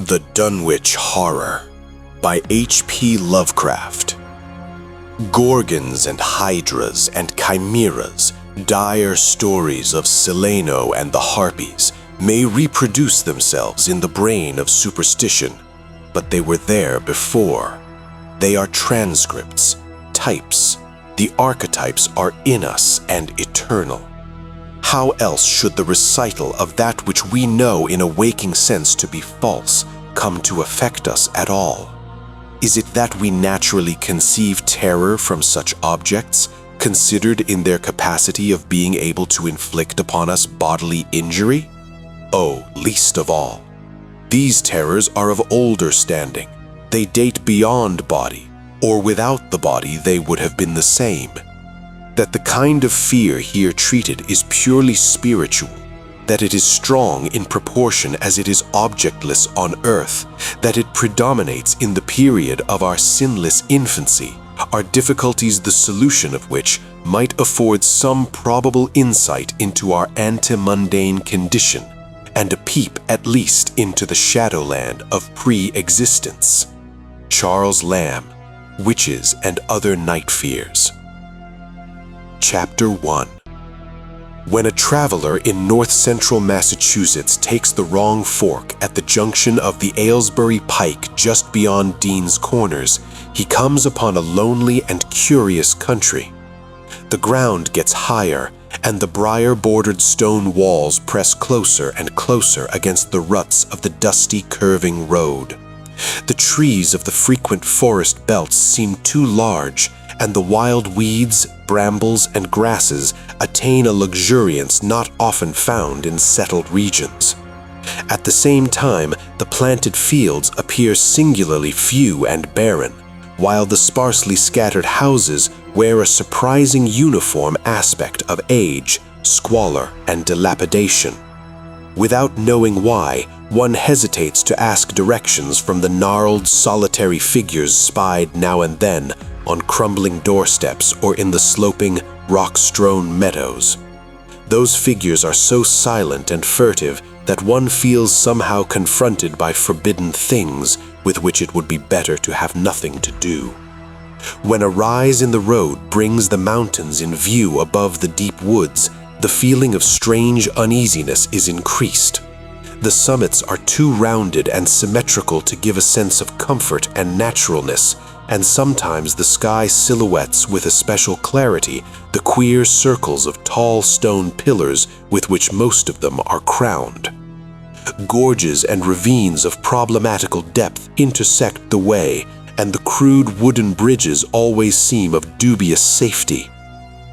The Dunwich Horror by H.P. Lovecraft. Gorgons and hydras and chimeras, dire stories of Sileno and the Harpies, may reproduce themselves in the brain of superstition, but they were there before. They are transcripts, types. The archetypes are in us and eternal. How else should the recital of that which we know in a waking sense to be false come to affect us at all? Is it that we naturally conceive terror from such objects, considered in their capacity of being able to inflict upon us bodily injury? Oh, least of all. These terrors are of older standing. They date beyond body, or without the body they would have been the same. That the kind of fear here treated is purely spiritual, that it is strong in proportion as it is objectless on earth, that it predominates in the period of our sinless infancy, are difficulties the solution of which might afford some probable insight into our ante-mundane condition, and a peep at least into the shadowland of pre-existence. Charles Lamb, Witches and Other Night Fears. Chapter 1. When a traveler in north-central Massachusetts takes the wrong fork at the junction of the Aylesbury Pike just beyond Dean's Corners, he comes upon a lonely and curious country. The ground gets higher, and the briar-bordered stone walls press closer and closer against the ruts of the dusty, curving road. The trees of the frequent forest belts seem too large, and the wild weeds, brambles, and grasses attain a luxuriance not often found in settled regions. At the same time, the planted fields appear singularly few and barren, while the sparsely scattered houses wear a surprising uniform aspect of age, squalor, and dilapidation. Without knowing why, one hesitates to ask directions from the gnarled, solitary figures spied now and then on crumbling doorsteps or in the sloping, rock-strewn meadows. Those figures are so silent and furtive that one feels somehow confronted by forbidden things with which it would be better to have nothing to do. When a rise in the road brings the mountains in view above the deep woods, the feeling of strange uneasiness is increased. The summits are too rounded and symmetrical to give a sense of comfort and naturalness, and sometimes the sky silhouettes with especial clarity the queer circles of tall stone pillars with which most of them are crowned. Gorges and ravines of problematical depth intersect the way, and the crude wooden bridges always seem of dubious safety.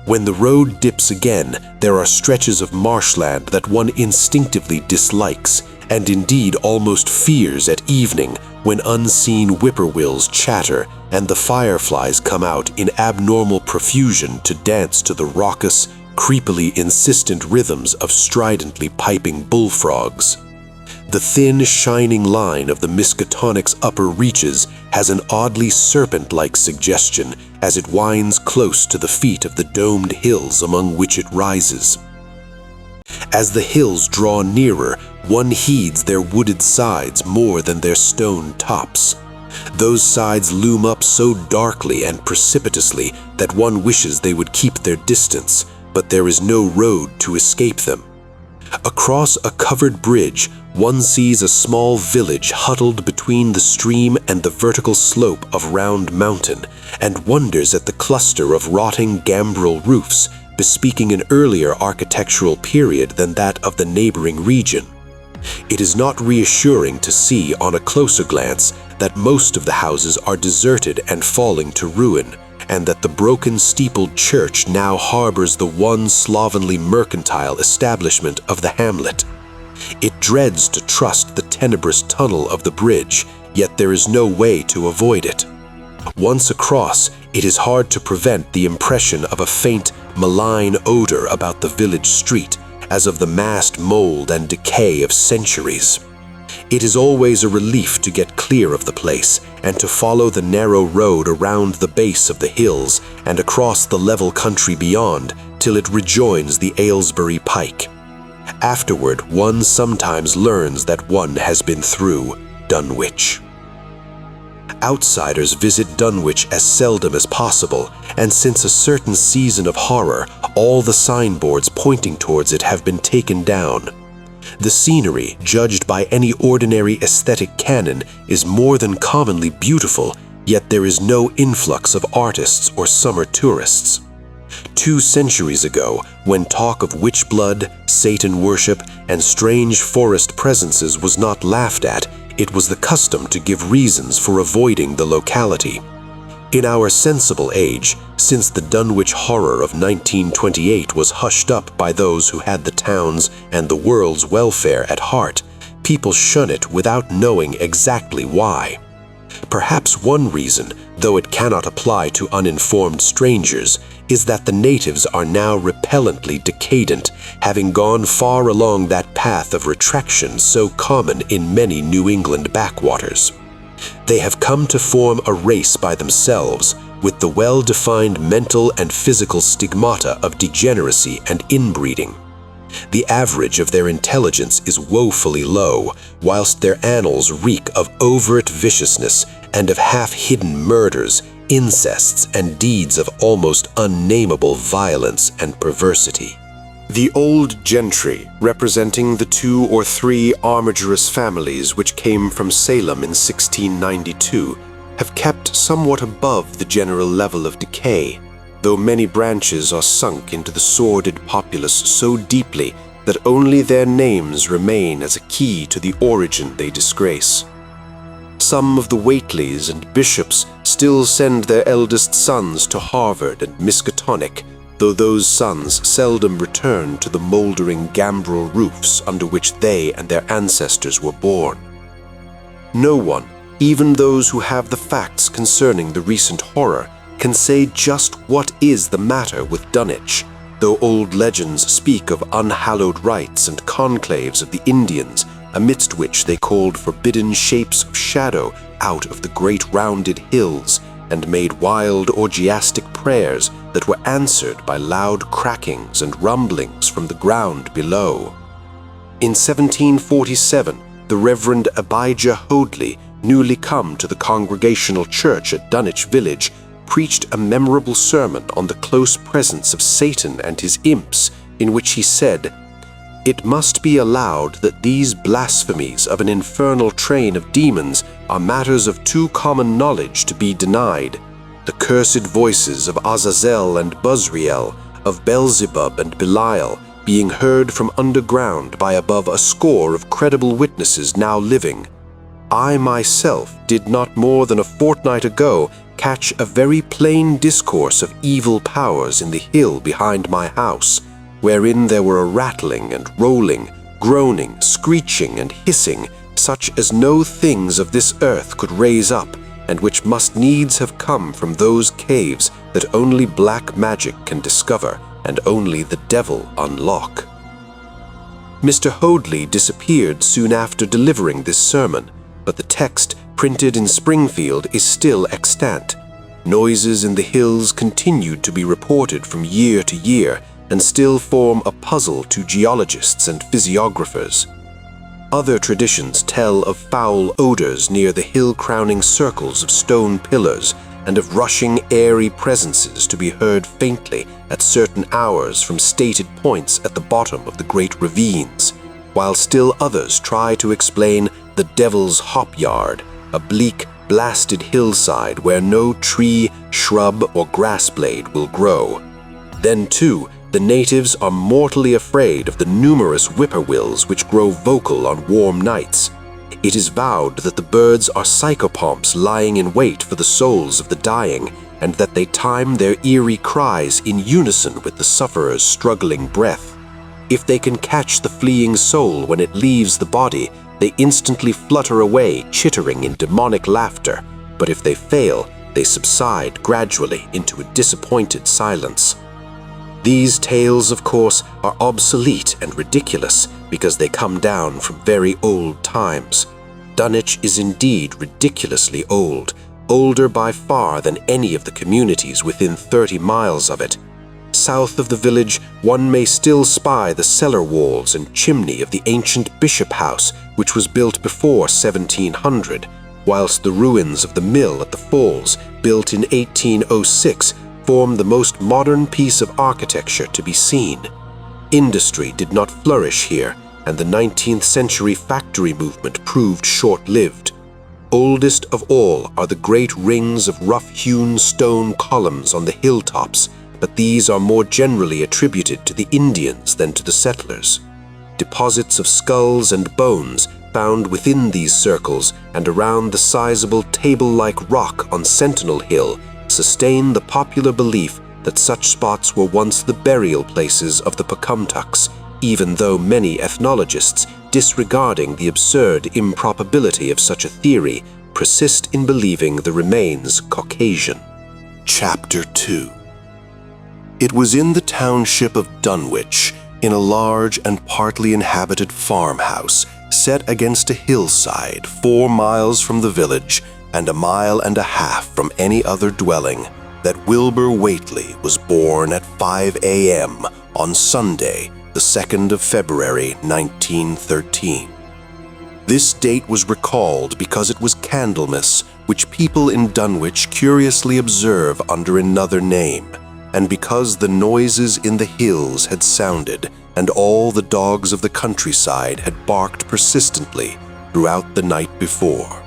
When the road dips again, there are stretches of marshland that one instinctively dislikes, and indeed almost fears at evening, when unseen whippoorwills chatter and the fireflies come out in abnormal profusion to dance to the raucous, creepily insistent rhythms of stridently piping bullfrogs. The thin, shining line of the Miskatonic's upper reaches has an oddly serpent-like suggestion as it winds close to the feet of the domed hills among which it rises. As the hills draw nearer, one heeds their wooded sides more than their stone tops. Those sides loom up so darkly and precipitously that one wishes they would keep their distance, but there is no road to escape them. Across a covered bridge, one sees a small village huddled between the stream and the vertical slope of Round Mountain, and wonders at the cluster of rotting gambrel roofs, bespeaking an earlier architectural period than that of the neighboring region. It is not reassuring to see on a closer glance that most of the houses are deserted and falling to ruin, and that the broken steepled church now harbors the one slovenly mercantile establishment of the hamlet. It dreads to trust the tenebrous tunnel of the bridge, yet there is no way to avoid it. Once across, it is hard to prevent the impression of a faint, malign odor about the village street, as of the massed mold and decay of centuries. It is always a relief to get clear of the place and to follow the narrow road around the base of the hills and across the level country beyond till it rejoins the Aylesbury Pike. Afterward, one sometimes learns that one has been through. Dunwich. Outsiders visit Dunwich as seldom as possible, and since a certain season of horror, all the signboards pointing towards it have been taken down. The scenery, judged by any ordinary aesthetic canon, is more than commonly beautiful, yet there is no influx of artists or summer tourists. 2 centuries ago, when talk of witch blood, Satan worship, and strange forest presences was not laughed at, it was the custom to give reasons for avoiding the locality. In our sensible age, since the Dunwich Horror of 1928 was hushed up by those who had the town's and the world's welfare at heart, people shun it without knowing exactly why. Perhaps one reason, though it cannot apply to uninformed strangers, is that the natives are now repellently decadent, having gone far along that path of retraction so common in many New England backwaters. They have come to form a race by themselves, with the well-defined mental and physical stigmata of degeneracy and inbreeding. The average of their intelligence is woefully low, whilst their annals reek of overt viciousness and of half-hidden murders, incests, and deeds of almost unnameable violence and perversity. The old gentry, representing the 2 or 3 armigerous families which came from Salem in 1692, have kept somewhat above the general level of decay, though many branches are sunk into the sordid populace so deeply that only their names remain as a key to the origin they disgrace. Some of the Whateleys and bishops still send their eldest sons to Harvard and Miskatonic, though those sons seldom return to the moldering gambrel roofs under which they and their ancestors were born. No one, even those who have the facts concerning the recent horror, can say just what is the matter with Dunwich, though old legends speak of unhallowed rites and conclaves of the Indians, amidst which they called forbidden shapes of shadow out of the great rounded hills, and made wild orgiastic prayers that were answered by loud crackings and rumblings from the ground below. In 1747, the Reverend Abijah Hoadley, newly come to the Congregational Church at Dunwich Village, preached a memorable sermon on the close presence of Satan and his imps, in which he said, "It must be allowed that these blasphemies of an infernal train of demons are matters of too common knowledge to be denied. The cursed voices of Azazel and Buzriel, of Beelzebub and Belial, being heard from underground by above a score of credible witnesses now living. I myself did not more than a fortnight ago catch a very plain discourse of evil powers in the hill behind my house, wherein there were a rattling and rolling, groaning, screeching, and hissing, such as no things of this earth could raise up, and which must needs have come from those caves that only black magic can discover, and only the devil unlock." Mr. Hoadley disappeared soon after delivering this sermon, but the text, printed in Springfield, is still extant. Noises in the hills continued to be reported from year to year, and still form a puzzle to geologists and physiographers. Other traditions tell of foul odors near the hill-crowning circles of stone pillars, and of rushing, airy presences to be heard faintly at certain hours from stated points at the bottom of the great ravines, while still others try to explain the Devil's Hop Yard, a bleak, blasted hillside where no tree, shrub, or grass blade will grow. Then, too, the natives are mortally afraid of the numerous whippoorwills which grow vocal on warm nights. It is vowed that the birds are psychopomps lying in wait for the souls of the dying, and that they time their eerie cries in unison with the sufferer's struggling breath. If they can catch the fleeing soul when it leaves the body, they instantly flutter away, chittering in demonic laughter, but if they fail, they subside gradually into a disappointed silence. These tales, of course, are obsolete and ridiculous because they come down from very old times. Dunwich is indeed ridiculously old, older by far than any of the communities within 30 miles of it. South of the village, one may still spy the cellar walls and chimney of the ancient bishop house, which was built before 1700, whilst the ruins of the mill at the falls, built in 1806, form the most modern piece of architecture to be seen. Industry did not flourish here, and the 19th century factory movement proved short-lived. Oldest of all are the great rings of rough-hewn stone columns on the hilltops, but these are more generally attributed to the Indians than to the settlers. Deposits of skulls and bones found within these circles and around the sizable table-like rock on Sentinel Hill sustain the popular belief that such spots were once the burial places of the Pocumtucks, even though many ethnologists, disregarding the absurd improbability of such a theory, persist in believing the remains Caucasian. Chapter 2. It was in the township of Dunwich, in a large and partly inhabited farmhouse set against a hillside 4 miles from the village and 1.5 miles from any other dwelling, that Wilbur Whately was born at 5 a.m. on Sunday, the 2nd of February, 1913. This date was recalled because it was Candlemas, which people in Dunwich curiously observe under another name, and because the noises in the hills had sounded and all the dogs of the countryside had barked persistently throughout the night before.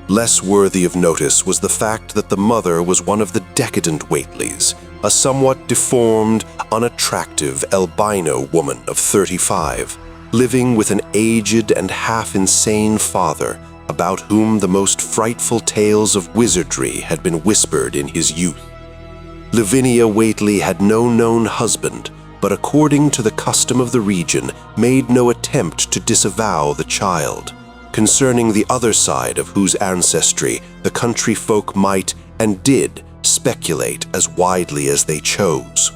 Less worthy of notice was the fact that the mother was one of the decadent Whateleys, a somewhat deformed, unattractive albino woman of 35, living with an aged and half-insane father about whom the most frightful tales of wizardry had been whispered in his youth. Lavinia Whately had no known husband, but according to the custom of the region, made no attempt to disavow the child, concerning the other side of whose ancestry the country folk might and did speculate as widely as they chose.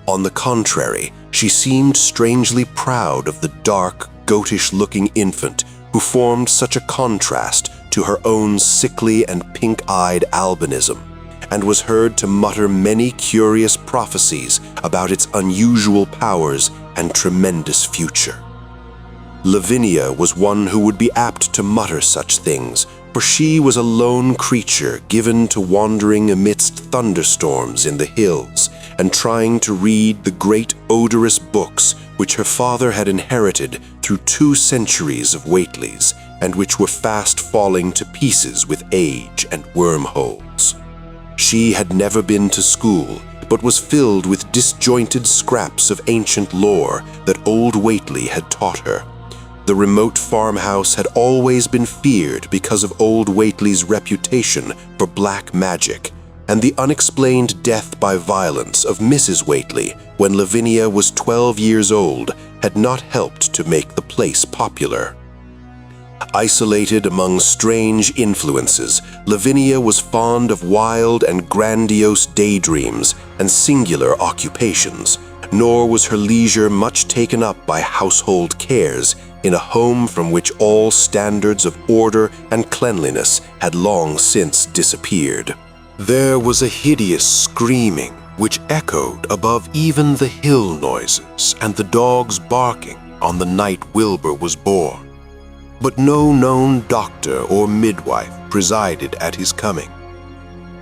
On the contrary, she seemed strangely proud of the dark, goatish-looking infant who formed such a contrast to her own sickly and pink-eyed albinism, and was heard to mutter many curious prophecies about its unusual powers and tremendous future. Lavinia was one who would be apt to mutter such things, for she was a lone creature given to wandering amidst thunderstorms in the hills and trying to read the great odorous books which her father had inherited through 2 centuries of Whateleys, and which were fast falling to pieces with age and wormholes. She had never been to school, but was filled with disjointed scraps of ancient lore that old Whately had taught her. The remote farmhouse had always been feared because of old Whately's reputation for black magic, and the unexplained death by violence of Mrs. Whately when Lavinia was 12 years old had not helped to make the place popular. Isolated among strange influences, Lavinia was fond of wild and grandiose daydreams and singular occupations, nor was her leisure much taken up by household cares in a home from which all standards of order and cleanliness had long since disappeared. There was a hideous screaming which echoed above even the hill noises and the dogs barking on the night Wilbur was born. But no known doctor or midwife presided at his coming.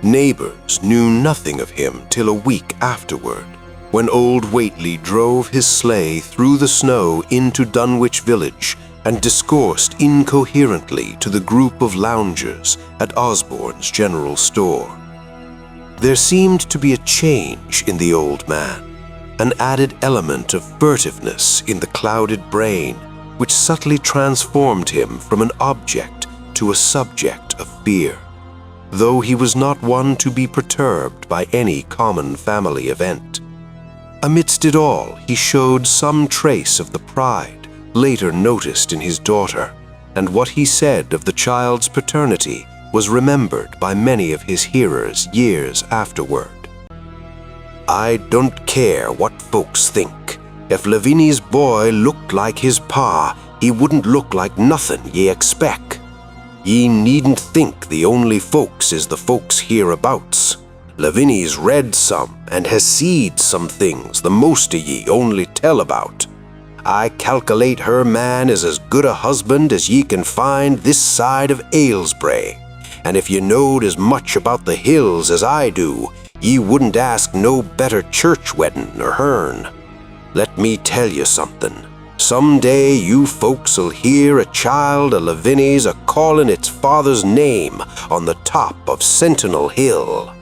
Neighbors knew nothing of him till a week afterward, when old Whately drove his sleigh through the snow into Dunwich village and discoursed incoherently to the group of loungers at Osborne's general store. There seemed to be a change in the old man, an added element of furtiveness in the clouded brain, which subtly transformed him from an object to a subject of fear, though he was not one to be perturbed by any common family event. Amidst it all, he showed some trace of the pride later noticed in his daughter, and what he said of the child's paternity was remembered by many of his hearers years afterward. "I don't care what folks think. If Lavinia's boy looked like his pa, he wouldn't look like nothing ye expect. Ye needn't think the only folks is the folks hereabouts. Lavinia's read some and has seed some things the most of ye only tell about. I calculate her man is as good a husband as ye can find this side of Aylesbury. And if ye knowed as much about the hills as I do, ye wouldn't ask no better church wedding nor hern. Let me tell you something. Some day you folks'll hear a child of Lavinia's a-calling its father's name on the top of Sentinel Hill."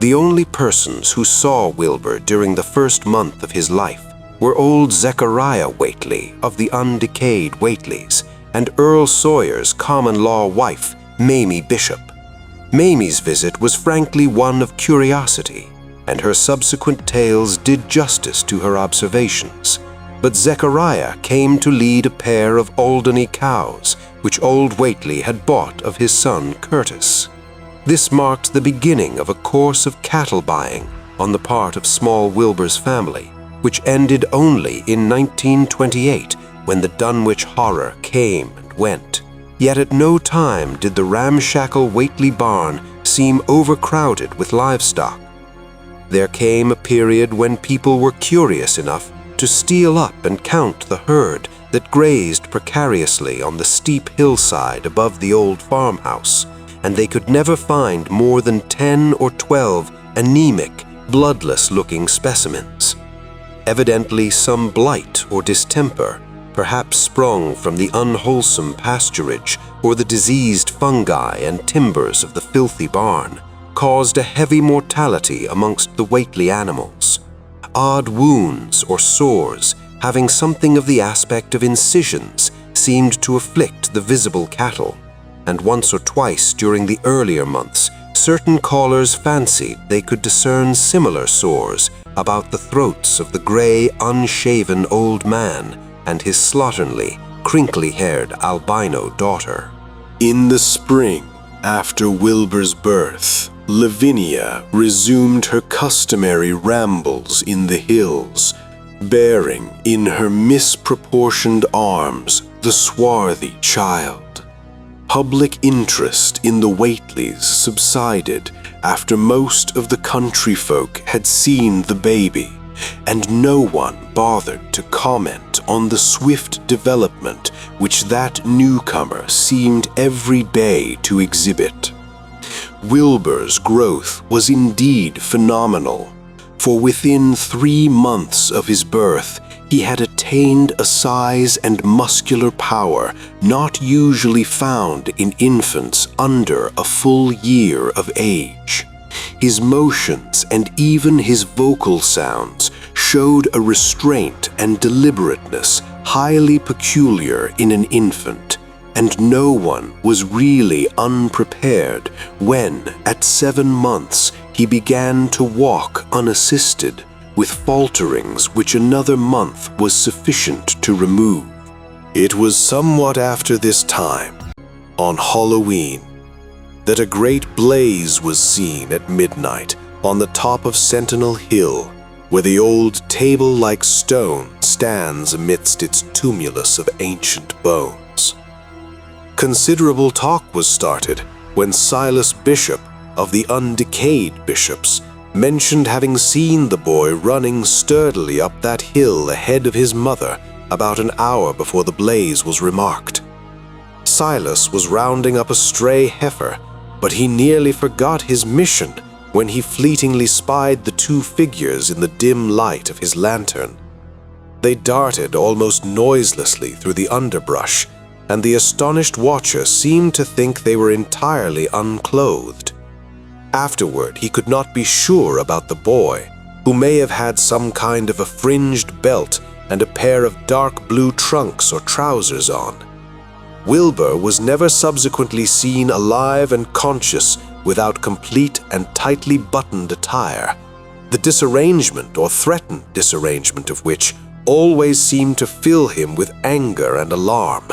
The only persons who saw Wilbur during the first month of his life were old Zechariah Whately of the undecayed Whateleys and Earl Sawyer's common-law wife, Mamie Bishop. Mamie's visit was frankly one of curiosity, and her subsequent tales did justice to her observations. But Zechariah came to lead a pair of Alderney cows, which old Whately had bought of his son Curtis. This marked the beginning of a course of cattle buying on the part of small Wilbur's family, which ended only in 1928 when the Dunwich Horror came and went. Yet at no time did the ramshackle Whately barn seem overcrowded with livestock. There came a period when people were curious enough to steal up and count the herd that grazed precariously on the steep hillside above the old farmhouse, and they could never find more than 10 or 12 anemic, bloodless-looking specimens. Evidently some blight or distemper, perhaps sprung from the unwholesome pasturage or the diseased fungi and timbers of the filthy barn, caused a heavy mortality amongst the Whately animals. Odd wounds or sores, having something of the aspect of incisions, seemed to afflict the visible cattle, and once or twice during the earlier months, certain callers fancied they could discern similar sores about the throats of the gray, unshaven old man and his slatternly, crinkly-haired albino daughter. In the spring, after Wilbur's birth, Lavinia resumed her customary rambles in the hills, bearing in her misproportioned arms the swarthy child. Public interest in the Whateleys subsided after most of the country folk had seen the baby, and no one bothered to comment on the swift development which that newcomer seemed every day to exhibit. Wilbur's growth was indeed phenomenal, for within 3 months of his birth, he had attained a size and muscular power not usually found in infants under a full year of age. His motions and even his vocal sounds showed a restraint and deliberateness highly peculiar in an infant, and no one was really unprepared when, at 7 months, he began to walk unassisted, with falterings which another month was sufficient to remove. It was somewhat after this time, on Halloween, that a great blaze was seen at midnight on the top of Sentinel Hill, where the old table-like stone stands amidst its tumulus of ancient bones. Considerable talk was started when Silas Bishop of the Undecayed Bishops mentioned having seen the boy running sturdily up that hill ahead of his mother about an hour before the blaze was remarked. Silas was rounding up a stray heifer, but he nearly forgot his mission when he fleetingly spied the 2 figures in the dim light of his lantern. They darted almost noiselessly through the underbrush, and the astonished watcher seemed to think they were entirely unclothed. Afterward, he could not be sure about the boy, who may have had some kind of a fringed belt and a pair of dark blue trunks or trousers on. Wilbur was never subsequently seen alive and conscious without complete and tightly buttoned attire, the disarrangement or threatened disarrangement of which always seemed to fill him with anger and alarm.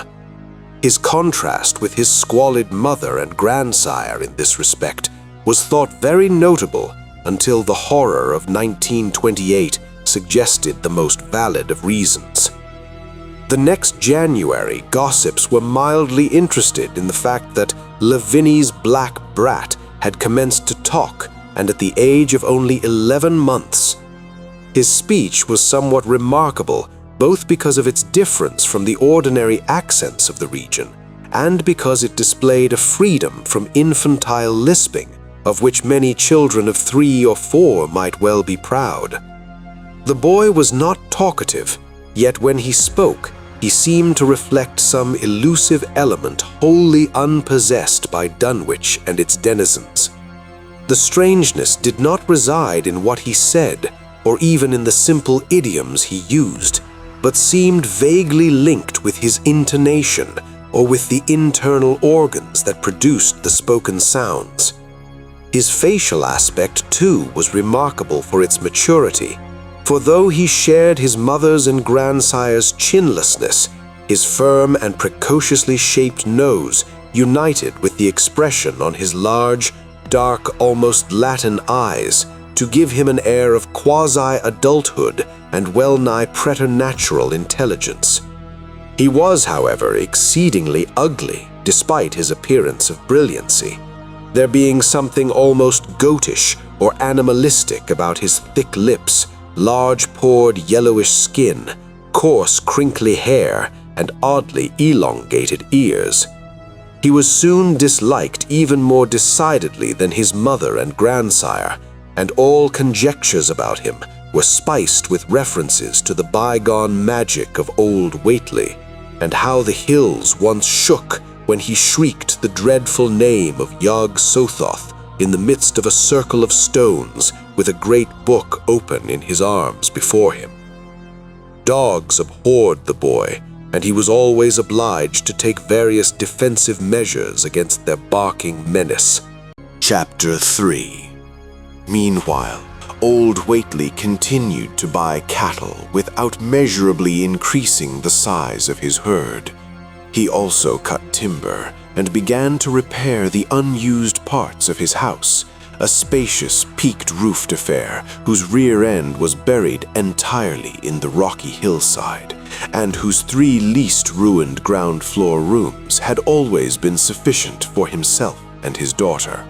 His contrast with his squalid mother and grandsire in this respect was thought very notable until the horror of 1928 suggested the most valid of reasons. The next January, gossips were mildly interested in the fact that Lavinia's black brat had commenced to talk, and at the age of only 11 months. His speech was somewhat remarkable both because of its difference from the ordinary accents of the region and because it displayed a freedom from infantile lisping of which many children of 3 or 4 might well be proud. The boy was not talkative, yet when he spoke, he seemed to reflect some elusive element wholly unpossessed by Dunwich and its denizens. The strangeness did not reside in what he said, or even in the simple idioms he used, but seemed vaguely linked with his intonation or with the internal organs that produced the spoken sounds. His facial aspect, too, was remarkable for its maturity, for though he shared his mother's and grandsire's chinlessness, his firm and precociously shaped nose united with the expression on his large, dark, almost Latin eyes to give him an air of quasi-adulthood and well-nigh preternatural intelligence. He was, however, exceedingly ugly, despite his appearance of brilliancy, there being something almost goatish or animalistic about his thick lips, large-pored yellowish skin, coarse crinkly hair, and oddly elongated ears. He was soon disliked even more decidedly than his mother and grandsire, and all conjectures about him were spiced with references to the bygone magic of old Whately, and how the hills once shook when he shrieked the dreadful name of Yog Sothoth in the midst of a circle of stones with a great book open in his arms before him. Dogs abhorred the boy, and he was always obliged to take various defensive measures against their barking menace. Chapter 3. Meanwhile, old Whately continued to buy cattle without measurably increasing the size of his herd. He also cut timber and began to repair the unused parts of his house, a spacious, peaked-roofed affair whose rear end was buried entirely in the rocky hillside, and whose 3 least ruined ground-floor rooms had always been sufficient for himself and his daughter.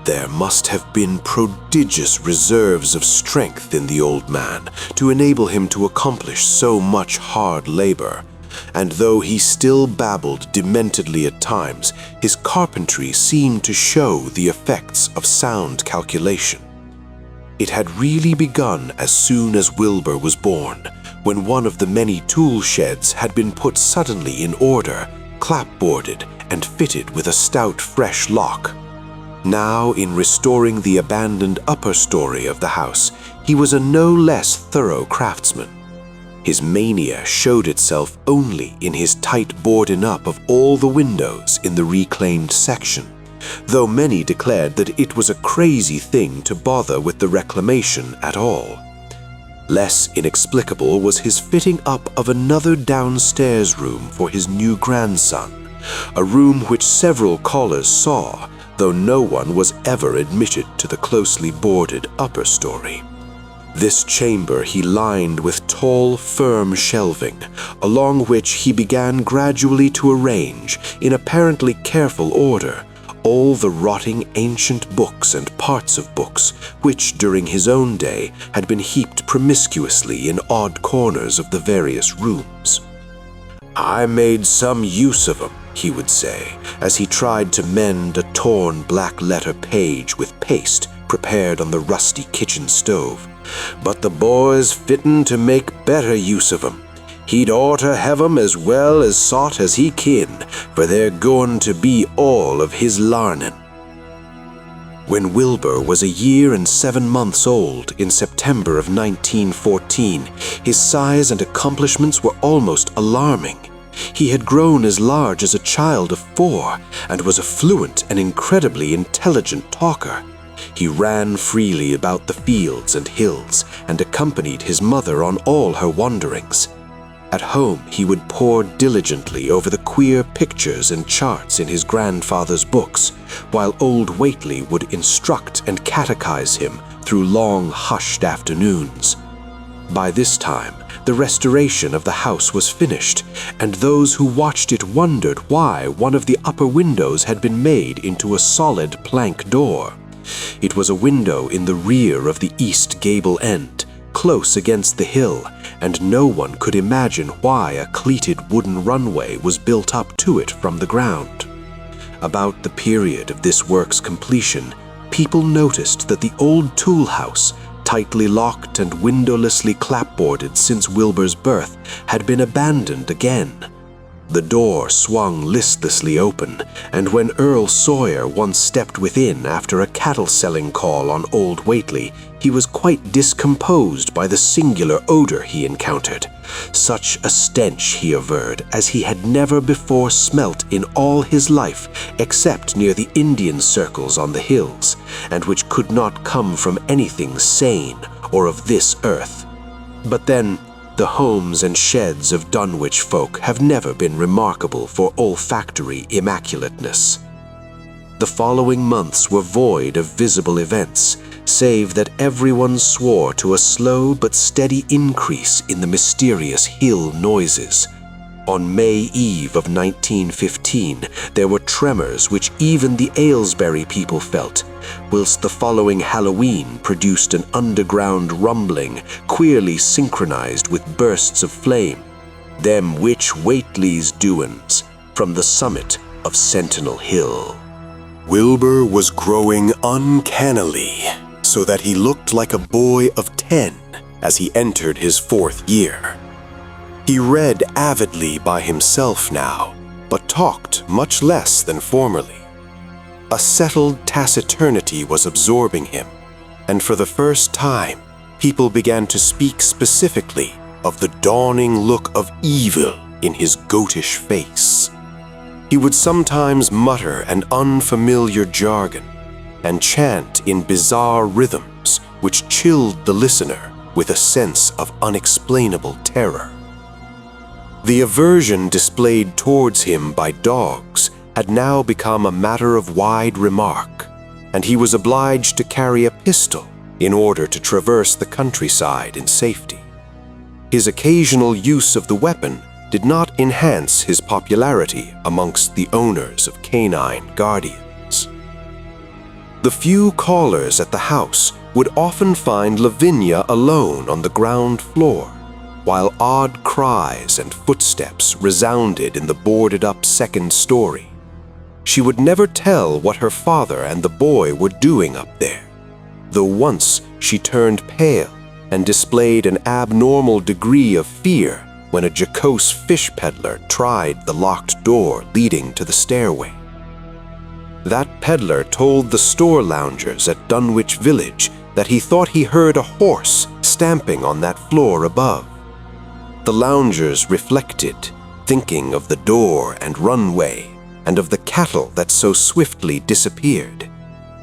There must have been prodigious reserves of strength in the old man to enable him to accomplish so much hard labor, and though he still babbled dementedly at times, his carpentry seemed to show the effects of sound calculation. It had really begun as soon as Wilbur was born, when one of the many tool sheds had been put suddenly in order, clapboarded, and fitted with a stout fresh lock. Now, in restoring the abandoned upper story of the house, he was a no less thorough craftsman. His mania showed itself only in his tight boarding up of all the windows in the reclaimed section, though many declared that it was a crazy thing to bother with the reclamation at all. Less inexplicable was his fitting up of another downstairs room for his new grandson, a room which several callers saw, though no one was ever admitted to the closely boarded upper story. This chamber he lined with tall, firm shelving, along which he began gradually to arrange, in apparently careful order, all the rotting ancient books and parts of books which, during his own day, had been heaped promiscuously in odd corners of the various rooms. "I made some use of 'em," he would say, as he tried to mend a torn black-letter page with paste prepared on the rusty kitchen stove. "But the boy's fittin' to make better use of 'em. He'd oughter have 'em as well as sot as he kin, for they're goin' to be all of his larnin'." When Wilbur was a year and 7 months old in September of 1914, his size and accomplishments were almost alarming. He had grown as large as a child of 4 and was a fluent and incredibly intelligent talker. He ran freely about the fields and hills and accompanied his mother on all her wanderings. At home, he would pore diligently over the queer pictures and charts in his grandfather's books, while old Whately would instruct and catechize him through long, hushed afternoons. By this time, the restoration of the house was finished, and those who watched it wondered why one of the upper windows had been made into a solid plank door. It was a window in the rear of the east gable end, close against the hill, and no one could imagine why a cleated wooden runway was built up to it from the ground. About the period of this work's completion, people noticed that the old tool house, tightly locked and windowlessly clapboarded since Wilbur's birth, had been abandoned again. The door swung listlessly open, and when Earl Sawyer once stepped within after a cattle-selling call on Old Whately, he was quite discomposed by the singular odor he encountered. Such a stench, he averred, as he had never before smelt in all his life, except near the Indian circles on the hills, and which could not come from anything sane or of this earth. But then, the homes and sheds of Dunwich folk have never been remarkable for olfactory immaculateness. The following months were void of visible events, save that everyone swore to a slow but steady increase in the mysterious hill noises. On May Eve of 1915, there were tremors which even the Aylesbury people felt, whilst the following Halloween produced an underground rumbling, queerly synchronized with bursts of flame. Them which Whately's doin's, from the summit of Sentinel Hill. Wilbur was growing uncannily, so that he looked like a boy of 10 as he entered his 4th year. He read avidly by himself now, but talked much less than formerly. A settled taciturnity was absorbing him, and for the first time, people began to speak specifically of the dawning look of evil in his goatish face. He would sometimes mutter an unfamiliar jargon and chant in bizarre rhythms which chilled the listener with a sense of unexplainable terror. The aversion displayed towards him by dogs had now become a matter of wide remark, and he was obliged to carry a pistol in order to traverse the countryside in safety. His occasional use of the weapon did not enhance his popularity amongst the owners of canine guardians. The few callers at the house would often find Lavinia alone on the ground floor, while odd cries and footsteps resounded in the boarded-up 2nd story. She would never tell what her father and the boy were doing up there, though once she turned pale and displayed an abnormal degree of fear when a jocose fish peddler tried the locked door leading to the stairway. That peddler told the store loungers at Dunwich Village that he thought he heard a horse stamping on that floor above. The loungers reflected, thinking of the door and runway, and of the cattle that so swiftly disappeared.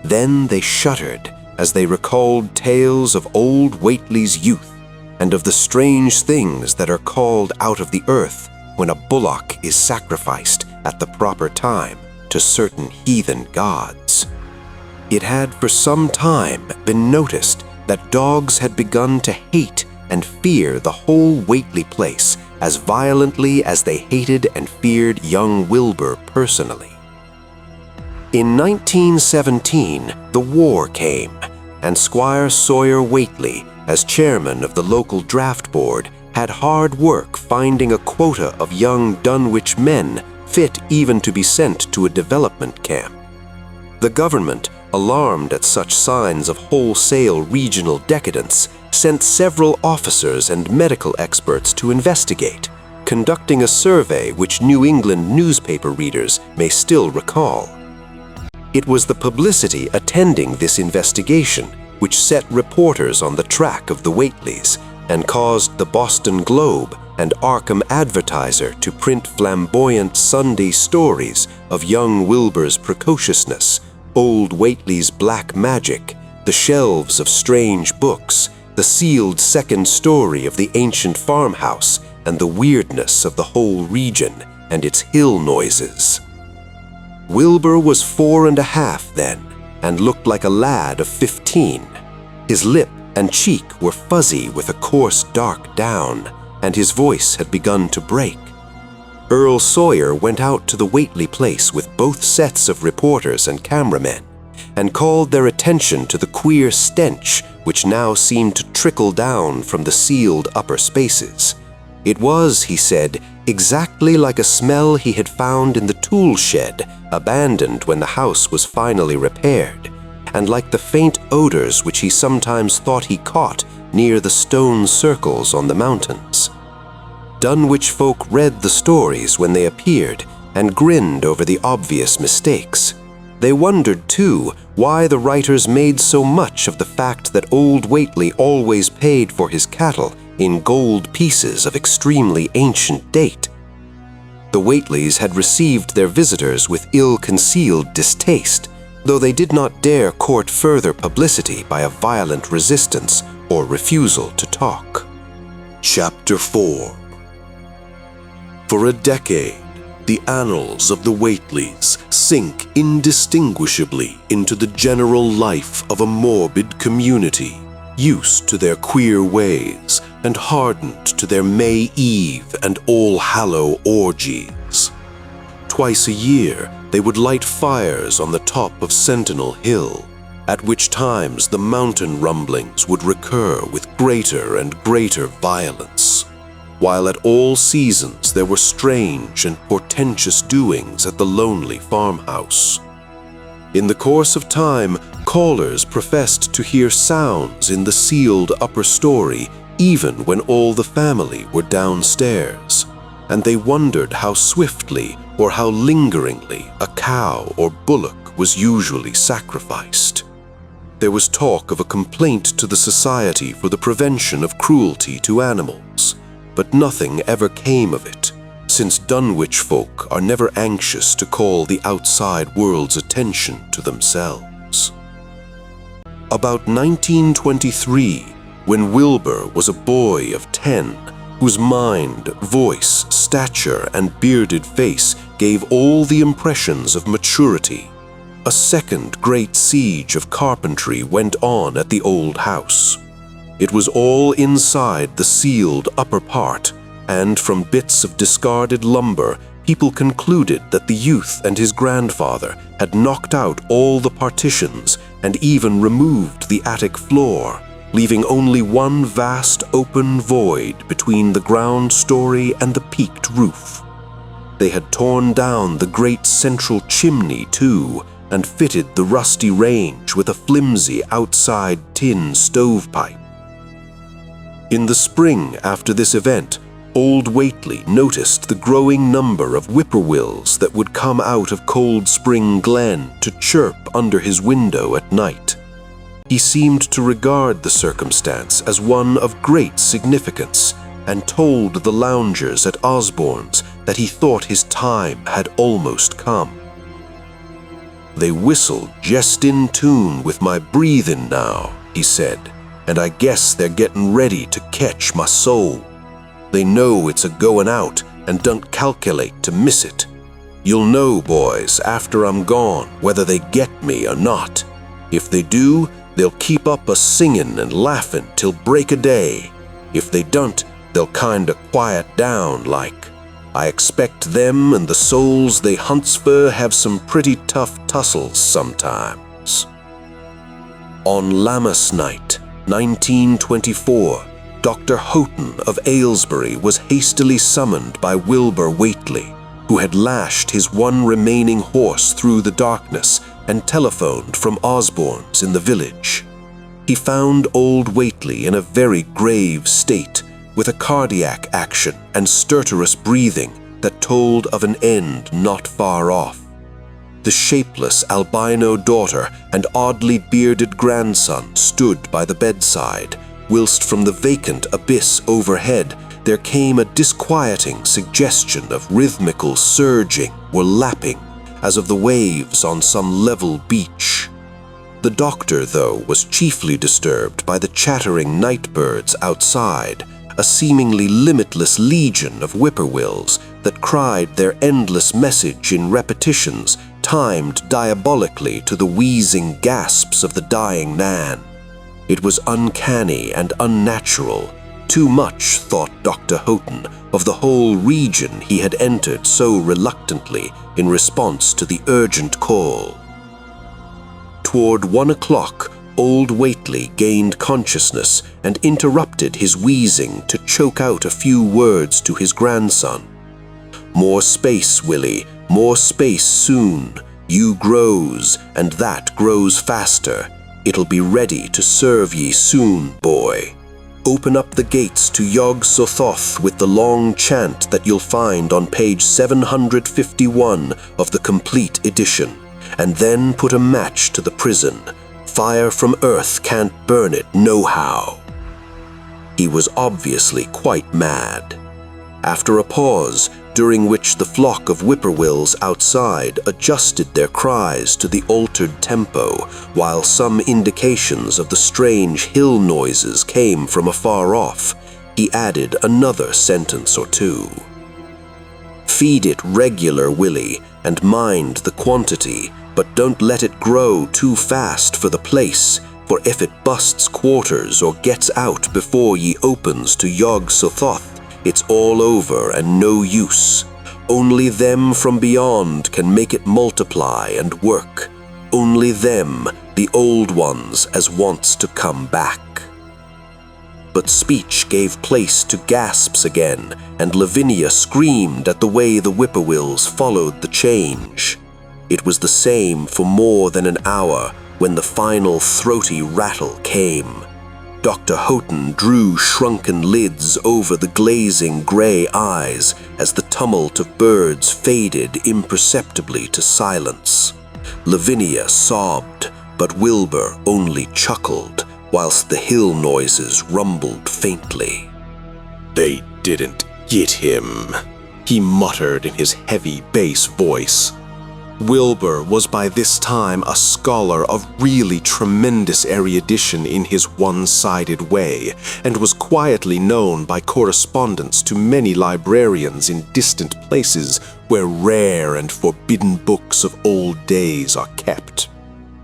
Then they shuddered as they recalled tales of old Whately's youth, and of the strange things that are called out of the earth when a bullock is sacrificed at the proper time to certain heathen gods. It had for some time been noticed that dogs had begun to hate and fear the whole Whately place as violently as they hated and feared young Wilbur personally. In 1917, the war came, and Squire Sawyer Whately, as chairman of the local draft board, had hard work finding a quota of young Dunwich men fit even to be sent to a development camp. The government, alarmed at such signs of wholesale regional decadence, sent several officers and medical experts to investigate, conducting a survey which New England newspaper readers may still recall. It was the publicity attending this investigation which set reporters on the track of the Whateleys and caused the Boston Globe and Arkham Advertiser to print flamboyant Sunday stories of young Wilbur's precociousness, old Whately's black magic, the shelves of strange books, the sealed 2nd story of the ancient farmhouse, and the weirdness of the whole region and its hill noises. Wilbur was 4.5 then, and looked like a lad of 15. His lip and cheek were fuzzy with a coarse dark down, and his voice had begun to break. Earl Sawyer went out to the Whately place with both sets of reporters and cameramen, and called their attention to the queer stench which now seemed to trickle down from the sealed upper spaces. It was, he said, exactly like a smell he had found in the tool shed, abandoned when the house was finally repaired, and like the faint odors which he sometimes thought he caught near the stone circles on the mountains. Dunwich folk read the stories when they appeared and grinned over the obvious mistakes. They wondered, too, why the writers made so much of the fact that old Whately always paid for his cattle in gold pieces of extremely ancient date. The Whateleys had received their visitors with ill-concealed distaste, though they did not dare court further publicity by a violent resistance or refusal to talk. Chapter 4. For a decade, the annals of the Whateleys sink indistinguishably into the general life of a morbid community, used to their queer ways and hardened to their May Eve and All Hallow orgies. Twice a year, they would light fires on the top of Sentinel Hill, at which times the mountain rumblings would recur with greater and greater violence, while at all seasons there were strange and portentous doings at the lonely farmhouse. In the course of time, callers professed to hear sounds in the sealed upper story even when all the family were downstairs, and they wondered how swiftly or how lingeringly a cow or bullock was usually sacrificed. There was talk of a complaint to the Society for the Prevention of Cruelty to Animals, but nothing ever came of it, since Dunwich folk are never anxious to call the outside world's attention to themselves. About 1923, when Wilbur was a boy of 10, whose mind, voice, stature, and bearded face gave all the impressions of maturity, a second great siege of carpentry went on at the old house. It was all inside the sealed upper part, and from bits of discarded lumber, people concluded that the youth and his grandfather had knocked out all the partitions and even removed the attic floor, leaving only one vast open void between the ground story and the peaked roof. They had torn down the great central chimney, too, and fitted the rusty range with a flimsy outside tin stovepipe. In the spring after this event, old Whately noticed the growing number of whippoorwills that would come out of Cold Spring Glen to chirp under his window at night. He seemed to regard the circumstance as one of great significance, and told the loungers at Osborne's that he thought his time had almost come. "They whistle just in tune with my breathing now," he said, "and I guess they're getting ready to catch my soul. They know it's a-goin' out and don't calculate to miss it. You'll know, boys, after I'm gone, whether they get me or not. If they do, they'll keep up a-singin' and laughin' till break o' day. If they don't, they'll kinda quiet down like. I expect them and the souls they hunts for have some pretty tough tussles sometimes." On Lammas night, 1924, Dr. Houghton of Aylesbury was hastily summoned by Wilbur Whately, who had lashed his one remaining horse through the darkness and telephoned from Osborne's in the village. He found old Whately in a very grave state, with a cardiac action and stertorous breathing that told of an end not far off. The shapeless albino daughter and oddly bearded grandson stood by the bedside, whilst from the vacant abyss overhead there came a disquieting suggestion of rhythmical surging or lapping, as of the waves on some level beach. The doctor, though, was chiefly disturbed by the chattering night birds outside, a seemingly limitless legion of whippoorwills that cried their endless message in repetitions timed diabolically to the wheezing gasps of the dying Nan. It was uncanny and unnatural, too much, thought Dr. Houghton, of the whole region he had entered so reluctantly in response to the urgent call. Toward 1 o'clock, old Whately gained consciousness and interrupted his wheezing to choke out a few words to his grandson. "More space, Willie, more space soon. You grows, and that grows faster. It'll be ready to serve ye soon, boy. Open up the gates to Yog Sothoth with the long chant that you'll find on page 751 of the complete edition, and then put a match to the prison. Fire from earth can't burn it nohow." He was obviously quite mad. After a pause, during which the flock of whippoorwills outside adjusted their cries to the altered tempo, while some indications of the strange hill noises came from afar off, he added another sentence or two. "Feed it regular, Willie, and mind the quantity, but don't let it grow too fast for the place, for if it busts quarters or gets out before ye opens to Yog Sothoth, it's all over and no use. Only them from beyond can make it multiply and work. Only them, the old ones, as wants to come back." But speech gave place to gasps again, and Lavinia screamed at the way the whippoorwills followed the change. It was the same for more than an hour when the final throaty rattle came. Dr. Houghton drew shrunken lids over the glazing gray eyes as the tumult of birds faded imperceptibly to silence. Lavinia sobbed, but Wilbur only chuckled, whilst the hill noises rumbled faintly. "They didn't get him," he muttered in his heavy bass voice. Wilbur was by this time a scholar of really tremendous erudition in his one-sided way, and was quietly known by correspondents to many librarians in distant places where rare and forbidden books of old days are kept.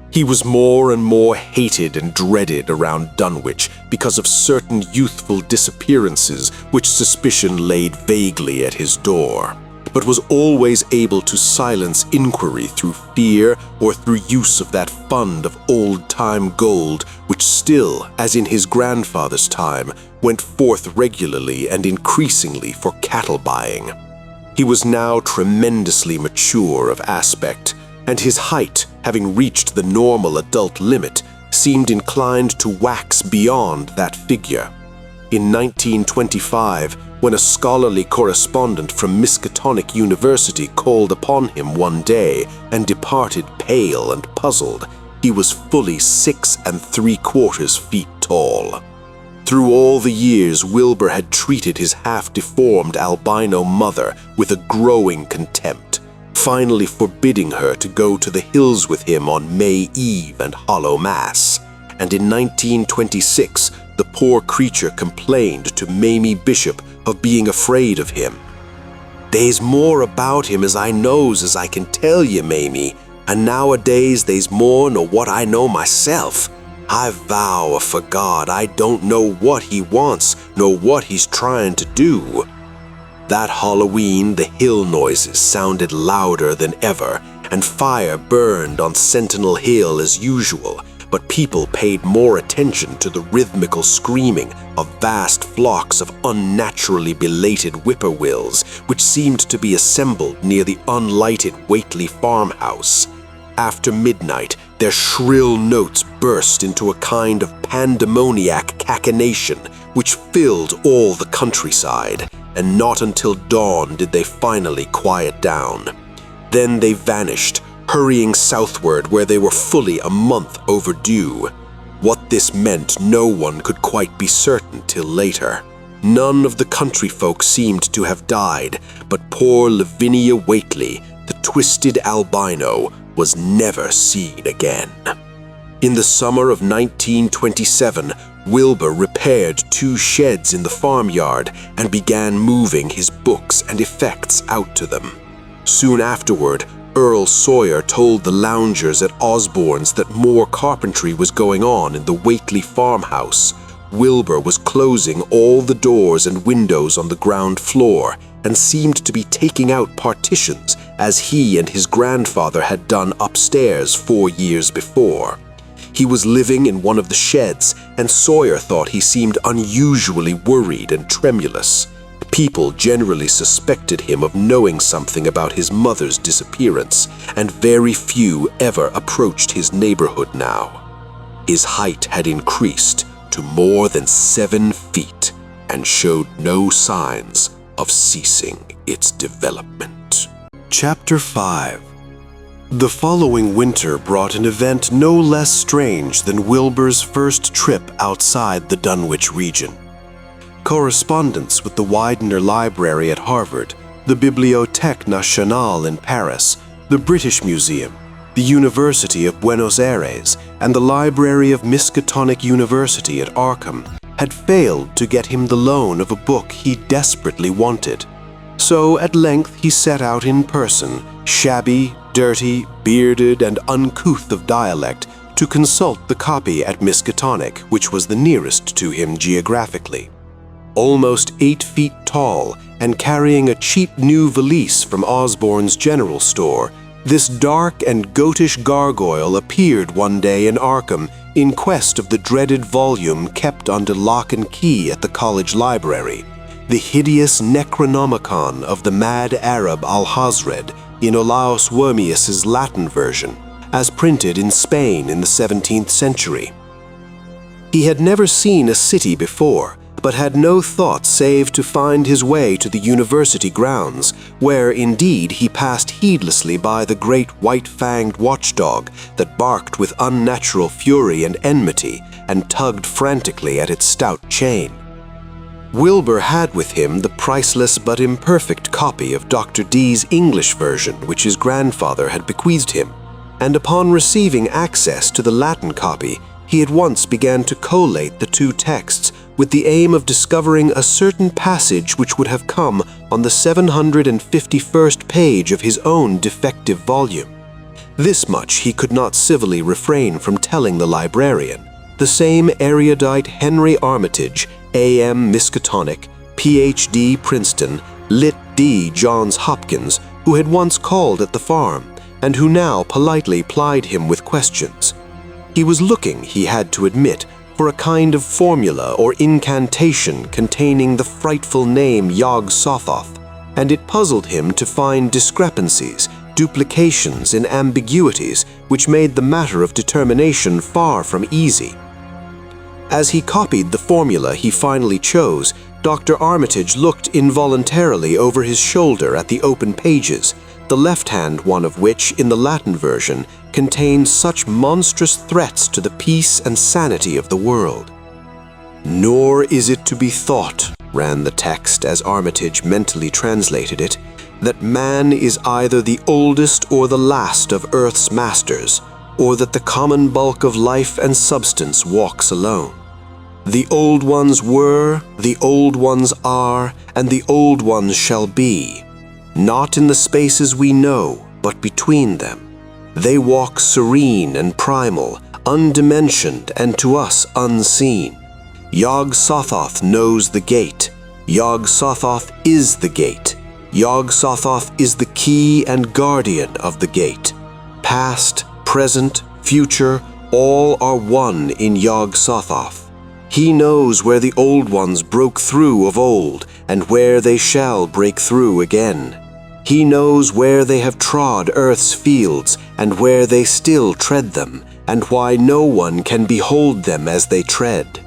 He was more and more hated and dreaded around Dunwich because of certain youthful disappearances which suspicion laid vaguely at his door, but was always able to silence inquiry through fear or through use of that fund of old-time gold which still, as in his grandfather's time, went forth regularly and increasingly for cattle buying. He was now tremendously mature of aspect, and his height, having reached the normal adult limit, seemed inclined to wax beyond that figure. In 1925, when a scholarly correspondent from Miskatonic University called upon him one day and departed pale and puzzled, he was fully 6 3/4 feet tall. Through all the years, Wilbur had treated his half-deformed albino mother with a growing contempt, finally forbidding her to go to the hills with him on May Eve and Hollow Mass, and in 1926, the poor creature complained to Mamie Bishop of being afraid of him. "They's more about him as I knows as I can tell ye, Mamie, and nowadays they's more nor what I know myself. I vow for God I don't know what he wants nor what he's trying to do." That Halloween, the hill noises sounded louder than ever, and fire burned on Sentinel Hill as usual, but people paid more attention to the rhythmical screaming of vast flocks of unnaturally belated whippoorwills, which seemed to be assembled near the unlighted Whately farmhouse. After midnight, their shrill notes burst into a kind of pandemoniac cachinnation which filled all the countryside, and not until dawn did they finally quiet down. Then they vanished, hurrying southward where they were fully a month overdue. What this meant no one could quite be certain till later. None of the country folk seemed to have died, but poor Lavinia Whately, the twisted albino, was never seen again. In the summer of 1927, Wilbur repaired 2 sheds in the farmyard and began moving his books and effects out to them. Soon afterward, Earl Sawyer told the loungers at Osborne's that more carpentry was going on in the Whately farmhouse. Wilbur was closing all the doors and windows on the ground floor and seemed to be taking out partitions as he and his grandfather had done upstairs 4 years before. He was living in one of the sheds, and Sawyer thought he seemed unusually worried and tremulous. People generally suspected him of knowing something about his mother's disappearance, and very few ever approached his neighborhood now. His height had increased to more than 7 feet and showed no signs of ceasing its development. Chapter 5. The following winter brought an event no less strange than Wilbur's first trip outside the Dunwich region. Correspondence with the Widener Library at Harvard, the Bibliothèque Nationale in Paris, the British Museum, the University of Buenos Aires, and the Library of Miskatonic University at Arkham had failed to get him the loan of a book he desperately wanted. So at length he set out in person, shabby, dirty, bearded, and uncouth of dialect, to consult the copy at Miskatonic, which was the nearest to him geographically. Almost 8 feet tall and carrying a cheap new valise from Osborne's general store, this dark and goatish gargoyle appeared one day in Arkham in quest of the dreaded volume kept under lock and key at the college library, the hideous Necronomicon of the mad Arab Alhazred in Olaus Wormius's Latin version, as printed in Spain in the 17th century. He had never seen a city before, but had no thought save to find his way to the university grounds, where indeed he passed heedlessly by the great white-fanged watchdog that barked with unnatural fury and enmity and tugged frantically at its stout chain. Wilbur had with him the priceless but imperfect copy of Dr. Dee's English version which his grandfather had bequeathed him, and upon receiving access to the Latin copy, he at once began to collate the two texts with the aim of discovering a certain passage which would have come on the 751st page of his own defective volume. This much he could not civilly refrain from telling the librarian, the same erudite Henry Armitage, A.M. Miskatonic, Ph.D. Princeton, Lit. D. Johns Hopkins, who had once called at the farm, and who now politely plied him with questions. He was looking, he had to admit, for a kind of formula or incantation containing the frightful name Yog-Sothoth, and it puzzled him to find discrepancies, duplications, and ambiguities which made the matter of determination far from easy. As he copied the formula he finally chose, Dr. Armitage looked involuntarily over his shoulder at the open pages, the left-hand one of which, in the Latin version, contained such monstrous threats to the peace and sanity of the world. "Nor is it to be thought," ran the text as Armitage mentally translated it, "that man is either the oldest or the last of earth's masters, or that the common bulk of life and substance walks alone. The old ones were, the old ones are, and the old ones shall be, not in the spaces we know, but between them. They walk serene and primal, undimensioned and to us unseen. Yog-Sothoth knows the gate. Yog-Sothoth is the gate. Yog-Sothoth is the key and guardian of the gate. Past, present, future, all are one in Yog-Sothoth. He knows where the old ones broke through of old, and where they shall break through again. He knows where they have trod earth's fields, and where they still tread them, and why no one can behold them as they tread.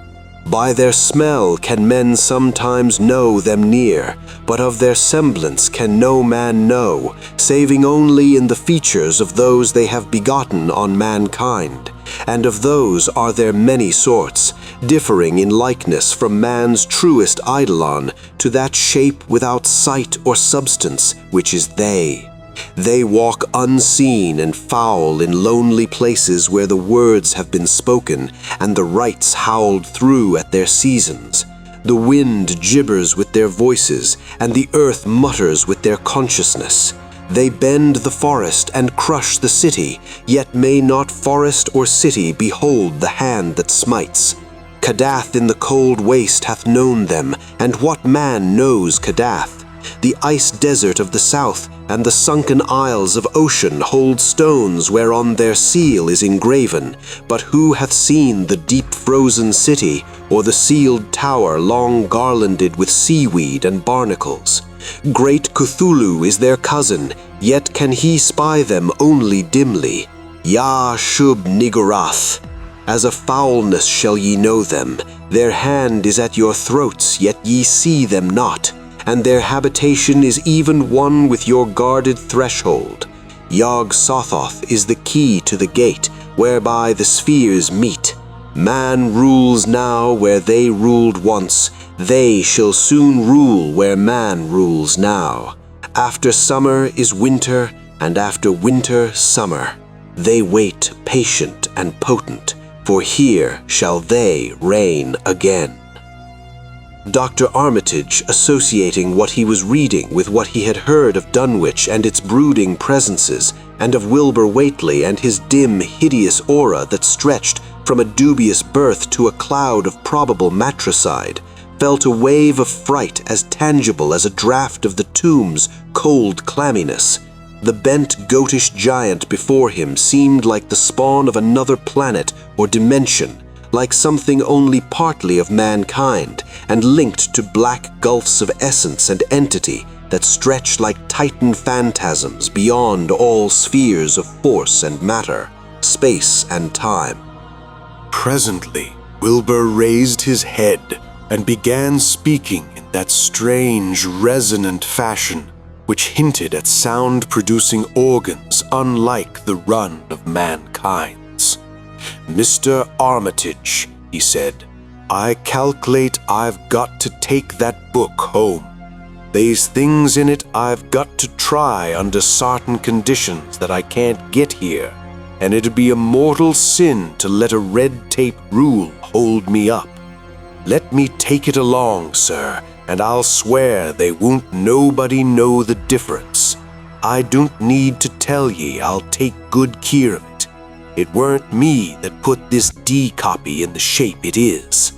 By their smell can men sometimes know them near, but of their semblance can no man know, saving only in the features of those they have begotten on mankind. And of those are there many sorts, differing in likeness from man's truest eidolon to that shape without sight or substance, which is they. They walk unseen and foul in lonely places where the words have been spoken and the rites howled through at their seasons. The wind gibbers with their voices, and the earth mutters with their consciousness. They bend the forest and crush the city, yet may not forest or city behold the hand that smites. Kadath in the cold waste hath known them, and what man knows Kadath? The ice desert of the south and the sunken isles of ocean hold stones whereon their seal is engraven, but who hath seen the deep frozen city, or the sealed tower long garlanded with seaweed and barnacles? Great Cthulhu is their cousin, yet can he spy them only dimly. Ya Shub Niggurath, as a foulness shall ye know them. Their hand is at your throats, yet ye see them not, and their habitation is even one with your guarded threshold. Yog Sothoth is the key to the gate, whereby the spheres meet. Man rules now where they ruled once. They shall soon rule where man rules now. After summer is winter, and after winter summer. They wait patient and potent, for here shall they reign again. Dr. Armitage, associating what he was reading with what he had heard of Dunwich and its brooding presences, and of Wilbur Whately and his dim, hideous aura that stretched from a dubious birth to a cloud of probable matricide, felt a wave of fright as tangible as a draught of the tomb's cold clamminess. The bent, goatish giant before him seemed like the spawn of another planet or dimension, like something only partly of mankind, and linked to black gulfs of essence and entity that stretched like titan phantasms beyond all spheres of force and matter, space and time. Presently, Wilbur raised his head and began speaking in that strange, resonant fashion which hinted at sound-producing organs unlike the run of mankind's. "Mr. Armitage," he said, "I calculate I've got to take that book home. They's things in it I've got to try under certain conditions that I can't get here, and it'd be a mortal sin to let a red tape rule hold me up. Let me take it along, sir, and I'll swear they won't nobody know the difference. I don't need to tell ye I'll take good care of it. It weren't me that put this D copy in the shape it is."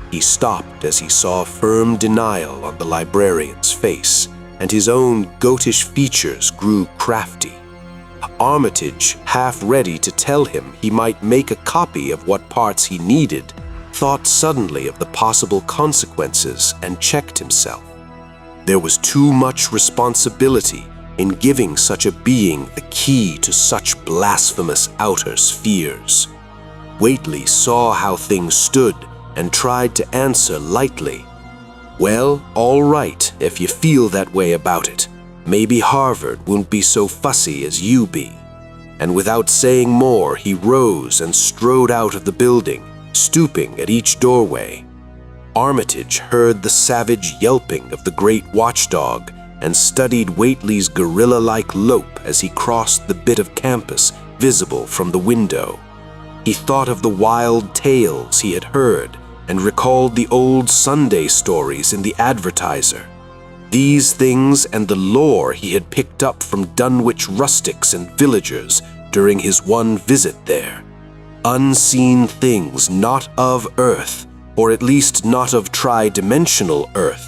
He stopped as he saw firm denial on the librarian's face, and his own goatish features grew crafty. Armitage, half ready to tell him he might make a copy of what parts he needed, thought suddenly of the possible consequences and checked himself. There was too much responsibility in giving such a being the key to such blasphemous outer spheres. Whately saw how things stood and tried to answer lightly. "Well, all right, if you feel that way about it. Maybe Harvard won't be so fussy as you be." And without saying more, he rose and strode out of the building, stooping at each doorway. Armitage heard the savage yelping of the great watchdog and studied Whately's gorilla-like lope as he crossed the bit of campus visible from the window. He thought of the wild tales he had heard and recalled the old Sunday stories in the Advertiser. These things and the lore he had picked up from Dunwich rustics and villagers during his one visit there. Unseen things not of Earth, or at least not of tri-dimensional Earth,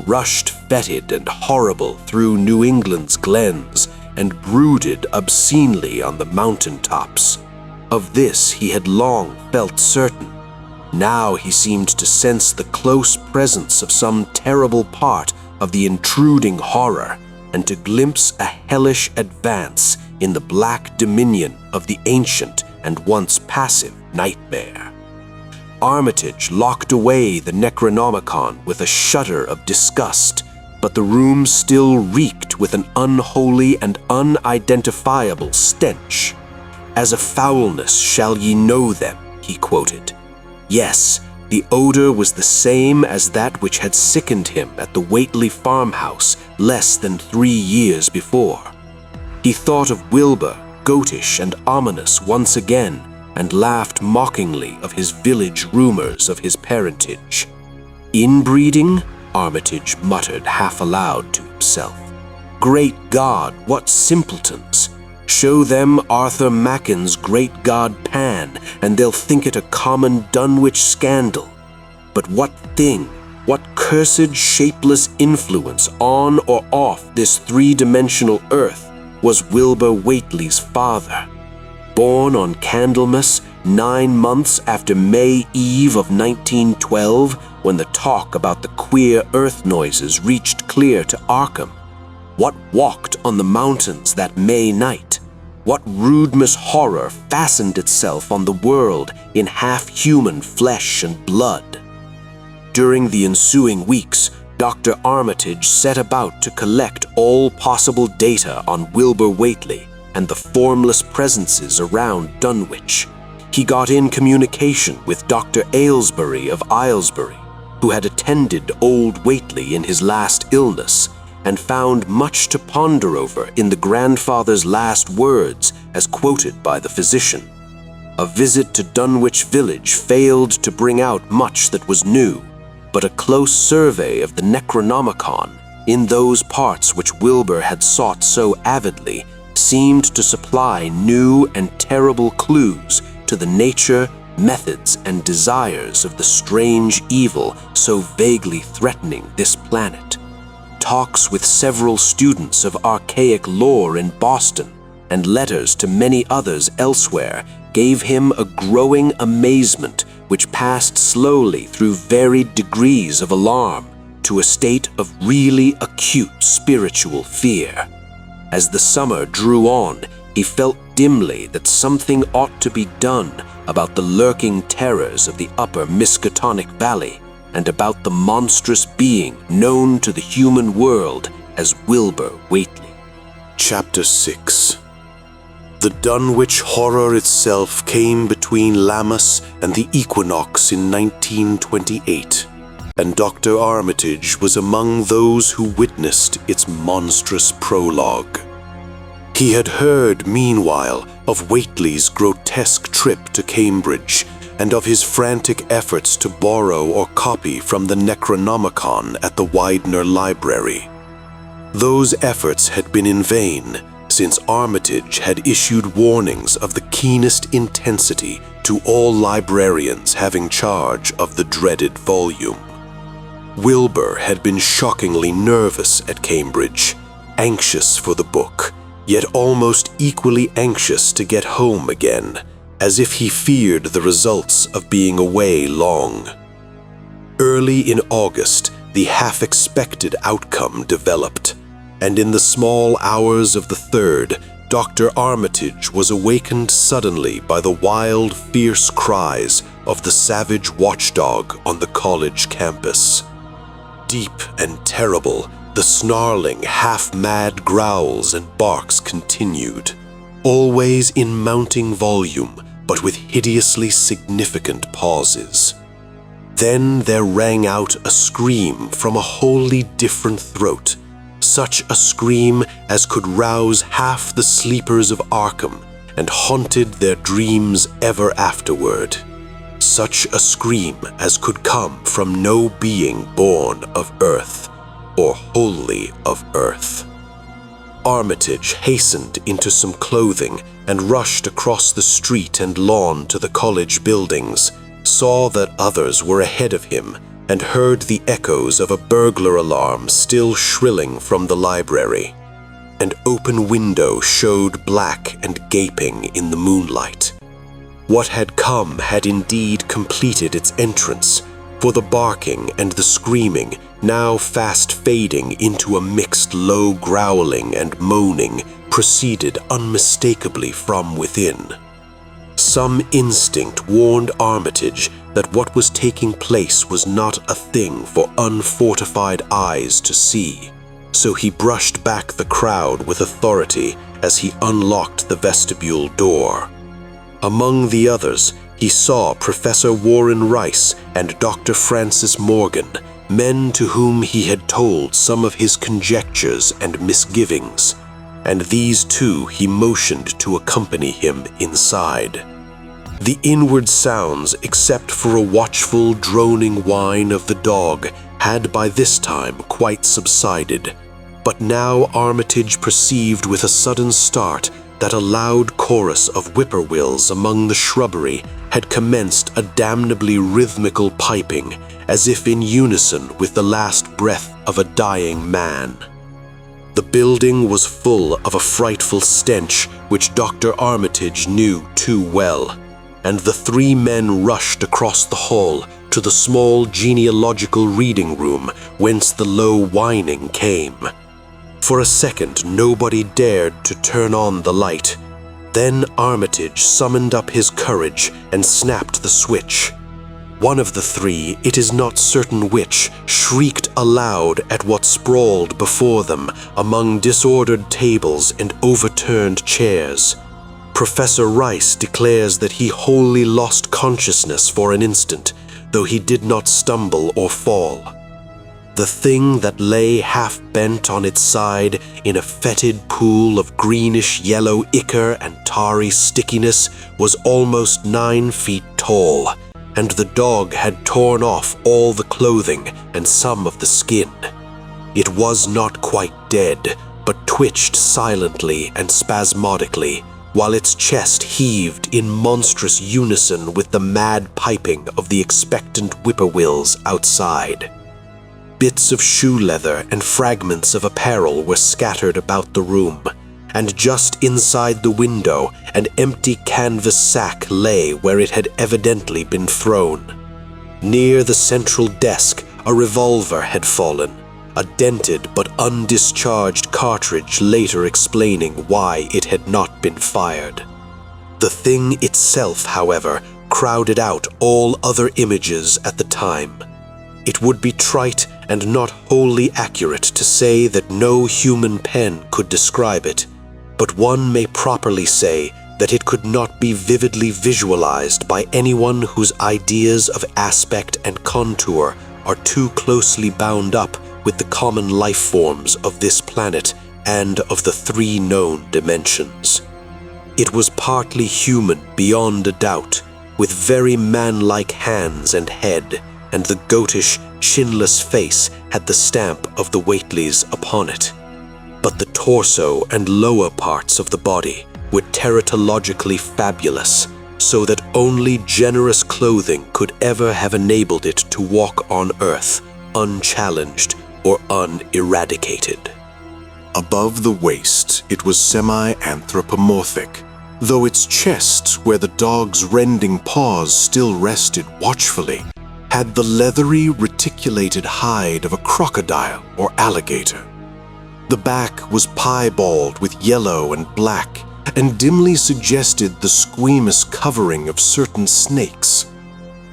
rushed fetid and horrible through New England's glens and brooded obscenely on the mountain-tops. Of this he had long felt certain. Now he seemed to sense the close presence of some terrible part of the intruding horror, and to glimpse a hellish advance in the black dominion of the ancient and once passive nightmare. Armitage locked away the Necronomicon with a shudder of disgust, but the room still reeked with an unholy and unidentifiable stench. "As a foulness shall ye know them," he quoted. Yes, the odor was the same as that which had sickened him at the Whately farmhouse less than 3 years before. He thought of Wilbur, goatish and ominous once again, and laughed mockingly of his village rumors of his parentage. "Inbreeding?" Armitage muttered half aloud to himself. "Great God, what simpletons! Show them Arthur Macken's great god Pan, and they'll think it a common Dunwich scandal. But what thing? What cursed, shapeless influence on or off this three-dimensional Earth was Wilbur Whately's father? Born on Candlemas 9 months after May Eve of 1912, when the talk about the queer earth noises reached clear to Arkham. What walked on the mountains that May night? What rudeness horror fastened itself on the world in half-human flesh and blood? During the ensuing weeks, Dr. Armitage set about to collect all possible data on Wilbur Whately and the formless presences around Dunwich. He got in communication with Dr. Aylesbury of Aylesbury, who had attended old Whately in his last illness, and found much to ponder over in the grandfather's last words as quoted by the physician. A visit to Dunwich village failed to bring out much that was new, but a close survey of the Necronomicon in those parts which Wilbur had sought so avidly seemed to supply new and terrible clues to the nature, methods, and desires of the strange evil so vaguely threatening this planet. Talks with several students of archaic lore in Boston and letters to many others elsewhere gave him a growing amazement which passed slowly through varied degrees of alarm to a state of really acute spiritual fear. As the summer drew on, he felt dimly that something ought to be done about the lurking terrors of the upper Miskatonic Valley and about the monstrous being known to the human world as Wilbur Whately. Chapter 6. The Dunwich Horror itself came between Lammas and the equinox in 1928, and Dr. Armitage was among those who witnessed its monstrous prologue. He had heard, meanwhile, of Whately's grotesque trip to Cambridge and of his frantic efforts to borrow or copy from the Necronomicon at the Widener Library. Those efforts had been in vain, since Armitage had issued warnings of the keenest intensity to all librarians having charge of the dreaded volume. Wilbur had been shockingly nervous at Cambridge, anxious for the book, yet almost equally anxious to get home again, as if he feared the results of being away long. Early in August, the half-expected outcome developed, and in the small hours of the 3rd, Dr. Armitage was awakened suddenly by the wild, fierce cries of the savage watchdog on the college campus. Deep and terrible, the snarling, half-mad growls and barks continued, always in mounting volume, but with hideously significant pauses. Then there rang out a scream from a wholly different throat, such a scream as could rouse half the sleepers of Arkham and haunted their dreams ever afterward. Such a scream as could come from no being born of earth, or wholly of earth. Armitage hastened into some clothing and rushed across the street and lawn to the college buildings, saw that others were ahead of him, and heard the echoes of a burglar alarm still shrilling from the library. An open window showed black and gaping in the moonlight. What had come had indeed completed its entrance, for the barking and the screaming, now fast fading into a mixed low growling and moaning, proceeded unmistakably from within. Some instinct warned Armitage that what was taking place was not a thing for unfortified eyes to see, so he brushed back the crowd with authority as he unlocked the vestibule door. Among the others, he saw Professor Warren Rice and Dr. Francis Morgan, men to whom he had told some of his conjectures and misgivings, and these too he motioned to accompany him inside. The inward sounds, except for a watchful, droning whine of the dog, had by this time quite subsided, but now Armitage perceived with a sudden start that a loud chorus of whippoorwills among the shrubbery had commenced a damnably rhythmical piping, as if in unison with the last breath of a dying man. The building was full of a frightful stench which Dr. Armitage knew too well, and the three men rushed across the hall to the small genealogical reading room whence the low whining came. For a second, nobody dared to turn on the light. Then Armitage summoned up his courage and snapped the switch. One of the three, it is not certain which, shrieked aloud at what sprawled before them among disordered tables and overturned chairs. Professor Rice declares that he wholly lost consciousness for an instant, though he did not stumble or fall. The thing that lay half-bent on its side in a fetid pool of greenish-yellow ichor and tarry stickiness was almost 9 feet tall, and the dog had torn off all the clothing and some of the skin. It was not quite dead, but twitched silently and spasmodically, while its chest heaved in monstrous unison with the mad piping of the expectant whippoorwills outside. Bits of shoe leather and fragments of apparel were scattered about the room, and just inside the window an empty canvas sack lay where it had evidently been thrown. Near the central desk a revolver had fallen, a dented but undischarged cartridge later explaining why it had not been fired. The thing itself, however, crowded out all other images at the time. It would be trite and not wholly accurate to say that no human pen could describe it, but one may properly say that it could not be vividly visualized by anyone whose ideas of aspect and contour are too closely bound up with the common life forms of this planet and of the 3 known dimensions. It was partly human beyond a doubt, with very man-like hands and head, and the goatish, chinless face had the stamp of the Whateleys upon it. But the torso and lower parts of the body were teratologically fabulous, so that only generous clothing could ever have enabled it to walk on Earth unchallenged or uneradicated. Above the waist, it was semi-anthropomorphic, though its chest, where the dog's rending paws still rested watchfully, had the leathery, reticulated hide of a crocodile or alligator. The back was piebald with yellow and black, and dimly suggested the squamous covering of certain snakes.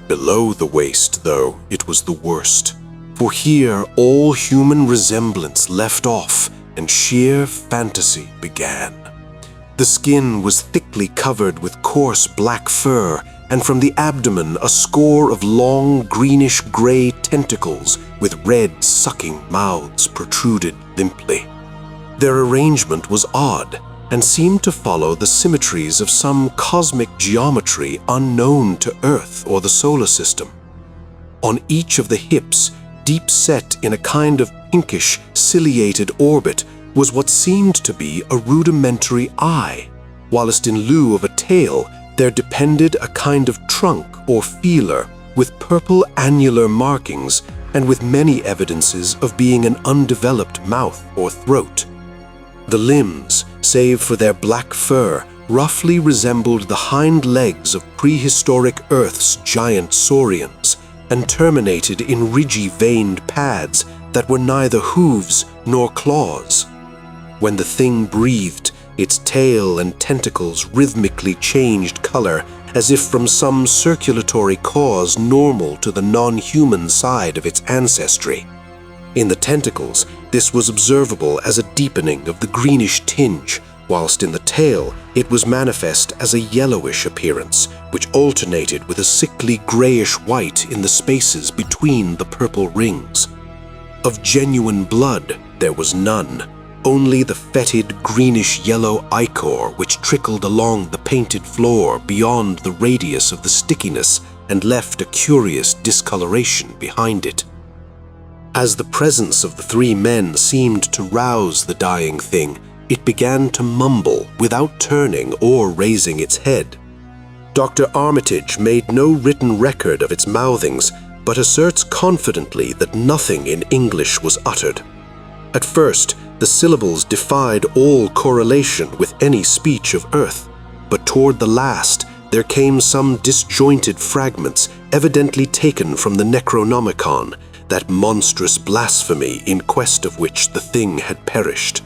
Below the waist, though, it was the worst, for here all human resemblance left off, and sheer fantasy began. The skin was thickly covered with coarse black fur, and from the abdomen a score of long greenish-gray tentacles with red sucking mouths protruded limply. Their arrangement was odd, and seemed to follow the symmetries of some cosmic geometry unknown to Earth or the solar system. On each of the hips, deep set in a kind of pinkish, ciliated orbit, was what seemed to be a rudimentary eye, whilst in lieu of a tail, there depended a kind of trunk or feeler with purple annular markings and with many evidences of being an undeveloped mouth or throat. The limbs, save for their black fur, roughly resembled the hind legs of prehistoric Earth's giant saurians and terminated in ridgy veined pads that were neither hooves nor claws. When the thing breathed, its tail and tentacles rhythmically changed color as if from some circulatory cause normal to the non-human side of its ancestry. In the tentacles, this was observable as a deepening of the greenish tinge, whilst in the tail it was manifest as a yellowish appearance, which alternated with a sickly grayish-white in the spaces between the purple rings. Of genuine blood there was none, only the fetid greenish-yellow ichor which trickled along the painted floor beyond the radius of the stickiness and left a curious discoloration behind it. As the presence of the 3 men seemed to rouse the dying thing, it began to mumble without turning or raising its head. Dr. Armitage made no written record of its mouthings, but asserts confidently that nothing in English was uttered. At first, the syllables defied all correlation with any speech of Earth, but toward the last, there came some disjointed fragments evidently taken from the Necronomicon, that monstrous blasphemy in quest of which the thing had perished.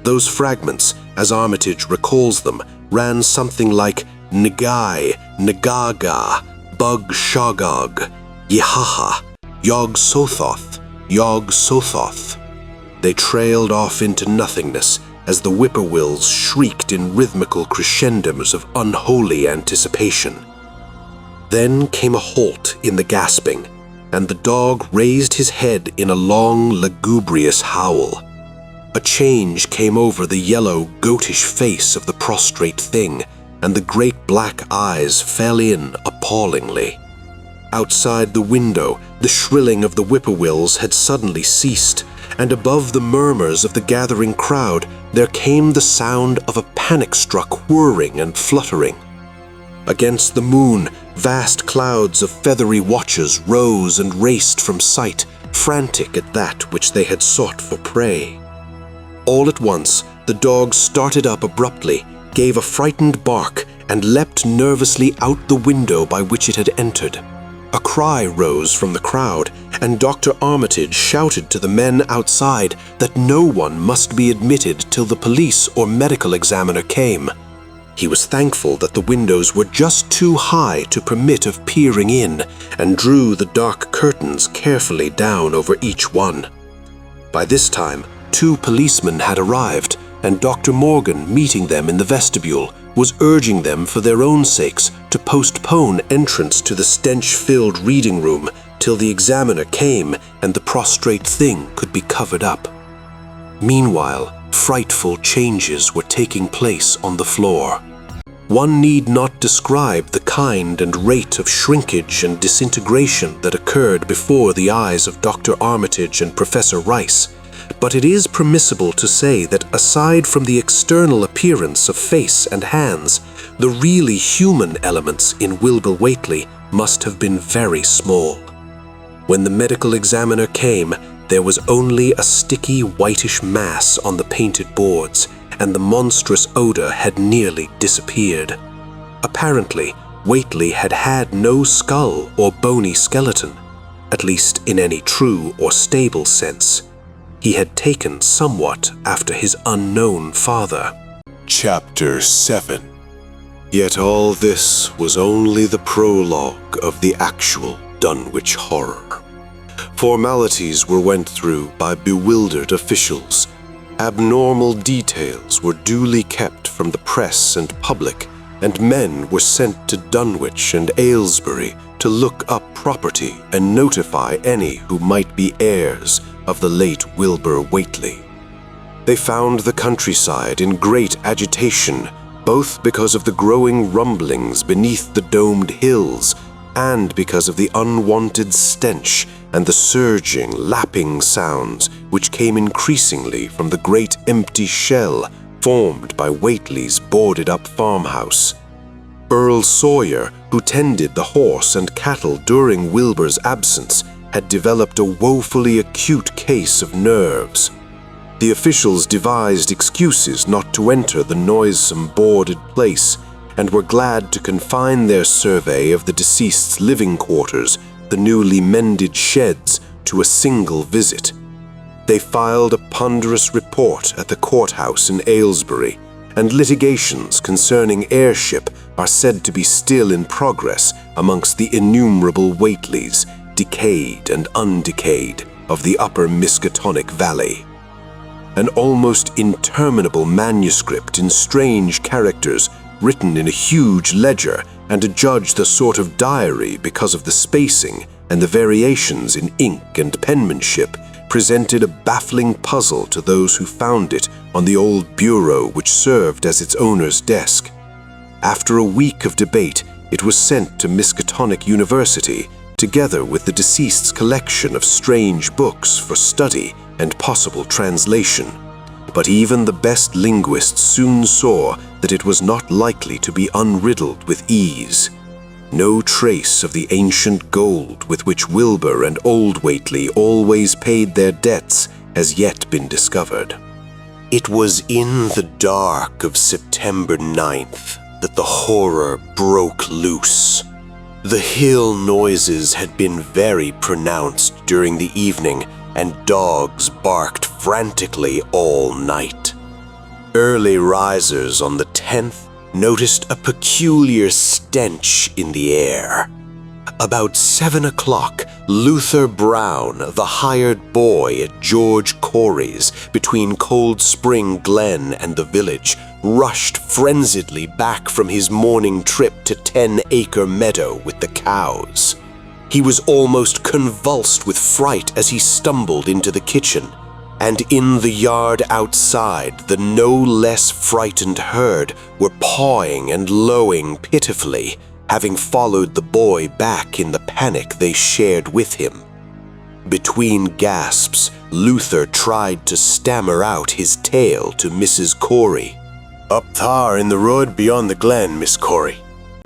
Those fragments, as Armitage recalls them, ran something like Nagai, Nagaga, Bug Shagog, Yehaha, Yog Sothoth, Yog Sothoth. They trailed off into nothingness as the whippoorwills shrieked in rhythmical crescendos of unholy anticipation. Then came a halt in the gasping, and the dog raised his head in a long, lugubrious howl. A change came over the yellow, goatish face of the prostrate thing, and the great black eyes fell in appallingly. Outside the window, the shrilling of the whippoorwills had suddenly ceased, and above the murmurs of the gathering crowd, there came the sound of a panic-struck whirring and fluttering. Against the moon, vast clouds of feathery watchers rose and raced from sight, frantic at that which they had sought for prey. All at once, the dog started up abruptly, gave a frightened bark, and leapt nervously out the window by which it had entered. A cry rose from the crowd, and Dr. Armitage shouted to the men outside that no one must be admitted till the police or medical examiner came. He was thankful that the windows were just too high to permit of peering in, and drew the dark curtains carefully down over each one. By this time, 2 policemen had arrived, and Dr. Morgan, meeting them in the vestibule, was urging them for their own sakes to postpone entrance to the stench-filled reading room till the examiner came and the prostrate thing could be covered up. Meanwhile, frightful changes were taking place on the floor. One need not describe the kind and rate of shrinkage and disintegration that occurred before the eyes of Dr. Armitage and Professor Rice, but it is permissible to say that aside from the external appearance of face and hands, the really human elements in Wilbur Whately must have been very small. When the medical examiner came, there was only a sticky whitish mass on the painted boards, and the monstrous odor had nearly disappeared. Apparently, Whately had had no skull or bony skeleton, at least in any true or stable sense. He had taken somewhat after his unknown father. Chapter 7. Yet all this was only the prologue of the actual Dunwich Horror. Formalities were went through by bewildered officials. Abnormal details were duly kept from the press and public, and men were sent to Dunwich and Aylesbury to look up property and notify any who might be heirs of the late Wilbur Whately. They found the countryside in great agitation, both because of the growing rumblings beneath the domed hills and because of the unwanted stench and the surging, lapping sounds which came increasingly from the great empty shell formed by Whately's boarded-up farmhouse. Earl Sawyer, who tended the horse and cattle during Wilbur's absence, had developed a woefully acute case of nerves. The officials devised excuses not to enter the noisome boarded place, and were glad to confine their survey of the deceased's living quarters, the newly mended sheds, to a single visit. They filed a ponderous report at the courthouse in Aylesbury, and litigations concerning heirship are said to be still in progress amongst the innumerable Whateleys, decayed and undecayed, of the upper Miskatonic Valley. An almost interminable manuscript in strange characters, written in a huge ledger and adjudged a sort of diary because of the spacing and the variations in ink and penmanship, presented a baffling puzzle to those who found it on the old bureau which served as its owner's desk. After a week of debate, it was sent to Miskatonic University, together with the deceased's collection of strange books for study and possible translation. But even the best linguists soon saw that it was not likely to be unriddled with ease. No trace of the ancient gold with which Wilbur and Old Whately always paid their debts has yet been discovered. It was in the dark of September 9th that the horror broke loose. The hill noises had been very pronounced during the evening, and dogs barked frantically all night. Early risers on the 10th noticed a peculiar stench in the air. About 7 o'clock, Luther Brown, the hired boy at George Corey's between Cold Spring Glen and the village, rushed frenziedly back from his morning trip to 10-acre meadow with the cows. He was almost convulsed with fright as he stumbled into the kitchen, and in the yard outside the no less frightened herd were pawing and lowing pitifully, having followed the boy back in the panic they shared with him. Between gasps, Luther tried to stammer out his tale to Mrs. Corey. "Up thar in the road beyond the glen, Miss Corey.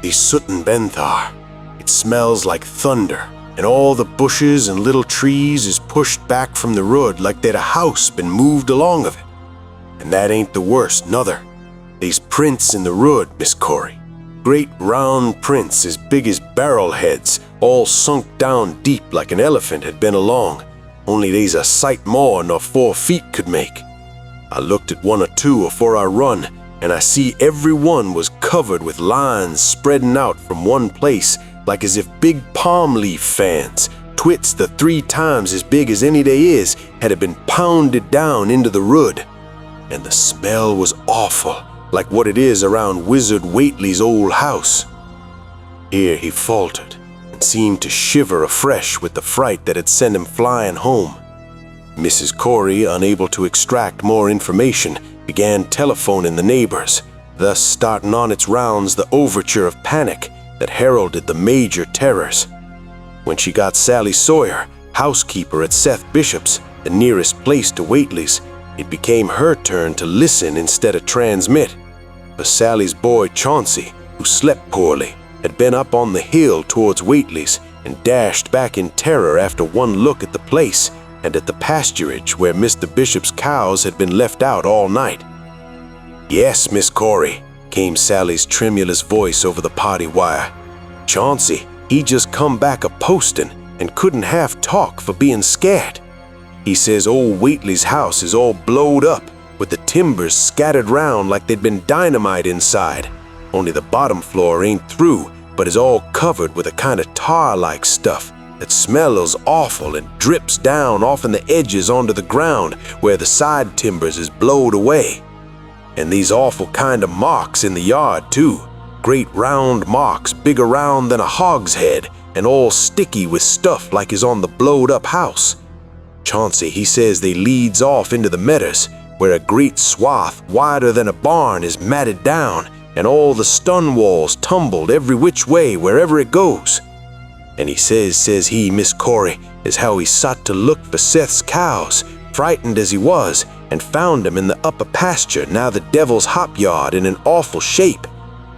He's sootin' ben thar. It smells like thunder, and all the bushes and little trees is pushed back from the road like they'd a house been moved along of it. And that ain't the worst, nother. They's prints in the road, Miss Corey. Great round prints as big as barrel heads, all sunk down deep like an elephant had been along, only they's a sight more nor 4 feet could make. I looked at 1 or 2 afore I run, and I see every one was covered with lines spreading out from one place like as if big palm leaf fans, twits the 3 times as big as any they is, had been pounded down into the road. And the smell was awful, like what it is around Wizard Whately's old house." Here he faltered and seemed to shiver afresh with the fright that had sent him flying home. Mrs. Corey, unable to extract more information, began telephoning the neighbors, thus starting on its rounds the overture of panic that heralded the major terrors. When she got Sally Sawyer, housekeeper at Seth Bishop's, the nearest place to Whately's, it became her turn to listen instead of transmit. For Sally's boy Chauncey, who slept poorly, had been up on the hill towards Whately's and dashed back in terror after one look at the place and at the pasturage where Mr. Bishop's cows had been left out all night. "Yes, Miss Corey," came Sally's tremulous voice over the party wire. "Chauncey, he just come back a-postin' and couldn't half talk for being scared. He says old Whately's house is all blowed up, with the timbers scattered round like they'd been dynamite inside. Only the bottom floor ain't through, but is all covered with a kind of tar-like stuff that smells awful and drips down off'n the edges onto the ground where the side timbers is blowed away. And these awful kind of marks in the yard, too. Great round marks big around than a hogshead and all sticky with stuff like is on the blowed-up house. Chauncey, he says they leads off into the meadows, where a great swath wider than a barn is matted down, and all the stun walls tumbled every which way wherever it goes. And he says he, Miss Corey, is how he sought to look for Seth's cows, frightened as he was, and found 'em in the upper pasture, now the devil's hop yard, in an awful shape.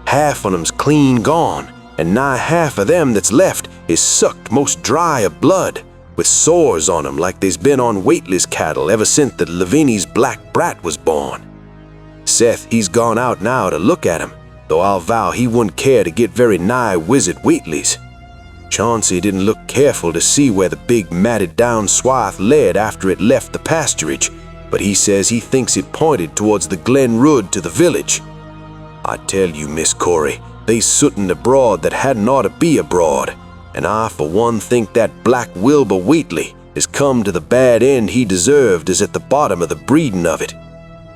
Half on 'em's clean gone, and nigh half of them that's left is sucked most dry of blood, with sores on 'em like they's been on Whately's cattle ever since the Lavini's black brat was born. Seth, he's gone out now to look at 'em, though I'll vow he wouldn't care to get very nigh Wizard Whately's. Chauncey didn't look careful to see where the big matted down swath led after it left the pasturage, but he says he thinks it pointed towards the Glen Road to the village. I tell you, Miss Corey, they's sootin' abroad that hadn't ought to be abroad, and I for one think that black Wilbur Whately has come to the bad end he deserved is at the bottom of the breeding of it.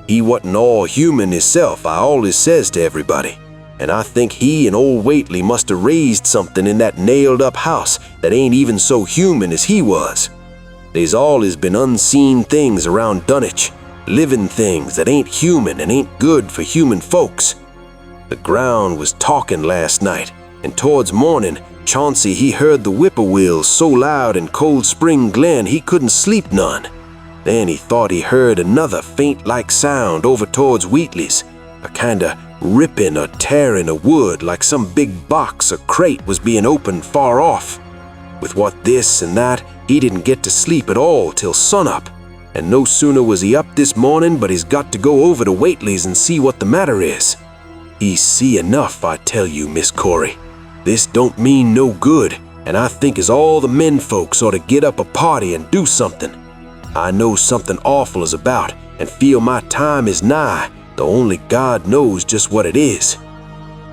He wasn't all human hisself, I always says to everybody, and I think he and old Whately must have raised something in that nailed-up house that ain't even so human as he was. They's always been unseen things around Dunwich, living things that ain't human and ain't good for human folks. The ground was talking last night, and towards morning, Chauncey he heard the whippoorwills so loud in Cold Spring Glen he couldn't sleep none. Then he thought he heard another faint-like sound over towards Wheatley's, a kinda ripping or tearing of wood like some big box or crate was being opened far off. With what this and that, he didn't get to sleep at all till sunup, and no sooner was he up this morning but he's got to go over to Waitley's and see what the matter is. He see enough, I tell you, Miss Corey. This don't mean no good, and I think as all the men folks ought to get up a party and do something. I know something awful is about, and feel my time is nigh, though only God knows just what it is.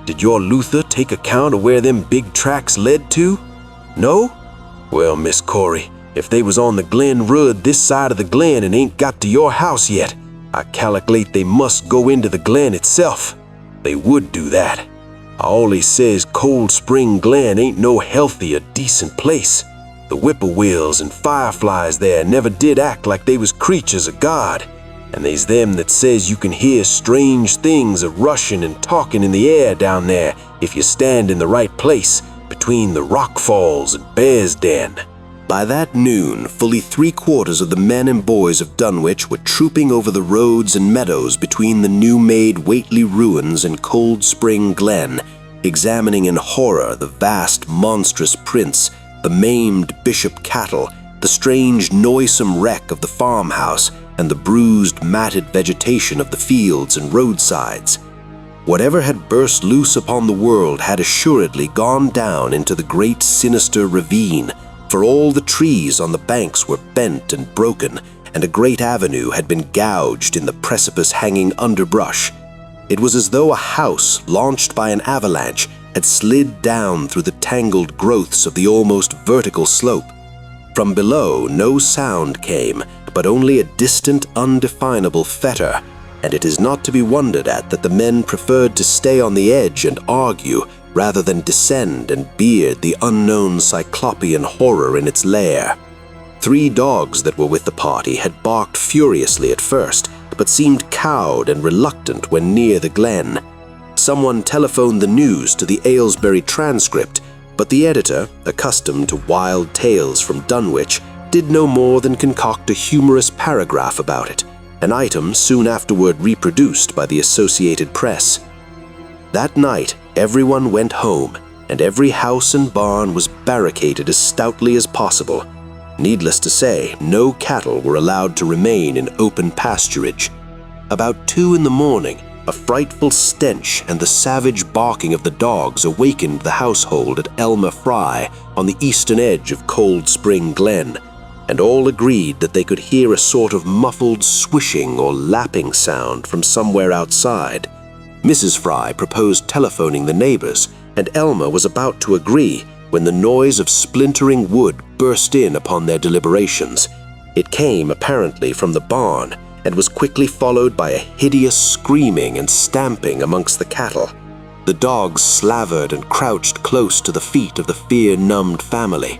Did your Luther take account of where them big tracks led to? No? Well, Miss Corey, if they was on the Glen Road this side of the glen and ain't got to your house yet, I calculate they must go into the glen itself. They would do that. I always says Cold Spring Glen ain't no healthy or decent place. The whippoorwills and fireflies there never did act like they was creatures of God. And they's them that says you can hear strange things a-rushing and talking in the air down there if you stand in the right place, between the rock falls and Bear's Den. By that noon, fully 3/4 of the men and boys of Dunwich were trooping over the roads and meadows between the new-made Waitley ruins and Cold Spring Glen, examining in horror the vast, monstrous prints, the maimed bishop cattle, the strange, noisome wreck of the farmhouse, and the bruised, matted vegetation of the fields and roadsides. Whatever had burst loose upon the world had assuredly gone down into the great sinister ravine, for all the trees on the banks were bent and broken, and a great avenue had been gouged in the precipice-hanging underbrush. It was as though a house, launched by an avalanche, had slid down through the tangled growths of the almost vertical slope. From below, no sound came, but only a distant, undefinable fetor, and it is not to be wondered at that the men preferred to stay on the edge and argue rather than descend and beard the unknown cyclopean horror in its lair. 3 dogs that were with the party had barked furiously at first, but seemed cowed and reluctant when near the glen. Someone telephoned the news to the Aylesbury Transcript, but the editor, accustomed to wild tales from Dunwich, did no more than concoct a humorous paragraph about it, an item soon afterward reproduced by the Associated Press. That night, everyone went home, and every house and barn was barricaded as stoutly as possible. Needless to say, no cattle were allowed to remain in open pasturage. About 2 in the morning, a frightful stench and the savage barking of the dogs awakened the household at Elmer Fry on the eastern edge of Cold Spring Glen, and all agreed that they could hear a sort of muffled swishing or lapping sound from somewhere outside. Mrs. Fry proposed telephoning the neighbors, and Elmer was about to agree when the noise of splintering wood burst in upon their deliberations. It came apparently from the barn, and was quickly followed by a hideous screaming and stamping amongst the cattle. The dogs slavered and crouched close to the feet of the fear-numbed family.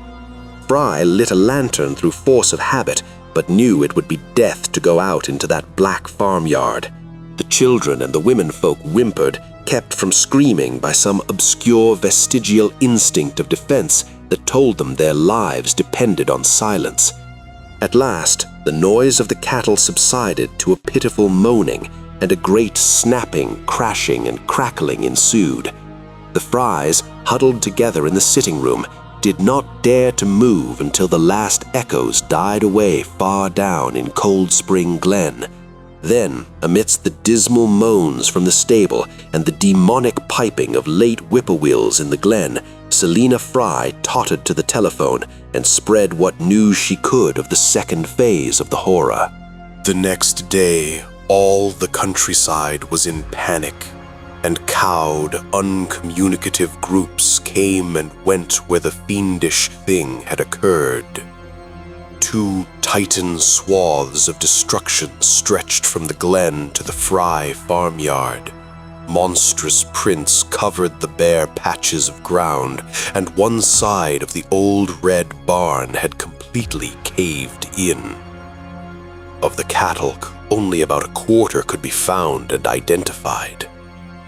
Fry lit a lantern through force of habit, but knew it would be death to go out into that black farmyard. The children and the womenfolk whimpered, kept from screaming by some obscure vestigial instinct of defense that told them their lives depended on silence. At last, the noise of the cattle subsided to a pitiful moaning, and a great snapping, crashing, and crackling ensued. The Frys, huddled together in the sitting room, did not dare to move until the last echoes died away far down in Cold Spring Glen. Then, amidst the dismal moans from the stable and the demonic piping of late whippoorwills in the glen, Selina Fry tottered to the telephone and spread what news she could of the second phase of the horror. The next day, all the countryside was in panic, and cowed, uncommunicative groups came and went where the fiendish thing had occurred. 2 titan swaths of destruction stretched from the glen to the Fry farmyard. Monstrous prints covered the bare patches of ground, and one side of the old red barn had completely caved in. Of the cattle, only about a quarter could be found and identified.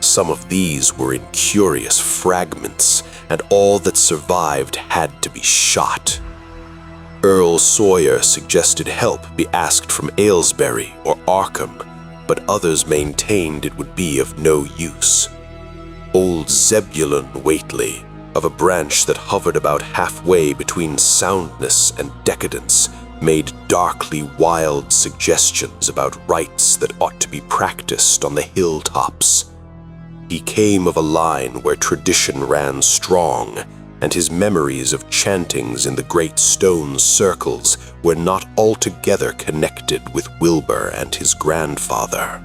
Some of these were in curious fragments, and all that survived had to be shot. Earl Sawyer suggested help be asked from Aylesbury or Arkham, but others maintained it would be of no use. Old Zebulon Whately, of a branch that hovered about halfway between soundness and decadence, made darkly wild suggestions about rites that ought to be practiced on the hilltops. He came of a line where tradition ran strong, and his memories of chantings in the great stone circles were not altogether connected with Wilbur and his grandfather.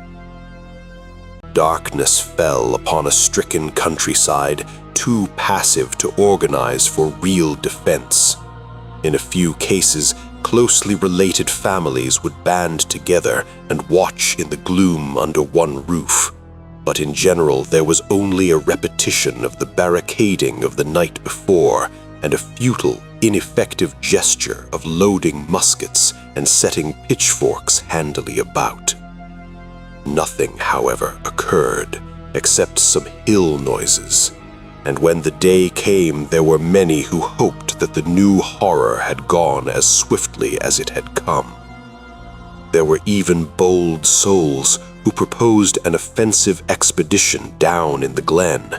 Darkness fell upon a stricken countryside too passive to organize for real defense. In a few cases, closely related families would band together and watch in the gloom under one roof. But in general, there was only a repetition of the barricading of the night before and a futile, ineffective gesture of loading muskets and setting pitchforks handily about. Nothing, however, occurred except some hill noises, and when the day came, there were many who hoped that the new horror had gone as swiftly as it had come. There were even bold souls who proposed an offensive expedition down in the glen,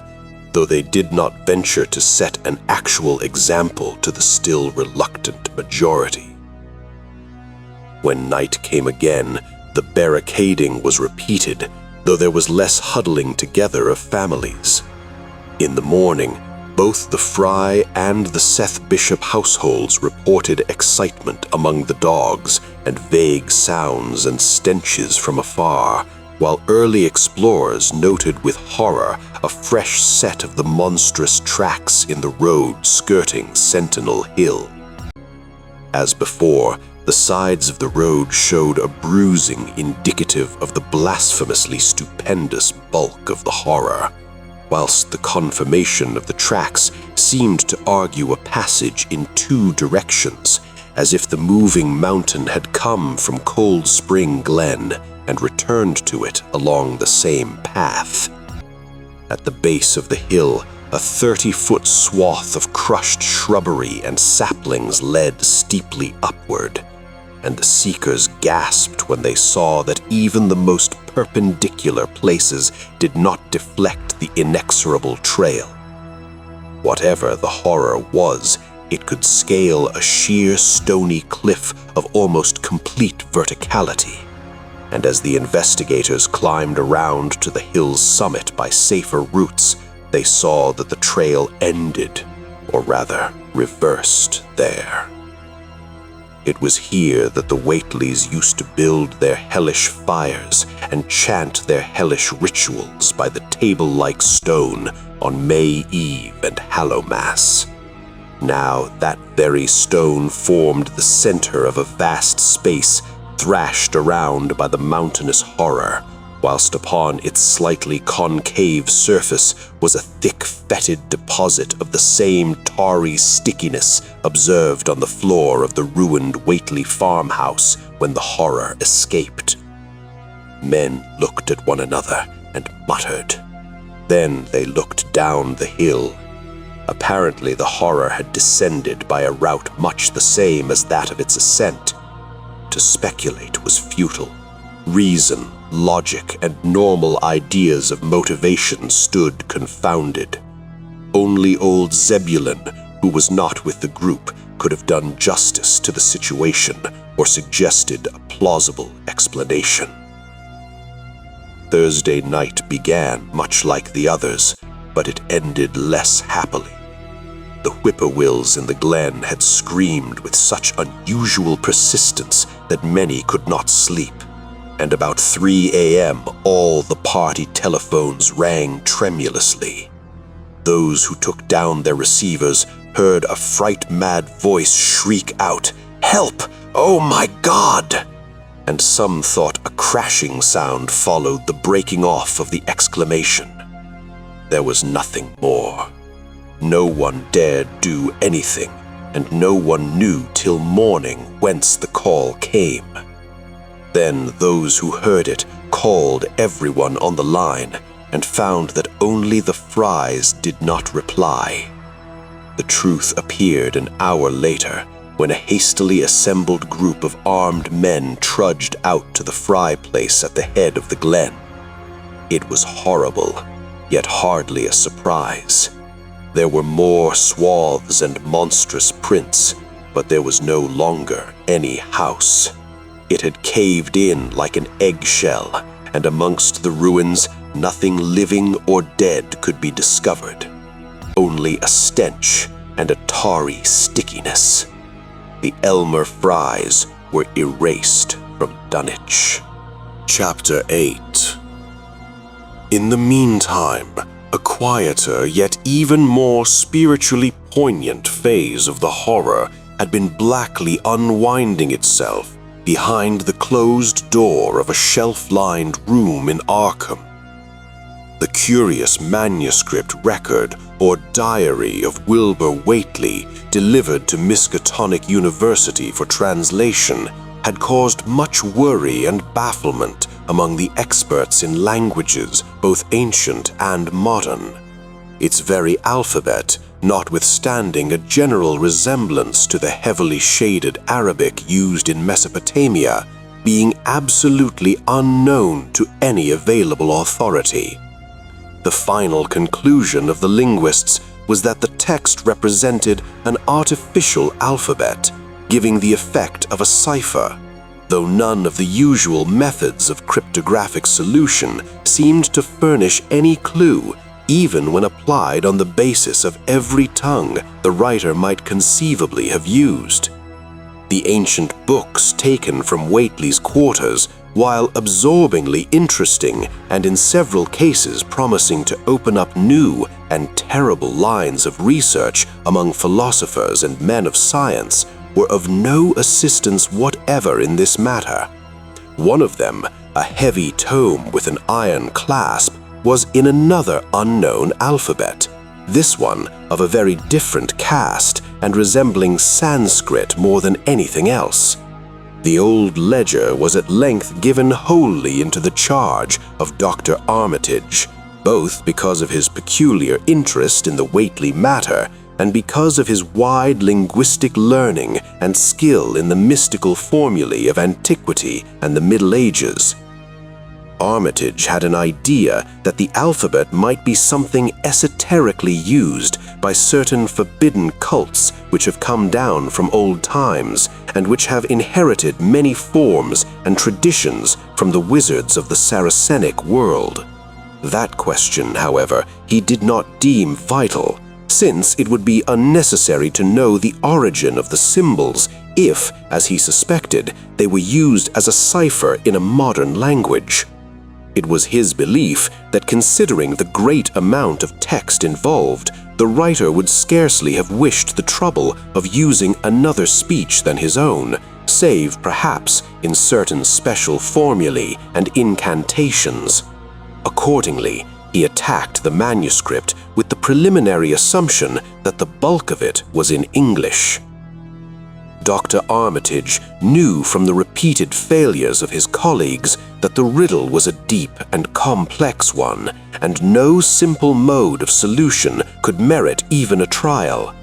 though they did not venture to set an actual example to the still reluctant majority. When night came again, the barricading was repeated, though there was less huddling together of families. In the morning, both the Fry and the Seth Bishop households reported excitement among the dogs and vague sounds and stenches from afar, while early explorers noted with horror a fresh set of the monstrous tracks in the road skirting Sentinel Hill. As before, the sides of the road showed a bruising indicative of the blasphemously stupendous bulk of the horror, whilst the conformation of the tracks seemed to argue a passage in two directions, as if the moving mountain had come from Cold Spring Glen and returned to it along the same path. At the base of the hill, a 30-foot swath of crushed shrubbery and saplings led steeply upward, and the seekers gasped when they saw that even the most perpendicular places did not deflect the inexorable trail. Whatever the horror was, it could scale a sheer stony cliff of almost complete verticality, and as the investigators climbed around to the hill's summit by safer routes, they saw that the trail ended, or rather reversed, there. It was here that the Whateleys used to build their hellish fires and chant their hellish rituals by the table-like stone on May Eve and Hallowmass. Now that very stone formed the center of a vast space thrashed around by the mountainous horror, whilst upon its slightly concave surface was a thick, fetid deposit of the same tarry stickiness observed on the floor of the ruined Whately farmhouse when the horror escaped. Men looked at one another and muttered. Then they looked down the hill. Apparently the horror had descended by a route much the same as that of its ascent. To speculate was futile. Reason, logic, and normal ideas of motivation stood confounded. Only old Zebulon, who was not with the group, could have done justice to the situation or suggested a plausible explanation. Thursday night began much like the others, but it ended less happily. The whippoorwills in the glen had screamed with such unusual persistence that many could not sleep, and about 3 a.m. all the party telephones rang tremulously. Those who took down their receivers heard a fright-mad voice shriek out, "Help! Oh my God!" And some thought a crashing sound followed the breaking off of the exclamation. There was nothing more. No one dared do anything, and no one knew till morning whence the call came. Then those who heard it called everyone on the line and found that only the Frys did not reply. The truth appeared an hour later when a hastily assembled group of armed men trudged out to the fry place at the head of the glen. It was horrible, yet hardly a surprise. There were more swaths and monstrous prints, but there was no longer any house. It had caved in like an eggshell, and amongst the ruins, nothing living or dead could be discovered. Only a stench and a tarry stickiness. The Elmer Fries were erased from Dunwich. Chapter 8. In the meantime, a quieter yet even more spiritually poignant phase of the horror had been blackly unwinding itself behind the closed door of a shelf-lined room in Arkham. The curious manuscript record or diary of Wilbur Whately, delivered to Miskatonic University for translation, had caused much worry and bafflement among the experts in languages, both ancient and modern. Its very alphabet, notwithstanding a general resemblance to the heavily shaded Arabic used in Mesopotamia, being absolutely unknown to any available authority. The final conclusion of the linguists was that the text represented an artificial alphabet, giving the effect of a cipher, though none of the usual methods of cryptographic solution seemed to furnish any clue, even when applied on the basis of every tongue the writer might conceivably have used. The ancient books taken from Whately's quarters, while absorbingly interesting and in several cases promising to open up new and terrible lines of research among philosophers and men of science, were of no assistance whatever in this matter. One of them, a heavy tome with an iron clasp, was in another unknown alphabet, this one of a very different cast and resembling Sanskrit more than anything else. The old ledger was at length given wholly into the charge of Dr. Armitage, both because of his peculiar interest in the Whately matter and because of his wide linguistic learning and skill in the mystical formulae of antiquity and the Middle Ages. Armitage had an idea that the alphabet might be something esoterically used by certain forbidden cults which have come down from old times and which have inherited many forms and traditions from the wizards of the Saracenic world. That question, however, he did not deem vital, since it would be unnecessary to know the origin of the symbols if, as he suspected, they were used as a cipher in a modern language. It was his belief that, considering the great amount of text involved, the writer would scarcely have wished the trouble of using another speech than his own, save perhaps in certain special formulae and incantations. Accordingly, he attacked the manuscript with the preliminary assumption that the bulk of it was in English. Dr. Armitage knew from the repeated failures of his colleagues that the riddle was a deep and complex one, and no simple mode of solution could merit even a trial.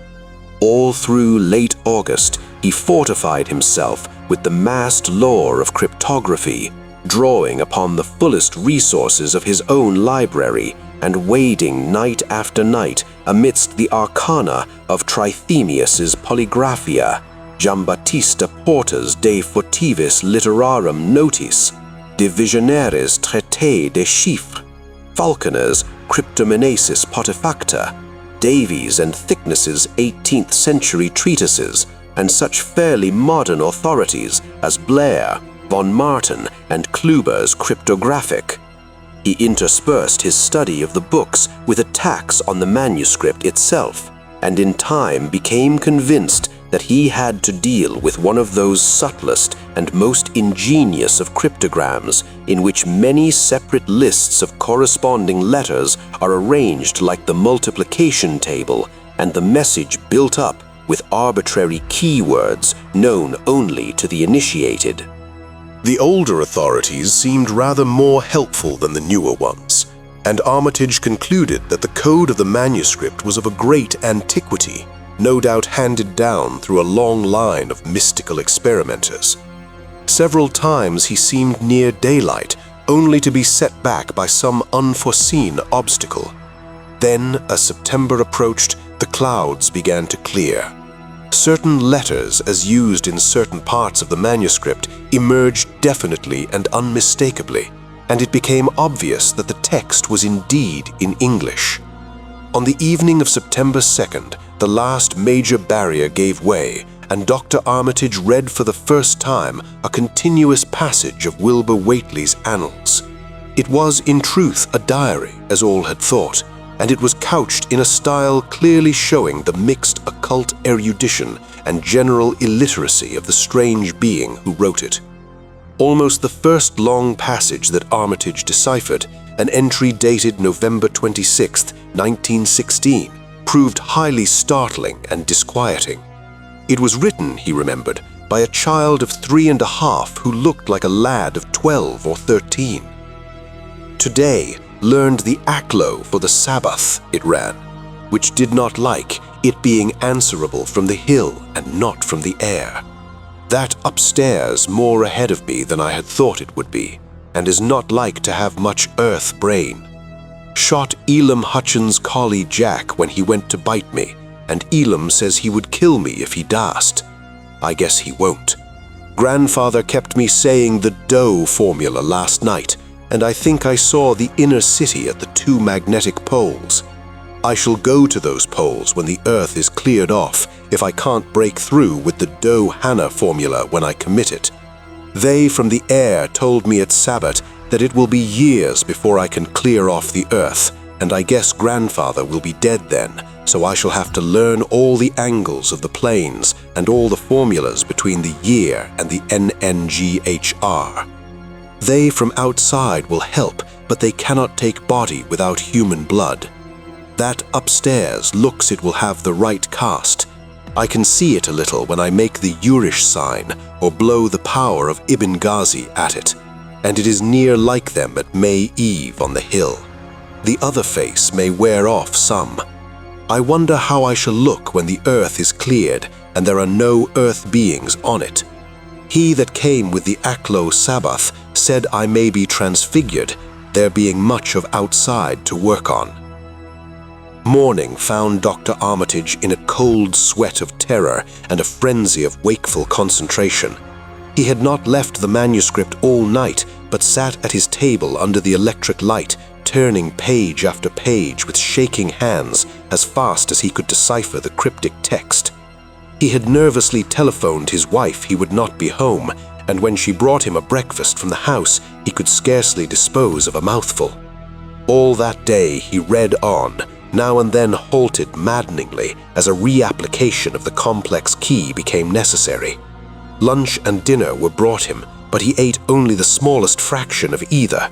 All through late August, he fortified himself with the massed lore of cryptography, drawing upon the fullest resources of his own library and wading night after night amidst the arcana of Trithemius's Polygraphia, Giambattista Porta's De Furtivis Literarum Notis, De Visionaris Traité des Chiffres, Falconer's Cryptomenesis Potefacta, Davies and Thickness's 18th century treatises, and such fairly modern authorities as Blair, von Marten, and Kluber's Cryptographic. He interspersed his study of the books with attacks on the manuscript itself, and in time became convinced that he had to deal with one of those subtlest and most ingenious of cryptograms in which many separate lists of corresponding letters are arranged like the multiplication table and the message built up with arbitrary keywords known only to the initiated. The older authorities seemed rather more helpful than the newer ones, and Armitage concluded that the code of the manuscript was of a great antiquity, no doubt handed down through a long line of mystical experimenters. Several times he seemed near daylight, only to be set back by some unforeseen obstacle. Then, as September approached, the clouds began to clear. Certain letters, as used in certain parts of the manuscript, emerged definitely and unmistakably, and it became obvious that the text was indeed in English. On the evening of September 2nd, the last major barrier gave way, and Dr. Armitage read for the first time a continuous passage of Wilbur Whately's annals. It was, in truth, a diary, as all had thought, and it was couched in a style clearly showing the mixed occult erudition and general illiteracy of the strange being who wrote it. Almost the first long passage that Armitage deciphered, an entry dated November 26, 1916, proved highly startling and disquieting. It was written, he remembered, by a child of 3½ who looked like a lad of 12 or 13. Today, learned the Aklo for the Sabbath, it ran, which did not like it being answerable from the hill and not from the air. That upstairs more ahead of me than I had thought it would be, and is not like to have much earth brain. Shot Elam Hutchins' collie Jack when he went to bite me, and Elam says he would kill me if he dashed. I guess he won't. Grandfather kept me saying the Doe formula last night, and I think I saw the inner city at the 2 magnetic poles. I shall go to those poles when the earth is cleared off if I can't break through with the Doe-Hanna formula when I commit it. They from the air told me at Sabbath that it will be years before I can clear off the earth, and I guess grandfather will be dead then, so I shall have to learn all the angles of the planes and all the formulas between the year and the NNGHR. They from outside will help, but they cannot take body without human blood. That upstairs looks it will have the right cast. I can see it a little when I make the Urish sign or blow the power of Ibn Ghazi at it, and it is near like them at May Eve on the hill. The other face may wear off some. I wonder how I shall look when the earth is cleared and there are no earth beings on it. He that came with the Aklo Sabbath said I may be transfigured, there being much of outside to work on. Morning found Dr. Armitage in a cold sweat of terror and a frenzy of wakeful concentration. He had not left the manuscript all night, but sat at his table under the electric light, turning page after page with shaking hands as fast as he could decipher the cryptic text. He had nervously telephoned his wife he would not be home, and when she brought him a breakfast from the house, he could scarcely dispose of a mouthful. All that day he read on, now and then halted maddeningly as a reapplication of the complex key became necessary. Lunch and dinner were brought him, but he ate only the smallest fraction of either.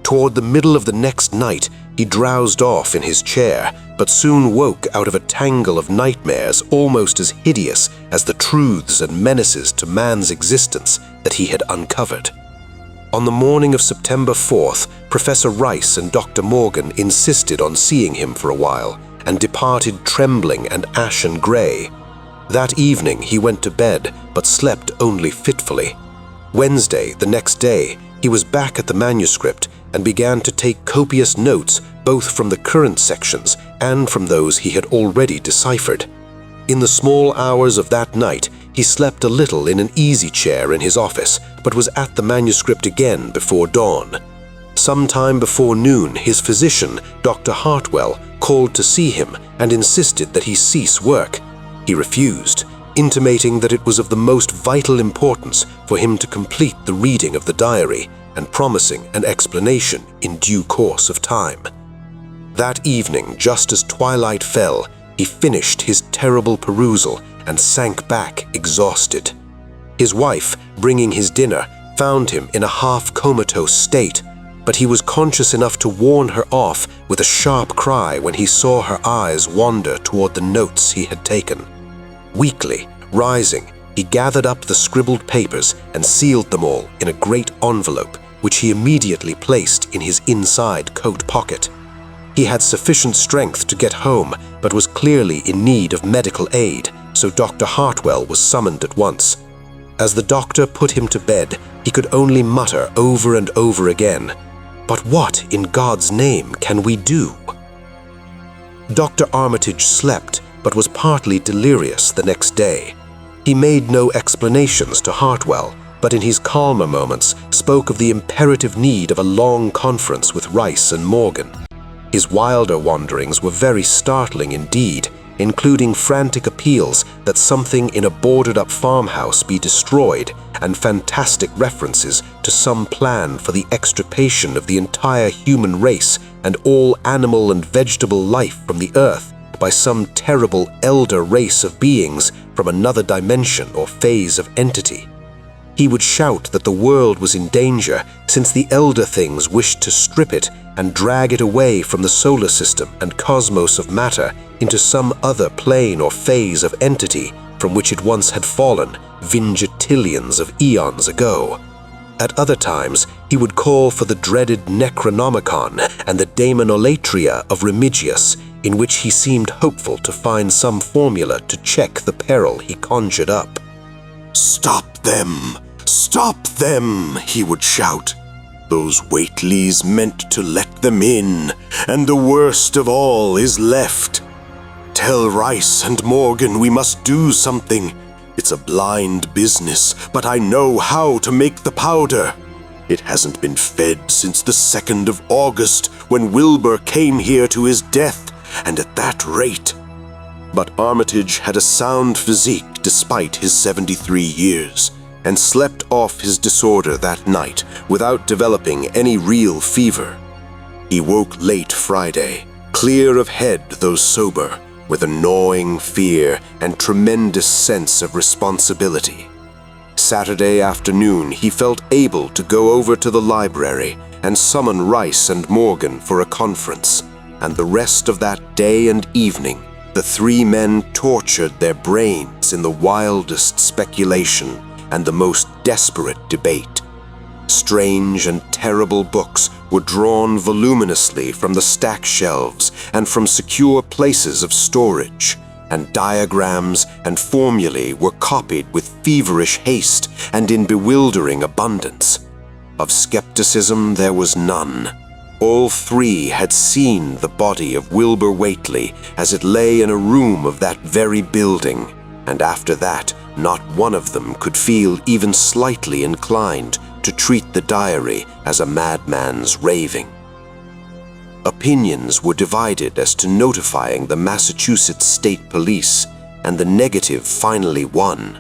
Toward the middle of the next night, he drowsed off in his chair, but soon woke out of a tangle of nightmares almost as hideous as the truths and menaces to man's existence that he had uncovered. On the morning of September 4th, Professor Rice and Dr. Morgan insisted on seeing him for a while, and departed trembling and ashen gray. That evening he went to bed, but slept only fitfully. Wednesday, the next day, he was back at the manuscript and began to take copious notes both from the current sections and from those he had already deciphered. In the small hours of that night, he slept a little in an easy chair in his office, but was at the manuscript again before dawn. Sometime before noon, his physician, Dr. Hartwell, called to see him and insisted that he cease work. He refused, intimating that it was of the most vital importance for him to complete the reading of the diary and promising an explanation in due course of time. That evening, just as twilight fell, he finished his terrible perusal and sank back exhausted. His wife, bringing his dinner, found him in a half-comatose state, but he was conscious enough to warn her off with a sharp cry when he saw her eyes wander toward the notes he had taken. Weakly, rising, he gathered up the scribbled papers and sealed them all in a great envelope, which he immediately placed in his inside coat pocket. He had sufficient strength to get home, but was clearly in need of medical aid, so Dr. Hartwell was summoned at once. As the doctor put him to bed, he could only mutter over and over again, "But what in God's name can we do?" Dr. Armitage slept, but was partly delirious the next day. He made no explanations to Hartwell, but in his calmer moments spoke of the imperative need of a long conference with Rice and Morgan. His wilder wanderings were very startling indeed, including frantic appeals that something in a boarded-up farmhouse be destroyed and fantastic references to some plan for the extirpation of the entire human race and all animal and vegetable life from the earth by some terrible elder race of beings from another dimension or phase of entity. He would shout that the world was in danger since the elder things wished to strip it and drag it away from the solar system and cosmos of matter into some other plane or phase of entity from which it once had fallen vingetillions of eons ago. At other times, he would call for the dreaded Necronomicon and the Daemonolatria of Remigius, in which he seemed hopeful to find some formula to check the peril he conjured up. "Stop them! Stop them!" he would shout. "Those Whateleys meant to let them in, and the worst of all is left. Tell Rice and Morgan we must do something. It's a blind business, but I know how to make the powder. It hasn't been fed since the 2nd of August, when Wilbur came here to his death, and at that rate." But Armitage had a sound physique despite his 73 years, and slept off his disorder that night without developing any real fever. He woke late Friday, clear of head though sober, with a gnawing fear and tremendous sense of responsibility. Saturday afternoon he felt able to go over to the library and summon Rice and Morgan for a conference, and the rest of that day and evening the three men tortured their brains in the wildest speculation and the most desperate debate. Strange and terrible books were drawn voluminously from the stack shelves and from secure places of storage, and diagrams and formulae were copied with feverish haste and in bewildering abundance. Of skepticism there was none. All three had seen the body of Wilbur Whately as it lay in a room of that very building, and after that not one of them could feel even slightly inclined to treat the diary as a madman's raving. Opinions were divided as to notifying the Massachusetts State Police, and the negative finally won.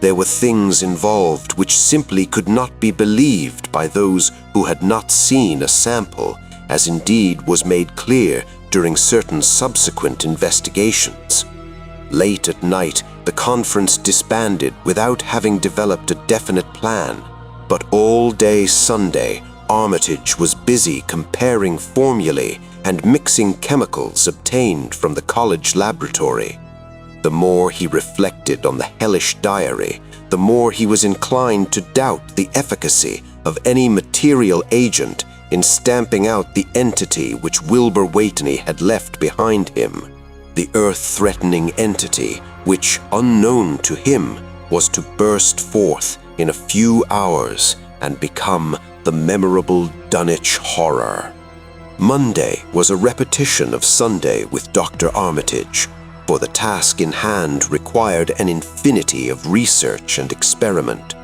There were things involved which simply could not be believed by those who had not seen a sample, as indeed was made clear during certain subsequent investigations. Late at night, the conference disbanded without having developed a definite plan, but all day Sunday, Armitage was busy comparing formulae and mixing chemicals obtained from the college laboratory. The more he reflected on the hellish diary, the more he was inclined to doubt the efficacy of any material agent in stamping out the entity which Wilbur Whately had left behind him, the earth-threatening entity which, unknown to him, was to burst forth in a few hours and become the memorable Dunwich Horror. Monday was a repetition of Sunday with Dr. Armitage, for the task in hand required an infinity of research and experiment.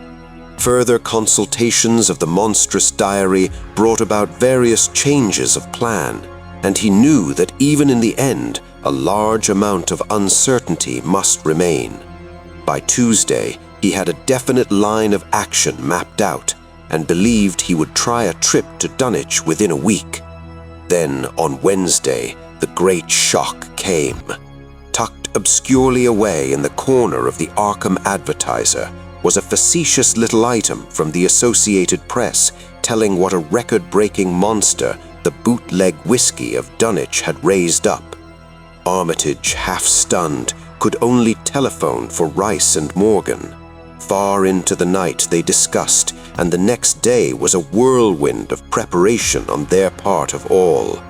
Further consultations of the monstrous diary brought about various changes of plan, and he knew that even in the end, a large amount of uncertainty must remain. By Tuesday, he had a definite line of action mapped out, and believed he would try a trip to Dunwich within a week. Then, on Wednesday, the great shock came. Tucked obscurely away in the corner of the Arkham Advertiser was a facetious little item from the Associated Press telling what a record-breaking monster the bootleg whiskey of Dunwich had raised up. Armitage, half-stunned, could only telephone for Rice and Morgan. Far into the night they discussed, and the next day was a whirlwind of preparation on their part of all.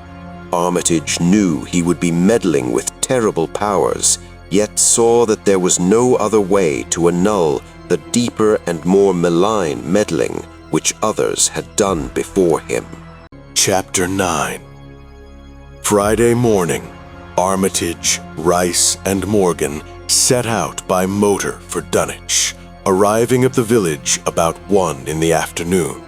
Armitage knew he would be meddling with terrible powers, yet saw that there was no other way to annul the deeper and more malign meddling which others had done before him. Chapter 9. Friday morning, Armitage, Rice, and Morgan set out by motor for Dunwich, arriving at the village about 1 in the afternoon.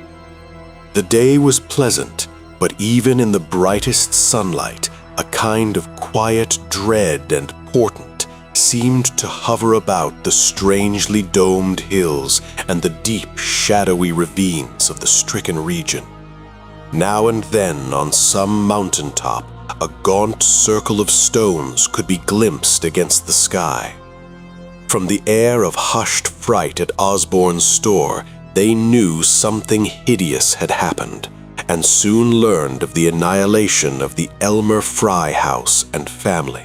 The day was pleasant, but even in the brightest sunlight, a kind of quiet dread and portent seemed to hover about the strangely domed hills and the deep, shadowy ravines of the stricken region. Now and then, on some mountaintop, a gaunt circle of stones could be glimpsed against the sky. From the air of hushed fright at Osborne's store, they knew something hideous had happened, and soon learned of the annihilation of the Elmer Fry house and family.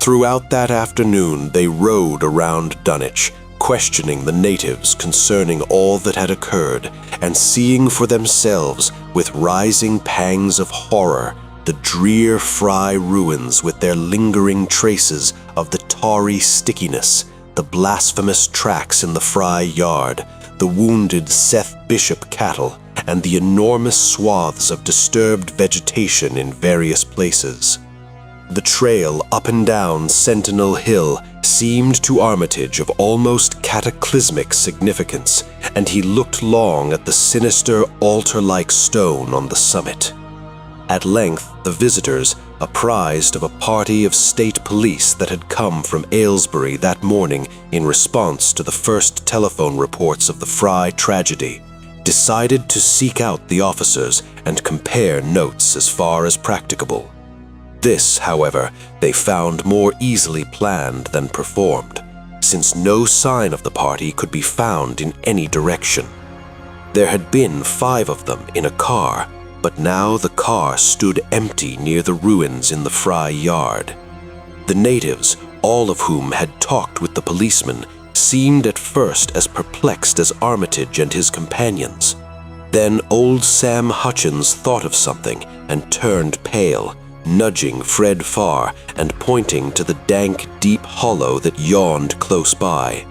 Throughout that afternoon, they rode around Dunwich, questioning the natives concerning all that had occurred, and seeing for themselves, with rising pangs of horror, the drear Fry ruins with their lingering traces of the tarry stickiness, the blasphemous tracks in the Fry yard, the wounded Seth Bishop cattle, and the enormous swaths of disturbed vegetation in various places. The trail up and down Sentinel Hill seemed to Armitage of almost cataclysmic significance, and he looked long at the sinister altar-like stone on the summit. At length, the visitors, apprised of a party of state police that had come from Aylesbury that morning in response to the first telephone reports of the Fry tragedy, decided to seek out the officers and compare notes as far as practicable. This, however, they found more easily planned than performed, since no sign of the party could be found in any direction. There had been 5 of them in a car, but now the car stood empty near the ruins in the Fry yard. The natives, all of whom had talked with the policeman, seemed at first as perplexed as Armitage and his companions. Then old Sam Hutchins thought of something and turned pale, nudging Fred Farr and pointing to the dank, deep hollow that yawned close by.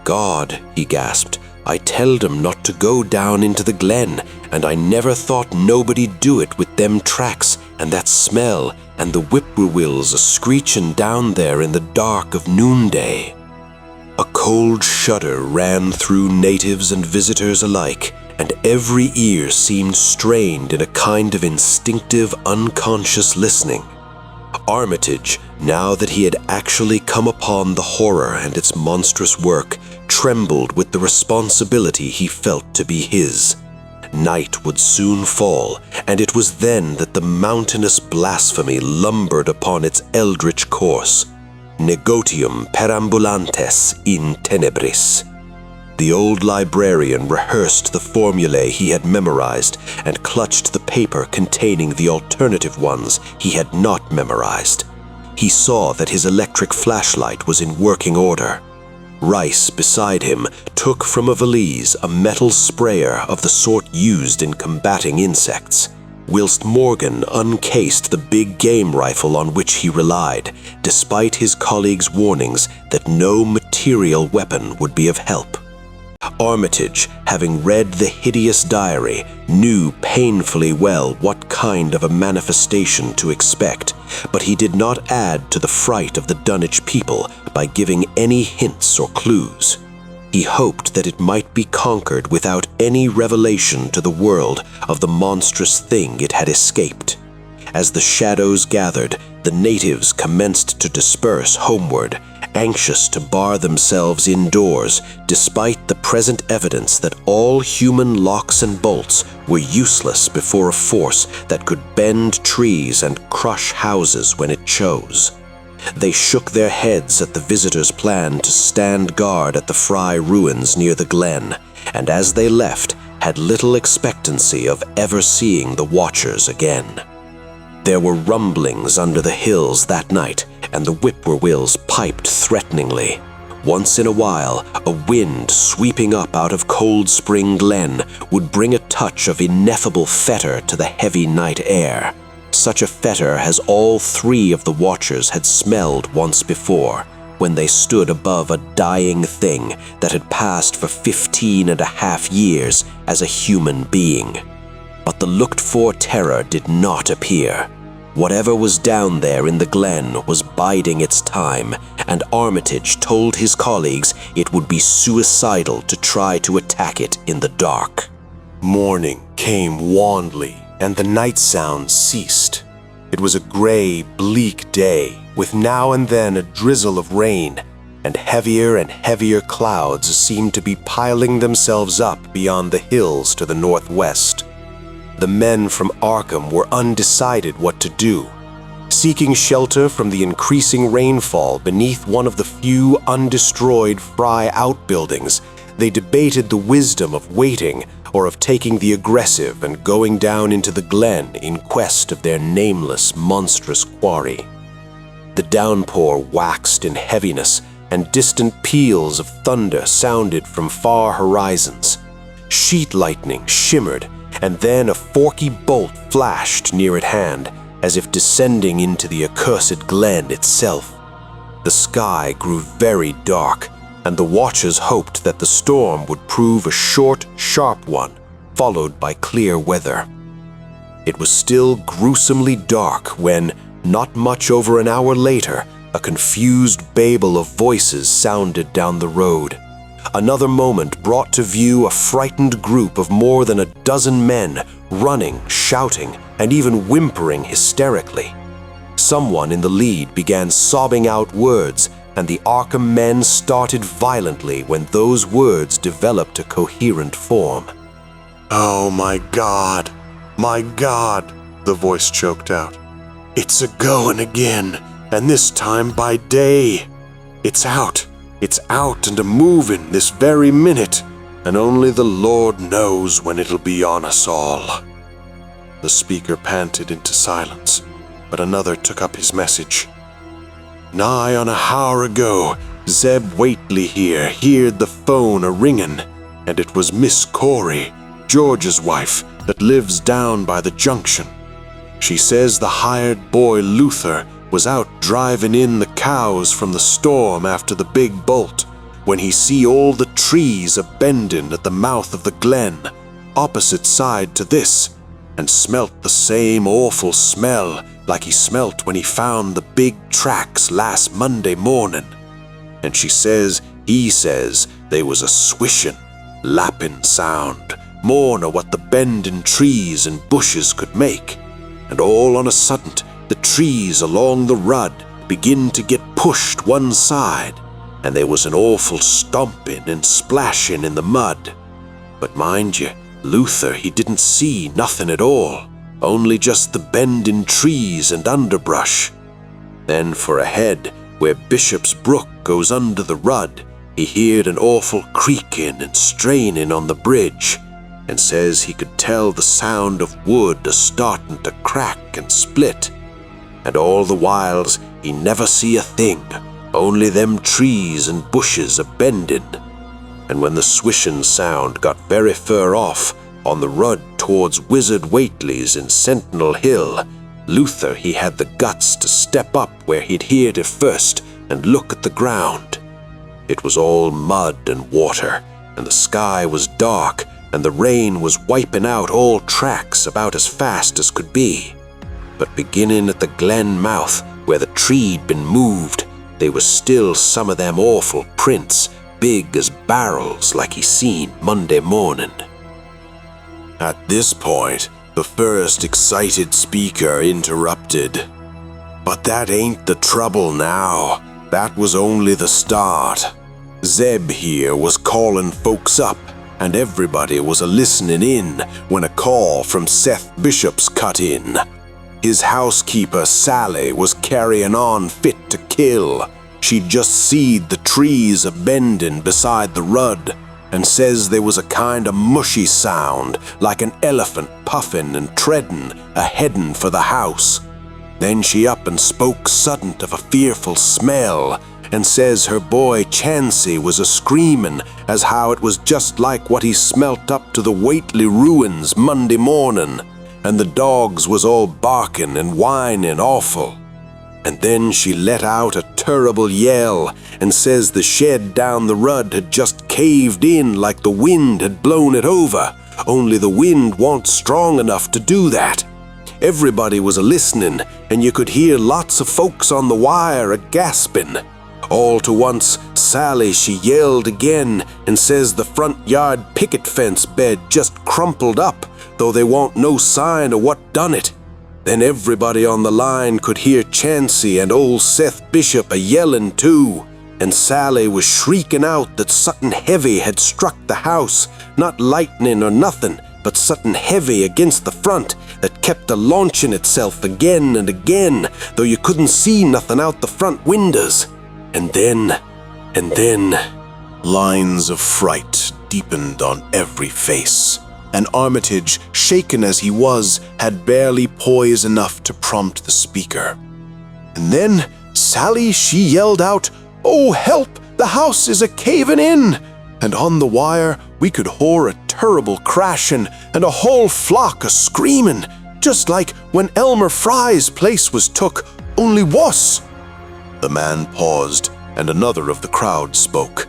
"God," he gasped, "I telled 'em not to go down into the glen, and I never thought nobody'd do it with them tracks and that smell and the whippoorwills a-screechin' down there in the dark of noonday." A cold shudder ran through natives and visitors alike, and every ear seemed strained in a kind of instinctive, unconscious listening. Armitage, now that he had actually come upon the horror and its monstrous work, trembled with the responsibility he felt to be his. Night would soon fall, and it was then that the mountainous blasphemy lumbered upon its eldritch course. Negotium perambulantes in tenebris. The old librarian rehearsed the formulae he had memorized and clutched the paper containing the alternative ones he had not memorized. He saw that his electric flashlight was in working order. Rice, beside him, took from a valise a metal sprayer of the sort used in combating insects, whilst Morgan uncased the big game rifle on which he relied, despite his colleagues' warnings that no material weapon would be of help. Armitage, having read the hideous diary, knew painfully well what kind of a manifestation to expect, but he did not add to the fright of the Dunwich people by giving any hints or clues. He hoped that it might be conquered without any revelation to the world of the monstrous thing it had escaped. As the shadows gathered, the natives commenced to disperse homeward, anxious to bar themselves indoors, despite the present evidence that all human locks and bolts were useless before a force that could bend trees and crush houses when it chose. They shook their heads at the visitors' plan to stand guard at the Fry ruins near the glen, and as they left, had little expectancy of ever seeing the watchers again. There were rumblings under the hills that night, and the whippoorwills piped threateningly. Once in a while, a wind sweeping up out of Cold Spring Glen would bring a touch of ineffable fetor to the heavy night air. Such a fetor as all three of the watchers had smelled once before, when they stood above a dying thing that had passed for 15.5 years as a human being. But the looked-for terror did not appear. Whatever was down there in the glen was biding its time, and Armitage told his colleagues it would be suicidal to try to attack it in the dark. Morning came wanly, and the night sounds ceased. It was a gray, bleak day, with now and then a drizzle of rain, and heavier clouds seemed to be piling themselves up beyond the hills to the northwest. The men from Arkham were undecided what to do. Seeking shelter from the increasing rainfall beneath one of the few undestroyed Fry outbuildings, they debated the wisdom of waiting or of taking the aggressive and going down into the glen in quest of their nameless, monstrous quarry. The downpour waxed in heaviness, and distant peals of thunder sounded from far horizons. Sheet lightning shimmered, and then a forky bolt flashed near at hand, as if descending into the accursed glen itself. The sky grew very dark, and the watchers hoped that the storm would prove a short, sharp one, followed by clear weather. It was still gruesomely dark when, not much over an hour later, a confused babel of voices sounded down the road. Another moment brought to view a frightened group of more than a dozen men, running, shouting, and even whimpering hysterically. Someone in the lead began sobbing out words, and the Arkham men started violently when those words developed a coherent form. "Oh my God, the voice choked out. "It's a-goin' again, and this time by day. It's out and a-movin' this very minute, and only the Lord knows when it'll be on us all." The speaker panted into silence, but another took up his message. "Nigh on a hour ago, Zeb Whately here heard the phone a-ringin', and it was Miss Corey, George's wife, that lives down by the junction. She says the hired boy Luther was out driving in the cows from the storm after the big bolt, when he see all the trees a-bendin' at the mouth of the glen, opposite side to this, and smelt the same awful smell like he smelt when he found the big tracks last Monday morning. And she says he says they was a swishin', lappin' sound, more nor what the bendin' trees and bushes could make, and all on a sudden the trees along the rud begin to get pushed one side, and there was an awful stomping and splashing in the mud. But mind you, Luther, he didn't see nothing at all, only just the bending trees and underbrush. Then for ahead, where Bishop's Brook goes under the rud, he heard an awful creaking and straining on the bridge, and says he could tell the sound of wood a-starting to crack and split. And all the whiles he never see a thing, only them trees and bushes a-bending. And when the swishin' sound got very fur off, on the rud towards Wizard Whately's in Sentinel Hill, Luther he had the guts to step up where he'd heard it first and look at the ground. It was all mud and water, and the sky was dark, and the rain was wiping out all tracks about as fast as could be. But beginning at the glen mouth, where the tree'd been moved, they was still some of them awful prints, big as barrels like he seen Monday morning. At this point, the first excited speaker interrupted. But that ain't the trouble now. That was only the start. Zeb here was calling folks up, and everybody was a-listening in when a call from Seth Bishop's cut in. His housekeeper, Sally, was carrying on fit to kill. She'd just seed the trees a-bending beside the rud, and says there was a kind of mushy sound, like an elephant puffin' and treadin' a-headin' for the house. Then she up and spoke suddent of a fearful smell, and says her boy Chansey was a-screamin' as how it was just like what he smelt up to the Whately ruins Monday morning, and the dogs was all barking and whining awful. And then she let out a terrible yell and says the shed down the rud had just caved in like the wind had blown it over, only the wind wa'n't strong enough to do that. Everybody was a-listening, and you could hear lots of folks on the wire a-gasping. All to once, Sally she yelled again and says the front yard picket fence bed just crumpled up, though they wa'n't no sign of what done it. Then everybody on the line could hear Chansey and old Seth Bishop a-yelling too, and Sally was shrieking out that something heavy had struck the house, not lightning or nothing, but something heavy against the front that kept a-launching itself again and again, though you couldn't see nothing out the front windows. And then, Lines of fright deepened on every face, and Armitage, shaken as he was, had barely poise enough to prompt the speaker. And then Sally she yelled out, "Oh, help! The house is a-caving in!" And on the wire we could hear a terrible crashing and a whole flock a-screaming, just like when Elmer Fry's place was took, only wuss. The man paused, and another of the crowd spoke.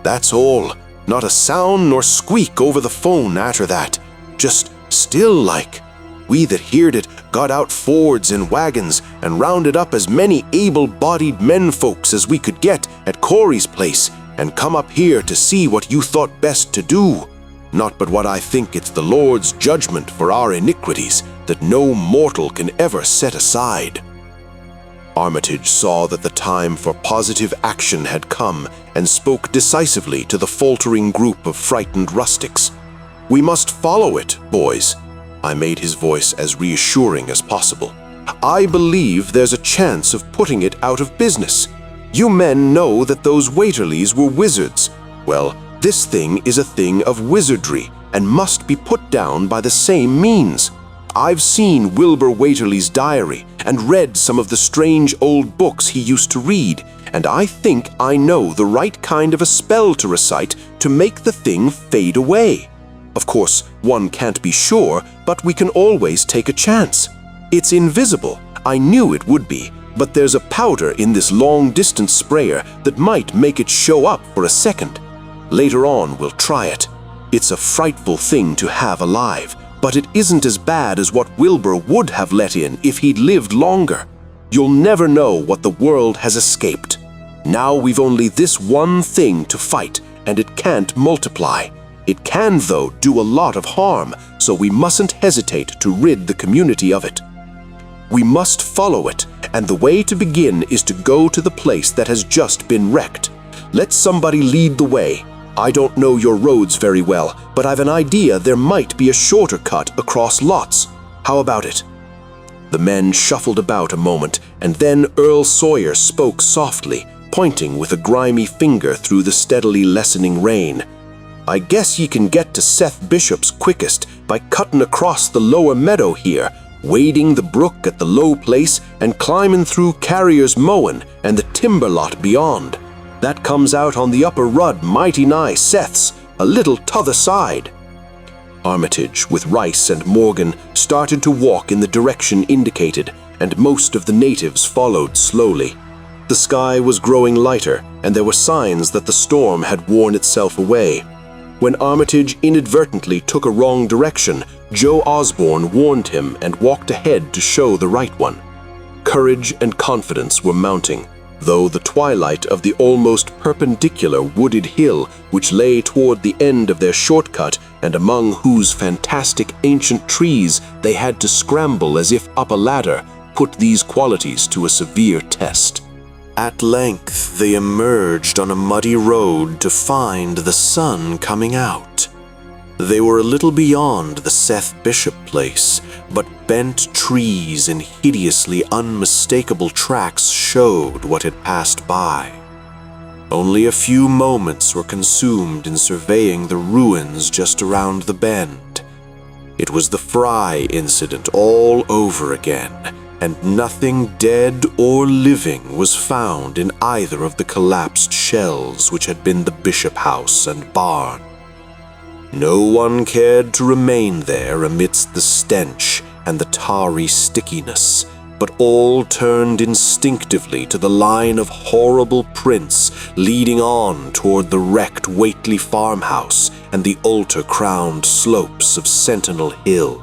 That's all. Not a sound nor squeak over the phone after that. Just still like. We that heard it got out Fords and wagons and rounded up as many able-bodied menfolks as we could get at Corey's place and come up here to see what you thought best to do. Not but what I think it's the Lord's judgment for our iniquities that no mortal can ever set aside. Armitage saw that the time for positive action had come and spoke decisively to the faltering group of frightened rustics. "We must follow it, boys." I made his voice as reassuring as possible. "I believe there's a chance of putting it out of business. You men know that those Waiterleys were wizards. Well, this thing is a thing of wizardry and must be put down by the same means. I've seen Wilbur Waiterley's diary and read some of the strange old books he used to read, and I think I know the right kind of a spell to recite to make the thing fade away. Of course, one can't be sure, but we can always take a chance. It's invisible. I knew it would be, but there's a powder in this long-distance sprayer that might make it show up for a second. Later on, we'll try it. It's a frightful thing to have alive, but it isn't as bad as what Wilbur would have let in if he'd lived longer. You'll never know what the world has escaped. Now we've only this one thing to fight, and it can't multiply. It can, though, do a lot of harm, so we mustn't hesitate to rid the community of it. We must follow it, and the way to begin is to go to the place that has just been wrecked. Let somebody lead the way. I don't know your roads very well, but I've an idea there might be a shorter cut across lots. How about it?" The men shuffled about a moment, and then Earl Sawyer spoke softly, pointing with a grimy finger through the steadily lessening rain. "I guess ye can get to Seth Bishop's quickest by cutting across the lower meadow here, wading the brook at the low place, and climbing through Carrier's mowing and the timber lot beyond. That comes out on the upper rud mighty nigh Seth's, a little t'other side." Armitage, with Rice and Morgan, started to walk in the direction indicated, and most of the natives followed slowly. The sky was growing lighter, and there were signs that the storm had worn itself away. When Armitage inadvertently took a wrong direction, Joe Osborne warned him and walked ahead to show the right one. Courage and confidence were mounting, though the twilight of the almost perpendicular wooded hill which lay toward the end of their shortcut and among whose fantastic ancient trees they had to scramble as if up a ladder put these qualities to a severe test. At length they emerged on a muddy road to find the sun coming out. They were a little beyond the Seth Bishop place, but bent trees and hideously unmistakable tracks showed what had passed by. Only a few moments were consumed in surveying the ruins just around the bend. It was the Fry incident all over again, and nothing dead or living was found in either of the collapsed shells which had been the Bishop house and barn. No one cared to remain there amidst the stench and the tarry stickiness, but all turned instinctively to the line of horrible prints leading on toward the wrecked Whately farmhouse and the altar-crowned slopes of Sentinel Hill.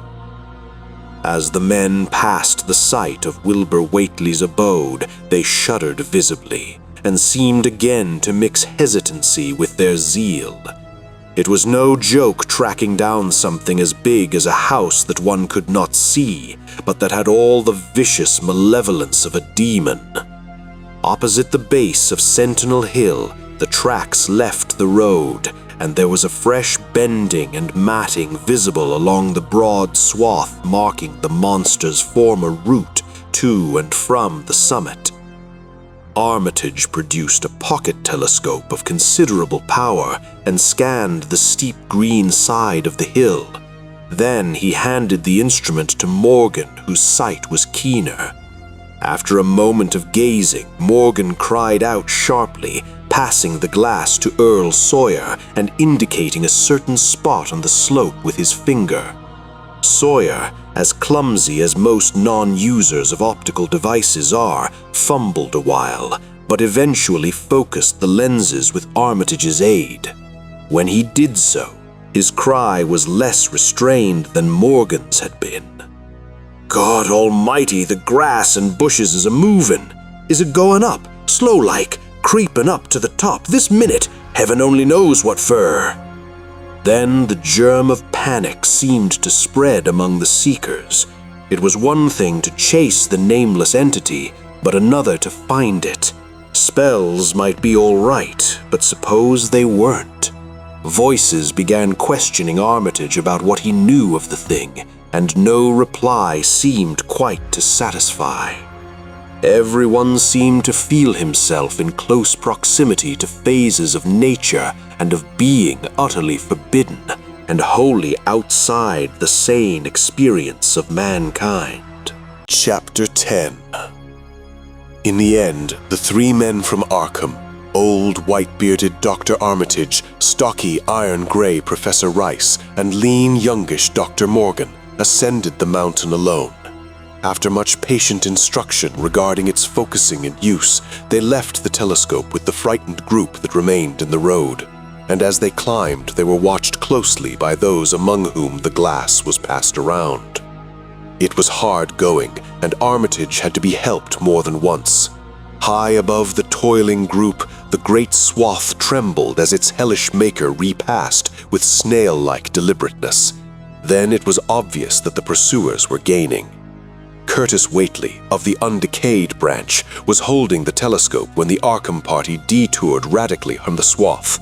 As the men passed the site of Wilbur Whately's abode, they shuddered visibly, and seemed again to mix hesitancy with their zeal. It was no joke tracking down something as big as a house that one could not see, but that had all the vicious malevolence of a demon. Opposite the base of Sentinel Hill, the tracks left the road, and there was a fresh bending and matting visible along the broad swath marking the monster's former route to and from the summit. Armitage produced a pocket telescope of considerable power and scanned the steep green side of the hill. Then he handed the instrument to Morgan, whose sight was keener. After a moment of gazing, Morgan cried out sharply, passing the glass to Earl Sawyer and indicating a certain spot on the slope with his finger. Sawyer, as clumsy as most non-users of optical devices are, fumbled a while, but eventually focused the lenses with Armitage's aid. When he did so, his cry was less restrained than Morgan's had been. "God almighty, the grass and bushes is a-movin'. Is it goin' up, slow-like, creepin' up to the top this minute? Heaven only knows what fur." Then the germ of panic seemed to spread among the seekers. It was one thing to chase the nameless entity, but another to find it. Spells might be all right, but suppose they weren't. Voices began questioning Armitage about what he knew of the thing, and no reply seemed quite to satisfy. Everyone seemed to feel himself in close proximity to phases of nature and of being utterly forbidden and wholly outside the sane experience of mankind. Chapter 10. In the end, the three men from Arkham, old white-bearded Dr. Armitage, stocky iron-gray Professor Rice, and lean youngish Dr. Morgan, ascended the mountain alone. After much patient instruction regarding its focusing and use, they left the telescope with the frightened group that remained in the road, and as they climbed, they were watched closely by those among whom the glass was passed around. It was hard going, and Armitage had to be helped more than once. High above the toiling group, the great swath trembled as its hellish maker repassed with snail-like deliberateness. Then it was obvious that the pursuers were gaining. Curtis Whately, of the undecayed branch, was holding the telescope when the Arkham party detoured radically from the swath.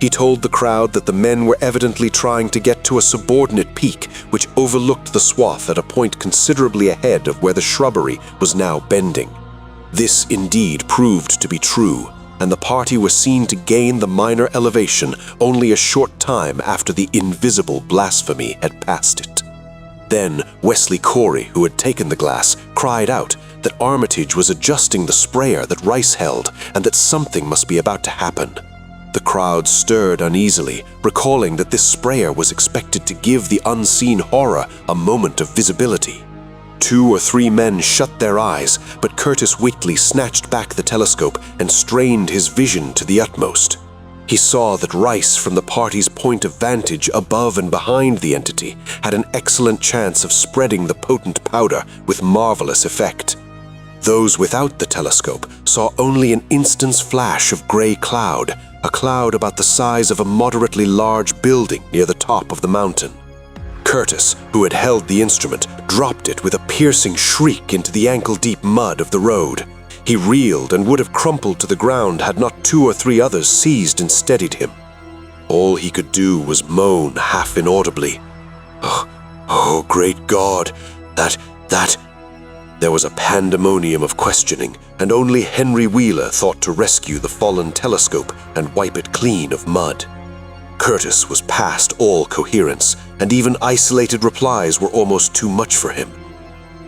He told the crowd that the men were evidently trying to get to a subordinate peak which overlooked the swath at a point considerably ahead of where the shrubbery was now bending. This indeed proved to be true, and the party were seen to gain the minor elevation only a short time after the invisible blasphemy had passed it. Then Wesley Corey, who had taken the glass, cried out that Armitage was adjusting the sprayer that Rice held and that something must be about to happen. The crowd stirred uneasily, recalling that this sprayer was expected to give the unseen horror a moment of visibility. 2 or 3 men shut their eyes, but Curtis Whately snatched back the telescope and strained his vision to the utmost. He saw that Rice, from the party's point of vantage above and behind the entity, had an excellent chance of spreading the potent powder with marvelous effect. Those without the telescope saw only an instant's flash of gray cloud, a cloud about the size of a moderately large building near the top of the mountain. Curtis, who had held the instrument, dropped it with a piercing shriek into the ankle-deep mud of the road. He reeled and would have crumpled to the ground had not 2 or 3 others seized and steadied him. All he could do was moan half inaudibly. Oh, great God, that... There was a pandemonium of questioning, and only Henry Wheeler thought to rescue the fallen telescope and wipe it clean of mud. Curtis was past all coherence, and even isolated replies were almost too much for him.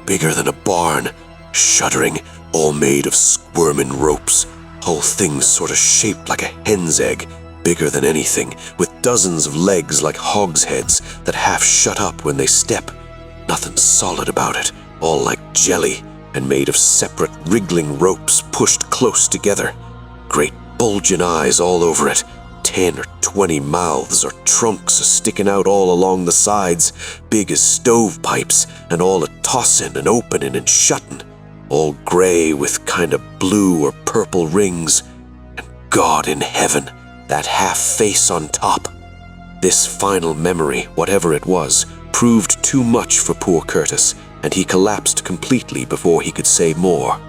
Bigger than a barn, shuddering, all made of squirming ropes, whole thing sort of shaped like a hen's egg, bigger than anything, with dozens of legs like hogsheads that half shut up when they step. Nothing solid about it, all like jelly and made of separate wriggling ropes pushed close together. Great bulging eyes all over it, 10 or 20 mouths or trunks sticking out all along the sides, big as stovepipes, and all a-tossing and opening and shutting, all grey with kind of blue or purple rings. And God in heaven, that half-face on top. This final memory, whatever it was, proved too much for poor Curtis, and he collapsed completely before he could say more.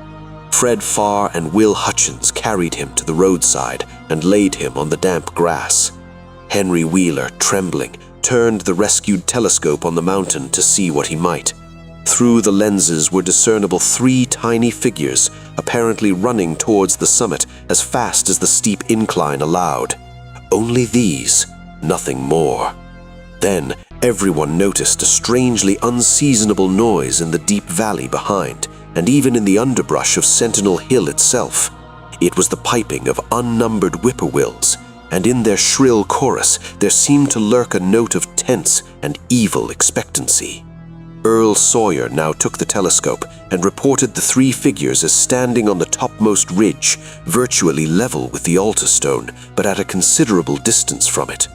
Fred Farr and Will Hutchins carried him to the roadside and laid him on the damp grass. Henry Wheeler, trembling, turned the rescued telescope on the mountain to see what he might. Through the lenses were discernible 3 tiny figures, apparently running towards the summit as fast as the steep incline allowed. Only these, nothing more. Then everyone noticed a strangely unseasonable noise in the deep valley behind, and even in the underbrush of Sentinel Hill itself. It was the piping of unnumbered whippoorwills, and in their shrill chorus there seemed to lurk a note of tense and evil expectancy. Earl Sawyer now took the telescope and reported the 3 figures as standing on the topmost ridge, virtually level with the altar stone, but at a considerable distance from it.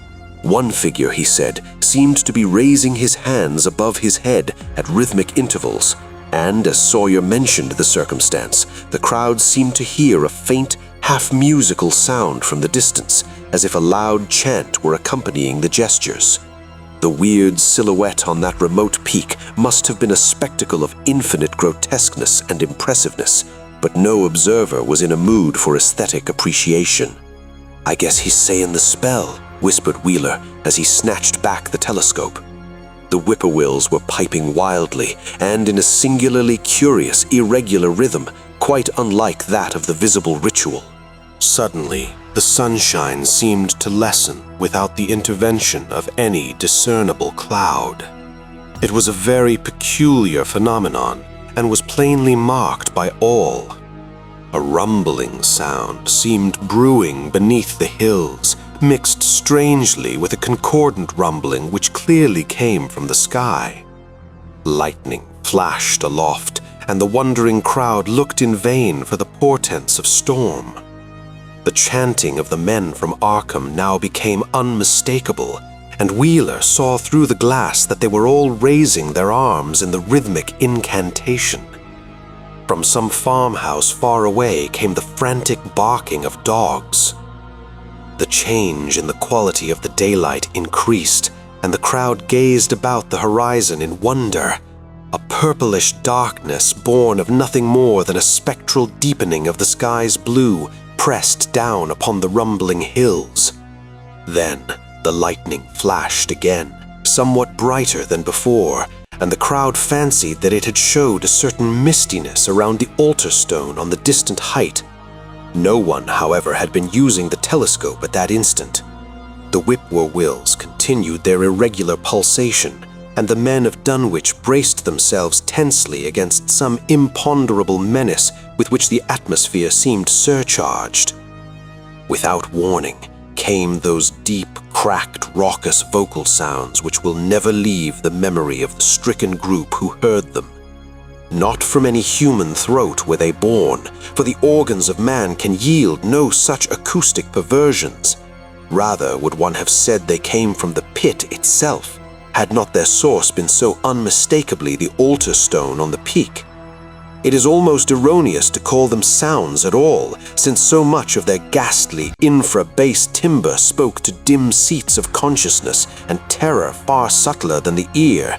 One figure, he said, seemed to be raising his hands above his head at rhythmic intervals, and as Sawyer mentioned the circumstance, the crowd seemed to hear a faint, half-musical sound from the distance, as if a loud chant were accompanying the gestures. The weird silhouette on that remote peak must have been a spectacle of infinite grotesqueness and impressiveness, but no observer was in a mood for aesthetic appreciation. "I guess he's saying the spell," whispered Wheeler as he snatched back the telescope. The whippoorwills were piping wildly and in a singularly curious, irregular rhythm, quite unlike that of the visible ritual. Suddenly, the sunshine seemed to lessen without the intervention of any discernible cloud. It was a very peculiar phenomenon and was plainly marked by all. A rumbling sound seemed brewing beneath the hills, mixed strangely with a concordant rumbling which clearly came from the sky. Lightning flashed aloft, and the wondering crowd looked in vain for the portents of storm. The chanting of the men from Arkham now became unmistakable, and Wheeler saw through the glass that they were all raising their arms in the rhythmic incantation. From some farmhouse far away came the frantic barking of dogs. The change in the quality of the daylight increased, and the crowd gazed about the horizon in wonder. A purplish darkness born of nothing more than a spectral deepening of the sky's blue pressed down upon the rumbling hills. Then the lightning flashed again, somewhat brighter than before, and the crowd fancied that it had showed a certain mistiness around the altar stone on the distant height. No one, however, had been using the telescope at that instant. The whippoorwills continued their irregular pulsation, and the men of Dunwich braced themselves tensely against some imponderable menace with which the atmosphere seemed surcharged. Without warning came those deep, cracked, raucous vocal sounds which will never leave the memory of the stricken group who heard them. Not from any human throat were they born, for the organs of man can yield no such acoustic perversions. Rather would one have said they came from the pit itself, had not their source been so unmistakably the altar stone on the peak. It is almost erroneous to call them sounds at all, since so much of their ghastly, infra-bass timbre spoke to dim seats of consciousness and terror far subtler than the ear.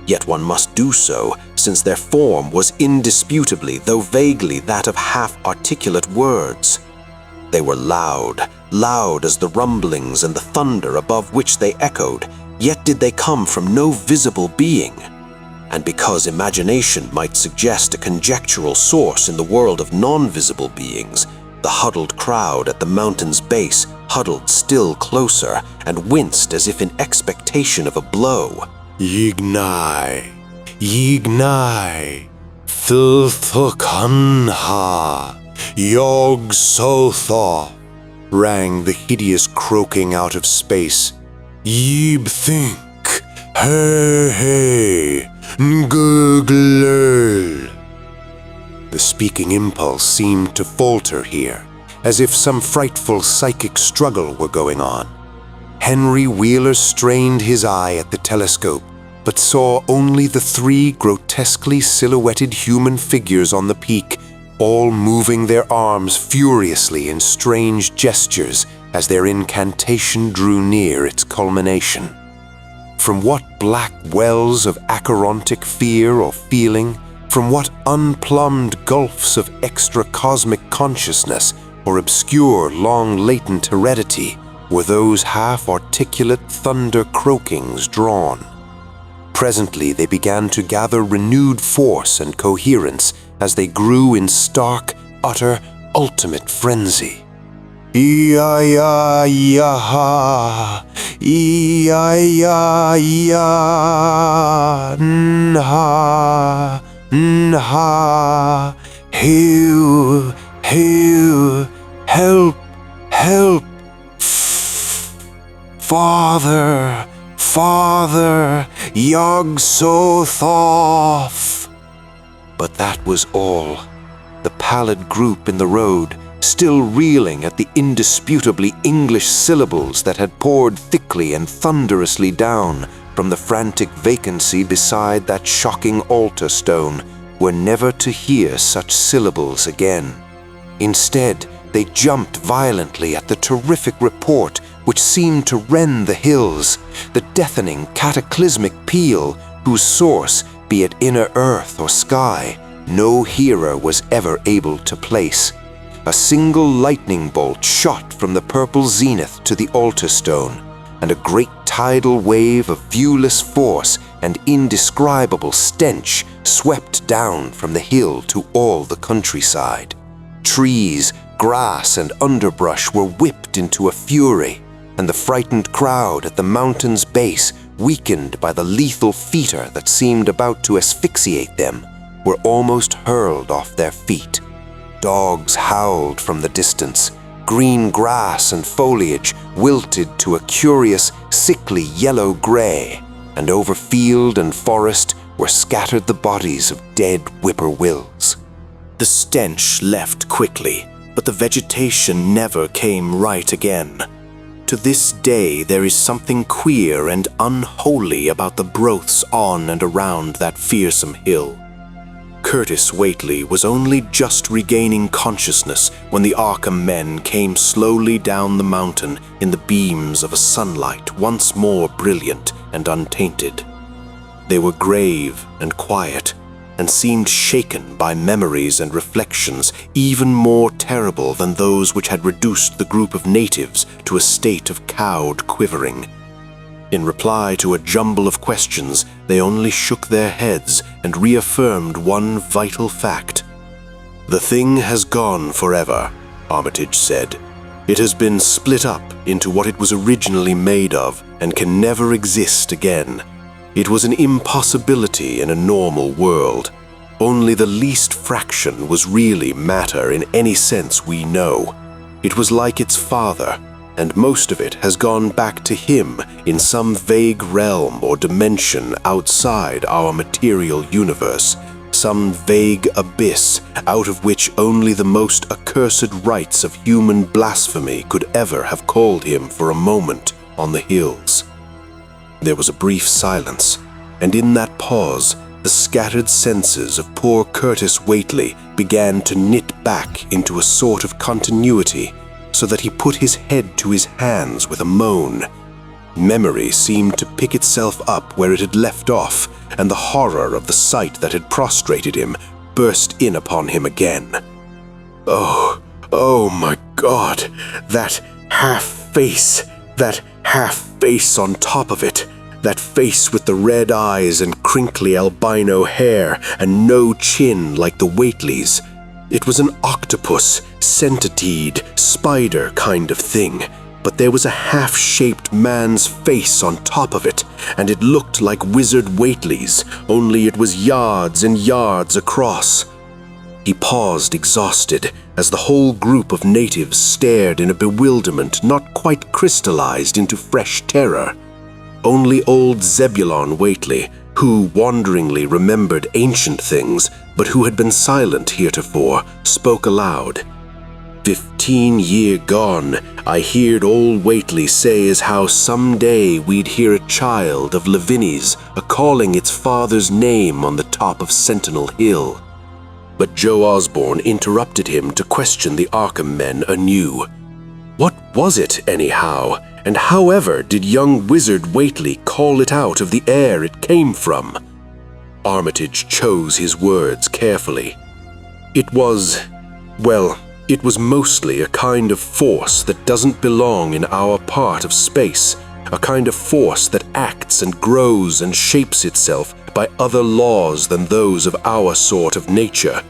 Yet one must do so, since their form was indisputably, though vaguely, that of half-articulate words. They were loud, loud as the rumblings and the thunder above which they echoed, yet did they come from no visible being. And because imagination might suggest a conjectural source in the world of non-visible beings, the huddled crowd at the mountain's base huddled still closer and winced as if in expectation of a blow. Yignai, Yignai, Thulthukanha, Yog Sotha, rang the hideous croaking out of space. Yib think, hey, hey, Google. The speaking impulse seemed to falter here, as if some frightful psychic struggle were going on. Henry Wheeler strained his eye at the telescope, but saw only the 3 grotesquely silhouetted human figures on the peak, all moving their arms furiously in strange gestures as their incantation drew near its culmination. From what black wells of acherontic fear or feeling, from what unplumbed gulfs of extra-cosmic consciousness or obscure, long-latent heredity were those half-articulate thunder croakings drawn? Presently they began to gather renewed force and coherence as they grew in stark, utter, ultimate frenzy. E-I-I-ya-ha, E-I-I-ya, N-ha, N-ha, Hew, Hew, help, help, Father, Father, Yog-Sothoth. But that was all. The pallid group in the road, still reeling at the indisputably English syllables that had poured thickly and thunderously down from the frantic vacancy beside that shocking altar stone, were never to hear such syllables again. Instead, they jumped violently at the terrific report which seemed to rend the hills, the deafening cataclysmic peal whose source, be it inner earth or sky, no hearer was ever able to place. A single lightning bolt shot from the purple zenith to the altar stone, and a great tidal wave of viewless force and indescribable stench swept down from the hill to all the countryside. Trees, grass, and underbrush were whipped into a fury, and the frightened crowd at the mountain's base, weakened by the lethal fetor that seemed about to asphyxiate them, were almost hurled off their feet. Dogs howled from the distance. Green grass and foliage wilted to a curious, sickly yellow-gray, and over field and forest were scattered the bodies of dead whippoorwills. The stench left quickly, but the vegetation never came right again. To this day there is something queer and unholy about the growths on and around that fearsome hill. Curtis Whately was only just regaining consciousness when the Arkham men came slowly down the mountain in the beams of a sunlight once more brilliant and untainted. They were grave and quiet, and seemed shaken by memories and reflections even more terrible than those which had reduced the group of natives to a state of cowed quivering. In reply to a jumble of questions, they only shook their heads and reaffirmed one vital fact. "The thing has gone forever," Armitage said. "It has been split up into what it was originally made of and can never exist again. It was an impossibility in a normal world. Only the least fraction was really matter in any sense we know. It was like its father, and most of it has gone back to him in some vague realm or dimension outside our material universe, some vague abyss out of which only the most accursed rites of human blasphemy could ever have called him for a moment on the hills." There was a brief silence, and in that pause, the scattered senses of poor Curtis Whately began to knit back into a sort of continuity, so that he put his head to his hands with a moan. Memory seemed to pick itself up where it had left off, and the horror of the sight that had prostrated him burst in upon him again. Oh my God, that half-face on top of it, that face with the red eyes and crinkly albino hair and no chin like the Whateleys. It was an octopus, centipede, spider kind of thing, but there was a half-shaped man's face on top of it, and it looked like Wizard Whately's, only it was yards and yards across. He paused exhausted as the whole group of natives stared in a bewilderment not quite crystallized into fresh terror. Only old Zebulon Whately, who wanderingly remembered ancient things, but who had been silent heretofore, spoke aloud. 15 year gone, I heard old Whately say as how some day we'd hear a child of Lavinies a-calling its father's name on the top of Sentinel Hill. But Joe Osborne interrupted him to question the Arkham men anew. What was it, anyhow, and however did young wizard Whately call it out of the air it came from? Armitage chose his words carefully. It was mostly a kind of force that doesn't belong in our part of space, a kind of force that acts and grows and shapes itself by other laws than those of our sort of nature.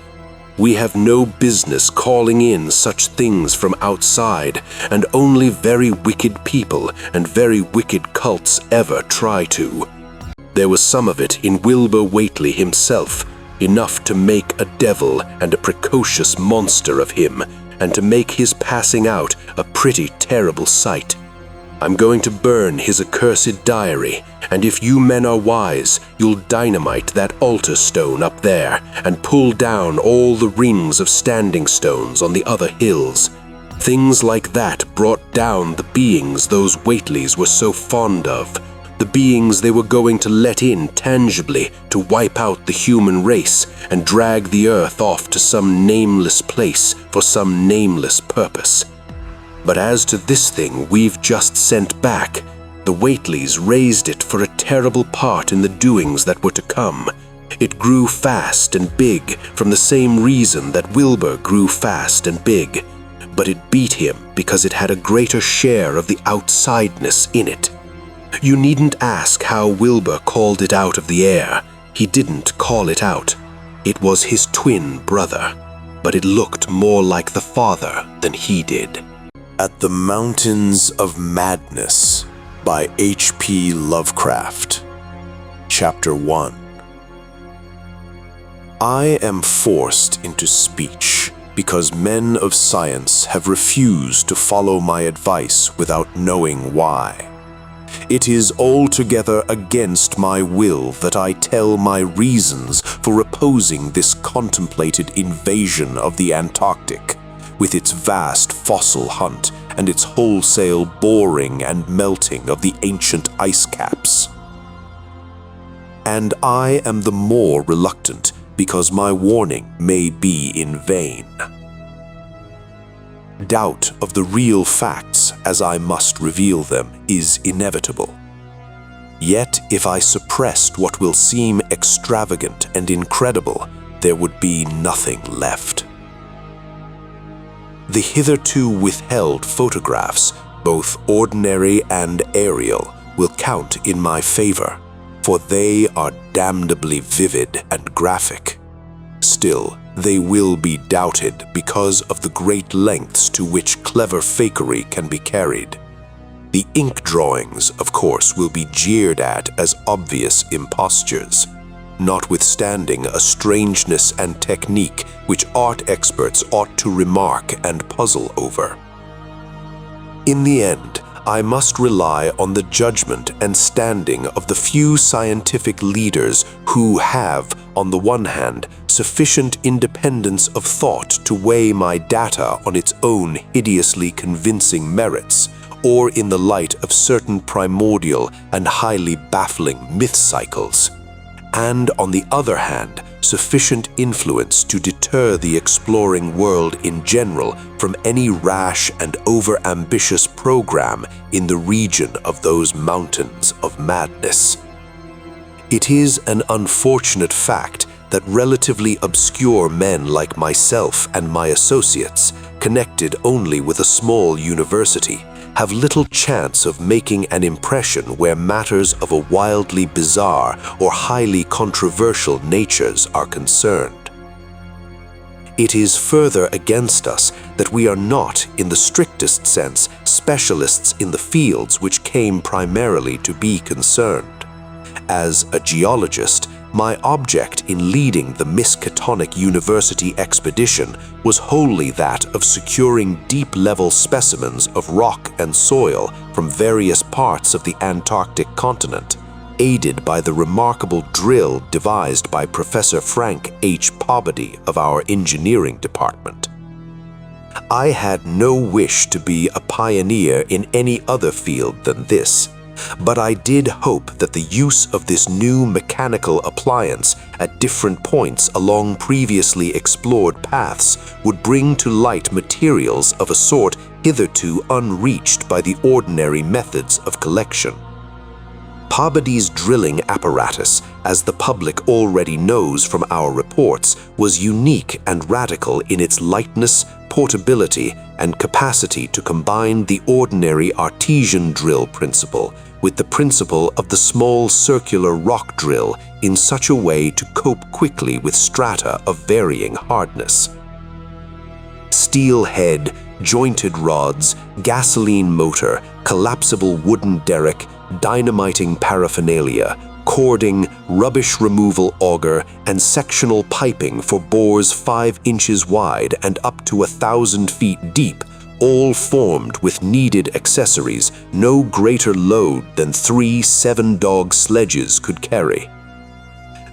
We have no business calling in such things from outside, and only very wicked people and very wicked cults ever try to. There was some of it in Wilbur Whately himself, enough to make a devil and a precocious monster of him, and to make his passing out a pretty terrible sight. I'm going to burn his accursed diary, and if you men are wise, you'll dynamite that altar stone up there and pull down all the rings of standing stones on the other hills. Things like that brought down the beings those Whateleys were so fond of, the beings they were going to let in tangibly to wipe out the human race and drag the earth off to some nameless place for some nameless purpose. But as to this thing we've just sent back, the Whateleys raised it for a terrible part in the doings that were to come. It grew fast and big from the same reason that Wilbur grew fast and big, but it beat him because it had a greater share of the outsideness in it. You needn't ask how Wilbur called it out of the air. He didn't call it out. It was his twin brother, but it looked more like the father than he did. At the Mountains of Madness by H.P. Lovecraft. Chapter 1. I am forced into speech because men of science have refused to follow my advice without knowing why. It is altogether against my will that I tell my reasons for opposing this contemplated invasion of the Antarctic, with its vast fossil hunt and its wholesale boring and melting of the ancient ice caps. And I am the more reluctant because my warning may be in vain. Doubt of the real facts, as I must reveal them, is inevitable. Yet if I suppressed what will seem extravagant and incredible, there would be nothing left. The hitherto withheld photographs, both ordinary and aerial, will count in my favor, for they are damnably vivid and graphic. Still, they will be doubted because of the great lengths to which clever fakery can be carried. The ink drawings, of course, will be jeered at as obvious impostures, notwithstanding a strangeness and technique which art experts ought to remark and puzzle over. In the end, I must rely on the judgment and standing of the few scientific leaders who have, on the one hand, sufficient independence of thought to weigh my data on its own hideously convincing merits, or in the light of certain primordial and highly baffling myth cycles, and on the other hand, sufficient influence to deter the exploring world in general from any rash and over-ambitious program in the region of those mountains of madness. It is an unfortunate fact that relatively obscure men like myself and my associates, connected only with a small university, have little chance of making an impression where matters of a wildly bizarre or highly controversial natures are concerned. It is further against us that we are not, in the strictest sense, specialists in the fields which came primarily to be concerned. As a geologist, my object in leading the Miskatonic University expedition was wholly that of securing deep-level specimens of rock and soil from various parts of the Antarctic continent, aided by the remarkable drill devised by Professor Frank H. Pobody of our engineering department. I had no wish to be a pioneer in any other field than this, but I did hope that the use of this new mechanical appliance at different points along previously explored paths would bring to light materials of a sort hitherto unreached by the ordinary methods of collection. Pobody's drilling apparatus, as the public already knows from our reports, was unique and radical in its lightness, portability, and capacity to combine the ordinary artesian drill principle with the principle of the small circular rock drill in such a way to cope quickly with strata of varying hardness. Steel head, jointed rods, gasoline motor, collapsible wooden derrick, dynamiting paraphernalia, cording, rubbish removal auger, and sectional piping for bores 5 inches wide and up to 1,000 feet deep, all formed with needed accessories no greater load than 3 7-dog sledges could carry.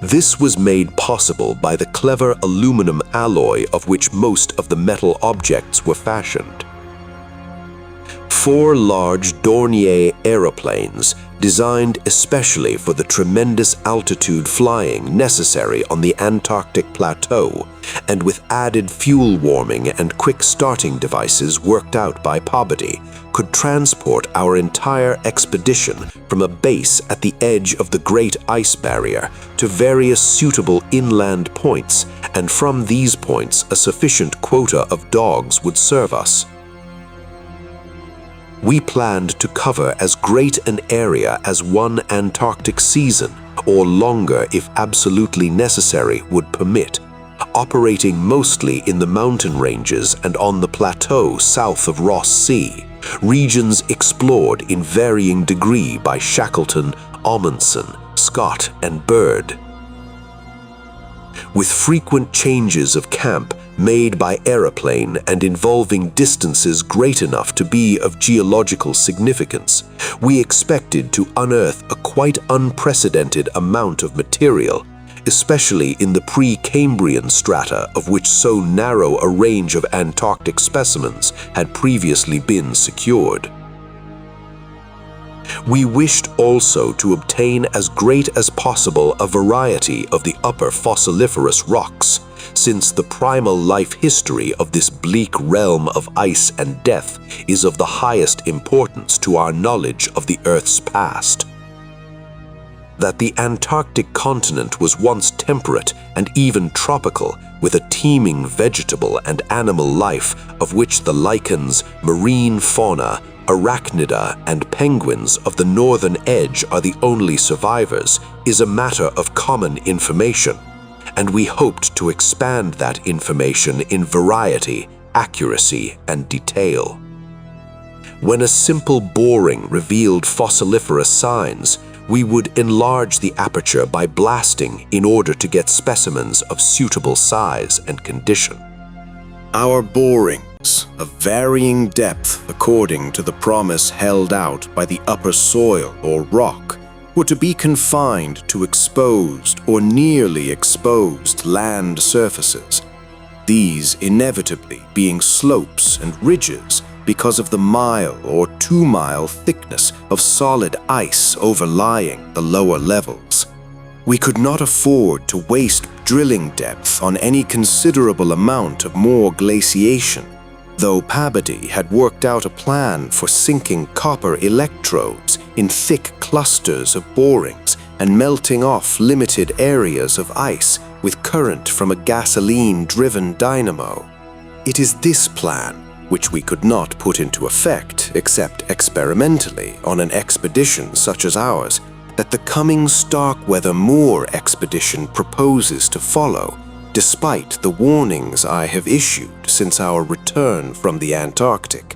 This was made possible by the clever aluminum alloy of which most of the metal objects were fashioned. 4 large Dornier aeroplanes, designed especially for the tremendous altitude flying necessary on the Antarctic plateau, and with added fuel warming and quick starting devices worked out by Pobody, could transport our entire expedition from a base at the edge of the Great Ice Barrier to various suitable inland points, and from these points a sufficient quota of dogs would serve us. We planned to cover as great an area as one Antarctic season, or longer if absolutely necessary, would permit, operating mostly in the mountain ranges and on the plateau south of Ross Sea, regions explored in varying degree by Shackleton, Amundsen, Scott, and Bird. With frequent changes of camp made by aeroplane and involving distances great enough to be of geological significance, we expected to unearth a quite unprecedented amount of material, especially in the pre-Cambrian strata of which so narrow a range of Antarctic specimens had previously been secured. We wished also to obtain as great as possible a variety of the upper fossiliferous rocks, since the primal life history of this bleak realm of ice and death is of the highest importance to our knowledge of the Earth's past. That the Antarctic continent was once temperate and even tropical, with a teeming vegetable and animal life of which the lichens, marine fauna, arachnida, and penguins of the northern edge are the only survivors, is a matter of common information, and we hoped to expand that information in variety, accuracy, and detail. When a simple boring revealed fossiliferous signs, we would enlarge the aperture by blasting in order to get specimens of suitable size and condition. Our borings, of varying depth according to the promise held out by the upper soil or rock, were to be confined to exposed or nearly exposed land surfaces, these inevitably being slopes and ridges because of the 1 or 2 mile thickness of solid ice overlying the lower levels. We could not afford to waste drilling depth on any considerable amount of more glaciation, though Pobody had worked out a plan for sinking copper electrodes in thick clusters of borings and melting off limited areas of ice with current from a gasoline-driven dynamo. It is this plan, which we could not put into effect except experimentally on an expedition such as ours, that the coming Starkweather Moor expedition proposes to follow, despite the warnings I have issued since our return from the Antarctic.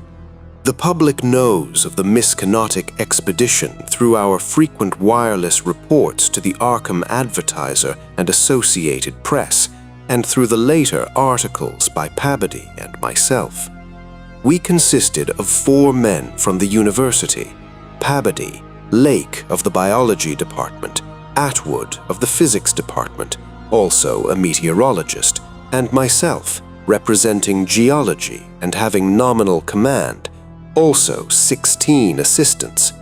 The public knows of the Miskinotic expedition through our frequent wireless reports to the Arkham Advertiser and Associated Press, and through the later articles by Pobody and myself. We consisted of 4 men from the university: Pobody, Lake of the biology department, Atwood of the physics department, also a meteorologist, and myself, representing geology and having nominal command, also 16 assistants,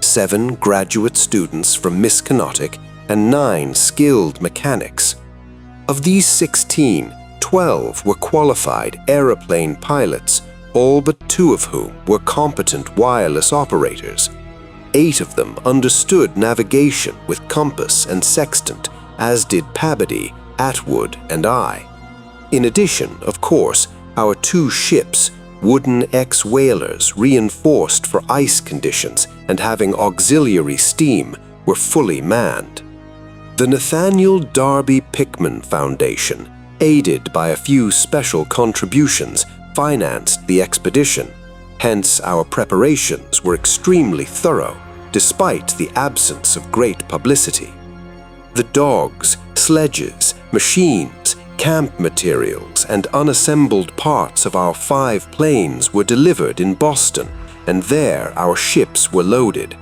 7 graduate students from Miskinotic, and 9 skilled mechanics. Of these 16, 12 were qualified aeroplane pilots, all but 2 of whom were competent wireless operators. 8 of them understood navigation with compass and sextant, as did Pabody, Atwood, and I. In addition, of course, our 2 ships, wooden ex-whalers reinforced for ice conditions and having auxiliary steam, were fully manned. The Nathaniel Darby Pickman Foundation, aided by a few special contributions, financed the expedition. Hence, our preparations were extremely thorough, despite the absence of great publicity. The dogs, sledges, machines, camp materials, and unassembled parts of our 5 planes were delivered in Boston, and there our ships were loaded.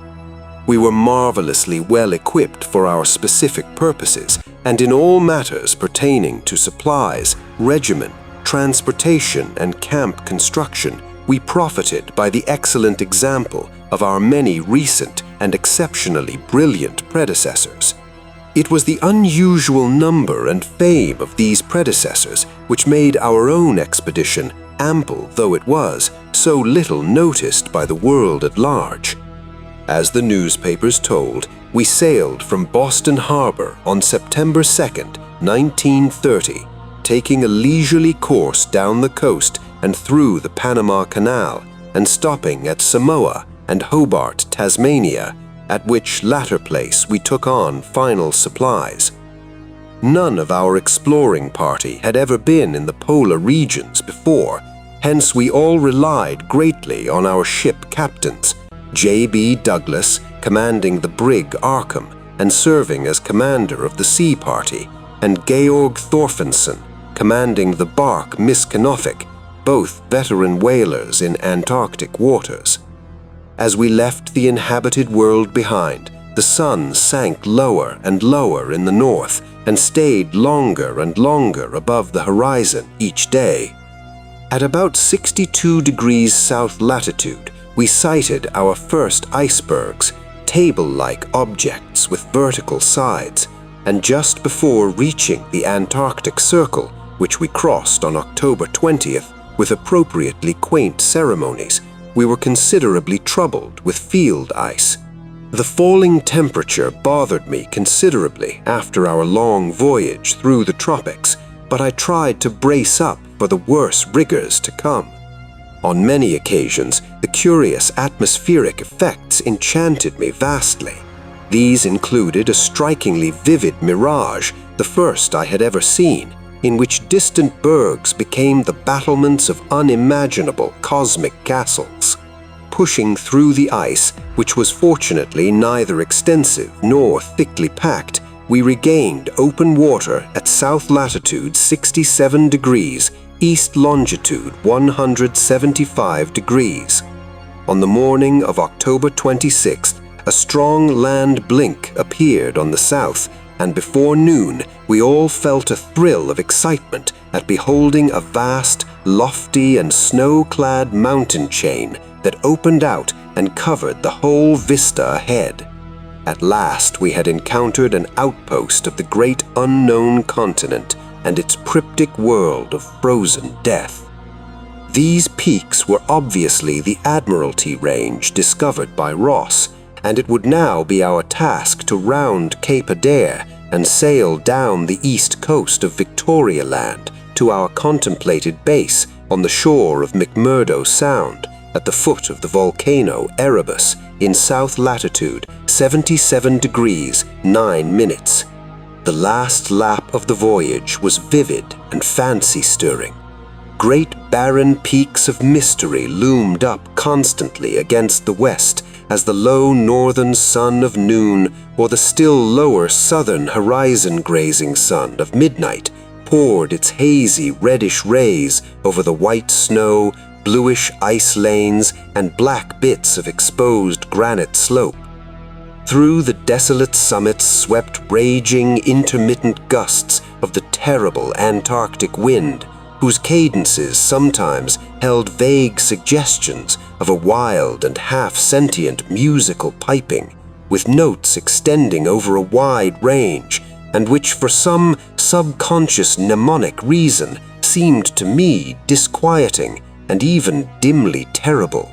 We were marvelously well equipped for our specific purposes, and in all matters pertaining to supplies, regimen, transportation, and camp construction, we profited by the excellent example of our many recent and exceptionally brilliant predecessors. It was the unusual number and fame of these predecessors which made our own expedition, ample though it was, so little noticed by the world at large. As the newspapers told, we sailed from Boston Harbor on September 2nd, 1930, taking a leisurely course down the coast and through the Panama Canal, and stopping at Samoa and Hobart, Tasmania, at which latter place we took on final supplies. None of our exploring party had ever been in the polar regions before, hence we all relied greatly on our ship captains, J.B. Douglas, commanding the brig Arkham and serving as commander of the sea party, and Georg Thorfinson, commanding the bark Miskinotic, both veteran whalers in Antarctic waters. As we left the inhabited world behind, the sun sank lower and lower in the north and stayed longer and longer above the horizon each day. At about 62 degrees south latitude, we sighted our first icebergs, table-like objects with vertical sides, and just before reaching the Antarctic Circle, which we crossed on October 20th with appropriately quaint ceremonies, we were considerably troubled with field ice. The falling temperature bothered me considerably after our long voyage through the tropics, but I tried to brace up for the worse rigors to come. On many occasions, the curious atmospheric effects enchanted me vastly. These included a strikingly vivid mirage, the first I had ever seen, in which distant bergs became the battlements of unimaginable cosmic castles. Pushing through the ice, which was fortunately neither extensive nor thickly packed, we regained open water at south latitude 67 degrees, east longitude 175 degrees. On the morning of October 26th, a strong land blink appeared on the south, and before noon we all felt a thrill of excitement at beholding a vast, lofty, and snow-clad mountain chain that opened out and covered the whole vista ahead. At last we had encountered an outpost of the great unknown continent and its cryptic world of frozen death. These peaks were obviously the Admiralty Range discovered by Ross, and it would now be our task to round Cape Adair and sail down the east coast of Victoria Land to our contemplated base on the shore of McMurdo Sound at the foot of the volcano Erebus in south latitude 77 degrees 9 minutes. The last lap of the voyage was vivid and fancy-stirring. Great barren peaks of mystery loomed up constantly against the west as the low northern sun of noon or the still lower southern horizon-grazing sun of midnight poured its hazy reddish rays over the white snow, bluish ice lanes, and black bits of exposed granite slope. Through the desolate summits swept raging, intermittent gusts of the terrible Antarctic wind, whose cadences sometimes held vague suggestions of a wild and half-sentient musical piping, with notes extending over a wide range, and which for some subconscious mnemonic reason seemed to me disquieting and even dimly terrible.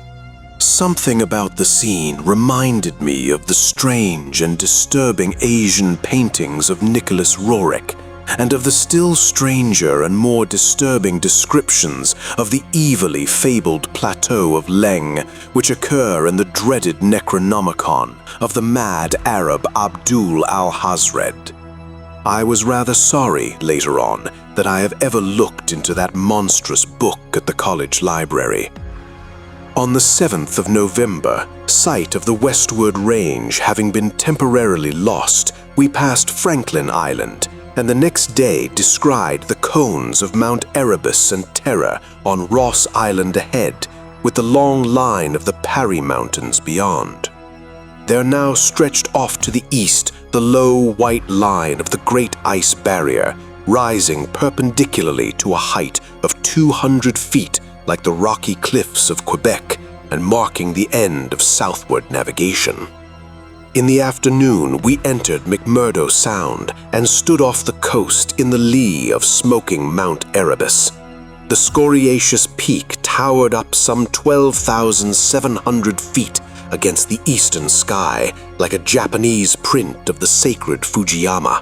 Something about the scene reminded me of the strange and disturbing Asian paintings of Nicholas Roerich, and of the still stranger and more disturbing descriptions of the evilly fabled plateau of Leng, which occur in the dreaded Necronomicon of the mad Arab Abdul al-Hazred. I was rather sorry, later on, that I have ever looked into that monstrous book at the college library. On the 7th of November, sight of the westward range having been temporarily lost, we passed Franklin Island, and the next day descried the cones of Mount Erebus and Terror on Ross Island ahead, with the long line of the Parry Mountains beyond. There now stretched off to the east the low white line of the Great Ice Barrier, rising perpendicularly to a height of 200 feet like the rocky cliffs of Quebec, and marking the end of southward navigation. In the afternoon, we entered McMurdo Sound and stood off the coast in the lee of smoking Mount Erebus. The scoriaceous peak towered up some 12,700 feet against the eastern sky, like a Japanese print of the sacred Fujiyama,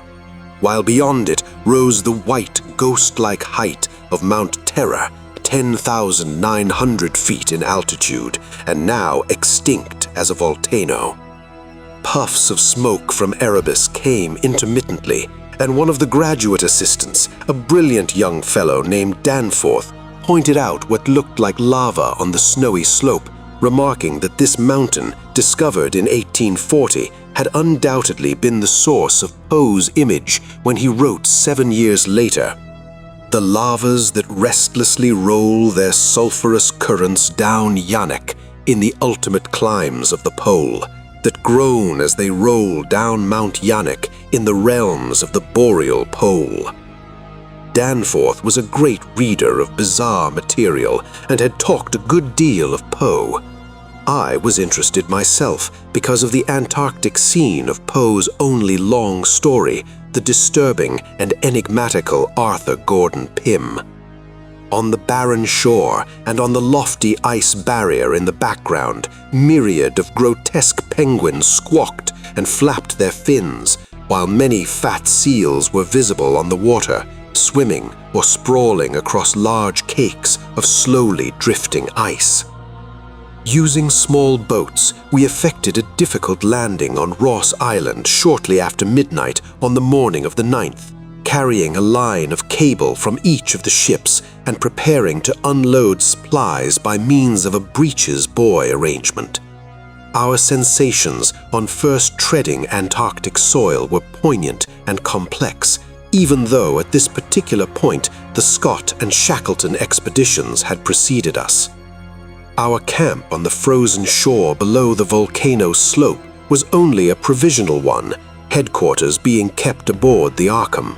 while beyond it rose the white, ghost-like height of Mount Terror, 10,900 feet in altitude, and now extinct as a volcano. Puffs of smoke from Erebus came intermittently, and one of the graduate assistants, a brilliant young fellow named Danforth, pointed out what looked like lava on the snowy slope, remarking that this mountain, discovered in 1840, had undoubtedly been the source of Poe's image when he wrote 7 years later, "The lavas that restlessly roll their sulphurous currents down Yanek in the ultimate climes of the pole, that groan as they roll down Mount Yanek in the realms of the boreal pole." Danforth was a great reader of bizarre material and had talked a good deal of Poe. I was interested myself because of the Antarctic scene of Poe's only long story, the disturbing and enigmatical Arthur Gordon Pym. On the barren shore and on the lofty ice barrier in the background, myriad of grotesque penguins squawked and flapped their fins, while many fat seals were visible on the water, swimming or sprawling across large cakes of slowly drifting ice. Using small boats, we effected a difficult landing on Ross Island shortly after midnight on the morning of the 9th, carrying a line of cable from each of the ships and preparing to unload supplies by means of a breeches buoy arrangement. Our sensations on first treading Antarctic soil were poignant and complex, even though at this particular point the Scott and Shackleton expeditions had preceded us. Our camp on the frozen shore below the volcano slope was only a provisional one, headquarters being kept aboard the Arkham.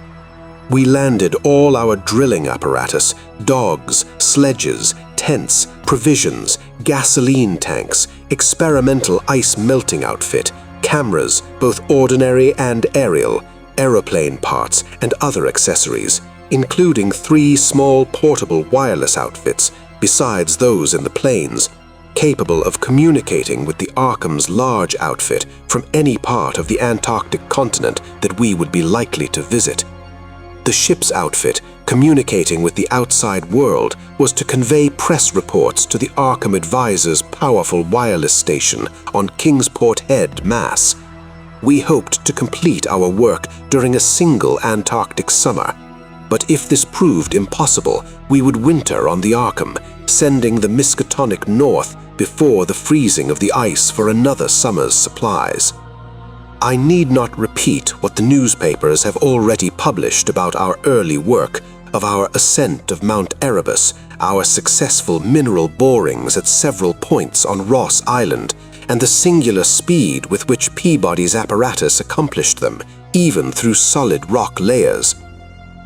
We landed all our drilling apparatus, dogs, sledges, tents, provisions, gasoline tanks, experimental ice melting outfit, cameras, both ordinary and aerial, aeroplane parts, and other accessories, including 3 small portable wireless outfits, besides those in the planes, capable of communicating with the Arkham's large outfit from any part of the Antarctic continent that we would be likely to visit. The ship's outfit, communicating with the outside world, was to convey press reports to the Arkham Advisor's powerful wireless station on Kingsport Head, Mass. We hoped to complete our work during a single Antarctic summer, but if this proved impossible, we would winter on the Arkham, sending the Miskatonic north before the freezing of the ice for another summer's supplies. I need not repeat what the newspapers have already published about our early work, of our ascent of Mount Erebus, our successful mineral borings at several points on Ross Island, and the singular speed with which Peabody's apparatus accomplished them, even through solid rock layers.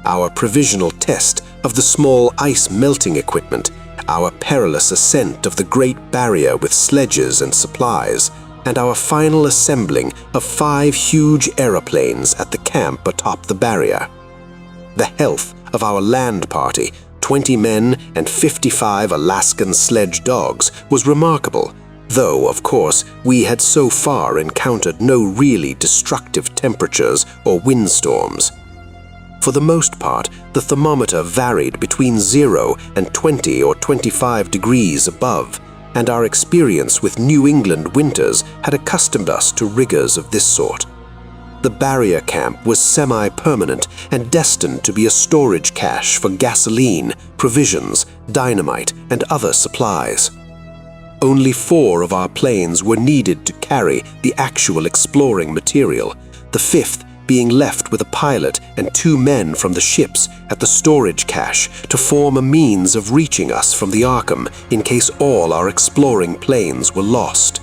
Our provisional test of the small ice-melting equipment, our perilous ascent of the Great Barrier with sledges and supplies, and our final assembling of 5 huge aeroplanes at the camp atop the barrier. The health of our land party, 20 men and 55 Alaskan sledge dogs, was remarkable, though, of course, we had so far encountered no really destructive temperatures or windstorms. For the most part, the thermometer varied between 0 and 20 or 25 degrees above, and our experience with New England winters had accustomed us to rigors of this sort. The barrier camp was semi-permanent and destined to be a storage cache for gasoline, provisions, dynamite, and other supplies. Only 4 of our planes were needed to carry the actual exploring material, the 5th being left with a pilot and 2 men from the ships at the storage cache to form a means of reaching us from the Arkham in case all our exploring planes were lost.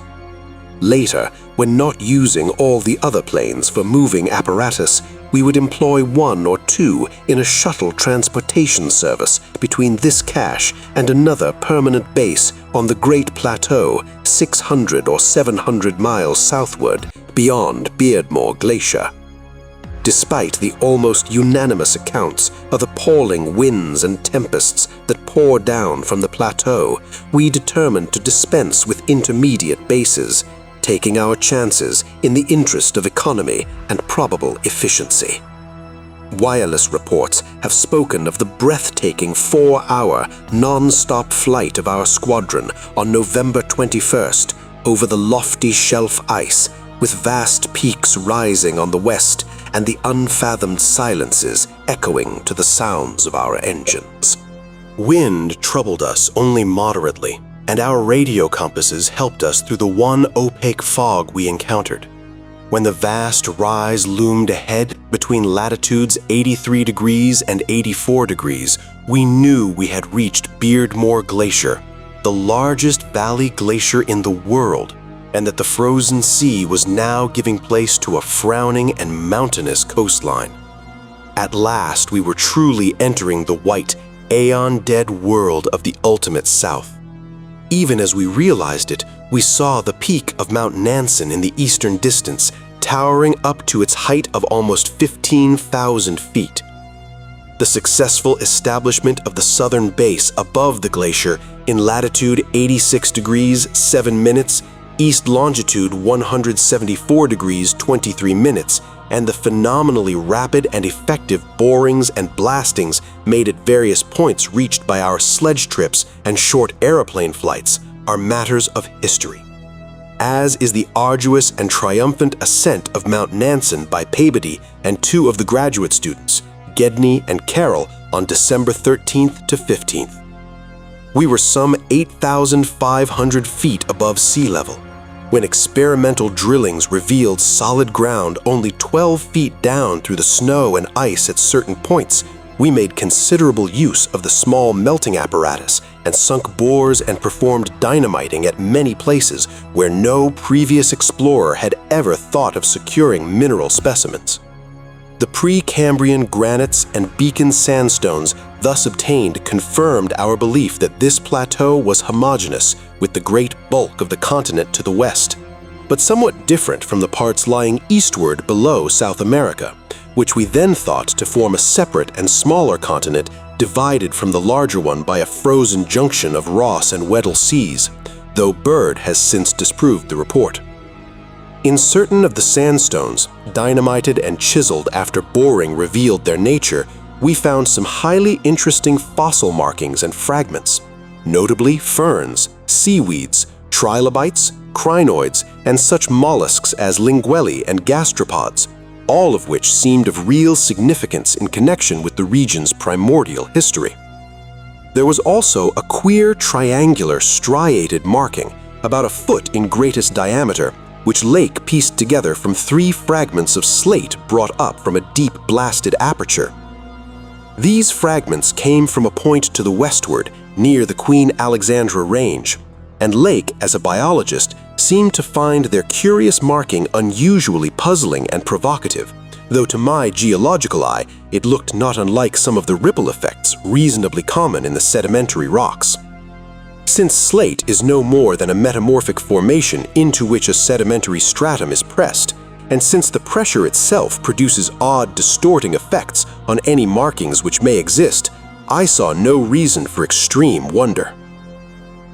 Later, when not using all the other planes for moving apparatus, we would employ 1 or 2 in a shuttle transportation service between this cache and another permanent base on the Great Plateau, 600 or 700 miles southward, beyond Beardmore Glacier. Despite the almost unanimous accounts of appalling winds and tempests that pour down from the plateau, we determined to dispense with intermediate bases, taking our chances in the interest of economy and probable efficiency. Wireless reports have spoken of the breathtaking 4-hour, non-stop flight of our squadron on November 21st over the lofty shelf ice, with vast peaks rising on the west and the unfathomed silences echoing to the sounds of our engines. Wind troubled us only moderately, and our radio compasses helped us through the one opaque fog we encountered. When the vast rise loomed ahead between latitudes 83 degrees and 84 degrees, we knew we had reached Beardmore Glacier, the largest valley glacier in the world, and that the frozen sea was now giving place to a frowning and mountainous coastline. At last, we were truly entering the white, aeon-dead world of the ultimate South. Even as we realized it, we saw the peak of Mount Nansen in the eastern distance, towering up to its height of almost 15,000 feet. The successful establishment of the southern base above the glacier in latitude 86 degrees 7 minutes, east longitude 174 degrees 23 minutes, and the phenomenally rapid and effective borings and blastings made at various points reached by our sledge trips and short aeroplane flights are matters of history. As is the arduous and triumphant ascent of Mount Nansen by Peabody and 2 of the graduate students, Gedney and Carroll, on December 13th to 15th. We were some 8,500 feet above sea level, when experimental drillings revealed solid ground only 12 feet down through the snow and ice at certain points. We made considerable use of the small melting apparatus and sunk bores and performed dynamiting at many places where no previous explorer had ever thought of securing mineral specimens. The Precambrian granites and beacon sandstones thus obtained confirmed our belief that this plateau was homogeneous with the great bulk of the continent to the west, but somewhat different from the parts lying eastward below South America, which we then thought to form a separate and smaller continent divided from the larger one by a frozen junction of Ross and Weddell seas, though Bird has since disproved the report. In certain of the sandstones, dynamited and chiseled after boring revealed their nature, we found some highly interesting fossil markings and fragments, notably ferns, seaweeds, trilobites, crinoids, and such mollusks as linguelli and gastropods, all of which seemed of real significance in connection with the region's primordial history. There was also a queer triangular striated marking, about a foot in greatest diameter, which Lake pieced together from 3 fragments of slate brought up from a deep blasted aperture. These fragments came from a point to the westward, near the Queen Alexandra Range, and Lake, as a biologist, seemed to find their curious marking unusually puzzling and provocative, though to my geological eye it looked not unlike some of the ripple effects reasonably common in the sedimentary rocks. Since slate is no more than a metamorphic formation into which a sedimentary stratum is pressed, and since the pressure itself produces odd distorting effects on any markings which may exist, I saw no reason for extreme wonder.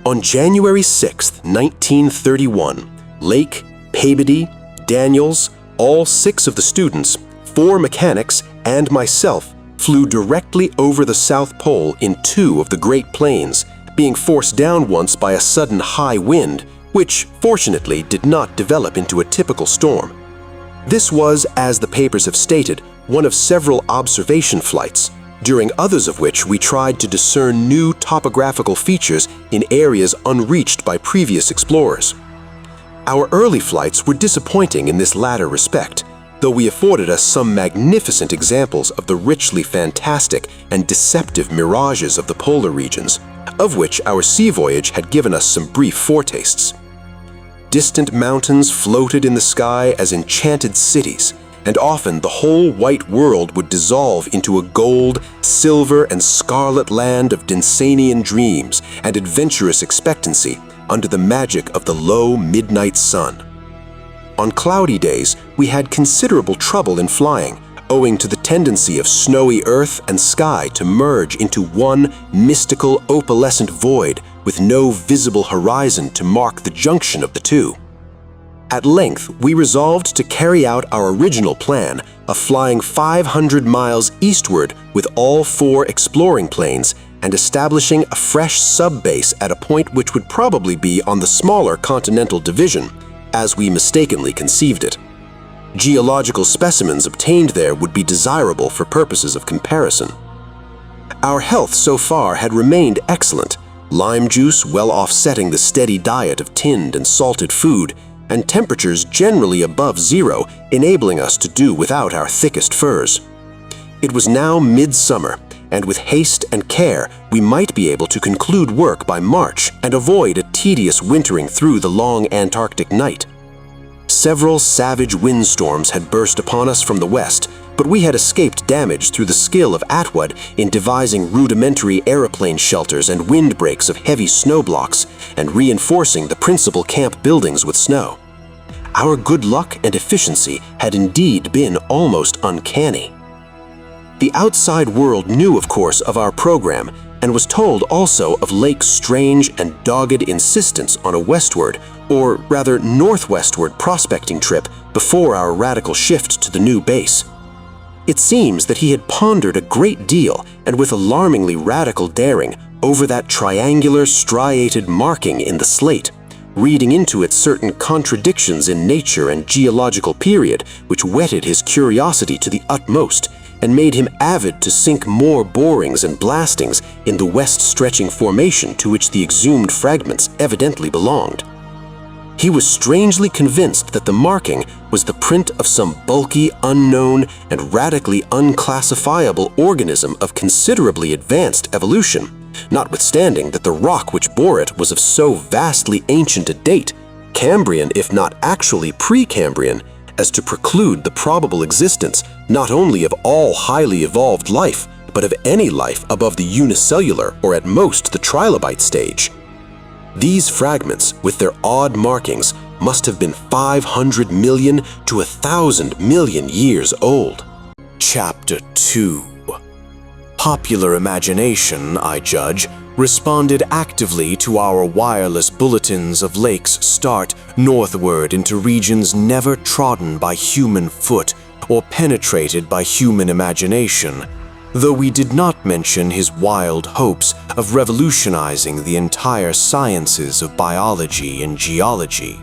On January 6, 1931, Lake, Peabody, Daniels, all 6 of the students, 4 mechanics, and myself flew directly over the South Pole in 2 of the Great Plains, being forced down once by a sudden high wind, which, fortunately, did not develop into a typical storm. This was, as the papers have stated, one of several observation flights, during others of which we tried to discern new topographical features in areas unreached by previous explorers. Our early flights were disappointing in this latter respect, though we afforded us some magnificent examples of the richly fantastic and deceptive mirages of the polar regions, of which our sea voyage had given us some brief foretastes. Distant mountains floated in the sky as enchanted cities, and often the whole white world would dissolve into a gold, silver, and scarlet land of Densanian dreams and adventurous expectancy under the magic of the low midnight sun. On cloudy days, we had considerable trouble in flying, owing to the tendency of snowy earth and sky to merge into one mystical opalescent void with no visible horizon to mark the junction of the two. At length, we resolved to carry out our original plan of flying 500 miles eastward with all 4 exploring planes and establishing a fresh sub-base at a point which would probably be on the smaller continental division, as we mistakenly conceived it. Geological specimens obtained there would be desirable for purposes of comparison. Our health so far had remained excellent, lime juice well offsetting the steady diet of tinned and salted food, and temperatures generally above 0, enabling us to do without our thickest furs. It was now midsummer, and with haste and care we might be able to conclude work by March and avoid a tedious wintering through the long Antarctic night. Several savage windstorms had burst upon us from the west, but we had escaped damage through the skill of Atwood in devising rudimentary aeroplane shelters and windbreaks of heavy snow blocks and reinforcing the principal camp buildings with snow. Our good luck and efficiency had indeed been almost uncanny. The outside world knew, of course, of our program and was told also of Lake's strange and dogged insistence on a westward, or rather northwestward prospecting trip before our radical shift to the new base. It seems that he had pondered a great deal and with alarmingly radical daring over that triangular striated marking in the slate, reading into it certain contradictions in nature and geological period which whetted his curiosity to the utmost and made him avid to sink more borings and blastings in the west-stretching formation to which the exhumed fragments evidently belonged. He was strangely convinced that the marking was the print of some bulky, unknown, and radically unclassifiable organism of considerably advanced evolution, notwithstanding that the rock which bore it was of so vastly ancient a date, Cambrian if not actually Precambrian, as to preclude the probable existence not only of all highly evolved life, but of any life above the unicellular or at most the trilobite stage. These fragments, with their odd markings, must have been 500 million to 1,000 million years old. Chapter 2. Popular imagination, I judge, responded actively to our wireless bulletins of Lake's start northward into regions never trodden by human foot or penetrated by human imagination, though we did not mention his wild hopes of revolutionizing the entire sciences of biology and geology.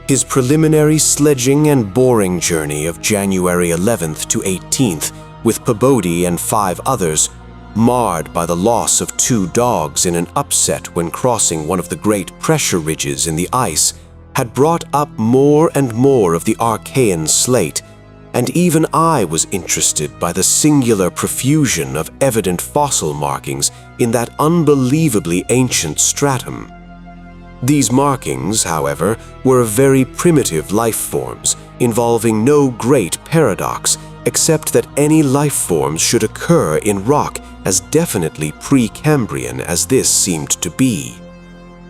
His preliminary sledging and boring journey of January 11th to 18th with Peabody and 5 others, marred by the loss of 2 dogs in an upset when crossing one of the great pressure ridges in the ice, had brought up more and more of the Archean slate, and even I was interested by the singular profusion of evident fossil markings in that unbelievably ancient stratum. These markings, however, were of very primitive life forms, involving no great paradox, except that any life forms should occur in rock as definitely Precambrian as this seemed to be.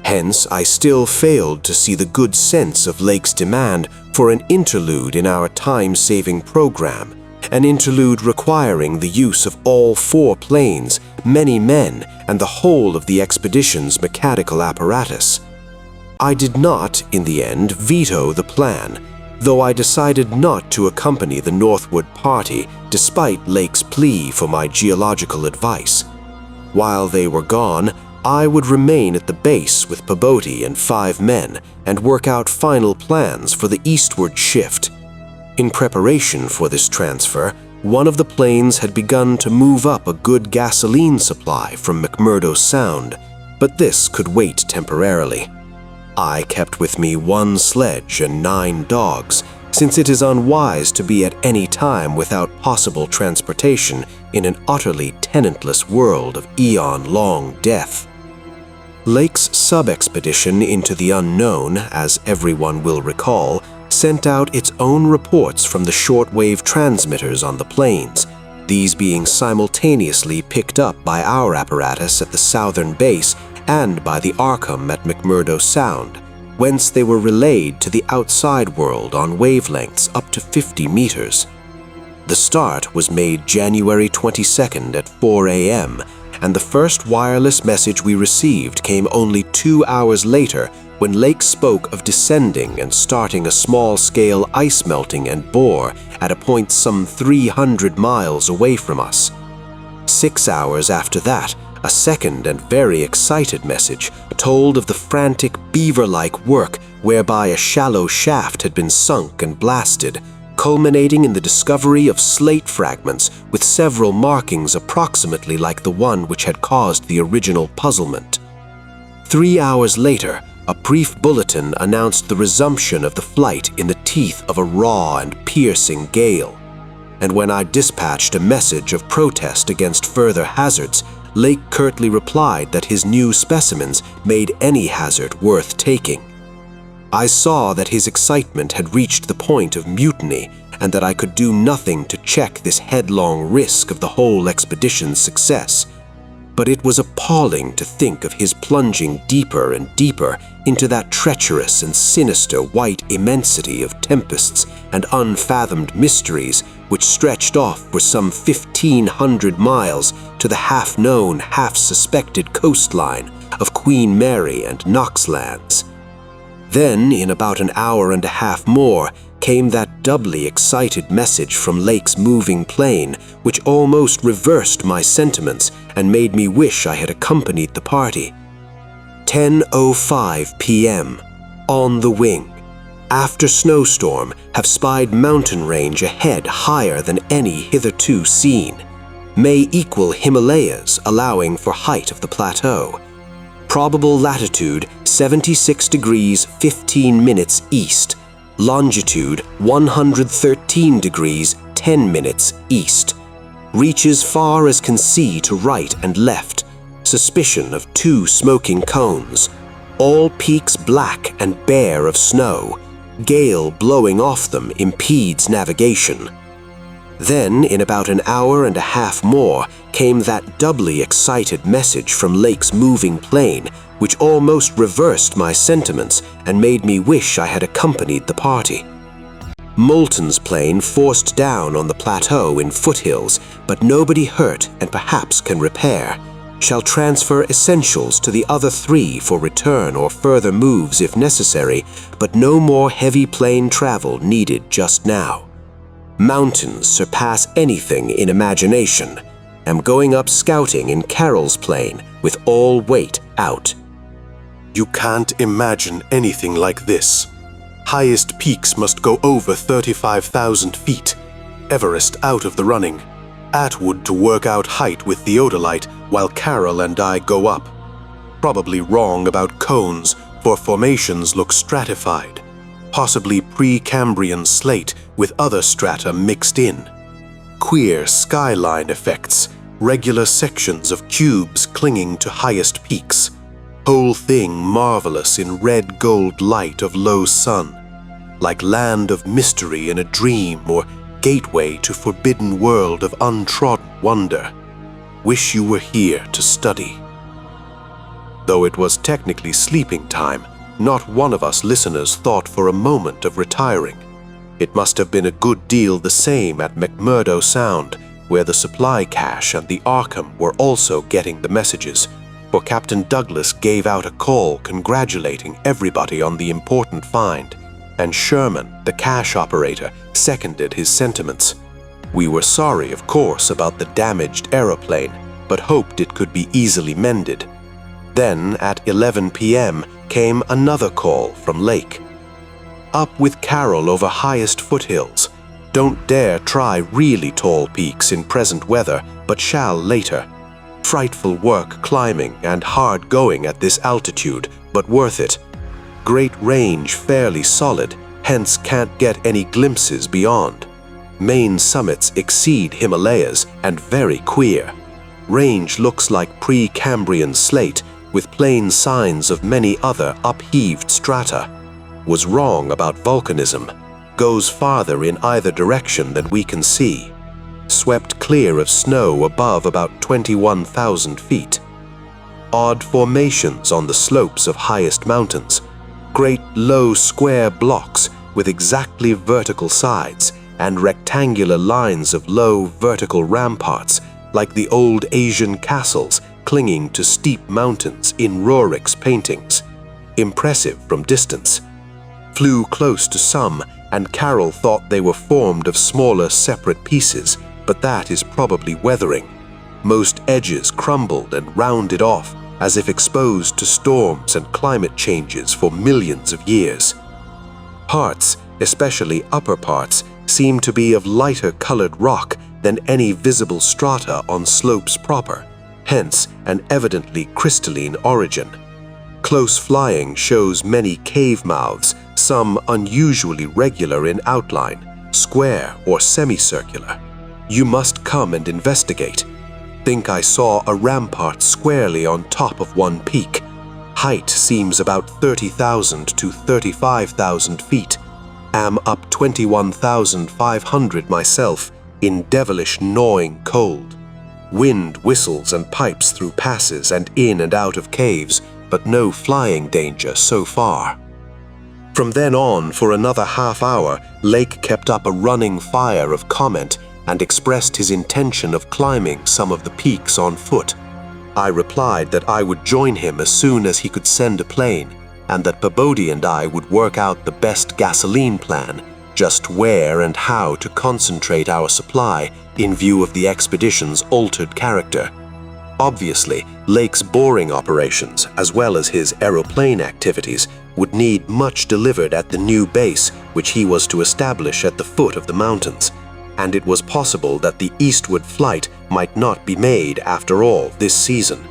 Hence, I still failed to see the good sense of Lake's demand for an interlude in our time-saving program, an interlude requiring the use of all 4 planes, many men, and the whole of the expedition's mechanical apparatus. I did not, in the end, veto the plan, though I decided not to accompany the northward party despite Lake's plea for my geological advice. While they were gone, I would remain at the base with Paboti and 5 men and work out final plans for the eastward shift. In preparation for this transfer, one of the planes had begun to move up a good gasoline supply from McMurdo Sound, but this could wait temporarily. I kept with me 1 sledge and 9 dogs, since it is unwise to be at any time without possible transportation in an utterly tenantless world of eon-long death. Lake's sub-expedition into the unknown, as everyone will recall, sent out its own reports from the shortwave transmitters on the plains, these being simultaneously picked up by our apparatus at the southern base and by the Arkham at McMurdo Sound, whence they were relayed to the outside world on wavelengths up to 50 meters. The start was made January 22nd at 4 a.m., and the first wireless message we received came only 2 hours later when Lake spoke of descending and starting a small-scale ice melting and bore at a point some 300 miles away from us. 6 hours after that, a second and very excited message told of the frantic beaver-like work whereby a shallow shaft had been sunk and blasted, culminating in the discovery of slate fragments with several markings approximately like the one which had caused the original puzzlement. 3 hours later, a brief bulletin announced the resumption of the flight in the teeth of a raw and piercing gale. And when I dispatched a message of protest against further hazards, Lake curtly replied that his new specimens made any hazard worth taking. I saw that his excitement had reached the point of mutiny and that I could do nothing to check this headlong risk of the whole expedition's success. But it was appalling to think of his plunging deeper and deeper into that treacherous and sinister white immensity of tempests and unfathomed mysteries which stretched off for some 1,500 miles to the half-known, half-suspected coastline of Queen Mary and Knoxlands. Then, in about an hour and a half more, came that doubly excited message from Lake's moving plane, which almost reversed my sentiments and made me wish I had accompanied the party. 10:05 p.m. On the wing. After snowstorm, have spied mountain range ahead higher than any hitherto seen. May equal Himalayas, allowing for height of the plateau. Probable latitude 76 degrees 15 minutes east. Longitude 113 degrees 10 minutes east. Reaches far as can see to right and left. Suspicion of 2 smoking cones. All peaks black and bare of snow. Gale blowing off them impedes navigation. Then, in about an hour and a half more, came that doubly excited message from Lake's moving plane, which almost reversed my sentiments and made me wish I had accompanied the party. Moulton's plane forced down on the plateau in foothills, but nobody hurt and perhaps can repair. Shall transfer essentials to the other 3 for return or further moves if necessary, but no more heavy plane travel needed just now. Mountains surpass anything in imagination. Am going up scouting in Carroll's plane with all weight out. You can't imagine anything like this. Highest peaks must go over 35,000 feet. Everest out of the running. Atwood to work out height with theodolite while Carroll and I go up. Probably wrong about cones, for formations look stratified. Possibly Precambrian slate with other strata mixed in. Queer skyline effects, regular sections of cubes clinging to highest peaks. whole thing marvelous in red-gold light of low sun, like land of mystery in a dream or gateway to forbidden world of untrodden wonder. Wish you were here to study. Though it was technically sleeping time, not one of us listeners thought for a moment of retiring. It must have been a good deal the same at McMurdo Sound, where the supply cache and the Arkham were also getting the messages, for Captain Douglas gave out a call congratulating everybody on the important find, and Sherman, the cache operator, seconded his sentiments. We were sorry, of course, about the damaged aeroplane, but hoped it could be easily mended. Then, at 11 p.m., came another call from Lake. Up with Carroll over highest foothills. Don't dare try really tall peaks in present weather, but shall later. Frightful work climbing and hard going at this altitude, but worth it. Great range fairly solid, hence can't get any glimpses beyond. Main summits exceed Himalayas and very queer. Range looks like pre-Cambrian slate, with plain signs of many other upheaved strata. Was wrong about volcanism. Goes farther in either direction than we can see. Swept clear of snow above about 21,000 feet. Odd formations on the slopes of highest mountains. Great low square blocks with exactly vertical sides and rectangular lines of low vertical ramparts like the old Asian castles clinging to steep mountains in Roerich's paintings. Impressive from distance. Flew close to some, and Carroll thought they were formed of smaller separate pieces, but that is probably weathering. Most edges crumbled and rounded off, as if exposed to storms and climate changes for millions of years. Parts, especially upper parts, seem to be of lighter colored rock than any visible strata on slopes proper, hence an evidently crystalline origin. Close flying shows many cave mouths, some unusually regular in outline, square or semicircular. You must come and investigate. Think I saw a rampart squarely on top of one peak. Height seems about 30,000 to 35,000 feet. Am up 21,500 myself, in devilish gnawing cold. Wind whistles and pipes through passes and in and out of caves, but no flying danger so far. From then on, for another half hour, Lake kept up a running fire of comment and expressed his intention of climbing some of the peaks on foot. I replied that I would join him as soon as he could send a plane, and that Pabodie and I would work out the best gasoline plan, just where and how to concentrate our supply in view of the expedition's altered character. Obviously, Lake's boring operations, as well as his aeroplane activities, would need much delivered at the new base which he was to establish at the foot of the mountains, and it was possible that the eastward flight might not be made after all this season.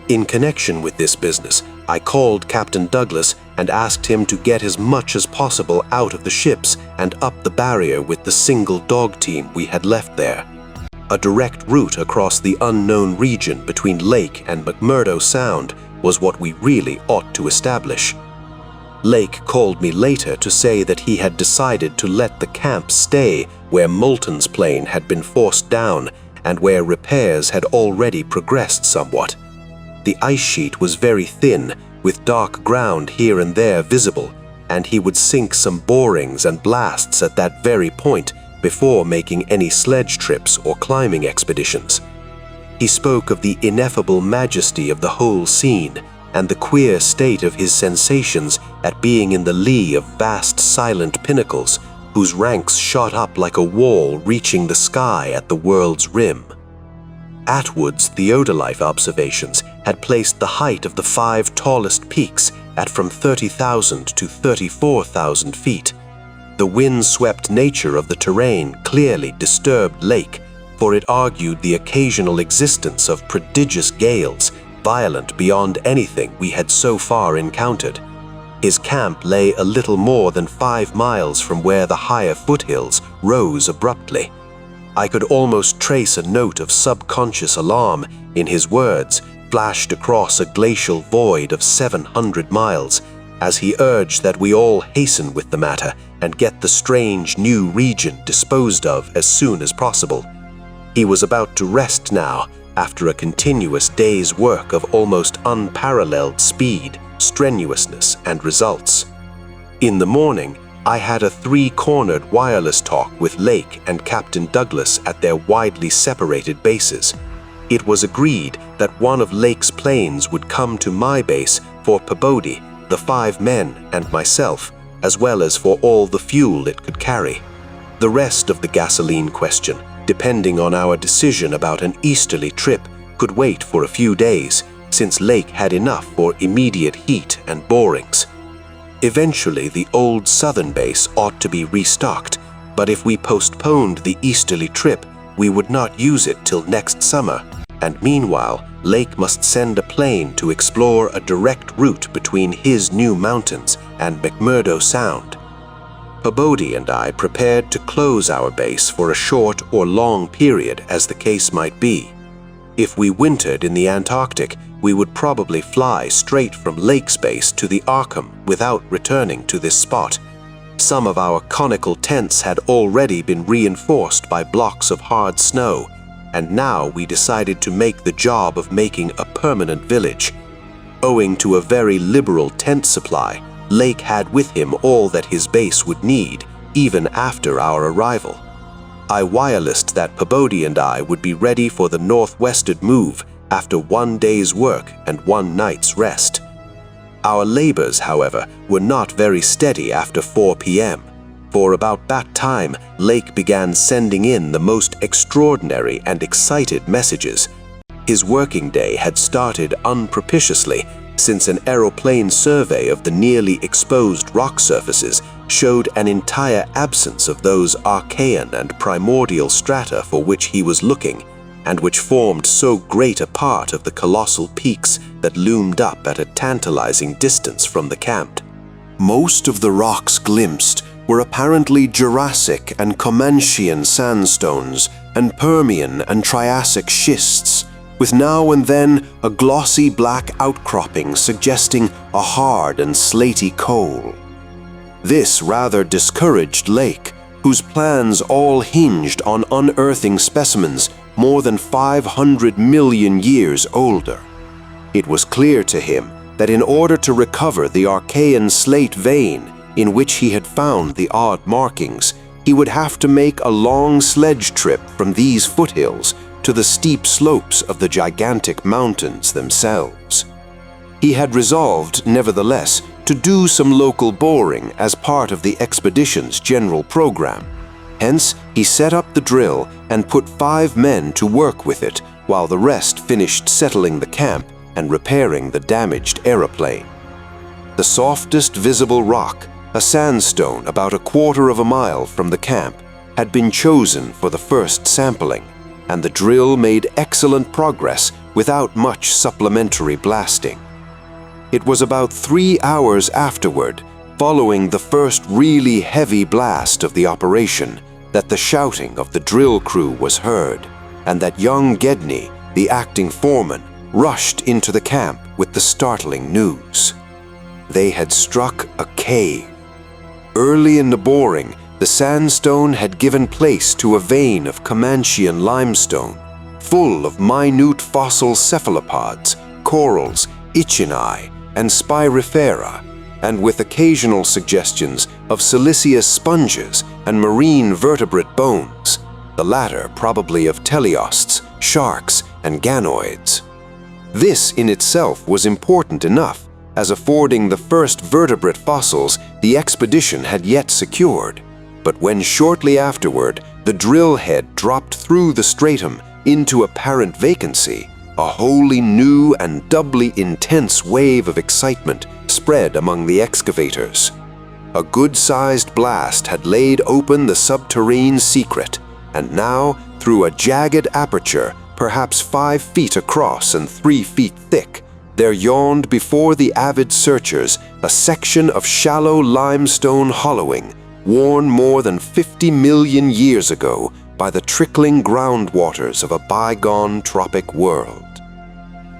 In connection with this business, I called Captain Douglas and asked him to get as much as possible out of the ships and up the barrier with the single dog team we had left there. A direct route across the unknown region between Lake and McMurdo Sound was what we really ought to establish. Lake called me later to say that he had decided to let the camp stay where Moulton's plane had been forced down and where repairs had already progressed somewhat. The ice sheet was very thin, with dark ground here and there visible, and he would sink some borings and blasts at that very point before making any sledge trips or climbing expeditions. He spoke of the ineffable majesty of the whole scene and the queer state of his sensations at being in the lee of vast silent pinnacles whose ranks shot up like a wall reaching the sky at the world's rim. Atwood's theodolite observations had placed the height of the 5 tallest peaks at from 30,000 to 34,000 feet. The wind-swept nature of the terrain clearly disturbed Lake, for it argued the occasional existence of prodigious gales, violent beyond anything we had so far encountered. His camp lay a little more than 5 miles from where the higher foothills rose abruptly. I could almost trace a note of subconscious alarm in his words, flashed across a glacial void of 700 miles as he urged that we all hasten with the matter and get the strange new region disposed of as soon as possible. He was about to rest now after a continuous day's work of almost unparalleled speed, strenuousness, and results. In the morning, I had a three-cornered wireless talk with Lake and Captain Douglas at their widely separated bases. It was agreed that one of Lake's planes would come to my base for Peabody, the 5 men, and myself, as well as for all the fuel it could carry. The rest of the gasoline question, depending on our decision about an easterly trip, could wait for a few days, since Lake had enough for immediate heat and borings. Eventually, the old southern base ought to be restocked, but if we postponed the easterly trip, we would not use it till next summer, and meanwhile, Lake must send a plane to explore a direct route between his new mountains and McMurdo Sound. Peabody and I prepared to close our base for a short or long period as the case might be. If we wintered in the Antarctic, we would probably fly straight from Lake's base to the Arkham without returning to this spot. Some of our conical tents had already been reinforced by blocks of hard snow, and now we decided to make the job of making a permanent village. Owing to a very liberal tent supply, Lake had with him all that his base would need, even after our arrival. I wirelessed that Peabody and I would be ready for the northwestward move after 1 day's work and 1 night's rest. Our labors, however, were not very steady after 4 p.m. For about that time, Lake began sending in the most extraordinary and excited messages. His working day had started unpropitiously, since an aeroplane survey of the nearly exposed rock surfaces showed an entire absence of those Archean and primordial strata for which he was looking, and which formed so great a part of the colossal peaks that loomed up at a tantalizing distance from the camp. Most of the rocks glimpsed were apparently Jurassic and Comanchian sandstones and Permian and Triassic schists, with now and then a glossy black outcropping suggesting a hard and slaty coal. This rather discouraged Lake, whose plans all hinged on unearthing specimens more than 500 million years older. It was clear to him that in order to recover the Archean slate vein in which he had found the odd markings, he would have to make a long sledge trip from these foothills to the steep slopes of the gigantic mountains themselves. He had resolved, nevertheless, to do some local boring as part of the expedition's general program. Hence, he set up the drill and put 5 men to work with it while the rest finished settling the camp and repairing the damaged aeroplane. The softest visible rock, a sandstone about 1/4 of a mile from the camp, had been chosen for the first sampling, and the drill made excellent progress without much supplementary blasting. It was about 3 hours afterward, following the first really heavy blast of the operation, that the shouting of the drill crew was heard, and that young Gedney, the acting foreman, rushed into the camp with the startling news. They had struck a cave. Early in the boring, the sandstone had given place to a vein of Comanchian limestone, full of minute fossil cephalopods, corals, ichini, and spirifera, and with occasional suggestions of siliceous sponges and marine vertebrate bones, the latter probably of teleosts, sharks, and ganoids. This in itself was important enough, as affording the first vertebrate fossils the expedition had yet secured. But when shortly afterward the drill head dropped through the stratum into apparent vacancy, a wholly new and doubly intense wave of excitement spread among the excavators. A good-sized blast had laid open the subterrane secret, and now, through a jagged aperture, perhaps 5 feet across and 3 feet thick, there yawned before the avid searchers a section of shallow limestone hollowing, worn more than 50 million years ago by the trickling groundwaters of a bygone tropic world.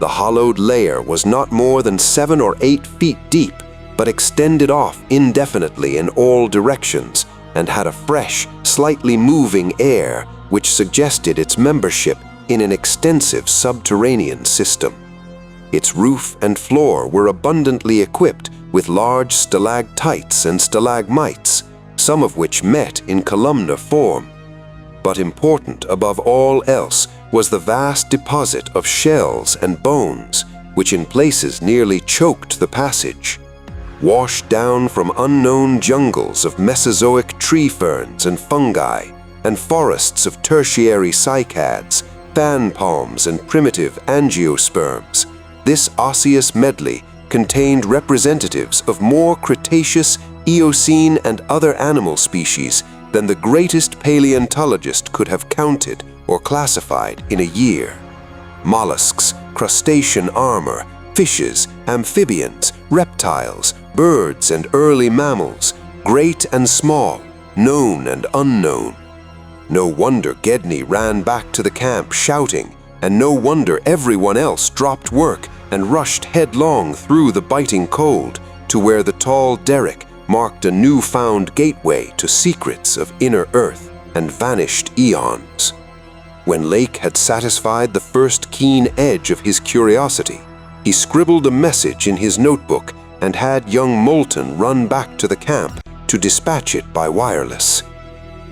The hollowed layer was not more than 7 or 8 feet deep, but extended off indefinitely in all directions and had a fresh, slightly moving air which suggested its membership in an extensive subterranean system. Its roof and floor were abundantly equipped with large stalactites and stalagmites, some of which met in columnar form. But important above all else was the vast deposit of shells and bones, which in places nearly choked the passage. Washed down from unknown jungles of Mesozoic tree ferns and fungi, and forests of tertiary cycads, fan palms, and primitive angiosperms, this osseous medley contained representatives of more Cretaceous, Eocene, and other animal species than the greatest paleontologist could have counted or classified in a year. Mollusks, crustacean armor, fishes, amphibians, reptiles, birds, and early mammals, great and small, known and unknown. No wonder Gedney ran back to the camp shouting, and no wonder everyone else dropped work and rushed headlong through the biting cold to where the tall derrick marked a newfound gateway to secrets of inner earth and vanished eons. When Lake had satisfied the first keen edge of his curiosity, he scribbled a message in his notebook and had young Moulton run back to the camp to dispatch it by wireless.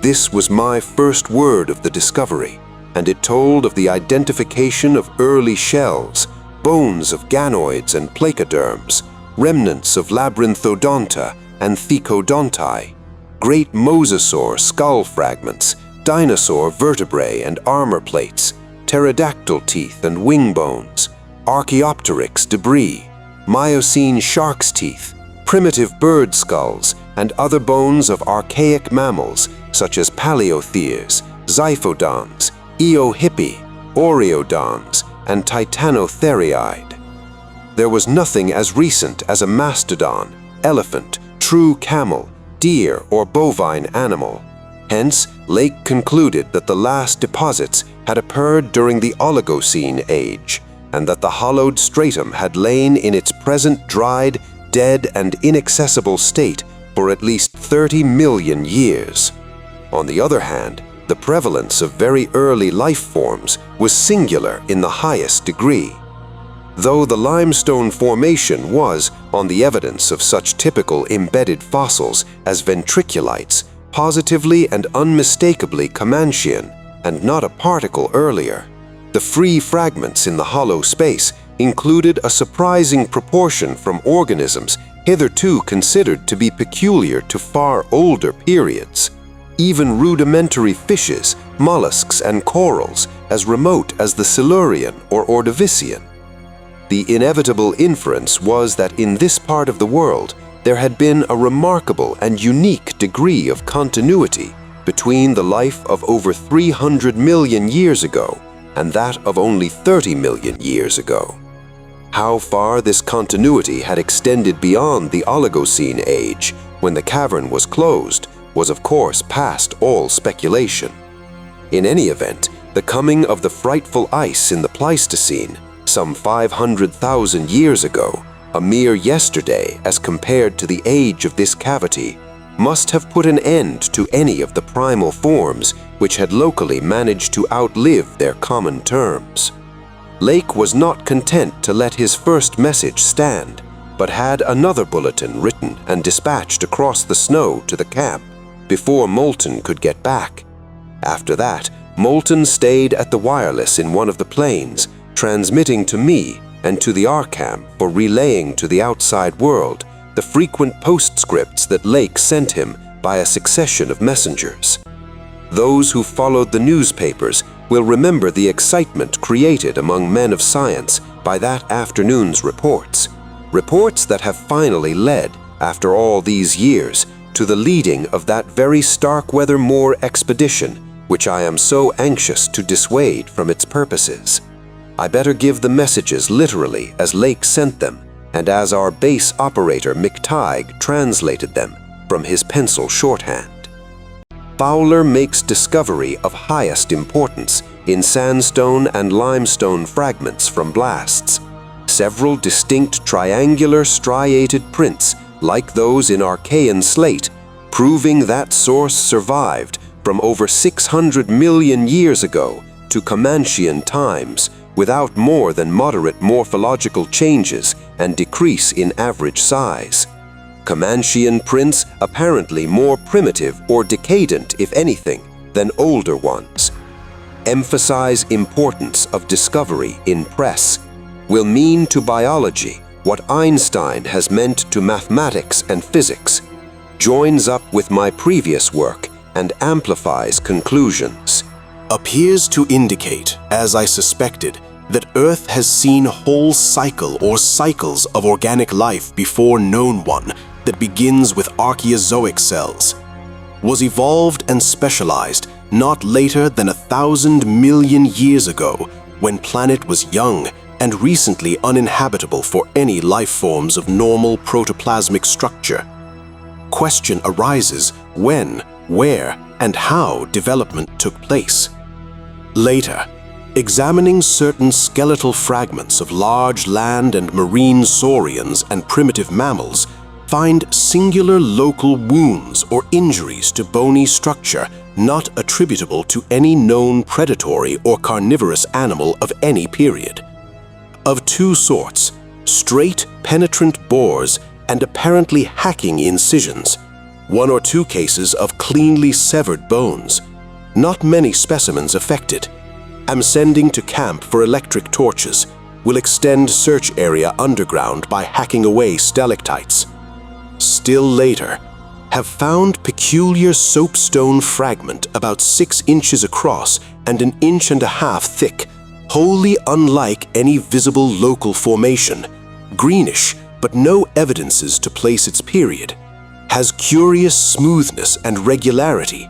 This was my first word of the discovery, and it told of the identification of early shells, bones of ganoids and placoderms, remnants of labyrinthodonta and thecodonti, great mosasaur skull fragments, dinosaur vertebrae and armor plates, pterodactyl teeth and wing bones, Archaeopteryx debris, Miocene shark's teeth, primitive bird skulls, and other bones of archaic mammals such as paleotheres, xiphodons, eohippi, oreodons, and titanotheriide. There was nothing as recent as a mastodon, elephant, true camel, deer, or bovine animal. Hence, Lake concluded that the last deposits had occurred during the Oligocene age, and that the hollowed stratum had lain in its present dried, dead, and inaccessible state for at least 30 million years. On the other hand, the prevalence of very early life forms was singular in the highest degree. Though the limestone formation was, on the evidence of such typical embedded fossils as ventriculites, positively and unmistakably Comanchian, and not a particle earlier, the free fragments in the hollow space included a surprising proportion from organisms hitherto considered to be peculiar to far older periods. Even rudimentary fishes, mollusks, and corals as remote as the Silurian or Ordovician. The inevitable inference was that in this part of the world there had been a remarkable and unique degree of continuity between the life of over 300 million years ago and that of only 30 million years ago. How far this continuity had extended beyond the Oligocene age, when the cavern was closed, was of course past all speculation. In any event, the coming of the frightful ice in the Pleistocene, some 500,000 years ago, a mere yesterday as compared to the age of this cavity, must have put an end to any of the primal forms which had locally managed to outlive their common terms. Lake was not content to let his first message stand, but had another bulletin written and dispatched across the snow to the camp before Moulton could get back. After that, Moulton stayed at the wireless in one of the planes, transmitting to me and to the Arkham for relaying to the outside world the frequent postscripts that Lake sent him by a succession of messengers. Those who followed the newspapers will remember the excitement created among men of science by that afternoon's reports. Reports that have finally led, after all these years, to the leading of that very Starkweather Moor expedition, which I am so anxious to dissuade from its purposes. I better give the messages literally as Lake sent them, and as our base operator McTighe translated them from his pencil shorthand. Fowler makes discovery of highest importance in sandstone and limestone fragments from blasts. Several distinct triangular striated prints, like those in Archean slate, proving that source survived from over 600 million years ago to Comanchean times without more than moderate morphological changes and decrease in average size. Comanchean prints apparently more primitive or decadent, if anything, than older ones. Emphasize importance of discovery in press will mean to biology what Einstein has meant to mathematics and physics, joins up with my previous work and amplifies conclusions. Appears to indicate, as I suspected, that Earth has seen a whole cycle or cycles of organic life before known one that begins with Archaeozoic cells, was evolved and specialized not later than 1,000 million years ago, when planet was young and recently uninhabitable for any life forms of normal protoplasmic structure. Question arises when, where, and how development took place. Later, examining certain skeletal fragments of large land and marine saurians and primitive mammals, find singular local wounds or injuries to bony structure not attributable to any known predatory or carnivorous animal of any period. Of two sorts, straight, penetrant bores and apparently hacking incisions, one or two cases of cleanly severed bones. Not many specimens affected. Am sending to camp for electric torches. Will extend search area underground by hacking away stalactites. Still later, have found peculiar soapstone fragment about 6 inches across and 1.5 inches thick, wholly unlike any visible local formation, greenish but no evidences to place its period, has curious smoothness and regularity,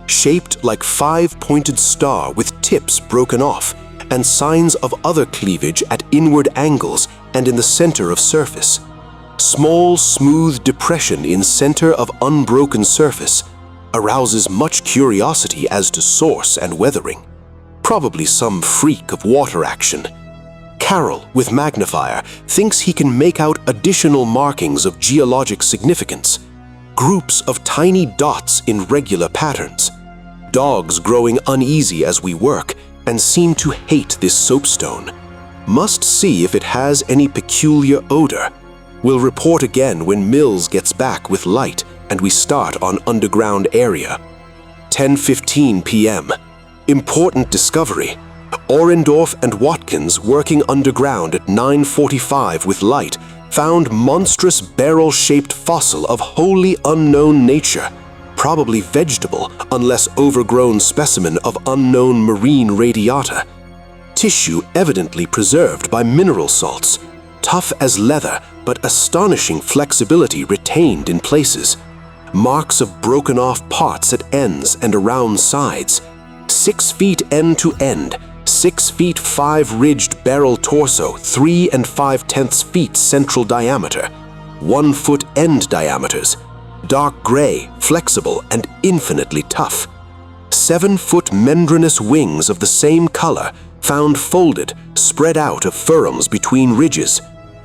shaped like 5-pointed star with tips broken off and signs of other cleavage at inward angles and in the center of surface. Small, smooth depression in center of unbroken surface arouses much curiosity as to source and weathering. Probably some freak of water action. Carroll, with magnifier, thinks he can make out additional markings of geologic significance. Groups of tiny dots in regular patterns. Dogs growing uneasy as we work and seem to hate this soapstone. Must see if it has any peculiar odor. Will report again when Mills gets back with light and we start on underground area. 10:15 p.m. Important discovery. Orendorff and Watkins, working underground at 9:45 with light, found monstrous barrel-shaped fossil of wholly unknown nature, probably vegetable unless overgrown specimen of unknown marine radiata. Tissue evidently preserved by mineral salts, tough as leather but astonishing flexibility retained in places. Marks of broken off parts at ends and around sides. 6 feet end to end, 6 feet 5 ridged barrel torso, 3 5/10 feet central diameter, 1 foot end diameters, dark gray, flexible, and infinitely tough. 7-foot membranous wings of the same color, found folded, spread out of furrows between ridges.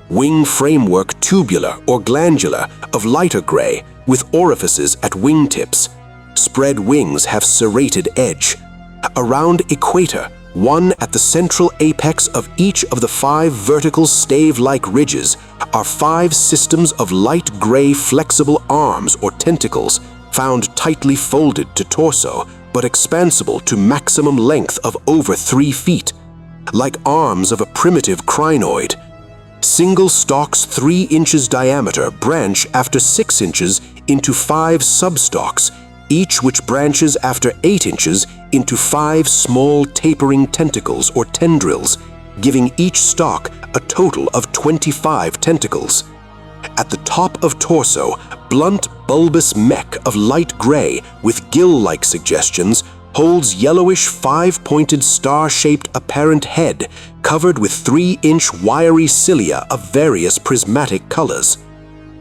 Wing framework tubular or glandular of lighter gray with orifices at wingtips. Spread wings have serrated edge. Around equator, one at the central apex of each of the 5 vertical stave-like ridges, are 5 systems of light gray flexible arms or tentacles found tightly folded to torso but expansible to maximum length of over 3 feet, like arms of a primitive crinoid. Single stalks 3 inches diameter branch after 6 inches into 5 substalks, each which branches after 8 inches into 5 small tapering tentacles or tendrils, giving each stalk a total of 25 tentacles. At the top of torso, blunt bulbous neck of light gray with gill-like suggestions holds yellowish 5-pointed star-shaped apparent head covered with 3-inch wiry cilia of various prismatic colors.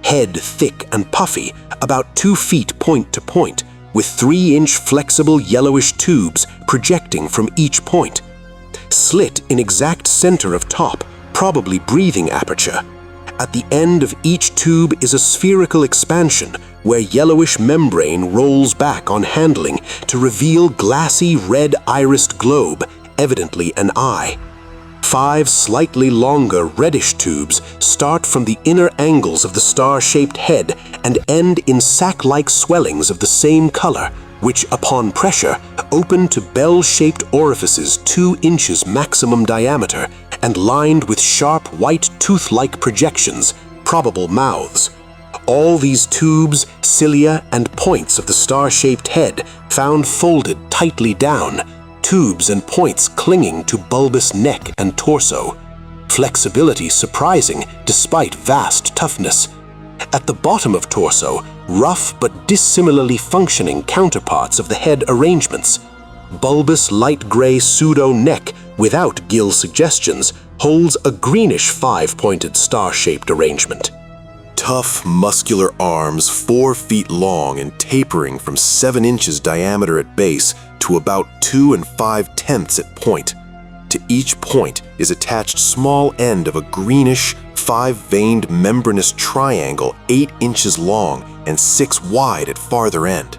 Head thick and puffy, about 2 feet point to point, with 3-inch flexible yellowish tubes projecting from each point. Slit in exact center of top, probably breathing aperture. At the end of each tube is a spherical expansion where yellowish membrane rolls back on handling to reveal glassy red irised globe, evidently an eye. 5 slightly longer reddish tubes start from the inner angles of the star-shaped head and end in sac-like swellings of the same color, which, upon pressure, open to bell-shaped orifices 2 inches maximum diameter and lined with sharp white tooth-like projections, probable mouths. All these tubes, cilia, and points of the star-shaped head found folded tightly down, tubes and points clinging to bulbous neck and torso. Flexibility surprising despite vast toughness. At the bottom of torso, rough but dissimilarly functioning counterparts of the head arrangements. Bulbous light gray pseudo-neck without gill suggestions holds a greenish 5-pointed star-shaped arrangement. Tough, muscular arms 4 feet long and tapering from 7 inches diameter at base to about 2 5/10 at point. To each point is attached small end of a greenish, 5-veined membranous triangle 8 inches long and 6 wide at farther end.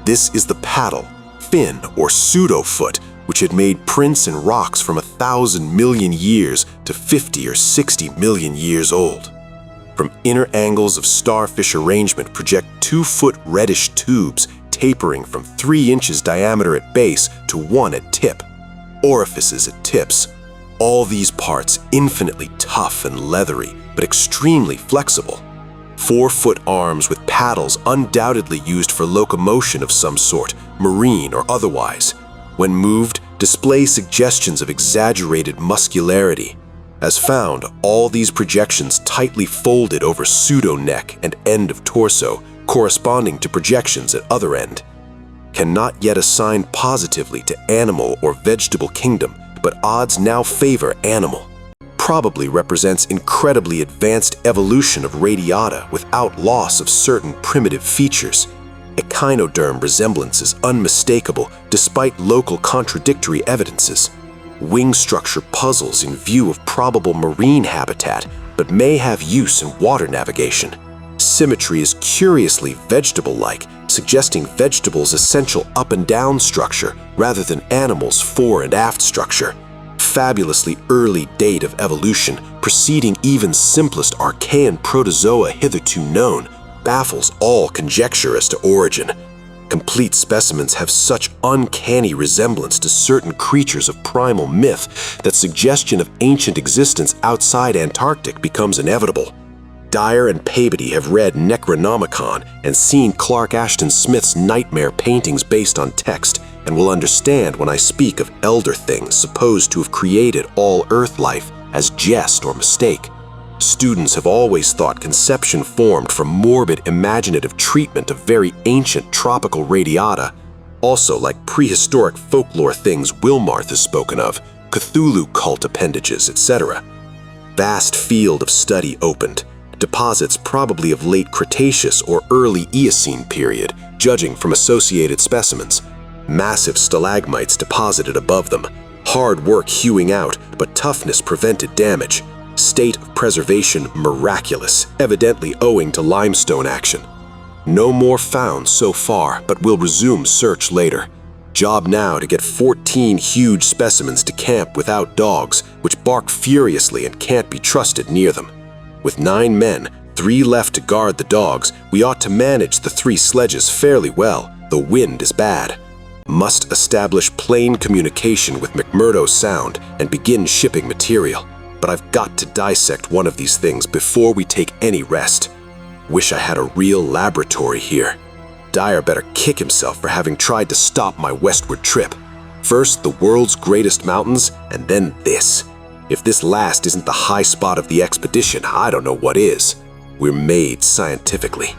This is the paddle, fin, or pseudo-foot, which had made prints in rocks from 1,000 million years to 50 or 60 million years old. From inner angles of starfish arrangement project 2-foot reddish tubes tapering from 3 inches diameter at base to 1 at tip. Orifices at tips. All these parts infinitely tough and leathery, but extremely flexible. 4-foot arms with paddles undoubtedly used for locomotion of some sort, marine or otherwise. When moved, display suggestions of exaggerated muscularity. As found, all these projections tightly folded over pseudo-neck and end of torso, corresponding to projections at other end. Cannot yet assign positively to animal or vegetable kingdom, but odds now favor animal. Probably represents incredibly advanced evolution of radiata without loss of certain primitive features. Echinoderm resemblance is unmistakable despite local contradictory evidences. Wing structure puzzles in view of probable marine habitat, but may have use in water navigation. Symmetry is curiously vegetable-like, suggesting vegetables' essential up and down structure rather than animals' fore and aft structure. Fabulously early date of evolution, preceding even simplest Archean protozoa hitherto known, baffles all conjecture as to origin. Complete specimens have such uncanny resemblance to certain creatures of primal myth that suggestion of ancient existence outside Antarctic becomes inevitable. Dyer and Peabody have read Necronomicon and seen Clark Ashton Smith's nightmare paintings based on text and will understand when I speak of elder things supposed to have created all Earth life as jest or mistake. Students have always thought conception formed from morbid imaginative treatment of very ancient tropical radiata, also like prehistoric folklore things Wilmarth has spoken of, Cthulhu cult appendages, etc. Vast field of study opened, deposits probably of late Cretaceous or early Eocene period, judging from associated specimens. Massive stalagmites deposited above them, hard work hewing out, but toughness prevented damage. State of preservation miraculous, evidently owing to limestone action. No more found so far, but we'll resume search later. Job now to get 14 huge specimens to camp without dogs, which bark furiously and can't be trusted near them. With 9 men, 3 left to guard the dogs, we ought to manage the 3 sledges fairly well, though wind is bad. Must establish plane communication with McMurdo Sound and begin shipping material. But I've got to dissect one of these things before we take any rest. Wish I had a real laboratory here. Dyer better kick himself for having tried to stop my westward trip. First the world's greatest mountains, and then this. If this last isn't the high spot of the expedition, I don't know what is. We're made scientifically.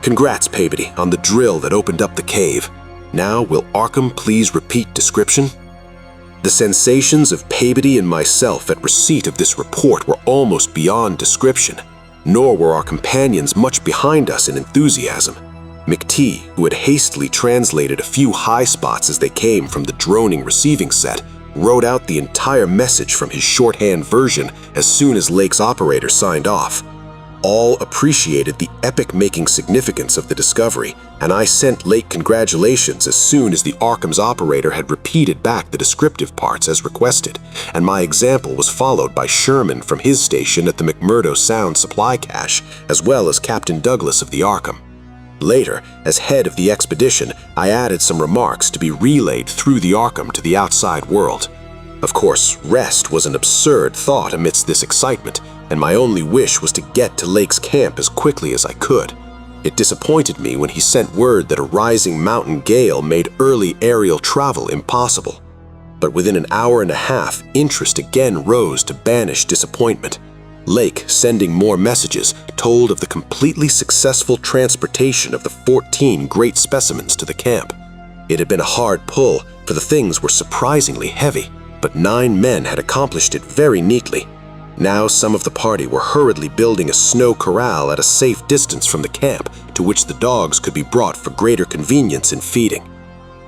Congrats, Peabody, on the drill that opened up the cave. Now, will Arkham please repeat description? The sensations of Peabody and myself at receipt of this report were almost beyond description, nor were our companions much behind us in enthusiasm. McT, who had hastily translated a few high spots as they came from the droning receiving set, wrote out the entire message from his shorthand version as soon as Lake's operator signed off. All appreciated the epic-making significance of the discovery, and I sent Lake congratulations as soon as the Arkham's operator had repeated back the descriptive parts as requested, and my example was followed by Sherman from his station at the McMurdo Sound supply cache, as well as Captain Douglas of the Arkham. Later, as head of the expedition, I added some remarks to be relayed through the Arkham to the outside world. Of course, rest was an absurd thought amidst this excitement, and my only wish was to get to Lake's camp as quickly as I could. It disappointed me when he sent word that a rising mountain gale made early aerial travel impossible. But within an hour and a half, interest again rose to banish disappointment. Lake, sending more messages, told of the completely successful transportation of the 14 great specimens to the camp. It had been a hard pull, for the things were surprisingly heavy, but 9 men had accomplished it very neatly. Now some of the party were hurriedly building a snow corral at a safe distance from the camp, to which the dogs could be brought for greater convenience in feeding.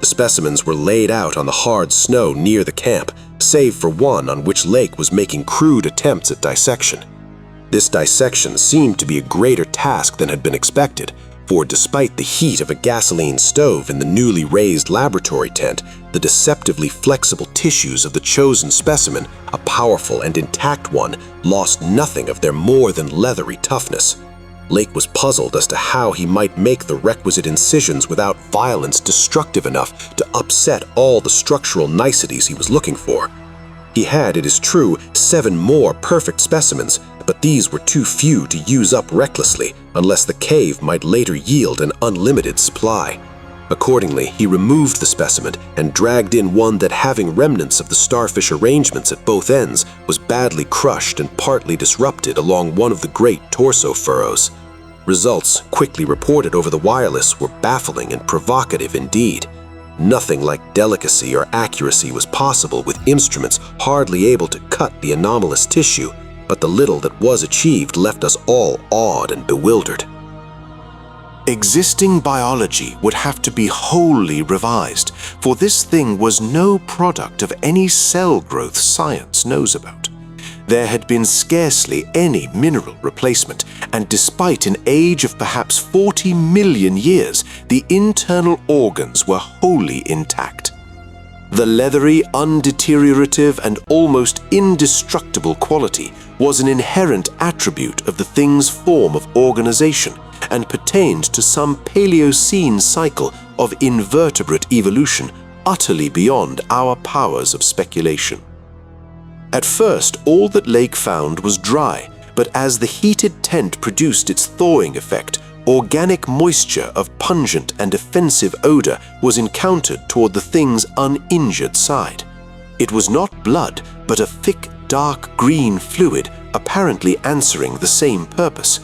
The specimens were laid out on the hard snow near the camp, save for one on which Lake was making crude attempts at dissection. This dissection seemed to be a greater task than had been expected, for despite the heat of a gasoline stove in the newly raised laboratory tent, the deceptively flexible tissues of the chosen specimen, a powerful and intact one, lost nothing of their more than leathery toughness. Lake was puzzled as to how he might make the requisite incisions without violence destructive enough to upset all the structural niceties he was looking for. He had, it is true, 7 more perfect specimens, but these were too few to use up recklessly unless the cave might later yield an unlimited supply. Accordingly, he removed the specimen and dragged in one that, having remnants of the starfish arrangements at both ends, was badly crushed and partly disrupted along one of the great torso furrows. Results, quickly reported over the wireless, were baffling and provocative indeed. Nothing like delicacy or accuracy was possible with instruments hardly able to cut the anomalous tissue, but the little that was achieved left us all awed and bewildered. Existing biology would have to be wholly revised, for this thing was no product of any cell growth science knows about. There had been scarcely any mineral replacement, and despite an age of perhaps 40 million years, the internal organs were wholly intact. The leathery, undeteriorative, and almost indestructible quality was an inherent attribute of the thing's form of organization, and pertained to some Paleocene cycle of invertebrate evolution utterly beyond our powers of speculation. At first, all that Lake found was dry, but as the heated tent produced its thawing effect, organic moisture of pungent and offensive odor was encountered toward the thing's uninjured side. It was not blood, but a thick, dark green fluid, apparently answering the same purpose.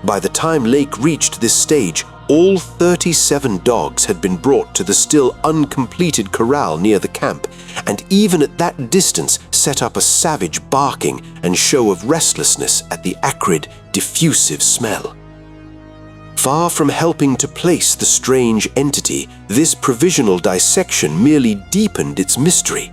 By the time Lake reached this stage, all 37 dogs had been brought to the still uncompleted corral near the camp, and even at that distance set up a savage barking and show of restlessness at the acrid, diffusive smell. Far from helping to place the strange entity, this provisional dissection merely deepened its mystery.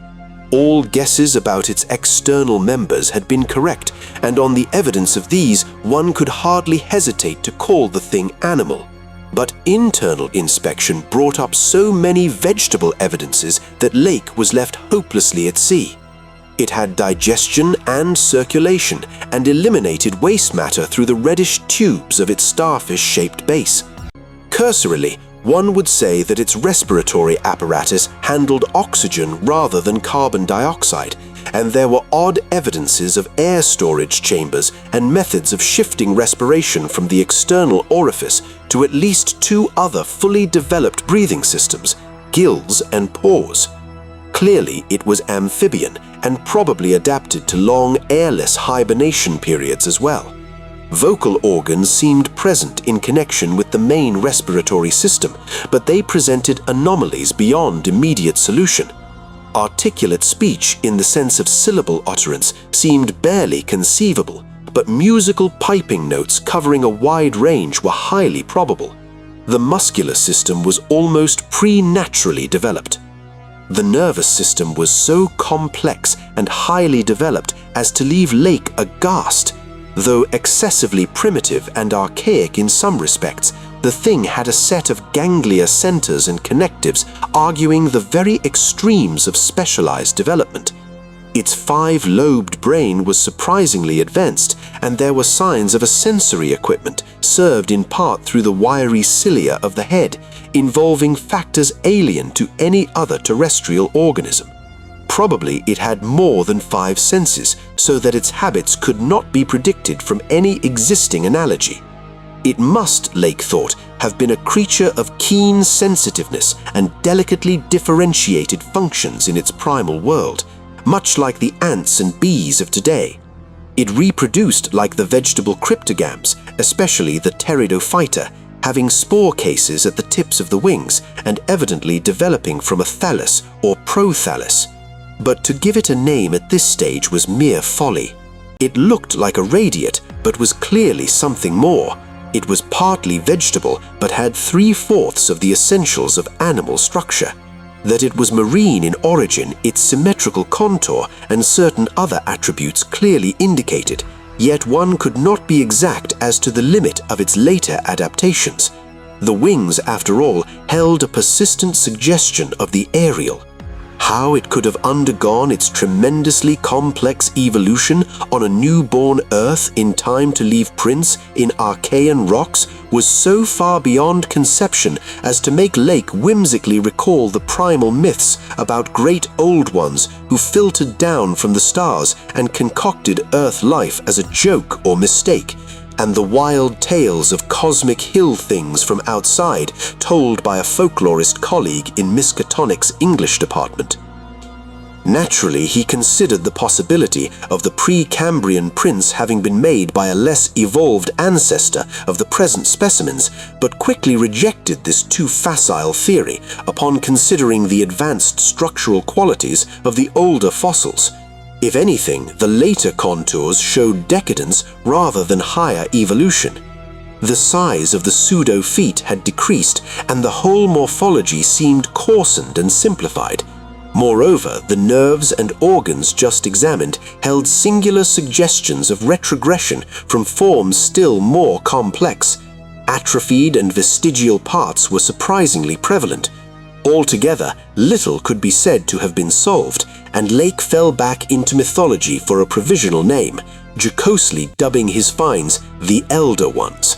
All guesses about its external members had been correct, and on the evidence of these, one could hardly hesitate to call the thing animal. But internal inspection brought up so many vegetable evidences that Lake was left hopelessly at sea. It had digestion and circulation, and eliminated waste matter through the reddish tubes of its starfish-shaped base. Cursorily, one would say that its respiratory apparatus handled oxygen rather than carbon dioxide, and there were odd evidences of air storage chambers and methods of shifting respiration from the external orifice to at least 2 other fully developed breathing systems, gills and pores. Clearly, it was amphibian and probably adapted to long airless hibernation periods as well. Vocal organs seemed present in connection with the main respiratory system, but they presented anomalies beyond immediate solution. Articulate speech in the sense of syllable utterance seemed barely conceivable, but musical piping notes covering a wide range were highly probable. the muscular system was almost preternaturally developed. The nervous system was so complex and highly developed as to leave Lake aghast. Though excessively primitive and archaic in some respects, the thing had a set of ganglia centers and connectives arguing the very extremes of specialized development. Its 5-lobed brain was surprisingly advanced, and there were signs of a sensory equipment served in part through the wiry cilia of the head, involving factors alien to any other terrestrial organism. Probably it had more than 5 senses, so that its habits could not be predicted from any existing analogy. It must, Lake thought, have been a creature of keen sensitiveness and delicately differentiated functions in its primal world, much like the ants and bees of today. It reproduced like the vegetable cryptogams, especially the pteridophyta, having spore cases at the tips of the wings and evidently developing from a thallus or prothallus. But to give it a name at this stage was mere folly. It looked like a radiate, but was clearly something more. It was partly vegetable, but had 3/4 of the essentials of animal structure. That it was marine in origin, its symmetrical contour and certain other attributes clearly indicated, yet one could not be exact as to the limit of its later adaptations. The wings, after all, held a persistent suggestion of the aerial. How it could have undergone its tremendously complex evolution on a newborn Earth in time to leave prints in Archean rocks was so far beyond conception as to make Lake whimsically recall the primal myths about great old ones who filtered down from the stars and concocted Earth life as a joke or mistake, and the wild tales of cosmic hill things from outside told by a folklorist colleague in Miskatonic's English department. Naturally, he considered the possibility of the Precambrian prints having been made by a less evolved ancestor of the present specimens, but quickly rejected this too facile theory upon considering the advanced structural qualities of the older fossils. If anything, the later contours showed decadence rather than higher evolution. The size of the pseudo-feet had decreased, and the whole morphology seemed coarsened and simplified. Moreover, the nerves and organs just examined held singular suggestions of retrogression from forms still more complex. Atrophied and vestigial parts were surprisingly prevalent. Altogether, little could be said to have been solved, and Lake fell back into mythology for a provisional name, jocosely dubbing his finds the Elder Ones.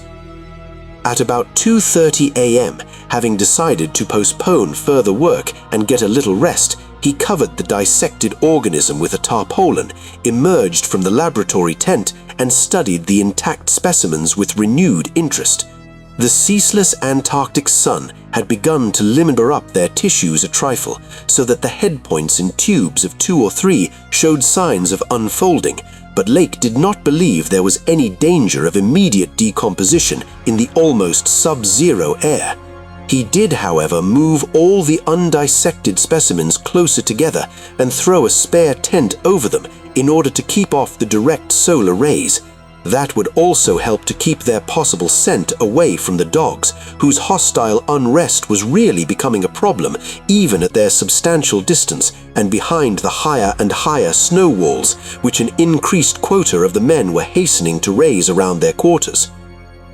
At about 2:30 a.m., having decided to postpone further work and get a little rest, he covered the dissected organism with a tarpaulin, emerged from the laboratory tent, and studied the intact specimens with renewed interest. The ceaseless Antarctic sun had begun to limber up their tissues a trifle, so that the head points in tubes of 2 or 3 showed signs of unfolding, but Lake did not believe there was any danger of immediate decomposition in the almost sub-zero air. He did, however, move all the undissected specimens closer together and throw a spare tent over them in order to keep off the direct solar rays. That would also help to keep their possible scent away from the dogs, whose hostile unrest was really becoming a problem even at their substantial distance and behind the higher and higher snow walls, which an increased quota of the men were hastening to raise around their quarters.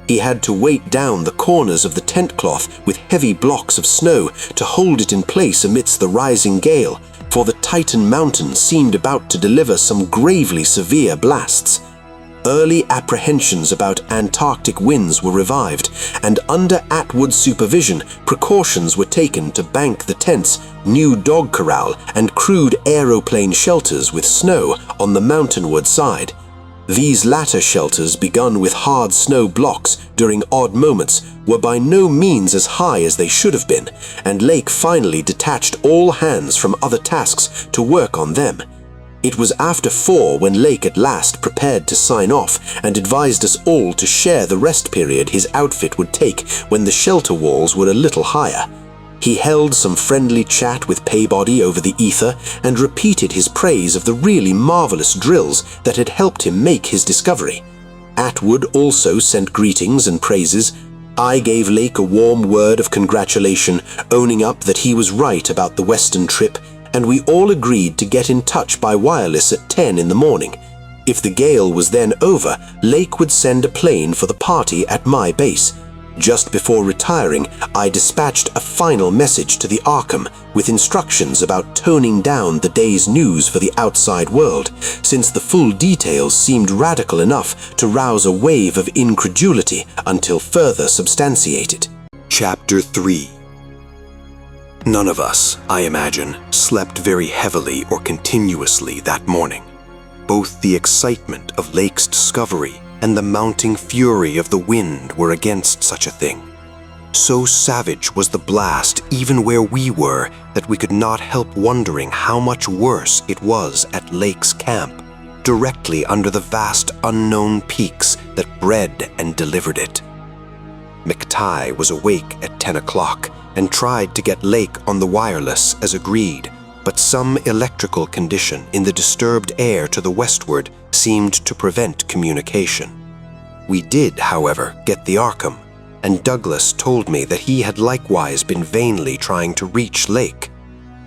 He had to weight down the corners of the tent cloth with heavy blocks of snow to hold it in place amidst the rising gale, for the Titan mountain seemed about to deliver some gravely severe blasts. Early apprehensions about Antarctic winds were revived, and under Atwood's supervision, precautions were taken to bank the tents, new dog corral, and crude aeroplane shelters with snow on the mountainward side. These latter shelters, begun with hard snow blocks during odd moments, were by no means as high as they should have been, and Lake finally detached all hands from other tasks to work on them. It was after 4 when Lake at last prepared to sign off and advised us all to share the rest period his outfit would take when the shelter walls were a little higher. He held some friendly chat with Paybody over the ether and repeated his praise of the really marvelous drills that had helped him make his discovery. Atwood also sent greetings and praises. I gave Lake a warm word of congratulation, owning up that he was right about the western trip, and we all agreed to get in touch by wireless at 10 in the morning. If the gale was then over, Lake would send a plane for the party at my base. Just before retiring, I dispatched a final message to the Arkham with instructions about toning down the day's news for the outside world, since the full details seemed radical enough to rouse a wave of incredulity until further substantiated. Chapter 3. None of us, I imagine, slept very heavily or continuously that morning. Both the excitement of Lake's discovery and the mounting fury of the wind were against such a thing. So savage was the blast even where we were that we could not help wondering how much worse it was at Lake's camp, directly under the vast unknown peaks that bred and delivered it. McTighe was awake at 10 o'clock and tried to get Lake on the wireless as agreed, but some electrical condition in the disturbed air to the westward seemed to prevent communication. We did, however, get the Arkham, and Douglas told me that he had likewise been vainly trying to reach Lake.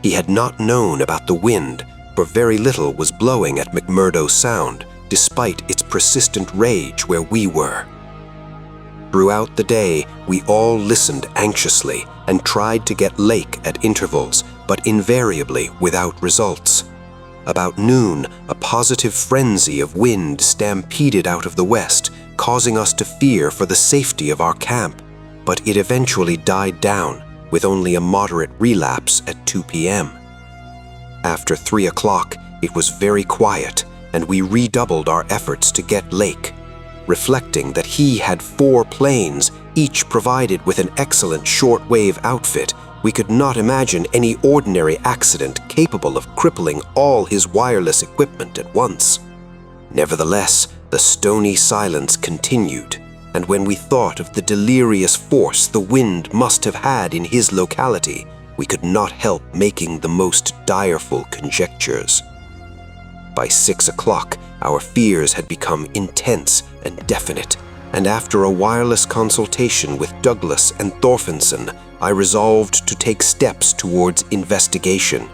He had not known about the wind, for very little was blowing at McMurdo Sound, despite its persistent rage where we were. Throughout the day, we all listened anxiously and tried to get Lake at intervals, but invariably without results. About noon, a positive frenzy of wind stampeded out of the west, causing us to fear for the safety of our camp, but it eventually died down, with only a moderate relapse at 2 p.m. After 3 o'clock, it was very quiet, and we redoubled our efforts to get Lake. Reflecting that he had 4 planes, each provided with an excellent shortwave outfit, we could not imagine any ordinary accident capable of crippling all his wireless equipment at once. Nevertheless, the stony silence continued, and when we thought of the delirious force the wind must have had in his locality, we could not help making the most direful conjectures. By 6 o'clock, our fears had become intense and definite, and after a wireless consultation with Douglas and Thorfinson, I resolved to take steps towards investigation.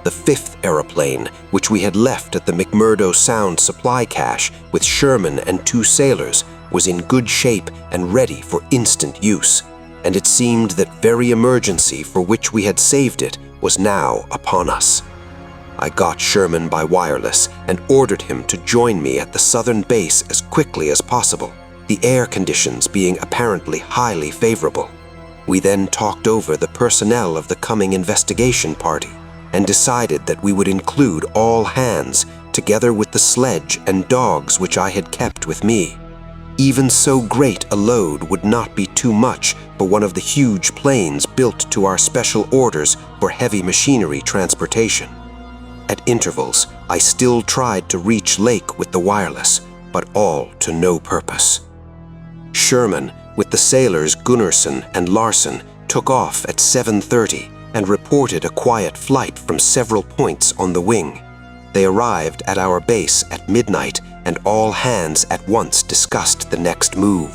The 5th aeroplane, which we had left at the McMurdo Sound supply cache with Sherman and 2 sailors, was in good shape and ready for instant use, and it seemed that very emergency for which we had saved it was now upon us. I got Sherman by wireless and ordered him to join me at the southern base as quickly as possible, the air conditions being apparently highly favorable. We then talked over the personnel of the coming investigation party and decided that we would include all hands, together with the sledge and dogs which I had kept with me. Even so great a load would not be too much for one of the huge planes built to our special orders for heavy machinery transportation. At intervals, I still tried to reach Lake with the wireless, but all to no purpose. Sherman, with the sailors Gunnarsson and Larson, took off at 7:30 and reported a quiet flight from several points on the wing. They arrived at our base at midnight, and all hands at once discussed the next move.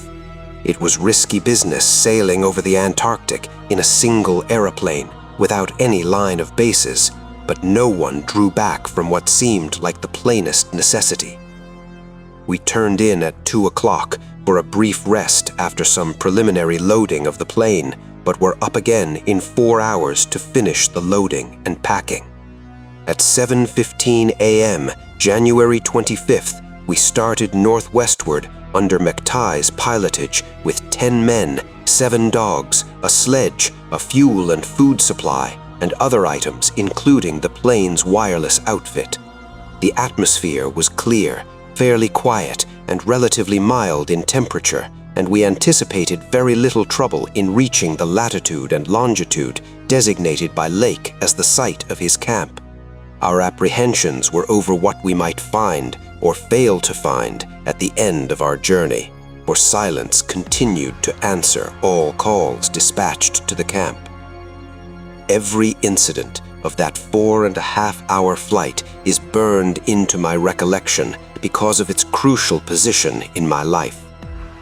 It was risky business sailing over the Antarctic in a single aeroplane without any line of bases, but no one drew back from what seemed like the plainest necessity. We turned in at 2 o'clock for a brief rest after some preliminary loading of the plane, but were up again in 4 hours to finish the loading and packing. At 7:15 a.m., January 25th, we started northwestward under McTighe's pilotage with 10 men, 7 dogs, a sledge, a fuel and food supply, and other items including the plane's wireless outfit. The atmosphere was clear, fairly quiet, and relatively mild in temperature, and we anticipated very little trouble in reaching the latitude and longitude designated by Lake as the site of his camp. Our apprehensions were over what we might find or fail to find at the end of our journey, for silence continued to answer all calls dispatched to the camp. Every incident of that 4.5-hour flight is burned into my recollection because of its crucial position in my life.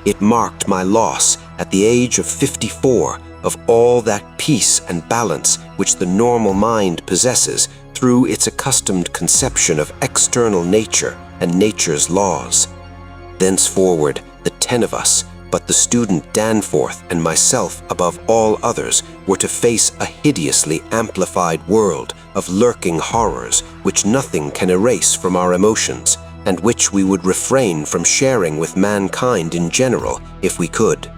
It marked my loss at the age of 54, of all that peace and balance which the normal mind possesses through its accustomed conception of external nature and nature's laws. Thenceforward, the 10 of us, but the student Danforth and myself above all others, were to face a hideously amplified world of lurking horrors which nothing can erase from our emotions, and which we would refrain from sharing with mankind in general if we could.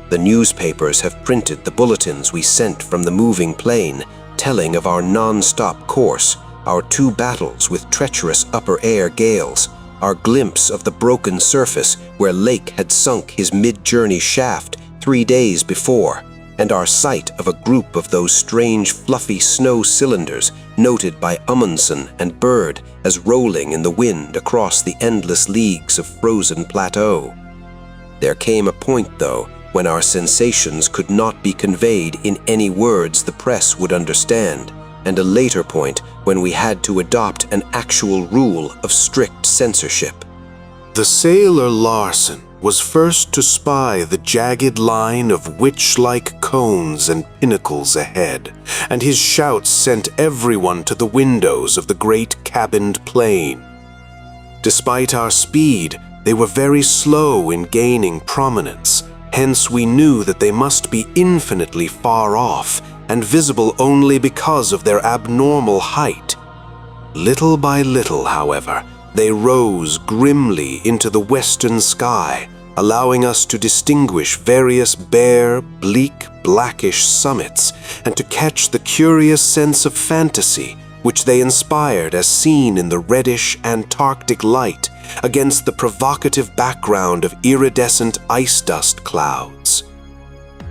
The newspapers have printed the bulletins we sent from the moving plane, telling of our non-stop course, our 2 battles with treacherous upper air gales, our glimpse of the broken surface where Lake had sunk his mid-journey shaft 3 days before, and our sight of a group of those strange fluffy snow cylinders noted by Amundsen and Bird as rolling in the wind across the endless leagues of frozen plateau. There came a point, though, when our sensations could not be conveyed in any words the press would understand, and a later point when we had to adopt an actual rule of strict censorship. The sailor Larsen was first to spy the jagged line of witch-like cones and pinnacles ahead, and his shouts sent everyone to the windows of the great cabined plane. Despite our speed, they were very slow in gaining prominence, hence we knew that they must be infinitely far off and visible only because of their abnormal height. Little by little, however, they rose grimly into the western sky, allowing us to distinguish various bare, bleak, blackish summits, and to catch the curious sense of fantasy which they inspired as seen in the reddish Antarctic light against the provocative background of iridescent ice dust clouds.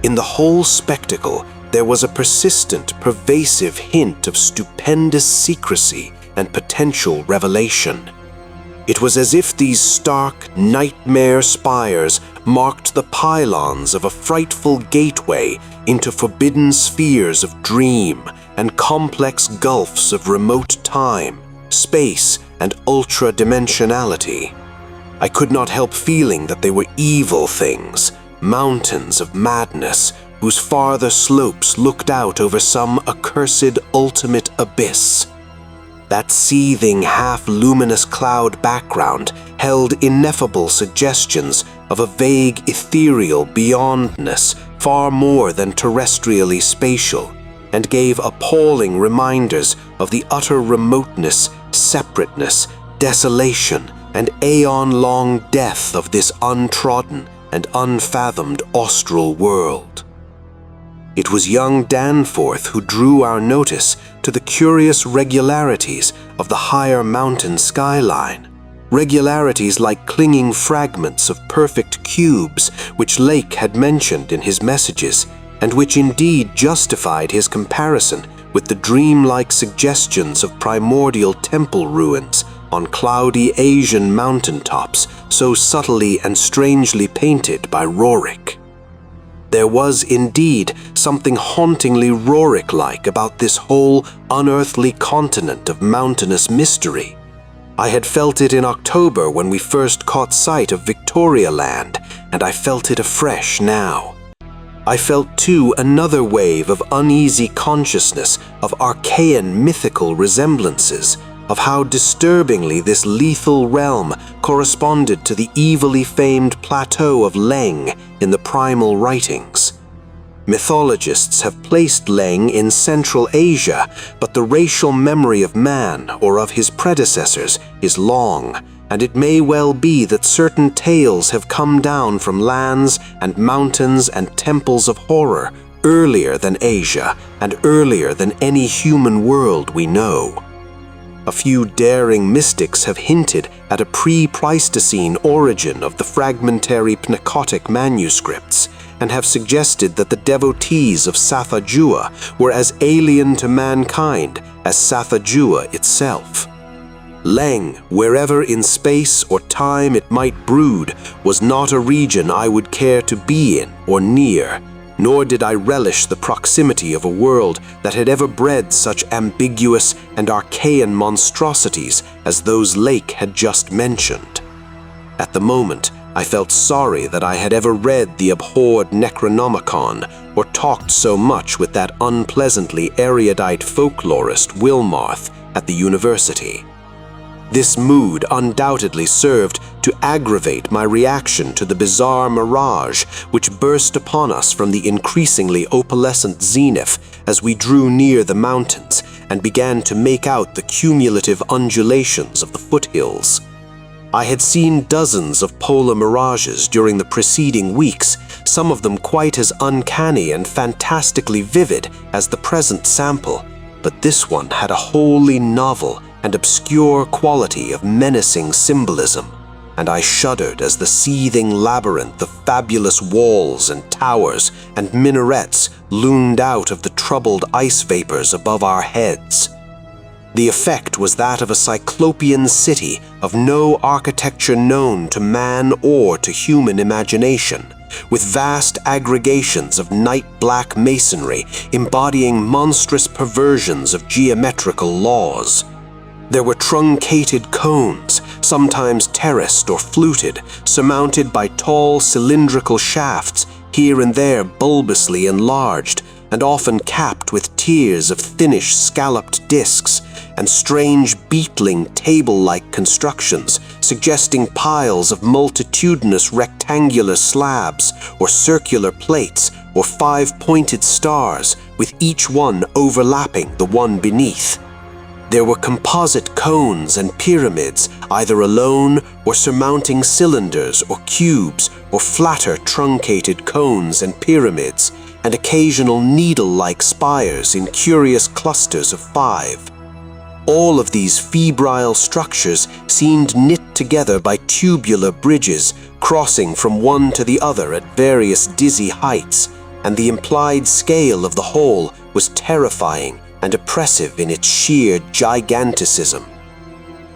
In the whole spectacle, there was a persistent, pervasive hint of stupendous secrecy and potential revelation. It was as if these stark, nightmare spires marked the pylons of a frightful gateway into forbidden spheres of dream and complex gulfs of remote time, space, and ultra-dimensionality. I could not help feeling that they were evil things, mountains of madness, whose farther slopes looked out over some accursed ultimate abyss. That seething half-luminous cloud background held ineffable suggestions of a vague ethereal beyondness far more than terrestrially spatial, and gave appalling reminders of the utter remoteness, separateness, desolation, and aeon-long death of this untrodden and unfathomed austral world. It was young Danforth who drew our notice to the curious regularities of the higher mountain skyline, regularities like clinging fragments of perfect cubes which Lake had mentioned in his messages, and which indeed justified his comparison with the dreamlike suggestions of primordial temple ruins on cloudy Asian mountaintops so subtly and strangely painted by Roerich. There was indeed something hauntingly Roerich-like about this whole unearthly continent of mountainous mystery. I had felt it in October when we first caught sight of Victoria Land, and I felt it afresh now. I felt too another wave of uneasy consciousness of archaean mythical resemblances, of how disturbingly this lethal realm corresponded to the evilly famed plateau of Leng in the primal writings. Mythologists have placed Leng in Central Asia, but the racial memory of man or of his predecessors is long, and it may well be that certain tales have come down from lands and mountains and temples of horror earlier than Asia and earlier than any human world we know. A few daring mystics have hinted at a pre-Pleistocene origin of the fragmentary Pnakotic manuscripts, and have suggested that the devotees of Sathajua were as alien to mankind as Sathajua itself. Leng, wherever in space or time it might brood, was not a region I would care to be in or near, nor did I relish the proximity of a world that had ever bred such ambiguous and archaean monstrosities as those Lake had just mentioned. At the moment, I felt sorry that I had ever read the abhorred Necronomicon or talked so much with that unpleasantly erudite folklorist Wilmarth at the university. This mood undoubtedly served to aggravate my reaction to the bizarre mirage which burst upon us from the increasingly opalescent zenith as we drew near the mountains and began to make out the cumulative undulations of the foothills. I had seen dozens of polar mirages during the preceding weeks, some of them quite as uncanny and fantastically vivid as the present sample, but this one had a wholly novel and obscure quality of menacing symbolism, and I shuddered as the seething labyrinth of fabulous walls and towers and minarets loomed out of the troubled ice vapors above our heads. The effect was that of a cyclopean city of no architecture known to man or to human imagination, with vast aggregations of night-black masonry embodying monstrous perversions of geometrical laws. There were truncated cones, sometimes terraced or fluted, surmounted by tall cylindrical shafts, here and there bulbously enlarged, and often capped with tiers of thinnish scalloped discs, and strange beetling table-like constructions, suggesting piles of multitudinous rectangular slabs, or circular plates, or five-pointed stars, with each one overlapping the one beneath. There were composite cones and pyramids, either alone or surmounting cylinders or cubes, or flatter truncated cones and pyramids, and occasional needle-like spires in curious clusters of 5. All of these febrile structures seemed knit together by tubular bridges, crossing from one to the other at various dizzy heights, and the implied scale of the whole was terrifying and oppressive in its sheer giganticism.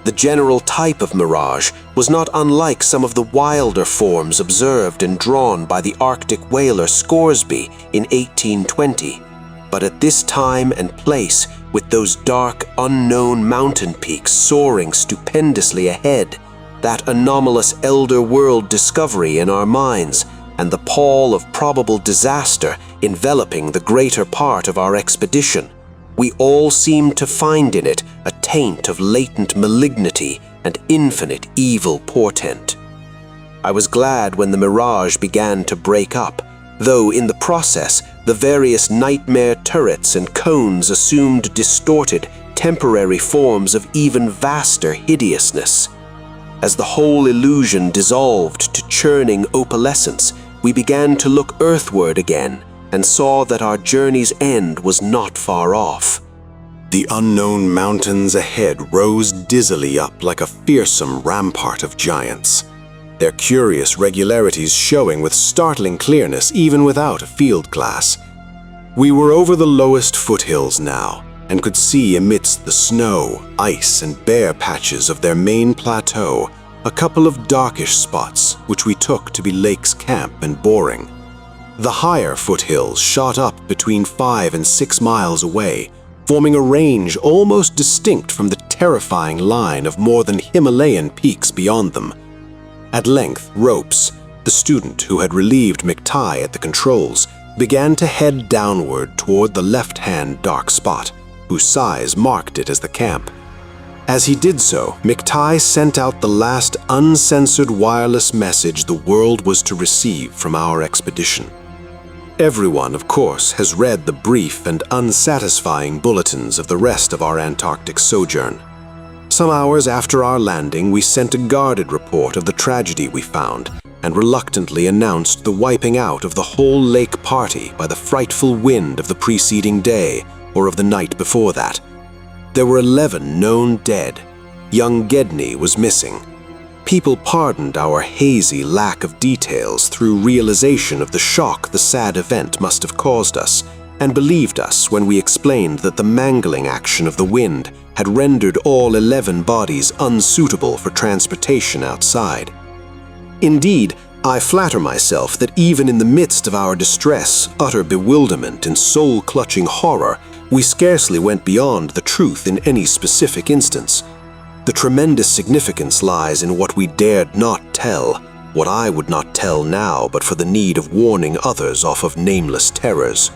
The general type of mirage was not unlike some of the wilder forms observed and drawn by the Arctic whaler Scoresby in 1820, but at this time and place, with those dark, unknown mountain peaks soaring stupendously ahead, that anomalous elder world discovery in our minds, and the pall of probable disaster enveloping the greater part of our expedition, we all seemed to find in it a taint of latent malignity and infinite evil portent. I was glad when the mirage began to break up, though in the process the various nightmare turrets and cones assumed distorted, temporary forms of even vaster hideousness. As the whole illusion dissolved to churning opalescence, we began to look earthward again, and saw that our journey's end was not far off. The unknown mountains ahead rose dizzily up like a fearsome rampart of giants, their curious regularities showing with startling clearness even without a field glass. We were over the lowest foothills now, and could see amidst the snow, ice, and bare patches of their main plateau a couple of darkish spots which we took to be Lake's Camp and Boring. The higher foothills shot up between 5 and 6 miles away, forming a range almost distinct from the terrifying line of more than Himalayan peaks beyond them. At length, Ropes, the student who had relieved McTighe at the controls, began to head downward toward the left-hand dark spot, whose size marked it as the camp. As he did so, McTighe sent out the last uncensored wireless message the world was to receive from our expedition. Everyone, of course, has read the brief and unsatisfying bulletins of the rest of our Antarctic sojourn. Some hours after our landing, we sent a guarded report of the tragedy we found, and reluctantly announced the wiping out of the whole lake party by the frightful wind of the preceding day, or of the night before that. There were 11 known dead. Young Gedney was missing. People pardoned our hazy lack of details through realization of the shock the sad event must have caused us, and believed us when we explained that the mangling action of the wind had rendered all 11 bodies unsuitable for transportation outside. Indeed, I flatter myself that even in the midst of our distress, utter bewilderment, and soul-clutching horror, we scarcely went beyond the truth in any specific instance. The tremendous significance lies in what we dared not tell, what I would not tell now but for the need of warning others off of nameless terrors.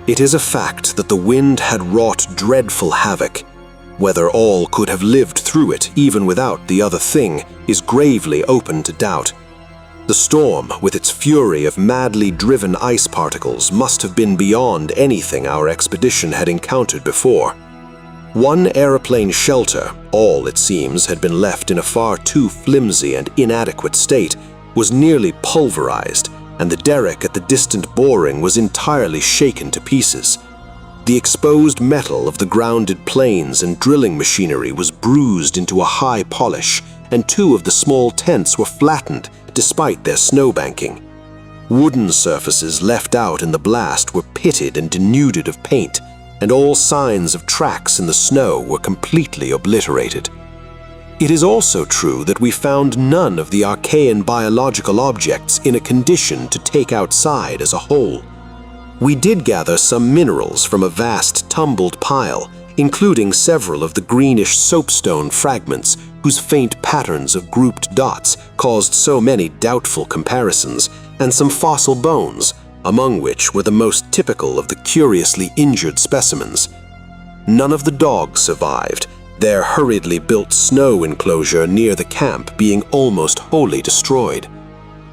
It is a fact that the wind had wrought dreadful havoc. Whether all could have lived through it, even without the other thing, is gravely open to doubt. The storm, with its fury of madly driven ice particles, must have been beyond anything our expedition had encountered before. One aeroplane shelter, all it seems had been left in a far too flimsy and inadequate state, was nearly pulverized, and the derrick at the distant boring was entirely shaken to pieces. The exposed metal of the grounded planes and drilling machinery was bruised into a high polish, and two of the small tents were flattened despite their snowbanking. Wooden surfaces left out in the blast were pitted and denuded of paint, and all signs of tracks in the snow were completely obliterated. It is also true that we found none of the archaean biological objects in a condition to take outside as a whole. We did gather some minerals from a vast tumbled pile, including several of the greenish soapstone fragments whose faint patterns of grouped dots caused so many doubtful comparisons, and some fossil bones, among which were the most typical of the curiously injured specimens. None of the dogs survived, their hurriedly built snow enclosure near the camp being almost wholly destroyed.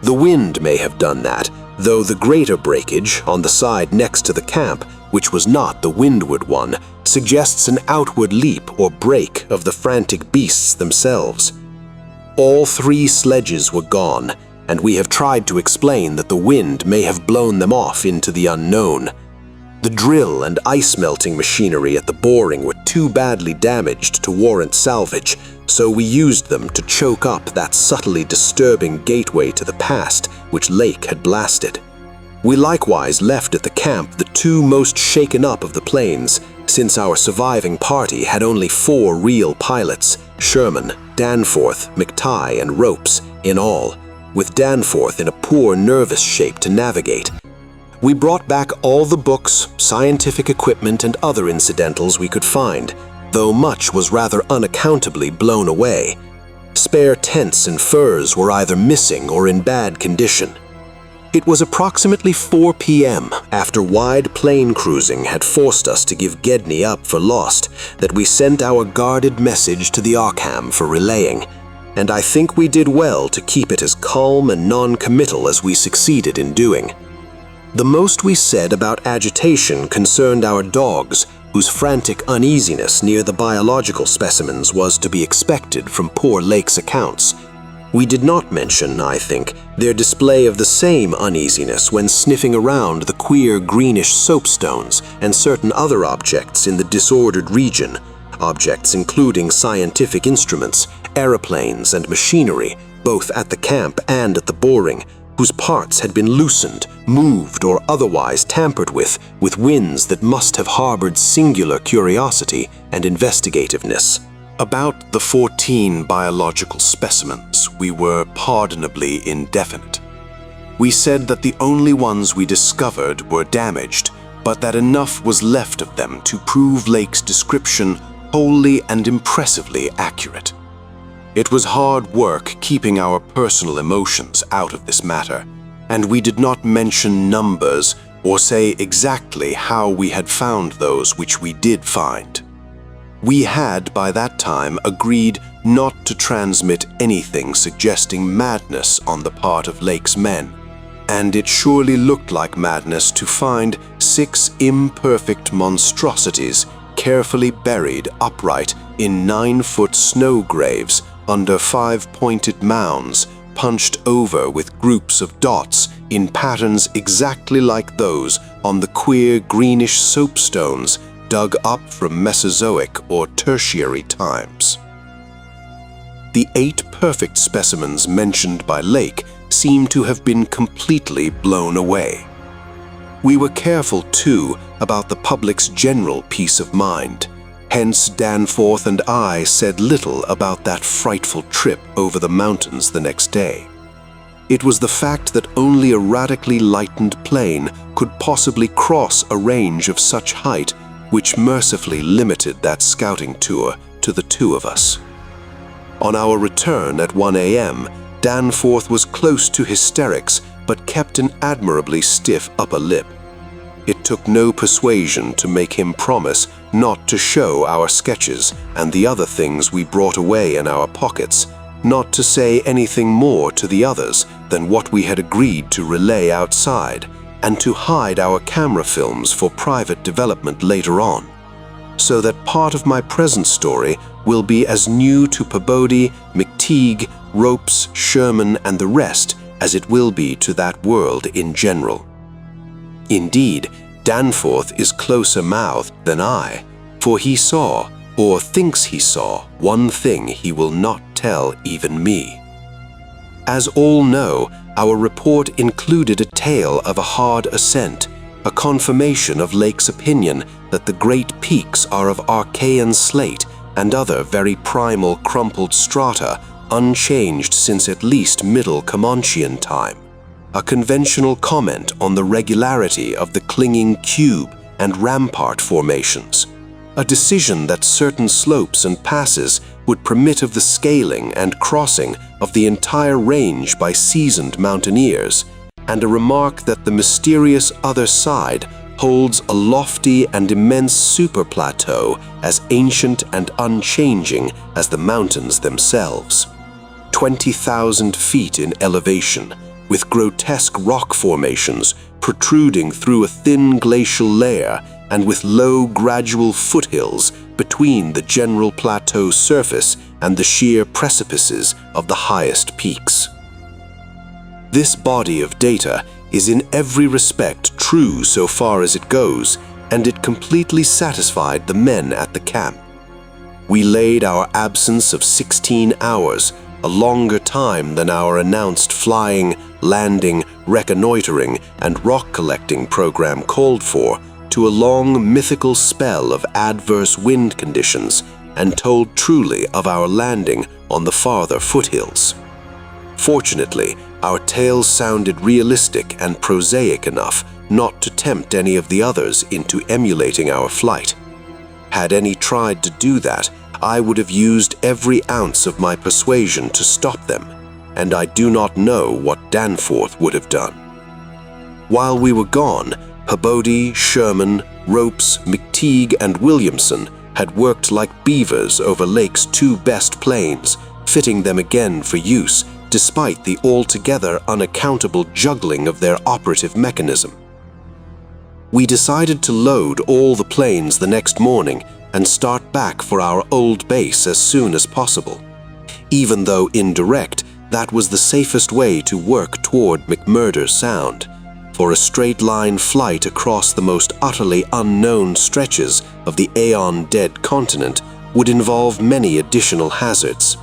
The wind may have done that, though the greater breakage on the side next to the camp, which was not the windward one, suggests an outward leap or break of the frantic beasts themselves. All three sledges were gone, and we have tried to explain that the wind may have blown them off into the unknown. The drill and ice-melting machinery at the boring were too badly damaged to warrant salvage, so we used them to choke up that subtly disturbing gateway to the past which Lake had blasted. We likewise left at the camp the two most shaken up of the planes, since our surviving party had only 4 real pilots, Sherman, Danforth, McTighe, and Ropes, in all, with Danforth in a poor nervous shape to navigate. We brought back all the books, scientific equipment, and other incidentals we could find, though much was rather unaccountably blown away. Spare tents and furs were either missing or in bad condition. It was approximately 4 p.m., after wide plain cruising had forced us to give Gedney up for lost, that we sent our guarded message to the Arkham for relaying, and I think we did well to keep it as calm and non-committal as we succeeded in doing. The most we said about agitation concerned our dogs, whose frantic uneasiness near the biological specimens was to be expected from poor Lake's accounts. We did not mention, I think, their display of the same uneasiness when sniffing around the queer greenish soapstones and certain other objects in the disordered region, objects including scientific instruments, aeroplanes, and machinery, both at the camp and at the boring, whose parts had been loosened, moved, or otherwise tampered with winds that must have harbored singular curiosity and investigativeness. About the 14 biological specimens, we were pardonably indefinite. We said that the only ones we discovered were damaged, but that enough was left of them to prove Lake's description wholly and impressively accurate. It was hard work keeping our personal emotions out of this matter, and we did not mention numbers or say exactly how we had found those which we did find. We had by that time agreed not to transmit anything suggesting madness on the part of Lake's men, and it surely looked like madness to find 6 imperfect monstrosities carefully buried upright in 9-foot snow graves under 5-pointed mounds punched over with groups of dots in patterns exactly like those on the queer greenish soapstones dug up from Mesozoic or Tertiary times. The 8 perfect specimens mentioned by Lake seem to have been completely blown away. We were careful, too, about the public's general peace of mind. Hence, Danforth and I said little about that frightful trip over the mountains the next day. It was the fact that only a radically lightened plane could possibly cross a range of such height which mercifully limited that scouting tour to the 2 of us. On our return at 1 a.m., Danforth was close to hysterics, but kept an admirably stiff upper lip. It took no persuasion to make him promise not to show our sketches and the other things we brought away in our pockets, not to say anything more to the others than what we had agreed to relay outside, and to hide our camera films for private development later on, so that part of my present story will be as new to Peabody, McTeague, Ropes, Sherman, and the rest as it will be to that world in general. Indeed, Danforth is closer-mouthed than I, for he saw, or thinks he saw, one thing he will not tell even me. As all know, our report included a tale of a hard ascent, a confirmation of Lake's opinion that the great peaks are of Archean slate and other very primal crumpled strata unchanged since at least Middle Comanchean time, a conventional comment on the regularity of the clinging cube and rampart formations, a decision that certain slopes and passes would permit of the scaling and crossing of the entire range by seasoned mountaineers, and a remark that the mysterious other side holds a lofty and immense superplateau as ancient and unchanging as the mountains themselves. 20,000 feet in elevation, with grotesque rock formations protruding through a thin glacial layer and with low gradual foothills between the general plateau surface and the sheer precipices of the highest peaks. This body of data is in every respect true so far as it goes, and it completely satisfied the men at the camp. We laid our absence of 16 hours, a longer time than our announced flying, landing, reconnoitering, and rock collecting program called for, to a long mythical spell of adverse wind conditions, and told truly of our landing on the farther foothills. Fortunately, our tales sounded realistic and prosaic enough not to tempt any of the others into emulating our flight. Had any tried to do that, I would have used every ounce of my persuasion to stop them, and I do not know what Danforth would have done. While we were gone, Peabody, Sherman, Ropes, McTeague, and Williamson had worked like beavers over Lake's two best planes, fitting them again for use, despite the altogether unaccountable juggling of their operative mechanism. We decided to load all the planes the next morning and start back for our old base as soon as possible, even though indirect, that was the safest way to work toward McMurdo Sound, for a straight-line flight across the most utterly unknown stretches of the aeon-dead continent would involve many additional hazards.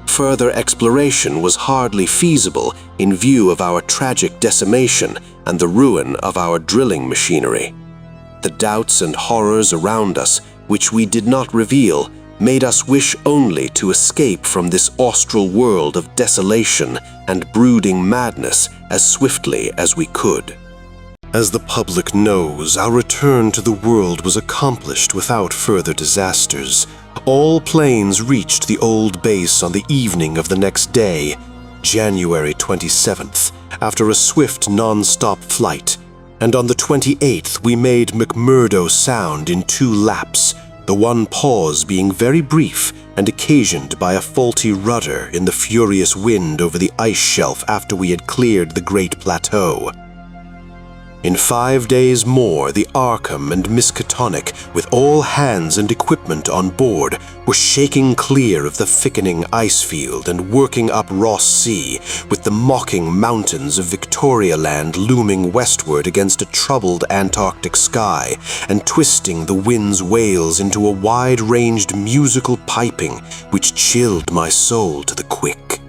Further exploration was hardly feasible in view of our tragic decimation and the ruin of our drilling machinery. The doubts and horrors around us, which we did not reveal, made us wish only to escape from this austral world of desolation and brooding madness as swiftly as we could. As the public knows, our return to the world was accomplished without further disasters. All planes reached the old base on the evening of the next day, January 27th, after a swift non-stop flight, and on the 28th we made McMurdo Sound in 2 laps, the one pause being very brief and occasioned by a faulty rudder in the furious wind over the ice shelf after we had cleared the Great Plateau. In 5 days more, the Arkham and Miskatonic, with all hands and equipment on board, were shaking clear of the thickening ice field and working up Ross Sea, with the mocking mountains of Victoria Land looming westward against a troubled Antarctic sky, and twisting the wind's wails into a wide-ranged musical piping which chilled my soul to the quick.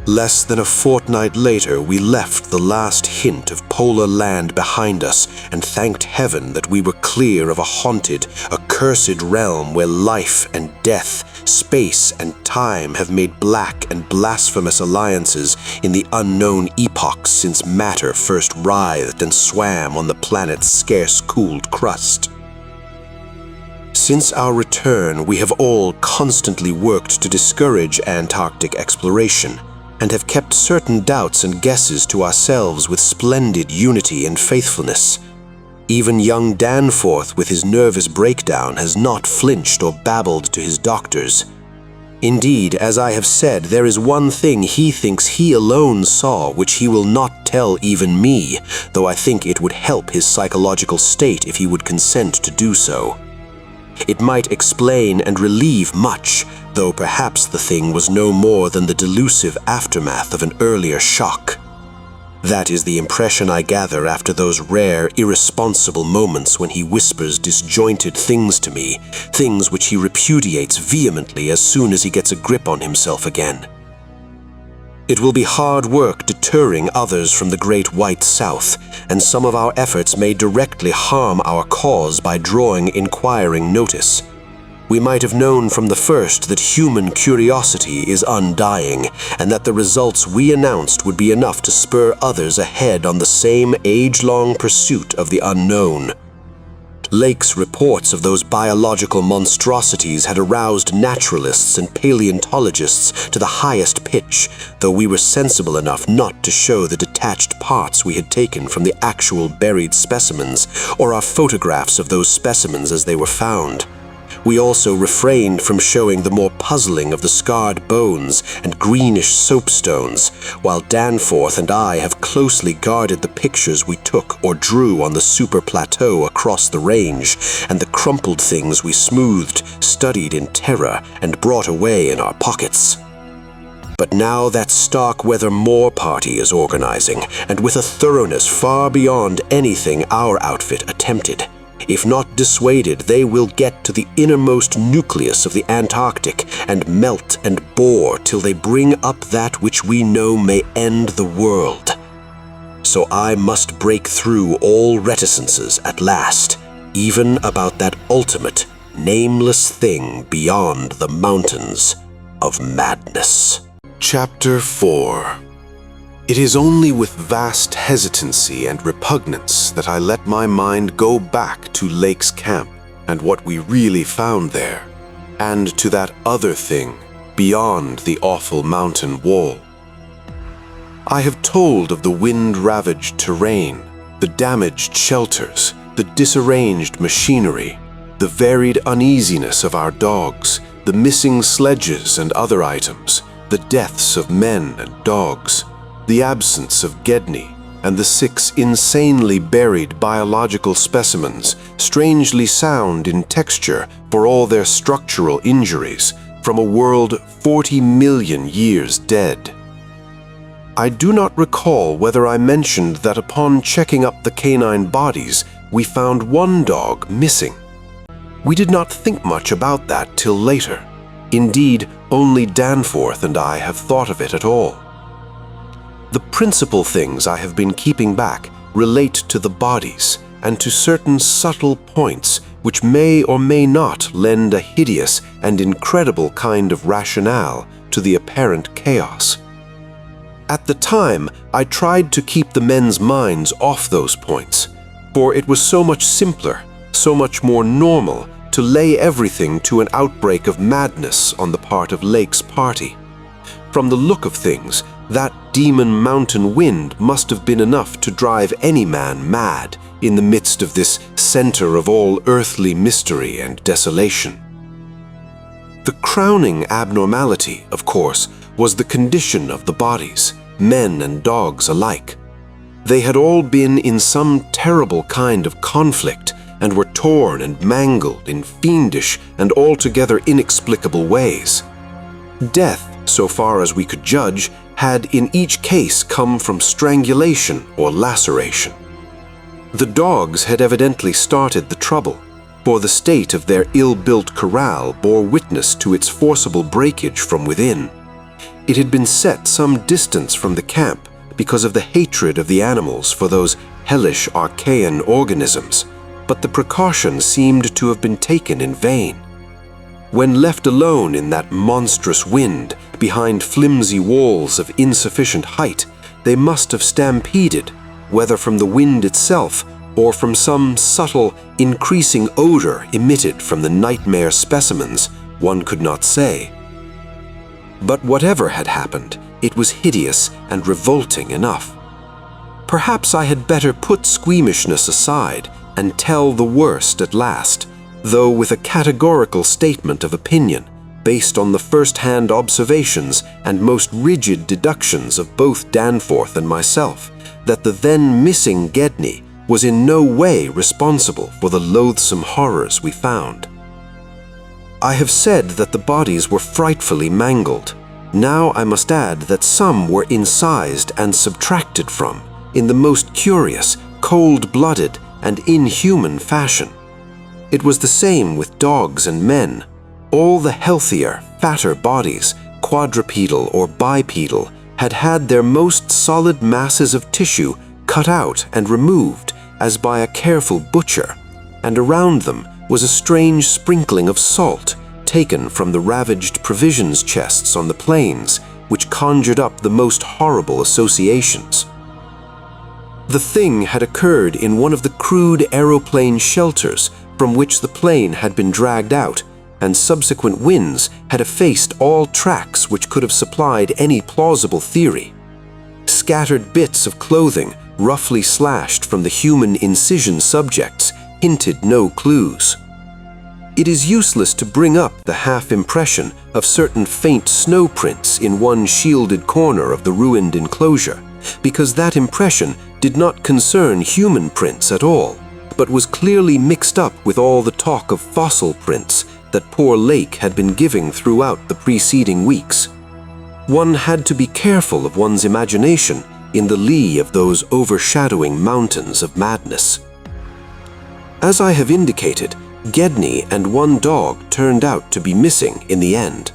Less than a fortnight later, we left the last hint of polar land behind us and thanked heaven that we were clear of a haunted, accursed realm where life and death, space and time have made black and blasphemous alliances in the unknown epochs since matter first writhed and swam on the planet's scarce-cooled crust. Since our return, we have all constantly worked to discourage Antarctic exploration, and have kept certain doubts and guesses to ourselves with splendid unity and faithfulness. Even young Danforth, with his nervous breakdown, has not flinched or babbled to his doctors. Indeed, as I have said, there is one thing he thinks he alone saw which he will not tell even me, though I think it would help his psychological state if he would consent to do so. It might explain and relieve much, though perhaps the thing was no more than the delusive aftermath of an earlier shock. That is the impression I gather after those rare, irresponsible moments when he whispers disjointed things to me, things which he repudiates vehemently as soon as he gets a grip on himself again. It will be hard work deterring others from the Great White South, and some of our efforts may directly harm our cause by drawing inquiring notice. We might have known from the first that human curiosity is undying, and that the results we announced would be enough to spur others ahead on the same age-long pursuit of the unknown. Lake's reports of those biological monstrosities had aroused naturalists and paleontologists to the highest pitch, though we were sensible enough not to show the detached parts we had taken from the actual buried specimens, or our photographs of those specimens as they were found. We also refrained from showing the more puzzling of the scarred bones and greenish soapstones, while Danforth and I have closely guarded the pictures we took or drew on the super plateau across the range, and the crumpled things we smoothed, studied in terror, and brought away in our pockets. But now that Starkweather Moor party is organizing, and with a thoroughness far beyond anything our outfit attempted. If not dissuaded, they will get to the innermost nucleus of the Antarctic and melt and bore till they bring up that which we know may end the world. So I must break through all reticences at last, even about that ultimate, nameless thing beyond the mountains of madness. Chapter 4. It is only with vast hesitancy and repugnance that I let my mind go back to Lake's camp and what we really found there, and to that other thing beyond the awful mountain wall. I have told of the wind-ravaged terrain, the damaged shelters, the disarranged machinery, the varied uneasiness of our dogs, the missing sledges and other items, the deaths of men and dogs, the absence of Gedney, and the 6 insanely buried biological specimens, strangely sound in texture for all their structural injuries, from a world 40 million years dead. I do not recall whether I mentioned that upon checking up the canine bodies, we found one dog missing. We did not think much about that till later. Indeed, only Danforth and I have thought of it at all. The principal things I have been keeping back relate to the bodies and to certain subtle points which may or may not lend a hideous and incredible kind of rationale to the apparent chaos. At the time, I tried to keep the men's minds off those points, for it was so much simpler, so much more normal to lay everything to an outbreak of madness on the part of Lake's party. From the look of things, that demon mountain wind must have been enough to drive any man mad in the midst of this center of all earthly mystery and desolation. The crowning abnormality, of course, was the condition of the bodies, men and dogs alike. They had all been in some terrible kind of conflict and were torn and mangled in fiendish and altogether inexplicable ways. Death, so far as we could judge, had in each case come from strangulation or laceration. The dogs had evidently started the trouble, for the state of their ill-built corral bore witness to its forcible breakage from within. It had been set some distance from the camp because of the hatred of the animals for those hellish archaean organisms, but the precaution seemed to have been taken in vain. When left alone in that monstrous wind, behind flimsy walls of insufficient height, they must have stampeded, whether from the wind itself or from some subtle, increasing odor emitted from the nightmare specimens, one could not say. But whatever had happened, It was hideous and revolting enough. Perhaps I had better put squeamishness aside and tell the worst at last, though with a categorical statement of opinion, based on the first-hand observations and most rigid deductions of both Danforth and myself, that the then missing Gedney was in no way responsible for the loathsome horrors we found. I have said that the bodies were frightfully mangled. Now I must add that some were incised and subtracted from, in the most curious, cold-blooded, and inhuman fashion. It was the same with dogs and men. All the healthier, fatter bodies, quadrupedal or bipedal, had had their most solid masses of tissue cut out and removed as by a careful butcher, and around them was a strange sprinkling of salt taken from the ravaged provisions chests on the plains, which conjured up the most horrible associations. The thing had occurred in one of the crude aeroplane shelters from which the plane had been dragged out, and subsequent winds had effaced all tracks which could have supplied any plausible theory. Scattered bits of clothing, roughly slashed from the human incision subjects, hinted no clues. It is useless to bring up the half-impression of certain faint snow prints in one shielded corner of the ruined enclosure, because that impression did not concern human prints at all, but was clearly mixed up with all the talk of fossil prints that poor Lake had been giving throughout the preceding weeks. One had to be careful of one's imagination in the lee of those overshadowing mountains of madness. As I have indicated, Gedney and one dog turned out to be missing in the end.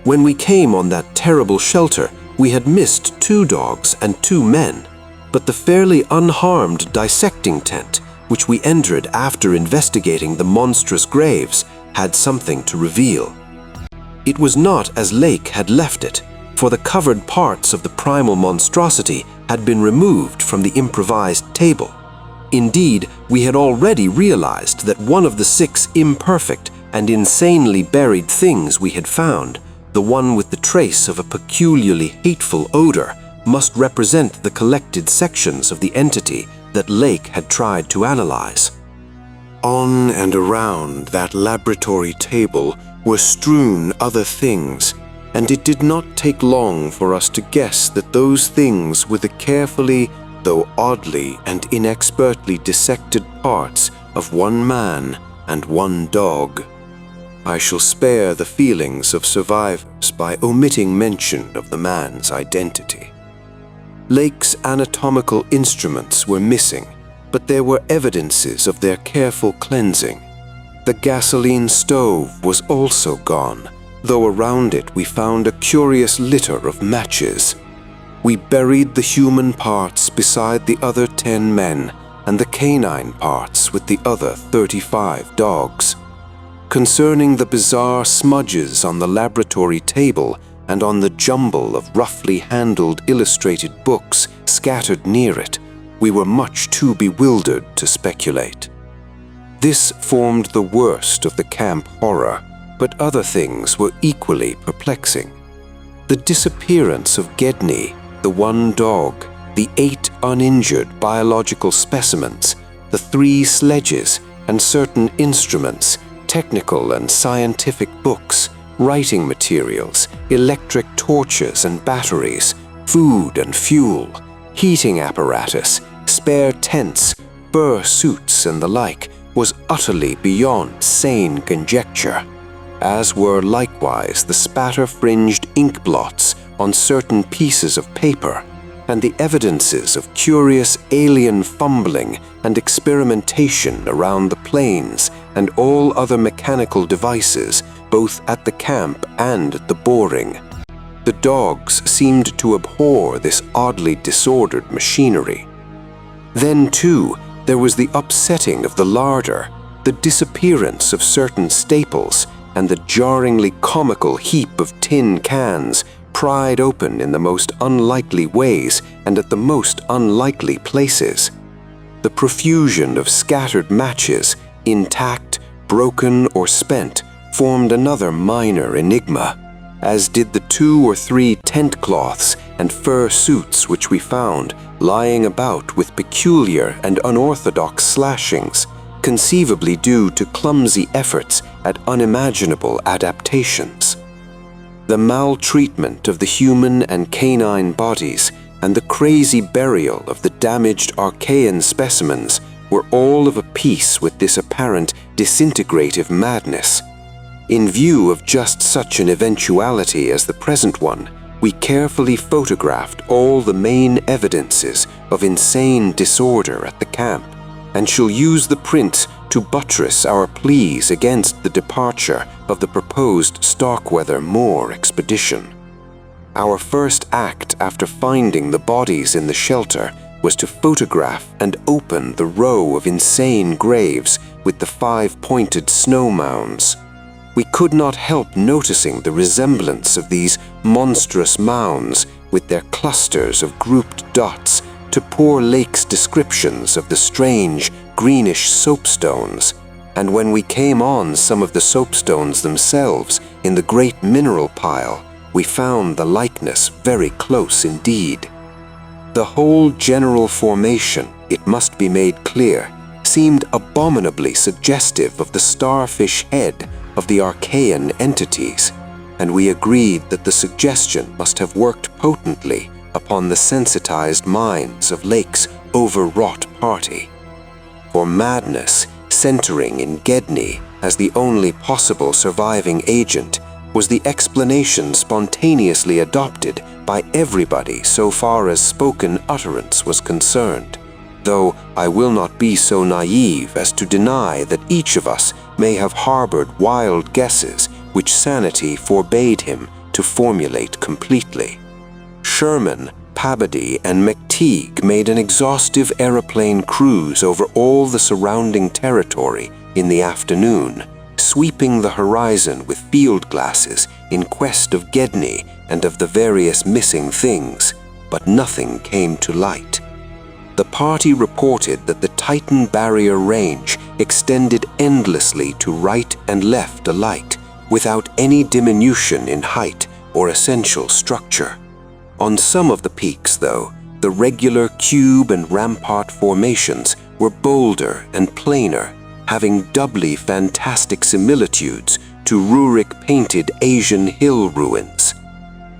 When we came on that terrible shelter, we had missed 2 dogs and 2 men, but the fairly unharmed dissecting tent, which we entered after investigating the monstrous graves, had something to reveal. It was not as Lake had left it, for the covered parts of the primal monstrosity had been removed from the improvised table. Indeed, we had already realized that one of the 6 imperfect and insanely buried things we had found, the one with the trace of a peculiarly hateful odor, must represent the collected sections of the entity that Lake had tried to analyze. On and around that laboratory table were strewn other things, and it did not take long for us to guess that those things were the carefully, though oddly and inexpertly dissected parts of one man and one dog. I shall spare the feelings of survivors by omitting mention of the man's identity. Lake's anatomical instruments were missing, but there were evidences of their careful cleansing. The gasoline stove was also gone, though around it we found a curious litter of matches. We buried the human parts beside the other 10 men and the canine parts with the other 35 dogs. Concerning the bizarre smudges on the laboratory table and on the jumble of roughly handled illustrated books scattered near it, we were much too bewildered to speculate. This formed the worst of the camp horror, but other things were equally perplexing. The disappearance of Gedney, the one dog, the 8 uninjured biological specimens, the 3 sledges, and certain instruments, technical and scientific books, writing materials, electric torches and batteries, food and fuel, heating apparatus, spare tents, fur suits and the like, was utterly beyond sane conjecture, as were likewise the spatter-fringed ink blots on certain pieces of paper, and the evidences of curious alien fumbling and experimentation around the planes and all other mechanical devices, both at the camp and at the boring. The dogs seemed to abhor this oddly disordered machinery. Then, too, there was the upsetting of the larder, the disappearance of certain staples, and the jarringly comical heap of tin cans pried open in the most unlikely ways and at the most unlikely places. The profusion of scattered matches, intact, broken, or spent, formed another minor enigma. as did the 2 or 3 tent cloths and fur suits which we found lying about with peculiar and unorthodox slashings, conceivably due to clumsy efforts at unimaginable adaptations. The maltreatment of the human and canine bodies and the crazy burial of the damaged Archaean specimens were all of a piece with this apparent disintegrative madness. In view of just such an eventuality as the present one, we carefully photographed all the main evidences of insane disorder at the camp, and shall use the prints to buttress our pleas against the departure of the proposed Starkweather Moor expedition. Our first act after finding the bodies in the shelter was to photograph and open the row of insane graves with the 5-pointed snow mounds. We could not help noticing the resemblance of these monstrous mounds with their clusters of grouped dots to poor Lake's descriptions of the strange greenish soapstones, and when we came on some of the soapstones themselves in the great mineral pile, we found the likeness very close indeed. The whole general formation, it must be made clear, seemed abominably suggestive of the starfish head of the Archaean entities, and we agreed that the suggestion must have worked potently upon the sensitized minds of Lake's overwrought party. For madness, centering in Gedney as the only possible surviving agent, was the explanation spontaneously adopted by everybody so far as spoken utterance was concerned, though I will not be so naive as to deny that each of us may have harbored wild guesses which sanity forbade him to formulate completely. Sherman, Pabodie, and McTeague made an exhaustive aeroplane cruise over all the surrounding territory in the afternoon, sweeping the horizon with field glasses in quest of Gedney and of the various missing things, but nothing came to light. The party reported that the Titan Barrier Range extended endlessly to right and left alike, without any diminution in height or essential structure. On some of the peaks, though, the regular cube and rampart formations were bolder and plainer, having doubly fantastic similitudes to Rurik-painted Asian hill ruins.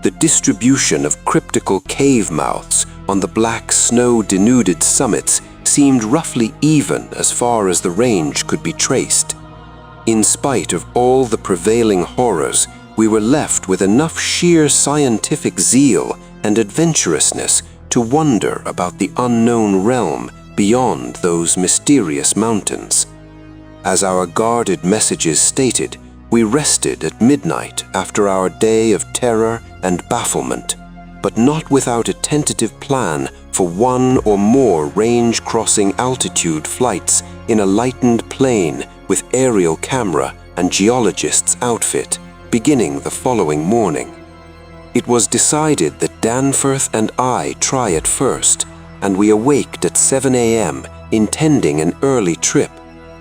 The distribution of cryptical cave mouths on the black snow-denuded summits seemed roughly even as far as the range could be traced. In spite of all the prevailing horrors, we were left with enough sheer scientific zeal and adventurousness to wonder about the unknown realm beyond those mysterious mountains. As our guarded messages stated, we rested at midnight after our day of terror and bafflement, but not without a tentative plan for one or more range-crossing altitude flights in a lightened plane with aerial camera and geologist's outfit, beginning the following morning. It was decided that Danforth and I try it first, and we awaked at 7 a.m. intending an early trip,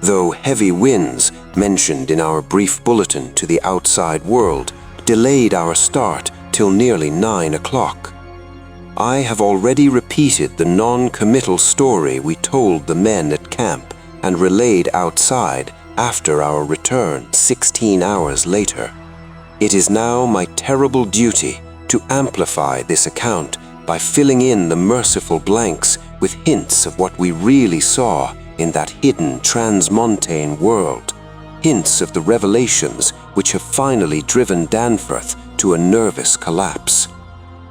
though heavy winds, mentioned in our brief bulletin to the outside world, delayed our start till nearly 9 o'clock. I have already repeated the non-committal story we told the men at camp and relayed outside after our return 16 hours later. It is now my terrible duty to amplify this account by filling in the merciful blanks with hints of what we really saw in that hidden transmontane world, hints of the revelations which have finally driven Danforth to a nervous collapse.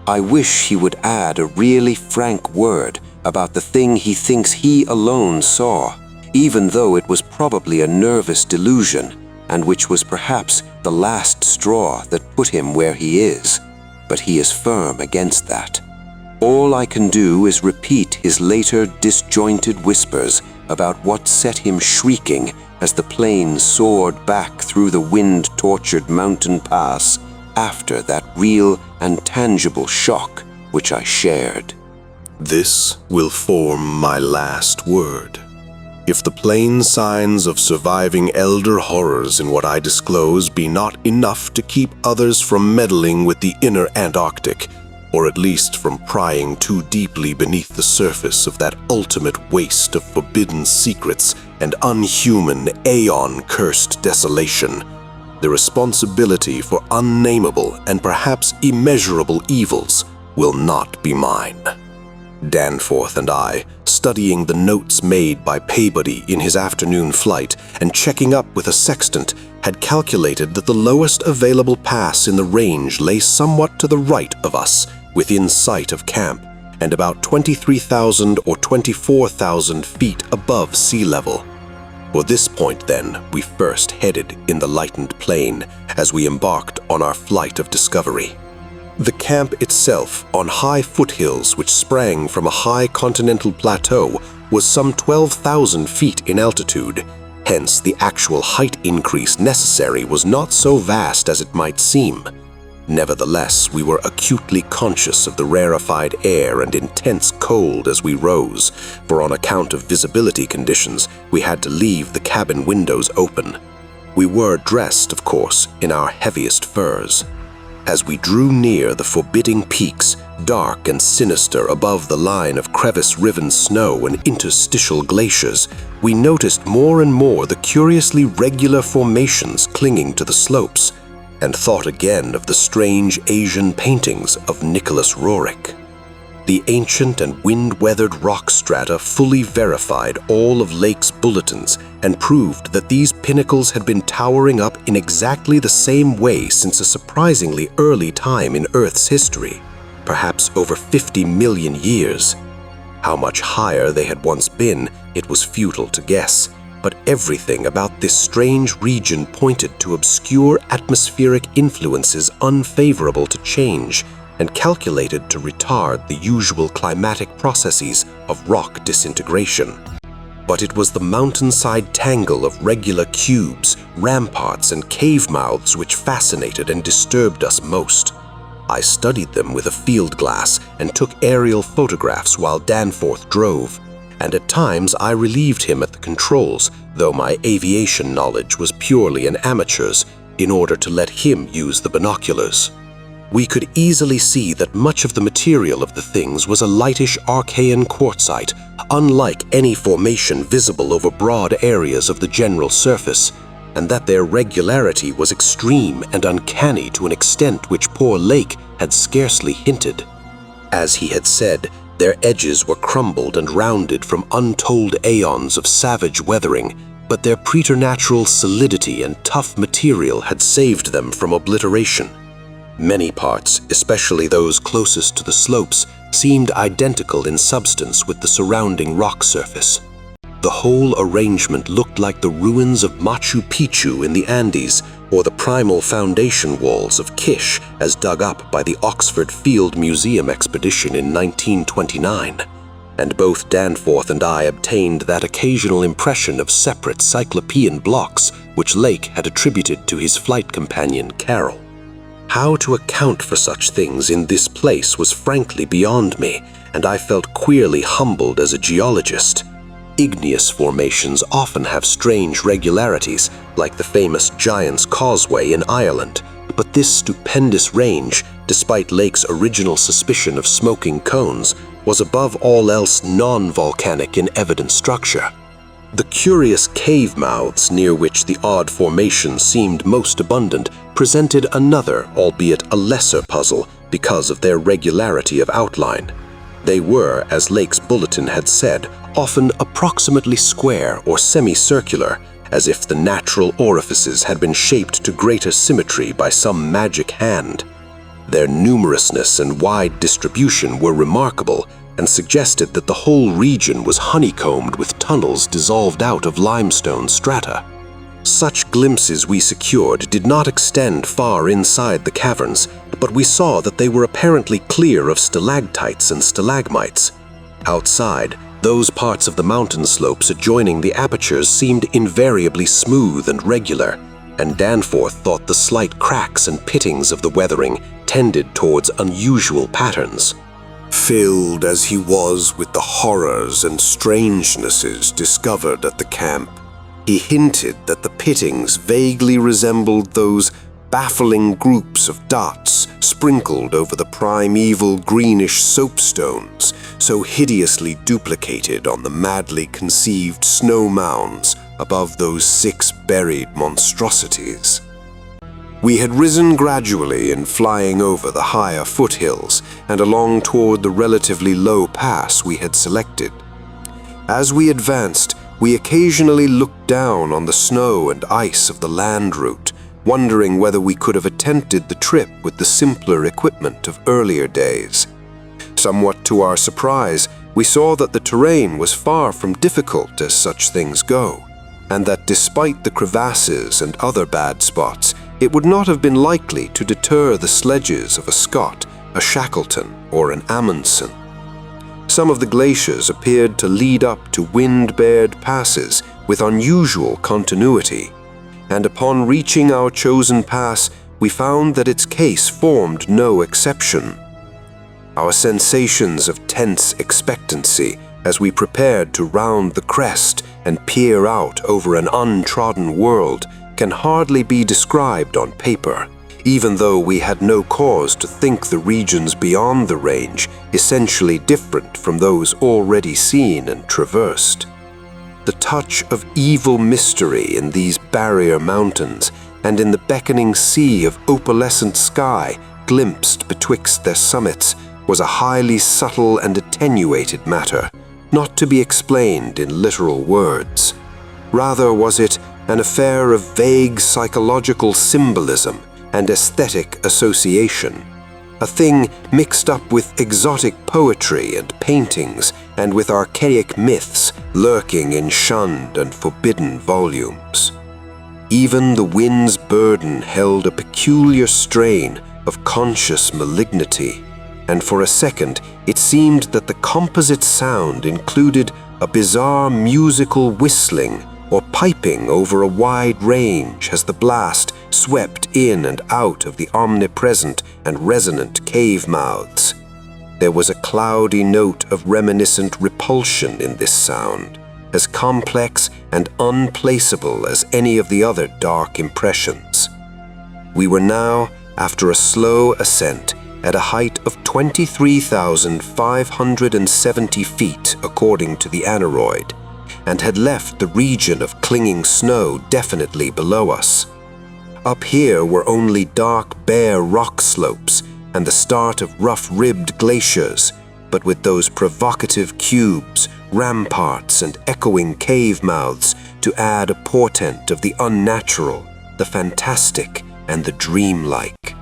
I wish he would add a really frank word about the thing he thinks he alone saw, even though it was probably a nervous delusion, and which was perhaps the last straw that put him where he is. But he is firm against that. All I can do is repeat his later disjointed whispers about what set him shrieking as the plane soared back through the wind-tortured mountain pass after that real and tangible shock which I shared. This will form my last word. If the plain signs of surviving elder horrors in what I disclose be not enough to keep others from meddling with the inner Antarctic, or at least from prying too deeply beneath the surface of that ultimate waste of forbidden secrets and unhuman, aeon-cursed desolation, the responsibility for unnameable and perhaps immeasurable evils will not be mine. Danforth and I, studying the notes made by Peabody in his afternoon flight and checking up with a sextant, had calculated that the lowest available pass in the range lay somewhat to the right of us, within sight of camp, and about 23,000 or 24,000 feet above sea level. For this point, then, we first headed in the lightened plain as we embarked on our flight of discovery. The camp itself, on high foothills which sprang from a high continental plateau, was some 12,000 feet in altitude. Hence, the actual height increase necessary was not so vast as it might seem. Nevertheless, we were acutely conscious of the rarefied air and intense cold as we rose, for on account of visibility conditions, we had to leave the cabin windows open. We were dressed, of course, in our heaviest furs. As we drew near the forbidding peaks, dark and sinister above the line of crevice-riven snow and interstitial glaciers, we noticed more and more the curiously regular formations clinging to the slopes, and thought again of the strange Asian paintings of Nicholas Roerich. The ancient and wind-weathered rock strata fully verified all of Lake's bulletins and proved that these pinnacles had been towering up in exactly the same way since a surprisingly early time in Earth's history, perhaps over 50 million years. How much higher they had once been, it was futile to guess, but everything about this strange region pointed to obscure atmospheric influences unfavorable to change and calculated to retard the usual climatic processes of rock disintegration. But it was the mountainside tangle of regular cubes, ramparts, and cave mouths which fascinated and disturbed us most. I studied them with a field glass and took aerial photographs while Danforth drove, and at times I relieved him at the controls, though my aviation knowledge was purely an amateur's, in order to let him use the binoculars. We could easily see that much of the material of the things was a lightish Archean quartzite, unlike any formation visible over broad areas of the general surface, and that their regularity was extreme and uncanny to an extent which poor Lake had scarcely hinted. As he had said, their edges were crumbled and rounded from untold aeons of savage weathering, but their preternatural solidity and tough material had saved them from obliteration. Many parts, especially those closest to the slopes, seemed identical in substance with the surrounding rock surface. The whole arrangement looked like the ruins of Machu Picchu in the Andes, or the primal foundation walls of Kish as dug up by the Oxford Field Museum expedition in 1929. And both Danforth and I obtained that occasional impression of separate cyclopean blocks which Lake had attributed to his flight companion Carroll. How to account for such things in this place was frankly beyond me, and I felt queerly humbled as a geologist. Igneous formations often have strange regularities, like the famous Giant's Causeway in Ireland, but this stupendous range, despite Lake's original suspicion of smoking cones, was above all else non-volcanic in evident structure. The curious cave mouths near which the odd formations seemed most abundant presented another, albeit a lesser puzzle, because of their regularity of outline. They were, as Lake's bulletin had said, often approximately square or semicircular, as if the natural orifices had been shaped to greater symmetry by some magic hand. Their numerousness and wide distribution were remarkable, and suggested that the whole region was honeycombed with tunnels dissolved out of limestone strata. Such glimpses we secured did not extend far inside the caverns, but we saw that they were apparently clear of stalactites and stalagmites. Outside, those parts of the mountain slopes adjoining the apertures seemed invariably smooth and regular, and Danforth thought the slight cracks and pittings of the weathering tended towards unusual patterns. Filled as he was with the horrors and strangenesses discovered at the camp, he hinted that the pittings vaguely resembled those baffling groups of dots sprinkled over the primeval greenish soapstones so hideously duplicated on the madly conceived snow mounds above those 6 buried monstrosities. We had risen gradually in flying over the higher foothills and along toward the relatively low pass we had selected. As we advanced, we occasionally looked down on the snow and ice of the land route, wondering whether we could have attempted the trip with the simpler equipment of earlier days. Somewhat to our surprise, we saw that the terrain was far from difficult as such things go, and that despite the crevasses and other bad spots, it would not have been likely to deter the sledges of a Scott, a Shackleton, or an Amundsen. Some of the glaciers appeared to lead up to wind-bared passes with unusual continuity, and upon reaching our chosen pass, we found that its case formed no exception. Our sensations of tense expectancy as we prepared to round the crest and peer out over an untrodden world can hardly be described on paper, even though we had no cause to think the regions beyond the range essentially different from those already seen and traversed. The touch of evil mystery in these barrier mountains and in the beckoning sea of opalescent sky glimpsed betwixt their summits was a highly subtle and attenuated matter, not to be explained in literal words. Rather was it an affair of vague psychological symbolism and aesthetic association, a thing mixed up with exotic poetry and paintings and with archaic myths lurking in shunned and forbidden volumes. Even the wind's burden held a peculiar strain of conscious malignity, and for a second it seemed that the composite sound included a bizarre musical whistling or piping over a wide range as the blast swept in and out of the omnipresent and resonant cave mouths. There was a cloudy note of reminiscent repulsion in this sound, as complex and unplaceable as any of the other dark impressions. We were now, after a slow ascent, at a height of 23,570 feet according to the aneroid, and had left the region of clinging snow definitely below us. Up here were only dark, bare rock slopes and the start of rough-ribbed glaciers, but with those provocative cubes, ramparts, and echoing cave mouths to add a portent of the unnatural, the fantastic, and the dreamlike.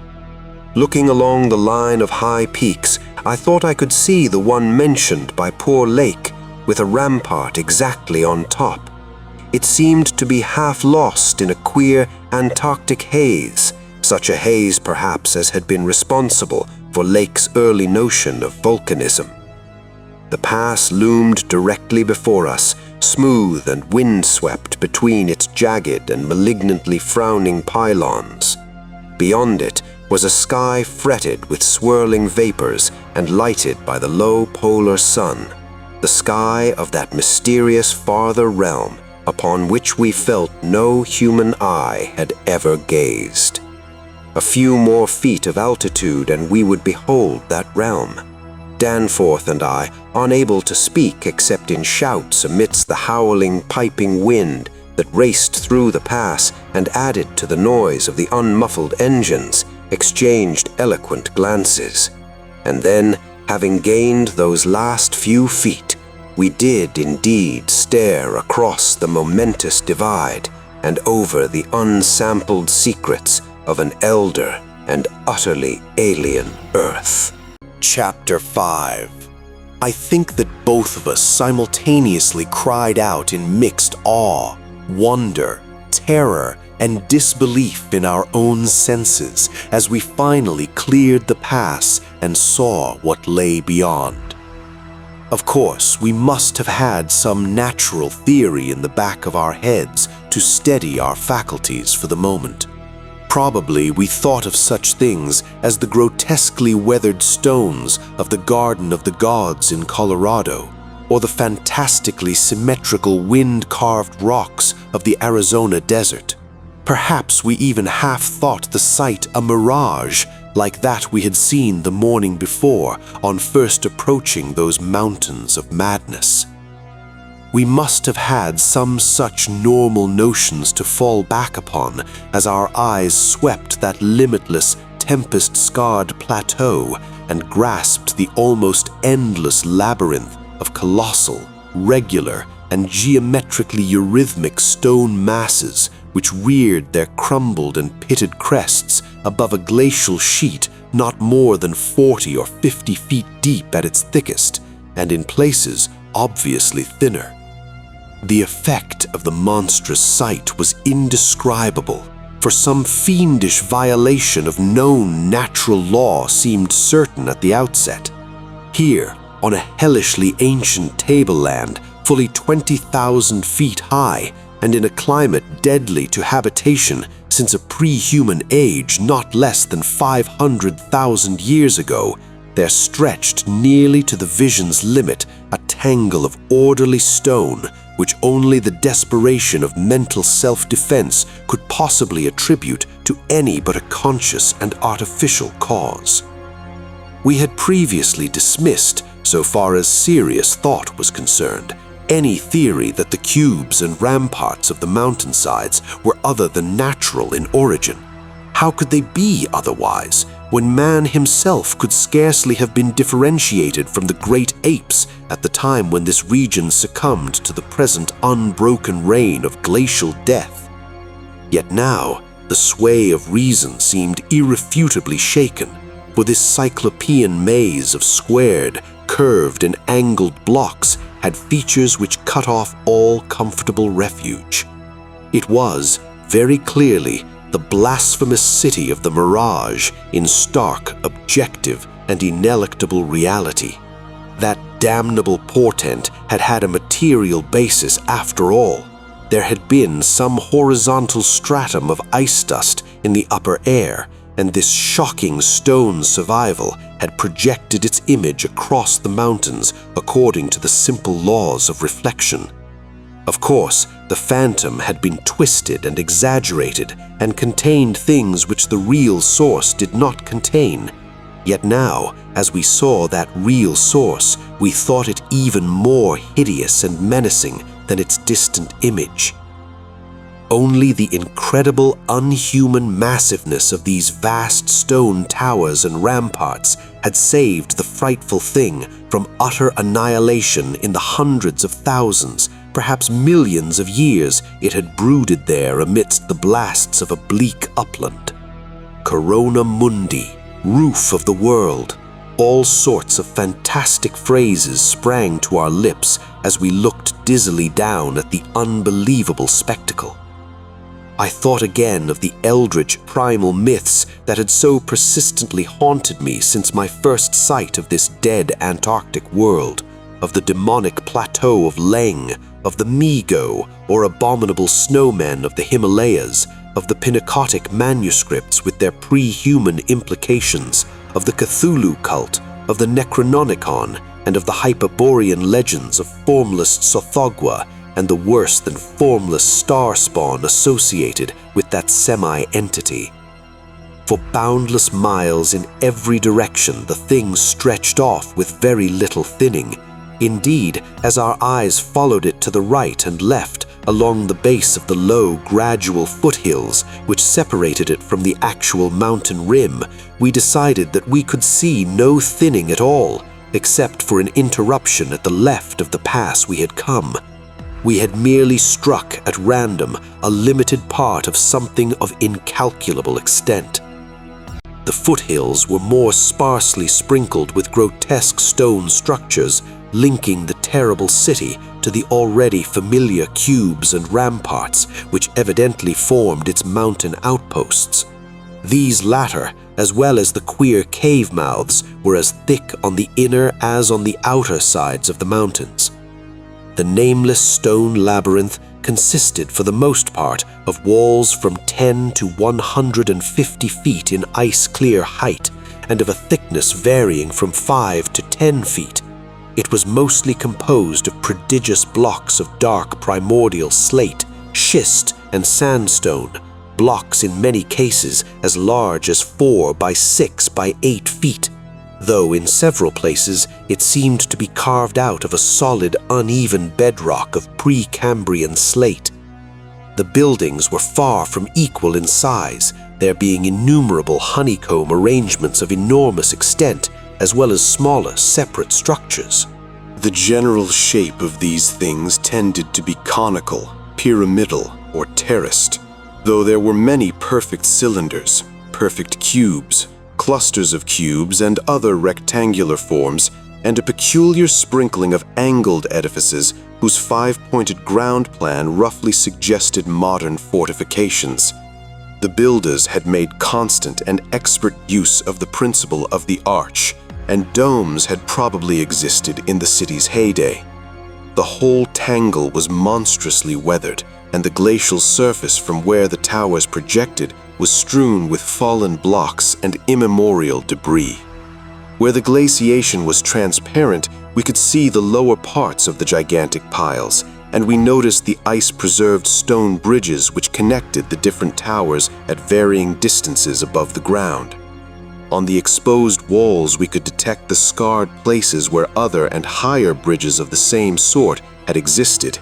Looking along the line of high peaks, I thought I could see the one mentioned by poor Lake, with a rampart exactly on top. It seemed to be half lost in a queer Antarctic haze, such a haze perhaps as had been responsible for Lake's early notion of volcanism. The pass loomed directly before us, smooth and windswept between its jagged and malignantly frowning pylons. Beyond it was a sky fretted with swirling vapors and lighted by the low polar sun, the sky of that mysterious farther realm upon which we felt no human eye had ever gazed. A few more feet of altitude and we would behold that realm. Danforth and I, unable to speak except in shouts amidst the howling, piping wind that raced through the pass and added to the noise of the unmuffled engines, exchanged eloquent glances. And then, having gained those last few feet, we did indeed stare across the momentous divide and over the unsampled secrets of an elder and utterly alien Earth. Chapter 5. I think that both of us simultaneously cried out in mixed awe, wonder, terror, and disbelief in our own senses as we finally cleared the pass and saw what lay beyond. Of course, we must have had some natural theory in the back of our heads to steady our faculties for the moment. Probably we thought of such things as the grotesquely weathered stones of the Garden of the Gods in Colorado, or the fantastically symmetrical wind-carved rocks of the Arizona desert. Perhaps we even half thought the sight a mirage, like that we had seen the morning before on first approaching those mountains of madness. We must have had some such normal notions to fall back upon as our eyes swept that limitless, tempest-scarred plateau and grasped the almost endless labyrinth of colossal, regular, and geometrically eurythmic stone masses which reared their crumbled and pitted crests above a glacial sheet not more than 40 or 50 feet deep at its thickest, and in places obviously thinner. The effect of the monstrous sight was indescribable, for some fiendish violation of known natural law seemed certain at the outset. Here, on a hellishly ancient tableland, fully 20,000 feet high, and in a climate deadly to habitation since a pre-human age not less than 500,000 years ago, there stretched nearly to the vision's limit a tangle of orderly stone which only the desperation of mental self-defense could possibly attribute to any but a conscious and artificial cause. We had previously dismissed, so far as serious thought was concerned, any theory that the cubes and ramparts of the mountainsides were other than natural in origin. How could they be otherwise, when man himself could scarcely have been differentiated from the great apes at the time when this region succumbed to the present unbroken reign of glacial death? Yet now, the sway of reason seemed irrefutably shaken, for this cyclopean maze of squared, curved, and angled blocks had features which cut off all comfortable refuge. It was, very clearly, the blasphemous city of the mirage in stark, objective, and ineluctable reality. That damnable portent had had a material basis after all. There had been some horizontal stratum of ice dust in the upper air, and this shocking stone survival had projected its image across the mountains according to the simple laws of reflection. Of course, the phantom had been twisted and exaggerated and contained things which the real source did not contain. Yet now, as we saw that real source, we thought it even more hideous and menacing than its distant image. Only the incredible, unhuman massiveness of these vast stone towers and ramparts had saved the frightful thing from utter annihilation in the hundreds of thousands, perhaps millions of years it had brooded there amidst the blasts of a bleak upland. Corona Mundi, roof of the world. All sorts of fantastic phrases sprang to our lips as we looked dizzily down at the unbelievable spectacle. I thought again of the eldritch primal myths that had so persistently haunted me since my first sight of this dead Antarctic world, of the demonic plateau of Leng, of the Migo, or abominable snowmen of the Himalayas, of the Pinacotic manuscripts with their pre-human implications, of the Cthulhu cult, of the Necronomicon, and of the Hyperborean legends of formless Tsothogwa and the worse than formless star spawn associated with that semi-entity. For boundless miles in every direction the thing stretched off with very little thinning. Indeed, as our eyes followed it to the right and left along the base of the low, gradual foothills which separated it from the actual mountain rim, we decided that we could see no thinning at all, except for an interruption at the left of the pass we had come. We had merely struck at random a limited part of something of incalculable extent. The foothills were more sparsely sprinkled with grotesque stone structures linking the terrible city to the already familiar cubes and ramparts which evidently formed its mountain outposts. These latter, as well as the queer cave mouths, were as thick on the inner as on the outer sides of the mountains. The nameless stone labyrinth consisted for the most part of walls from 10 to 150 feet in ice-clear height and of a thickness varying from 5 to 10 feet. It was mostly composed of prodigious blocks of dark primordial slate, schist, and sandstone, blocks in many cases as large as 4 by 6 by 8 feet, though in several places it seemed to be carved out of a solid, uneven bedrock of Precambrian slate. The buildings were far from equal in size, there being innumerable honeycomb arrangements of enormous extent, as well as smaller, separate structures. The general shape of these things tended to be conical, pyramidal, or terraced, though there were many perfect cylinders, perfect cubes, clusters of cubes and other rectangular forms, and a peculiar sprinkling of angled edifices whose five-pointed ground plan roughly suggested modern fortifications. The builders had made constant and expert use of the principle of the arch, and domes had probably existed in the city's heyday. The whole tangle was monstrously weathered, and the glacial surface from where the towers projected was strewn with fallen blocks and immemorial debris. Where the glaciation was transparent, we could see the lower parts of the gigantic piles, and we noticed the ice-preserved stone bridges which connected the different towers at varying distances above the ground. On the exposed walls, we could detect the scarred places where other and higher bridges of the same sort had existed.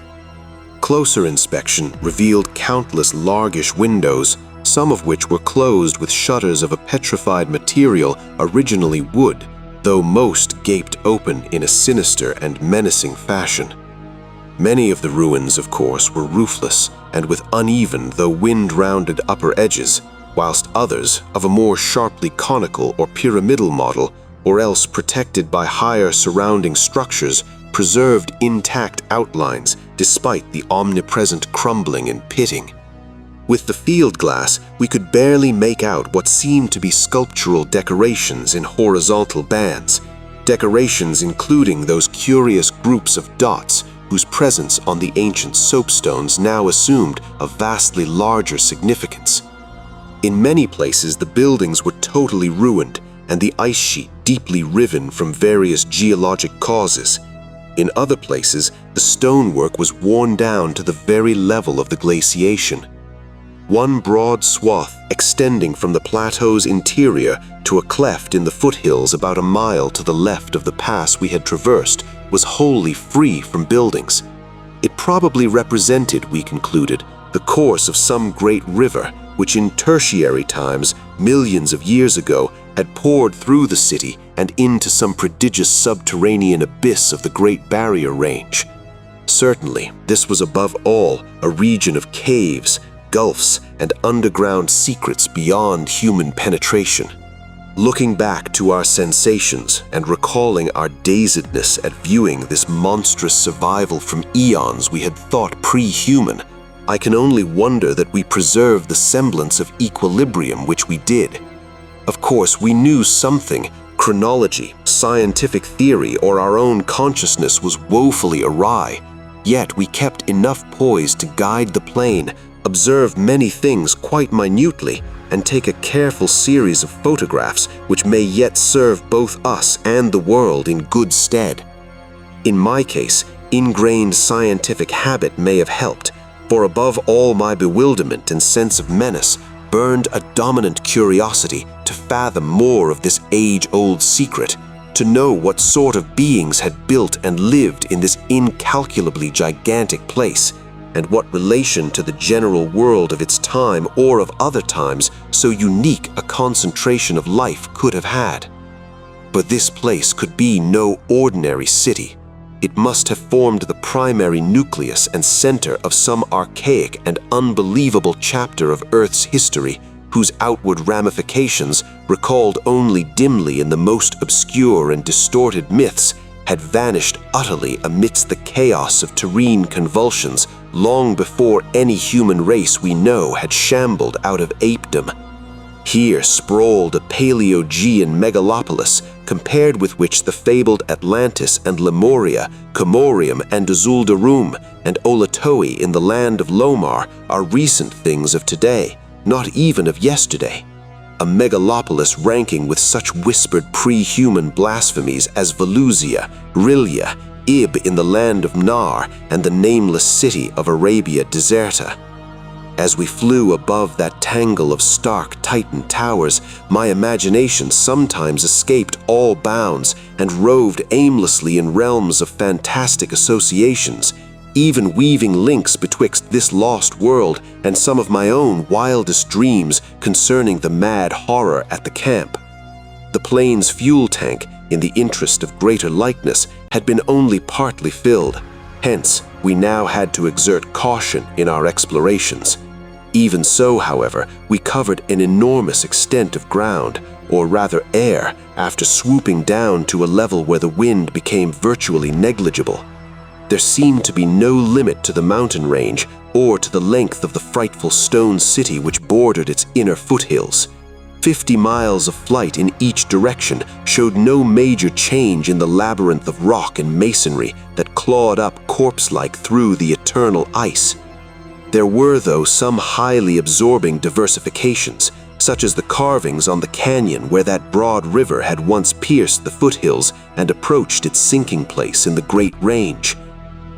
Closer inspection revealed countless largish windows, some of which were closed with shutters of a petrified material, originally wood, though most gaped open in a sinister and menacing fashion. Many of the ruins, of course, were roofless and with uneven though wind-rounded upper edges, whilst others, of a more sharply conical or pyramidal model, or else protected by higher surrounding structures, preserved intact outlines despite the omnipresent crumbling and pitting. With the field glass, we could barely make out what seemed to be sculptural decorations in horizontal bands, decorations including those curious groups of dots whose presence on the ancient soapstones now assumed a vastly larger significance. In many places, the buildings were totally ruined and the ice sheet deeply riven from various geologic causes. In other places, the stonework was worn down to the very level of the glaciation. One broad swath extending from the plateau's interior to a cleft in the foothills about a mile to the left of the pass we had traversed was wholly free from buildings. It probably represented, we concluded, the course of some great river which in tertiary times, millions of years ago, had poured through the city and into some prodigious subterranean abyss of the Great Barrier Range. Certainly, this was above all a region of caves, gulfs, and underground secrets beyond human penetration. Looking back to our sensations and recalling our dazedness at viewing this monstrous survival from eons we had thought pre-human, I can only wonder that we preserved the semblance of equilibrium which we did. Of course, we knew something, chronology, scientific theory, or our own consciousness was woefully awry, yet we kept enough poise to guide the plane, observe many things quite minutely, and take a careful series of photographs which may yet serve both us and the world in good stead. In my case, ingrained scientific habit may have helped, for above all my bewilderment and sense of menace burned a dominant curiosity to fathom more of this age-old secret, to know what sort of beings had built and lived in this incalculably gigantic place, and what relation to the general world of its time or of other times so unique a concentration of life could have had. But this place could be no ordinary city. It must have formed the primary nucleus and center of some archaic and unbelievable chapter of Earth's history, whose outward ramifications, recalled only dimly in the most obscure and distorted myths, had vanished utterly amidst the chaos of terrene convulsions long before any human race we know had shambled out of apedom. Here sprawled a Paleogean megalopolis, compared with which the fabled Atlantis and Lemuria, Comorium and Uzuldarum, and Olatoi in the land of Lomar are recent things of today, not even of yesterday. A megalopolis ranking with such whispered pre-human blasphemies as Valusia, Rilia, Ib in the land of Nar, and the nameless city of Arabia Deserta. As we flew above that tangle of stark Titan towers, my imagination sometimes escaped all bounds and roved aimlessly in realms of fantastic associations, even weaving links betwixt this lost world and some of my own wildest dreams concerning the mad horror at the camp. The plane's fuel tank, in the interest of greater likeness, had been only partly filled. Hence, we now had to exert caution in our explorations. Even so, however, we covered an enormous extent of ground, or rather air, after swooping down to a level where the wind became virtually negligible. There seemed to be no limit to the mountain range or to the length of the frightful stone city which bordered its inner foothills. 50 miles of flight in each direction showed no major change in the labyrinth of rock and masonry that clawed up corpse-like through the eternal ice. There were, though, some highly absorbing diversifications, such as the carvings on the canyon where that broad river had once pierced the foothills and approached its sinking place in the Great Range.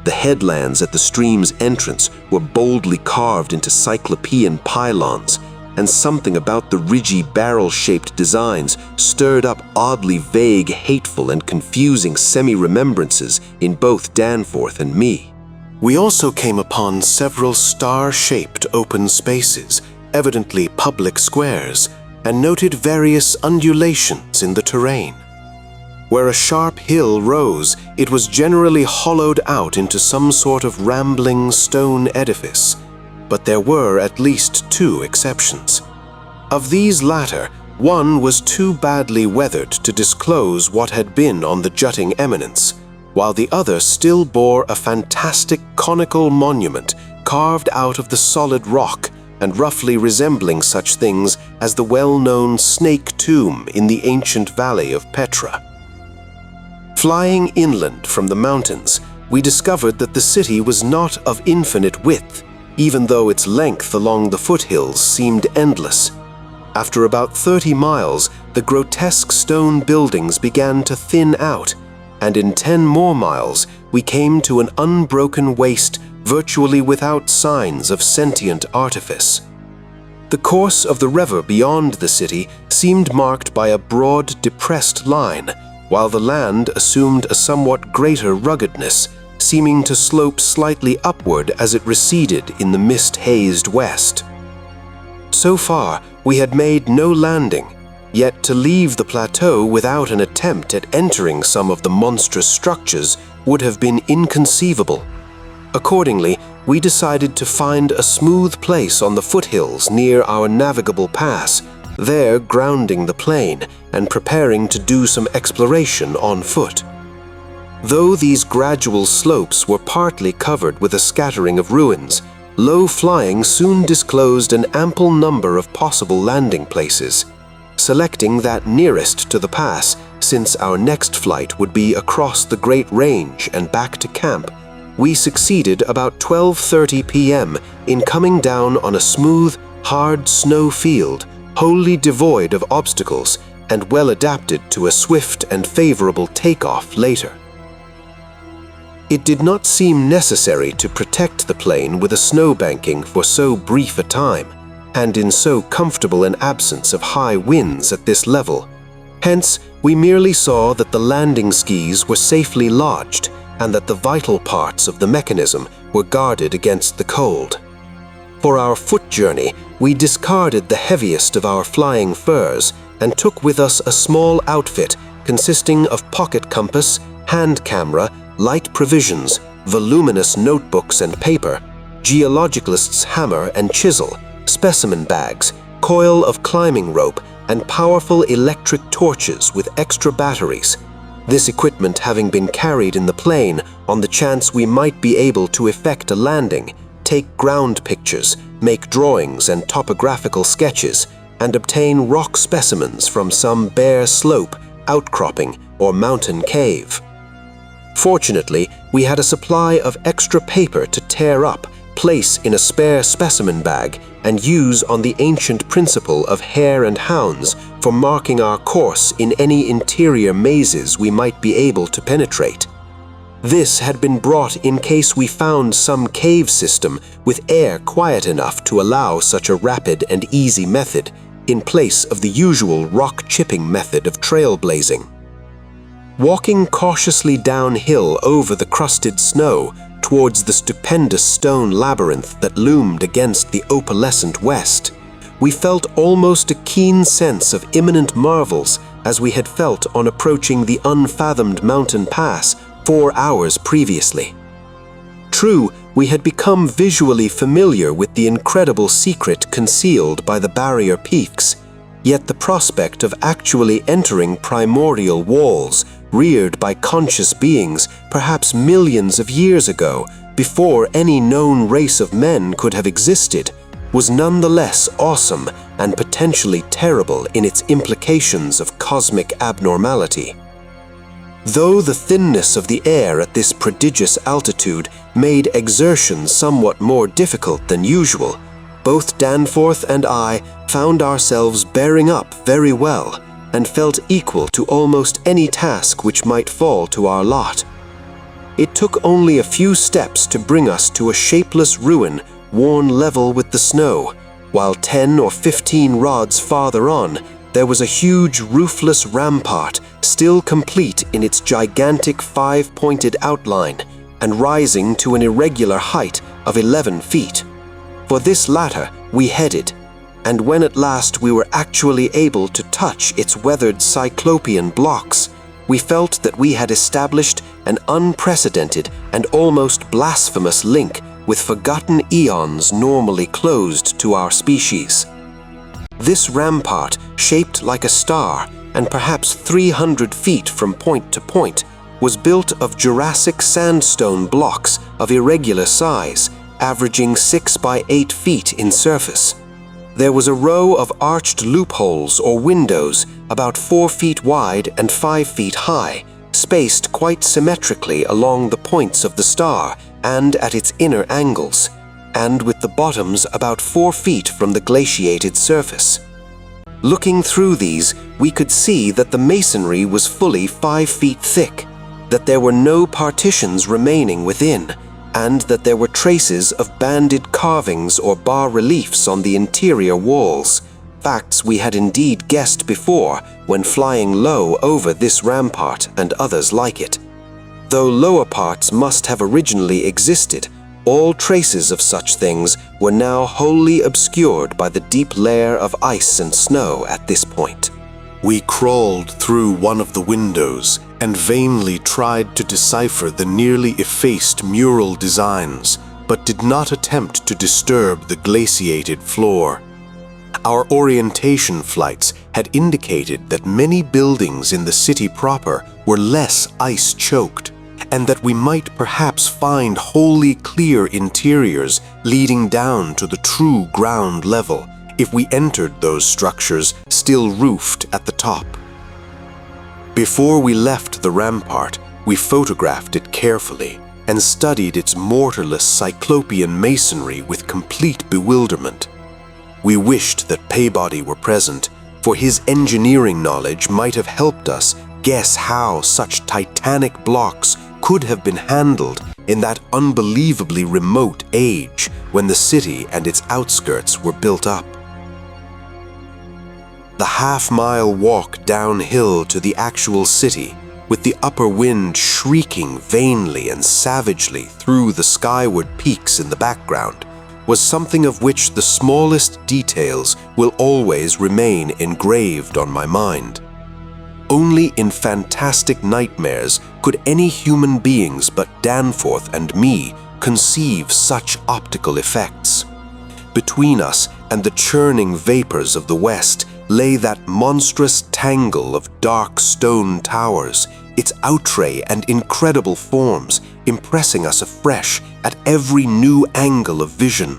The headlands at the stream's entrance were boldly carved into cyclopean pylons, and something about the ridgy barrel-shaped designs stirred up oddly vague, hateful, and confusing semi-remembrances in both Danforth and me. We also came upon several star-shaped open spaces, evidently public squares, and noted various undulations in the terrain. Where a sharp hill rose, it was generally hollowed out into some sort of rambling stone edifice, but there were at least 2 exceptions. Of these latter, one was too badly weathered to disclose what had been on the jutting eminence, while the other still bore a fantastic conical monument carved out of the solid rock and roughly resembling such things as the well-known Snake Tomb in the ancient valley of Petra. Flying inland from the mountains, we discovered that the city was not of infinite width, even though its length along the foothills seemed endless. After about 30 miles, the grotesque stone buildings began to thin out, and in 10 more miles we came to an unbroken waste virtually without signs of sentient artifice. The course of the river beyond the city seemed marked by a broad, depressed line, while the land assumed a somewhat greater ruggedness, seeming to slope slightly upward as it receded in the mist-hazed west. So far, we had made no landing, yet to leave the plateau without an attempt at entering some of the monstrous structures would have been inconceivable. Accordingly, we decided to find a smooth place on the foothills near our navigable pass, there grounding the plane and preparing to do some exploration on foot. Though these gradual slopes were partly covered with a scattering of ruins, low flying soon disclosed an ample number of possible landing places. Selecting that nearest to the pass, since our next flight would be across the Great Range and back to camp, we succeeded about 12:30 p.m. in coming down on a smooth, hard snow field, wholly devoid of obstacles and well adapted to a swift and favorable takeoff later. It did not seem necessary to protect the plane with a snowbanking for so brief a time, and in so comfortable an absence of high winds at this level. Hence, we merely saw that the landing skis were safely lodged and that the vital parts of the mechanism were guarded against the cold. For our foot journey, we discarded the heaviest of our flying furs and took with us a small outfit consisting of pocket compass, hand camera, light provisions, voluminous notebooks and paper, geologicalist's hammer and chisel, specimen bags, coil of climbing rope, and powerful electric torches with extra batteries. This equipment having been carried in the plane on the chance we might be able to effect a landing, take ground pictures, make drawings and topographical sketches, and obtain rock specimens from some bare slope, outcropping, or mountain cave. Fortunately, we had a supply of extra paper to tear up, place in a spare specimen bag, and use on the ancient principle of hare and hounds for marking our course in any interior mazes we might be able to penetrate. This had been brought in case we found some cave system with air quiet enough to allow such a rapid and easy method, in place of the usual rock-chipping method of trailblazing. Walking cautiously downhill over the crusted snow towards the stupendous stone labyrinth that loomed against the opalescent west, we felt almost a keen sense of imminent marvels as we had felt on approaching the unfathomed mountain pass 4 hours previously. True, we had become visually familiar with the incredible secret concealed by the barrier peaks, yet the prospect of actually entering primordial walls reared by conscious beings perhaps millions of years ago, before any known race of men could have existed, was nonetheless awesome and potentially terrible in its implications of cosmic abnormality. Though the thinness of the air at this prodigious altitude made exertion somewhat more difficult than usual, both Danforth and I found ourselves bearing up very well and felt equal to almost any task which might fall to our lot. It took only a few steps to bring us to a shapeless ruin worn level with the snow, while 10 or 15 rods farther on there was a huge roofless rampart still complete in its gigantic 5-pointed outline and rising to an irregular height of 11 feet. For this latter we headed, and when at last we were actually able to touch its weathered cyclopean blocks, we felt that we had established an unprecedented and almost blasphemous link with forgotten eons normally closed to our species. This rampart, shaped like a star and perhaps 300 feet from point to point, was built of Jurassic sandstone blocks of irregular size, averaging 6 by 8 feet in surface. There was a row of arched loopholes or windows about 4 feet wide and 5 feet high, spaced quite symmetrically along the points of the star and at its inner angles, and with the bottoms about 4 feet from the glaciated surface. Looking through these, we could see that the masonry was fully 5 feet thick, that there were no partitions remaining within, and that there were traces of banded carvings or bas-reliefs on the interior walls, facts we had indeed guessed before when flying low over this rampart and others like it. Though lower parts must have originally existed, all traces of such things were now wholly obscured by the deep layer of ice and snow at this point. We crawled through one of the windows and vainly tried to decipher the nearly effaced mural designs, but did not attempt to disturb the glaciated floor. Our orientation flights had indicated that many buildings in the city proper were less ice-choked, and that we might perhaps find wholly clear interiors leading down to the true ground level if we entered those structures still roofed at the top. Before we left the rampart, we photographed it carefully and studied its mortarless cyclopean masonry with complete bewilderment. We wished that Peabody were present, for his engineering knowledge might have helped us guess how such titanic blocks could have been handled in that unbelievably remote age when the city and its outskirts were built up. The half-mile walk downhill to the actual city, with the upper wind shrieking vainly and savagely through the skyward peaks in the background, was something of which the smallest details will always remain engraved on my mind. Only in fantastic nightmares could any human beings but Danforth and me conceive such optical effects. Between us and the churning vapors of the west lay that monstrous tangle of dark stone towers, its outre and incredible forms impressing us afresh at every new angle of vision.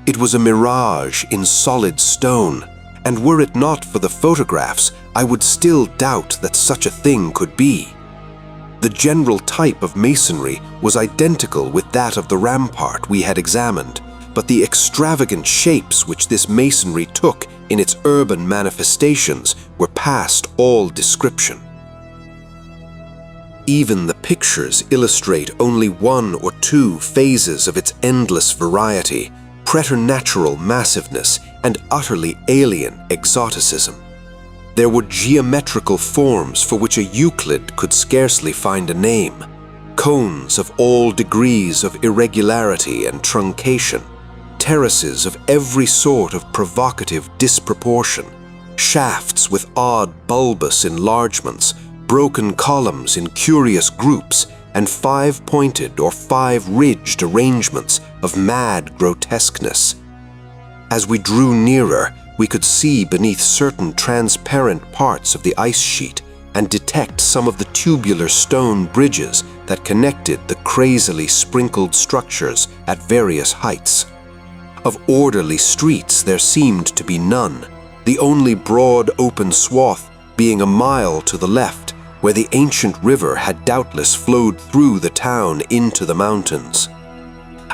It was a mirage in solid stone, and were it not for the photographs, I would still doubt that such a thing could be. The general type of masonry was identical with that of the rampart we had examined, but the extravagant shapes which this masonry took in its urban manifestations were past all description. Even the pictures illustrate only one or two phases of its endless variety, preternatural massiveness, and utterly alien exoticism. There were geometrical forms for which a Euclid could scarcely find a name, cones of all degrees of irregularity and truncation, terraces of every sort of provocative disproportion, shafts with odd bulbous enlargements, broken columns in curious groups, and five-pointed or five-ridged arrangements of mad grotesqueness. As we drew nearer, we could see beneath certain transparent parts of the ice sheet and detect some of the tubular stone bridges that connected the crazily sprinkled structures at various heights. Of orderly streets there seemed to be none, the only broad open swath being a mile to the left, where the ancient river had doubtless flowed through the town into the mountains.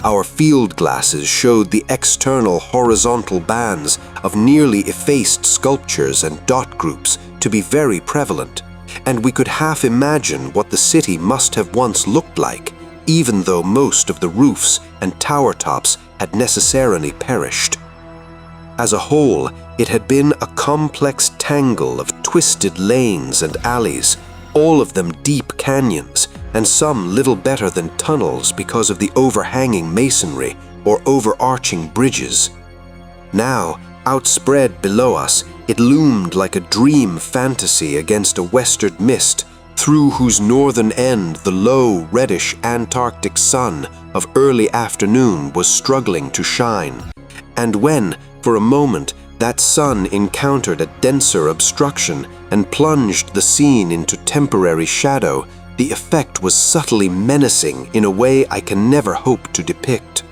Our field glasses showed the external horizontal bands of nearly effaced sculptures and dot groups to be very prevalent, and we could half imagine what the city must have once looked like, even though most of the roofs and tower tops had necessarily perished. As a whole, it had been a complex tangle of twisted lanes and alleys, all of them deep canyons, and some little better than tunnels because of the overhanging masonry or overarching bridges. Now, outspread below us, it loomed like a dream fantasy against a western mist, through whose northern end the low, reddish Antarctic sun of early afternoon was struggling to shine. And when, for a moment, that sun encountered a denser obstruction and plunged the scene into temporary shadow, the effect was subtly menacing in a way I can never hope to depict.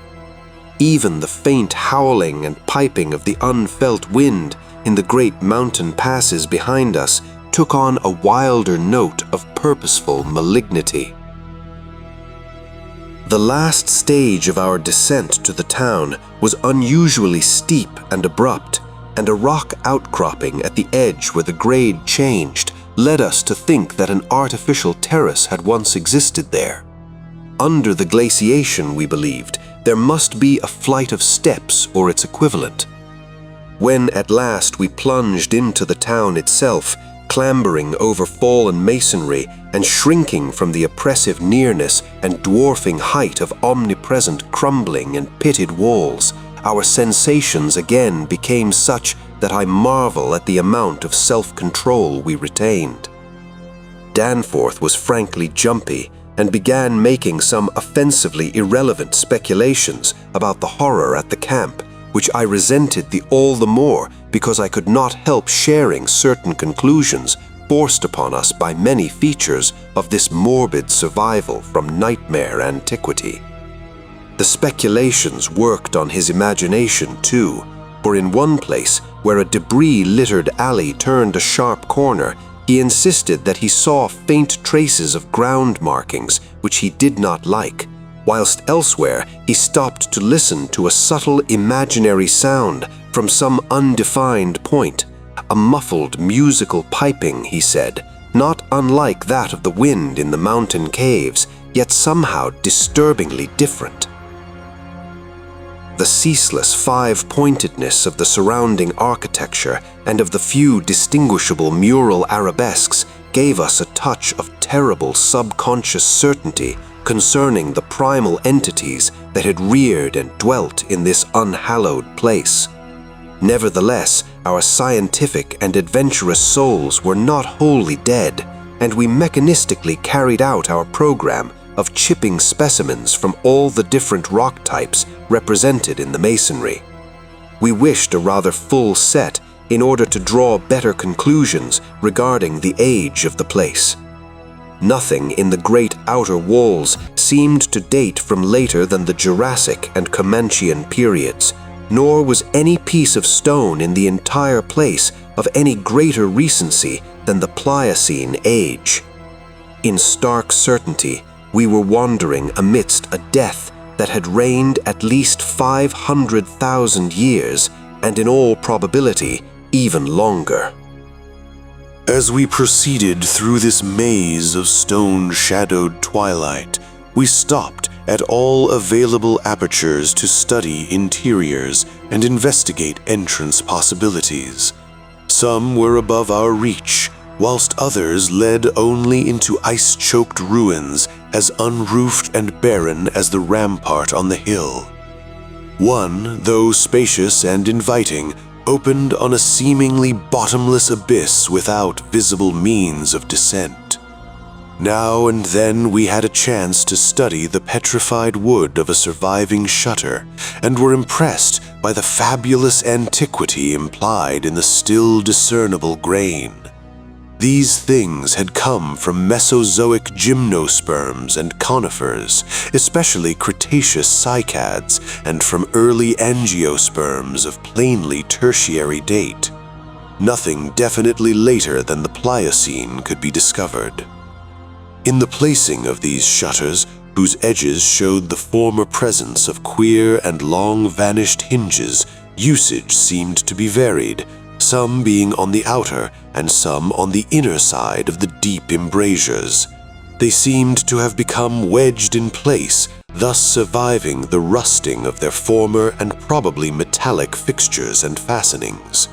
Even the faint howling and piping of the unfelt wind in the great mountain passes behind us took on a wilder note of purposeful malignity. The last stage of our descent to the town was unusually steep and abrupt, and a rock outcropping at the edge where the grade changed led us to think that an artificial terrace had once existed there. Under the glaciation, we believed, there must be a flight of steps or its equivalent. When at last we plunged into the town itself, clambering over fallen masonry and shrinking from the oppressive nearness and dwarfing height of omnipresent crumbling and pitted walls, our sensations again became such that I marvel at the amount of self-control we retained. Danforth was frankly jumpy and began making some offensively irrelevant speculations about the horror at the camp, which I resented all the more because I could not help sharing certain conclusions forced upon us by many features of this morbid survival from nightmare antiquity. The speculations worked on his imagination too, for in one place, where a debris-littered alley turned a sharp corner, he insisted that he saw faint traces of ground markings which he did not like, whilst elsewhere he stopped to listen to a subtle imaginary sound from some undefined point, a muffled musical piping, he said, not unlike that of the wind in the mountain caves, yet somehow disturbingly different. The ceaseless five-pointedness of the surrounding architecture and of the few distinguishable mural arabesques gave us a touch of terrible subconscious certainty concerning the primal entities that had reared and dwelt in this unhallowed place. Nevertheless, our scientific and adventurous souls were not wholly dead, and we mechanistically carried out our program of chipping specimens from all the different rock types represented in the masonry. We wished a rather full set in order to draw better conclusions regarding the age of the place. Nothing in the great outer walls seemed to date from later than the Jurassic and Comanchean periods, nor was any piece of stone in the entire place of any greater recency than the Pliocene age. In stark certainty, we were wandering amidst a death that had reigned at least 500,000 years, and in all probability, even longer. As we proceeded through this maze of stone-shadowed twilight, we stopped at all available apertures to study interiors and investigate entrance possibilities. Some were above our reach, whilst others led only into ice-choked ruins as unroofed and barren as the rampart on the hill. One, though spacious and inviting, opened on a seemingly bottomless abyss without visible means of descent. Now and then we had a chance to study the petrified wood of a surviving shutter, and were impressed by the fabulous antiquity implied in the still discernible grain. These things had come from Mesozoic gymnosperms and conifers, especially Cretaceous cycads, and from early angiosperms of plainly tertiary date. Nothing definitely later than the Pliocene could be discovered. In the placing of these shutters, whose edges showed the former presence of queer and long-vanished hinges, usage seemed to be varied, some being on the outer and some on the inner side of the deep embrasures. They seemed to have become wedged in place, thus surviving the rusting of their former and probably metallic fixtures and fastenings.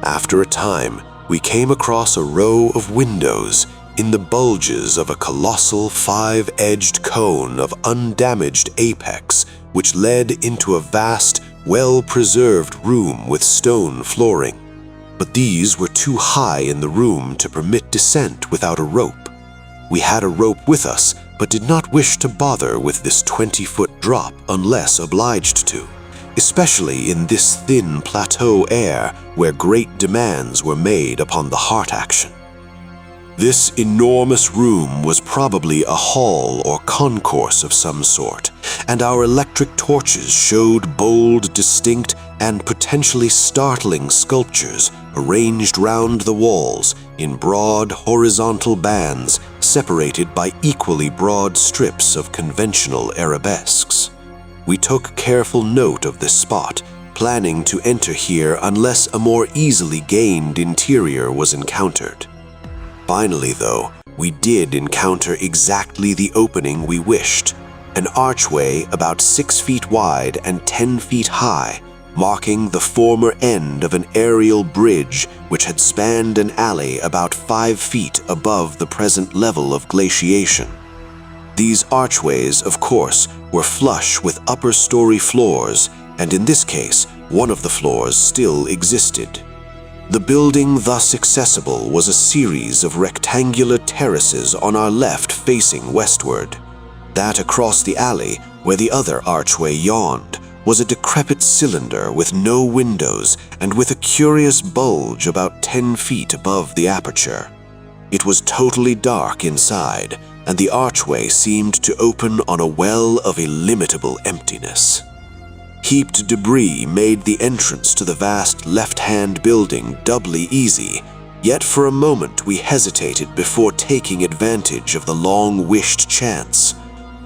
After a time, we came across a row of windows in the bulges of a colossal five-edged cone of undamaged apex, which led into a vast, well-preserved room with stone flooring. But these were too high in the room to permit descent without a rope. We had a rope with us, but did not wish to bother with this 20-foot drop unless obliged to, especially in this thin plateau air where great demands were made upon the heart action. This enormous room was probably a hall or concourse of some sort, and our electric torches showed bold, distinct, and potentially startling sculptures arranged round the walls in broad horizontal bands separated by equally broad strips of conventional arabesques. We took careful note of this spot, planning to enter here unless a more easily gained interior was encountered. Finally, though, we did encounter exactly the opening we wished, an archway about 6 feet wide and 10 feet high, marking the former end of an aerial bridge which had spanned an alley about 5 feet above the present level of glaciation. These archways, of course, were flush with upper-story floors, and in this case, one of the floors still existed. The building thus accessible was a series of rectangular terraces on our left facing westward. That across the alley, where the other archway yawned, was a decrepit cylinder with no windows and with a curious bulge about 10 feet above the aperture. It was totally dark inside, and the archway seemed to open on a well of illimitable emptiness. Heaped debris made the entrance to the vast left-hand building doubly easy, yet for a moment we hesitated before taking advantage of the long-wished chance.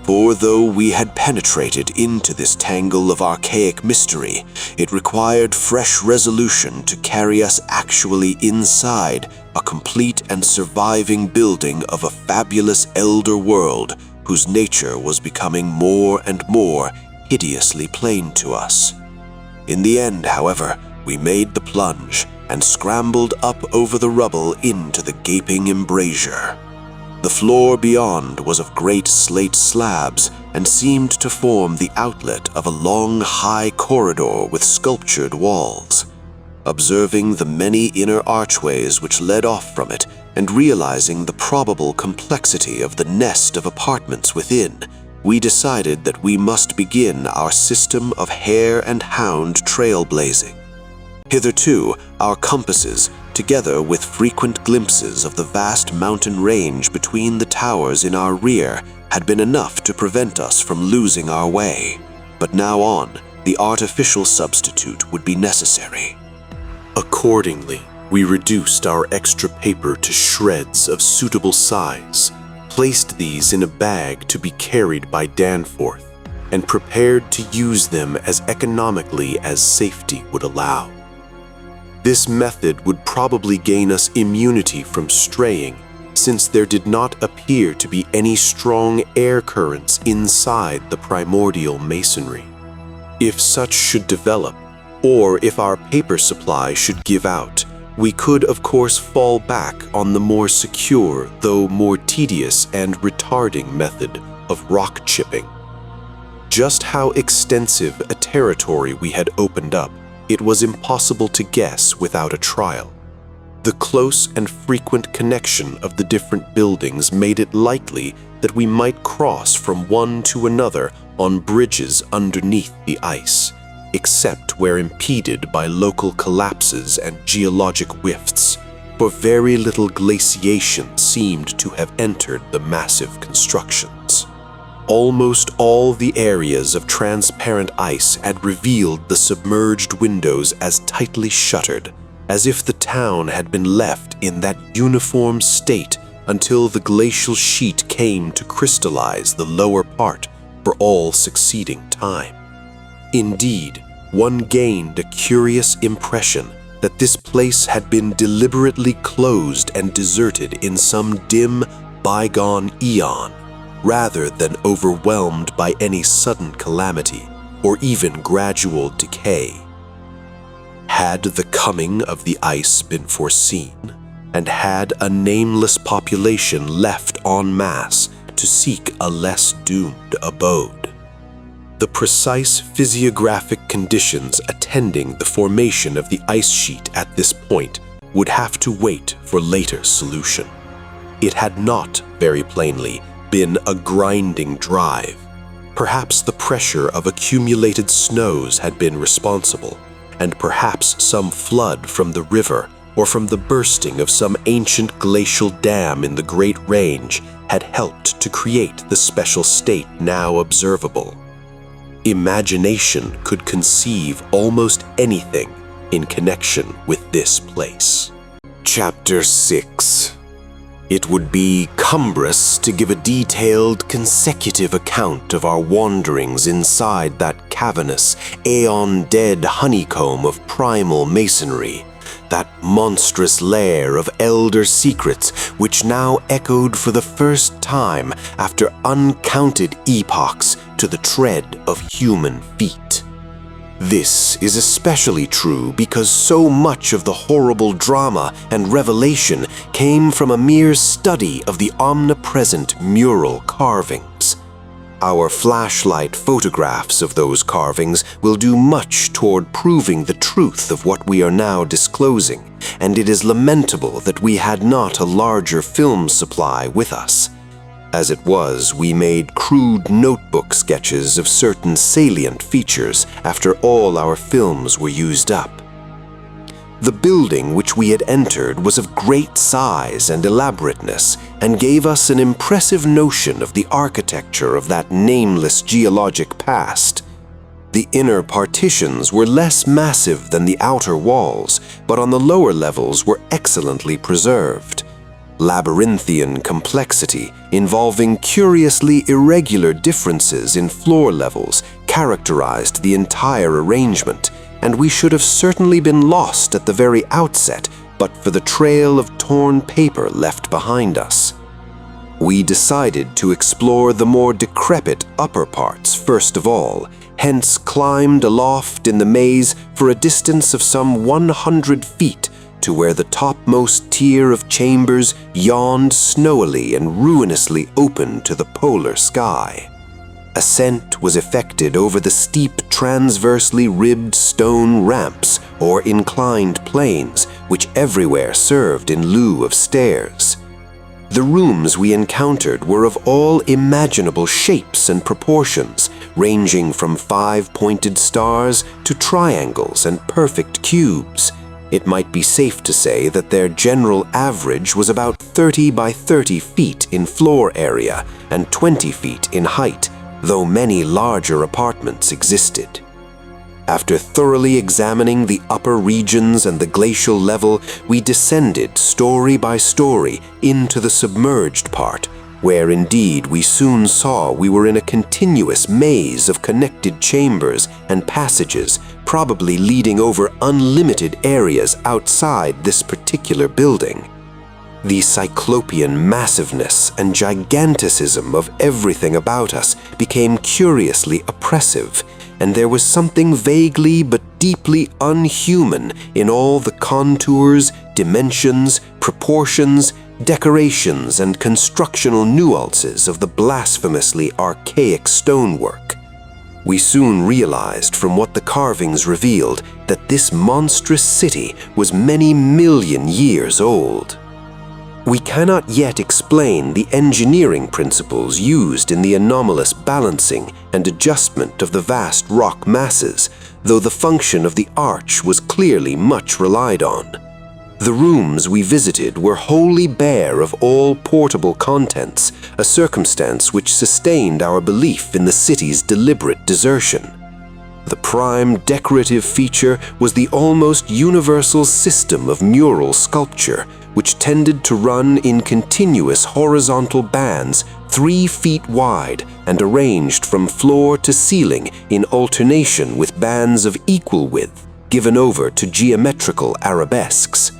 For though we had penetrated into this tangle of archaic mystery, it required fresh resolution to carry us actually inside a complete and surviving building of a fabulous elder world whose nature was becoming more and more hideously plain to us. In the end, however, we made the plunge and scrambled up over the rubble into the gaping embrasure. The floor beyond was of great slate slabs and seemed to form the outlet of a long, high corridor with sculptured walls. Observing the many inner archways which led off from it, and realizing the probable complexity of the nest of apartments within, we decided that we must begin our system of hare and hound trailblazing. Hitherto, our compasses, together with frequent glimpses of the vast mountain range between the towers in our rear, had been enough to prevent us from losing our way. But now on, the artificial substitute would be necessary. Accordingly, we reduced our extra paper to shreds of suitable size, placed these in a bag to be carried by Danforth, and prepared to use them as economically as safety would allow. This method would probably gain us immunity from straying, since there did not appear to be any strong air currents inside the primordial masonry. If such should develop, or if our paper supply should give out, we could of course fall back on the more secure, though more tedious and retarding method of rock chipping. Just how extensive a territory we had opened up, it was impossible to guess without a trial. The close and frequent connection of the different buildings made it likely that we might cross from one to another on bridges underneath the ice, except where impeded by local collapses and geologic rifts, for very little glaciation seemed to have entered the massive constructions. Almost all the areas of transparent ice had revealed the submerged windows as tightly shuttered, as if the town had been left in that uniform state until the glacial sheet came to crystallize the lower part for all succeeding time. Indeed, one gained a curious impression that this place had been deliberately closed and deserted in some dim, bygone eon, rather than overwhelmed by any sudden calamity or even gradual decay. Had the coming of the ice been foreseen, and had a nameless population left en masse to seek a less doomed abode? The precise physiographic conditions attending the formation of the ice sheet at this point would have to wait for later solution. It had not, very plainly, been a grinding drive. Perhaps the pressure of accumulated snows had been responsible, and perhaps some flood from the river or from the bursting of some ancient glacial dam in the Great Range had helped to create the special state now observable. Imagination could conceive almost anything in connection with this place. Chapter 6. It would be cumbrous to give a detailed, consecutive account of our wanderings inside that cavernous, aeon-dead honeycomb of primal masonry, that monstrous lair of elder secrets which now echoed for the first time after uncounted epochs to the tread of human feet. This is especially true because so much of the horrible drama and revelation came from a mere study of the omnipresent mural carvings. Our flashlight photographs of those carvings will do much toward proving the truth of what we are now disclosing, and it is lamentable that we had not a larger film supply with us. As it was, we made crude notebook sketches of certain salient features after all our films were used up. The building which we had entered was of great size and elaborateness, and gave us an impressive notion of the architecture of that nameless geologic past. The inner partitions were less massive than the outer walls, but on the lower levels were excellently preserved. Labyrinthian complexity, involving curiously irregular differences in floor levels, characterized the entire arrangement, and we should have certainly been lost at the very outset but for the trail of torn paper left behind us. We decided to explore the more decrepit upper parts first of all, hence climbed aloft in the maze for a distance of some 100 feet to where the topmost tier of chambers yawned snowily and ruinously open to the polar sky. Ascent was effected over the steep, transversely ribbed stone ramps or inclined planes, which everywhere served in lieu of stairs. The rooms we encountered were of all imaginable shapes and proportions, ranging from 5-pointed stars to triangles and perfect cubes. It might be safe to say that their general average was about 30 by 30 feet in floor area and 20 feet in height, though many larger apartments existed. After thoroughly examining the upper regions and the glacial level, we descended story by story into the submerged part, where indeed we soon saw we were in a continuous maze of connected chambers and passages, probably leading over unlimited areas outside this particular building. The cyclopean massiveness and giganticism of everything about us became curiously oppressive, and there was something vaguely but deeply unhuman in all the contours, dimensions, proportions, decorations, and constructional nuances of the blasphemously archaic stonework. We soon realized from what the carvings revealed that this monstrous city was many million years old. We cannot yet explain the engineering principles used in the anomalous balancing and adjustment of the vast rock masses, though the function of the arch was clearly much relied on. The rooms we visited were wholly bare of all portable contents, a circumstance which sustained our belief in the city's deliberate desertion. The prime decorative feature was the almost universal system of mural sculpture, which tended to run in continuous horizontal bands 3 feet wide and arranged from floor to ceiling in alternation with bands of equal width given over to geometrical arabesques.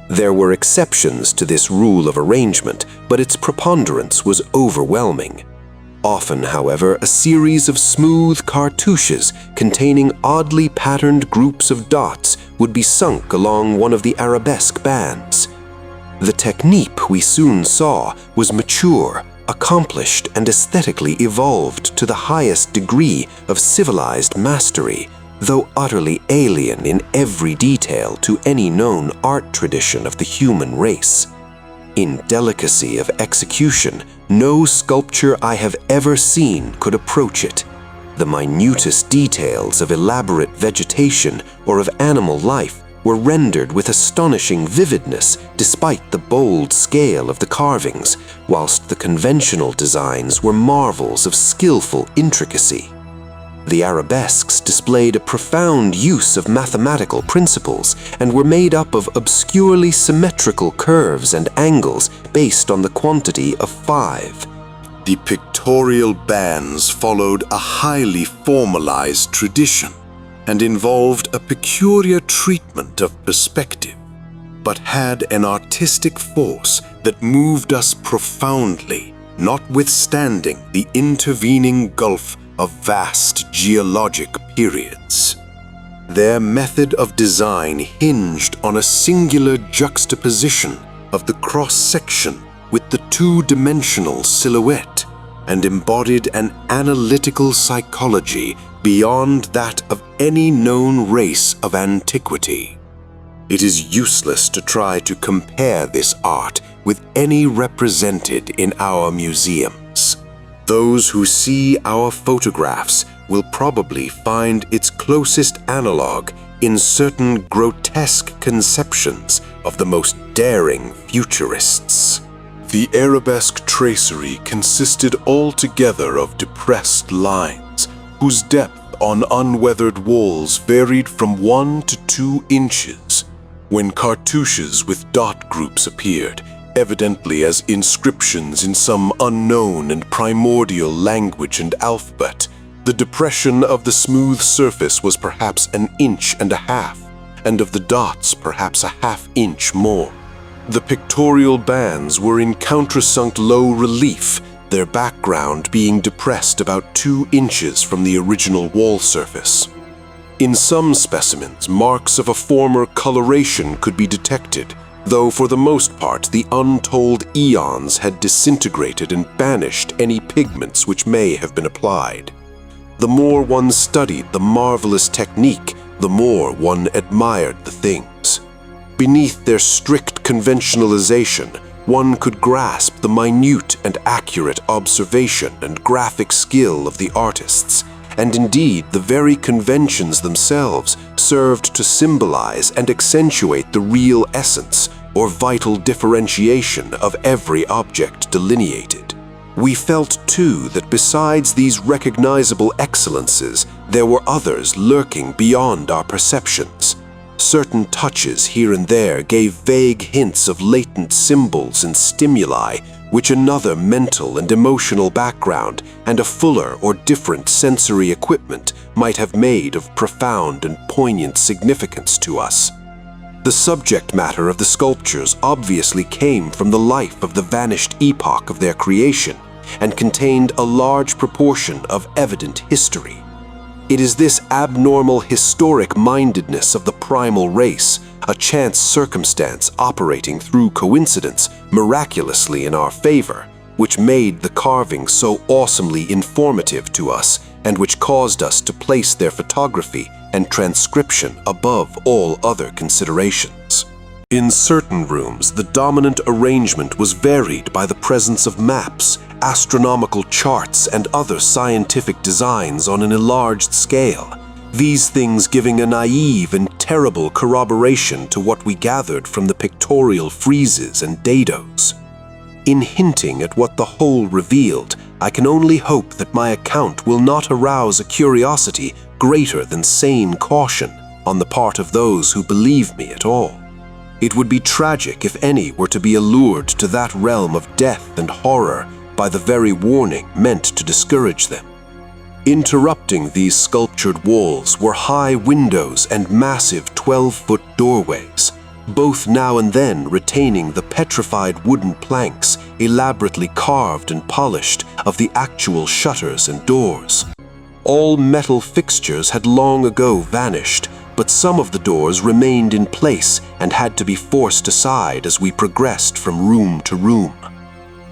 There were exceptions to this rule of arrangement, but its preponderance was overwhelming. Often, however, a series of smooth cartouches containing oddly patterned groups of dots would be sunk along one of the arabesque bands. The technique, we soon saw, was mature, accomplished, and aesthetically evolved to the highest degree of civilized mastery, though utterly alien in every detail to any known art tradition of the human race. In delicacy of execution, no sculpture I have ever seen could approach it. The minutest details of elaborate vegetation or of animal life were rendered with astonishing vividness despite the bold scale of the carvings, whilst the conventional designs were marvels of skillful intricacy. The arabesques displayed a profound use of mathematical principles and were made up of obscurely symmetrical curves and angles based on the quantity of 5. The pictorial bands followed a highly formalized tradition and involved a peculiar treatment of perspective, but had an artistic force that moved us profoundly, notwithstanding the intervening gulf of vast geologic periods. Their method of design hinged on a singular juxtaposition of the cross-section with the two-dimensional silhouette and embodied an analytical psychology beyond that of any known race of antiquity. It is useless to try to compare this art with any represented in our museums. Those who see our photographs will probably find its closest analog in certain grotesque conceptions of the most daring futurists. The arabesque tracery consisted altogether of depressed lines, whose depth on unweathered walls varied from 1 to 2 inches. When cartouches with dot groups appeared, evidently as inscriptions in some unknown and primordial language and alphabet, the depression of the smooth surface was perhaps 1.5 inches, and of the dots perhaps 1/2 inch more. The pictorial bands were in countersunk low relief, their background being depressed about 2 inches from the original wall surface. In some specimens, marks of a former coloration could be detected, though for the most part the untold eons had disintegrated and banished any pigments which may have been applied. The more one studied the marvelous technique, the more one admired the things. Beneath their strict conventionalization, one could grasp the minute and accurate observation and graphic skill of the artists, and indeed the very conventions themselves served to symbolize and accentuate the real essence or vital differentiation of every object delineated. We felt, too, that besides these recognizable excellences, there were others lurking beyond our perceptions. Certain touches here and there gave vague hints of latent symbols and stimuli, which another mental and emotional background and a fuller or different sensory equipment might have made of profound and poignant significance to us. The subject matter of the sculptures obviously came from the life of the vanished epoch of their creation and contained a large proportion of evident history. It is this abnormal historic-mindedness of the primal race, a chance circumstance operating through coincidence miraculously in our favor, which made the carvings so awesomely informative to us and which caused us to place their photography and transcription above all other considerations. In certain rooms, the dominant arrangement was varied by the presence of maps, astronomical charts, and other scientific designs on an enlarged scale, these things giving a naive and terrible corroboration to what we gathered from the pictorial friezes and dados. In hinting at what the whole revealed, I can only hope that my account will not arouse a curiosity greater than sane caution on the part of those who believe me at all. It would be tragic if any were to be allured to that realm of death and horror by the very warning meant to discourage them. Interrupting these sculptured walls were high windows and massive 12-foot doorways, both now and then retaining the petrified wooden planks elaborately carved and polished of the actual shutters and doors. All metal fixtures had long ago vanished, but some of the doors remained in place and had to be forced aside as we progressed from room to room.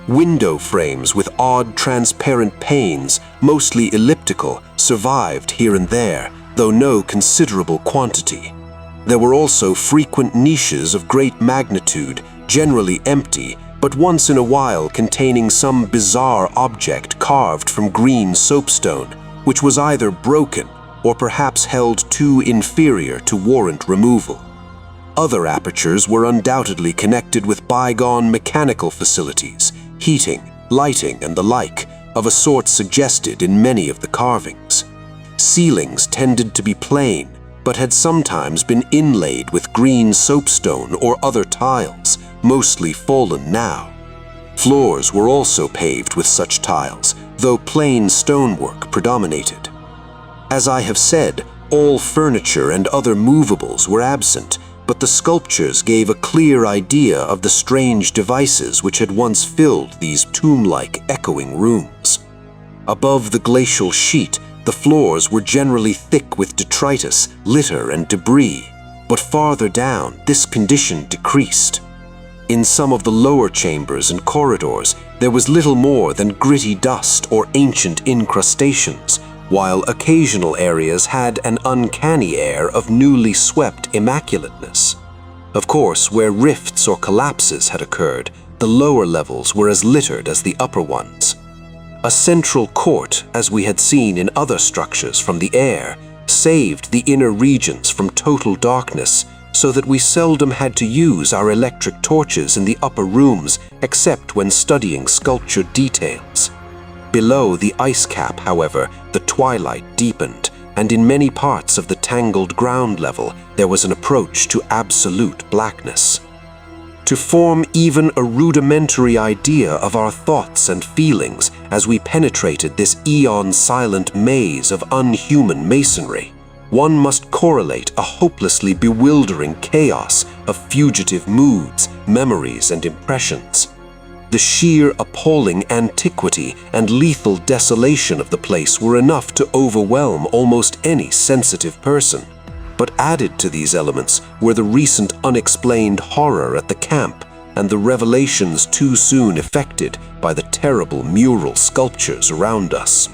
Window frames with odd transparent panes, mostly elliptical, survived here and there, though no considerable quantity. There were also frequent niches of great magnitude, generally empty, but once in a while containing some bizarre object carved from green soapstone, which was either broken or perhaps held too inferior to warrant removal. Other apertures were undoubtedly connected with bygone mechanical facilities, heating, lighting, and the like, of a sort suggested in many of the carvings. Ceilings tended to be plain, but had sometimes been inlaid with green soapstone or other tiles, mostly fallen now. Floors were also paved with such tiles, though plain stonework predominated. As I have said, all furniture and other movables were absent, but the sculptures gave a clear idea of the strange devices which had once filled these tomb-like echoing rooms. Above the glacial sheet, the floors were generally thick with detritus, litter, and debris, but farther down, this condition decreased. In some of the lower chambers and corridors, there was little more than gritty dust or ancient incrustations, while occasional areas had an uncanny air of newly swept immaculateness. Of course, where rifts or collapses had occurred, the lower levels were as littered as the upper ones. A central court, as we had seen in other structures from the air, saved the inner regions from total darkness, so that we seldom had to use our electric torches in the upper rooms except when studying sculptured details. Below the ice cap, however, the twilight deepened, and in many parts of the tangled ground level there was an approach to absolute blackness. To form even a rudimentary idea of our thoughts and feelings as we penetrated this eon-silent maze of unhuman masonry, one must correlate a hopelessly bewildering chaos of fugitive moods, memories, and impressions. The sheer appalling antiquity and lethal desolation of the place were enough to overwhelm almost any sensitive person. But added to these elements were the recent unexplained horror at the camp and the revelations too soon effected by the terrible mural sculptures around us.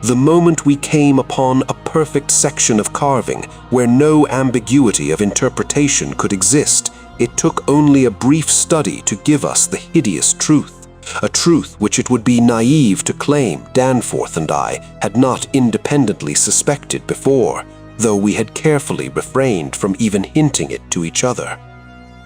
The moment we came upon a perfect section of carving where no ambiguity of interpretation could exist, it took only a brief study to give us the hideous truth, a truth which it would be naive to claim Danforth and I had not independently suspected before, though we had carefully refrained from even hinting it to each other.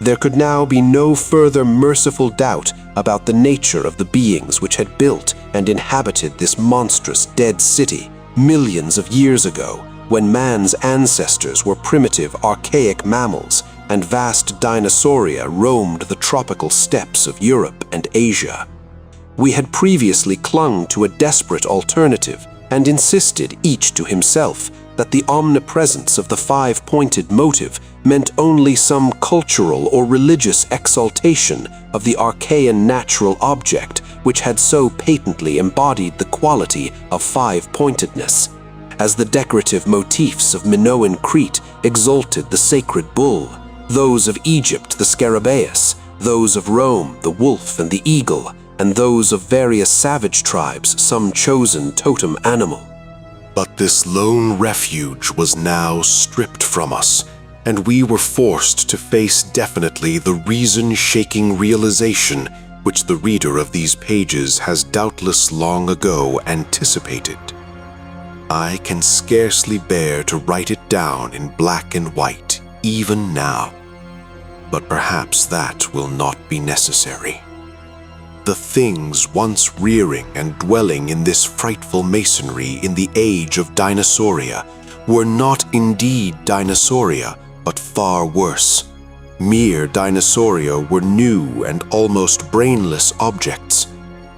There could now be no further merciful doubt about the nature of the beings which had built and inhabited this monstrous dead city millions of years ago, when man's ancestors were primitive, archaic mammals and vast dinosauria roamed the tropical steppes of Europe and Asia. We had previously clung to a desperate alternative and insisted, each to himself, that the omnipresence of the five-pointed motive meant only some cultural or religious exaltation of the archaean natural object which had so patently embodied the quality of five-pointedness, as the decorative motifs of Minoan Crete exalted the sacred bull, those of Egypt the scarabaeus, those of Rome the wolf and the eagle, and those of various savage tribes some chosen totem animal. But this lone refuge was now stripped from us, and we were forced to face definitely the reason-shaking realization which the reader of these pages has doubtless long ago anticipated. I can scarcely bear to write it down in black and white, even now, but perhaps that will not be necessary. The things once rearing and dwelling in this frightful masonry in the age of dinosauria were not indeed dinosauria, but far worse. Mere dinosauria were new and almost brainless objects,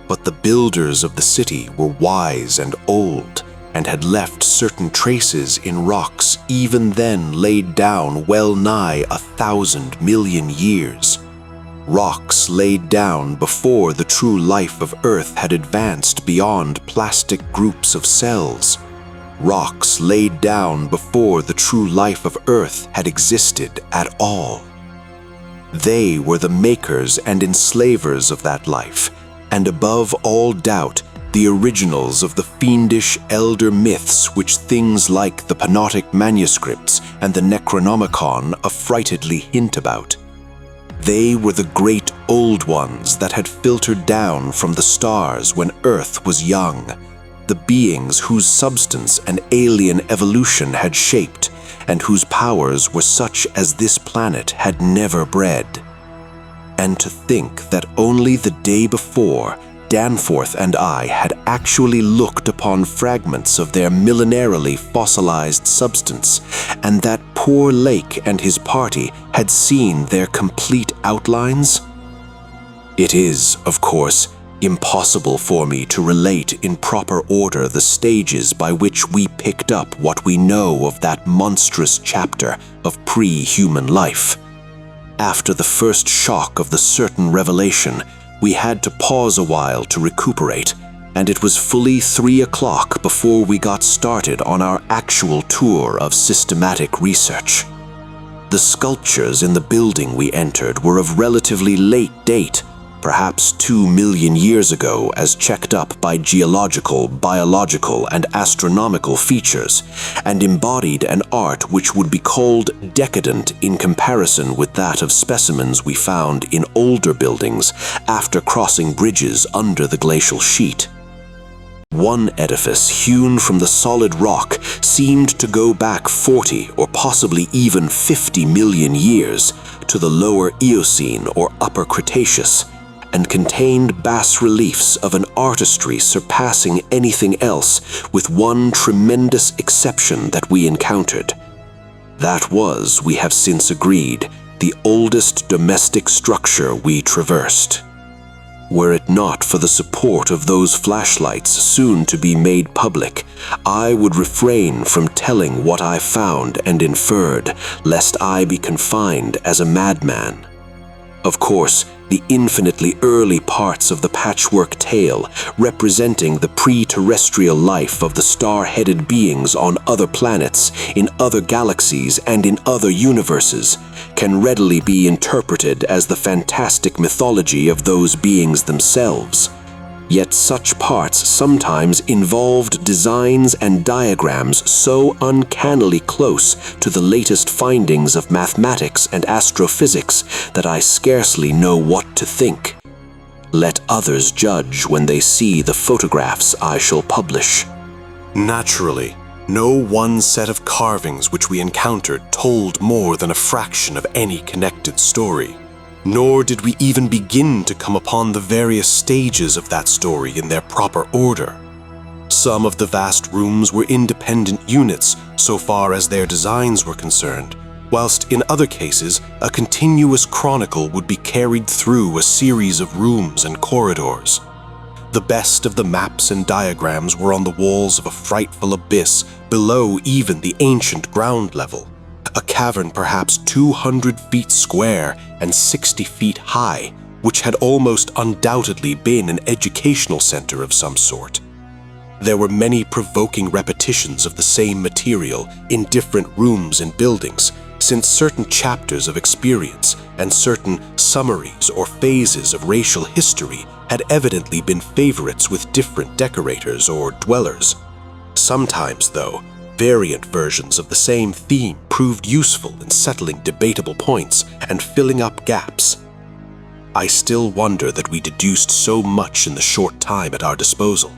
but the builders of the city were wise and old, and had left certain traces in rocks even then laid down well nigh 1,000 million years. Rocks laid down before the true life of Earth had advanced beyond plastic groups of cells. Rocks laid down before the true life of Earth had existed at all. They were the makers and enslavers of that life, and above all doubt, the originals of the fiendish elder myths which things like the Panotic manuscripts and the Necronomicon affrightedly hint about. They were the great old ones that had filtered down from the stars when Earth was young, the beings whose substance an alien evolution had shaped, and whose powers were such as this planet had never bred. And to think that only the day before, Danforth and I had actually looked upon fragments of their millenarily fossilized substance, and that poor Lake and his party had seen their complete outlines? It is, of course, impossible for me to relate in proper order the stages by which we picked up what we know of that monstrous chapter of pre-human life. After the first shock of the certain revelation, we had to pause a while to recuperate, and it was fully 3 o'clock before we got started on our actual tour of systematic research. The sculptures in the building we entered were of relatively late date, perhaps 2 million years ago as checked up by geological, biological, and astronomical features, and embodied an art which would be called decadent in comparison with that of specimens we found in older buildings after crossing bridges under the glacial sheet. One edifice hewn from the solid rock seemed to go back 40 or possibly even 50 million years to the lower Eocene or Upper Cretaceous, and contained bas-reliefs of an artistry surpassing anything else, with one tremendous exception that we encountered. That was, we have since agreed, the oldest domestic structure we traversed. Were it not for the support of those flashlights soon to be made public, I would refrain from telling what I found and inferred, lest I be confined as a madman. Of course, the infinitely early parts of the patchwork tale, representing the pre-terrestrial life of the star-headed beings on other planets, in other galaxies, and in other universes, can readily be interpreted as the fantastic mythology of those beings themselves. Yet such parts sometimes involved designs and diagrams so uncannily close to the latest findings of mathematics and astrophysics that I scarcely know what to think. Let others judge when they see the photographs I shall publish. Naturally, No one set of carvings which we encountered told more than a fraction of any connected story, nor did we even begin to come upon the various stages of that story in their proper order. Some of the vast rooms were independent units so far as their designs were concerned, whilst in other cases a continuous chronicle would be carried through a series of rooms and corridors. The best of the maps and diagrams were on the walls of a frightful abyss below even the ancient ground level, a cavern perhaps 200 feet square and 60 feet high, which had almost undoubtedly been an educational center of some sort. There were many provoking repetitions of the same material in different rooms and buildings, since certain chapters of experience and certain summaries or phases of racial history had evidently been favorites with different decorators or dwellers. Sometimes, though, variant versions of the same theme proved useful in settling debatable points and filling up gaps. I still wonder that we deduced so much in the short time at our disposal.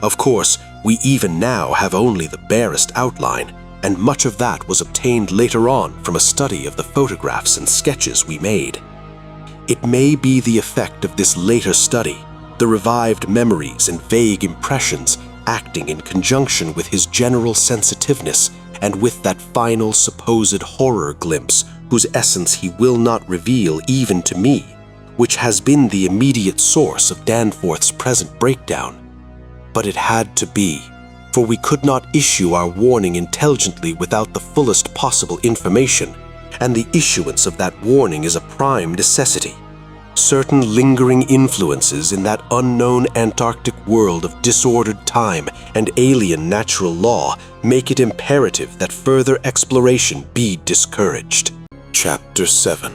Of course, we even now have only the barest outline, and much of that was obtained later on from a study of the photographs and sketches we made. It may be the effect of this later study, the revived memories and vague impressions acting in conjunction with his general sensitiveness and with that final supposed horror glimpse whose essence he will not reveal even to me, which has been the immediate source of Danforth's present breakdown. But it had to be, for we could not issue our warning intelligently without the fullest possible information, and the issuance of that warning is a prime necessity. Certain lingering influences in that unknown Antarctic world of disordered time and alien natural law make it imperative that further exploration be discouraged. Chapter 7.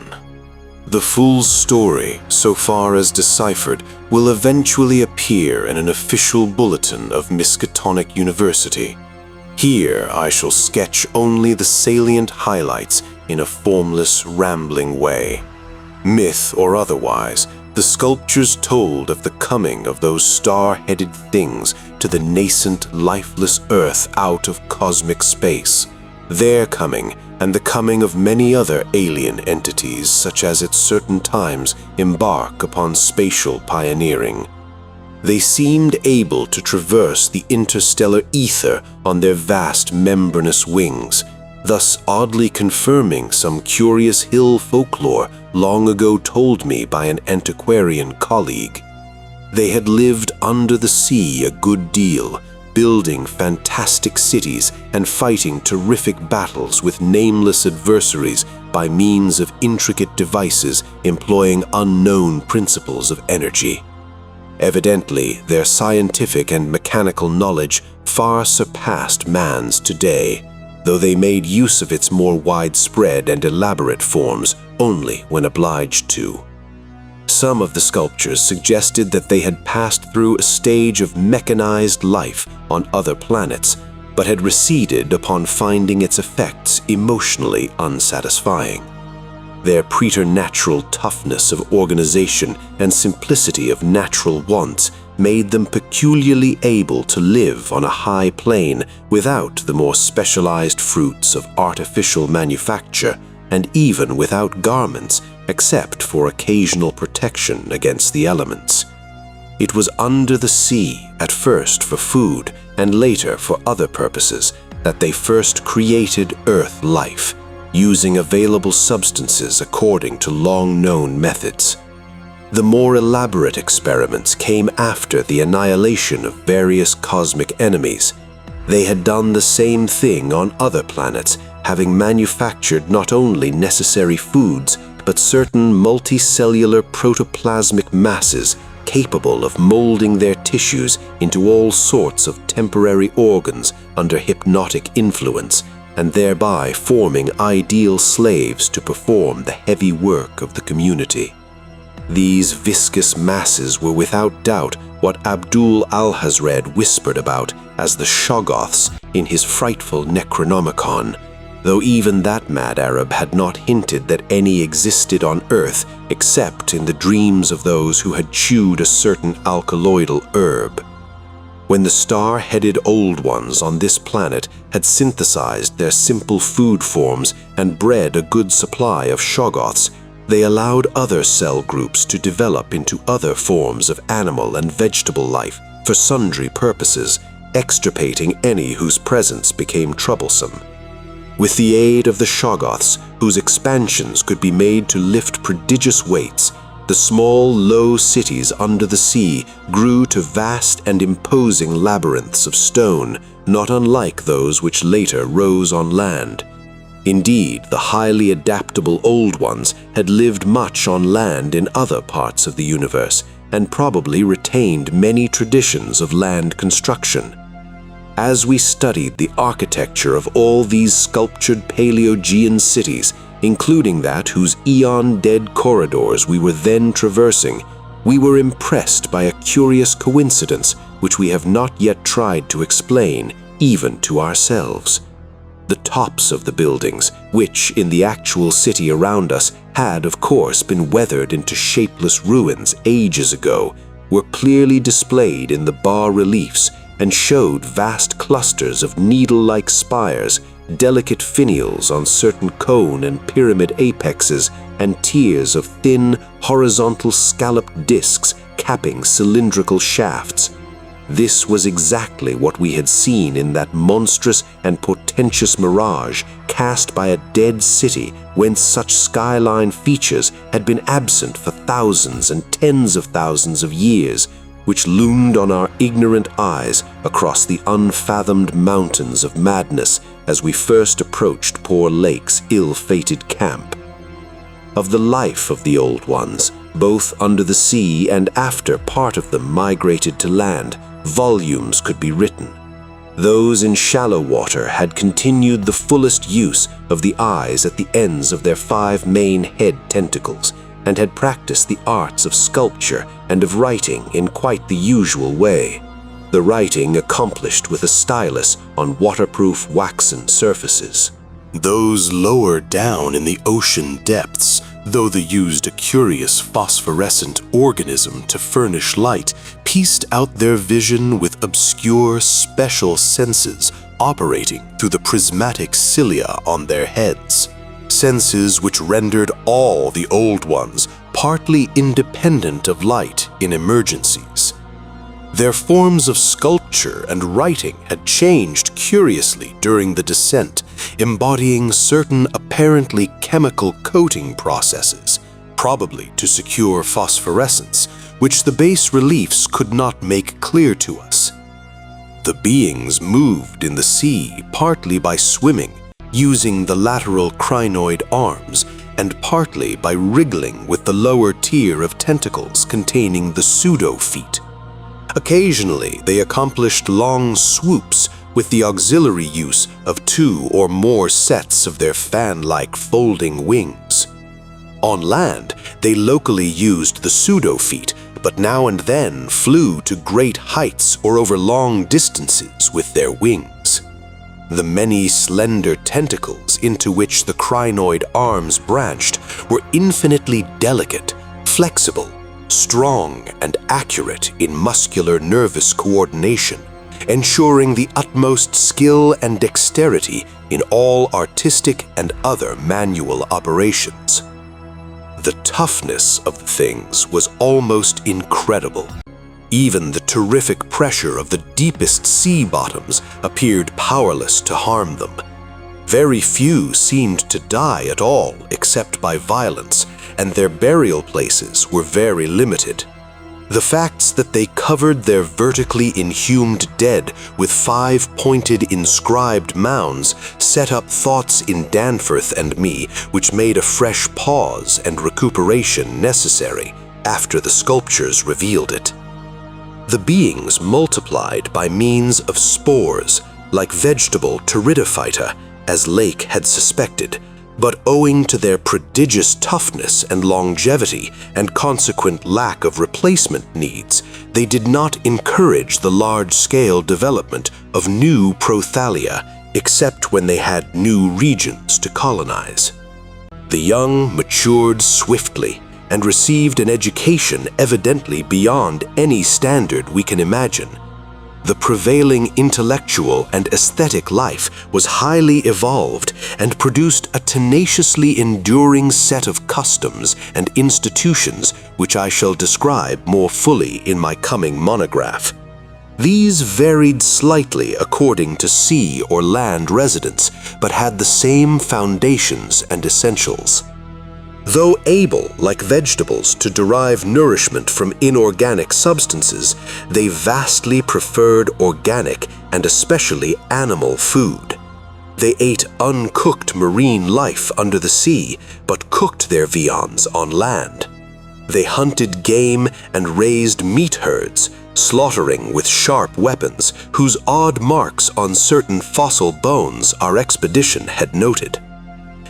The full story, so far as deciphered, will eventually appear in an official bulletin of Miskatonic University. Here I shall sketch only the salient highlights in a formless, rambling way. Myth or otherwise, the sculptures told of the coming of those star-headed things to the nascent, lifeless Earth out of cosmic space. Their coming, and the coming of many other alien entities such as at certain times embark upon spatial pioneering. They seemed able to traverse the interstellar ether on their vast membranous wings, thus oddly confirming some curious hill folklore long ago told me by an antiquarian colleague. They had lived under the sea a good deal, building fantastic cities and fighting terrific battles with nameless adversaries by means of intricate devices employing unknown principles of energy. Evidently, their scientific and mechanical knowledge far surpassed man's today, though they made use of its more widespread and elaborate forms only when obliged to. Some of the sculptures suggested that they had passed through a stage of mechanized life on other planets, but had receded upon finding its effects emotionally unsatisfying. Their preternatural toughness of organization and simplicity of natural wants made them peculiarly able to live on a high plane without the more specialized fruits of artificial manufacture, and even without garments except for occasional protection against the elements. It was under the sea, at first for food and later for other purposes, that they first created Earth life, using available substances according to long-known methods. The more elaborate experiments came after the annihilation of various cosmic enemies. They had done the same thing on other planets, having manufactured not only necessary foods, but certain multicellular protoplasmic masses capable of molding their tissues into all sorts of temporary organs under hypnotic influence, and thereby forming ideal slaves to perform the heavy work of the community. These viscous masses were without doubt what Abdul Alhazred whispered about as the Shoggoths in his frightful Necronomicon, though even that mad Arab had not hinted that any existed on Earth except in the dreams of those who had chewed a certain alkaloidal herb. When the star-headed Old Ones on this planet had synthesized their simple food forms and bred a good supply of Shoggoths, they allowed other cell groups to develop into other forms of animal and vegetable life for sundry purposes, extirpating any whose presence became troublesome. With the aid of the Shoggoths, whose expansions could be made to lift prodigious weights, the small, low cities under the sea grew to vast and imposing labyrinths of stone, not unlike those which later rose on land. Indeed, the highly adaptable Old Ones had lived much on land in other parts of the universe, and probably retained many traditions of land construction. As we studied the architecture of all these sculptured Paleogean cities, including that whose eon-dead corridors we were then traversing, we were impressed by a curious coincidence which we have not yet tried to explain, even to ourselves. The tops of the buildings, which in the actual city around us had of course been weathered into shapeless ruins ages ago, were clearly displayed in the bas-reliefs and showed vast clusters of needle-like spires, delicate finials on certain cone and pyramid apexes, and tiers of thin, horizontal scalloped discs capping cylindrical shafts. This was exactly what we had seen in that monstrous and portentous mirage cast by a dead city whence such skyline features had been absent for thousands and tens of thousands of years, which loomed on our ignorant eyes across the unfathomed mountains of madness as we first approached poor Lake's ill-fated camp. Of the life of the Old Ones, both under the sea and after part of them migrated to land, volumes could be written. Those in shallow water had continued the fullest use of the eyes at the ends of their 5 main head tentacles, and had practiced the arts of sculpture and of writing in quite the usual way, the writing accomplished with a stylus on waterproof waxen surfaces. Those lower down in the ocean depths, though they used a curious phosphorescent organism to furnish light, pieced out their vision with obscure special senses operating through the prismatic cilia on their heads. Senses which rendered all the Old Ones partly independent of light in emergencies. Their forms of sculpture and writing had changed curiously during the descent, embodying certain apparently chemical coating processes, probably to secure phosphorescence, which the bas reliefs could not make clear to us. The beings moved in the sea partly by swimming, using the lateral crinoid arms, and partly by wriggling with the lower tier of tentacles containing the pseudo-feet. Occasionally, they accomplished long swoops with the auxiliary use of 2 or more sets of their fan-like folding wings. On land, they locally used the pseudo-feet, but now and then flew to great heights or over long distances with their wings. The many slender tentacles into which the crinoid arms branched were infinitely delicate, flexible, strong, and accurate in muscular nervous coordination, ensuring the utmost skill and dexterity in all artistic and other manual operations. The toughness of the things was almost incredible. Even the terrific pressure of the deepest sea bottoms appeared powerless to harm them. Very few seemed to die at all except by violence, and their burial places were very limited. The facts that they covered their vertically inhumed dead with 5 pointed inscribed mounds set up thoughts in Danforth and me which made a fresh pause and recuperation necessary after the sculptures revealed it. The beings multiplied by means of spores, like vegetable pteridophyta, as Lake had suspected, but owing to their prodigious toughness and longevity and consequent lack of replacement needs, they did not encourage the large-scale development of new prothalia, except when they had new regions to colonize. The young matured swiftly and received an education evidently beyond any standard we can imagine. the prevailing intellectual and aesthetic life was highly evolved and produced a tenaciously enduring set of customs and institutions which I shall describe more fully in my coming monograph. These varied slightly according to sea or land residence, but had the same foundations and essentials. Though able, like vegetables, to derive nourishment from inorganic substances, they vastly preferred organic and especially animal food. They ate uncooked marine life under the sea, but cooked their viands on land. They hunted game and raised meat herds, slaughtering with sharp weapons whose odd marks on certain fossil bones our expedition had noted.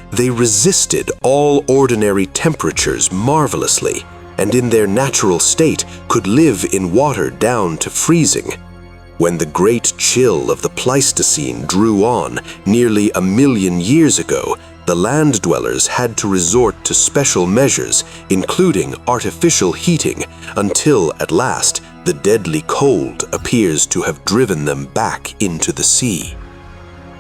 They resisted all ordinary temperatures marvelously, and in their natural state could live in water down to freezing. When the great chill of the Pleistocene drew on nearly 1 million years ago, the land dwellers had to resort to special measures, including artificial heating, until at last the deadly cold appears to have driven them back into the sea.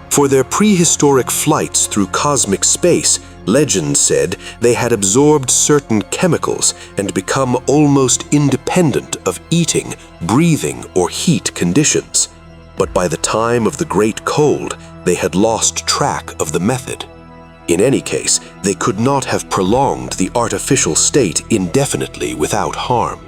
For their prehistoric flights through cosmic space, legend said they had absorbed certain chemicals and become almost independent of eating, breathing, or heat conditions. But by the time of the Great Cold, they had lost track of the method. In any case, they could not have prolonged the artificial state indefinitely without harm.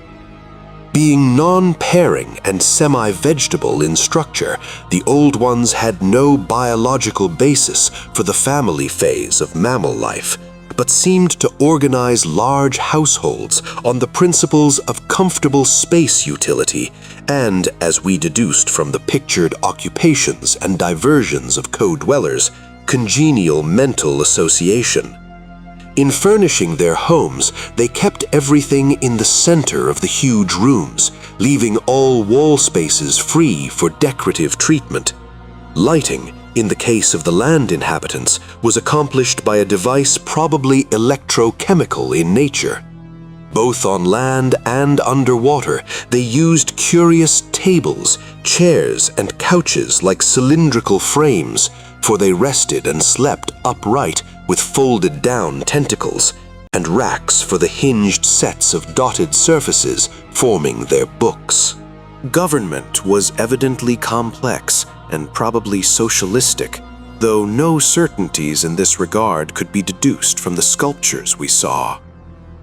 Being non-pairing and semi-vegetable in structure, the Old Ones had no biological basis for the family phase of mammal life, but seemed to organize large households on the principles of comfortable space utility and, as we deduced from the pictured occupations and diversions of co-dwellers, congenial mental association. In furnishing their homes, they kept everything in the center of the huge rooms, leaving all wall spaces free for decorative treatment. Lighting, in the case of the land inhabitants, was accomplished by a device probably electrochemical in nature. Both on land and underwater, they used curious tables, chairs, and couches like cylindrical frames, for they rested and slept upright with folded down tentacles, and racks for the hinged sets of dotted surfaces forming their books. Government was evidently complex and probably socialistic, though no certainties in this regard could be deduced from the sculptures we saw.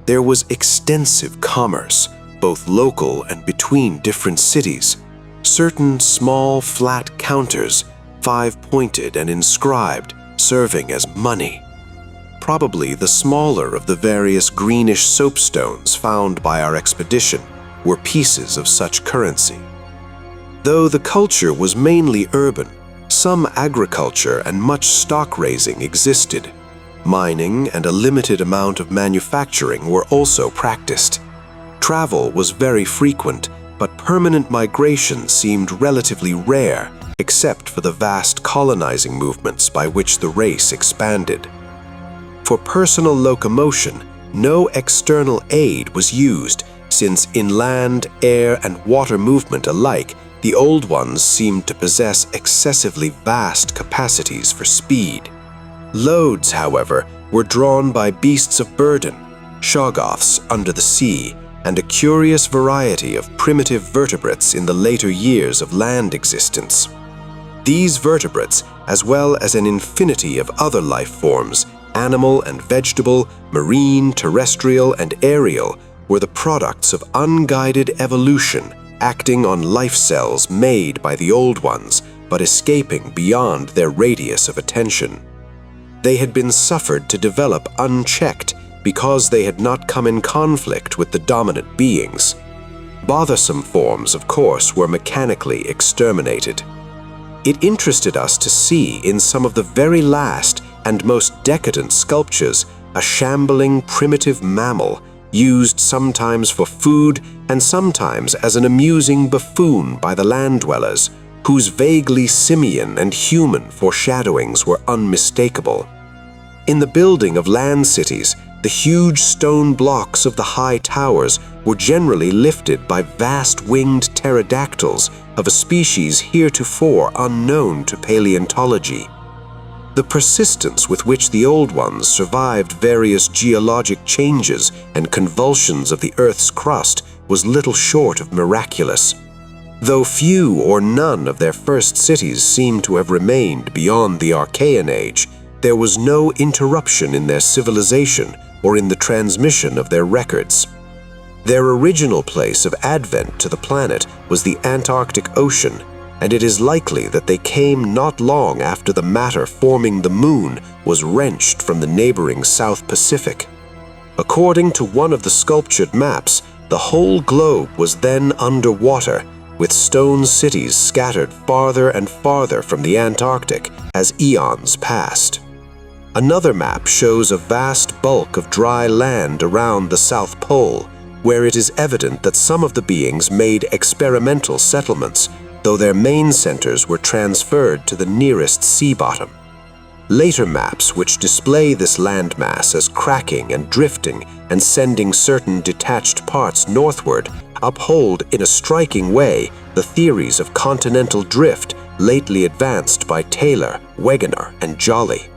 There was extensive commerce, both local and between different cities. Certain small flat counters, 5-pointed and inscribed, serving as money. Probably the smaller of the various greenish soapstones found by our expedition were pieces of such currency. Though the culture was mainly urban, some agriculture and much stock raising existed. Mining and a limited amount of manufacturing were also practiced. Travel was very frequent, but permanent migration seemed relatively rare, except for the vast colonizing movements by which the race expanded. For personal locomotion, no external aid was used, since in land, air, and water movement alike, the Old Ones seemed to possess excessively vast capacities for speed. Loads, however, were drawn by beasts of burden, shoggoths under the sea, and a curious variety of primitive vertebrates in the later years of land existence. These vertebrates, as well as an infinity of other life forms, animal and vegetable, marine, terrestrial, and aerial, were the products of unguided evolution, acting on life cells made by the Old Ones, but escaping beyond their radius of attention. They had been suffered to develop unchecked because they had not come in conflict with the dominant beings. Bothersome forms, of course, were mechanically exterminated. It interested us to see in some of the very last and most decadent sculptures a shambling primitive mammal, used sometimes for food and sometimes as an amusing buffoon by the land dwellers, whose vaguely simian and human foreshadowings were unmistakable. In the building of land cities, The huge stone blocks of the high towers were generally lifted by vast winged pterodactyls of a species heretofore unknown to paleontology. The persistence with which the Old Ones survived various geologic changes and convulsions of the Earth's crust was little short of miraculous. Though few or none of their first cities seem to have remained beyond the Archaean Age, there was no interruption in their civilization or in the transmission of their records. Their original place of advent to the planet was the Antarctic Ocean, and it is likely that they came not long after the matter forming the Moon was wrenched from the neighboring South Pacific. According to one of the sculptured maps, the whole globe was then underwater, with stone cities scattered farther and farther from the Antarctic as eons passed. Another map shows a vast bulk of dry land around the South Pole, where it is evident that some of the beings made experimental settlements, though their main centers were transferred to the nearest sea bottom. Later maps, which display this landmass as cracking and drifting and sending certain detached parts northward, uphold in a striking way the theories of continental drift lately advanced by Taylor, Wegener, and Jolly.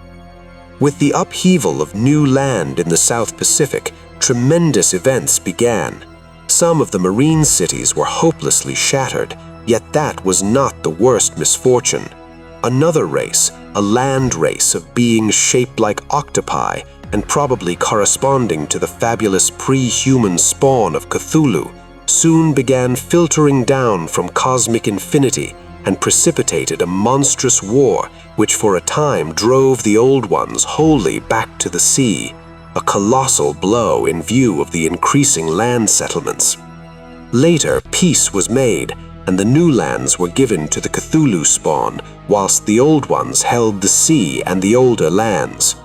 With the upheaval of new land in the South Pacific, tremendous events began. Some of the marine cities were hopelessly shattered, yet that was not the worst misfortune. Another race, a land race of beings shaped like octopi and probably corresponding to the fabulous pre-human spawn of Cthulhu, soon began filtering down from cosmic infinity and precipitated a monstrous war which for a time drove the Old Ones wholly back to the sea, a colossal blow in view of the increasing land settlements. Later, peace was made, and the new lands were given to the Cthulhu spawn, whilst the Old Ones held the sea and the older lands.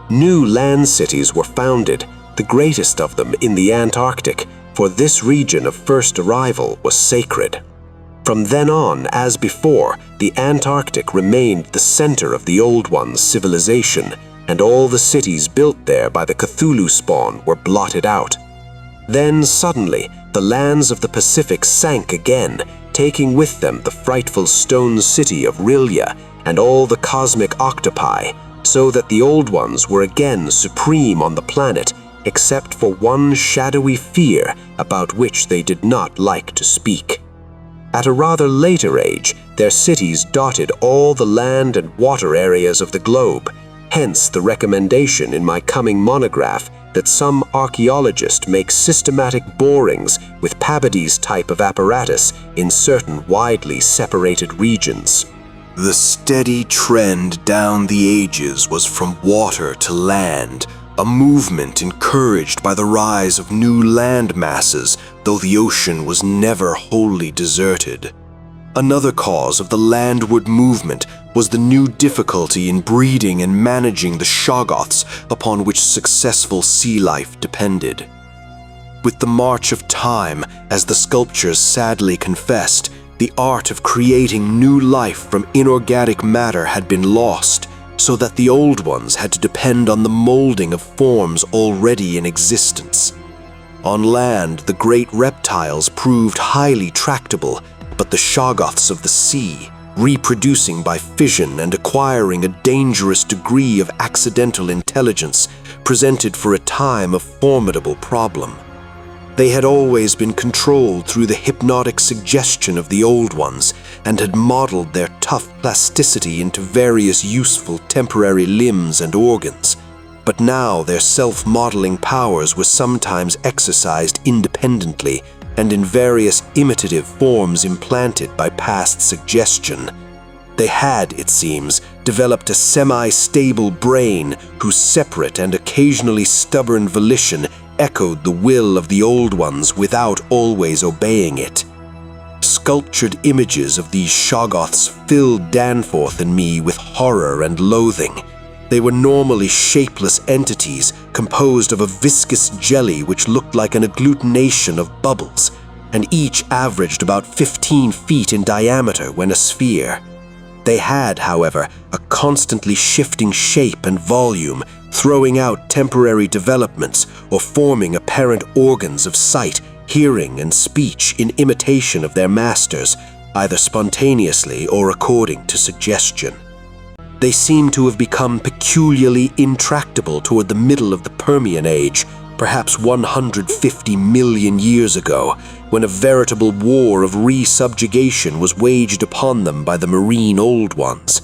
New land cities were founded, the greatest of them in the Antarctic, for this region of first arrival was sacred. From then on, as before, the Antarctic remained the center of the Old Ones' civilization, and all the cities built there by the Cthulhu spawn were blotted out. Then suddenly, the lands of the Pacific sank again, taking with them the frightful stone city of Rilya and all the cosmic octopi, so that the Old Ones were again supreme on the planet, except for one shadowy fear about which they did not like to speak. At a rather later age, their cities dotted all the land and water areas of the globe, hence the recommendation in my coming monograph that some archaeologist make systematic borings with Pabadie's type of apparatus in certain widely separated regions. The steady trend down the ages was from water to land, a movement encouraged by the rise of new land masses, though the ocean was never wholly deserted. Another cause of the landward movement was the new difficulty in breeding and managing the shoggoths upon which successful sea life depended. With the march of time, as the sculptures sadly confessed, the art of creating new life from inorganic matter had been lost, so that the Old Ones had to depend on the molding of forms already in existence. On land, the great reptiles proved highly tractable, but the shoggoths of the sea, reproducing by fission and acquiring a dangerous degree of accidental intelligence, presented for a time a formidable problem. They had always been controlled through the hypnotic suggestion of the Old Ones and had modeled their tough plasticity into various useful temporary limbs and organs. But now their self-modeling powers were sometimes exercised independently and in various imitative forms implanted by past suggestion. They had, it seems, developed a semi-stable brain whose separate and occasionally stubborn volition echoed the will of the Old Ones without always obeying it. Sculptured images of these shoggoths filled Danforth and me with horror and loathing. They were normally shapeless entities composed of a viscous jelly which looked like an agglutination of bubbles, and each averaged about 15 feet in diameter when a sphere. They had, however, a constantly shifting shape and volume, throwing out temporary developments or forming apparent organs of sight, hearing, and speech in imitation of their masters, either spontaneously or according to suggestion. They seem to have become peculiarly intractable toward the middle of the Permian Age, perhaps 150 million years ago, when a veritable war of re-subjugation was waged upon them by the marine Old Ones.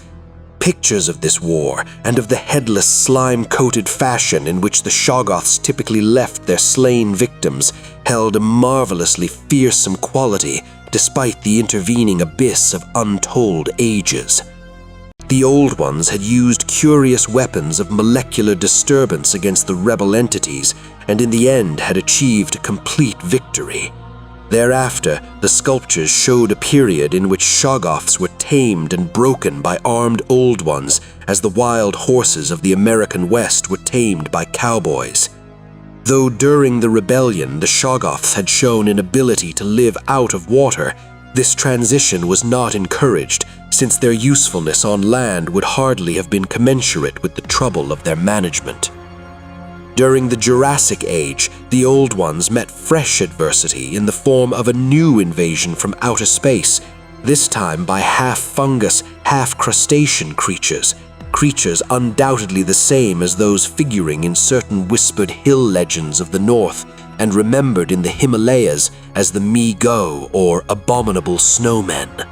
Pictures of this war, and of the headless, slime-coated fashion in which the Shoggoths typically left their slain victims, held a marvelously fearsome quality, despite the intervening abyss of untold ages. The Old Ones had used curious weapons of molecular disturbance against the rebel entities, and in the end had achieved complete victory. Thereafter, the sculptures showed a period in which Shoggoths were tamed and broken by armed Old Ones, as the wild horses of the American West were tamed by cowboys. Though during the rebellion the Shoggoths had shown an ability to live out of water, this transition was not encouraged, since their usefulness on land would hardly have been commensurate with the trouble of their management. During the Jurassic Age, the Old Ones met fresh adversity in the form of a new invasion from outer space, this time by half-fungus, half-crustacean creatures undoubtedly the same as those figuring in certain whispered hill legends of the north, and remembered in the Himalayas as the Mi-Go, or abominable snowmen.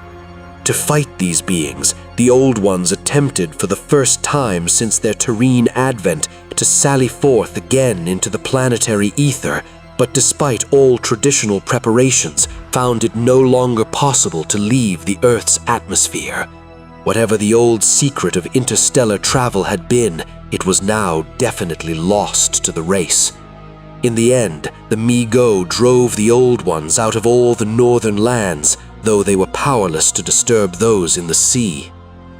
To fight these beings, the Old Ones attempted for the first time since their terrene advent to sally forth again into the planetary ether, but despite all traditional preparations, found it no longer possible to leave the Earth's atmosphere. Whatever the old secret of interstellar travel had been, it was now definitely lost to the race. In the end, the Mi-Go drove the Old Ones out of all the northern lands, though they were powerless to disturb those in the sea.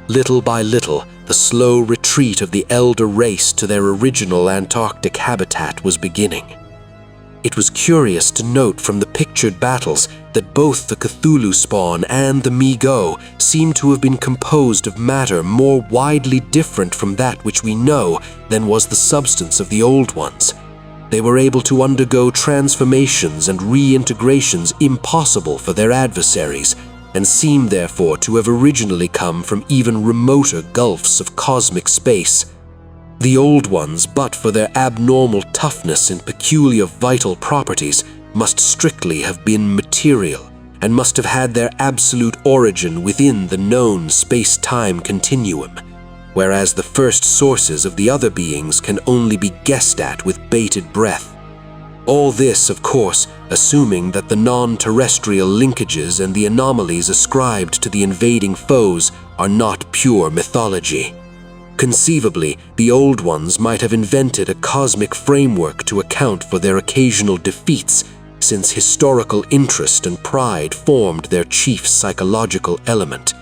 Little by little, the slow retreat of the elder race to their original Antarctic habitat was beginning. It was curious to note from the pictured battles that both the Cthulhu spawn and the Mi-Go seem to have been composed of matter more widely different from that which we know than was the substance of the Old Ones. They were able to undergo transformations and reintegrations impossible for their adversaries, and seem therefore to have originally come from even remoter gulfs of cosmic space. The Old Ones, but for their abnormal toughness and peculiar vital properties, must strictly have been material, and must have had their absolute origin within the known space-time continuum, whereas the first sources of the other beings can only be guessed at with bated breath. All this, of course, assuming that the non-terrestrial linkages and the anomalies ascribed to the invading foes are not pure mythology. Conceivably, the Old Ones might have invented a cosmic framework to account for their occasional defeats, since historical interest and pride formed their chief psychological element.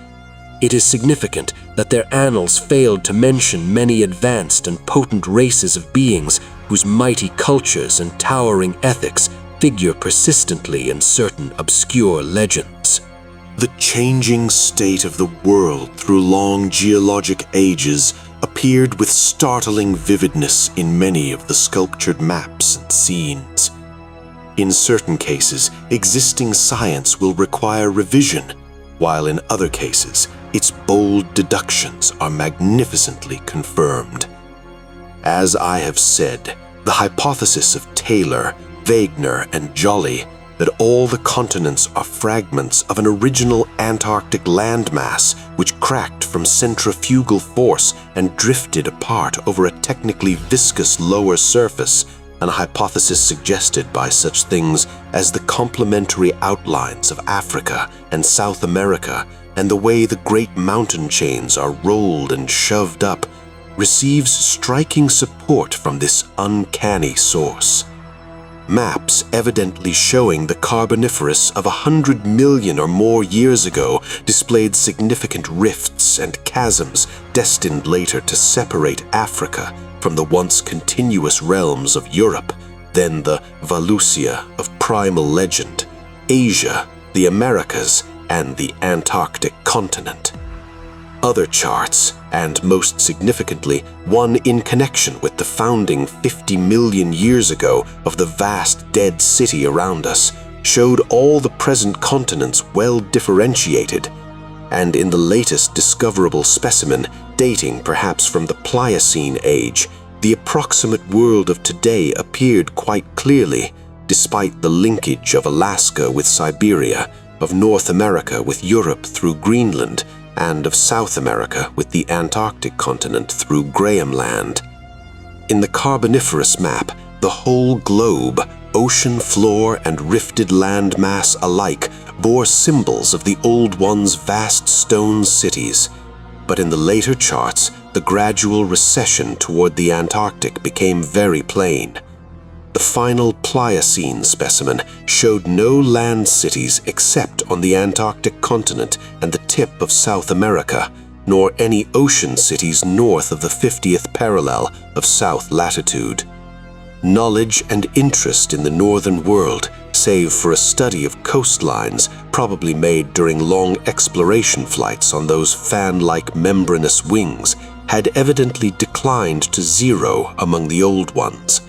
It is significant that their annals failed to mention many advanced and potent races of beings whose mighty cultures and towering ethics figure persistently in certain obscure legends. The changing state of the world through long geologic ages appeared with startling vividness in many of the sculptured maps and scenes. In certain cases, existing science will require revision, while in other cases, its bold deductions are magnificently confirmed. As I have said, the hypothesis of Taylor, Wegener, and Jolly that all the continents are fragments of an original Antarctic landmass which cracked from centrifugal force and drifted apart over a technically viscous lower surface, an hypothesis suggested by such things as the complementary outlines of Africa and South America and the way the great mountain chains are rolled and shoved up, receives striking support from this uncanny source. Maps evidently showing the Carboniferous of 100 million or more years ago displayed significant rifts and chasms destined later to separate Africa from the once continuous realms of Europe, then the Valusia of primal legend, Asia, the Americas, and the Antarctic continent. other charts, and most significantly, one in connection with the founding 50 million years ago of the vast dead city around us, showed all the present continents well differentiated, and in the latest discoverable specimen, dating perhaps from the Pliocene age, the approximate world of today appeared quite clearly, despite the linkage of Alaska with Siberia, of North America with Europe through Greenland, and of South America with the Antarctic continent through Graham Land. In the Carboniferous map, the whole globe, ocean floor and rifted land mass alike, bore symbols of the Old One's vast stone cities. But in the later charts, the gradual recession toward the Antarctic became very plain. The final Pliocene specimen showed no land cities except on the Antarctic continent and the tip of South America, nor any ocean cities north of the 50th parallel of south latitude. Knowledge and interest in the northern world, save for a study of coastlines probably made during long exploration flights on those fan-like membranous wings, had evidently declined to zero among the old ones.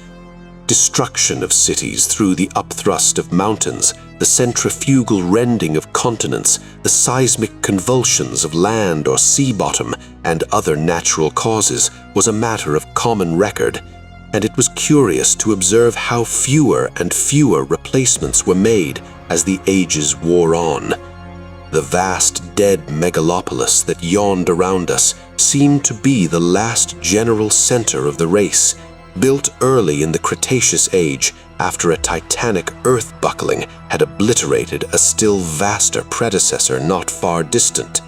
Destruction of cities through the upthrust of mountains, the centrifugal rending of continents, the seismic convulsions of land or sea bottom, and other natural causes was a matter of common record, and it was curious to observe how fewer and fewer replacements were made as the ages wore on. The vast dead megalopolis that yawned around us seemed to be the last general center of the race, built early in the Cretaceous age after a titanic earth buckling had obliterated a still vaster predecessor not far distant.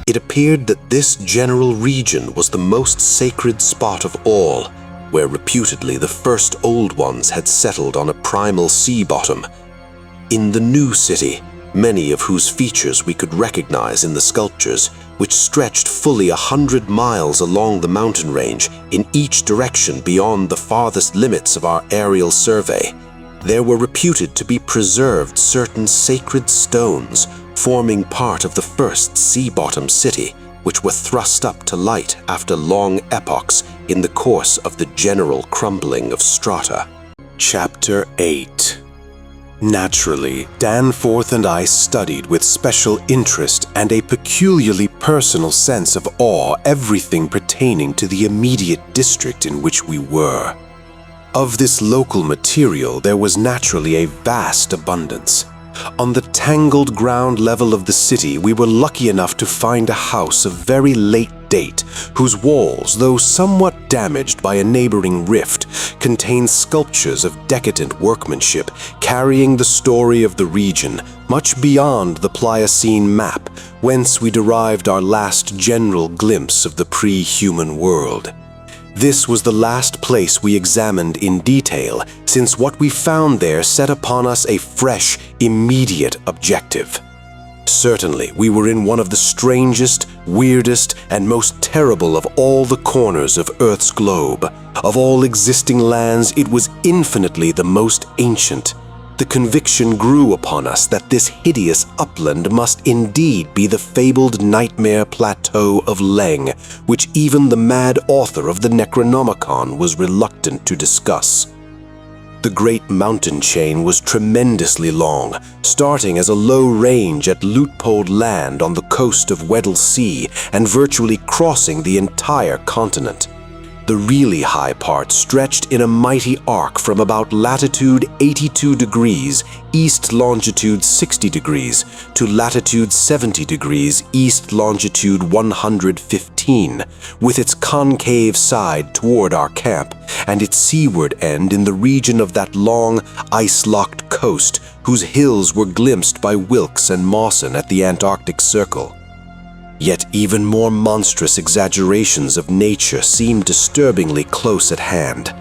It appeared that this general region was the most sacred spot of all, where reputedly the first old ones had settled on a primal sea bottom. In the new city, many of whose features we could recognize in the sculptures, which stretched fully 100 miles along the mountain range in each direction beyond the farthest limits of our aerial survey, there were reputed to be preserved certain sacred stones forming part of the first sea-bottom city, which were thrust up to light after long epochs in the course of the general crumbling of strata. Chapter 8. Naturally, Danforth and I studied with special interest and a peculiarly personal sense of awe everything pertaining to the immediate district in which we were. Of this local material there was naturally a vast abundance. On the tangled ground level of the city, we were lucky enough to find a house of very late date, whose walls, though somewhat damaged by a neighboring rift, contained sculptures of decadent workmanship carrying the story of the region much beyond the Pliocene map, whence we derived our last general glimpse of the pre-human world. This was the last place we examined in detail, since what we found there set upon us a fresh, immediate objective. Certainly, we were in one of the strangest, weirdest, and most terrible of all the corners of Earth's globe. Of all existing lands, it was infinitely the most ancient. The conviction grew upon us that this hideous upland must indeed be the fabled nightmare plateau of Leng, which even the mad author of the Necronomicon was reluctant to discuss. The great mountain chain was tremendously long, starting as a low range at Luitpold Land on the coast of Weddell Sea and virtually crossing the entire continent. The really high part stretched in a mighty arc from about latitude 82 degrees, east longitude 60 degrees, to latitude 70 degrees, east longitude 115, with its concave side toward our camp, and its seaward end in the region of that long, ice-locked coast whose hills were glimpsed by Wilkes and Mawson at the Antarctic Circle. Yet even more monstrous exaggerations of nature seem disturbingly close at hand.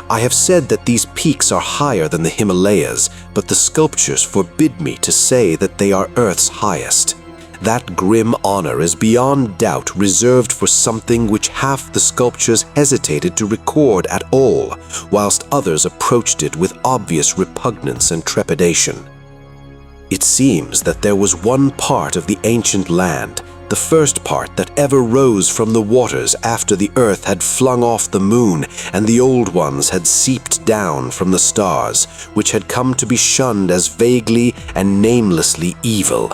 I have said that these peaks are higher than the Himalayas, but the sculptures forbid me to say that they are Earth's highest. That grim honor is beyond doubt reserved for something which half the sculptures hesitated to record at all, whilst others approached it with obvious repugnance and trepidation. It seems that there was one part of the ancient land, the first part that ever rose from the waters after the earth had flung off the moon and the old ones had seeped down from the stars, which had come to be shunned as vaguely and namelessly evil.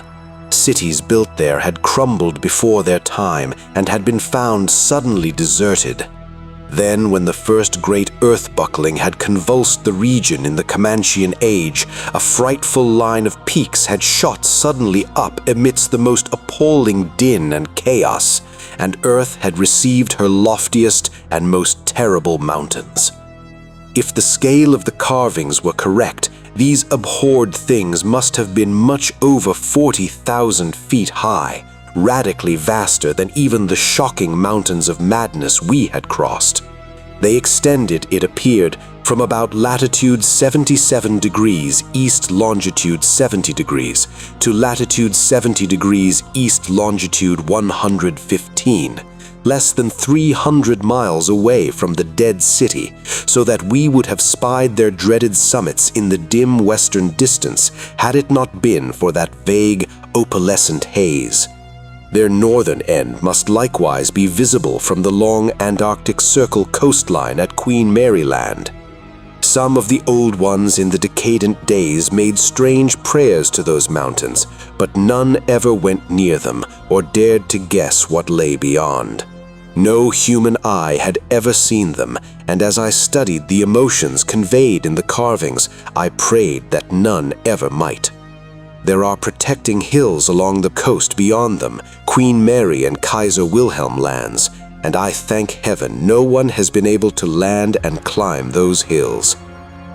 Cities built there had crumbled before their time and had been found suddenly deserted. Then, when the first great earth-buckling had convulsed the region in the Comanchean age, a frightful line of peaks had shot suddenly up amidst the most appalling din and chaos, and earth had received her loftiest and most terrible mountains. If the scale of the carvings were correct, these abhorred things must have been much over 40,000 feet high, radically vaster than even the shocking mountains of madness we had crossed. They extended, it appeared, from about latitude 77 degrees east longitude 70 degrees to latitude 70 degrees east longitude 115, less than 300 miles away from the dead city, so that we would have spied their dreaded summits in the dim western distance had it not been for that vague, opalescent haze. Their northern end must likewise be visible from the long Antarctic Circle coastline at Queen Mary Land. Some of the old ones in the decadent days made strange prayers to those mountains, but none ever went near them or dared to guess what lay beyond. No human eye had ever seen them, and as I studied the emotions conveyed in the carvings, I prayed that none ever might. There are protecting hills along the coast beyond them, Queen Mary and Kaiser Wilhelm lands, and I thank heaven no one has been able to land and climb those hills.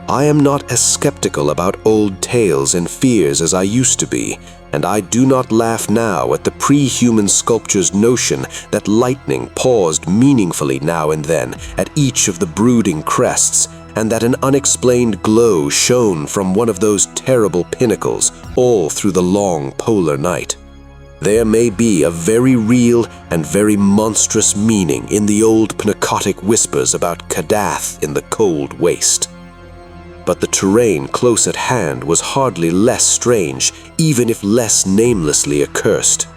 I am not as skeptical about old tales and fears as I used to be, and I do not laugh now at the pre-human sculpture's notion that lightning paused meaningfully now and then at each of the brooding crests, and that an unexplained glow shone from one of those terrible pinnacles all through the long polar night. There may be a very real and very monstrous meaning in the old Pnakotic whispers about Kadath in the cold waste. But the terrain close at hand was hardly less strange, even if less namelessly accursed.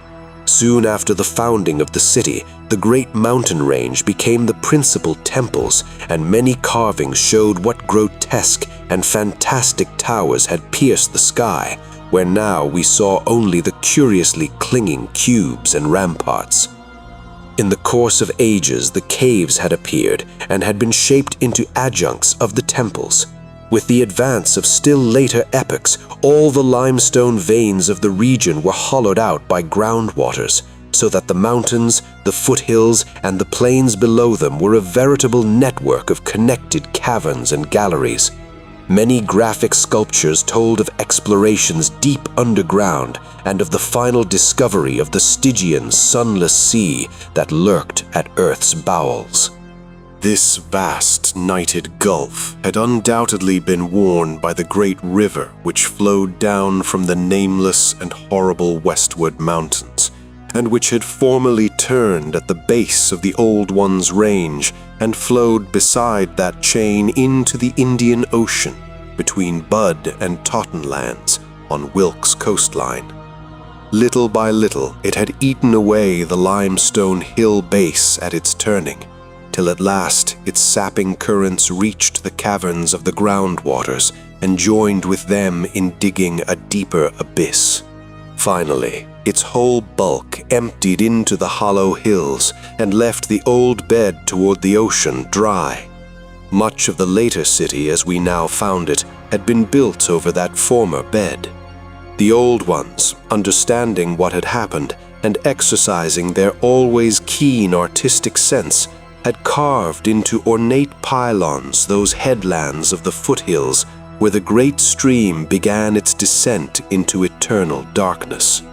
Soon after the founding of the city, the great mountain range became the principal temples, and many carvings showed what grotesque and fantastic towers had pierced the sky, where now we saw only the curiously clinging cubes and ramparts. In the course of ages, the caves had appeared and had been shaped into adjuncts of the temples. With the advance of still later epochs, all the limestone veins of the region were hollowed out by groundwaters, so that the mountains, the foothills, and the plains below them were a veritable network of connected caverns and galleries. Many graphic sculptures told of explorations deep underground and of the final discovery of the Stygian sunless sea that lurked at Earth's bowels. This vast, nighted gulf had undoubtedly been worn by the great river which flowed down from the nameless and horrible westward mountains, and which had formerly turned at the base of the Old One's range and flowed beside that chain into the Indian Ocean between Bud and Totten lands on Wilkes coastline. Little by little, it had eaten away the limestone hill base at its turning, till at last its sapping currents reached the caverns of the groundwaters and joined with them in digging a deeper abyss. Finally, its whole bulk emptied into the hollow hills and left the old bed toward the ocean dry. Much of the later city, as we now found it, had been built over that former bed. The old ones, understanding what had happened and exercising their always keen artistic sense, had carved into ornate pylons those headlands of the foothills where the great stream began its descent into eternal darkness.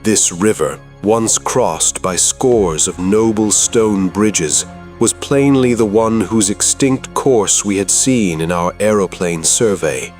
This river, once crossed by scores of noble stone bridges, was plainly the one whose extinct course we had seen in our aeroplane survey.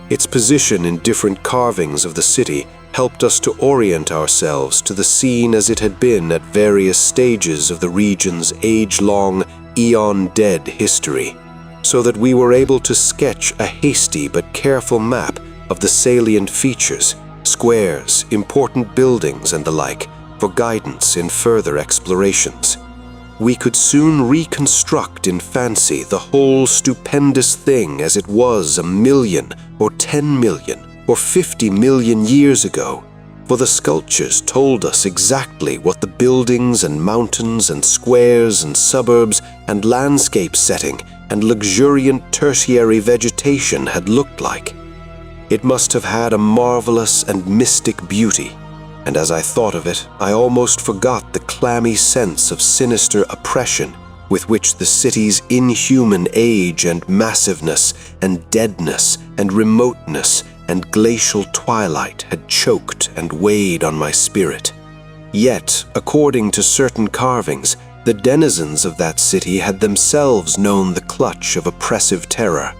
Its position in different carvings of the city helped us to orient ourselves to the scene as it had been at various stages of the region's age-long, eon-dead history, so that we were able to sketch a hasty but careful map of the salient features, squares, important buildings, and the like, for guidance in further explorations. We could soon reconstruct in fancy the whole stupendous thing as it was 1,000,000 or 10,000,000 or 50,000,000 years ago, for the sculptures told us exactly what the buildings and mountains and squares and suburbs and landscape setting and luxuriant tertiary vegetation had looked like. It must have had a marvelous and mystic beauty, and as I thought of it, I almost forgot the clammy sense of sinister oppression with which the city's inhuman age and massiveness and deadness and remoteness and glacial twilight had choked and weighed on my spirit. Yet, according to certain carvings, the denizens of that city had themselves known the clutch of oppressive terror,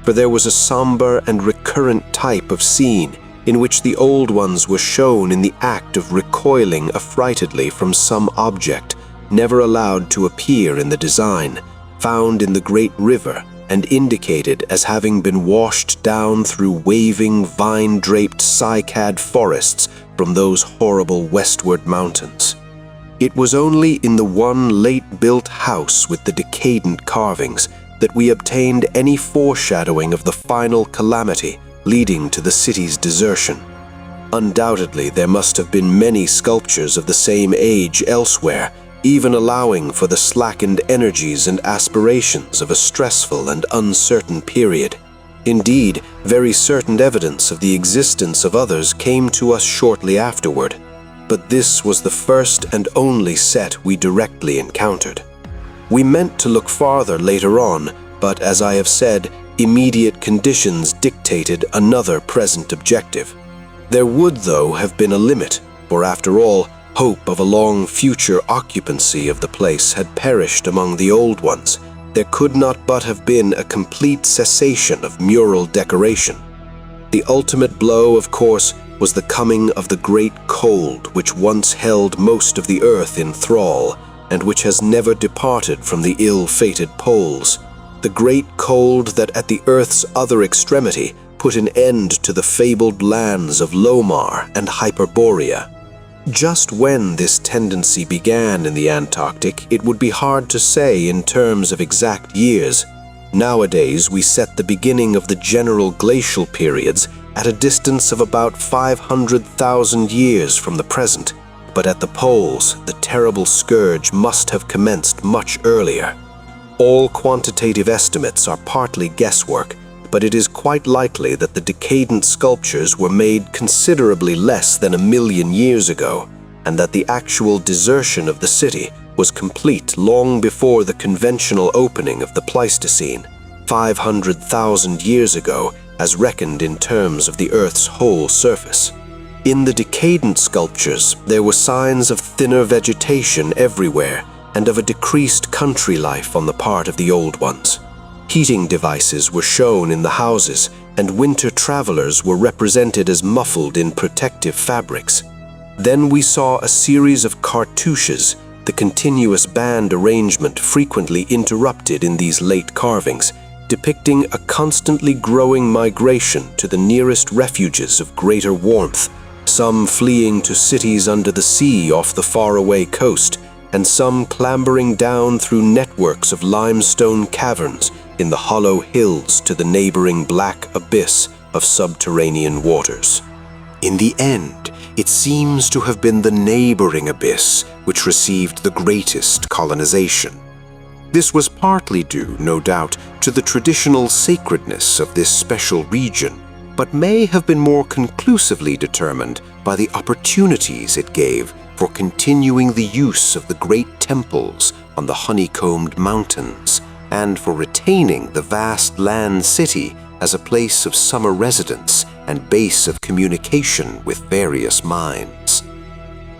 for there was a somber and recurrent type of scene in which the old ones were shown in the act of recoiling affrightedly from some object never allowed to appear in the design, found in the great river and indicated as having been washed down through waving, vine-draped cycad forests from those horrible westward mountains. It was only in the one late-built house with the decadent carvings that we obtained any foreshadowing of the final calamity leading to the city's desertion. Undoubtedly, there must have been many sculptures of the same age elsewhere, even allowing for the slackened energies and aspirations of a stressful and uncertain period. Indeed, very certain evidence of the existence of others came to us shortly afterward, but this was the first and only set we directly encountered. We meant to look farther later on, but as I have said, immediate conditions dictated another present objective. There would, though, have been a limit, for after all, hope of a long future occupancy of the place had perished among the old ones. There could not but have been a complete cessation of mural decoration. The ultimate blow, of course, was the coming of the great cold which once held most of the earth in thrall, and which has never departed from the ill-fated poles. The great cold that at the earth's other extremity put an end to the fabled lands of Lomar and Hyperborea. Just when this tendency began in the Antarctic, it would be hard to say in terms of exact years. Nowadays, we set the beginning of the general glacial periods at a distance of about 500,000 years from the present, but at the poles, the terrible scourge must have commenced much earlier. All quantitative estimates are partly guesswork, but it is quite likely that the decadent sculptures were made considerably less than 1,000,000 years ago, and that the actual desertion of the city was complete long before the conventional opening of the Pleistocene, 500,000 years ago, as reckoned in terms of the Earth's whole surface. In the decadent sculptures, there were signs of thinner vegetation everywhere, and of a decreased country life on the part of the old ones. Heating devices were shown in the houses, and winter travelers were represented as muffled in protective fabrics. Then we saw a series of cartouches, the continuous band arrangement frequently interrupted in these late carvings, depicting a constantly growing migration to the nearest refuges of greater warmth, some fleeing to cities under the sea off the faraway coast, and some clambering down through networks of limestone caverns in the hollow hills to the neighboring black abyss of subterranean waters. In the end, it seems to have been the neighboring abyss which received the greatest colonization. This was partly due, no doubt, to the traditional sacredness of this special region, but may have been more conclusively determined by the opportunities it gave for continuing the use of the great temples on the honeycombed mountains, and for retaining the vast land city as a place of summer residence and base of communication with various minds.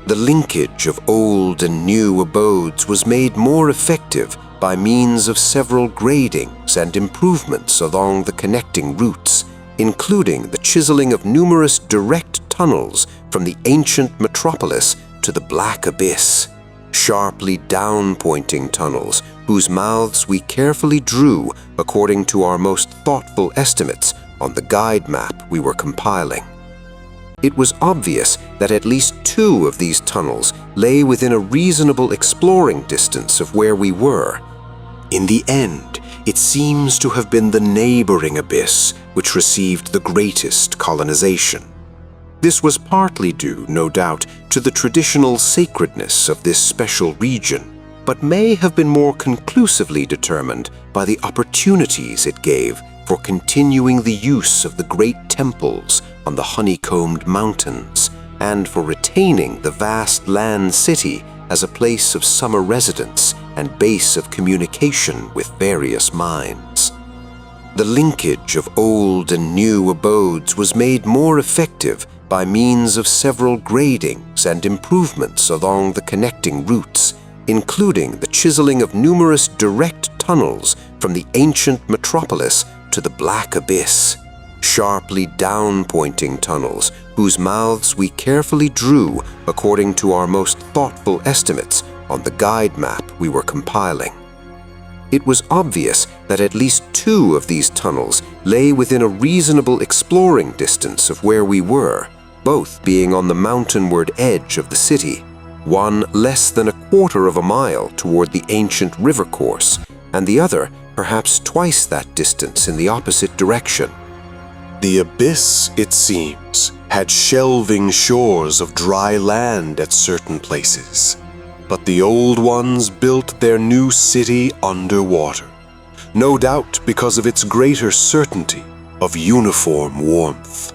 The linkage of old and new abodes was made more effective by means of several gradings and improvements along the connecting routes, including the chiseling of numerous direct tunnels from the ancient metropolis to the black abyss, sharply down-pointing tunnels whose mouths we carefully drew according to our most thoughtful estimates on the guide map we were compiling. It was obvious that at least 2 of these tunnels lay within a reasonable exploring distance of where we were. In the end, it seems to have been the neighboring abyss which received the greatest colonization. This was partly due, no doubt, to the traditional sacredness of this special region, but may have been more conclusively determined by the opportunities it gave for continuing the use of the great temples on the honeycombed mountains, and for retaining the vast land city as a place of summer residence and base of communication with various minds. The linkage of old and new abodes was made more effective by means of several gradings and improvements along the connecting routes, including the chiseling of numerous direct tunnels from the ancient metropolis to the Black Abyss, sharply down-pointing tunnels whose mouths we carefully drew according to our most thoughtful estimates on the guide map we were compiling. It was obvious that at least 2 of these tunnels lay within a reasonable exploring distance of where we were, both being on the mountainward edge of the city, one less than 1/4 of a mile toward the ancient river course, and the other perhaps twice that distance in the opposite direction. The abyss, it seems, had shelving shores of dry land at certain places, but the old ones built their new city underwater, no doubt because of its greater certainty of uniform warmth.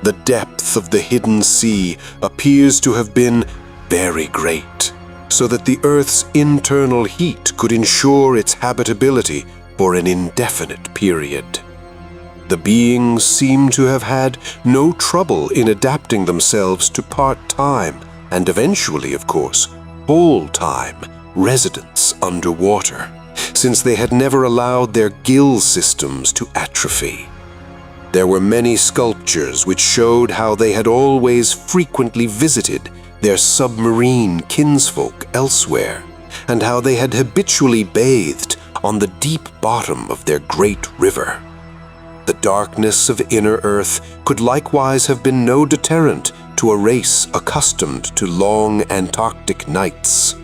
The depth of the hidden sea appears to have been very great, so that the Earth's internal heat could ensure its habitability for an indefinite period. The beings seem to have had no trouble in adapting themselves to part-time and eventually, of course, whole-time residence underwater, since they had never allowed their gill systems to atrophy. There were many sculptures which showed how they had always frequently visited their submarine kinsfolk elsewhere, and how they had habitually bathed on the deep bottom of their great river. The darkness of inner Earth could likewise have been no deterrent to a race accustomed to long Antarctic nights.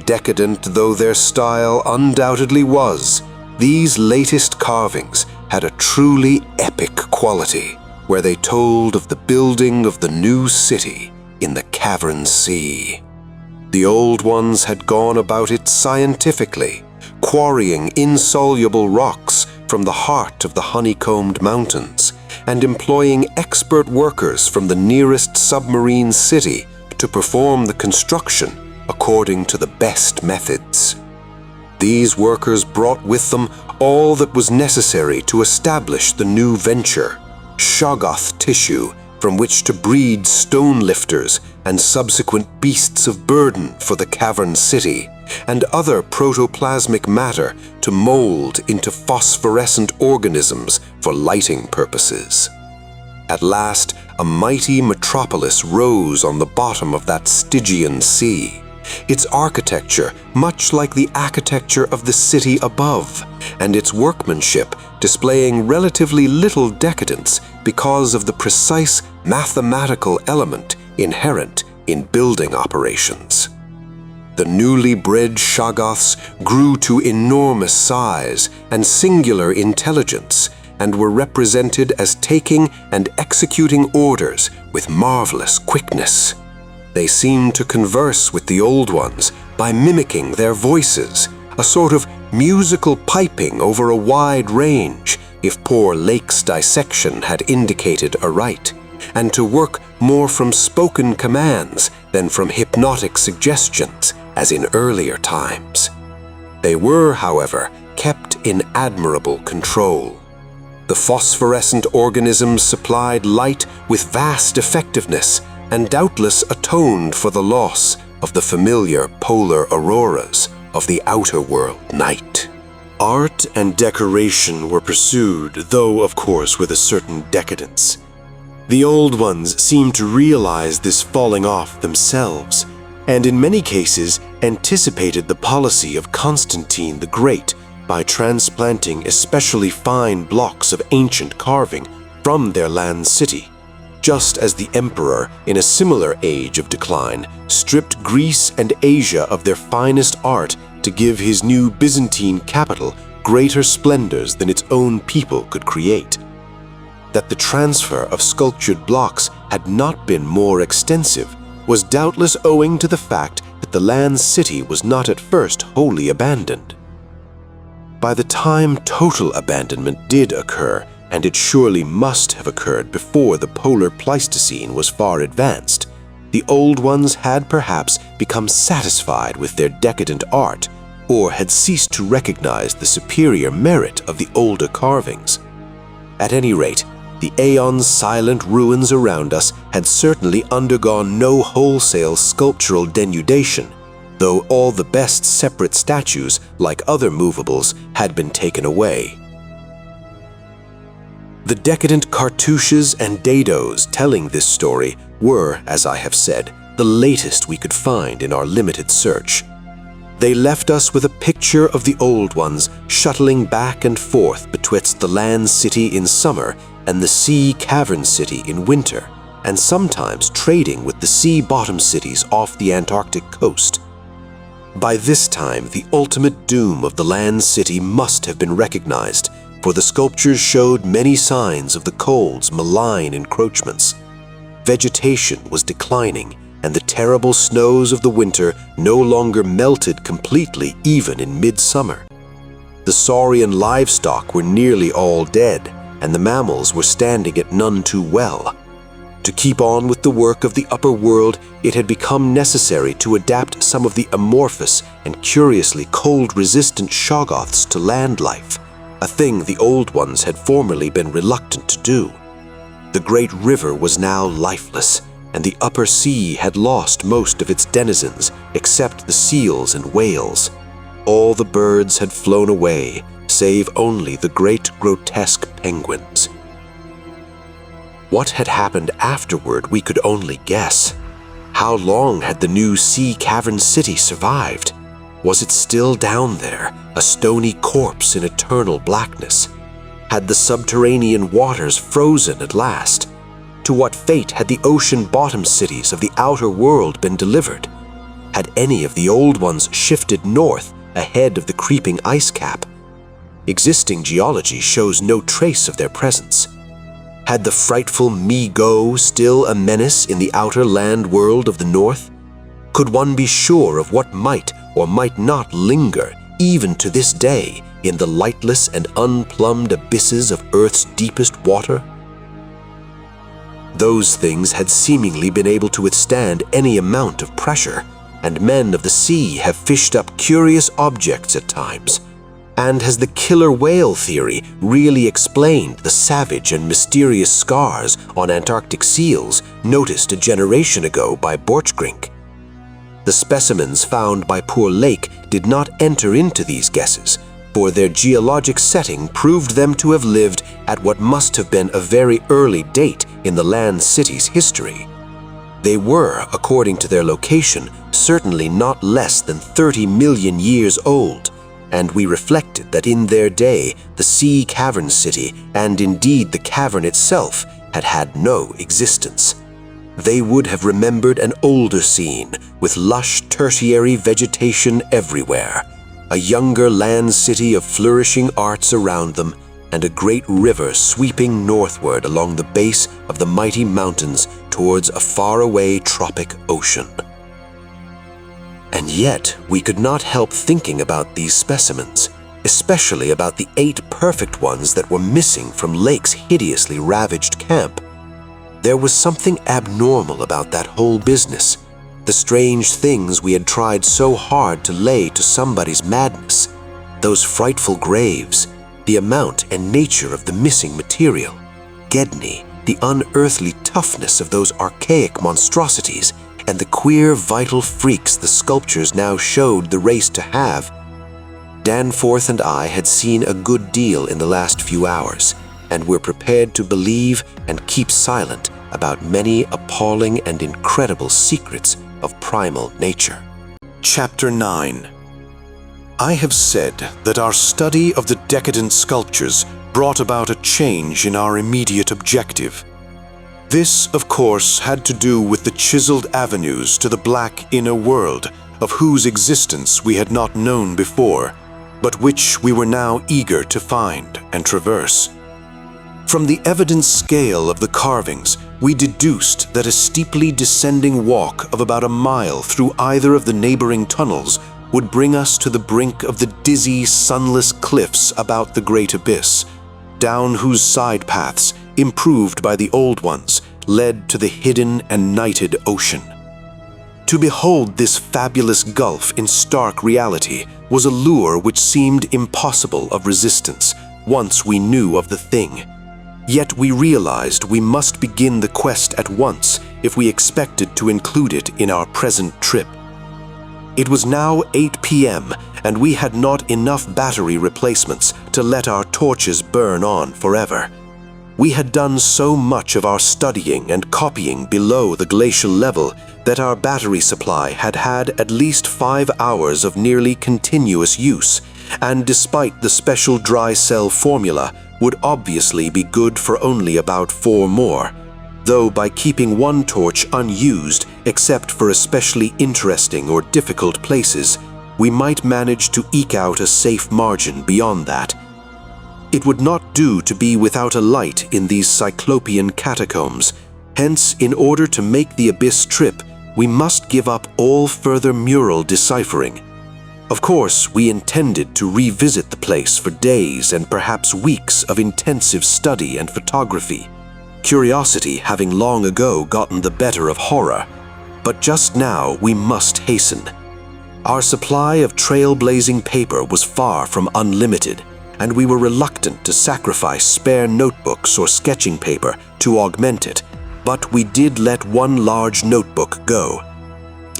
Decadent though their style undoubtedly was, these latest carvings had a truly epic quality, where they told of the building of the new city in the cavern sea. The old ones had gone about it scientifically, quarrying insoluble rocks from the heart of the honeycombed mountains, and employing expert workers from the nearest submarine city to perform the construction according to the best methods. These workers brought with them all that was necessary to establish the new venture: shoggoth tissue from which to breed stone lifters and subsequent beasts of burden for the cavern city, and other protoplasmic matter to mold into phosphorescent organisms for lighting purposes. At last, a mighty metropolis rose on the bottom of that Stygian sea, its architecture much like the architecture of the city above, and its workmanship displaying relatively little decadence because of the precise mathematical element inherent in building operations. The newly bred shoggoths grew to enormous size and singular intelligence, and were represented as taking and executing orders with marvelous quickness. They seemed to converse with the old ones by mimicking their voices, a sort of musical piping over a wide range, if poor Lake's dissection had indicated aright, and to work more from spoken commands than from hypnotic suggestions, as in earlier times. They were, however, kept in admirable control. The phosphorescent organisms supplied light with vast effectiveness, and doubtless atoned for the loss of the familiar polar auroras of the outer world night. Art and decoration were pursued, though of course with a certain decadence. The old ones seemed to realize this falling off themselves, and in many cases anticipated the policy of Constantine the Great by transplanting especially fine blocks of ancient carving from their land city, just as the emperor, in a similar age of decline, stripped Greece and Asia of their finest art to give his new Byzantine capital greater splendors than its own people could create. That the transfer of sculptured blocks had not been more extensive was doubtless owing to the fact that the land city was not at first wholly abandoned. By the time total abandonment did occur, and it surely must have occurred before the polar Pleistocene was far advanced, the old ones had perhaps become satisfied with their decadent art, or had ceased to recognize the superior merit of the older carvings. At any rate, the aeon's silent ruins around us had certainly undergone no wholesale sculptural denudation, though all the best separate statues, like other movables, had been taken away. The decadent cartouches and dados telling this story were, as I have said, the latest we could find in our limited search. They left us with a picture of the old ones shuttling back and forth betwixt the land city in summer and the sea cavern city in winter, and sometimes trading with the sea-bottom cities off the Antarctic coast. By this time, the ultimate doom of the land city must have been recognized, for the sculptures showed many signs of the cold's malign encroachments. Vegetation was declining, and the terrible snows of the winter no longer melted completely even in midsummer. The saurian livestock were nearly all dead, and the mammals were standing it none too well. To keep on with the work of the upper world, it had become necessary to adapt some of the amorphous and curiously cold-resistant shoggoths to land life, a thing the old ones had formerly been reluctant to do. The great river was now lifeless, and the upper sea had lost most of its denizens except the seals and whales. All the birds had flown away, save only the great grotesque penguins. What had happened afterward we could only guess. How long had the new sea cavern city survived? Was it still down there, a stony corpse in eternal blackness? Had the subterranean waters frozen at last? To what fate had the ocean-bottom cities of the outer world been delivered? Had any of the old ones shifted north ahead of the creeping ice cap? Existing geology shows no trace of their presence. Had the frightful Mi-Go still a menace in the outer land world of the north? Could one be sure of what might or might not linger, even to this day, in the lightless and unplumbed abysses of Earth's deepest water? Those things had seemingly been able to withstand any amount of pressure, and men of the sea have fished up curious objects at times. And has the killer whale theory really explained the savage and mysterious scars on Antarctic seals noticed a generation ago by Borchgrink? The specimens found by Poor Lake did not enter into these guesses, for their geologic setting proved them to have lived at what must have been a very early date in the land city's history. They were, according to their location, certainly not less than 30 million years old, and we reflected that in their day the sea cavern city, and indeed the cavern itself, had had no existence. They would have remembered an older scene, with lush tertiary vegetation everywhere, a younger land city of flourishing arts around them, and a great river sweeping northward along the base of the mighty mountains towards a faraway tropic ocean. And yet, we could not help thinking about these specimens, especially about the 8 perfect ones that were missing from Lake's hideously ravaged camp. There was something abnormal about that whole business, the strange things we had tried so hard to lay to somebody's madness, those frightful graves, the amount and nature of the missing material, Gedney, the unearthly toughness of those archaic monstrosities, and the queer vital freaks the sculptures now showed the race to have. Danforth and I had seen a good deal in the last few hours, and were prepared to believe and keep silent about many appalling and incredible secrets of primal nature. Chapter 9. I have said that our study of the decadent sculptures brought about a change in our immediate objective. This, of course, had to do with the chiseled avenues to the black inner world, of whose existence we had not known before, but which we were now eager to find and traverse. From the evident scale of the carvings, we deduced that a steeply descending walk of about a mile through either of the neighboring tunnels would bring us to the brink of the dizzy, sunless cliffs about the great abyss, down whose side paths, improved by the old ones, led to the hidden and nighted ocean. To behold this fabulous gulf in stark reality was a lure which seemed impossible of resistance once we knew of the thing. Yet we realized we must begin the quest at once if we expected to include it in our present trip. It was now 8 p.m., and we had not enough battery replacements to let our torches burn on forever. We had done so much of our studying and copying below the glacial level that our battery supply had had at least 5 hours of nearly continuous use, and despite the special dry cell formula, would obviously be good for only about 4 more, though by keeping one torch unused except for especially interesting or difficult places, we might manage to eke out a safe margin beyond that. It would not do to be without a light in these cyclopean catacombs, hence in order to make the abyss trip, we must give up all further mural deciphering. Of course, we intended to revisit the place for days and perhaps weeks of intensive study and photography, curiosity having long ago gotten the better of horror. But just now we must hasten. Our supply of trailblazing paper was far from unlimited, and we were reluctant to sacrifice spare notebooks or sketching paper to augment it, but we did let one large notebook go.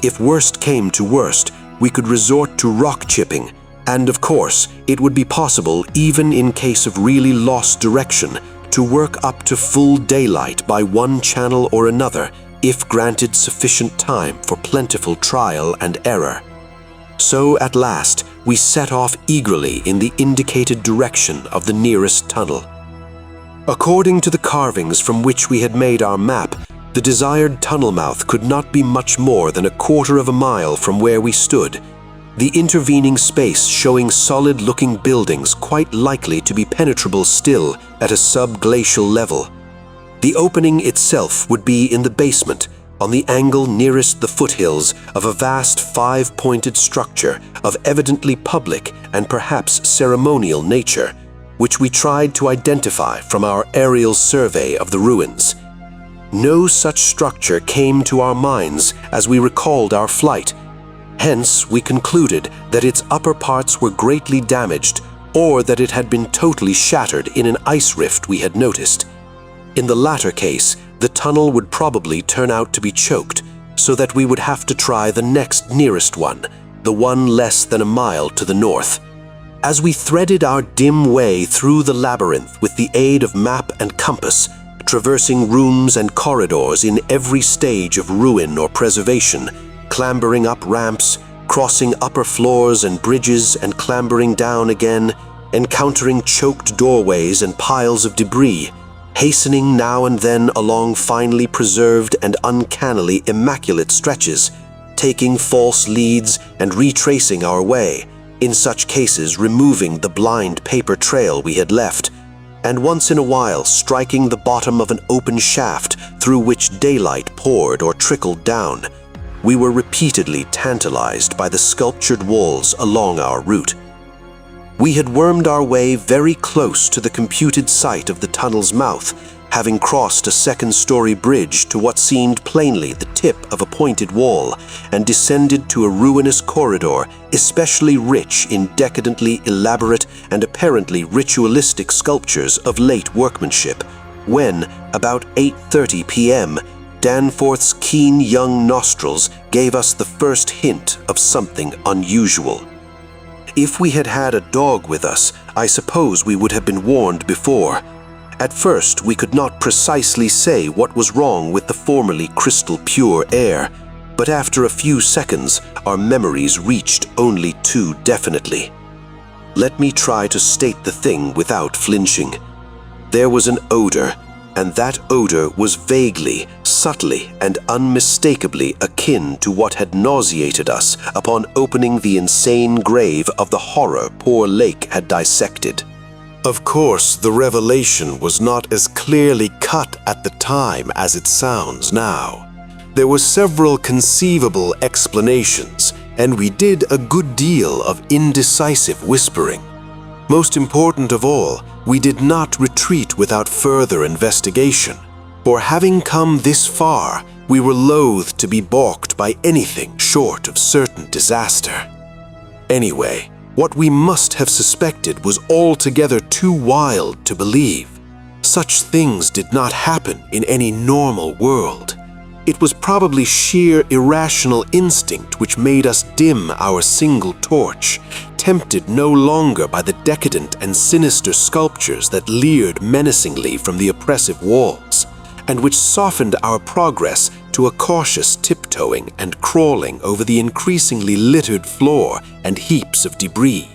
If worst came to worst, we could resort to rock chipping, and of course, it would be possible, even in case of really lost direction, to work up to full daylight by one channel or another, if granted sufficient time for plentiful trial and error. So at last, we set off eagerly in the indicated direction of the nearest tunnel. According to the carvings from which we had made our map, the desired tunnel mouth could not be much more than 1/4 of a mile from where we stood, the intervening space showing solid-looking buildings quite likely to be penetrable still at a sub-glacial level. The opening itself would be in the basement, on the angle nearest the foothills of a vast 5-pointed structure of evidently public and perhaps ceremonial nature, which we tried to identify from our aerial survey of the ruins. No such structure came to our minds as we recalled our flight. Hence, we concluded that its upper parts were greatly damaged, or that it had been totally shattered in an ice rift we had noticed. In the latter case, the tunnel would probably turn out to be choked, so that we would have to try the next nearest one, the one less than a mile to the north. As we threaded our dim way through the labyrinth with the aid of map and compass, traversing rooms and corridors in every stage of ruin or preservation, clambering up ramps, crossing upper floors and bridges and clambering down again, encountering choked doorways and piles of debris, hastening now and then along finely preserved and uncannily immaculate stretches, taking false leads and retracing our way, in such cases removing the blind paper trail we had left, and once in a while striking the bottom of an open shaft through which daylight poured or trickled down. We were repeatedly tantalized by the sculptured walls along our route. We had wormed our way very close to the computed site of the tunnel's mouth, having crossed a second-story bridge to what seemed plainly the tip of a pointed wall, and descended to a ruinous corridor especially rich in decadently elaborate and apparently ritualistic sculptures of late workmanship, when, about 8:30 p.m., Danforth's keen young nostrils gave us the first hint of something unusual. If we had had a dog with us, I suppose we would have been warned before. At first, we could not precisely say what was wrong with the formerly crystal pure air, but after a few seconds, our memories reached only too definitely. Let me try to state the thing without flinching. There was an odor, and that odor was vaguely, subtly, and unmistakably akin to what had nauseated us upon opening the insane grave of the horror poor Lake had dissected. Of course, the revelation was not as clearly cut at the time as it sounds now. There were several conceivable explanations, and we did a good deal of indecisive whispering. Most important of all, we did not retreat without further investigation, for having come this far, we were loath to be balked by anything short of certain disaster. Anyway, what we must have suspected was altogether too wild to believe. Such things did not happen in any normal world. It was probably sheer irrational instinct which made us dim our single torch, tempted no longer by the decadent and sinister sculptures that leered menacingly from the oppressive walls, and which softened our progress to a cautious tiptoeing and crawling over the increasingly littered floor and heaps of debris.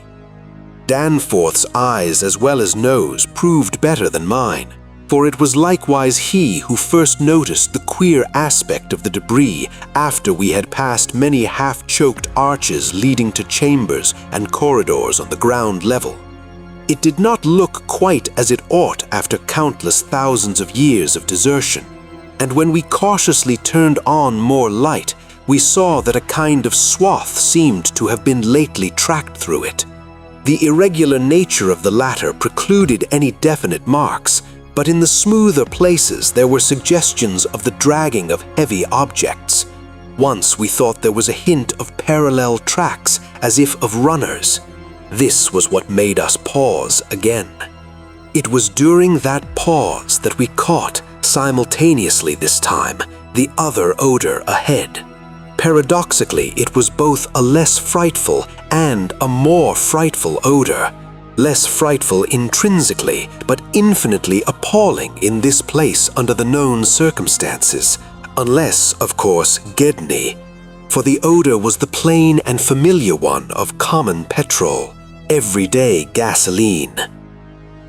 Danforth's eyes as well as nose proved better than mine, for it was likewise he who first noticed the queer aspect of the debris after we had passed many half-choked arches leading to chambers and corridors on the ground level. It did not look quite as it ought after countless thousands of years of desertion, and when we cautiously turned on more light, we saw that a kind of swath seemed to have been lately tracked through it. The irregular nature of the latter precluded any definite marks, but in the smoother places there were suggestions of the dragging of heavy objects. Once we thought there was a hint of parallel tracks, as if of runners. This was what made us pause again. It was during that pause that we caught, simultaneously this time, the other odor ahead. Paradoxically, it was both a less frightful and a more frightful odor. Less frightful intrinsically, but infinitely appalling in this place under the known circumstances. Unless, of course, Gedney. For the odor was the plain and familiar one of common petrol, everyday gasoline.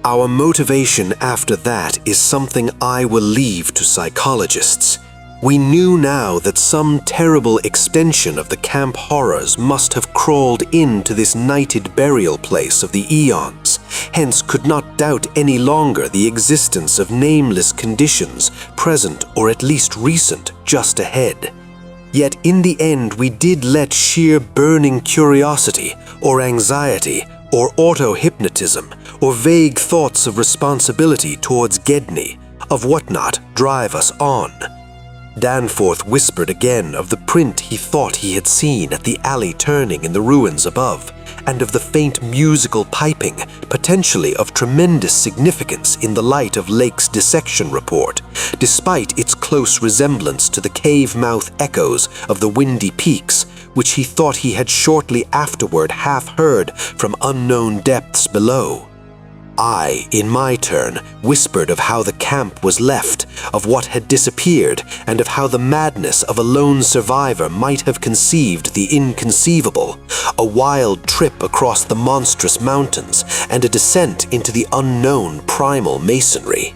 Our motivation after that is something I will leave to psychologists. We knew now that some terrible extension of the camp horrors must have crawled into this nighted burial place of the eons, hence could not doubt any longer the existence of nameless conditions, present or at least recent, just ahead. Yet in the end we did let sheer burning curiosity, or anxiety, or auto-hypnotism, or vague thoughts of responsibility towards Gedney, of whatnot, drive us on. Danforth whispered again of the print he thought he had seen at the alley turning in the ruins above, and of the faint musical piping, potentially of tremendous significance in the light of Lake's dissection report, despite its close resemblance to the cave-mouth echoes of the windy peaks, which he thought he had shortly afterward half-heard from unknown depths below. I, in my turn, whispered of how the camp was left, of what had disappeared, and of how the madness of a lone survivor might have conceived the inconceivable, a wild trip across the monstrous mountains, and a descent into the unknown primal masonry.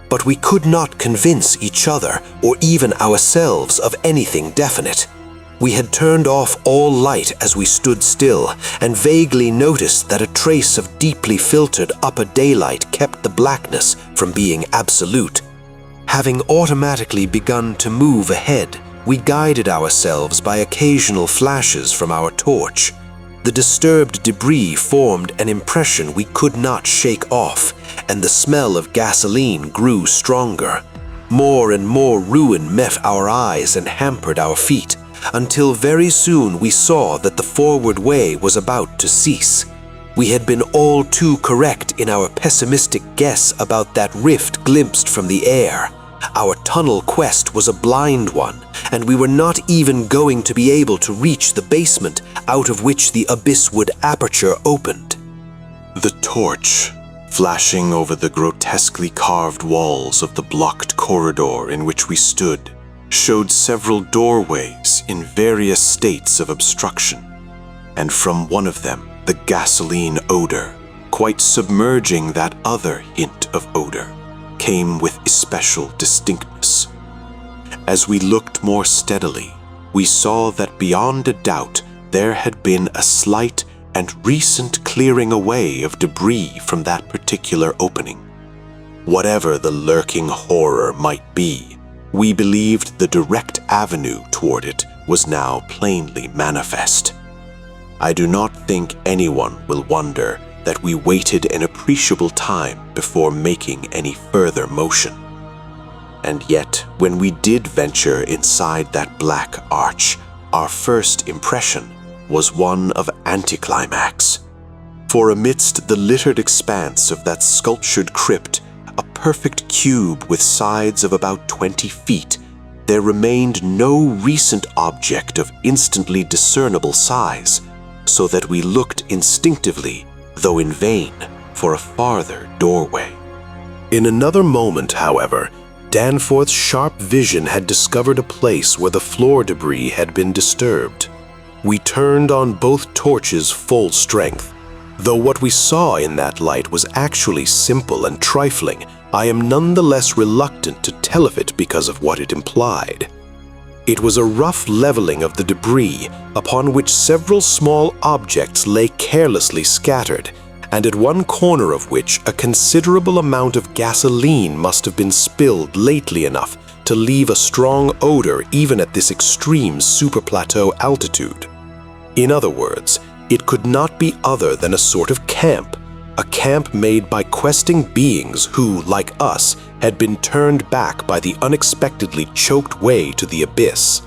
But we could not convince each other, or even ourselves, of anything definite. We had turned off all light as we stood still, and vaguely noticed that a trace of deeply filtered upper daylight kept the blackness from being absolute. Having automatically begun to move ahead, we guided ourselves by occasional flashes from our torch. The disturbed debris formed an impression we could not shake off, and the smell of gasoline grew stronger. More and more ruin met our eyes and hampered our feet, until very soon we saw that the forward way was about to cease. We had been all too correct in our pessimistic guess about that rift glimpsed from the air. Our tunnel quest was a blind one, and we were not even going to be able to reach the basement out of which the abysswood aperture opened. The torch, flashing over the grotesquely carved walls of the blocked corridor in which we stood, showed several doorways in various states of obstruction, and from one of them the gasoline odor, quite submerging that other hint of odor. came with especial distinctness. As we looked more steadily, we saw that beyond a doubt there had been a slight and recent clearing away of debris from that particular opening. Whatever the lurking horror might be, we believed the direct avenue toward it was now plainly manifest. I do not think anyone will wonder that we waited an appreciable time before making any further motion. And yet, when we did venture inside that black arch, our first impression was one of anticlimax. For amidst the littered expanse of that sculptured crypt, a perfect cube with sides of about 20 feet, there remained no recent object of instantly discernible size, so that we looked instinctively, though in vain, for a farther doorway. In another moment, however, Danforth's sharp vision had discovered a place where the floor debris had been disturbed. We turned on both torches full strength. Though what we saw in that light was actually simple and trifling, I am nonetheless reluctant to tell of it because of what it implied. It was a rough leveling of the debris upon which several small objects lay carelessly scattered, and at one corner of which a considerable amount of gasoline must have been spilled lately enough to leave a strong odor even at this extreme superplateau altitude. In other words, it could not be other than a sort of camp, a camp made by questing beings who, like us, had been turned back by the unexpectedly choked way to the abyss.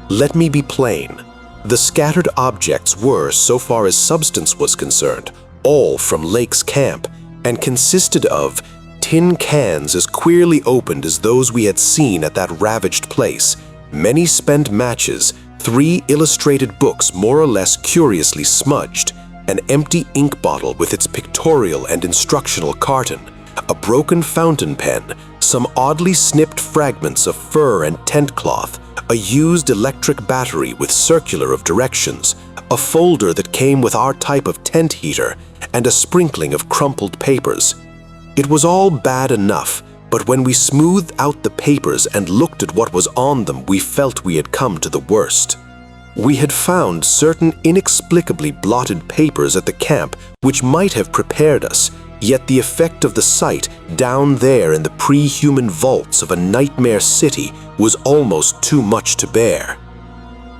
Let me be plain. The scattered objects were, so far as substance was concerned, all from Lake's camp, and consisted of tin cans as queerly opened as those we had seen at that ravaged place, many spent matches, 3 illustrated books more or less curiously smudged, an empty ink bottle with its pictorial and instructional carton, a broken fountain pen, some oddly snipped fragments of fur and tent cloth, a used electric battery with circular of directions, a folder that came with our type of tent heater, and a sprinkling of crumpled papers. It was all bad enough, but when we smoothed out the papers and looked at what was on them, we felt we had come to the worst. We had found certain inexplicably blotted papers at the camp which might have prepared us, yet the effect of the sight down there in the pre-human vaults of a nightmare city was almost too much to bear.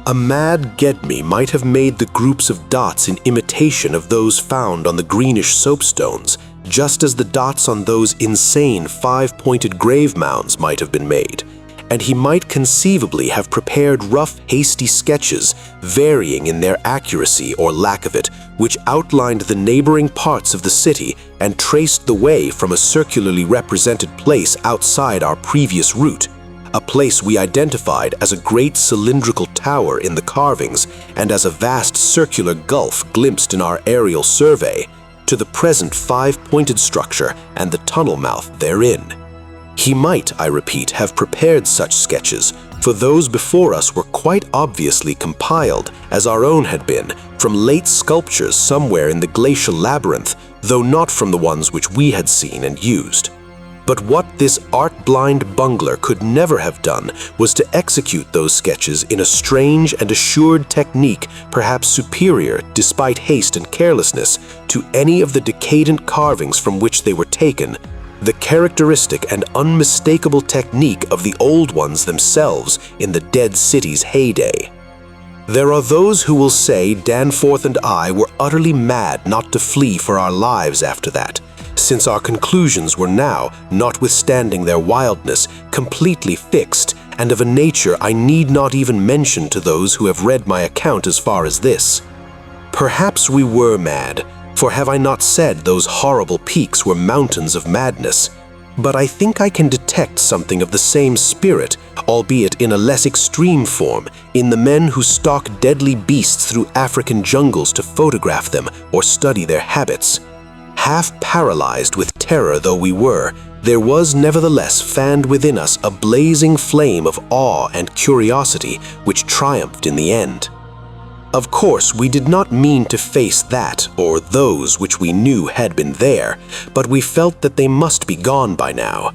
A mad Gedme might have made the groups of dots in imitation of those found on the greenish soapstones, just as the dots on those insane 5-pointed grave mounds might have been made, and he might conceivably have prepared rough, hasty sketches, varying in their accuracy or lack of it, which outlined the neighboring parts of the city and traced the way from a circularly represented place outside our previous route, a place we identified as a great cylindrical tower in the carvings and as a vast circular gulf glimpsed in our aerial survey, to the present 5-pointed structure and the tunnel mouth therein. He might, I repeat, have prepared such sketches, for those before us were quite obviously compiled, as our own had been, from late sculptures somewhere in the glacial labyrinth, though not from the ones which we had seen and used. But what this art-blind bungler could never have done was to execute those sketches in a strange and assured technique perhaps superior, despite haste and carelessness, to any of the decadent carvings from which they were taken, the characteristic and unmistakable technique of the old ones themselves in the dead city's heyday. There are those who will say Danforth and I were utterly mad not to flee for our lives after that, since our conclusions were now, notwithstanding their wildness, completely fixed, and of a nature I need not even mention to those who have read my account as far as this. Perhaps we were mad, for have I not said those horrible peaks were mountains of madness? But I think I can detect something of the same spirit, albeit in a less extreme form, in the men who stalk deadly beasts through African jungles to photograph them or study their habits. Half paralyzed with terror though we were, there was nevertheless fanned within us a blazing flame of awe and curiosity which triumphed in the end. Of course, we did not mean to face that or those which we knew had been there, but we felt that they must be gone by now.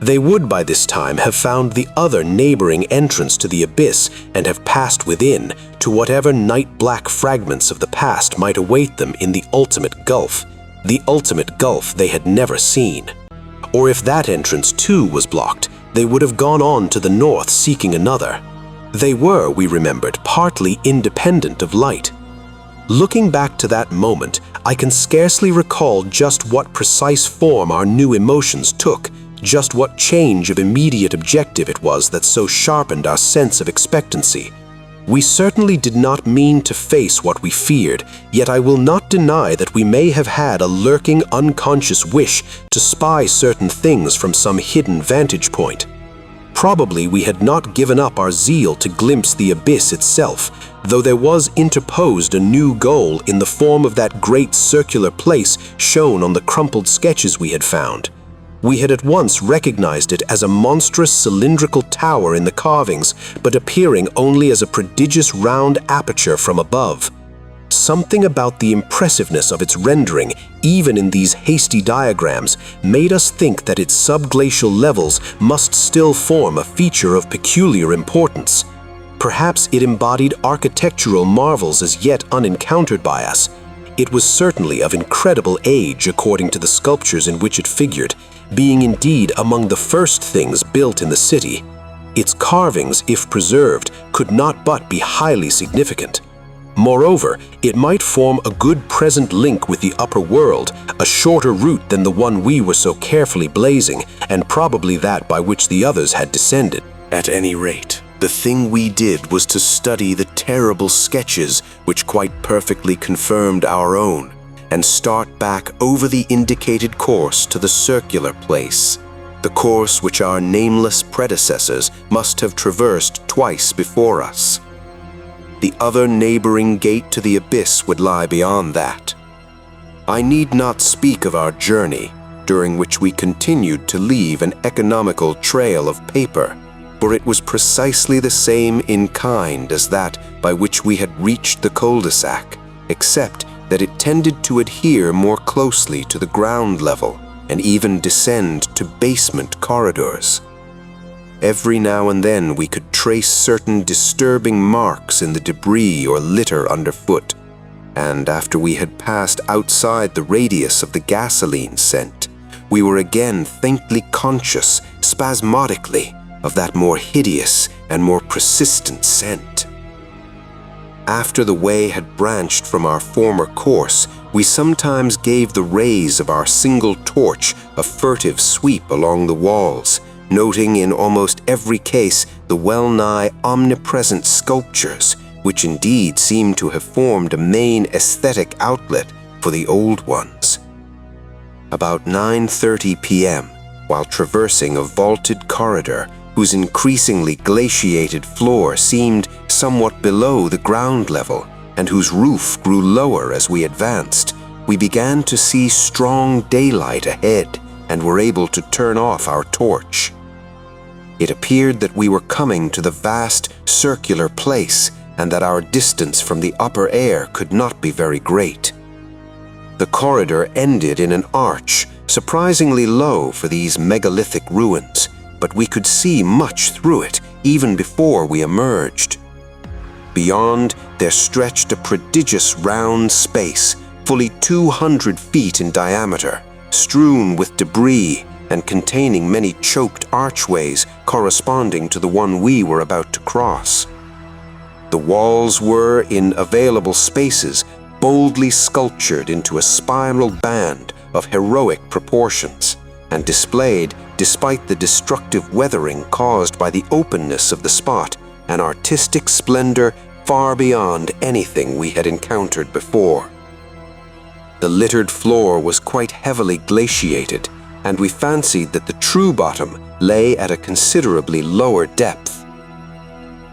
They would by this time have found the other neighboring entrance to the abyss and have passed within to whatever night-black fragments of the past might await them in the ultimate gulf they had never seen. Or if that entrance too was blocked, they would have gone on to the north seeking another. They were, we remembered, partly independent of light. Looking back to that moment, I can scarcely recall just what precise form our new emotions took, just what change of immediate objective it was that so sharpened our sense of expectancy. We certainly did not mean to face what we feared, yet I will not deny that we may have had a lurking unconscious wish to spy certain things from some hidden vantage point. Probably we had not given up our zeal to glimpse the abyss itself, though there was interposed a new goal in the form of that great circular place shown on the crumpled sketches we had found. We had at once recognized it as a monstrous cylindrical tower in the carvings, but appearing only as a prodigious round aperture from above. Something about the impressiveness of its rendering, even in these hasty diagrams, made us think that its subglacial levels must still form a feature of peculiar importance. Perhaps it embodied architectural marvels as yet unencountered by us. It was certainly of incredible age according to the sculptures in which it figured, being indeed among the first things built in the city. Its carvings, if preserved, could not but be highly significant. Moreover, it might form a good present link with the upper world, a shorter route than the one we were so carefully blazing, and probably that by which the others had descended. At any rate, the thing we did was to study the terrible sketches which quite perfectly confirmed our own, and start back over the indicated course to the circular place, the course which our nameless predecessors must have traversed twice before us. The other neighboring gate to the abyss would lie beyond that. I need not speak of our journey, during which we continued to leave an economical trail of paper, for it was precisely the same in kind as that by which we had reached the cul-de-sac, except that it tended to adhere more closely to the ground level and even descend to basement corridors. Every now and then we could trace certain disturbing marks in the debris or litter underfoot, and after we had passed outside the radius of the gasoline scent, we were again faintly conscious, spasmodically, of that more hideous and more persistent scent. After the way had branched from our former course, we sometimes gave the rays of our single torch a furtive sweep along the walls, noting in almost every case the well-nigh omnipresent sculptures, which indeed seemed to have formed a main aesthetic outlet for the old ones. About 9:30 p.m., while traversing a vaulted corridor whose increasingly glaciated floor seemed somewhat below the ground level and whose roof grew lower as we advanced, we began to see strong daylight ahead and were able to turn off our torch. It appeared that we were coming to the vast circular place and that our distance from the upper air could not be very great. The corridor ended in an arch, surprisingly low for these megalithic ruins, but we could see much through it even before we emerged. Beyond, there stretched a prodigious round space, fully 200 feet in diameter, strewn with debris and containing many choked archways corresponding to the one we were about to cross. The walls were, in available spaces, boldly sculptured into a spiral band of heroic proportions, and displayed, despite the destructive weathering caused by the openness of the spot, an artistic splendor far beyond anything we had encountered before. The littered floor was quite heavily glaciated, and we fancied that the true bottom lay at a considerably lower depth.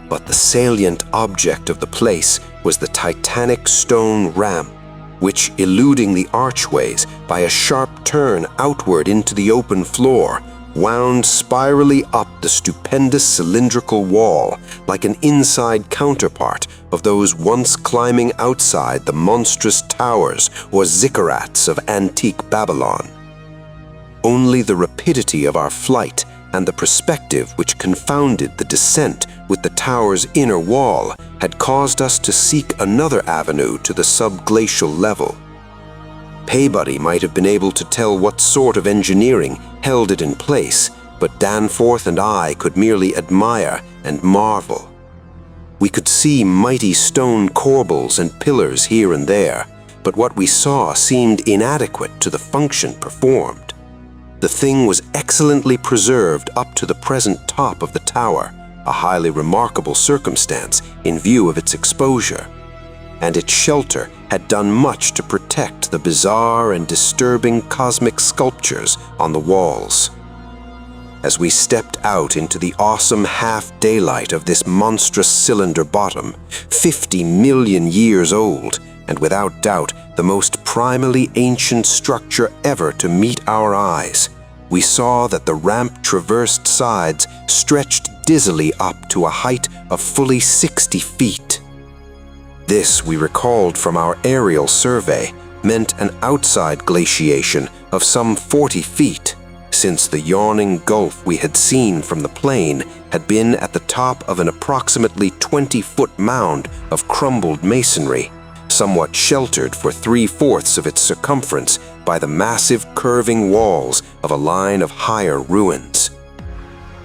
But the salient object of the place was the titanic stone ramp, which, eluding the archways by a sharp turn outward into the open floor, wound spirally up the stupendous cylindrical wall like an inside counterpart of those once climbing outside the monstrous towers or ziggurats of antique Babylon. Only the rapidity of our flight and the perspective which confounded the descent with the tower's inner wall had caused us to seek another avenue to the subglacial level. Paybuddy might have been able to tell what sort of engineering held it in place, but Danforth and I could merely admire and marvel. We could see mighty stone corbels and pillars here and there, but what we saw seemed inadequate to the function performed. The thing was excellently preserved up to the present top of the tower, a highly remarkable circumstance in view of its exposure, and its shelter had done much to protect the bizarre and disturbing cosmic sculptures on the walls. As we stepped out into the awesome half-daylight of this monstrous cylinder bottom, 50 million years old, and without doubt the most primally ancient structure ever to meet our eyes, we saw that the ramp-traversed sides stretched dizzily up to a height of fully 60 feet. This, we recalled from our aerial survey, meant an outside glaciation of some 40 feet, since the yawning gulf we had seen from the plain had been at the top of an approximately 20-foot mound of crumbled masonry, somewhat sheltered for 3/4 of its circumference by the massive curving walls of a line of higher ruins.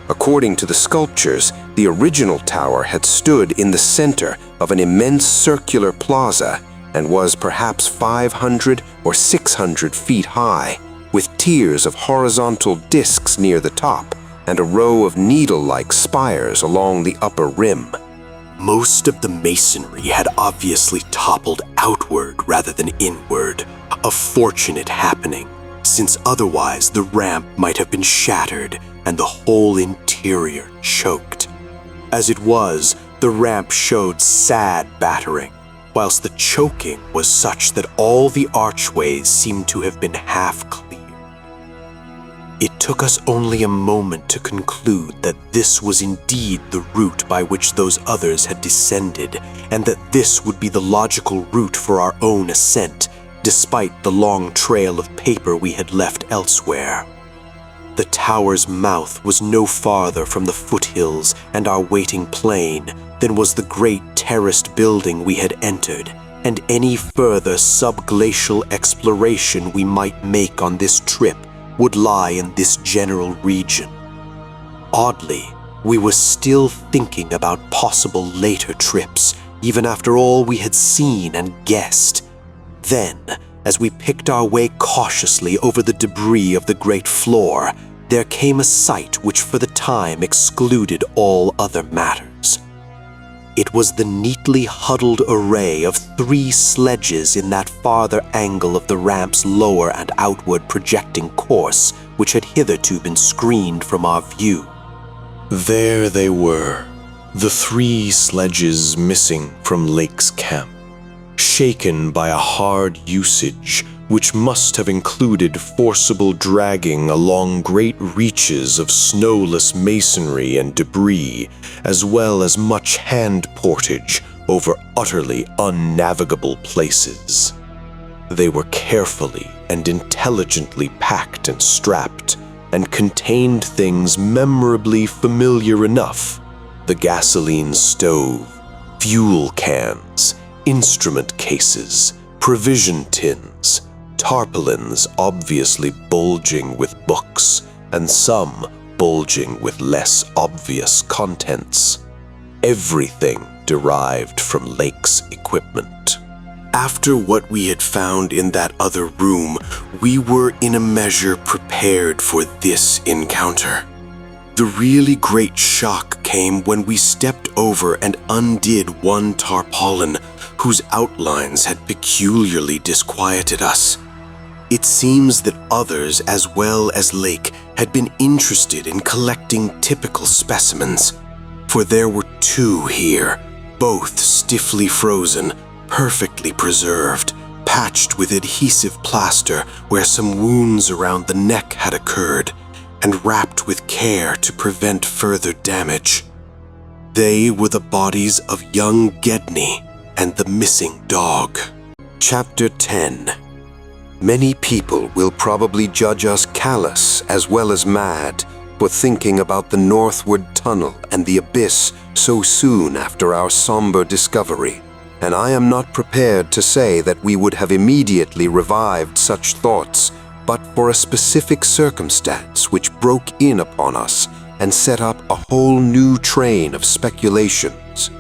According to the sculptures, the original tower had stood in the center of an immense circular plaza and was perhaps 500 or 600 feet high, with tiers of horizontal discs near the top and a row of needle-like spires along the upper rim. Most of the masonry had obviously toppled outward rather than inward, a fortunate happening, since otherwise the ramp might have been shattered and the whole interior choked. As it was, the ramp showed sad battering, whilst the choking was such that all the archways seemed to have been half cleared. It took us only a moment to conclude that this was indeed the route by which those others had descended, and that this would be the logical route for our own ascent, despite the long trail of paper we had left elsewhere. The tower's mouth was no farther from the foothills and our waiting plain than was the great terraced building we had entered, and any further subglacial exploration we might make on this trip would lie in this general region. Oddly, we were still thinking about possible later trips, even after all we had seen and guessed. Then, as we picked our way cautiously over the debris of the great floor, there came a sight which for the time excluded all other matters. It was the neatly huddled array of 3 sledges in that farther angle of the ramp's lower and outward projecting course, which had hitherto been screened from our view. There they were, the 3 sledges missing from Lake's camp, shaken by a hard usage which must have included forcible dragging along great reaches of snowless masonry and debris, as well as much hand portage over utterly unnavigable places. They were carefully and intelligently packed and strapped, and contained things memorably familiar enough: the gasoline stove, fuel cans, instrument cases, provision tins, tarpaulins obviously bulging with books, and some bulging with less obvious contents. Everything derived from Lake's equipment. After what we had found in that other room, we were in a measure prepared for this encounter. The really great shock came when we stepped over and undid one tarpaulin whose outlines had peculiarly disquieted us. It seems that others, as well as Lake, had been interested in collecting typical specimens, for there were 2 here, both stiffly frozen, perfectly preserved, patched with adhesive plaster where some wounds around the neck had occurred, and wrapped with care to prevent further damage. They were the bodies of young Gedney and the missing dog. Chapter 10. Many people will probably judge us callous as well as mad, but thinking about the northward tunnel and the abyss so soon after our somber discovery, and I am not prepared to say that we would have immediately revived such thoughts, but for a specific circumstance which broke in upon us and set up a whole new train of speculations.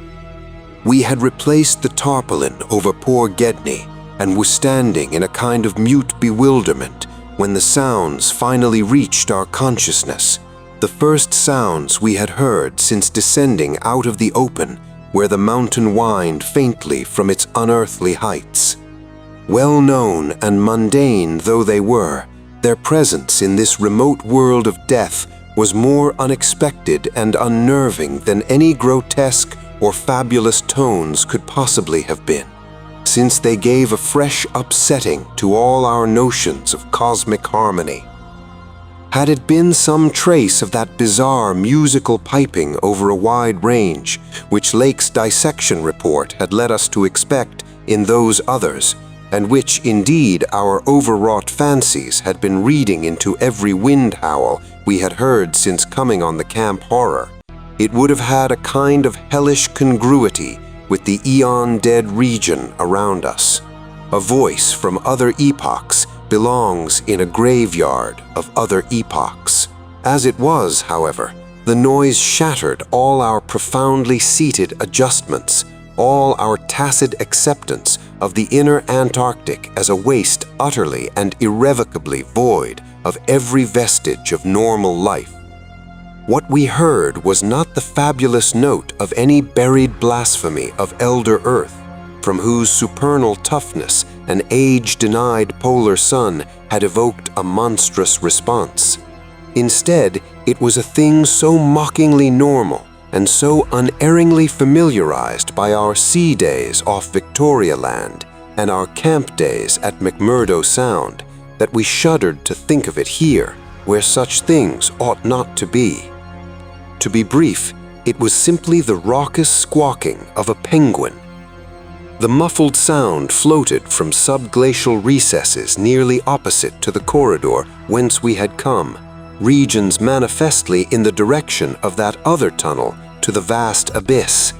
We had replaced the tarpaulin over poor Gedney and were standing in a kind of mute bewilderment when the sounds finally reached our consciousness, the first sounds we had heard since descending out of the open where the mountain whined faintly from its unearthly heights. Well known and mundane though they were, their presence in this remote world of death was more unexpected and unnerving than any grotesque or fabulous tones could possibly have been, since they gave a fresh upsetting to all our notions of cosmic harmony. Had it been some trace of that bizarre musical piping over a wide range, which Lake's dissection report had led us to expect in those others, and which, indeed, our overwrought fancies had been reading into every wind howl we had heard since coming on the camp horror, it would have had a kind of hellish congruity with the eon-dead region around us. A voice from other epochs belongs in a graveyard of other epochs. As it was, however, the noise shattered all our profoundly seated adjustments, all our tacit acceptance of the inner Antarctic as a waste utterly and irrevocably void of every vestige of normal life. What we heard was not the fabulous note of any buried blasphemy of Elder Earth, from whose supernal toughness an age-denied polar sun had evoked a monstrous response. Instead, it was a thing so mockingly normal and so unerringly familiarized by our sea days off Victoria Land and our camp days at McMurdo Sound that we shuddered to think of it here, where such things ought not to be. To be brief, it was simply the raucous squawking of a penguin. The muffled sound floated from subglacial recesses nearly opposite to the corridor whence we had come, regions manifestly in the direction of that other tunnel to the vast abyss.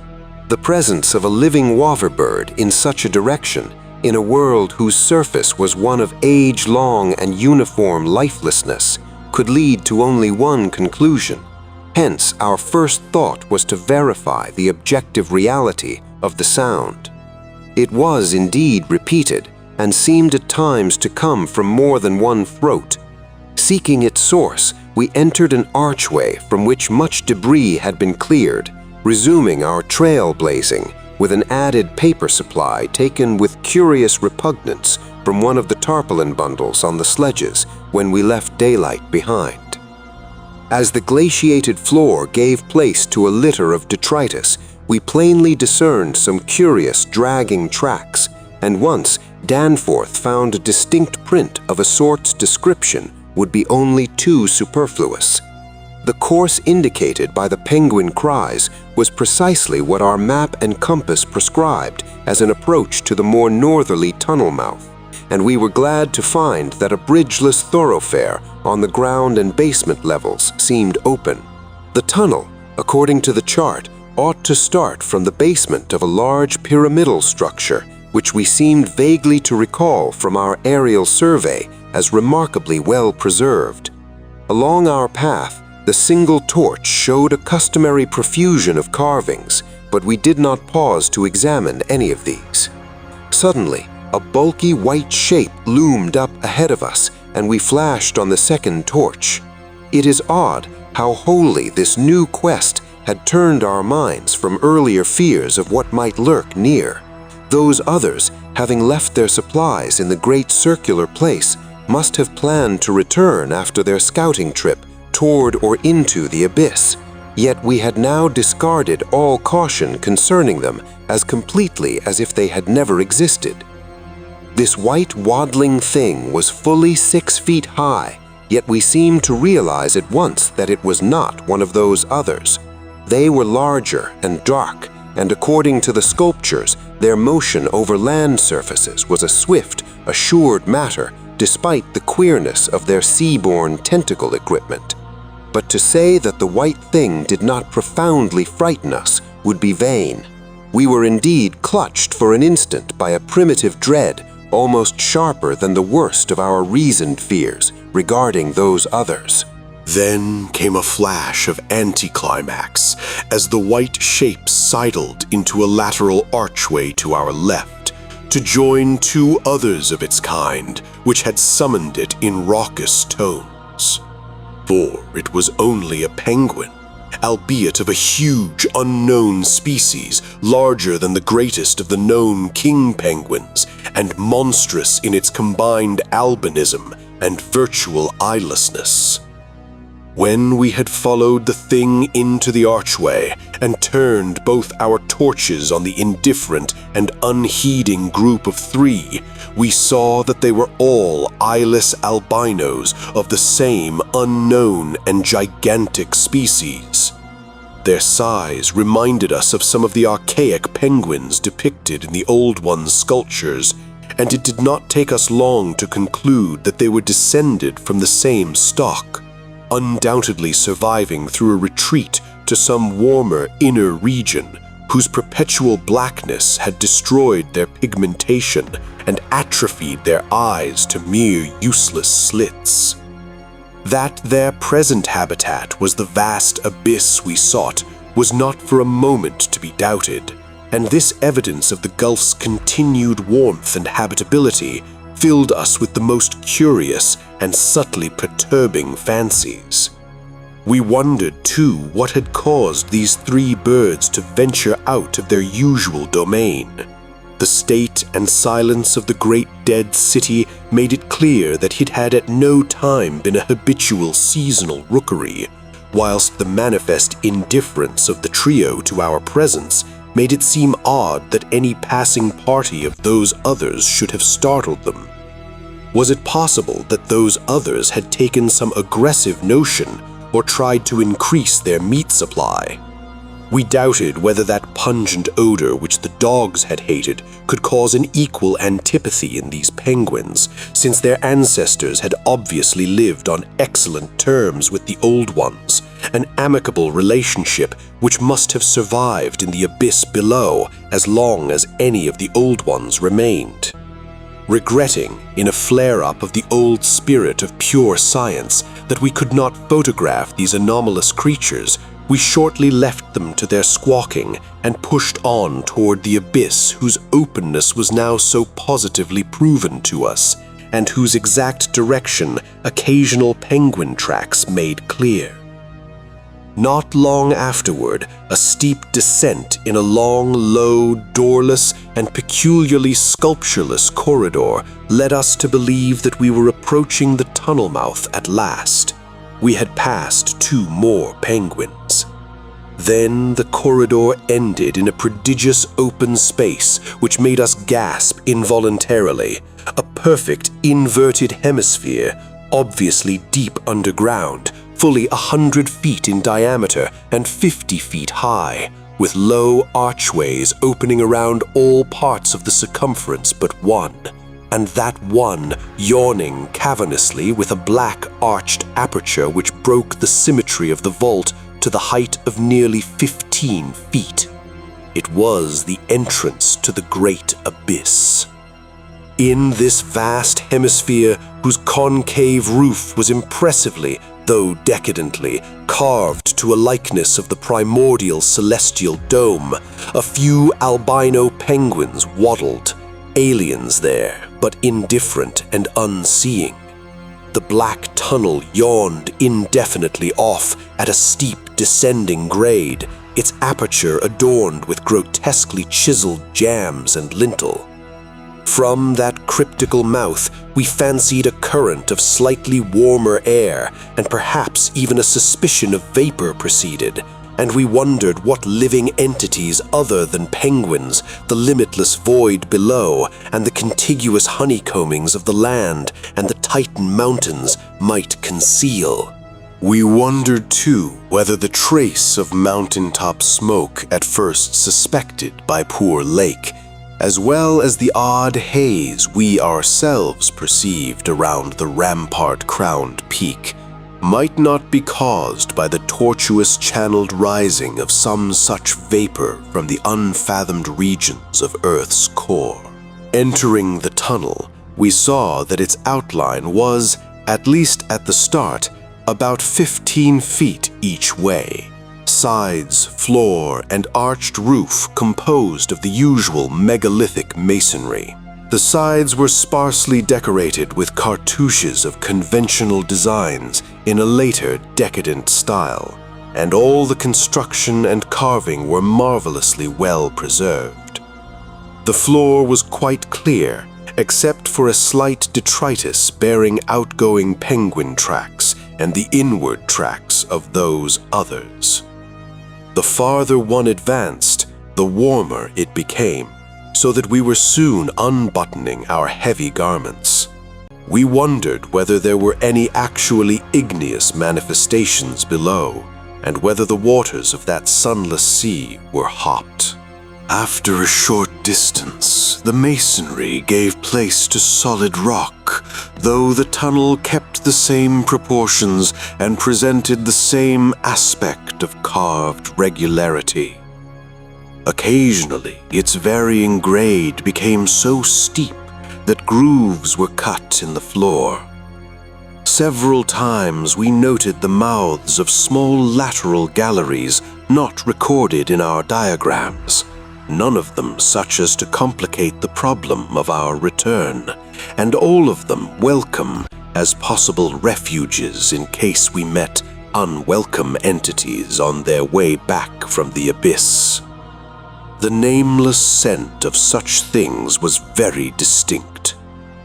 The presence of a living waterbird in such a direction, in a world whose surface was one of age-long and uniform lifelessness, could lead to only one conclusion. Hence, our first thought was to verify the objective reality of the sound. It was indeed repeated, and seemed at times to come from more than one throat. Seeking its source, we entered an archway from which much debris had been cleared, resuming our trailblazing with an added paper supply taken with curious repugnance from one of the tarpaulin bundles on the sledges when we left daylight behind. As the glaciated floor gave place to a litter of detritus, we plainly discerned some curious dragging tracks, and once Danforth found a distinct print of a sort's description would be only too superfluous. The course indicated by the penguin cries was precisely what our map and compass prescribed as an approach to the more northerly tunnel mouth, and we were glad to find that a bridgeless thoroughfare on the ground and basement levels seemed open. The tunnel, according to the chart, ought to start from the basement of a large pyramidal structure, which we seemed vaguely to recall from our aerial survey as remarkably well preserved. Along our path, the single torch showed a customary profusion of carvings, but we did not pause to examine any of these. Suddenly, a bulky white shape loomed up ahead of us, and we flashed on the second torch. It is odd how wholly this new quest had turned our minds from earlier fears of what might lurk near. Those others, having left their supplies in the great circular place, must have planned to return after their scouting trip toward or into the abyss, yet we had now discarded all caution concerning them as completely as if they had never existed. This white waddling thing was fully 6 feet high, yet we seemed to realize at once that it was not one of those others. They were larger and dark, and according to the sculptures, their motion over land surfaces was a swift, assured matter, despite the queerness of their sea-borne tentacle equipment. but to say that the white thing did not profoundly frighten us would be vain. We were indeed clutched for an instant by a primitive dread almost sharper than the worst of our reasoned fears regarding those others. Then came a flash of anticlimax as the white shape sidled into a lateral archway to our left to join two others of its kind, which had summoned it in raucous tones. For it was only a penguin, albeit of a huge unknown species, larger than the greatest of the known king penguins, and monstrous in its combined albinism and virtual eyelessness. When we had followed the thing into the archway and turned both our torches on the indifferent and unheeding group of three, we saw that they were all eyeless albinos of the same unknown and gigantic species. Their size reminded us of some of the archaic penguins depicted in the Old One's sculptures, and it did not take us long to conclude that they were descended from the same stock, undoubtedly surviving through a retreat to some warmer inner region whose perpetual blackness had destroyed their pigmentation and atrophied their eyes to mere useless slits. That their present habitat was the vast abyss we sought was not for a moment to be doubted, and this evidence of the gulf's continued warmth and habitability filled us with the most curious and subtly perturbing fancies. We wondered, too, what had caused these three birds to venture out of their usual domain. The state and silence of the great dead city made it clear that it had at no time been a habitual seasonal rookery, whilst the manifest indifference of the trio to our presence made it seem odd that any passing party of those others should have startled them. Was it possible that those others had taken some aggressive notion or tried to increase their meat supply? We doubted whether that pungent odor which the dogs had hated could cause an equal antipathy in these penguins, since their ancestors had obviously lived on excellent terms with the Old Ones, an amicable relationship which must have survived in the abyss below as long as any of the Old Ones remained. Regretting, in a flare-up of the old spirit of pure science, that we could not photograph these anomalous creatures, we shortly left them to their squawking and pushed on toward the abyss whose openness was now so positively proven to us, and whose exact direction occasional penguin tracks made clear. Not long afterward, a steep descent in a long, low, doorless, and peculiarly sculptureless corridor led us to believe that we were approaching the tunnel mouth at last. We had passed two more penguins. Then the corridor ended in a prodigious open space which made us gasp involuntarily, a perfect inverted hemisphere, obviously deep underground, fully 100 feet in diameter and 50 feet high, with low archways opening around all parts of the circumference but one, and that one yawning cavernously with a black arched aperture which broke the symmetry of the vault to the height of nearly 15 feet. It was the entrance to the great abyss. In this vast hemisphere, whose concave roof was impressively, though decadently, carved to a likeness of the primordial celestial dome, a few albino penguins waddled, aliens there, but indifferent and unseeing. The black tunnel yawned indefinitely off at a steep descending grade, its aperture adorned with grotesquely chiseled jambs and lintel. From that cryptical mouth, we fancied a current of slightly warmer air, and perhaps even a suspicion of vapor proceeded, and we wondered what living entities other than penguins, the limitless void below, and the contiguous honeycombings of the land and the Titan mountains might conceal. We wondered, too, whether the trace of mountaintop smoke at first suspected by Poor Lake, as well as the odd haze we ourselves perceived around the rampart-crowned peak, might not not be caused by the tortuous channeled rising of some such vapor from the unfathomed regions of Earth's core. Entering the tunnel, we saw that its outline was, at least at the start, about 15 feet each way. Sides, floor, and arched roof composed of the usual megalithic masonry. The sides were sparsely decorated with cartouches of conventional designs in a later decadent style, and all the construction and carving were marvelously well preserved. The floor was quite clear, except for a slight detritus bearing outgoing penguin tracks and the inward tracks of those others. The farther one advanced, the warmer it became, so that we were soon unbuttoning our heavy garments. We wondered whether there were any actually igneous manifestations below, and whether the waters of that sunless sea were hot. After a short distance, the masonry gave place to solid rock, though the tunnel kept the same proportions and presented the same aspect of carved regularity. Occasionally, its varying grade became so steep that grooves were cut in the floor. Several times we noted the mouths of small lateral galleries not recorded in our diagrams, none of them such as to complicate the problem of our return, and all of them welcome as possible refuges in case we met unwelcome entities on their way back from the abyss. The nameless scent of such things was very distinct.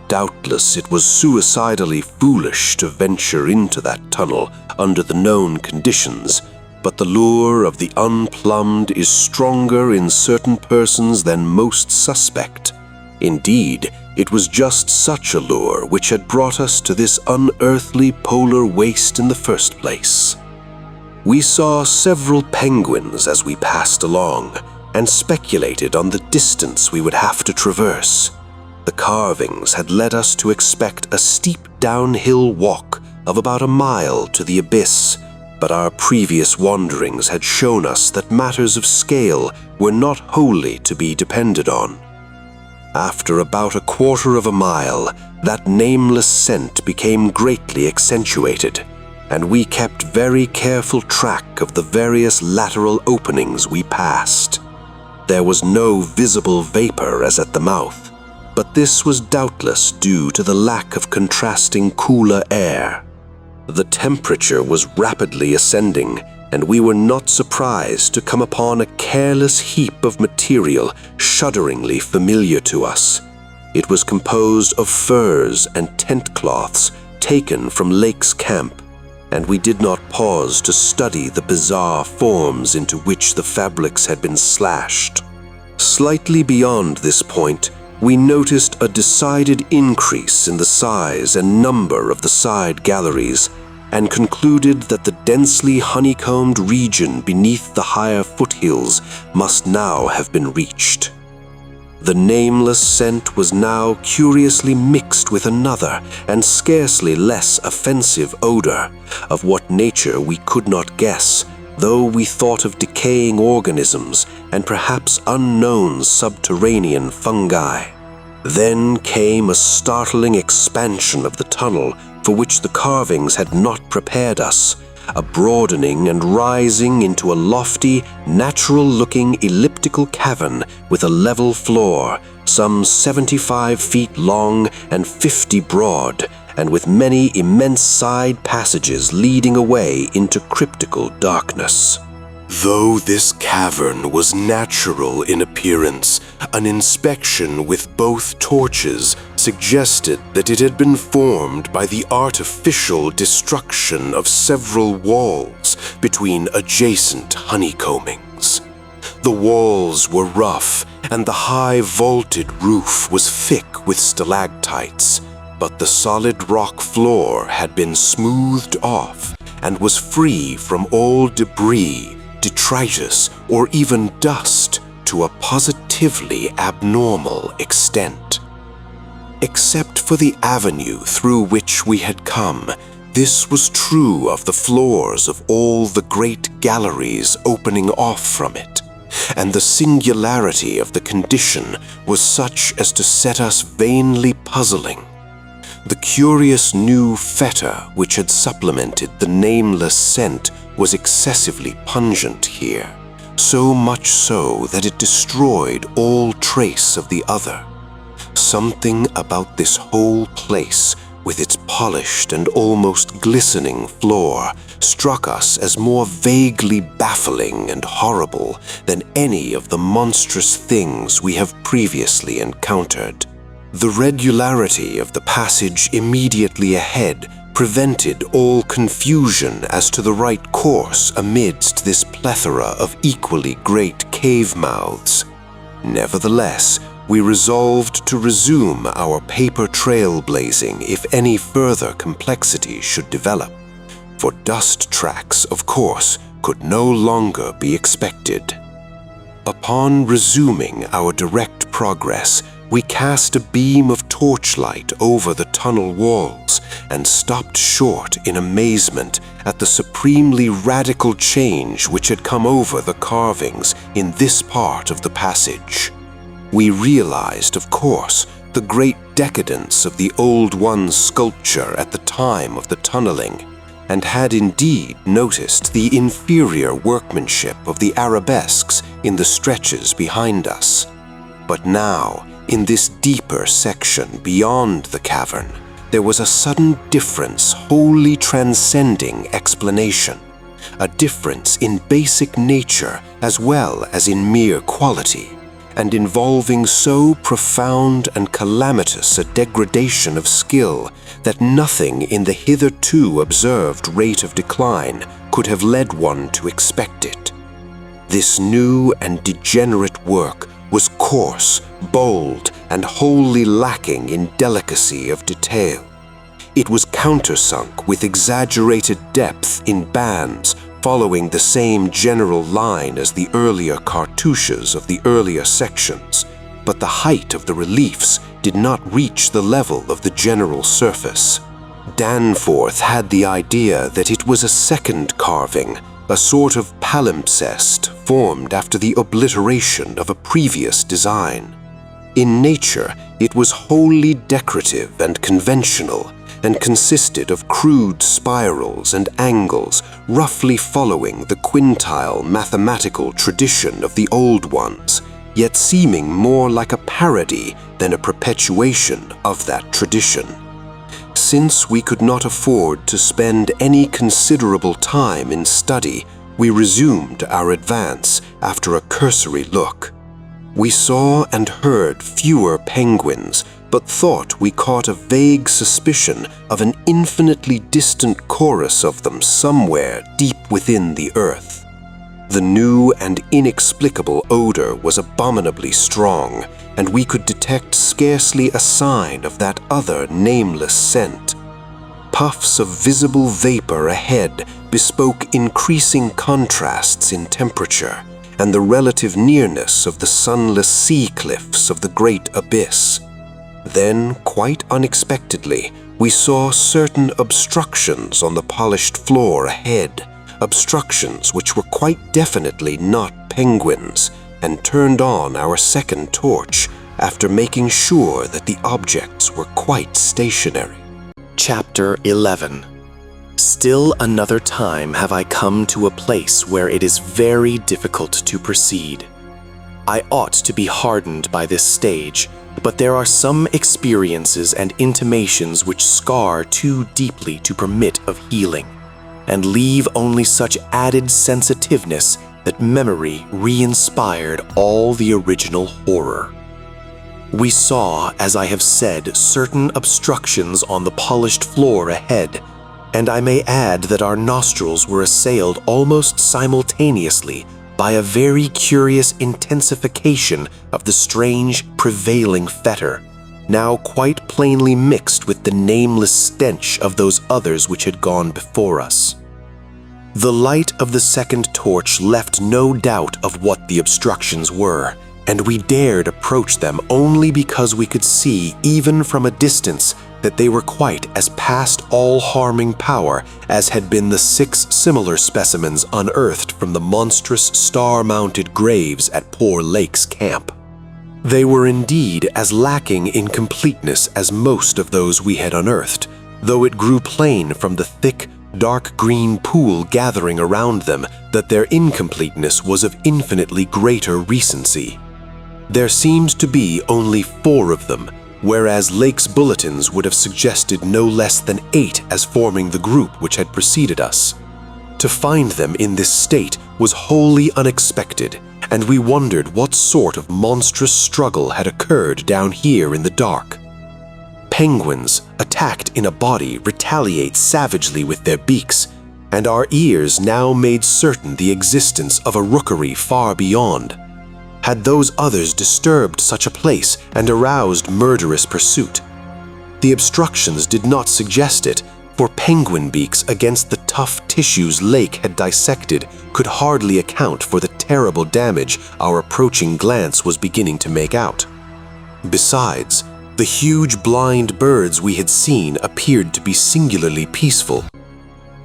Doubtless it was suicidally foolish to venture into that tunnel under the known conditions, but the lure of the unplumbed is stronger in certain persons than most suspect. Indeed, it was just such a lure which had brought us to this unearthly polar waste in the first place. We saw several penguins as we passed along, and speculated on the distance we would have to traverse. The carvings had led us to expect a steep downhill walk of about a mile to the abyss, but our previous wanderings had shown us that matters of scale were not wholly to be depended on. After about a quarter of a mile, that nameless scent became greatly accentuated, and we kept very careful track of the various lateral openings we passed. There was no visible vapor as at the mouth, but this was doubtless due to the lack of contrasting cooler air. The temperature was rapidly ascending, and we were not surprised to come upon a careless heap of material shudderingly familiar to us. It was composed of furs and tent cloths taken from Lake's camp, and we did not pause to study the bizarre forms into which the fabrics had been slashed. Slightly beyond this point, we noticed a decided increase in the size and number of the side galleries, and concluded that the densely honeycombed region beneath the higher foothills must now have been reached. The nameless scent was now curiously mixed with another and scarcely less offensive odor, of what nature we could not guess, though we thought of decaying organisms and perhaps unknown subterranean fungi. Then came a startling expansion of the tunnel for which the carvings had not prepared us, a broadening and rising into a lofty, natural-looking elliptical cavern with a level floor, some 75 feet long and 50 broad, and with many immense side passages leading away into cryptical darkness. Though this cavern was natural in appearance, an inspection with both torches suggested that it had been formed by the artificial destruction of several walls between adjacent honeycombings. The walls were rough, and the high vaulted roof was thick with stalactites, but the solid rock floor had been smoothed off and was free from all debris, detritus, or even dust to a positively abnormal extent. Except for the avenue through which we had come, This was true of the floors of all the great galleries opening off from it, and the singularity of the condition was such as to set us vainly puzzling. The curious new feta which had supplemented the nameless scent was excessively pungent here, so much so that it destroyed all trace of the other. Something about this whole place, with its polished and almost glistening floor, struck us as more vaguely baffling and horrible than any of the monstrous things we have previously encountered. The regularity of the passage immediately ahead prevented all confusion as to the right course amidst this plethora of equally great cave mouths. Nevertheless, we resolved to resume our paper trailblazing if any further complexity should develop, for dust tracks, of course, could no longer be expected. Upon resuming our direct progress, we cast a beam of torchlight over the tunnel walls and stopped short in amazement at the supremely radical change which had come over the carvings in this part of the passage. We realized, of course, the great decadence of the Old One's sculpture at the time of the tunneling, and had indeed noticed the inferior workmanship of the arabesques in the stretches behind us. But now, in this deeper section beyond the cavern, there was a sudden difference wholly transcending explanation, a difference in basic nature as well as in mere quality, and involving so profound and calamitous a degradation of skill that nothing in the hitherto observed rate of decline could have led one to expect it. This new and degenerate work was coarse, bold, and wholly lacking in delicacy of detail. It was countersunk with exaggerated depth in bands following the same general line as the earlier cartouches of the earlier sections, but the height of the reliefs did not reach the level of the general surface. Danforth had the idea that it was a second carving, a sort of palimpsest formed after the obliteration of a previous design. In nature, it was wholly decorative and conventional, and consisted of crude spirals and angles roughly following the quintile mathematical tradition of the old ones, yet seeming more like a parody than a perpetuation of that tradition. Since we could not afford to spend any considerable time in study, we resumed our advance after a cursory look. We saw and heard fewer penguins, but thought we caught a vague suspicion of an infinitely distant chorus of them somewhere deep within the earth. The new and inexplicable odor was abominably strong, and we could detect scarcely a sign of that other nameless scent. Puffs of visible vapor ahead bespoke increasing contrasts in temperature and the relative nearness of the sunless sea cliffs of the great abyss. Then, quite unexpectedly, we saw certain obstructions on the polished floor ahead, obstructions which were quite definitely not penguins, and turned on our second torch after making sure that the objects were quite stationary. Chapter 11. Still another time have I come to a place where it is very difficult to proceed. I ought to be hardened by this stage, but there are some experiences and intimations which scar too deeply to permit of healing, and leave only such added sensitiveness that memory re-inspired all the original horror. We saw, as I have said, certain obstructions on the polished floor ahead, and I may add that our nostrils were assailed almost simultaneously by a very curious intensification of the strange prevailing fetor, now quite plainly mixed with the nameless stench of those others which had gone before us. The light of the second torch left no doubt of what the obstructions were, and we dared approach them only because we could see, even from a distance, that they were quite as past all harming power as had been the 6 similar specimens unearthed from the monstrous star-mounted graves at Poor Lake's camp. They were indeed as lacking in completeness as most of those we had unearthed, though it grew plain from the thick, dark green pool gathering around them that their incompleteness was of infinitely greater recency. There seemed to be only 4 of them, whereas Lake's bulletins would have suggested no less than 8 as forming the group which had preceded us. To find them in this state was wholly unexpected, and we wondered what sort of monstrous struggle had occurred down here in the dark. Penguins, attacked in a body, retaliate savagely with their beaks, and our ears now made certain the existence of a rookery far beyond. Had those others disturbed such a place and aroused murderous pursuit? The obstructions did not suggest it, for penguin beaks against the tough tissues Lake had dissected could hardly account for the terrible damage our approaching glance was beginning to make out. Besides, the huge blind birds we had seen appeared to be singularly peaceful.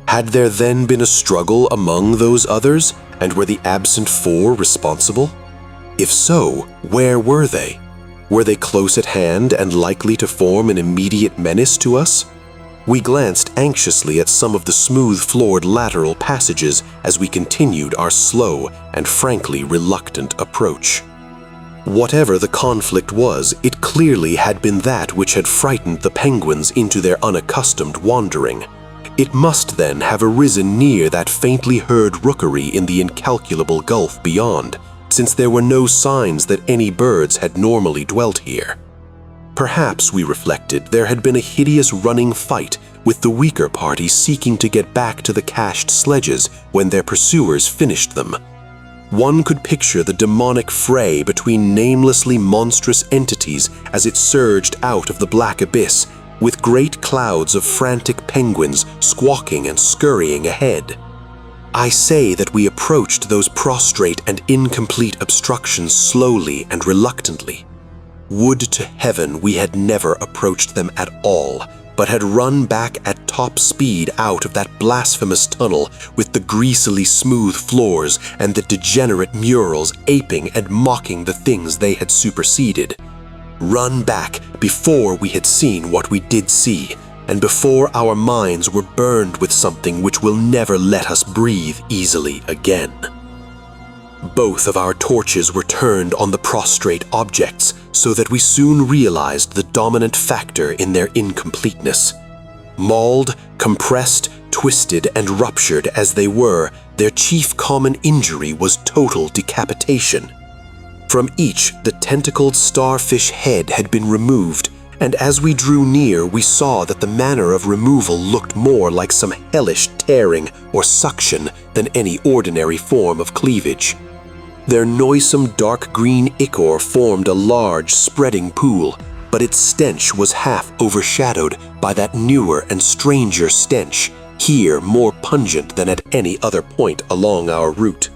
Had there then been a struggle among those others, and were the absent 4 responsible? If so, where were they? Were they close at hand and likely to form an immediate menace to us? We glanced anxiously at some of the smooth-floored lateral passages as we continued our slow and frankly reluctant approach. Whatever the conflict was, it clearly had been that which had frightened the penguins into their unaccustomed wandering. It must then have arisen near that faintly heard rookery in the incalculable gulf beyond, since there were no signs that any birds had normally dwelt here. Perhaps, we reflected, there had been a hideous running fight with the weaker party seeking to get back to the cached sledges when their pursuers finished them. One could picture the demonic fray between namelessly monstrous entities as it surged out of the black abyss, with great clouds of frantic penguins squawking and scurrying ahead. I say that we approached those prostrate and incomplete obstructions slowly and reluctantly. Would to heaven we had never approached them at all, but had run back at top speed out of that blasphemous tunnel with the greasily smooth floors and the degenerate murals aping and mocking the things they had superseded. Run back before we had seen what we did see, and before our minds were burned with something which will never let us breathe easily again. Both of our torches were turned on the prostrate objects, so that we soon realized the dominant factor in their incompleteness. Mauled, compressed, twisted, and ruptured as they were, their chief common injury was total decapitation. From each, the tentacled starfish head had been removed, and as we drew near, we saw that the manner of removal looked more like some hellish tearing or suction than any ordinary form of cleavage. Their noisome dark green ichor formed a large, spreading pool, but its stench was half overshadowed by that newer and stranger stench, here more pungent than at any other point along our route.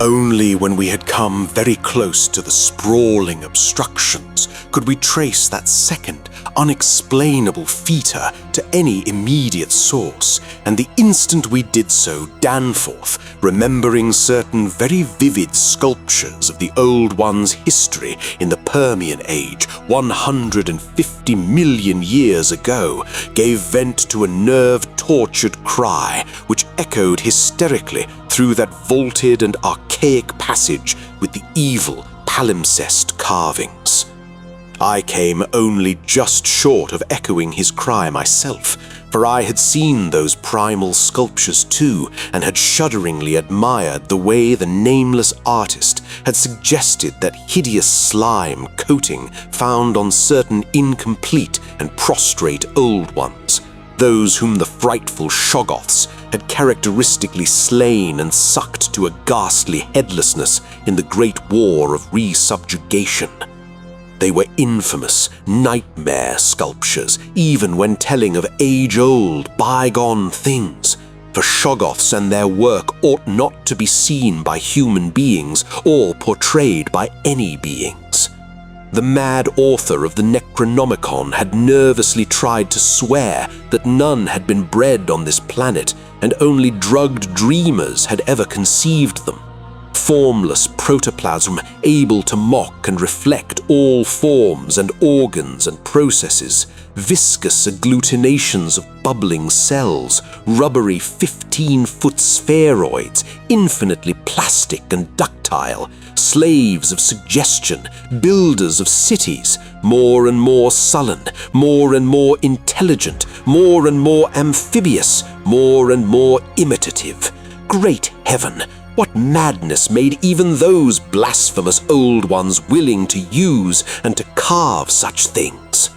Only when we had come very close to the sprawling obstructions could we trace that second, unexplainable fetor to any immediate source, and the instant we did so, Danforth, remembering certain very vivid sculptures of the Old One's history in the Permian Age 150 million years ago, gave vent to a nerve-tortured cry which echoed hysterically through that vaulted and archaic passage with the evil palimpsest carvings. I came only just short of echoing his cry myself, for I had seen those primal sculptures too, and had shudderingly admired the way the nameless artist had suggested that hideous slime coating found on certain incomplete and prostrate old ones, those whom the frightful Shoggoths had characteristically slain and sucked to a ghastly headlessness in the Great War of Resubjugation. They were infamous, nightmare sculptures, even when telling of age-old, bygone things, for Shoggoths and their work ought not to be seen by human beings or portrayed by any beings. The mad author of the Necronomicon had nervously tried to swear that none had been bred on this planet and only drugged dreamers had ever conceived them. Formless protoplasm able to mock and reflect all forms and organs and processes, viscous agglutinations of bubbling cells, rubbery 15-foot spheroids, infinitely plastic and ductile, slaves of suggestion, builders of cities, more and more sullen, more and more intelligent, more and more amphibious, more and more imitative. Great heaven! What madness made even those blasphemous old ones willing to use and to carve such things?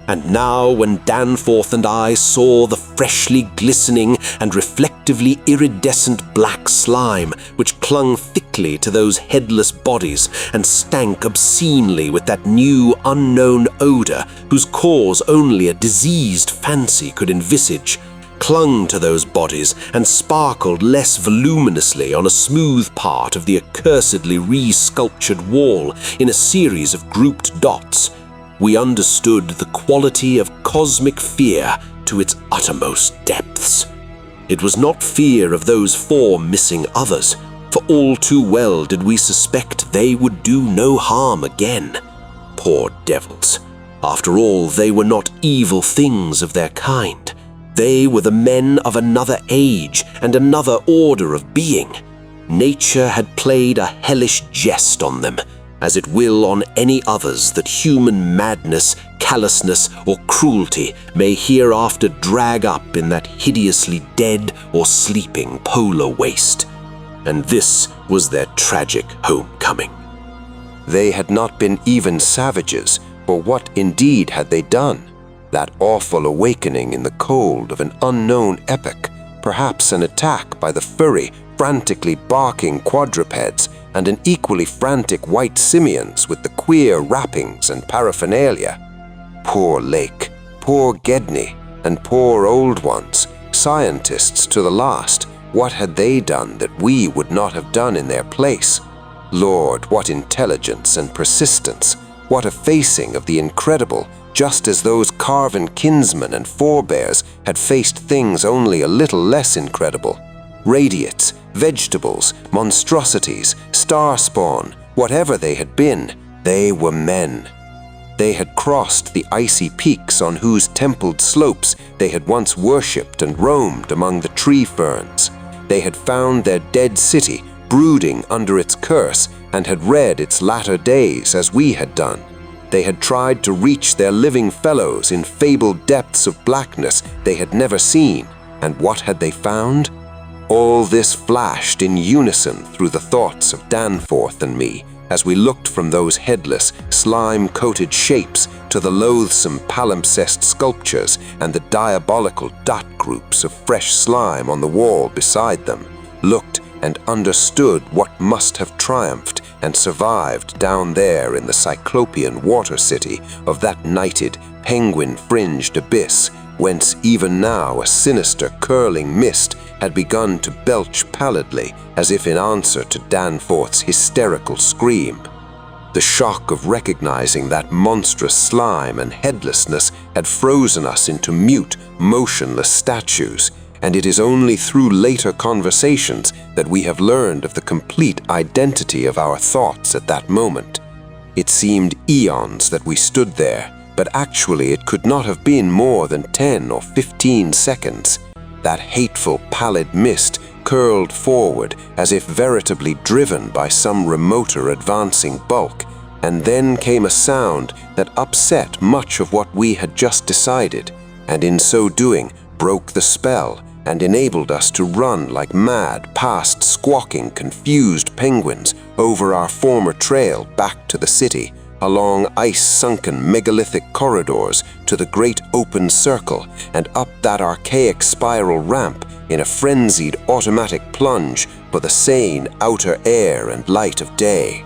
And now when Danforth and I saw the freshly glistening and reflectively iridescent black slime which clung thickly to those headless bodies and stank obscenely with that new unknown odor whose cause only a diseased fancy could envisage, clung to those bodies and sparkled less voluminously on a smooth part of the accursedly re-sculptured wall in a series of grouped dots, we understood the quality of cosmic fear to its uttermost depths. It was not fear of those 4 missing others, for all too well did we suspect they would do no harm again. Poor devils! After all, they were not evil things of their kind. They were the men of another age and another order of being. Nature had played a hellish jest on them, as it will on any others that human madness, callousness, or cruelty may hereafter drag up in that hideously dead or sleeping polar waste. And this was their tragic homecoming. They had not been even savages, for what indeed had they done? That awful awakening in the cold of an unknown epoch, perhaps an attack by the furry, frantically barking quadrupeds and an equally frantic white simians with the queer wrappings and paraphernalia. Poor Lake, poor Gedney, and poor old ones, scientists to the last, what had they done that we would not have done in their place? Lord, what intelligence and persistence, what a facing of the incredible, just as those carven kinsmen and forebears had faced things only a little less incredible. Radiates, vegetables, monstrosities, star spawn, whatever they had been, they were men. They had crossed the icy peaks on whose templed slopes they had once worshipped and roamed among the tree ferns. They had found their dead city brooding under its curse and had read its latter days as we had done. They had tried to reach their living fellows in fabled depths of blackness they had never seen, and what had they found? All this flashed in unison through the thoughts of Danforth and me as we looked from those headless, slime-coated shapes to the loathsome palimpsest sculptures and the diabolical dot groups of fresh slime on the wall beside them, looked and understood what must have triumphed and survived down there in the cyclopean water city of that nighted, penguin-fringed abyss, whence even now a sinister curling mist had begun to belch pallidly as if in answer to Danforth's hysterical scream. The shock of recognizing that monstrous slime and headlessness had frozen us into mute, motionless statues, and it is only through later conversations that we have learned of the complete identity of our thoughts at that moment. It seemed eons that we stood there, but actually it could not have been more than 10 or 15 seconds. That hateful pallid mist curled forward as if veritably driven by some remoter advancing bulk, and then came a sound that upset much of what we had just decided, and in so doing broke the spell and enabled us to run like mad past squawking, confused penguins over our former trail back to the city, along ice-sunken megalithic corridors to the great open circle and up that archaic spiral ramp in a frenzied automatic plunge for the sane outer air and light of day.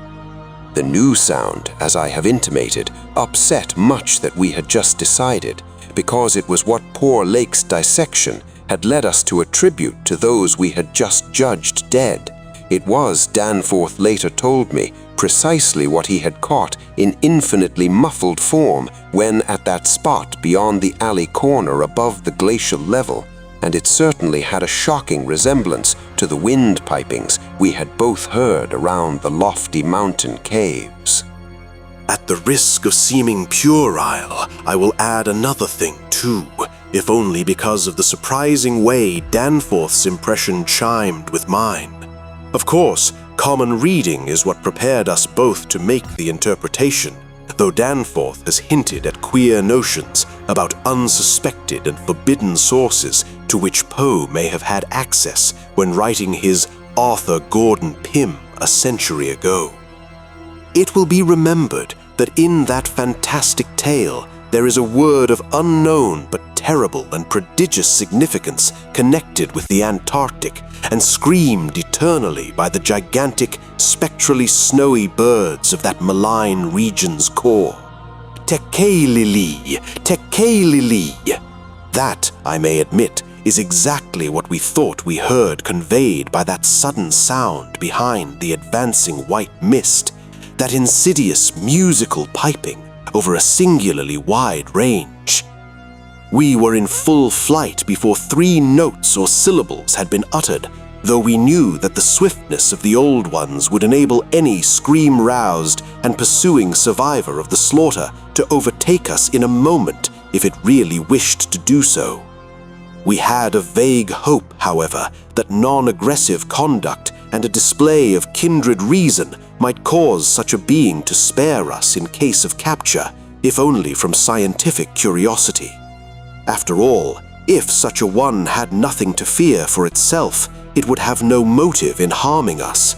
The new sound, as I have intimated, upset much that we had just decided, because it was what poor Lake's dissection had led us to attribute to those we had just judged dead. It was, Danforth later told me, precisely what he had caught in infinitely muffled form when at that spot beyond the alley corner above the glacial level, and it certainly had a shocking resemblance to the wind pipings we had both heard around the lofty mountain caves. At the risk of seeming puerile, I will add another thing too, if only because of the surprising way Danforth's impression chimed with mine. Of course, common reading is what prepared us both to make the interpretation, though Danforth has hinted at queer notions about unsuspected and forbidden sources to which Poe may have had access when writing his Arthur Gordon Pym a century ago. It will be remembered that in that fantastic tale there is a word of unknown but terrible and prodigious significance connected with the Antarctic and screamed eternally by the gigantic, spectrally snowy birds of that malign region's core. Tekelili, Tekelili. That, I may admit, is exactly what we thought we heard conveyed by that sudden sound behind the advancing white mist, that insidious musical piping over a singularly wide range. We were in full flight before 3 notes or syllables had been uttered, though we knew that the swiftness of the old ones would enable any scream-roused and pursuing survivor of the slaughter to overtake us in a moment if it really wished to do so. We had a vague hope, however, that non-aggressive conduct and a display of kindred reason might cause such a being to spare us in case of capture, if only from scientific curiosity. After all, if such a one had nothing to fear for itself, it would have no motive in harming us.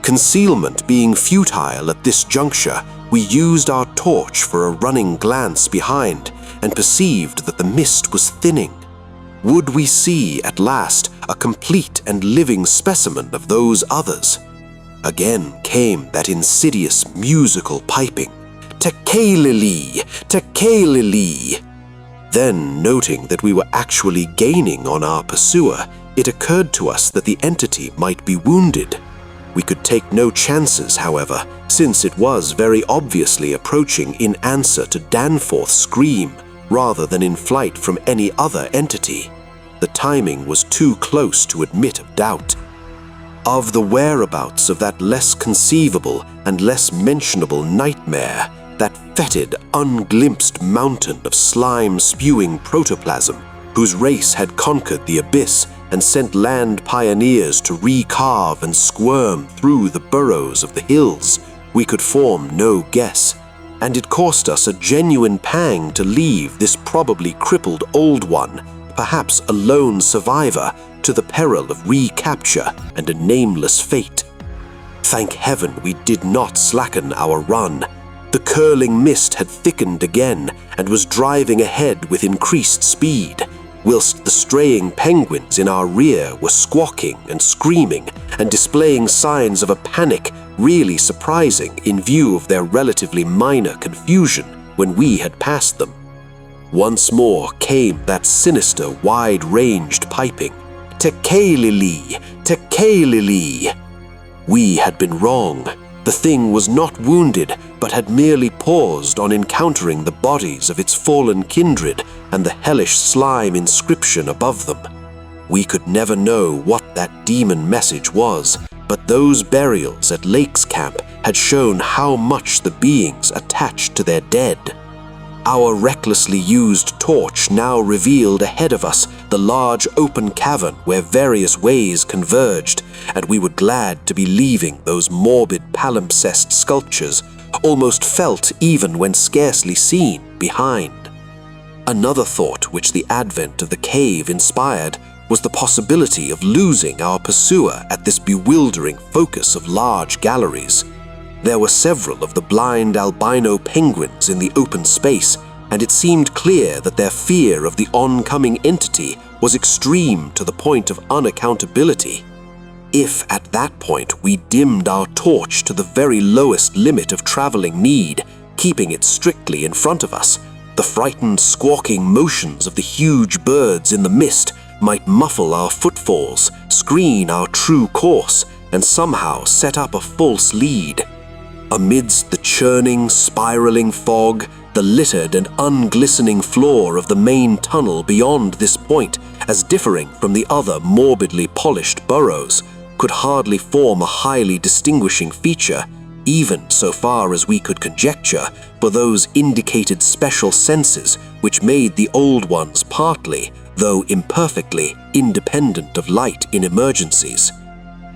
Concealment being futile at this juncture, we used our torch for a running glance behind and perceived that the mist was thinning. Would we see, at last, a complete and living specimen of those others? Again came that insidious musical piping. Tekelili, Tekelili. Then, noting that we were actually gaining on our pursuer, it occurred to us that the entity might be wounded. We could take no chances, however, since it was very obviously approaching in answer to Danforth's scream, rather than in flight from any other entity. The timing was too close to admit of doubt. Of the whereabouts of that less conceivable and less mentionable nightmare, that fetid, unglimpsed mountain of slime-spewing protoplasm, whose race had conquered the abyss and sent land pioneers to recarve and squirm through the burrows of the hills, we could form no guess, and it cost us a genuine pang to leave this probably crippled old one, perhaps a lone survivor, to the peril of recapture and a nameless fate. Thank heaven we did not slacken our run. The curling mist had thickened again and was driving ahead with increased speed, whilst the straying penguins in our rear were squawking and screaming and displaying signs of a panic really surprising in view of their relatively minor confusion when we had passed them. Once more came that sinister, wide-ranged piping. Tekelili, Tekelili. We had been wrong. The thing was not wounded, but had merely paused on encountering the bodies of its fallen kindred and the hellish slime inscription above them. We could never know what that demon message was, but those burials at Lake's Camp had shown how much the beings attached to their dead. Our recklessly used torch now revealed ahead of us the large open cavern where various ways converged, and we were glad to be leaving those morbid palimpsest sculptures, almost felt even when scarcely seen, behind. Another thought which the advent of the cave inspired was the possibility of losing our pursuer at this bewildering focus of large galleries. There were several of the blind albino penguins in the open space, and it seemed clear that their fear of the oncoming entity was extreme to the point of unaccountability. If at that point we dimmed our torch to the very lowest limit of traveling need, keeping it strictly in front of us, the frightened, squawking motions of the huge birds in the mist might muffle our footfalls, screen our true course, and somehow set up a false lead. Amidst the churning, spiraling fog, the littered and unglistening floor of the main tunnel beyond this point, as differing from the other morbidly polished burrows, could hardly form a highly distinguishing feature, even so far as we could conjecture, for those indicated special senses which made the old ones partly, though imperfectly, independent of light in emergencies.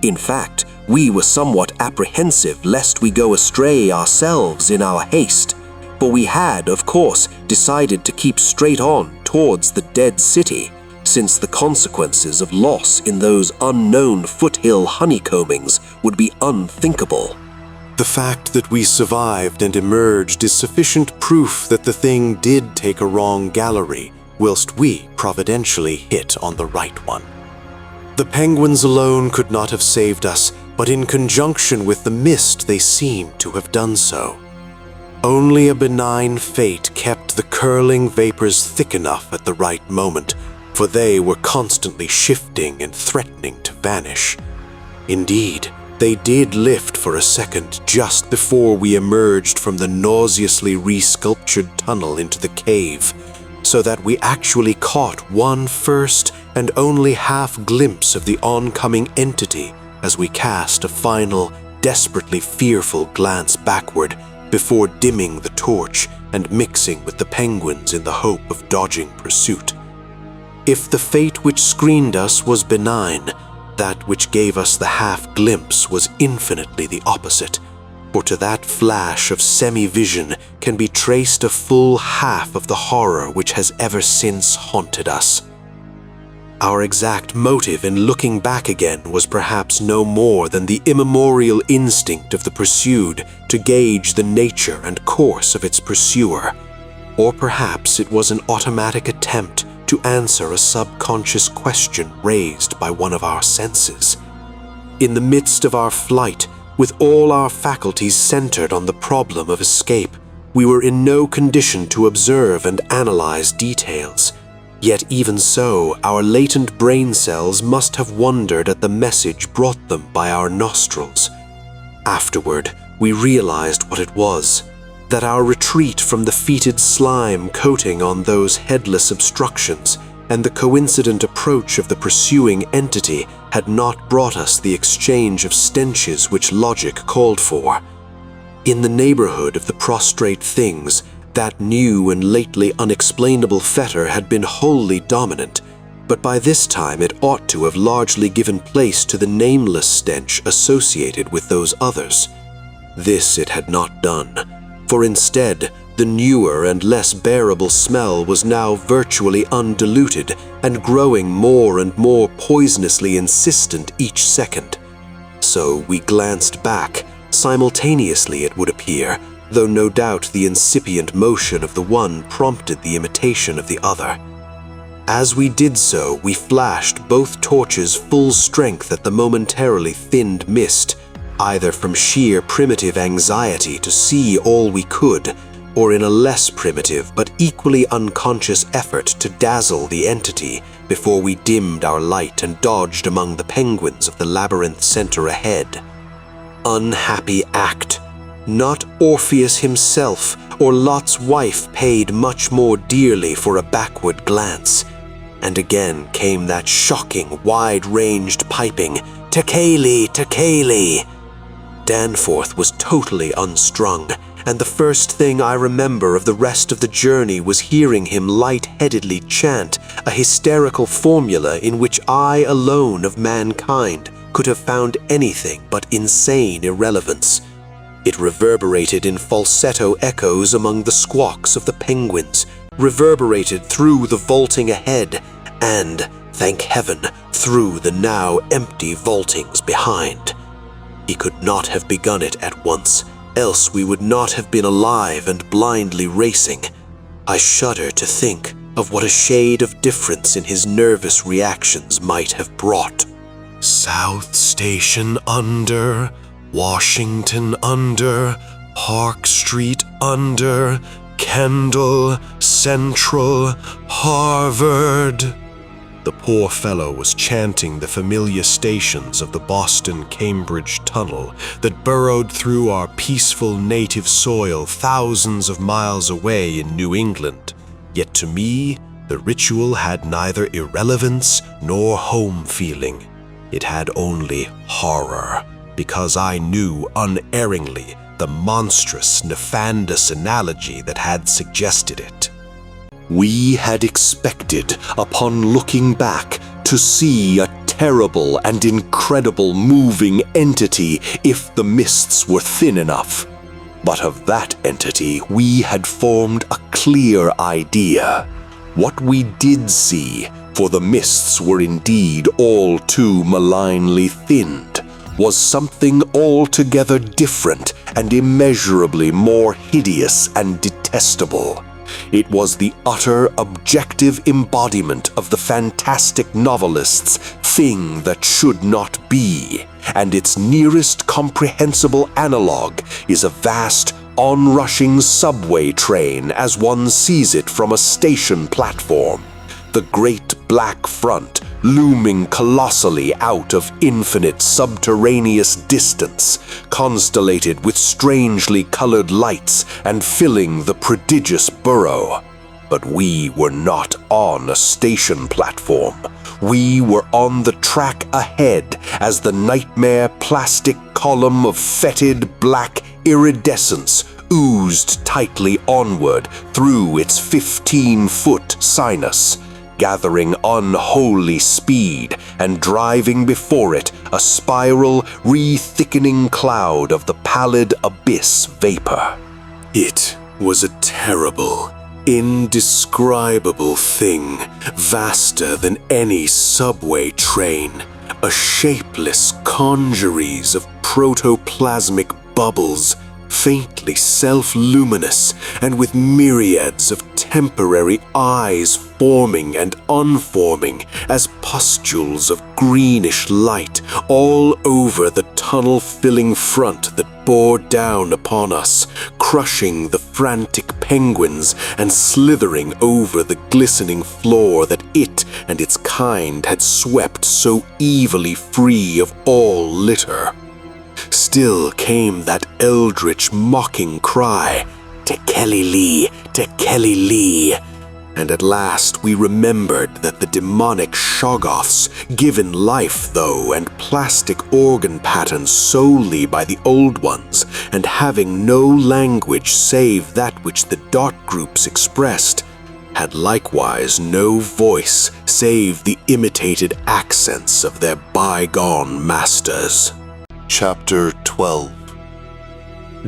In fact, we were somewhat apprehensive lest we go astray ourselves in our haste, for we had, of course, decided to keep straight on towards the dead city, since the consequences of loss in those unknown foothill honeycombings would be unthinkable. The fact that we survived and emerged is sufficient proof that the thing did take a wrong gallery, whilst we providentially hit on the right one. The penguins alone could not have saved us, but in conjunction with the mist they seemed to have done so. Only a benign fate kept the curling vapors thick enough at the right moment, for they were constantly shifting and threatening to vanish. Indeed, they did lift for a second just before we emerged from the nauseously resculptured tunnel into the cave, so that we actually caught one first and only half glimpse of the oncoming entity as we cast a final, desperately fearful glance backward before dimming the torch and mixing with the penguins in the hope of dodging pursuit. If the fate which screened us was benign, that which gave us the half-glimpse was infinitely the opposite, for to that flash of semi-vision can be traced a full half of the horror which has ever since haunted us. Our exact motive in looking back again was perhaps no more than the immemorial instinct of the pursued to gauge the nature and course of its pursuer, or perhaps it was an automatic attempt to answer a subconscious question raised by one of our senses. In the midst of our flight, with all our faculties centered on the problem of escape, we were in no condition to observe and analyze details. Yet even so, our latent brain cells must have wondered at the message brought them by our nostrils. Afterward, we realized what it was, that our retreat from the fetid slime coating on those headless obstructions and the coincident approach of the pursuing entity had not brought us the exchange of stenches which logic called for. In the neighborhood of the prostrate things, that new and lately unexplainable fetor had been wholly dominant, but by this time it ought to have largely given place to the nameless stench associated with those others. This it had not done, for instead, the newer and less bearable smell was now virtually undiluted and growing more and more poisonously insistent each second. So we glanced back, simultaneously it would appear, though no doubt the incipient motion of the one prompted the imitation of the other. As we did so, we flashed both torches full strength at the momentarily thinned mist, either from sheer primitive anxiety to see all we could, or in a less primitive but equally unconscious effort to dazzle the entity before we dimmed our light and dodged among the penguins of the labyrinth center ahead. Unhappy act! Not Orpheus himself or Lot's wife paid much more dearly for a backward glance. And again came that shocking, wide-ranged piping, "Tekeli, Tekeli!" Danforth was totally unstrung, and the first thing I remember of the rest of the journey was hearing him light-headedly chant a hysterical formula in which I alone of mankind could have found anything but insane irrelevance. It reverberated in falsetto echoes among the squawks of the penguins, reverberated through the vaulting ahead, and, thank heaven, through the now empty vaultings behind. He could not have begun it at once, else we would not have been alive and blindly racing. I shudder to think of what a shade of difference in his nervous reactions might have brought. South Station under, Washington under, Park Street under, Kendall, Central, Harvard. The poor fellow was chanting the familiar stations of the Boston-Cambridge Tunnel that burrowed through our peaceful native soil thousands of miles away in New England. Yet to me, the ritual had neither irrelevance nor home feeling. It had only horror, because I knew unerringly the monstrous, nefandous analogy that had suggested it. We had expected, upon looking back, to see a terrible and incredible moving entity if the mists were thin enough. But of that entity we had formed a clear idea. What we did see, for the mists were indeed all too malignly thinned, was something altogether different and immeasurably more hideous and detestable. It was the utter objective embodiment of the fantastic novelist's thing that should not be, and its nearest comprehensible analog is a vast, onrushing subway train as one sees it from a station platform. The great black front looming colossally out of infinite subterraneous distance, constellated with strangely colored lights and filling the prodigious burrow. But we were not on a station platform. We were on the track ahead as the nightmare plastic column of fetid black iridescence oozed tightly onward through its 15-foot sinus, gathering unholy speed and driving before it a spiral, re-thickening cloud of the pallid abyss vapor. It was a terrible, indescribable thing, vaster than any subway train, a shapeless congeries of protoplasmic bubbles, faintly self-luminous and with myriads of temporary eyes forming and unforming as pustules of greenish light all over the tunnel-filling front that bore down upon us, crushing the frantic penguins and slithering over the glistening floor that it and its kind had swept so evilly free of all litter. Still came that eldritch mocking cry, "Te Kelly Lee, Te Kelly Lee," and at last we remembered that the demonic shoggoths, given life though and plastic organ patterns solely by the old ones, and having no language save that which the dot groups expressed, had likewise no voice save the imitated accents of their bygone masters. Chapter 12.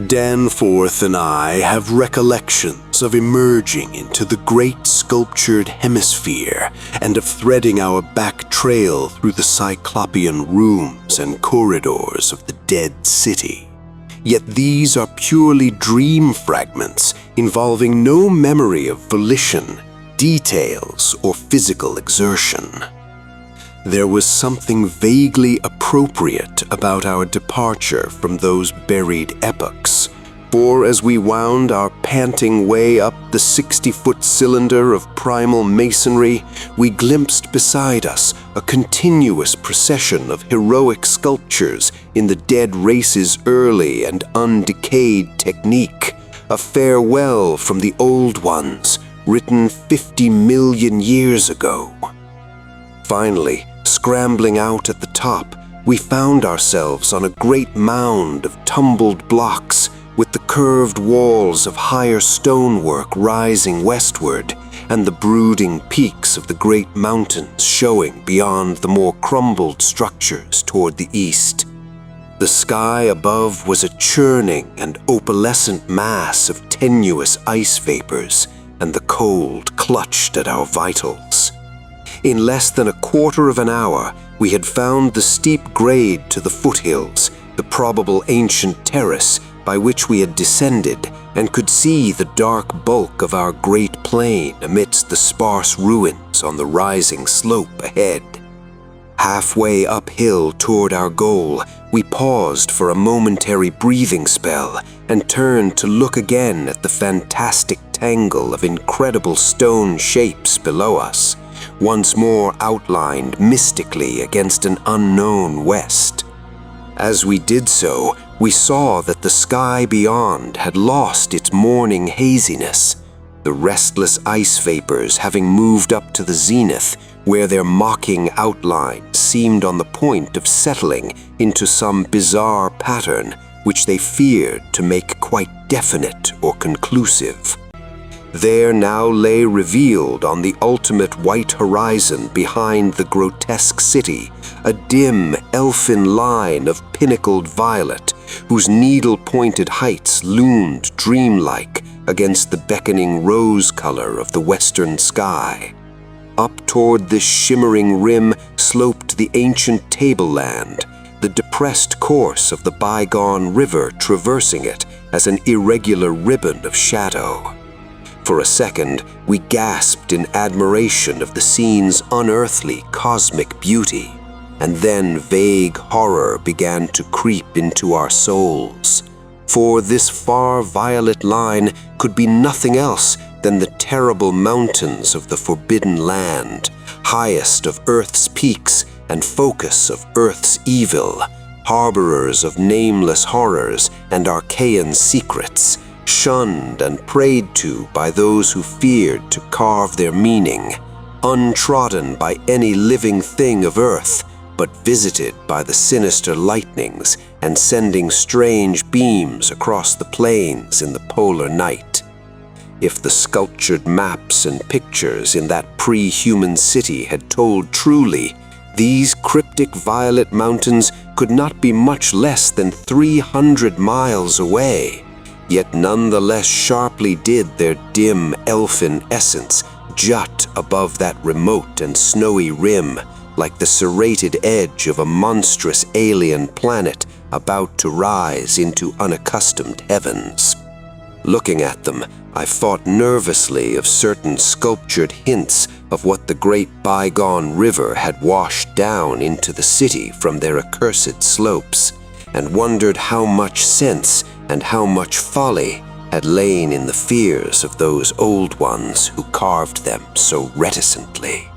Danforth and I have recollections of emerging into the great sculptured hemisphere and of threading our back trail through the cyclopean rooms and corridors of the dead city. Yet these are purely dream fragments involving no memory of volition, details, or physical exertion. There was something vaguely appropriate about our departure from those buried epochs, for as we wound our panting way up the 60-foot cylinder of primal masonry, we glimpsed beside us a continuous procession of heroic sculptures in the dead race's early and undecayed technique, a farewell from the old ones, written 50 million years ago. Finally, scrambling out at the top, we found ourselves on a great mound of tumbled blocks, with the curved walls of higher stonework rising westward, and the brooding peaks of the great mountains showing beyond the more crumbled structures toward the east. The sky above was a churning and opalescent mass of tenuous ice vapors, and the cold clutched at our vitals. In less than a quarter of an hour, we had found the steep grade to the foothills, the probable ancient terrace by which we had descended, and could see the dark bulk of our great plain amidst the sparse ruins on the rising slope ahead. Halfway uphill toward our goal, we paused for a momentary breathing spell and turned to look again at the fantastic tangle of incredible stone shapes below us, once more outlined mystically against an unknown west. As we did so, we saw that the sky beyond had lost its morning haziness, the restless ice vapors having moved up to the zenith, where their mocking outline seemed on the point of settling into some bizarre pattern which they feared to make quite definite or conclusive. There now lay revealed on the ultimate white horizon behind the grotesque city a dim, elfin line of pinnacled violet, whose needle-pointed heights loomed dreamlike against the beckoning rose color of the western sky. Up toward this shimmering rim sloped the ancient tableland, the depressed course of the bygone river traversing it as an irregular ribbon of shadow. For a second, we gasped in admiration of the scene's unearthly cosmic beauty, and then vague horror began to creep into our souls. For this far violet line could be nothing else than the terrible mountains of the Forbidden Land, highest of Earth's peaks and focus of Earth's evil, harborers of nameless horrors and archaean secrets, shunned and prayed to by those who feared to carve their meaning, untrodden by any living thing of earth, but visited by the sinister lightnings and sending strange beams across the plains in the polar night. If the sculptured maps and pictures in that pre-human city had told truly, these cryptic violet mountains could not be much less than 300 miles away, yet none the less sharply did their dim elfin essence jut above that remote and snowy rim, like the serrated edge of a monstrous alien planet about to rise into unaccustomed heavens. Looking at them, I thought nervously of certain sculptured hints of what the great bygone river had washed down into the city from their accursed slopes, and wondered how much sense and how much folly had lain in the fears of those old ones who carved them so reticently.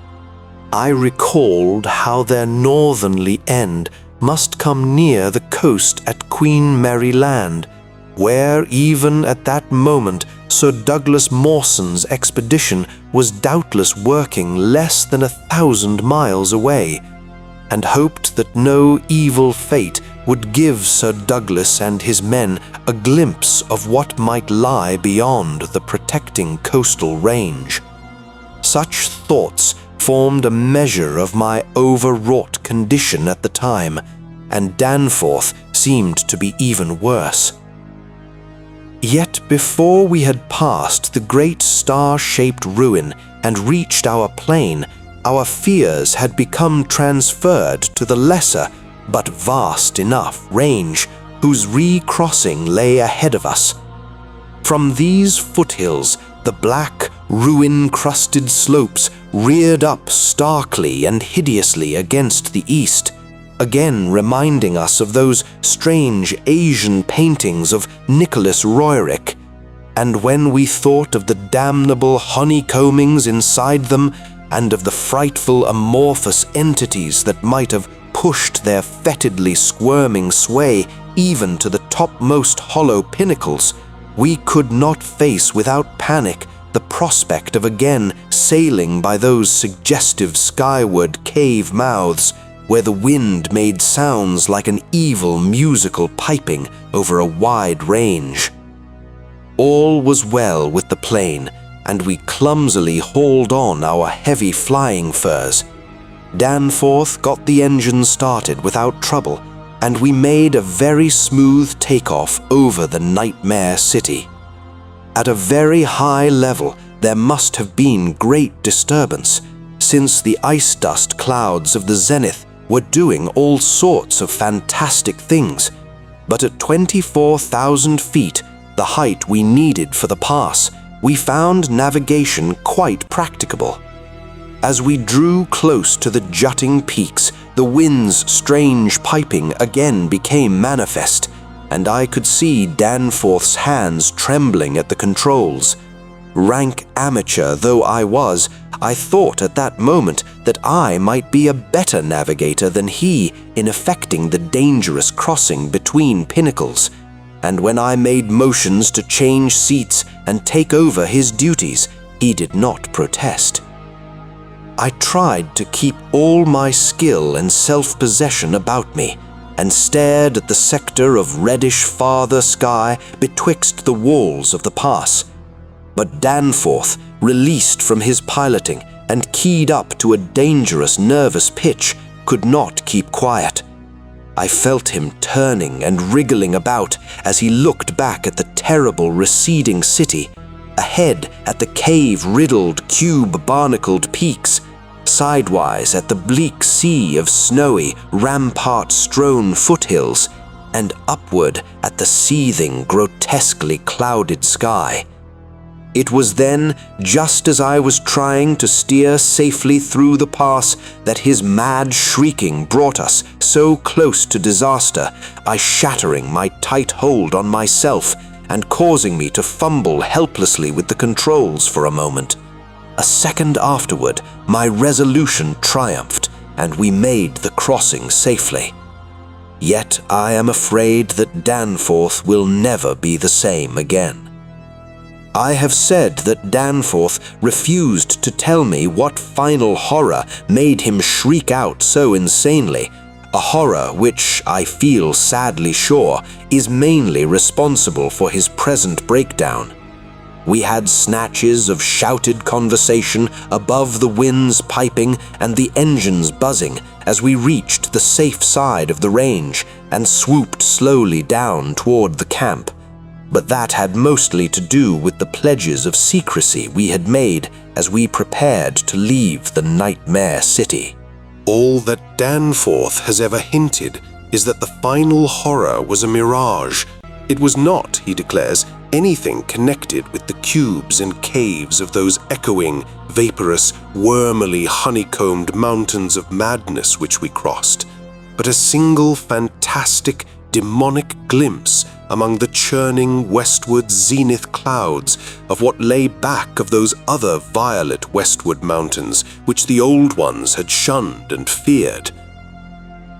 I recalled how their northernly end must come near the coast at Queen Mary Land, where even at that moment Sir Douglas Mawson's expedition was doubtless working less than 1,000 miles away, and hoped that no evil fate would give Sir Douglas and his men a glimpse of what might lie beyond the protecting coastal range. Such thoughts formed a measure of my overwrought condition at the time, and Danforth seemed to be even worse. Yet before we had passed the great star-shaped ruin and reached our plain, our fears had become transferred to the lesser, but vast enough range whose recrossing lay ahead of us. From these foothills, the black, ruin-crusted slopes reared up starkly and hideously against the east, again reminding us of those strange Asian paintings of Nicholas Roerich, and when we thought of the damnable honeycombings inside them and of the frightful amorphous entities that might have pushed their fetidly squirming sway even to the topmost hollow pinnacles, we could not face without panic the prospect of again sailing by those suggestive skyward cave mouths where the wind made sounds like an evil musical piping over a wide range. All was well with the plane, and we clumsily hauled on our heavy flying furs. Danforth got the engine started without trouble, and we made a very smooth takeoff over the nightmare city. At a very high level, there must have been great disturbance, since the ice dust clouds of the zenith were doing all sorts of fantastic things, but at 24,000 feet, the height we needed for the pass, we found navigation quite practicable. As we drew close to the jutting peaks, the wind's strange piping again became manifest, and I could see Danforth's hands trembling at the controls. Rank amateur though I was, I thought at that moment that I might be a better navigator than he in effecting the dangerous crossing between pinnacles, and when I made motions to change seats and take over his duties, he did not protest. I tried to keep all my skill and self-possession about me, and stared at the sector of reddish farther sky betwixt the walls of the pass. But Danforth, released from his piloting and keyed up to a dangerous nervous pitch, could not keep quiet. I felt him turning and wriggling about as he looked back at the terrible receding city, ahead at the cave-riddled, cube-barnacled peaks, sidewise at the bleak sea of snowy, rampart-strewn foothills, and upward at the seething, grotesquely clouded sky. It was then, just as I was trying to steer safely through the pass, that his mad shrieking brought us so close to disaster by shattering my tight hold on myself and causing me to fumble helplessly with the controls for a moment. A second afterward, my resolution triumphed, and we made the crossing safely. Yet I am afraid that Danforth will never be the same again. I have said that Danforth refused to tell me what final horror made him shriek out so insanely, a horror which, I feel sadly sure, is mainly responsible for his present breakdown. We had snatches of shouted conversation above the winds piping and the engines buzzing as we reached the safe side of the range and swooped slowly down toward the camp. But that had mostly to do with the pledges of secrecy we had made as we prepared to leave the nightmare city. All that Danforth has ever hinted is that the final horror was a mirage. It was not, he declares, anything connected with the cubes and caves of those echoing, vaporous, wormily honeycombed mountains of madness which we crossed, but a single fantastic, demonic glimpse among the churning westward zenith clouds of what lay back of those other violet westward mountains which the old ones had shunned and feared.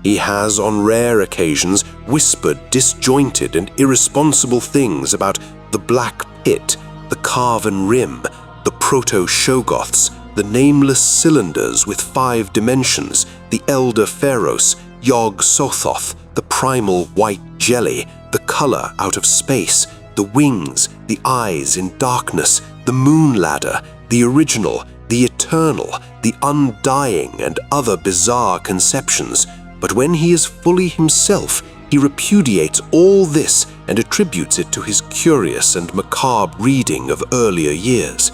He has on rare occasions whispered disjointed and irresponsible things about the Black Pit, the Carven Rim, the Proto-Shoggoths, the nameless cylinders with 5 dimensions, the Elder Pharos, Yog-Sothoth, the primal white jelly, the color out of space, the wings, the eyes in darkness, the moon ladder, the original, the eternal, the undying, and other bizarre conceptions. But when he is fully himself, he repudiates all this and attributes it to his curious and macabre reading of earlier years.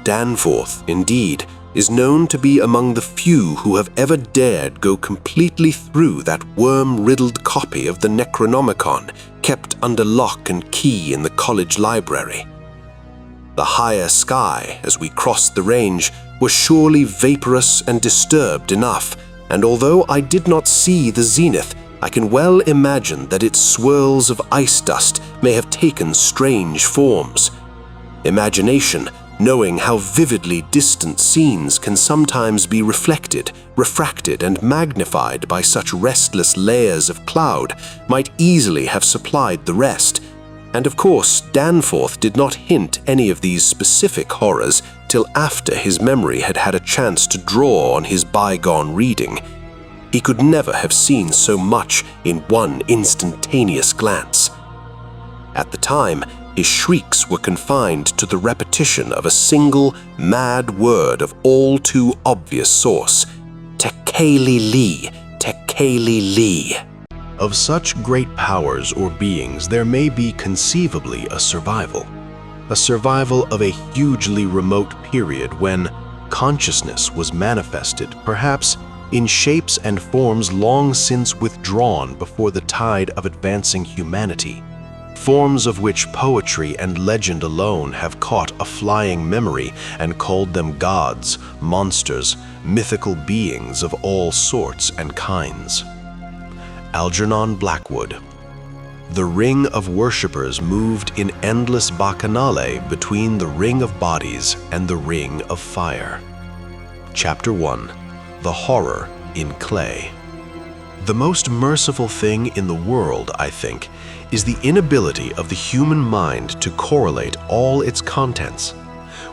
Danforth, indeed, is known to be among the few who have ever dared go completely through that worm-riddled copy of the Necronomicon kept under lock and key in the college library. The higher sky, as we crossed the range, was surely vaporous and disturbed enough, and although I did not see the zenith, I can well imagine that its swirls of ice dust may have taken strange forms. Imagination, knowing how vividly distant scenes can sometimes be reflected, refracted, and magnified by such restless layers of cloud, might easily have supplied the rest. And of course, Danforth did not hint any of these specific horrors till after his memory had had a chance to draw on his bygone reading. He could never have seen so much in one instantaneous glance. At the time, his shrieks were confined to the repetition of a single, mad word of all too obvious source: Tekeli Li, Tekeli Li. Of such great powers or beings, there may be conceivably a survival of a hugely remote period when consciousness was manifested, perhaps in shapes and forms long since withdrawn before the tide of advancing humanity, forms of which poetry and legend alone have caught a flying memory and called them gods, monsters, mythical beings of all sorts and kinds. Algernon Blackwood. the ring of worshippers moved in endless bacchanale between the ring of bodies and the ring of fire. Chapter 1. The Horror in Clay. The most merciful thing in the world, I think, is the inability of the human mind to correlate all its contents.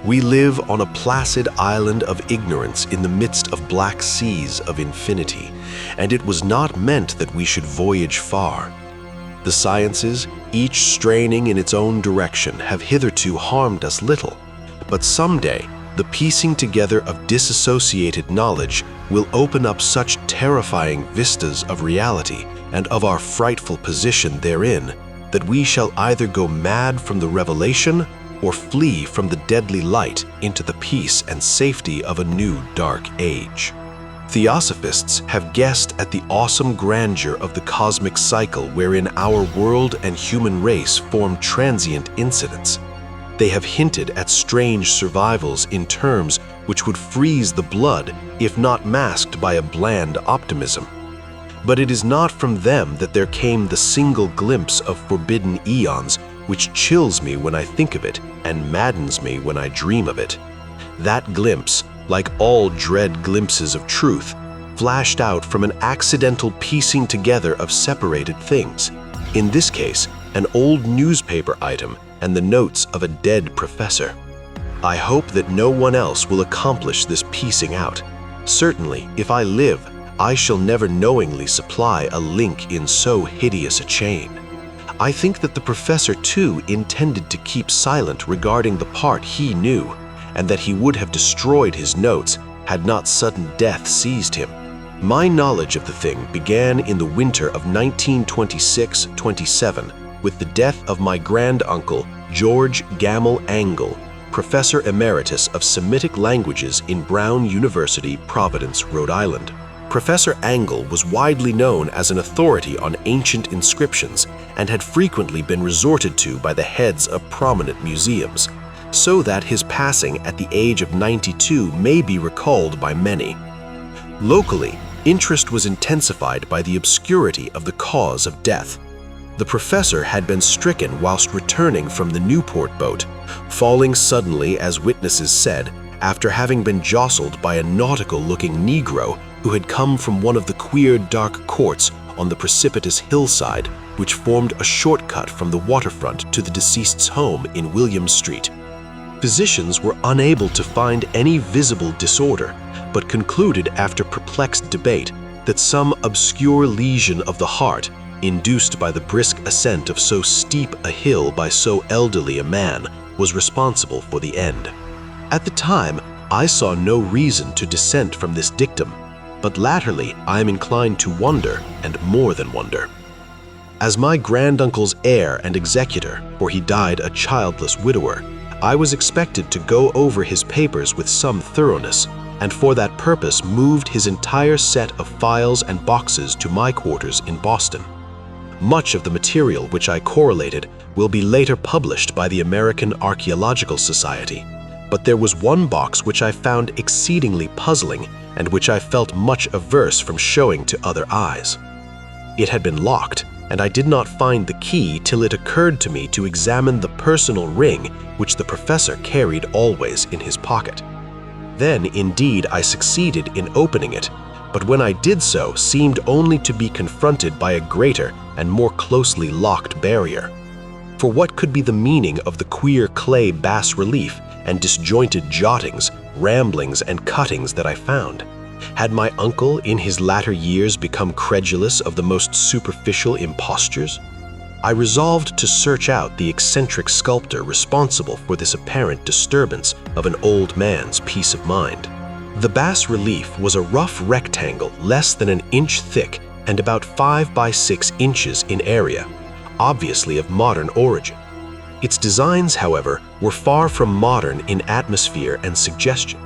We live on a placid island of ignorance in the midst of black seas of infinity, and it was not meant that we should voyage far. The sciences, each straining in its own direction, have hitherto harmed us little, but someday the piecing together of disassociated knowledge will open up such terrifying vistas of reality and of our frightful position therein that we shall either go mad from the revelation or flee from the deadly light into the peace and safety of a new dark age. Theosophists have guessed at the awesome grandeur of the cosmic cycle wherein our world and human race form transient incidents. They have hinted at strange survivals in terms which would freeze the blood if not masked by a bland optimism. But it is not from them that there came the single glimpse of forbidden eons which chills me when I think of it and maddens me when I dream of it. That glimpse, like all dread glimpses of truth, flashed out from an accidental piecing together of separated things. In this case, an old newspaper item and the notes of a dead professor. I hope that no one else will accomplish this piecing out. Certainly, if I live, I shall never knowingly supply a link in so hideous a chain. I think that the professor too intended to keep silent regarding the part he knew, and that he would have destroyed his notes had not sudden death seized him. My knowledge of the thing began in the winter of 1926-27 with the death of my granduncle George Gamble Angle, Professor Emeritus of Semitic Languages in Brown University, Providence, Rhode Island. Professor Angle was widely known as an authority on ancient inscriptions and had frequently been resorted to by the heads of prominent museums, so that his passing at the age of 92 may be recalled by many. Locally, interest was intensified by the obscurity of the cause of death. The professor had been stricken whilst returning from the Newport boat, falling suddenly, as witnesses said, after having been jostled by a nautical-looking Negro who had come from one of the queer dark courts on the precipitous hillside which formed a shortcut from the waterfront to the deceased's home in William Street. Physicians were unable to find any visible disorder, but concluded after perplexed debate that some obscure lesion of the heart, induced by the brisk ascent of so steep a hill by so elderly a man, was responsible for the end. At the time, I saw no reason to dissent from this dictum, but latterly I am inclined to wonder, and more than wonder. As my granduncle's heir and executor, for he died a childless widower, I was expected to go over his papers with some thoroughness, and for that purpose moved his entire set of files and boxes to my quarters in Boston. Much of the material which I correlated will be later published by the American Archaeological Society, but there was one box which I found exceedingly puzzling and which I felt much averse from showing to other eyes. It had been locked, and I did not find the key till it occurred to me to examine the personal ring which the professor carried always in his pocket. Then, indeed, I succeeded in opening it, but when I did so, seemed only to be confronted by a greater and more closely locked barrier. For what could be the meaning of the queer clay bas-relief and disjointed jottings, ramblings, and cuttings that I found? Had my uncle in his latter years become credulous of the most superficial impostures? I resolved to search out the eccentric sculptor responsible for this apparent disturbance of an old man's peace of mind. The bas-relief was a rough rectangle less than an inch thick and about 5 by 6 inches in area, obviously of modern origin. Its designs, however, were far from modern in atmosphere and suggestion,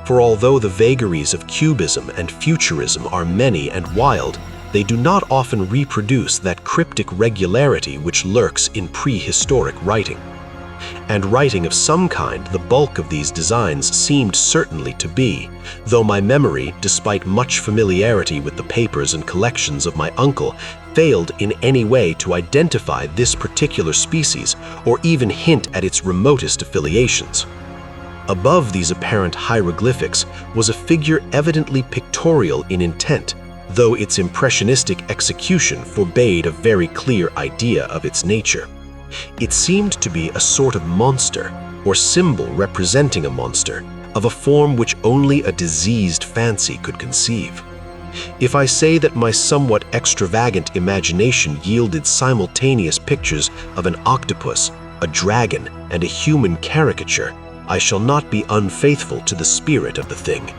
for although the vagaries of cubism and futurism are many and wild, they do not often reproduce that cryptic regularity which lurks in prehistoric writing. And writing of some kind the bulk of these designs seemed certainly to be, though my memory, despite much familiarity with the papers and collections of my uncle, failed in any way to identify this particular species or even hint at its remotest affiliations. Above these apparent hieroglyphics was a figure evidently pictorial in intent, though its impressionistic execution forbade a very clear idea of its nature. It seemed to be a sort of monster, or symbol representing a monster, of a form which only a diseased fancy could conceive. If I say that my somewhat extravagant imagination yielded simultaneous pictures of an octopus, a dragon, and a human caricature, I shall not be unfaithful to the spirit of the thing.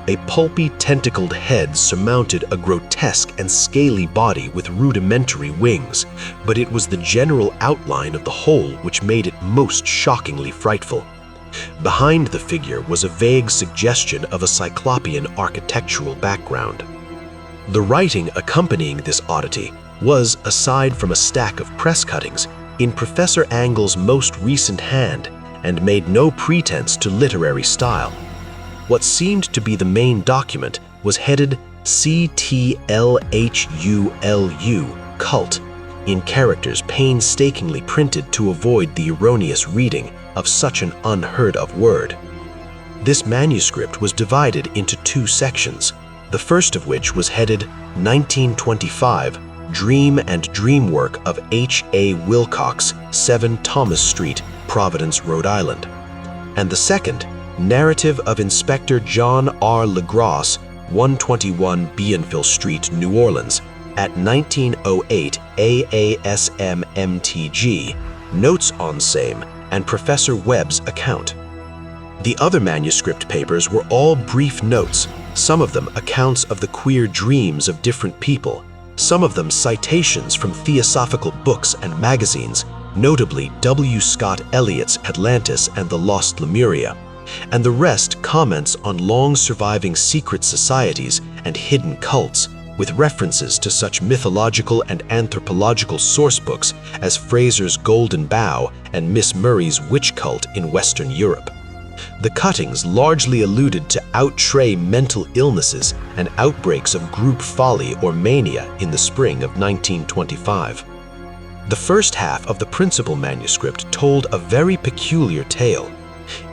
A pulpy, tentacled head surmounted a grotesque and scaly body with rudimentary wings, but it was the general outline of the whole which made it most shockingly frightful. Behind the figure was a vague suggestion of a cyclopean architectural background. The writing accompanying this oddity was, aside from a stack of press cuttings, in Professor Angle's most recent hand, and made no pretense to literary style. What seemed to be the main document was headed CTLHULU, Cult, in characters painstakingly printed to avoid the erroneous reading of such an unheard-of word. This manuscript was divided into two sections, the first of which was headed 1925, Dream and Dream Work of H.A. Wilcox, 7 Thomas Street, Providence, Rhode Island, and the second, Narrative of Inspector John R. LaGrosse, 121 Bienville Street, New Orleans, at 1908 AASM MTG, Notes on Same, and Professor Webb's account. The other manuscript papers were all brief notes, some of them accounts of the queer dreams of different people, some of them citations from theosophical books and magazines, notably W. Scott Eliot's Atlantis and the Lost Lemuria, and the rest comments on long-surviving secret societies and hidden cults, with references to such mythological and anthropological sourcebooks as Fraser's Golden Bough and Miss Murray's Witch Cult in Western Europe. The cuttings largely alluded to outre mental illnesses and outbreaks of group folly or mania in the spring of 1925. The first half of the principal manuscript told a very peculiar tale.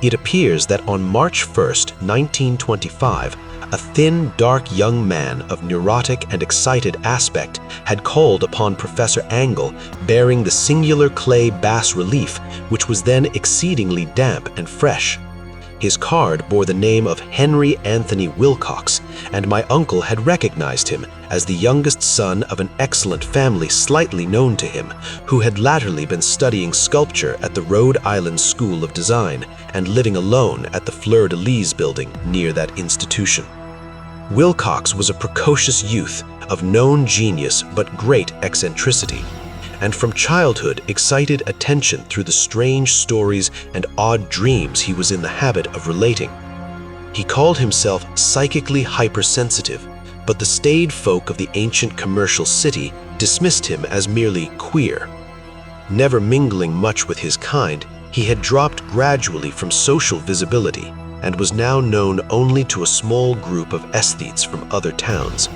It appears that on March 1st, 1925, a thin, dark young man of neurotic and excited aspect had called upon Professor Angle bearing the singular clay bas-relief, which was then exceedingly damp and fresh. His card bore the name of Henry Anthony Wilcox, and my uncle had recognized him as the youngest son of an excellent family slightly known to him, who had latterly been studying sculpture at the Rhode Island School of Design and living alone at the Fleur-de-Lis building near that institution. Wilcox was a precocious youth of known genius but great eccentricity, and from childhood excited attention through the strange stories and odd dreams he was in the habit of relating. He called himself psychically hypersensitive, but the staid folk of the ancient commercial city dismissed him as merely queer. Never mingling much with his kind, he had dropped gradually from social visibility and was now known only to a small group of aesthetes from other towns.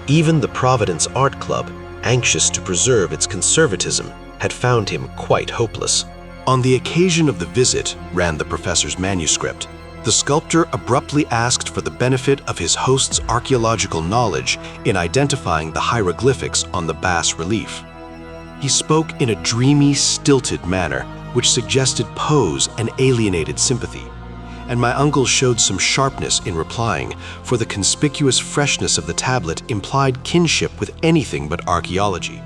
Even the Providence Art Club, anxious to preserve its conservatism, had found him quite hopeless. On the occasion of the visit, ran the professor's manuscript, the sculptor abruptly asked for the benefit of his host's archaeological knowledge in identifying the hieroglyphics on the bas-relief. He spoke in a dreamy, stilted manner which suggested pose and alienated sympathy, and my uncle showed some sharpness in replying, for the conspicuous freshness of the tablet implied kinship with anything but archaeology.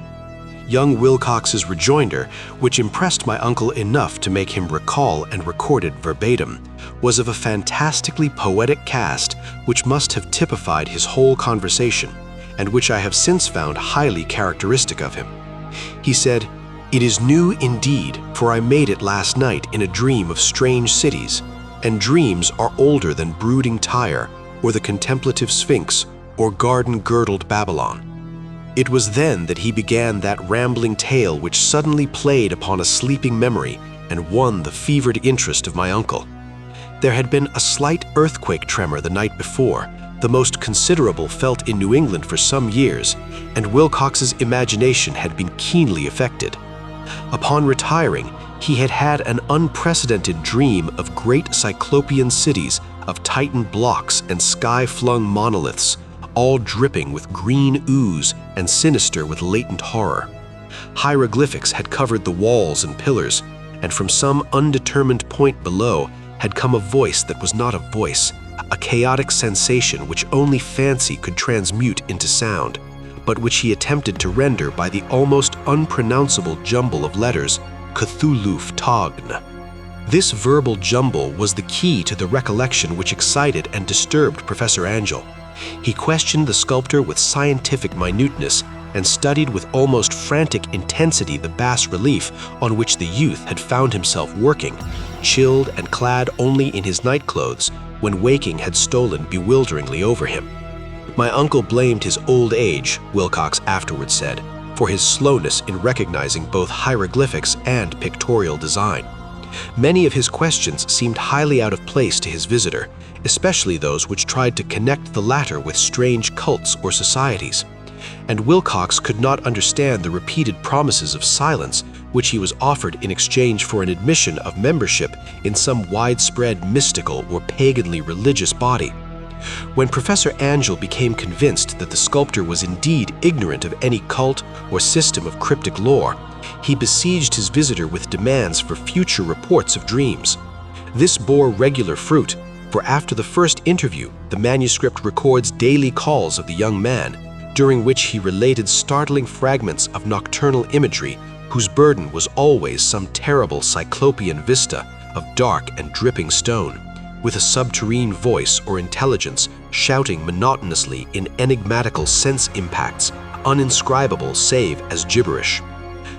Young Wilcox's rejoinder, which impressed my uncle enough to make him recall and record it verbatim, was of a fantastically poetic cast which must have typified his whole conversation, and which I have since found highly characteristic of him. He said, "It is new indeed, for I made it last night in a dream of strange cities, and dreams are older than brooding Tyre, or the contemplative Sphinx, or garden-girdled Babylon." It was then that he began that rambling tale which suddenly played upon a sleeping memory and won the fevered interest of my uncle. There had been a slight earthquake tremor the night before, the most considerable felt in New England for some years, and Wilcox's imagination had been keenly affected. Upon retiring, he had had an unprecedented dream of great cyclopean cities of titaned blocks and sky-flung monoliths, all dripping with green ooze and sinister with latent horror. Hieroglyphics had covered the walls and pillars, and from some undetermined point below had come a voice that was not a voice, a chaotic sensation which only fancy could transmute into sound, but which he attempted to render by the almost unpronounceable jumble of letters, Cthulhu Ftagn. This verbal jumble was the key to the recollection which excited and disturbed Professor Angell. He questioned the sculptor with scientific minuteness and studied with almost frantic intensity the bas-relief on which the youth had found himself working, chilled and clad only in his nightclothes, when waking had stolen bewilderingly over him. My uncle blamed his old age, Wilcox afterward said, for his slowness in recognizing both hieroglyphics and pictorial design. Many of his questions seemed highly out of place to his visitor, especially those which tried to connect the latter with strange cults or societies. And Wilcox could not understand the repeated promises of silence which he was offered in exchange for an admission of membership in some widespread mystical or paganly religious body. When Professor Angell became convinced that the sculptor was indeed ignorant of any cult or system of cryptic lore, he besieged his visitor with demands for future reports of dreams. This bore regular fruit, for after the first interview, the manuscript records daily calls of the young man, during which he related startling fragments of nocturnal imagery whose burden was always some terrible cyclopean vista of dark and dripping stone, with a subterrene voice or intelligence shouting monotonously in enigmatical sense impacts, uninscribable save as gibberish.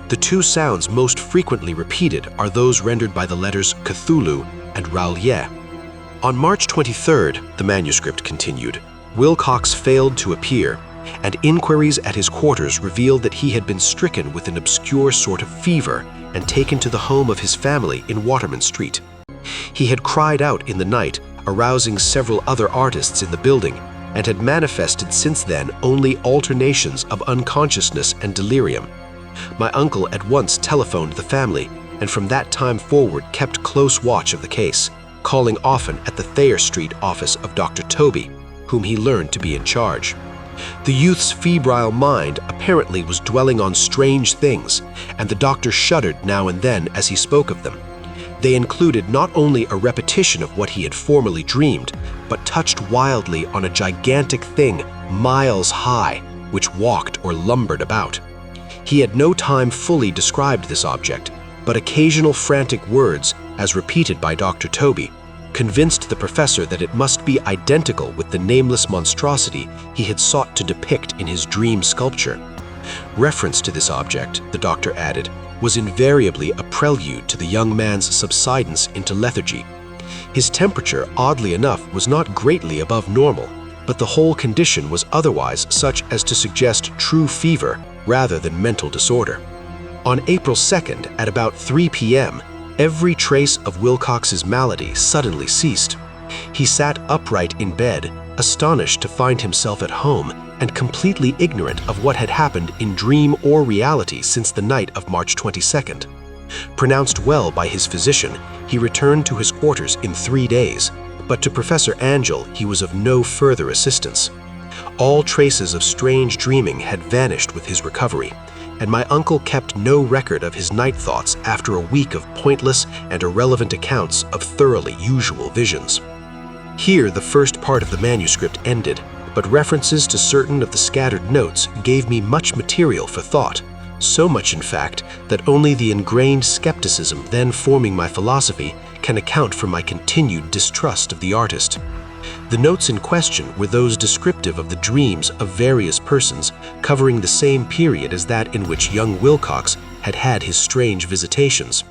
The two sounds most frequently repeated are those rendered by the letters Cthulhu and Raulier. On March 23rd, the manuscript continued, Wilcox failed to appear, and inquiries at his quarters revealed that he had been stricken with an obscure sort of fever and taken to the home of his family in Waterman Street. He had cried out in the night, arousing several other artists in the building, and had manifested since then only alternations of unconsciousness and delirium. My uncle at once telephoned the family, and from that time forward kept close watch of the case, calling often at the Thayer Street office of Dr. Toby, whom he learned to be in charge. The youth's febrile mind apparently was dwelling on strange things, and the doctor shuddered now and then as he spoke of them. They included not only a repetition of what he had formerly dreamed, but touched wildly on a gigantic thing miles high, which walked or lumbered about. He had no time fully described this object, but occasional frantic words, as repeated by Dr. Toby, convinced the professor that it must be identical with the nameless monstrosity he had sought to depict in his dream sculpture. Reference to this object, the doctor added, was invariably a prelude to the young man's subsidence into lethargy. His temperature, oddly enough, was not greatly above normal, but the whole condition was otherwise such as to suggest true fever rather than mental disorder. On April 2nd, at about 3 p.m., every trace of Wilcox's malady suddenly ceased. He sat upright in bed, astonished to find himself at home and completely ignorant of what had happened in dream or reality since the night of March 22nd. Pronounced well by his physician, he returned to his quarters in 3 days, but to Professor Angell he was of no further assistance. All traces of strange dreaming had vanished with his recovery, and my uncle kept no record of his night thoughts after a week of pointless and irrelevant accounts of thoroughly usual visions. Here the first part of the manuscript ended, but references to certain of the scattered notes gave me much material for thought, so much in fact that only the ingrained skepticism then forming my philosophy can account for my continued distrust of the artist. The notes in question were those descriptive of the dreams of various persons, covering the same period as that in which young Wilcox had had his strange visitations.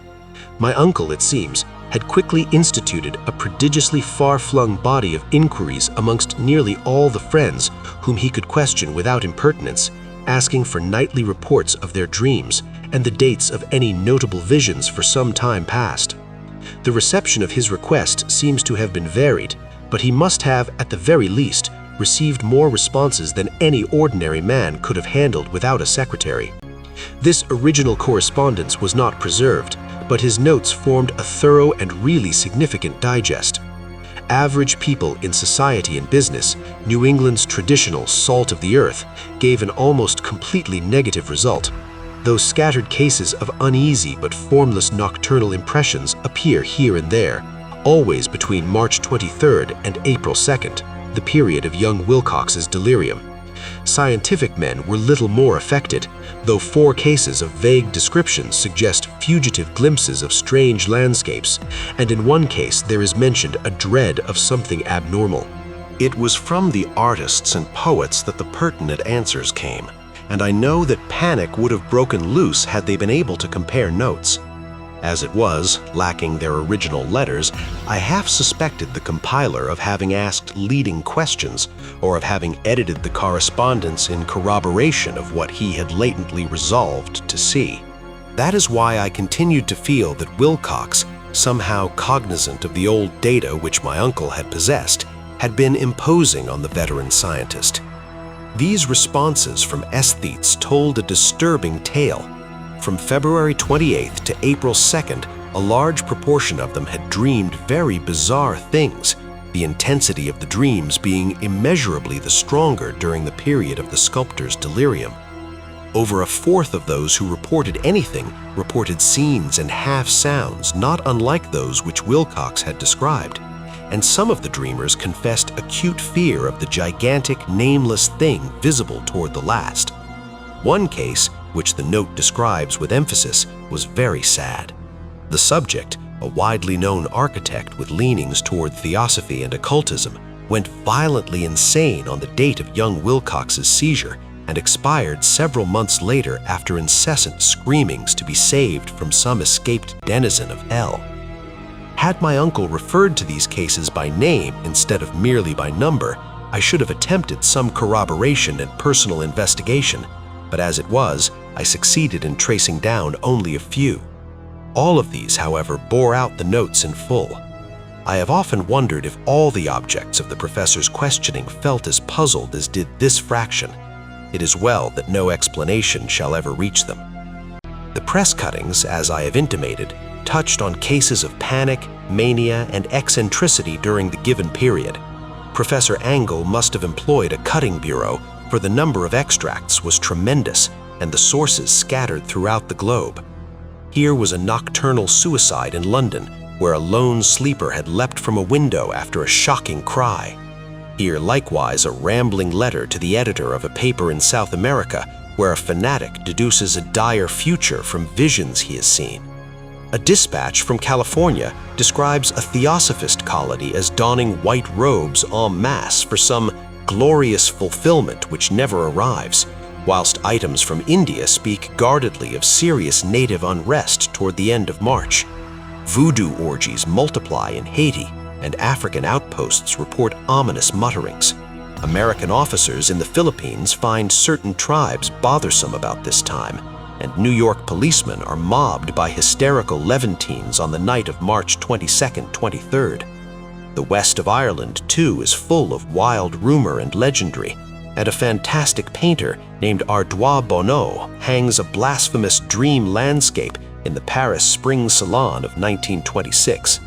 My uncle, it seems, had quickly instituted a prodigiously far-flung body of inquiries amongst nearly all the friends whom he could question without impertinence, asking for nightly reports of their dreams and the dates of any notable visions for some time past. The reception of his request seems to have been varied, but he must have, at the very least, received more responses than any ordinary man could have handled without a secretary. This original correspondence was not preserved, but his notes formed a thorough and really significant digest. Average people in society and business, New England's traditional salt of the earth, gave an almost completely negative result. Those scattered cases of uneasy but formless nocturnal impressions appear here and there, always between March 23rd and April 2nd, the period of young Wilcox's delirium. Scientific men were little more affected, though 4 cases of vague descriptions suggest fugitive glimpses of strange landscapes, and in one case there is mentioned a dread of something abnormal. It was from the artists and poets that the pertinent answers came, and I know that panic would have broken loose had they been able to compare notes. As it was, lacking their original letters, I half suspected the compiler of having asked leading questions or of having edited the correspondence in corroboration of what he had latently resolved to see. That is why I continued to feel that Wilcox, somehow cognizant of the old data which my uncle had possessed, had been imposing on the veteran scientist. These responses from aesthetes told a disturbing tale. From February 28th to April 2nd, a large proportion of them had dreamed very bizarre things, the intensity of the dreams being immeasurably the stronger during the period of the sculptor's delirium. Over a fourth of those who reported anything reported scenes and half-sounds not unlike those which Wilcox had described, and some of the dreamers confessed acute fear of the gigantic, nameless thing visible toward the last. One case, which the note describes with emphasis, was very sad. The subject, a widely known architect with leanings toward theosophy and occultism, went violently insane on the date of young Wilcox's seizure and expired several months later after incessant screamings to be saved from some escaped denizen of hell. Had my uncle referred to these cases by name instead of merely by number, I should have attempted some corroboration and personal investigation, but as it was, I succeeded in tracing down only a few. All of these, however, bore out the notes in full. I have often wondered if all the objects of the professor's questioning felt as puzzled as did this fraction. It is well that no explanation shall ever reach them. The press cuttings, as I have intimated, touched on cases of panic, mania, and eccentricity during the given period. Professor Angle must have employed a cutting bureau, for the number of extracts was tremendous and the sources scattered throughout the globe. Here was a nocturnal suicide in London, where a lone sleeper had leapt from a window after a shocking cry. Here likewise a rambling letter to the editor of a paper in South America, where a fanatic deduces a dire future from visions he has seen. A dispatch from California describes a theosophist colony as donning white robes en masse for some glorious fulfillment which never arrives, whilst items from India speak guardedly of serious native unrest toward the end of March. Voodoo orgies multiply in Haiti, and African outposts report ominous mutterings. American officers in the Philippines find certain tribes bothersome about this time, and New York policemen are mobbed by hysterical Levantines on the night of March 22nd, 23rd. The west of Ireland, too, is full of wild rumor and legendary, and a fantastic painter named Ardois Bonneau hangs a blasphemous dream landscape in the Paris Spring Salon of 1926.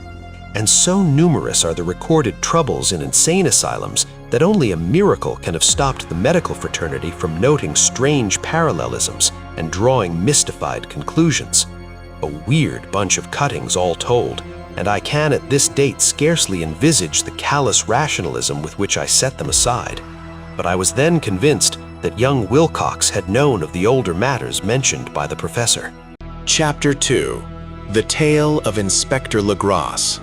And so numerous are the recorded troubles in insane asylums that only a miracle can have stopped the medical fraternity from noting strange parallelisms and drawing mystified conclusions. A weird bunch of cuttings all told, and I can at this date scarcely envisage the callous rationalism with which I set them aside. But I was then convinced that young Wilcox had known of the older matters mentioned by the professor. Chapter 2. The Tale of Inspector Legrasse.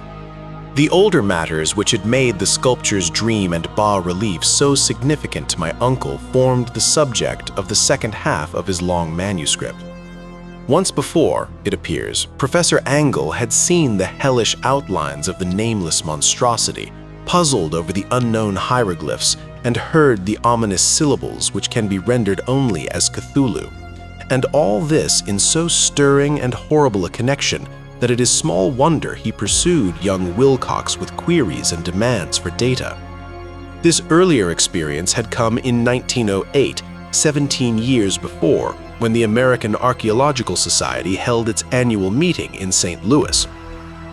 The older matters which had made the sculpture's dream and bas-relief so significant to my uncle formed the subject of the second half of his long manuscript. Once before, it appears, Professor Angle had seen the hellish outlines of the nameless monstrosity, puzzled over the unknown hieroglyphs, and heard the ominous syllables which can be rendered only as Cthulhu. And all this in so stirring and horrible a connection that it is small wonder he pursued young Wilcox with queries and demands for data. This earlier experience had come in 1908, 17 years before, when the American Archaeological Society held its annual meeting in St. Louis.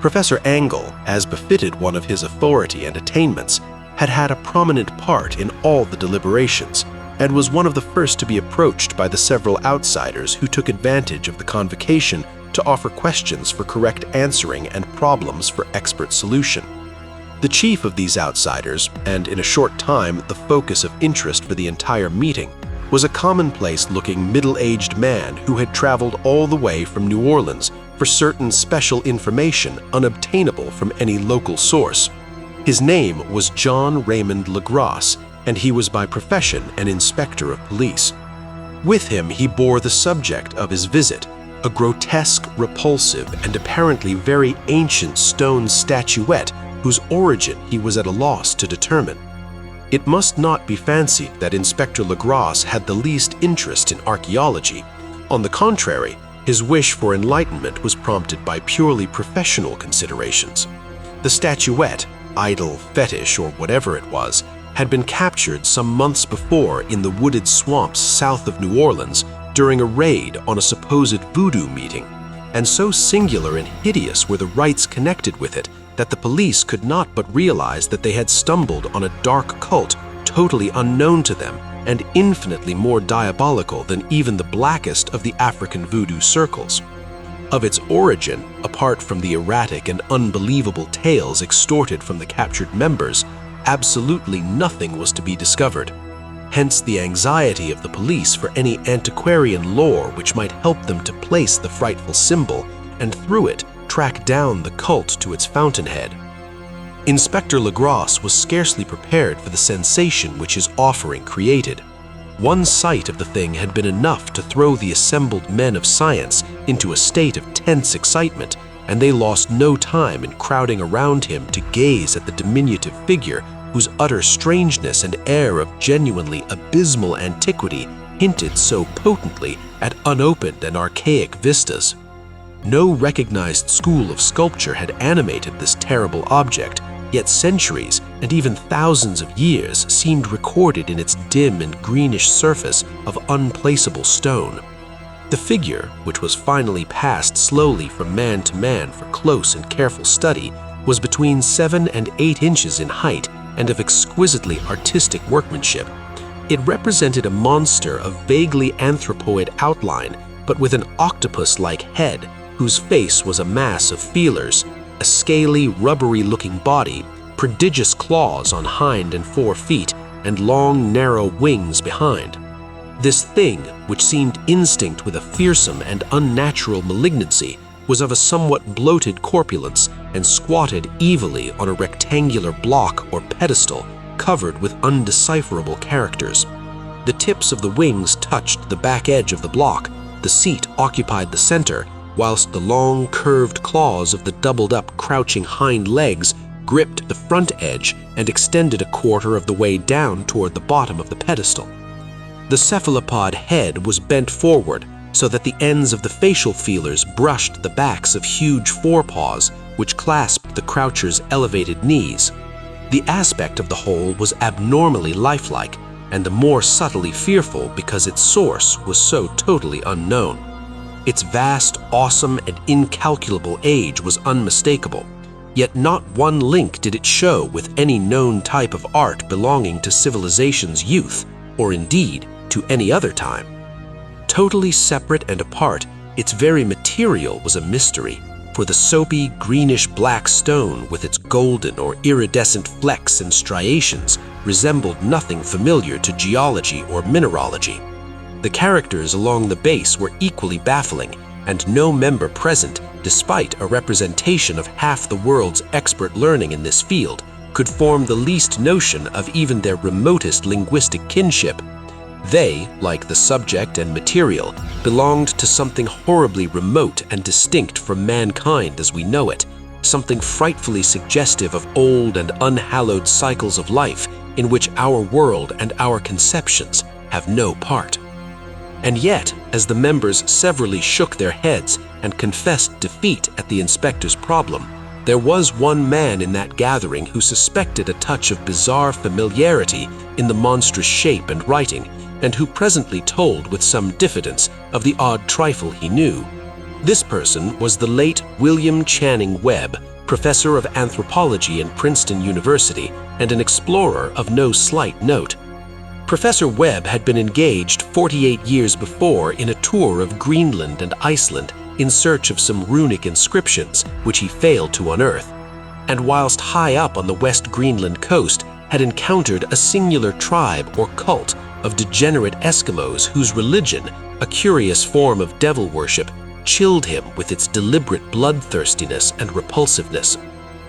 Professor Angle, as befitted one of his authority and attainments, had had a prominent part in all the deliberations, and was one of the first to be approached by the several outsiders who took advantage of the convocation to offer questions for correct answering and problems for expert solution. The chief of these outsiders, and in a short time the focus of interest for the entire meeting, was a commonplace-looking middle-aged man who had traveled all the way from New Orleans for certain special information unobtainable from any local source. His name was John Raymond Legrasse, and he was by profession an inspector of police. With him he bore the subject of his visit, a grotesque, repulsive, and apparently very ancient stone statuette whose origin he was at a loss to determine. It must not be fancied that Inspector Legrasse had the least interest in archaeology. On the contrary, his wish for enlightenment was prompted by purely professional considerations. The statuette, idol, fetish, or whatever it was, had been captured some months before in the wooded swamps south of New Orleans during a raid on a supposed voodoo meeting, and so singular and hideous were the rites connected with it that the police could not but realize that they had stumbled on a dark cult totally unknown to them and infinitely more diabolical than even the blackest of the African voodoo circles. Of its origin, apart from the erratic and unbelievable tales extorted from the captured members, absolutely nothing was to be discovered. Hence the anxiety of the police for any antiquarian lore which might help them to place the frightful symbol and through it track down the cult to its fountainhead. Inspector Legrasse was scarcely prepared for the sensation which his offering created. One sight of the thing had been enough to throw the assembled men of science into a state of tense excitement, and they lost no time in crowding around him to gaze at the diminutive figure whose utter strangeness and air of genuinely abysmal antiquity hinted so potently at unopened and archaic vistas. No recognized school of sculpture had animated this terrible object, yet centuries and even thousands of years seemed recorded in its dim and greenish surface of unplaceable stone. The figure, which was finally passed slowly from man to man for close and careful study, was between 7 and 8 inches in height and of exquisitely artistic workmanship. It represented a monster of vaguely anthropoid outline, but with an octopus-like head, whose face was a mass of feelers, a scaly, rubbery-looking body, prodigious claws on hind and fore feet, and long, narrow wings behind. This thing, which seemed instinct with a fearsome and unnatural malignancy, was of a somewhat bloated corpulence and squatted evilly on a rectangular block or pedestal covered with undecipherable characters. The tips of the wings touched the back edge of the block, the seat occupied the center, whilst the long, curved claws of the doubled-up, crouching hind legs gripped the front edge and extended a quarter of the way down toward the bottom of the pedestal. The cephalopod head was bent forward so that the ends of the facial feelers brushed the backs of huge forepaws which clasped the croucher's elevated knees. The aspect of the whole was abnormally lifelike, and the more subtly fearful because its source was so totally unknown. Its vast, awesome, and incalculable age was unmistakable, yet not one link did it show with any known type of art belonging to civilization's youth, or indeed to any other time. Totally separate and apart, its very material was a mystery, for the soapy, greenish-black stone with its golden or iridescent flecks and striations resembled nothing familiar to geology or mineralogy. The characters along the base were equally baffling, and no member present, despite a representation of half the world's expert learning in this field, could form the least notion of even their remotest linguistic kinship. They, like the subject and material, belonged to something horribly remote and distinct from mankind as we know it, something frightfully suggestive of old and unhallowed cycles of life in which our world and our conceptions have no part. And yet, as the members severally shook their heads and confessed defeat at the inspector's problem, There was one man in that gathering who suspected a touch of bizarre familiarity in the monstrous shape and writing, and who presently told with some diffidence of the odd trifle he knew. This person was the late William Channing Webb, professor of anthropology in Princeton University and an explorer of no slight note. Professor Webb had been engaged 48 years before in a tour of Greenland and Iceland in search of some runic inscriptions which he failed to unearth, and whilst high up on the West Greenland coast had encountered a singular tribe or cult of degenerate Eskimos whose religion, a curious form of devil worship, chilled him with its deliberate bloodthirstiness and repulsiveness.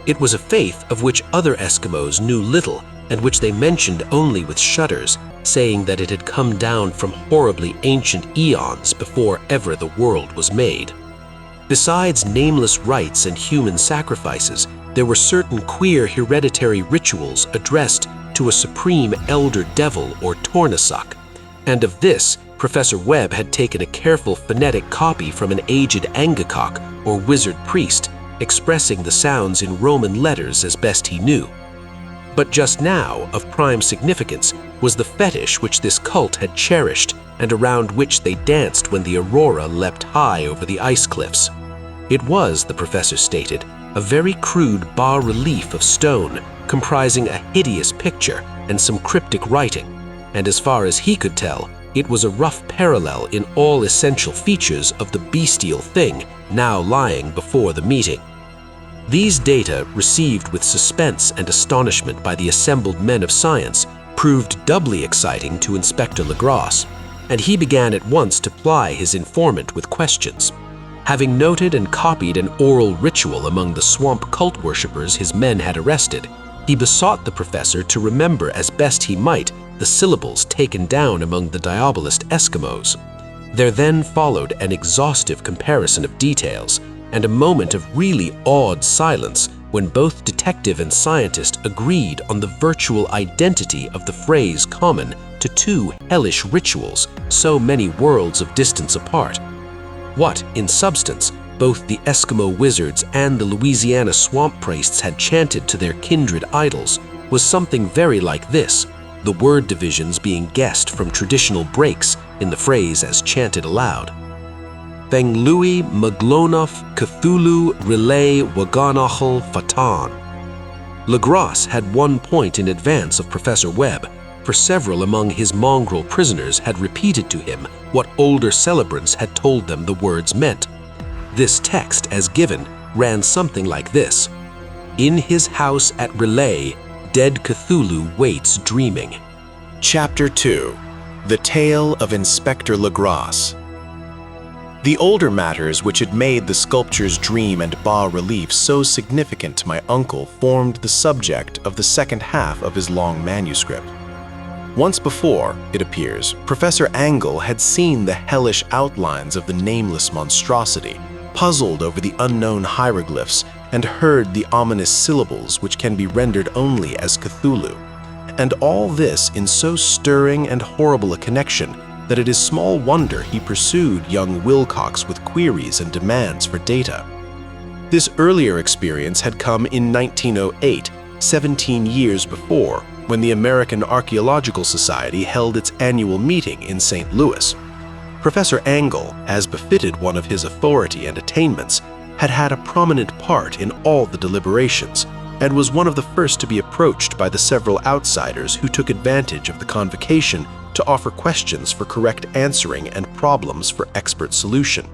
It was a faith of which other Eskimos knew little and which they mentioned only with shudders, saying that it had come down from horribly ancient eons before ever the world was made. Besides nameless rites and human sacrifices, there were certain queer hereditary rituals addressed to a supreme elder devil or Tornasuk, and of this Professor Webb had taken a careful phonetic copy from an aged Angakok or wizard priest, expressing the sounds in Roman letters as best he knew. But just now, of prime significance, was the fetish which this cult had cherished and around which they danced when the aurora leapt high over the ice cliffs. It was, the professor stated, a very crude bas-relief of stone comprising a hideous picture and some cryptic writing, and as far as he could tell, it was a rough parallel in all essential features of the bestial thing now lying before the meeting. These data, received with suspense and astonishment by the assembled men of science, proved doubly exciting to Inspector Legrasse, and he began at once to ply his informant with questions. Having noted and copied an oral ritual among the swamp cult worshippers his men had arrested, he besought the professor to remember as best he might the syllables taken down among the Diabolist Eskimos. There then followed an exhaustive comparison of details, and a moment of really awed silence when both detective and scientist agreed on the virtual identity of the phrase common to two hellish rituals so many worlds of distance apart. What, in substance, both the Eskimo wizards and the Louisiana swamp priests had chanted to their kindred idols was something very like this, the word divisions being guessed from traditional breaks in the phrase as chanted aloud. Theng Lui Maglonof Cthulhu Relay Waganachel Fatan. Legrasse had 1 point in advance of Professor Webb, for several among his mongrel prisoners had repeated to him what older celebrants had told them the words meant. This text, as given, ran something like this: "In his house at Relay, dead Cthulhu waits dreaming." Chapter 2. The Tale of Inspector Legrasse. The older matters which had made the sculpture's dream and bas-relief so significant to my uncle formed the subject of the second half of his long manuscript. Once before, it appears, Professor Angle had seen the hellish outlines of the nameless monstrosity, puzzled over the unknown hieroglyphs, and heard the ominous syllables which can be rendered only as Cthulhu. And all this in so stirring and horrible a connection that it is small wonder he pursued young Wilcox with queries and demands for data. This earlier experience had come in 1908, 17 years before, when the American Archaeological Society held its annual meeting in St. Louis. Professor Angle, as befitted one of his authority and attainments, had had a prominent part in all the deliberations, and was one of the first to be approached by the several outsiders who took advantage of the convocation to offer questions for correct answering and problems for expert solution.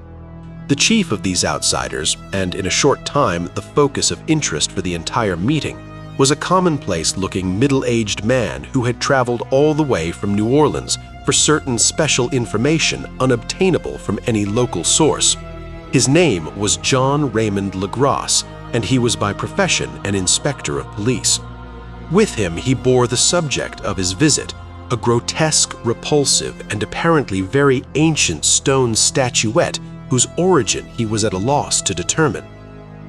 The chief of these outsiders, and in a short time the focus of interest for the entire meeting, was a commonplace-looking middle-aged man who had traveled all the way from New Orleans for certain special information unobtainable from any local source. His name was John Raymond Legrasse, and he was by profession an inspector of police. With him he bore the subject of his visit, a grotesque, repulsive, and apparently very ancient stone statuette whose origin he was at a loss to determine.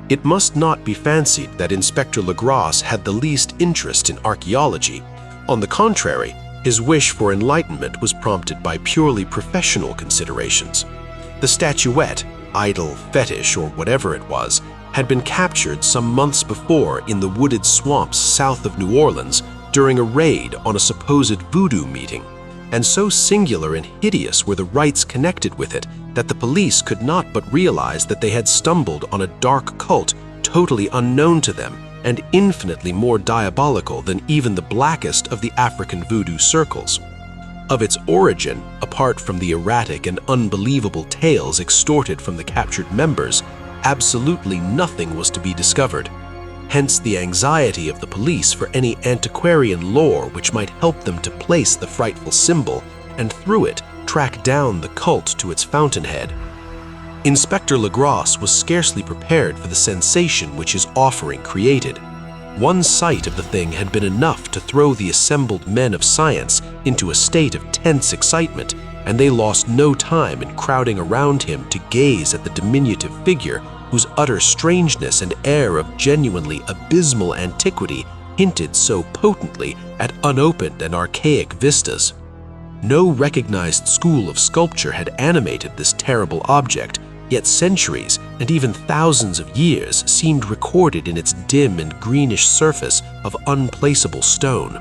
It must not be fancied that Inspector Legrasse had the least interest in archaeology. On the contrary, his wish for enlightenment was prompted by purely professional considerations. The statuette, idol, fetish, or whatever it was, had been captured some months before in the wooded swamps south of New Orleans during a raid on a supposed voodoo meeting, and so singular and hideous were the rites connected with it that the police could not but realize that they had stumbled on a dark cult totally unknown to them and infinitely more diabolical than even the blackest of the African voodoo circles. Of its origin, apart from the erratic and unbelievable tales extorted from the captured members, absolutely nothing was to be discovered. Hence the anxiety of the police for any antiquarian lore which might help them to place the frightful symbol and through it track down the cult to its fountainhead. Inspector Legrasse was scarcely prepared for the sensation which his offering created. One sight of the thing had been enough to throw the assembled men of science into a state of tense excitement, and they lost no time in crowding around him to gaze at the diminutive figure whose utter strangeness and air of genuinely abysmal antiquity hinted so potently at unopened and archaic vistas. No recognized school of sculpture had animated this terrible object, yet centuries and even thousands of years seemed recorded in its dim and greenish surface of unplaceable stone.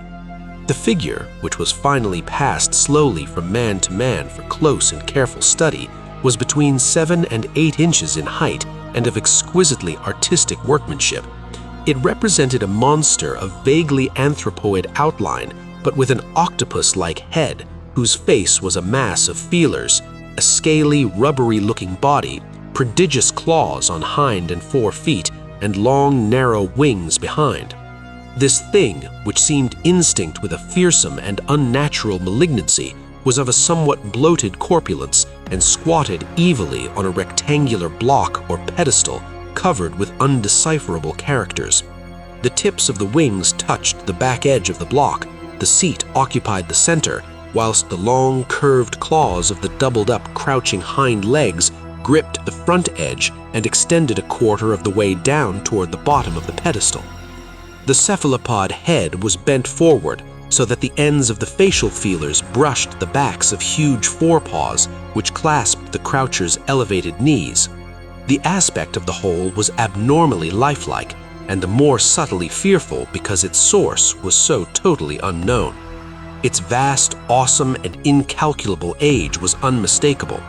The figure, which was finally passed slowly from man to man for close and careful study, was between 7 and 8 inches in height and of exquisitely artistic workmanship. It represented a monster of vaguely anthropoid outline, but with an octopus-like head, whose face was a mass of feelers, a scaly, rubbery-looking body, prodigious claws on hind and fore feet, and long, narrow wings behind. This thing, which seemed instinct with a fearsome and unnatural malignancy, was of a somewhat bloated corpulence and squatted evilly on a rectangular block or pedestal covered with undecipherable characters. The tips of the wings touched the back edge of the block, the seat occupied the center, whilst the long, curved claws of the doubled-up, crouching hind legs gripped the front edge and extended a quarter of the way down toward the bottom of the pedestal. The cephalopod head was bent forward so that the ends of the facial feelers brushed the backs of huge forepaws which clasped the croucher's elevated knees. The aspect of the whole was abnormally lifelike, and the more subtly fearful because its source was so totally unknown. Its vast, awesome, and incalculable age was unmistakable,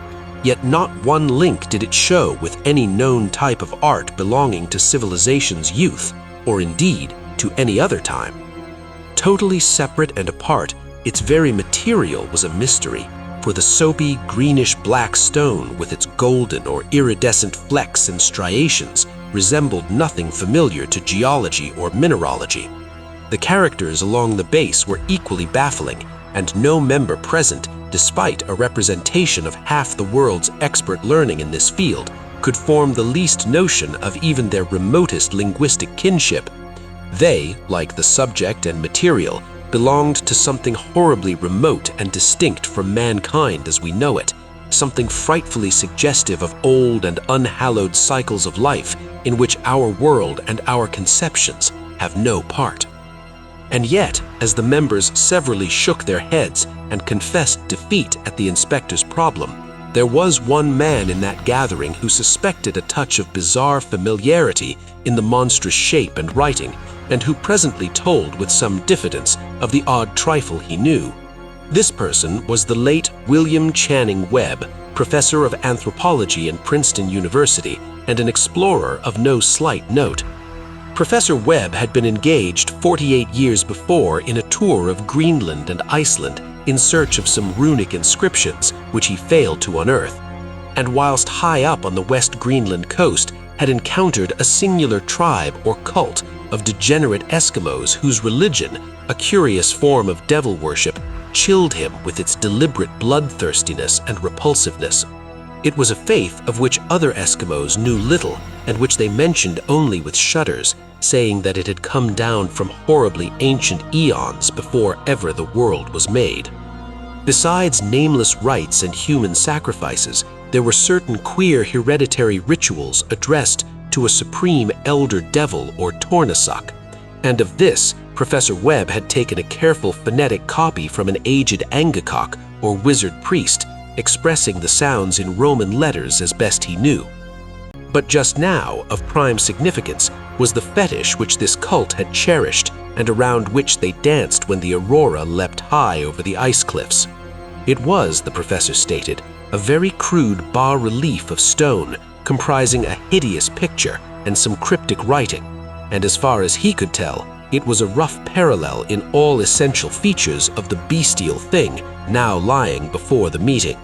yet not one link did it show with any known type of art belonging to civilization's youth, or indeed to any other time. Totally separate and apart, its very material was a mystery, for the soapy, greenish-black stone with its golden or iridescent flecks and striations resembled nothing familiar to geology or mineralogy. The characters along the base were equally baffling, and no member present, despite a representation of half the world's expert learning in this field, could form the least notion of even their remotest linguistic kinship. They, like the subject and material, belonged to something horribly remote and distinct from mankind as we know it, something frightfully suggestive of old and unhallowed cycles of life in which our world and our conceptions have no part. And yet, as the members severally shook their heads and confessed defeat at the inspector's problem, there was one man in that gathering who suspected a touch of bizarre familiarity in the monstrous shape and writing, and who presently told with some diffidence of the odd trifle he knew. This person was the late William Channing Webb, professor of anthropology in Princeton University and an explorer of no slight note. Professor Webb had been engaged 48 years before in a tour of Greenland and Iceland in search of some runic inscriptions which he failed to unearth, and whilst high up on the West Greenland coast had encountered a singular tribe or cult of degenerate Eskimos whose religion, a curious form of devil worship, chilled him with its deliberate bloodthirstiness and repulsiveness. It was a faith of which other Eskimos knew little and which they mentioned only with shudders, saying that it had come down from horribly ancient eons before ever the world was made. Besides nameless rites and human sacrifices, there were certain queer hereditary rituals addressed to a supreme elder devil or Tornasuk, and of this Professor Webb had taken a careful phonetic copy from an aged Angakok or wizard priest, expressing the sounds in Roman letters as best he knew. But just now, of prime significance, was the fetish which this cult had cherished and around which they danced when the aurora leapt high over the ice cliffs. It was, the professor stated, a very crude bas-relief of stone comprising a hideous picture and some cryptic writing, and as far as he could tell, it was a rough parallel in all essential features of the bestial thing now lying before the meeting.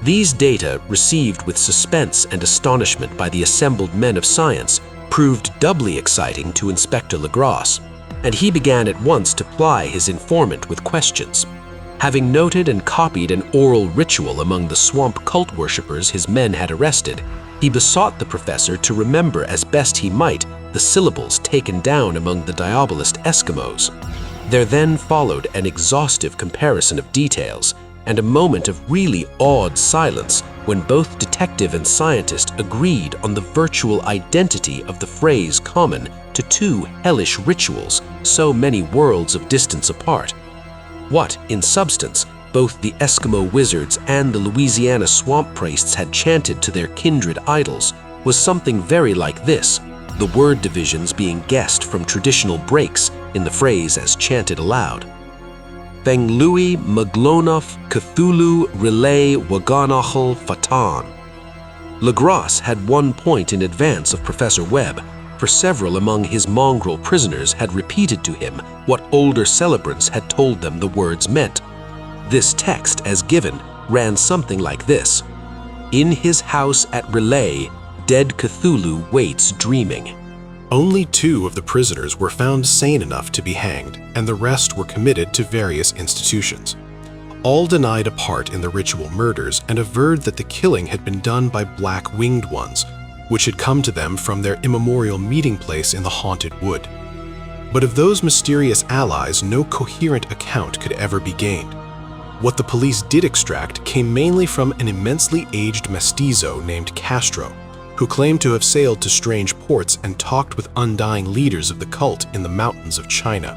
These data, received with suspense and astonishment by the assembled men of science, proved doubly exciting to Inspector Legrasse, and he began at once to ply his informant with questions. Having noted and copied an oral ritual among the swamp cult worshippers his men had arrested, he besought the professor to remember as best he might the syllables taken down among the Diabolist Eskimos. There then followed an exhaustive comparison of details, and a moment of really awed silence when both detective and scientist agreed on the virtual identity of the phrase common to two hellish rituals so many worlds of distance apart. What, in substance, both the Eskimo wizards and the Louisiana swamp priests had chanted to their kindred idols was something very like this, the word divisions being guessed from traditional breaks in the phrase as chanted aloud. Theng Lui Maglonof Cthulhu Relay Waganachel Fatan. Legrasse had 1 point in advance of Professor Webb, for several among his mongrel prisoners had repeated to him what older celebrants had told them the words meant. This text, as given, ran something like this: "In his house at Relay, dead Cthulhu waits dreaming." Only 2 of the prisoners were found sane enough to be hanged, and the rest were committed to various institutions. All denied a part in the ritual murders and averred that the killing had been done by black-winged ones, which had come to them from their immemorial meeting place in the haunted wood. But of those mysterious allies, no coherent account could ever be gained. What the police did extract came mainly from an immensely aged mestizo named Castro, who claimed to have sailed to strange ports and talked with undying leaders of the cult in the mountains of China.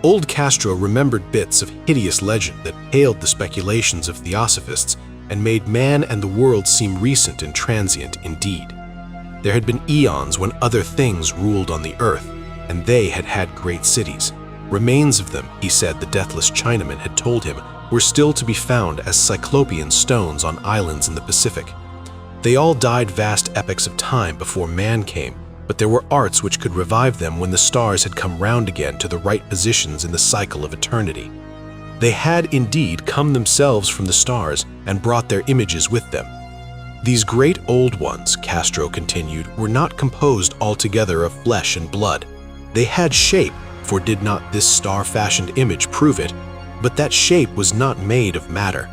Old Castro remembered bits of hideous legend that paled the speculations of theosophists and made man and the world seem recent and transient indeed. There had been eons when other things ruled on the earth, and they had had great cities. Remains of them, he said the deathless Chinaman had told him, were still to be found as cyclopean stones on islands in the Pacific. They all died vast epochs of time before man came, but there were arts which could revive them when the stars had come round again to the right positions in the cycle of eternity. They had indeed come themselves from the stars and brought their images with them. These great old ones, Castro continued, were not composed altogether of flesh and blood. They had shape, for did not this star-fashioned image prove it? But that shape was not made of matter.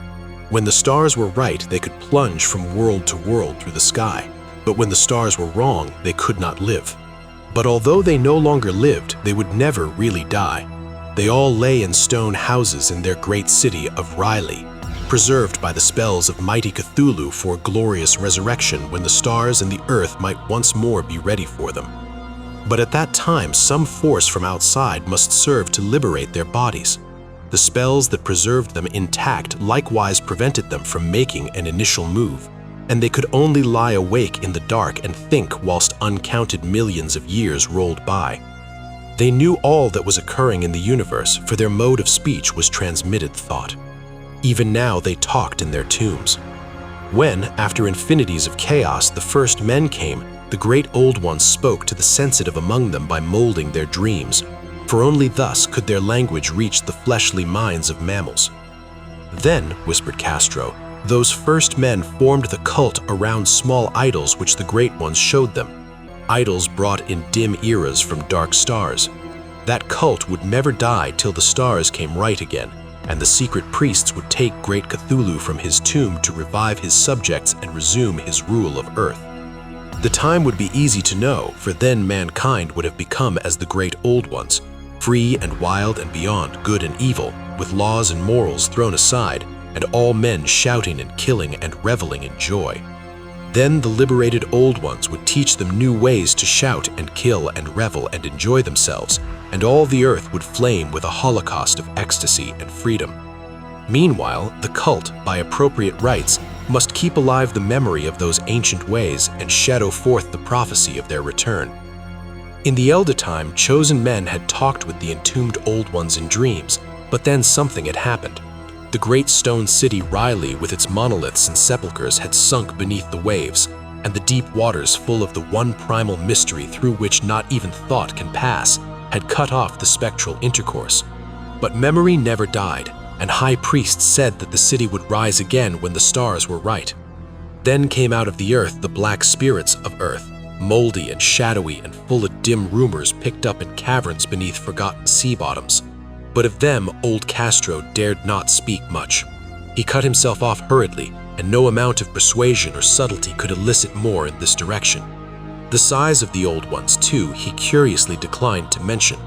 When the stars were right, they could plunge from world to world through the sky, but when the stars were wrong, they could not live. But although they no longer lived, they would never really die. They all lay in stone houses in their great city of Riley, preserved by the spells of mighty Cthulhu for glorious resurrection when the stars and the earth might once more be ready for them. But at that time, some force from outside must serve to liberate their bodies. The spells that preserved them intact likewise prevented them from making an initial move, and they could only lie awake in the dark and think whilst uncounted millions of years rolled by. They knew all that was occurring in the universe, for their mode of speech was transmitted thought. Even now they talked in their tombs. When, after infinities of chaos, the first men came, the great old ones spoke to the sensitive among them by molding their dreams, for only thus could their language reach the fleshly minds of mammals. Then, whispered Castro, those first men formed the cult around small idols which the great ones showed them, idols brought in dim eras from dark stars. That cult would never die till the stars came right again, and the secret priests would take great Cthulhu from his tomb to revive his subjects and resume his rule of earth. The time would be easy to know, for then mankind would have become as the great old ones, free and wild and beyond good and evil, with laws and morals thrown aside, and all men shouting and killing and reveling in joy. Then the liberated old ones would teach them new ways to shout and kill and revel and enjoy themselves, and all the earth would flame with a holocaust of ecstasy and freedom. Meanwhile, the cult, by appropriate rites, must keep alive the memory of those ancient ways and shadow forth the prophecy of their return. In the Elder Time, chosen men had talked with the entombed Old Ones in dreams, but then something had happened. The great stone city Riley, with its monoliths and sepulchres, had sunk beneath the waves, and the deep waters full of the one primal mystery through which not even thought can pass had cut off the spectral intercourse. But memory never died, and high priests said that the city would rise again when the stars were right. Then came out of the earth the black spirits of earth, moldy and shadowy and full of dim rumors picked up in caverns beneath forgotten sea bottoms. But of them old Castro dared not speak much. He cut himself off hurriedly, and no amount of persuasion or subtlety could elicit more in this direction. The size of the Old Ones, too, he curiously declined to mention.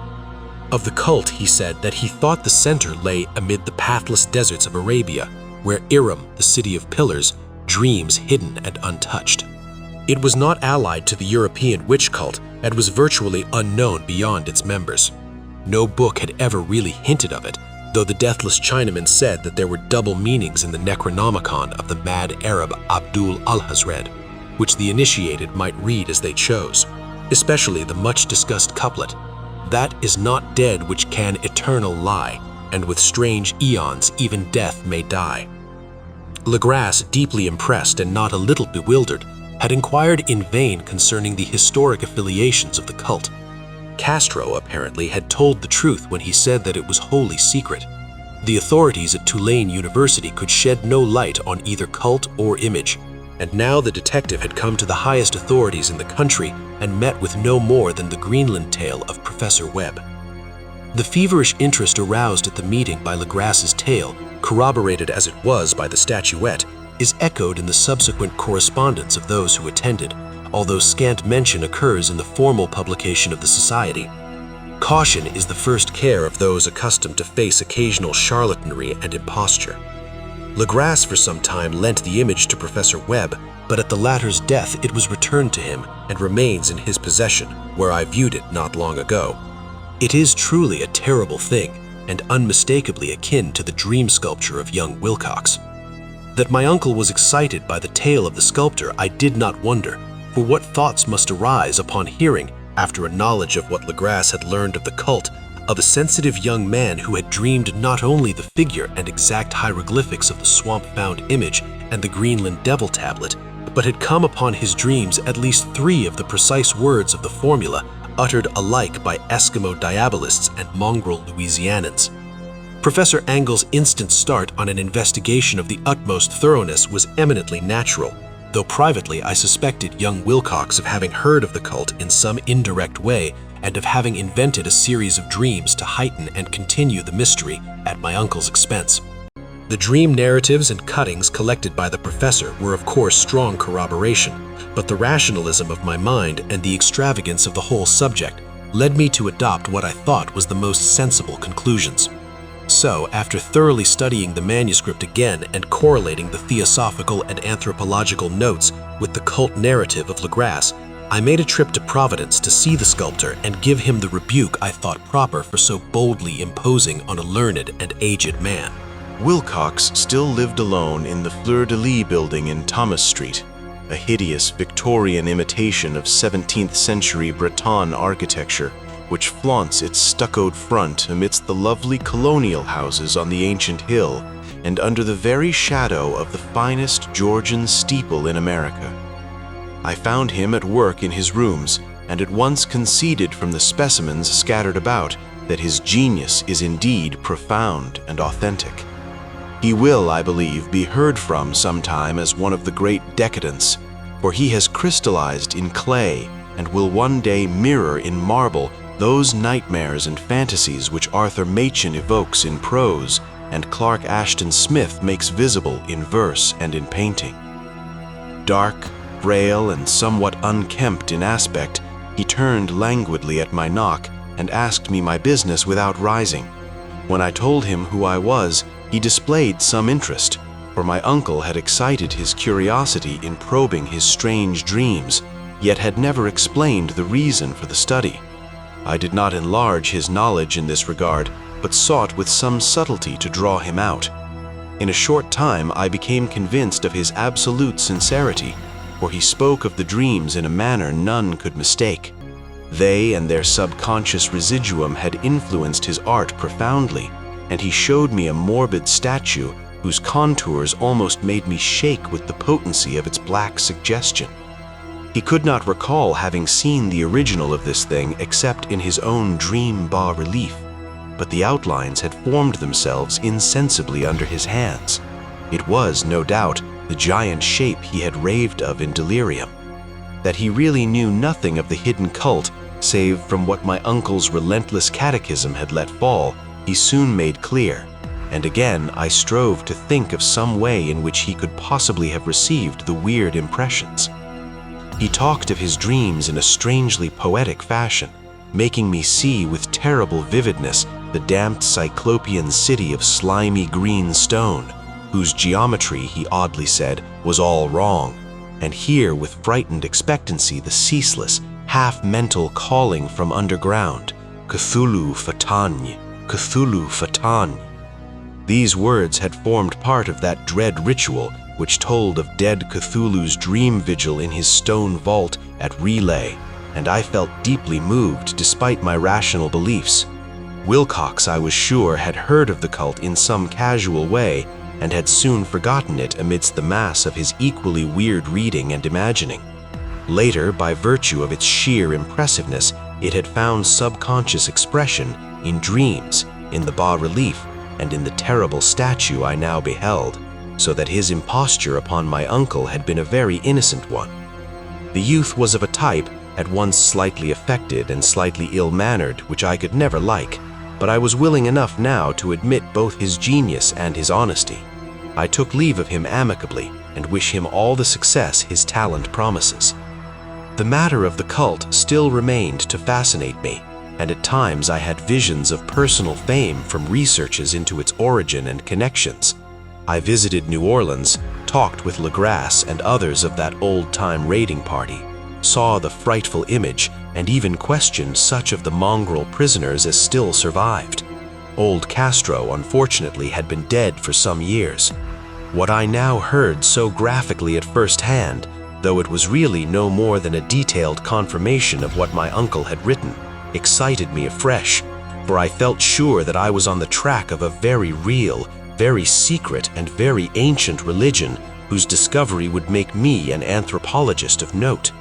Of the cult, he said that he thought the center lay amid the pathless deserts of Arabia, where Iram, the city of pillars, dreams hidden and untouched. It was not allied to the European witch cult and was virtually unknown beyond its members. No book had ever really hinted of it, though the deathless Chinaman said that there were double meanings in the Necronomicon of the mad Arab Abdul al-Hazred, which the initiated might read as they chose, especially the much-discussed couplet, "That is not dead which can eternal lie, and with strange eons even death may die." Legras, deeply impressed and not a little bewildered, had inquired in vain concerning the historic affiliations of the cult. Castro, apparently, had told the truth when he said that it was wholly secret. The authorities at Tulane University could shed no light on either cult or image, and now the detective had come to the highest authorities in the country and met with no more than the Greenland tale of Professor Webb. The feverish interest aroused at the meeting by Legras's tale, corroborated as it was by the statuette, is echoed in the subsequent correspondence of those who attended, although scant mention occurs in the formal publication of the society. Caution is the first care of those accustomed to face occasional charlatanry and imposture. Legras for some time lent the image to Professor Webb, but at the latter's death it was returned to him and remains in his possession, where I viewed it not long ago. It is truly a terrible thing, and unmistakably akin to the dream sculpture of young Wilcox. That my uncle was excited by the tale of the sculptor I did not wonder, for what thoughts must arise upon hearing, after a knowledge of what Legras had learned of the cult, of a sensitive young man who had dreamed not only the figure and exact hieroglyphics of the swamp-found image and the Greenland devil tablet, but had come upon his dreams at least 3 of the precise words of the formula uttered alike by Eskimo diabolists and mongrel Louisianans. Professor Angle's instant start on an investigation of the utmost thoroughness was eminently natural, though privately I suspected young Wilcox of having heard of the cult in some indirect way and of having invented a series of dreams to heighten and continue the mystery at my uncle's expense. The dream narratives and cuttings collected by the professor were of course strong corroboration, but the rationalism of my mind and the extravagance of the whole subject led me to adopt what I thought was the most sensible conclusions. So, after thoroughly studying the manuscript again and correlating the theosophical and anthropological notes with the cult narrative of Legras, I made a trip to Providence to see the sculptor and give him the rebuke I thought proper for so boldly imposing on a learned and aged man. Wilcox still lived alone in the Fleur-de-Lis building in Thomas Street, a hideous Victorian imitation of 17th century Breton architecture, which flaunts its stuccoed front amidst the lovely colonial houses on the ancient hill and under the very shadow of the finest Georgian steeple in America. I found him at work in his rooms and at once conceded from the specimens scattered about that his genius is indeed profound and authentic. He will, I believe, be heard from sometime as one of the great decadents, for he has crystallized in clay and will one day mirror in marble those nightmares and fantasies which Arthur Machen evokes in prose and Clark Ashton Smith makes visible in verse and in painting. Dark, frail, and somewhat unkempt in aspect, he turned languidly at my knock and asked me my business without rising. When I told him who I was, he displayed some interest, for my uncle had excited his curiosity in probing his strange dreams, yet had never explained the reason for the study. I did not enlarge his knowledge in this regard, but sought with some subtlety to draw him out. In a short time, I became convinced of his absolute sincerity, for he spoke of the dreams in a manner none could mistake. They and their subconscious residuum had influenced his art profoundly, and he showed me a morbid statue whose contours almost made me shake with the potency of its black suggestion. He could not recall having seen the original of this thing except in his own dream bas-relief, but the outlines had formed themselves insensibly under his hands. It was, no doubt, the giant shape he had raved of in delirium. That he really knew nothing of the hidden cult, save from what my uncle's relentless catechism had let fall, he soon made clear, and again I strove to think of some way in which he could possibly have received the weird impressions. He talked of his dreams in a strangely poetic fashion, making me see with terrible vividness the damped cyclopean city of slimy green stone, whose geometry, he oddly said, was all wrong, and hear with frightened expectancy the ceaseless, half-mental calling from underground, Cthulhu Fatagne, Cthulhu Fatagne. These words had formed part of that dread ritual which told of dead Cthulhu's dream vigil in his stone vault at Relay, and I felt deeply moved despite my rational beliefs. Wilcox, I was sure, had heard of the cult in some casual way and had soon forgotten it amidst the mass of his equally weird reading and imagining. Later, by virtue of its sheer impressiveness, it had found subconscious expression in dreams, in the bas-relief, and in the terrible statue I now beheld, so that his imposture upon my uncle had been a very innocent one. The youth was of a type, at once slightly affected and slightly ill-mannered, which I could never like, but I was willing enough now to admit both his genius and his honesty. I took leave of him amicably, and wish him all the success his talent promises. The matter of the cult still remained to fascinate me, and at times I had visions of personal fame from researches into its origin and connections. I visited New Orleans, talked with Legrasse and others of that old-time raiding party, saw the frightful image, and even questioned such of the mongrel prisoners as still survived. Old Castro, unfortunately, had been dead for some years. What I now heard so graphically at first hand, though it was really no more than a detailed confirmation of what my uncle had written, excited me afresh, for I felt sure that I was on the track of a very real, very secret, and very ancient religion whose discovery would make me an anthropologist of note.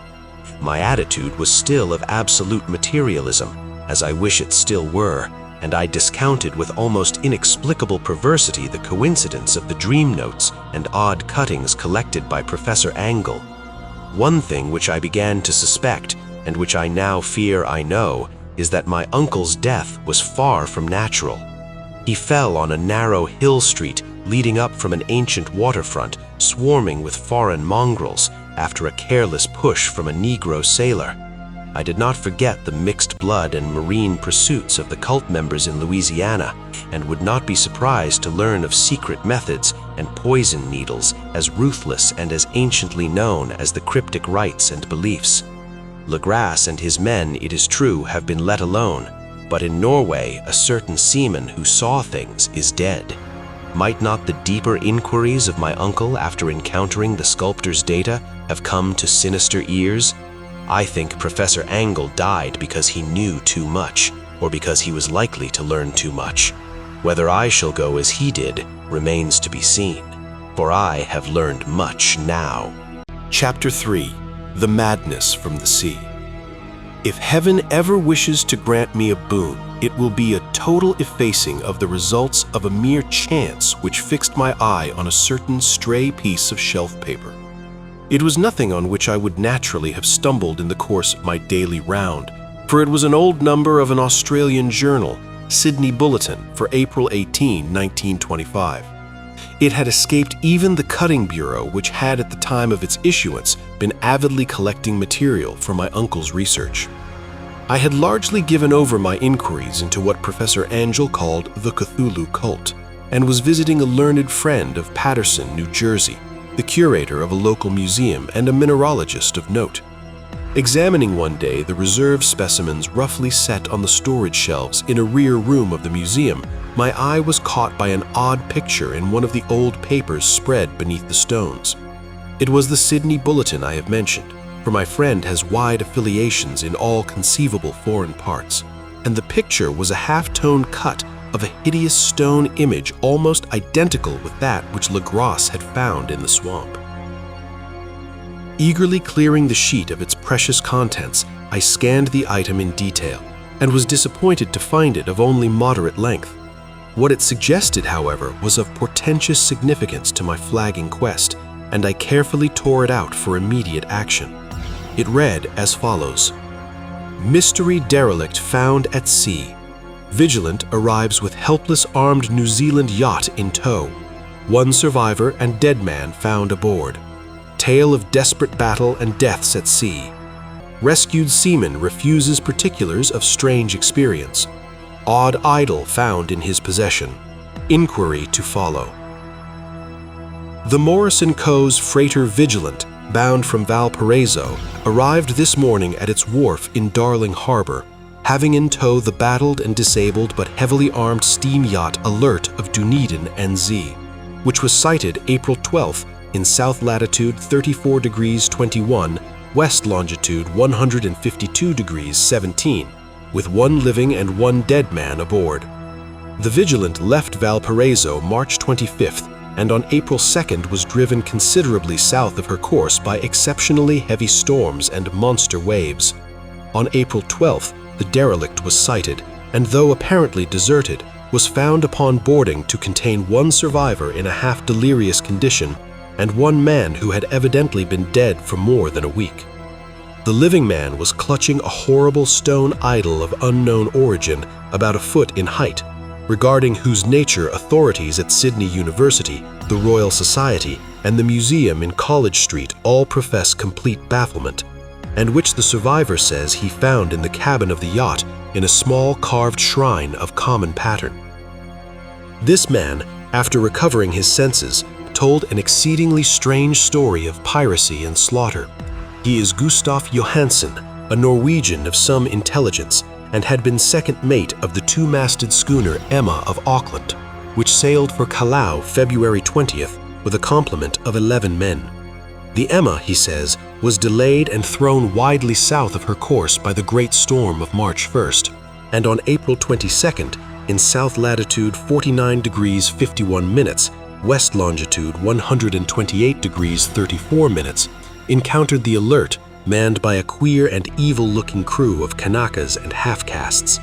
My attitude was still of absolute materialism, as I wish it still were, and I discounted with almost inexplicable perversity the coincidence of the dream notes and odd cuttings collected by Professor Angle. One thing which I began to suspect, and which I now fear I know, is that my uncle's death was far from natural. He fell on a narrow hill street leading up from an ancient waterfront swarming with foreign mongrels after a careless push from a Negro sailor. I did not forget the mixed blood and marine pursuits of the cult members in Louisiana, and would not be surprised to learn of secret methods and poison needles as ruthless and as anciently known as the cryptic rites and beliefs. Legrasse and his men, it is true, have been let alone, but in Norway a certain seaman who saw things is dead. Might not the deeper inquiries of my uncle after encountering the sculptor's data have come to sinister ears? I think Professor Angle died because he knew too much, or because he was likely to learn too much. Whether I shall go as he did remains to be seen, for I have learned much now. Chapter 3. The Madness from the Sea. If heaven ever wishes to grant me a boon, it will be a total effacing of the results of a mere chance which fixed my eye on a certain stray piece of shelf paper. It was nothing on which I would naturally have stumbled in the course of my daily round, for it was an old number of an Australian journal, Sydney Bulletin, for April 18, 1925. It had escaped even the cutting bureau, which had at the time of its issuance been avidly collecting material for my uncle's research. I had largely given over my inquiries into what Professor Angell called the Cthulhu cult, and was visiting a learned friend of Paterson, New Jersey, the curator of a local museum and a mineralogist of note. Examining one day the reserve specimens roughly set on the storage shelves in a rear room of the museum, my eye was caught by an odd picture in one of the old papers spread beneath the stones. It was the Sydney Bulletin I have mentioned, for my friend has wide affiliations in all conceivable foreign parts, and the picture was a half-tone cut of a hideous stone image almost identical with that which Legros had found in the swamp. Eagerly clearing the sheet of its precious contents, I scanned the item in detail and was disappointed to find it of only moderate length. What it suggested, however, was of portentous significance to my flagging quest, and I carefully tore it out for immediate action. It read as follows: Mystery derelict found at sea. Vigilant arrives with helpless armed New Zealand yacht in tow. One survivor and dead man found aboard. Tale of desperate battle and deaths at sea. Rescued seaman refuses particulars of strange experience. Odd idol found in his possession. Inquiry to follow. The Morris & Co.'s freighter Vigilant, bound from Valparaiso, arrived this morning at its wharf in Darling Harbor, having in tow the battled and disabled but heavily armed steam yacht Alert of Dunedin, NZ, which was sighted April 12th in south latitude 34 degrees 21, west longitude 152 degrees 17, with one living and one dead man aboard. The Vigilant left Valparaiso March 25th, and on April 2nd was driven considerably south of her course by exceptionally heavy storms and monster waves. On April 12th, the derelict was sighted, and though apparently deserted, was found upon boarding to contain one survivor in a half-delirious condition and one man who had evidently been dead for more than a week. The living man was clutching a horrible stone idol of unknown origin, about a foot in height, regarding whose nature authorities at Sydney University, the Royal Society, and the museum in College Street all profess complete bafflement, and which the survivor says he found in the cabin of the yacht in a small carved shrine of common pattern. This man, after recovering his senses, told an exceedingly strange story of piracy and slaughter. He is Gustaf Johansen, a Norwegian of some intelligence, and had been second mate of the two-masted schooner Emma of Auckland, which sailed for Callao February 20th with a complement of 11 men. The Emma, he says, was delayed and thrown widely south of her course by the great storm of March 1st, and on April 22nd, in south latitude 49 degrees 51 minutes, west longitude 128 degrees 34 minutes, encountered the Alert, manned by a queer and evil-looking crew of Kanakas and half-castes.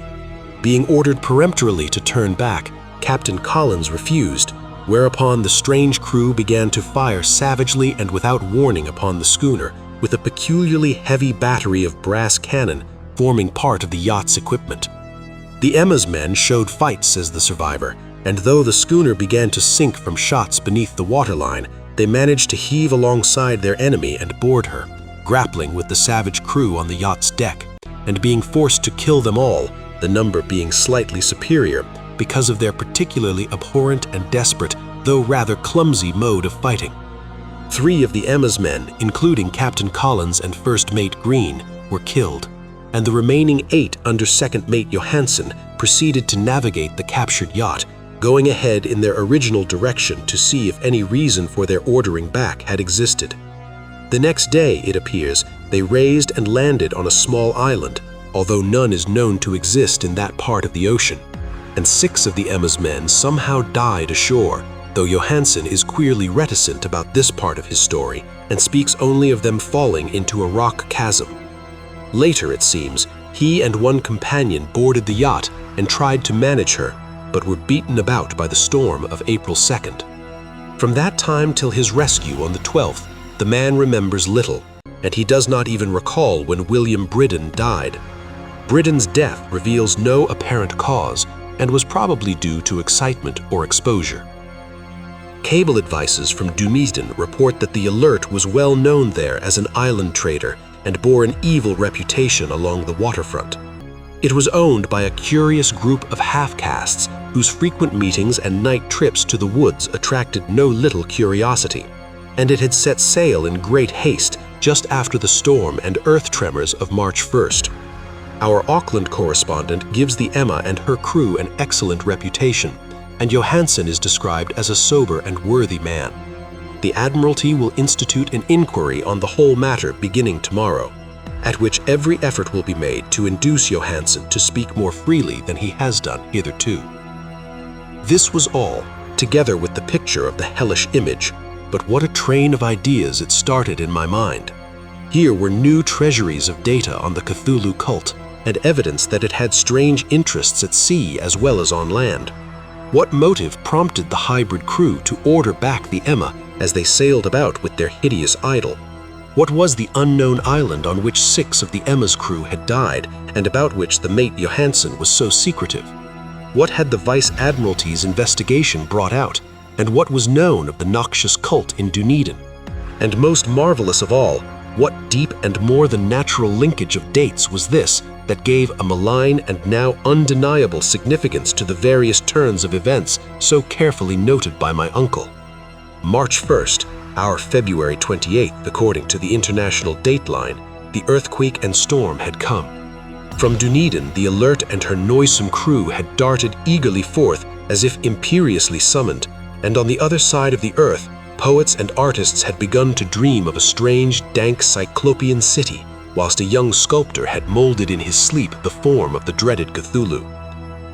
Being ordered peremptorily to turn back, Captain Collins refused, whereupon the strange crew began to fire savagely and without warning upon the schooner with a peculiarly heavy battery of brass cannon forming part of the yacht's equipment. The Emma's men showed fight, says the survivor, and though the schooner began to sink from shots beneath the waterline, they managed to heave alongside their enemy and board her, grappling with the savage crew on the yacht's deck, and being forced to kill them all, the number being slightly superior because of their particularly abhorrent and desperate, though rather clumsy mode of fighting. 3 of the Emma's men, including Captain Collins and First Mate Green, were killed, and the remaining 8 under Second Mate Johansen proceeded to navigate the captured yacht, going ahead in their original direction to see if any reason for their ordering back had existed. The next day, it appears, they raised and landed on a small island, although none is known to exist in that part of the ocean, and 6 of the Emma's men somehow died ashore, though Johansen is queerly reticent about this part of his story and speaks only of them falling into a rock chasm. Later, it seems, he and one companion boarded the yacht and tried to manage her, but were beaten about by the storm of April 2nd. From that time till his rescue on the 12th, the man remembers little, and he does not even recall when William Bridden died. Bridden's death reveals no apparent cause and was probably due to excitement or exposure. Cable advices from Dunedin report that the Alert was well known there as an island trader and bore an evil reputation along the waterfront. It was owned by a curious group of half-castes whose frequent meetings and night trips to the woods attracted no little curiosity, and it had set sail in great haste just after the storm and earth tremors of March 1st. Our Auckland correspondent gives the Emma and her crew an excellent reputation, and Johansen is described as a sober and worthy man. The Admiralty will institute an inquiry on the whole matter beginning tomorrow, at which every effort will be made to induce Johansen to speak more freely than he has done hitherto. This was all, together with the picture of the hellish image, but what a train of ideas it started in my mind. Here were new treasuries of data on the Cthulhu cult, and evidence that it had strange interests at sea as well as on land. What motive prompted the hybrid crew to order back the Emma as they sailed about with their hideous idol? What was the unknown island on which 6 of the Emma's crew had died and about which the mate Johansen was so secretive? What had the Vice Admiralty's investigation brought out, and what was known of the noxious cult in Dunedin? And most marvelous of all, what deep and more than natural linkage of dates was this that gave a malign and now undeniable significance to the various turns of events so carefully noted by my uncle? March 1st, our February 28th, according to the international dateline, the earthquake and storm had come. From Dunedin, the Alert and her noisome crew had darted eagerly forth as if imperiously summoned, and on the other side of the earth, poets and artists had begun to dream of a strange, dank cyclopean city, whilst a young sculptor had molded in his sleep the form of the dreaded Cthulhu.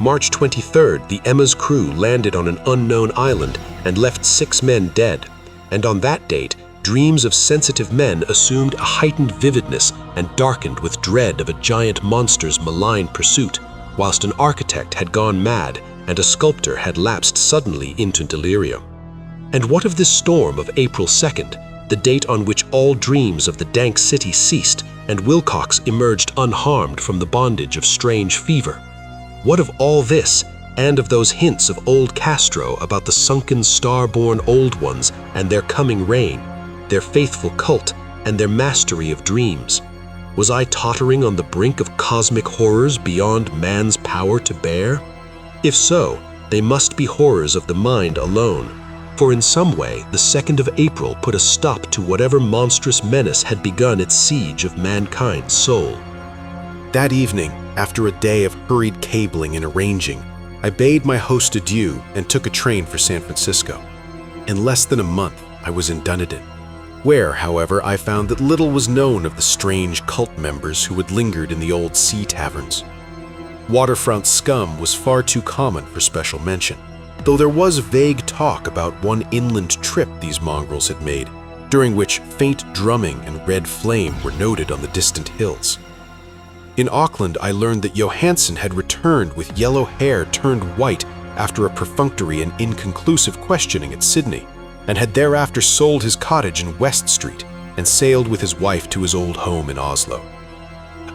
March 23rd, the Emma's crew landed on an unknown island and left 6 men dead, and on that date, dreams of sensitive men assumed a heightened vividness and darkened with dread of a giant monster's malign pursuit, whilst an architect had gone mad and a sculptor had lapsed suddenly into delirium. And what of this storm of April 2nd, the date on which all dreams of the dank city ceased and Wilcox emerged unharmed from the bondage of strange fever? What of all this, and of those hints of old Castro about the sunken star-born old ones and their coming reign, their faithful cult, and their mastery of dreams? Was I tottering on the brink of cosmic horrors beyond man's power to bear? If so, they must be horrors of the mind alone, for in some way the 2nd of April put a stop to whatever monstrous menace had begun its siege of mankind's soul. That evening, after a day of hurried cabling and arranging, I bade my host adieu and took a train for San Francisco. In less than a month, I was in Dunedin, where, however, I found that little was known of the strange cult members who had lingered in the old sea taverns. Waterfront scum was far too common for special mention, though there was vague talk about one inland trip these mongrels had made, during which faint drumming and red flame were noted on the distant hills. In Auckland, I learned that Johansen had returned with yellow hair turned white after a perfunctory and inconclusive questioning at Sydney, and had thereafter sold his cottage in West Street and sailed with his wife to his old home in Oslo.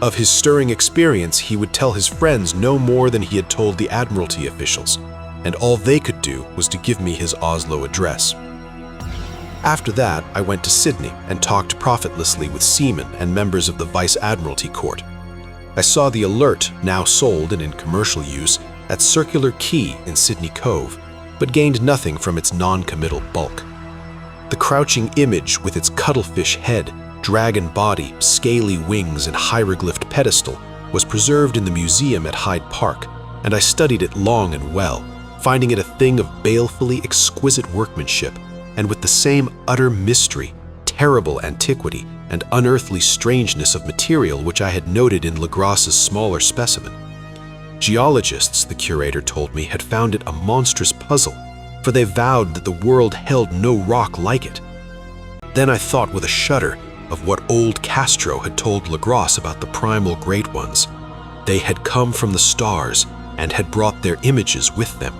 Of his stirring experience, he would tell his friends no more than he had told the Admiralty officials, and all they could do was to give me his Oslo address. After that, I went to Sydney and talked profitlessly with seamen and members of the Vice Admiralty Court. I saw the Alert, now sold and in commercial use, at Circular Quay in Sydney Cove, but gained nothing from its non-committal bulk. The crouching image with its cuttlefish head, dragon body, scaly wings, and hieroglyphed pedestal was preserved in the museum at Hyde Park, and I studied it long and well, finding it a thing of balefully exquisite workmanship, and with the same utter mystery, terrible antiquity, and unearthly strangeness of material which I had noted in Legras's smaller specimen. Geologists, the curator told me, had found it a monstrous puzzle, for they vowed that the world held no rock like it. Then I thought with a shudder of what old Castro had told Legras about the primal great ones. They had come from the stars and had brought their images with them.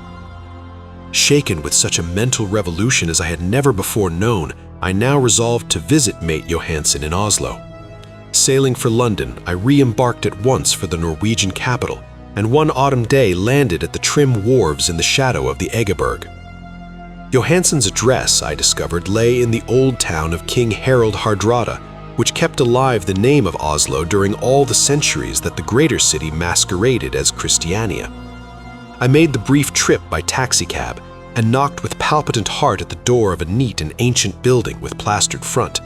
Shaken with such a mental revolution as I had never before known, I now resolved to visit mate Johansen in Oslo. Sailing for London, I re-embarked at once for the Norwegian capital, and one autumn day landed at the trim wharves in the shadow of the Egeberg. Johansen's address, I discovered, lay in the old town of King Harald Hardrada, which kept alive the name of Oslo during all the centuries that the greater city masqueraded as Christiania. I made the brief trip by taxicab and knocked with palpitant heart at the door of a neat and ancient building with plastered front.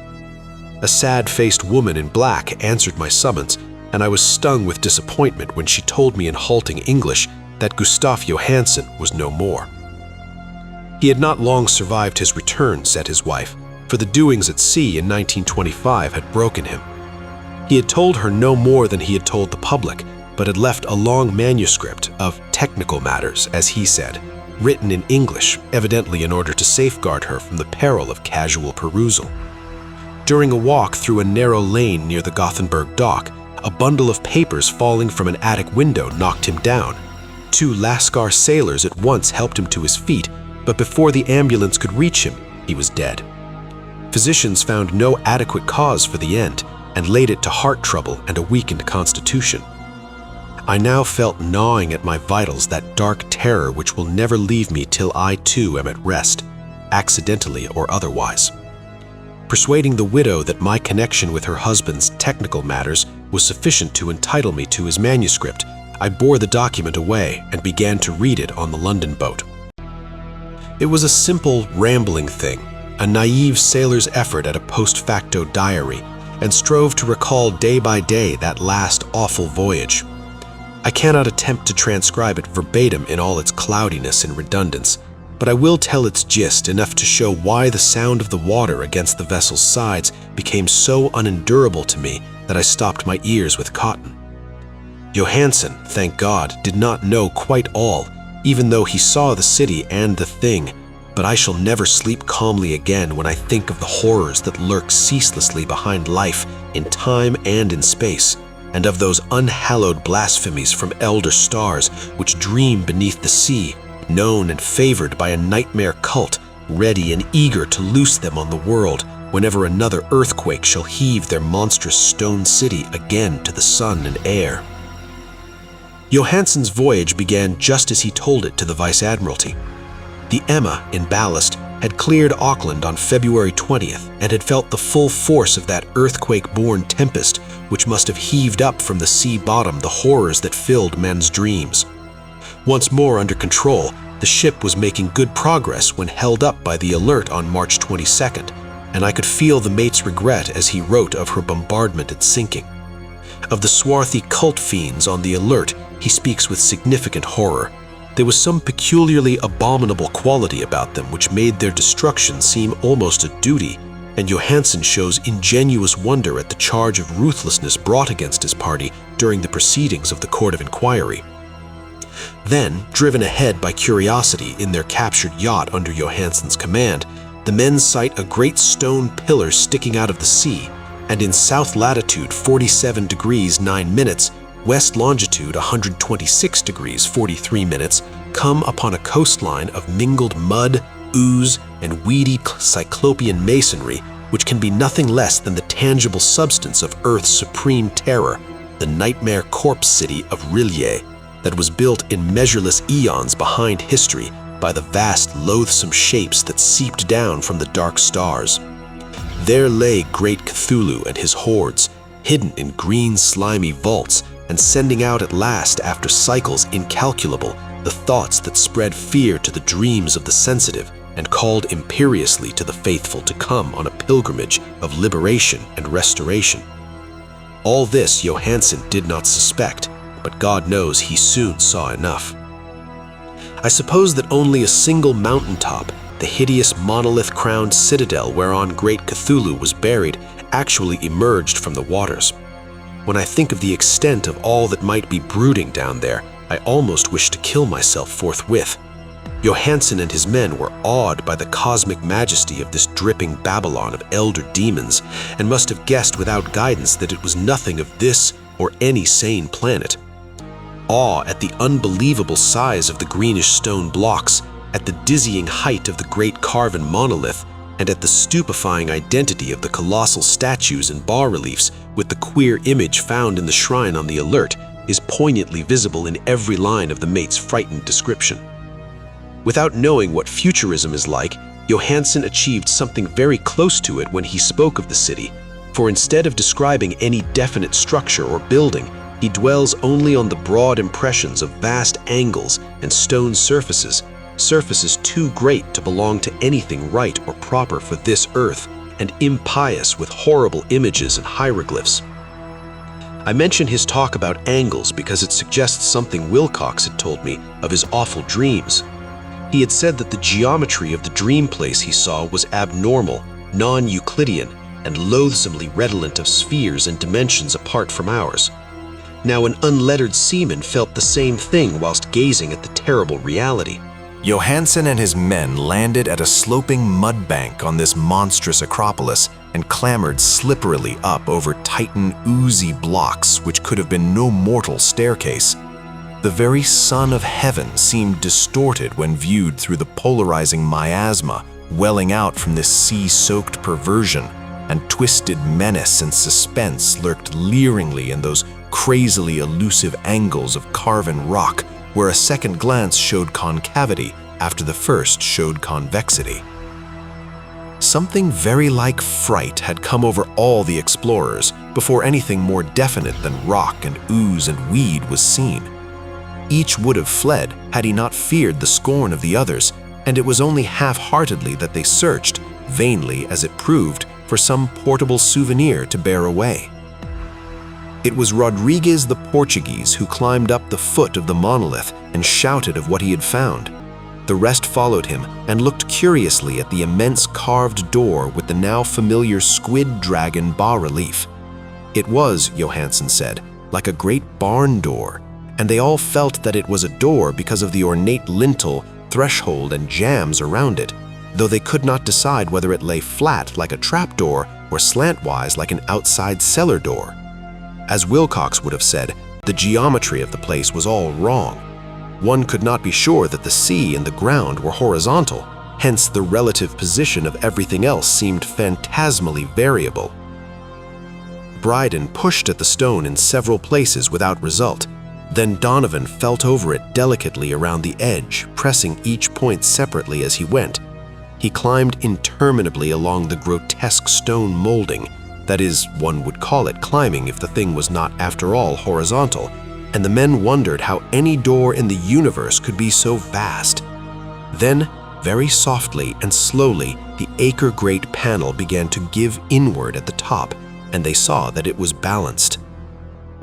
A sad-faced woman in black answered my summons, and I was stung with disappointment when she told me in halting English that Gustaf Johansen was no more. He had not long survived his return, said his wife, for the doings at sea in 1925 had broken him. He had told her no more than he had told the public, but had left a long manuscript of technical matters, as he said, written in English, evidently in order to safeguard her from the peril of casual perusal. During a walk through a narrow lane near the Gothenburg dock, a bundle of papers falling from an attic window knocked him down. 2 Lascar sailors at once helped him to his feet, but before the ambulance could reach him, he was dead. Physicians found no adequate cause for the end and laid it to heart trouble and a weakened constitution. I now felt gnawing at my vitals that dark terror which will never leave me till I too am at rest, accidentally or otherwise. Persuading the widow that my connection with her husband's technical matters was sufficient to entitle me to his manuscript, I bore the document away and began to read it on the London boat. It was a simple, rambling thing, a naive sailor's effort at a post facto diary, and strove to recall day by day that last awful voyage. I cannot attempt to transcribe it verbatim in all its cloudiness and redundance, but I will tell its gist enough to show why the sound of the water against the vessel's sides became so unendurable to me that I stopped my ears with cotton. Johansen, thank God, did not know quite all, even though he saw the city and the thing, but I shall never sleep calmly again when I think of the horrors that lurk ceaselessly behind life in time and in space, and of those unhallowed blasphemies from elder stars which dream beneath the sea, known and favored by a nightmare cult, ready and eager to loose them on the world whenever another earthquake shall heave their monstrous stone city again to the sun and air. Johansen's voyage began just as he told it to the Vice Admiralty. The Emma, in ballast, had cleared Auckland on February 20th and had felt the full force of that earthquake-born tempest which must have heaved up from the sea bottom the horrors that filled men's dreams. Once more under control, the ship was making good progress when held up by the Alert on March 22nd, and I could feel the mate's regret as he wrote of her bombardment and sinking. Of the swarthy cult fiends on the Alert, he speaks with significant horror. There was some peculiarly abominable quality about them which made their destruction seem almost a duty, and Johansen shows ingenuous wonder at the charge of ruthlessness brought against his party during the proceedings of the Court of Inquiry. Then, driven ahead by curiosity in their captured yacht under Johansen's command, the men sight a great stone pillar sticking out of the sea, and in south latitude 47 degrees 9 minutes, west longitude 126 degrees 43 minutes, come upon a coastline of mingled mud, ooze, and weedy cyclopean masonry, which can be nothing less than the tangible substance of Earth's supreme terror, the nightmare corpse city of R'lyeh, that was built in measureless eons behind history by the vast, loathsome shapes that seeped down from the dark stars. There lay great Cthulhu and his hordes, hidden in green, slimy vaults, and sending out at last, after cycles incalculable, the thoughts that spread fear to the dreams of the sensitive and called imperiously to the faithful to come on a pilgrimage of liberation and restoration. All this Johansen did not suspect, but God knows he soon saw enough. I suppose that only a single mountaintop, the hideous monolith-crowned citadel whereon great Cthulhu was buried, actually emerged from the waters. When I think of the extent of all that might be brooding down there, I almost wish to kill myself forthwith. Johansen and his men were awed by the cosmic majesty of this dripping Babylon of elder demons, and must have guessed without guidance that it was nothing of this or any sane planet. Awe at the unbelievable size of the greenish stone blocks, at the dizzying height of the great carven monolith, and at the stupefying identity of the colossal statues and bas-reliefs with the queer image found in the shrine on the Alert, is poignantly visible in every line of the mate's frightened description. Without knowing what futurism is like, Johansen achieved something very close to it when he spoke of the city, for instead of describing any definite structure or building, he dwells only on the broad impressions of vast angles and stone surfaces, surfaces too great to belong to anything right or proper for this earth and impious with horrible images and hieroglyphs. I mention his talk about angles because it suggests something Wilcox had told me of his awful dreams. He had said that the geometry of the dream place he saw was abnormal, non-Euclidean, and loathsomely redolent of spheres and dimensions apart from ours. Now an unlettered seaman felt the same thing whilst gazing at the terrible reality. Johansen and his men landed at a sloping mud bank on this monstrous acropolis and clambered slipperily up over Titan oozy blocks which could have been no mortal staircase. The very sun of heaven seemed distorted when viewed through the polarizing miasma welling out from this sea-soaked perversion, and twisted menace and suspense lurked leeringly in those crazily elusive angles of carven rock where a second glance showed concavity after the first showed convexity. Something very like fright had come over all the explorers before anything more definite than rock and ooze and weed was seen. Each would have fled had he not feared the scorn of the others, and it was only half-heartedly that they searched, vainly as it proved, for some portable souvenir to bear away. It was Rodriguez the Portuguese who climbed up the foot of the monolith and shouted of what he had found. The rest followed him and looked curiously at the immense carved door with the now familiar squid dragon bas-relief. It was, Johansen said, like a great barn door, and they all felt that it was a door because of the ornate lintel, threshold, and jambs around it, though they could not decide whether it lay flat like a trapdoor or slantwise like an outside cellar door. As Wilcox would have said, the geometry of the place was all wrong. One could not be sure that the sea and the ground were horizontal, hence the relative position of everything else seemed phantasmally variable. Bryden pushed at the stone in several places without result. Then Donovan felt over it delicately around the edge, pressing each point separately as he went. He climbed interminably along the grotesque stone molding. That is, one would call it climbing if the thing was not, after all, horizontal, and the men wondered how any door in the universe could be so vast. Then, very softly and slowly, the acre-great panel began to give inward at the top, and they saw that it was balanced.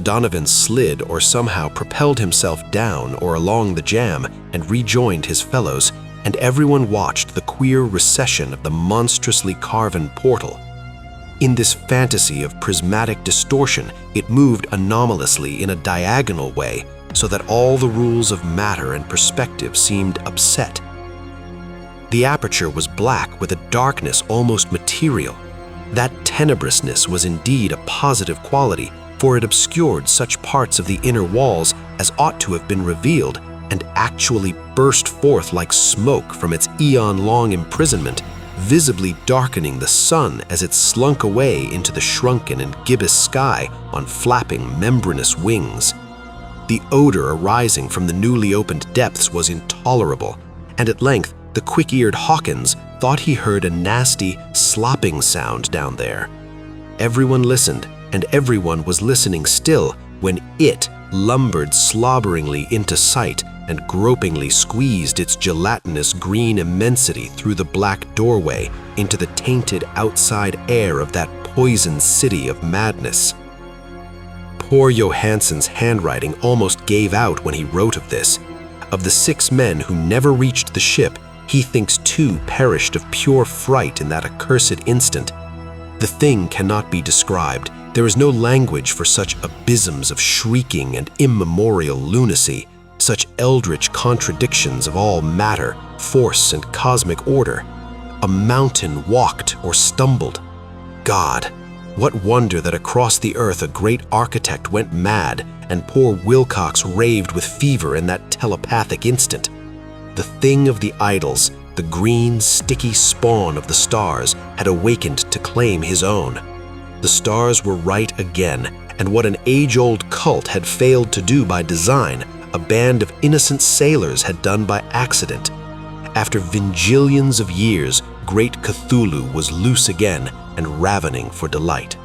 Donovan slid or somehow propelled himself down or along the jamb and rejoined his fellows, and everyone watched the queer recession of the monstrously carven portal. In this fantasy of prismatic distortion, it moved anomalously in a diagonal way, so that all the rules of matter and perspective seemed upset. The aperture was black with a darkness almost material. That tenebrousness was indeed a positive quality, for it obscured such parts of the inner walls as ought to have been revealed and actually burst forth like smoke from its eon-long imprisonment, visibly darkening the sun as it slunk away into the shrunken and gibbous sky on flapping membranous wings. The odor arising from the newly opened depths was intolerable, and at length the quick-eared Hawkins thought he heard a nasty, slopping sound down there. Everyone listened, and everyone was listening still when it lumbered slobberingly into sight and gropingly squeezed its gelatinous green immensity through the black doorway into the tainted outside air of that poisoned city of madness. Poor Johansen's handwriting almost gave out when he wrote of this. Of the 6 men who never reached the ship, he thinks 2 perished of pure fright in that accursed instant. The thing cannot be described. There is no language for such abysms of shrieking and immemorial lunacy, such eldritch contradictions of all matter, force, and cosmic order. A mountain walked or stumbled. God, what wonder that across the earth a great architect went mad and poor Wilcox raved with fever in that telepathic instant. The thing of the idols, the green, sticky spawn of the stars, had awakened to claim his own. The stars were right again, and what an age-old cult had failed to do by design, a band of innocent sailors had done by accident. After vingillions of years, great Cthulhu was loose again and ravening for delight.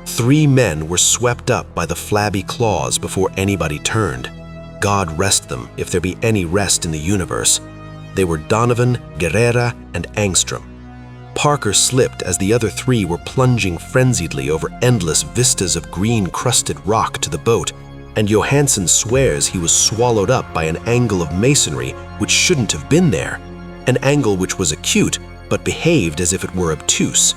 3 men were swept up by the flabby claws before anybody turned. God rest them, if there be any rest in the universe. They were Donovan, Guerrera, and Angstrom. Parker slipped as the other three were plunging frenziedly over endless vistas of green-crusted rock to the boat, and Johansen swears he was swallowed up by an angle of masonry which shouldn't have been there, an angle which was acute but behaved as if it were obtuse.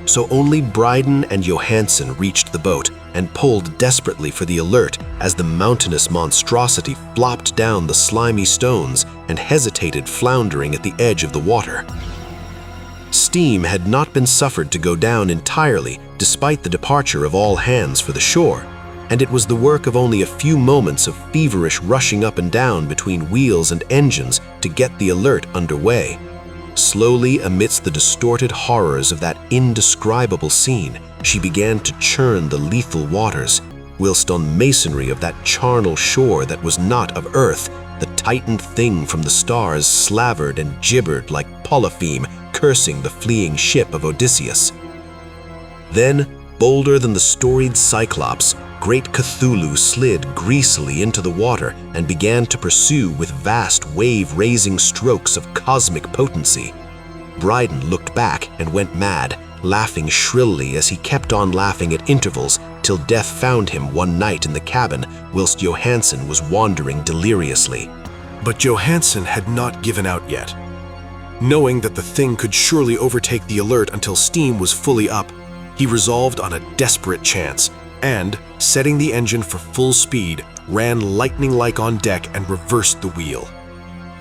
So only Bryden and Johansen reached the boat and pulled desperately for the alert as the mountainous monstrosity flopped down the slimy stones and hesitated, floundering at the edge of the water. Steam had not been suffered to go down entirely despite the departure of all hands for the shore, and it was the work of only a few moments of feverish rushing up and down between wheels and engines to get the alert underway. Slowly, amidst the distorted horrors of that indescribable scene, she began to churn the lethal waters, whilst on masonry of that charnel shore that was not of earth, the tightened thing from the stars slavered and gibbered like Polypheme cursing the fleeing ship of Odysseus. Then, bolder than the storied Cyclops, great Cthulhu slid greasily into the water and began to pursue with vast wave-raising strokes of cosmic potency. Bryden looked back and went mad, laughing shrilly as he kept on laughing at intervals till death found him one night in the cabin whilst Johansen was wandering deliriously. But Johansen had not given out yet. Knowing that the thing could surely overtake the alert until steam was fully up, he resolved on a desperate chance and, setting the engine for full speed, ran lightning-like on deck and reversed the wheel.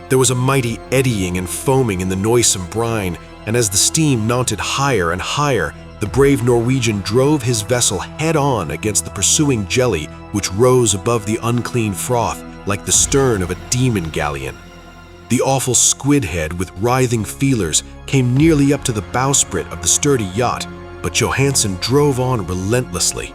There was a mighty eddying and foaming in the noisome brine, and as the steam mounted higher and higher, the brave Norwegian drove his vessel head-on against the pursuing jelly which rose above the unclean froth like the stern of a demon galleon. The awful squid head with writhing feelers came nearly up to the bowsprit of the sturdy yacht, but Johansen drove on relentlessly.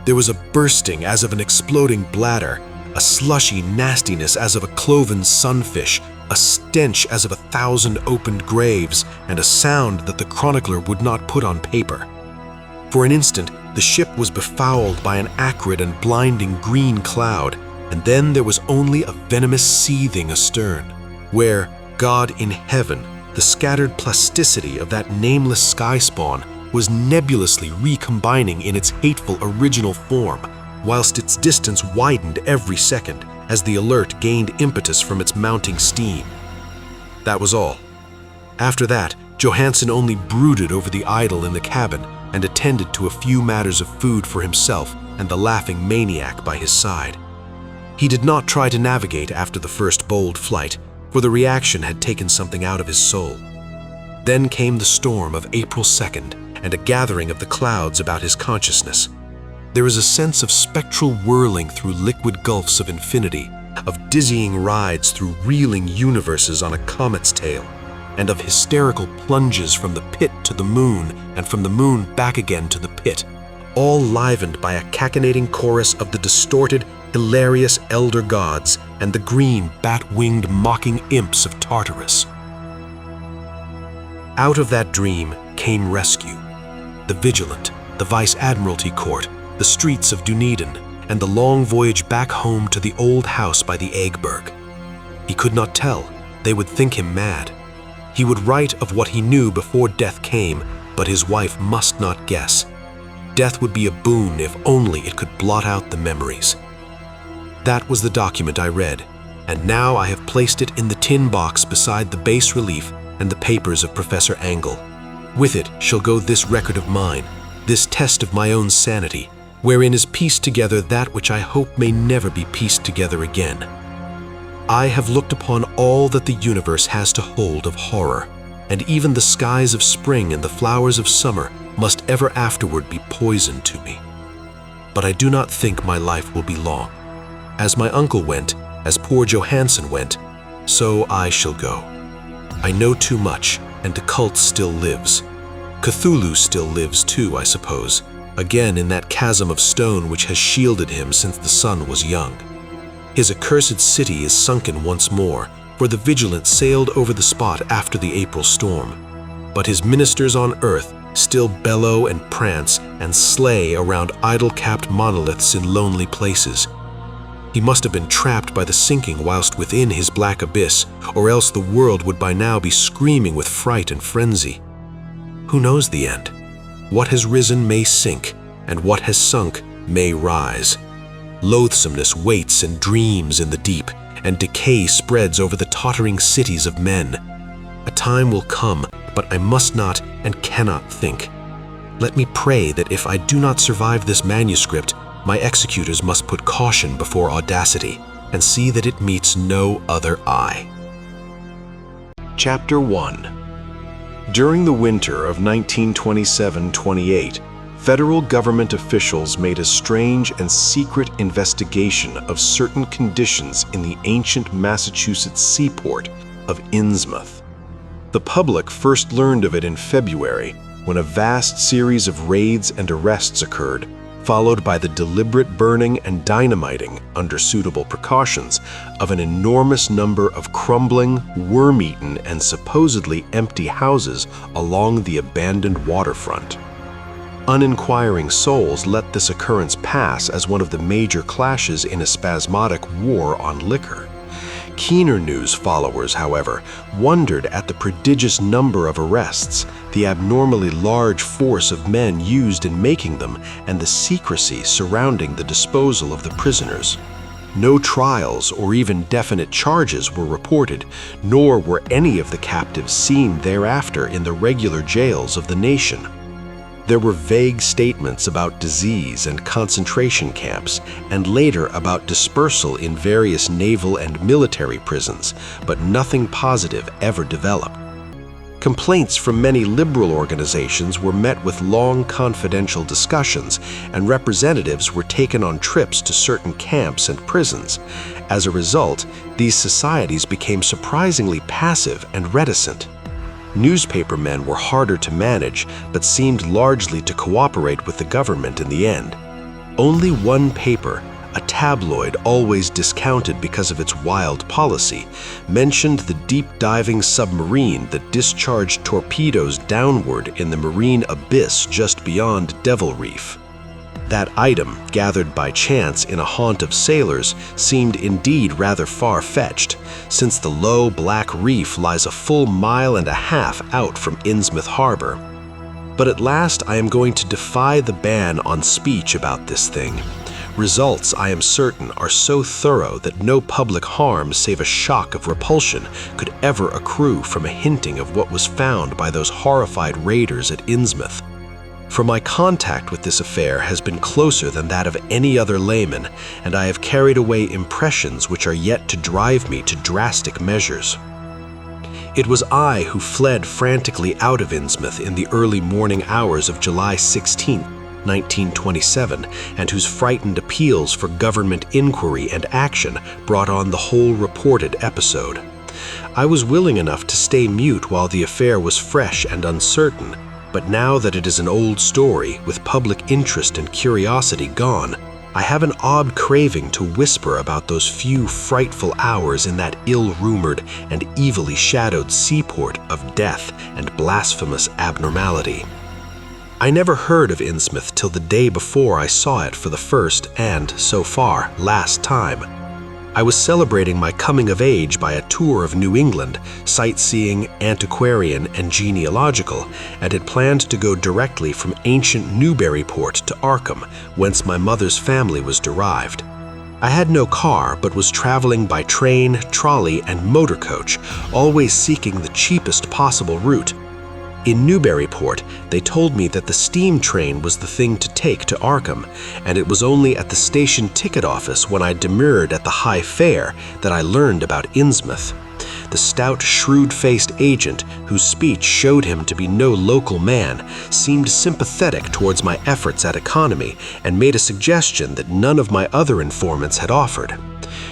There was a bursting as of an exploding bladder, a slushy nastiness as of a cloven sunfish, a stench as of 1,000 opened graves, and a sound that the chronicler would not put on paper. For an instant, the ship was befouled by an acrid and blinding green cloud, and then there was only a venomous seething astern, where, God in heaven, the scattered plasticity of that nameless sky spawn was nebulously recombining in its hateful original form, whilst its distance widened every second as the alert gained impetus from its mounting steam. That was all. After that, Johansen only brooded over the idol in the cabin and attended to a few matters of food for himself and the laughing maniac by his side. He did not try to navigate after the first bold flight, for the reaction had taken something out of his soul. Then came the storm of April 2nd and a gathering of the clouds about his consciousness. There is a sense of spectral whirling through liquid gulfs of infinity, of dizzying rides through reeling universes on a comet's tail, and of hysterical plunges from the pit to the moon and from the moon back again to the pit, all livened by a cachinnating chorus of the distorted, hilarious elder gods and the green, bat-winged mocking imps of Tartarus. Out of that dream came rescue. The Vigilant, the Vice-Admiralty Court, the streets of Dunedin, and the long voyage back home to the old house by the Eggberg. He could not tell. They would think him mad. He would write of what he knew before death came, but his wife must not guess. Death would be a boon if only it could blot out the memories. That was the document I read, and now I have placed it in the tin box beside the bas relief and the papers of Professor Angle. With it shall go this record of mine, this test of my own sanity, wherein is pieced together that which I hope may never be pieced together again. I have looked upon all that the universe has to hold of horror, and even the skies of spring and the flowers of summer must ever afterward be poison to me. But I do not think my life will be long. As my uncle went, as poor Johansen went, so I shall go. I know too much, and the cult still lives. Cthulhu still lives too, I suppose, again in that chasm of stone which has shielded him since the sun was young. His accursed city is sunken once more, for the Vigilant sailed over the spot after the April storm. But his ministers on earth still bellow and prance and slay around idol-capped monoliths in lonely places. He must have been trapped by the sinking whilst within his black abyss, or else the world would by now be screaming with fright and frenzy. Who knows the end? What has risen may sink, and what has sunk may rise. Loathsomeness waits and dreams in the deep, and decay spreads over the tottering cities of men. A time will come, but I must not and cannot think. Let me pray that if I do not survive this manuscript, my executors must put caution before audacity, and see that it meets no other eye. Chapter 1. During the winter of 1927-28, federal government officials made a strange and secret investigation of certain conditions in the ancient Massachusetts seaport of Innsmouth. The public first learned of it in February, when a vast series of raids and arrests occurred, followed by the deliberate burning and dynamiting, under suitable precautions, of an enormous number of crumbling, worm-eaten, and supposedly empty houses along the abandoned waterfront. Uninquiring souls let this occurrence pass as one of the major clashes in a spasmodic war on liquor. Keener news followers, however, wondered at the prodigious number of arrests, the abnormally large force of men used in making them, and the secrecy surrounding the disposal of the prisoners. No trials or even definite charges were reported, nor were any of the captives seen thereafter in the regular jails of the nation. There were vague statements about disease and concentration camps, and later about dispersal in various naval and military prisons, but nothing positive ever developed. Complaints from many liberal organizations were met with long confidential discussions, and representatives were taken on trips to certain camps and prisons. As a result, these societies became surprisingly passive and reticent. Newspapermen were harder to manage, but seemed largely to cooperate with the government in the end. Only one paper, a tabloid always discounted because of its wild policy, mentioned the deep-diving submarine that discharged torpedoes downward in the marine abyss just beyond Devil Reef. That item, gathered by chance in a haunt of sailors, seemed indeed rather far-fetched, since the low black reef lies a full mile and a half out from Innsmouth Harbor. But at last I am going to defy the ban on speech about this thing. Results, I am certain, are so thorough that no public harm save a shock of repulsion could ever accrue from a hinting of what was found by those horrified raiders at Innsmouth. For my contact with this affair has been closer than that of any other layman, and I have carried away impressions which are yet to drive me to drastic measures. It was I who fled frantically out of Innsmouth in the early morning hours of July 16, 1927, and whose frightened appeals for government inquiry and action brought on the whole reported episode. I was willing enough to stay mute while the affair was fresh and uncertain, but now that it is an old story, with public interest and curiosity gone, I have an odd craving to whisper about those few frightful hours in that ill-rumored and evilly shadowed seaport of death and blasphemous abnormality. I never heard of Innsmouth till the day before I saw it for the first and, so far, last time. I was celebrating my coming of age by a tour of New England, sightseeing, antiquarian, and genealogical, and had planned to go directly from ancient Newburyport to Arkham, whence my mother's family was derived. I had no car, but was traveling by train, trolley, and motor coach, always seeking the cheapest possible route. In Newburyport, they told me that the steam train was the thing to take to Arkham, and it was only at the station ticket office when I demurred at the high fare that I learned about Innsmouth. The stout, shrewd-faced agent, whose speech showed him to be no local man, seemed sympathetic towards my efforts at economy and made a suggestion that none of my other informants had offered.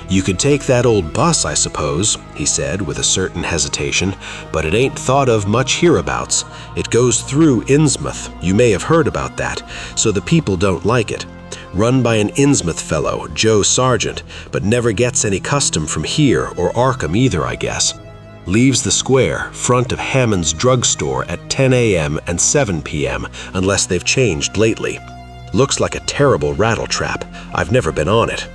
"You could take that old bus, I suppose," he said with a certain hesitation, "but it ain't thought of much hereabouts. It goes through Innsmouth, you may have heard about that, so the people don't like it. Run by an Innsmouth fellow, Joe Sargent, but never gets any custom from here or Arkham either, I guess. Leaves the square, front of Hammond's drugstore at 10 a.m. and 7 p.m., unless they've changed lately. Looks like a terrible rattletrap. I've never been on it."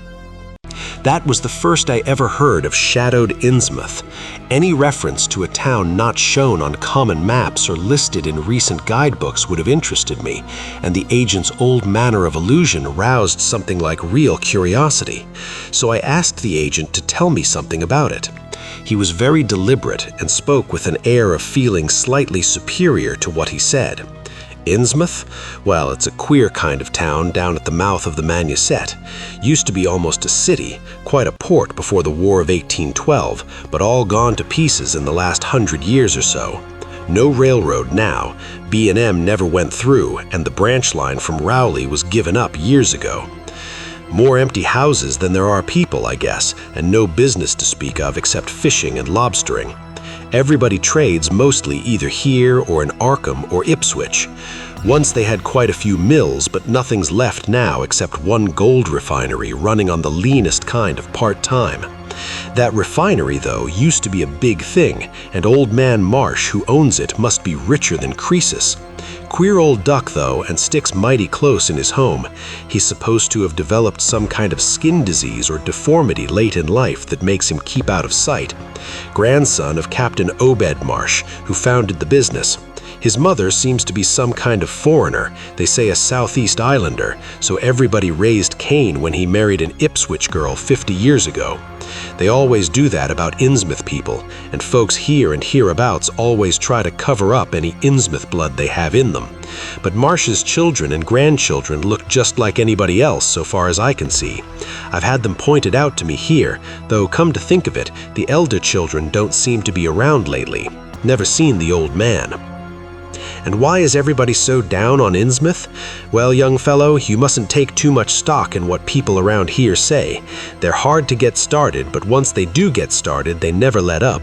That was the first I ever heard of shadowed Innsmouth, Any reference to a town not shown on common maps or listed in recent guidebooks would have interested me, and the agent's old manner of allusion roused something like real curiosity. So I asked the agent to tell me something about it. He was very deliberate and spoke with an air of feeling slightly superior to what he said. Innsmouth? Well, it's a queer kind of town down at the mouth of the Manusette. Used to be almost a city, quite a port before the War of 1812, but all gone to pieces in the last 100 years or so. No railroad now, B&M never went through, and the branch line from Rowley was given up years ago. More empty houses than there are people, I guess, and no business to speak of except fishing and lobstering. Everybody trades mostly either here or in Arkham or Ipswich. Once they had quite a few mills, but nothing's left now except one gold refinery running on the leanest kind of part-time. That refinery, though, used to be a big thing, and old man Marsh, who owns it, must be richer than Croesus. Queer old duck, though, and sticks mighty close in his home. He's supposed to have developed some kind of skin disease or deformity late in life that makes him keep out of sight. Grandson of Captain Obed Marsh, who founded the business. His mother seems to be some kind of foreigner, they say a Southeast Islander, so everybody raised Cain when he married an Ipswich girl 50 years ago. They always do that about Innsmouth people, and folks here and hereabouts always try to cover up any Innsmouth blood they have in them. But Marsh's children and grandchildren look just like anybody else so far as I can see. I've had them pointed out to me here, though come to think of it, the elder children don't seem to be around lately. Never seen the old man. And why is everybody so down on Innsmouth? Well, young fellow, you mustn't take too much stock in what people around here say. They're hard to get started, but once they do get started, they never let up.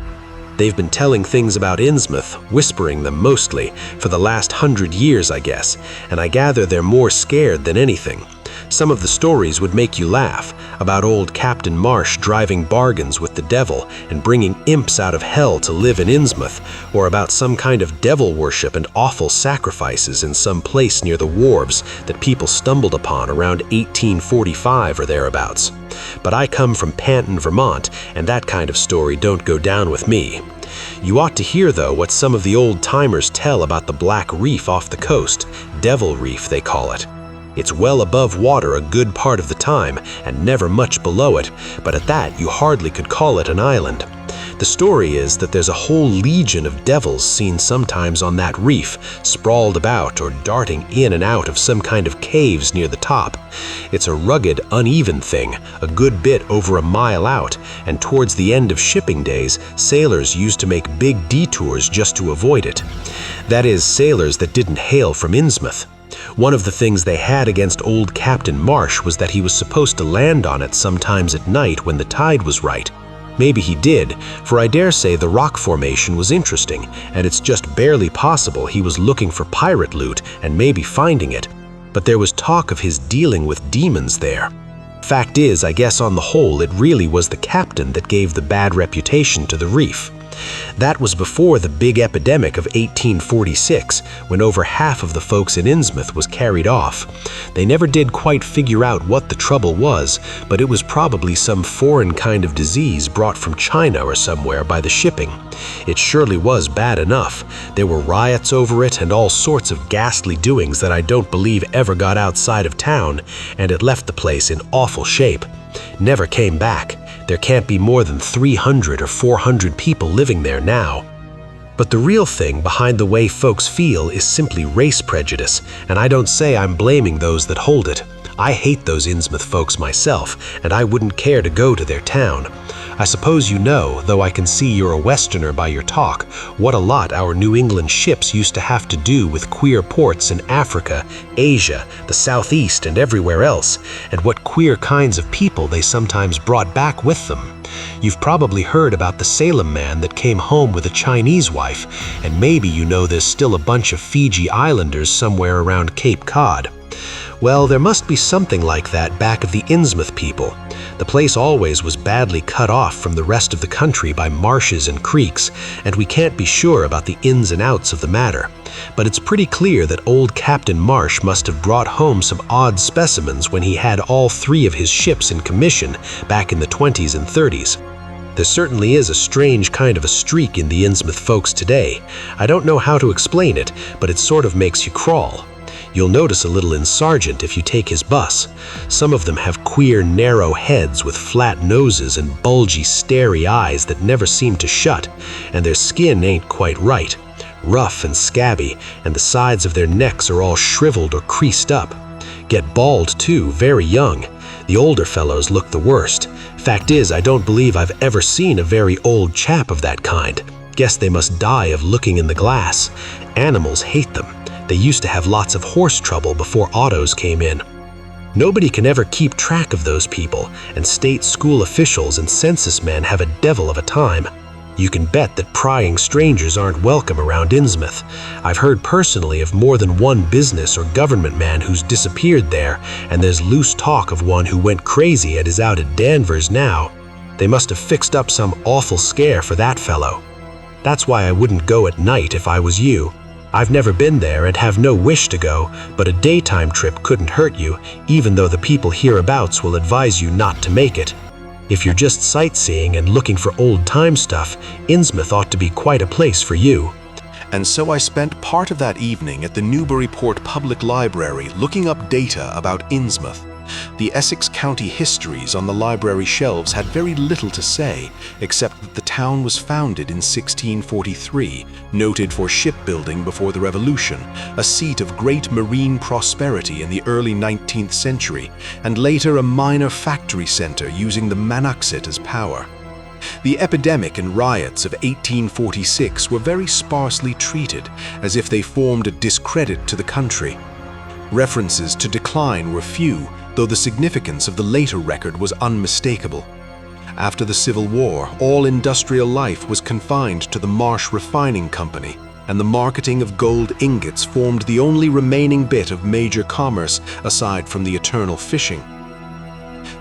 They've been telling things about Innsmouth, whispering them mostly, for the last 100 years, I guess, and I gather they're more scared than anything. Some of the stories would make you laugh, about old Captain Marsh driving bargains with the devil and bringing imps out of hell to live in Innsmouth, or about some kind of devil worship and awful sacrifices in some place near the wharves that people stumbled upon around 1845 or thereabouts. But I come from Panton, Vermont, and that kind of story don't go down with me. You ought to hear, though, what some of the old-timers tell about the Black Reef off the coast, Devil Reef they call it. It's well above water a good part of the time, and never much below it, but at that you hardly could call it an island. The story is that there's a whole legion of devils seen sometimes on that reef, sprawled about or darting in and out of some kind of caves near the top. It's a rugged, uneven thing, a good bit over a mile out, and towards the end of shipping days, sailors used to make big detours just to avoid it. That is, sailors that didn't hail from Innsmouth. One of the things they had against old Captain Marsh was that he was supposed to land on it sometimes at night when the tide was right. Maybe he did, for I dare say the rock formation was interesting, and it's just barely possible he was looking for pirate loot and maybe finding it. But there was talk of his dealing with demons there. Fact is, I guess on the whole it really was the captain that gave the bad reputation to the reef. That was before the big epidemic of 1846, when over half of the folks in Innsmouth was carried off. They never did quite figure out what the trouble was, but it was probably some foreign kind of disease brought from China or somewhere by the shipping. It surely was bad enough. There were riots over it and all sorts of ghastly doings that I don't believe ever got outside of town, and it left the place in awful shape. Never came back. There can't be more than 300 or 400 people living there now. But the real thing behind the way folks feel is simply race prejudice, and I don't say I'm blaming those that hold it. I hate those Innsmouth folks myself, and I wouldn't care to go to their town. I suppose you know, though I can see you're a Westerner by your talk, what a lot our New England ships used to have to do with queer ports in Africa, Asia, the Southeast, and everywhere else, and what queer kinds of people they sometimes brought back with them. You've probably heard about the Salem man that came home with a Chinese wife, and maybe you know there's still a bunch of Fiji Islanders somewhere around Cape Cod. Well, there must be something like that back of the Innsmouth people. The place always was badly cut off from the rest of the country by marshes and creeks, and we can't be sure about the ins and outs of the matter. But it's pretty clear that old Captain Marsh must have brought home some odd specimens when he had all 3 of his ships in commission back in the 20s and 30s. There certainly is a strange kind of a streak in the Innsmouth folks today. I don't know how to explain it, but it sort of makes you crawl. You'll notice a little in Sargent if you take his bus. Some of them have queer, narrow heads with flat noses and bulgy, starey eyes that never seem to shut, and their skin ain't quite right. Rough and scabby, and the sides of their necks are all shriveled or creased up. Get bald too, very young. The older fellows look the worst. Fact is, I don't believe I've ever seen a very old chap of that kind. Guess they must die of looking in the glass. Animals hate them. They used to have lots of horse trouble before autos came in. Nobody can ever keep track of those people, and state school officials and census men have a devil of a time. You can bet that prying strangers aren't welcome around Innsmouth. I've heard personally of more than one business or government man who's disappeared there, and there's loose talk of one who went crazy and is out at Danvers now. They must have fixed up some awful scare for that fellow. That's why I wouldn't go at night if I was you. I've never been there and have no wish to go, but a daytime trip couldn't hurt you, even though the people hereabouts will advise you not to make it. If you're just sightseeing and looking for old-time stuff, Innsmouth ought to be quite a place for you. And so I spent part of that evening at the Newburyport Public Library looking up data about Innsmouth. The Essex County histories on the library shelves had very little to say, except that the town was founded in 1643, noted for shipbuilding before the Revolution, a seat of great marine prosperity in the early 19th century, and later a minor factory center using the Manaxet as power. The epidemic and riots of 1846 were very sparsely treated, as if they formed a discredit to the country. References to decline were few, though the significance of the later record was unmistakable. After the Civil War, all industrial life was confined to the Marsh Refining Company, and the marketing of gold ingots formed the only remaining bit of major commerce aside from the eternal fishing.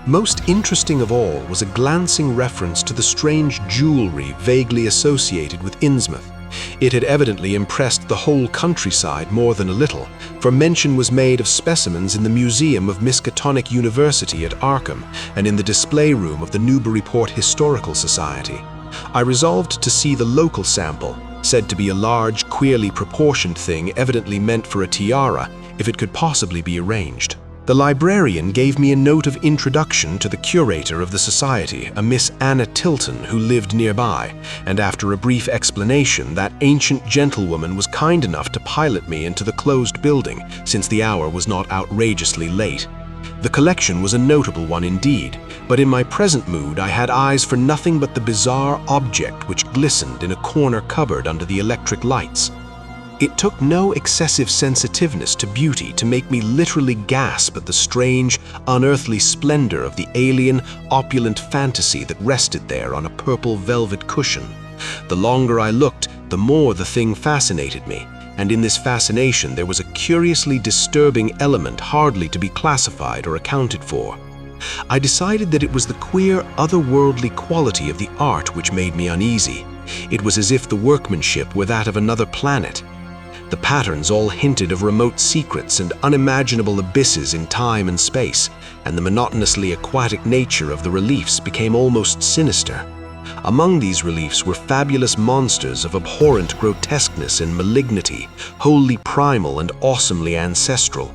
Most interesting of all was a glancing reference to the strange jewelry vaguely associated with Innsmouth. It had evidently impressed the whole countryside more than a little, for mention was made of specimens in the Museum of Miskatonic University at Arkham and in the display room of the Newburyport Historical Society. I resolved to see the local sample, said to be a large, queerly proportioned thing evidently meant for a tiara, if it could possibly be arranged. The librarian gave me a note of introduction to the curator of the society, a Miss Anna Tilton, who lived nearby, and after a brief explanation, that ancient gentlewoman was kind enough to pilot me into the closed building, since the hour was not outrageously late. The collection was a notable one indeed, but in my present mood I had eyes for nothing but the bizarre object which glistened in a corner cupboard under the electric lights. It took no excessive sensitiveness to beauty to make me literally gasp at the strange, unearthly splendor of the alien, opulent fantasy that rested there on a purple velvet cushion. The longer I looked, the more the thing fascinated me, and in this fascination there was a curiously disturbing element hardly to be classified or accounted for. I decided that it was the queer, otherworldly quality of the art which made me uneasy. It was as if the workmanship were that of another planet. The patterns all hinted of remote secrets and unimaginable abysses in time and space, and the monotonously aquatic nature of the reliefs became almost sinister. Among these reliefs were fabulous monsters of abhorrent grotesqueness and malignity, wholly primal and awesomely ancestral.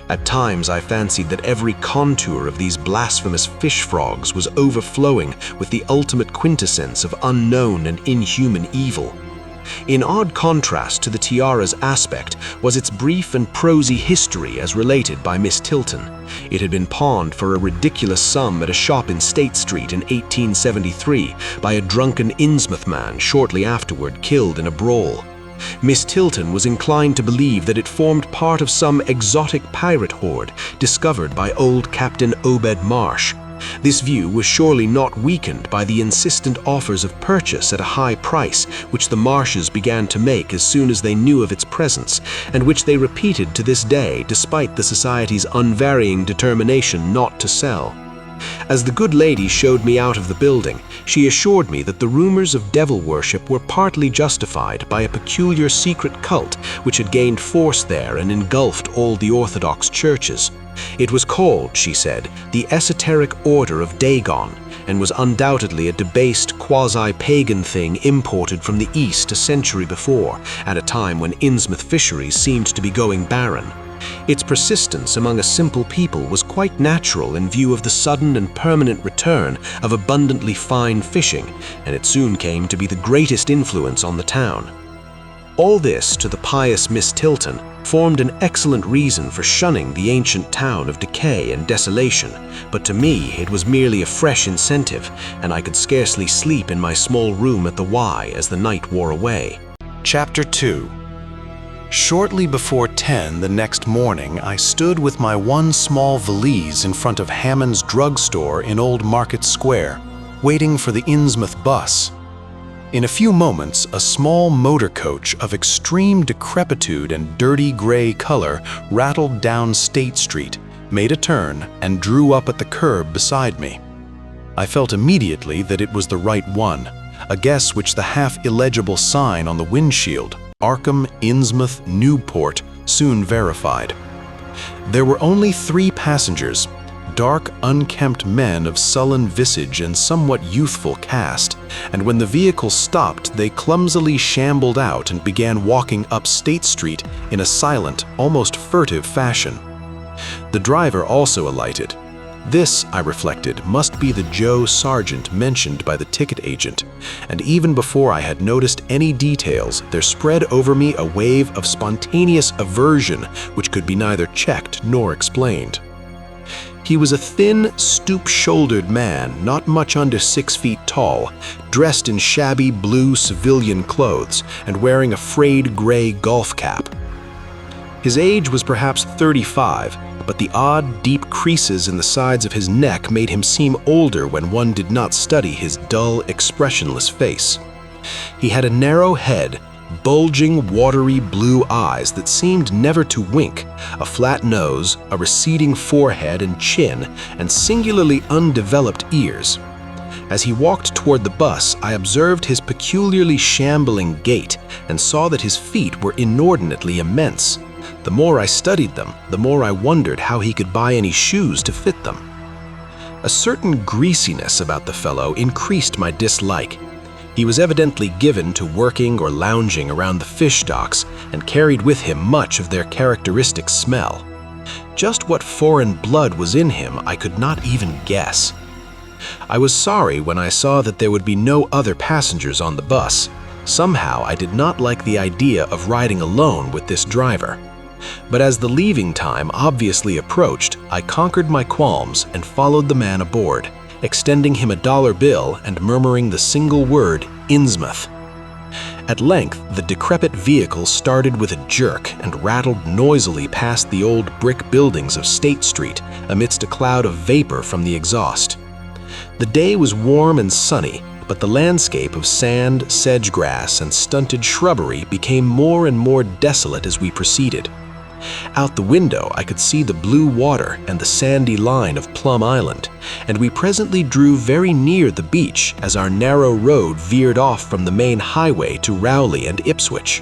At times I fancied that every contour of these blasphemous fish frogs was overflowing with the ultimate quintessence of unknown and inhuman evil. In odd contrast to the tiara's aspect was its brief and prosy history as related by Miss Tilton. It had been pawned for a ridiculous sum at a shop in State Street in 1873 by a drunken Innsmouth man shortly afterward killed in a brawl. Miss Tilton was inclined to believe that it formed part of some exotic pirate horde discovered by old Captain Obed Marsh. This view was surely not weakened by the insistent offers of purchase at a high price which the Marshes began to make as soon as they knew of its presence, and which they repeated to this day despite the Society's unvarying determination not to sell. As the good lady showed me out of the building, she assured me that the rumors of devil worship were partly justified by a peculiar secret cult which had gained force there and engulfed all the Orthodox churches. It was called, she said, the Esoteric Order of Dagon, and was undoubtedly a debased quasi-pagan thing imported from the East a century before, at a time when Innsmouth fisheries seemed to be going barren. Its persistence among a simple people was quite natural in view of the sudden and permanent return of abundantly fine fishing, and it soon came to be the greatest influence on the town. All this, to the pious Miss Tilton, formed an excellent reason for shunning the ancient town of decay and desolation, but to me it was merely a fresh incentive, and I could scarcely sleep in my small room at the Y as the night wore away. Chapter 2. Shortly before 10 the next morning, I stood with my one small valise in front of Hammond's drugstore in Old Market Square, waiting for the Innsmouth bus. In a few moments, a small motor coach of extreme decrepitude and dirty gray color rattled down State Street, made a turn, and drew up at the curb beside me. I felt immediately that it was the right one, a guess which the half-illegible sign on the windshield, Arkham, Innsmouth, Newport, soon verified. There were only 3 passengers, dark, unkempt men of sullen visage and somewhat youthful cast, and when the vehicle stopped, they clumsily shambled out and began walking up State Street in a silent, almost furtive fashion. The driver also alighted. This, I reflected, must be the Joe Sargent mentioned by the ticket agent, and even before I had noticed any details, there spread over me a wave of spontaneous aversion which could be neither checked nor explained. He was a thin, stoop-shouldered man, not much under 6 feet tall, dressed in shabby blue civilian clothes and wearing a frayed gray golf cap. His age was perhaps 35, but the odd, deep creases in the sides of his neck made him seem older when one did not study his dull, expressionless face. He had a narrow head, bulging, watery blue eyes that seemed never to wink, a flat nose, a receding forehead and chin, and singularly undeveloped ears. As he walked toward the bus, I observed his peculiarly shambling gait and saw that his feet were inordinately immense. The more I studied them, the more I wondered how he could buy any shoes to fit them. A certain greasiness about the fellow increased my dislike. He was evidently given to working or lounging around the fish docks and carried with him much of their characteristic smell. Just what foreign blood was in him I could not even guess. I was sorry when I saw that there would be no other passengers on the bus. Somehow I did not like the idea of riding alone with this driver. But as the leaving time obviously approached, I conquered my qualms and followed the man aboard, extending him a $1 bill and murmuring the single word, Innsmouth. At length, the decrepit vehicle started with a jerk and rattled noisily past the old brick buildings of State Street amidst a cloud of vapor from the exhaust. The day was warm and sunny, but the landscape of sand, sedge-grass, and stunted shrubbery became more and more desolate as we proceeded. Out the window, I could see the blue water and the sandy line of Plum Island, and we presently drew very near the beach as our narrow road veered off from the main highway to Rowley and Ipswich.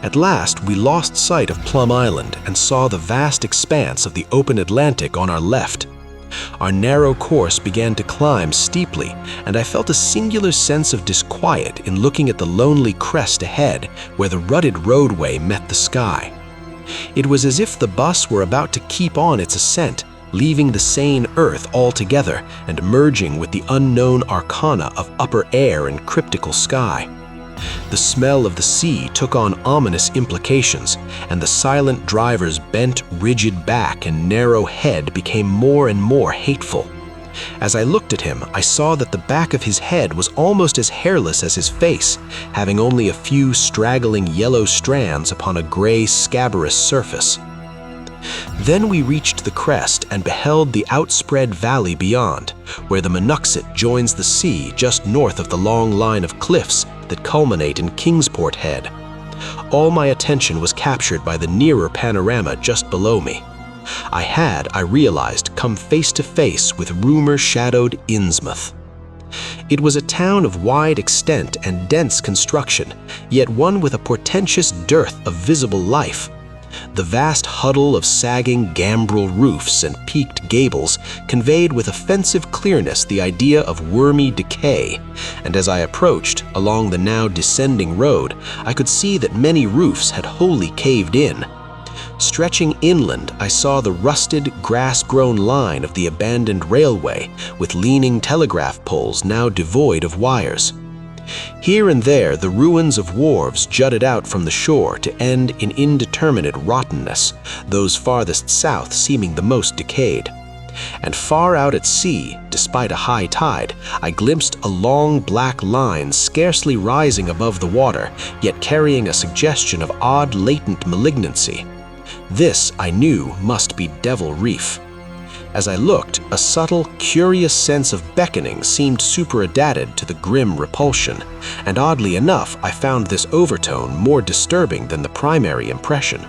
At last, we lost sight of Plum Island and saw the vast expanse of the open Atlantic on our left. Our narrow course began to climb steeply, and I felt a singular sense of disquiet in looking at the lonely crest ahead where the rutted roadway met the sky. It was as if the bus were about to keep on its ascent, leaving the sane earth altogether and merging with the unknown arcana of upper air and cryptical sky. The smell of the sea took on ominous implications, and the silent driver's bent, rigid back and narrow head became more and more hateful. As I looked at him, I saw that the back of his head was almost as hairless as his face, having only a few straggling yellow strands upon a gray, scabrous surface. Then we reached the crest and beheld the outspread valley beyond, where the Monuxet joins the sea just north of the long line of cliffs that culminate in Kingsport Head. All my attention was captured by the nearer panorama just below me. I realized, come face to face with rumor-shadowed Innsmouth. It was a town of wide extent and dense construction, yet one with a portentous dearth of visible life. The vast huddle of sagging gambrel roofs and peaked gables conveyed with offensive clearness the idea of wormy decay, and as I approached along the now descending road, I could see that many roofs had wholly caved in. Stretching inland, I saw the rusted, grass-grown line of the abandoned railway, with leaning telegraph poles now devoid of wires. Here and there, the ruins of wharves jutted out from the shore to end in indeterminate rottenness, those farthest south seeming the most decayed. And far out at sea, despite a high tide, I glimpsed a long black line scarcely rising above the water, yet carrying a suggestion of odd latent malignancy. This, I knew, must be Devil Reef. As I looked, a subtle, curious sense of beckoning seemed superadated to the grim repulsion, and oddly enough, I found this overtone more disturbing than the primary impression.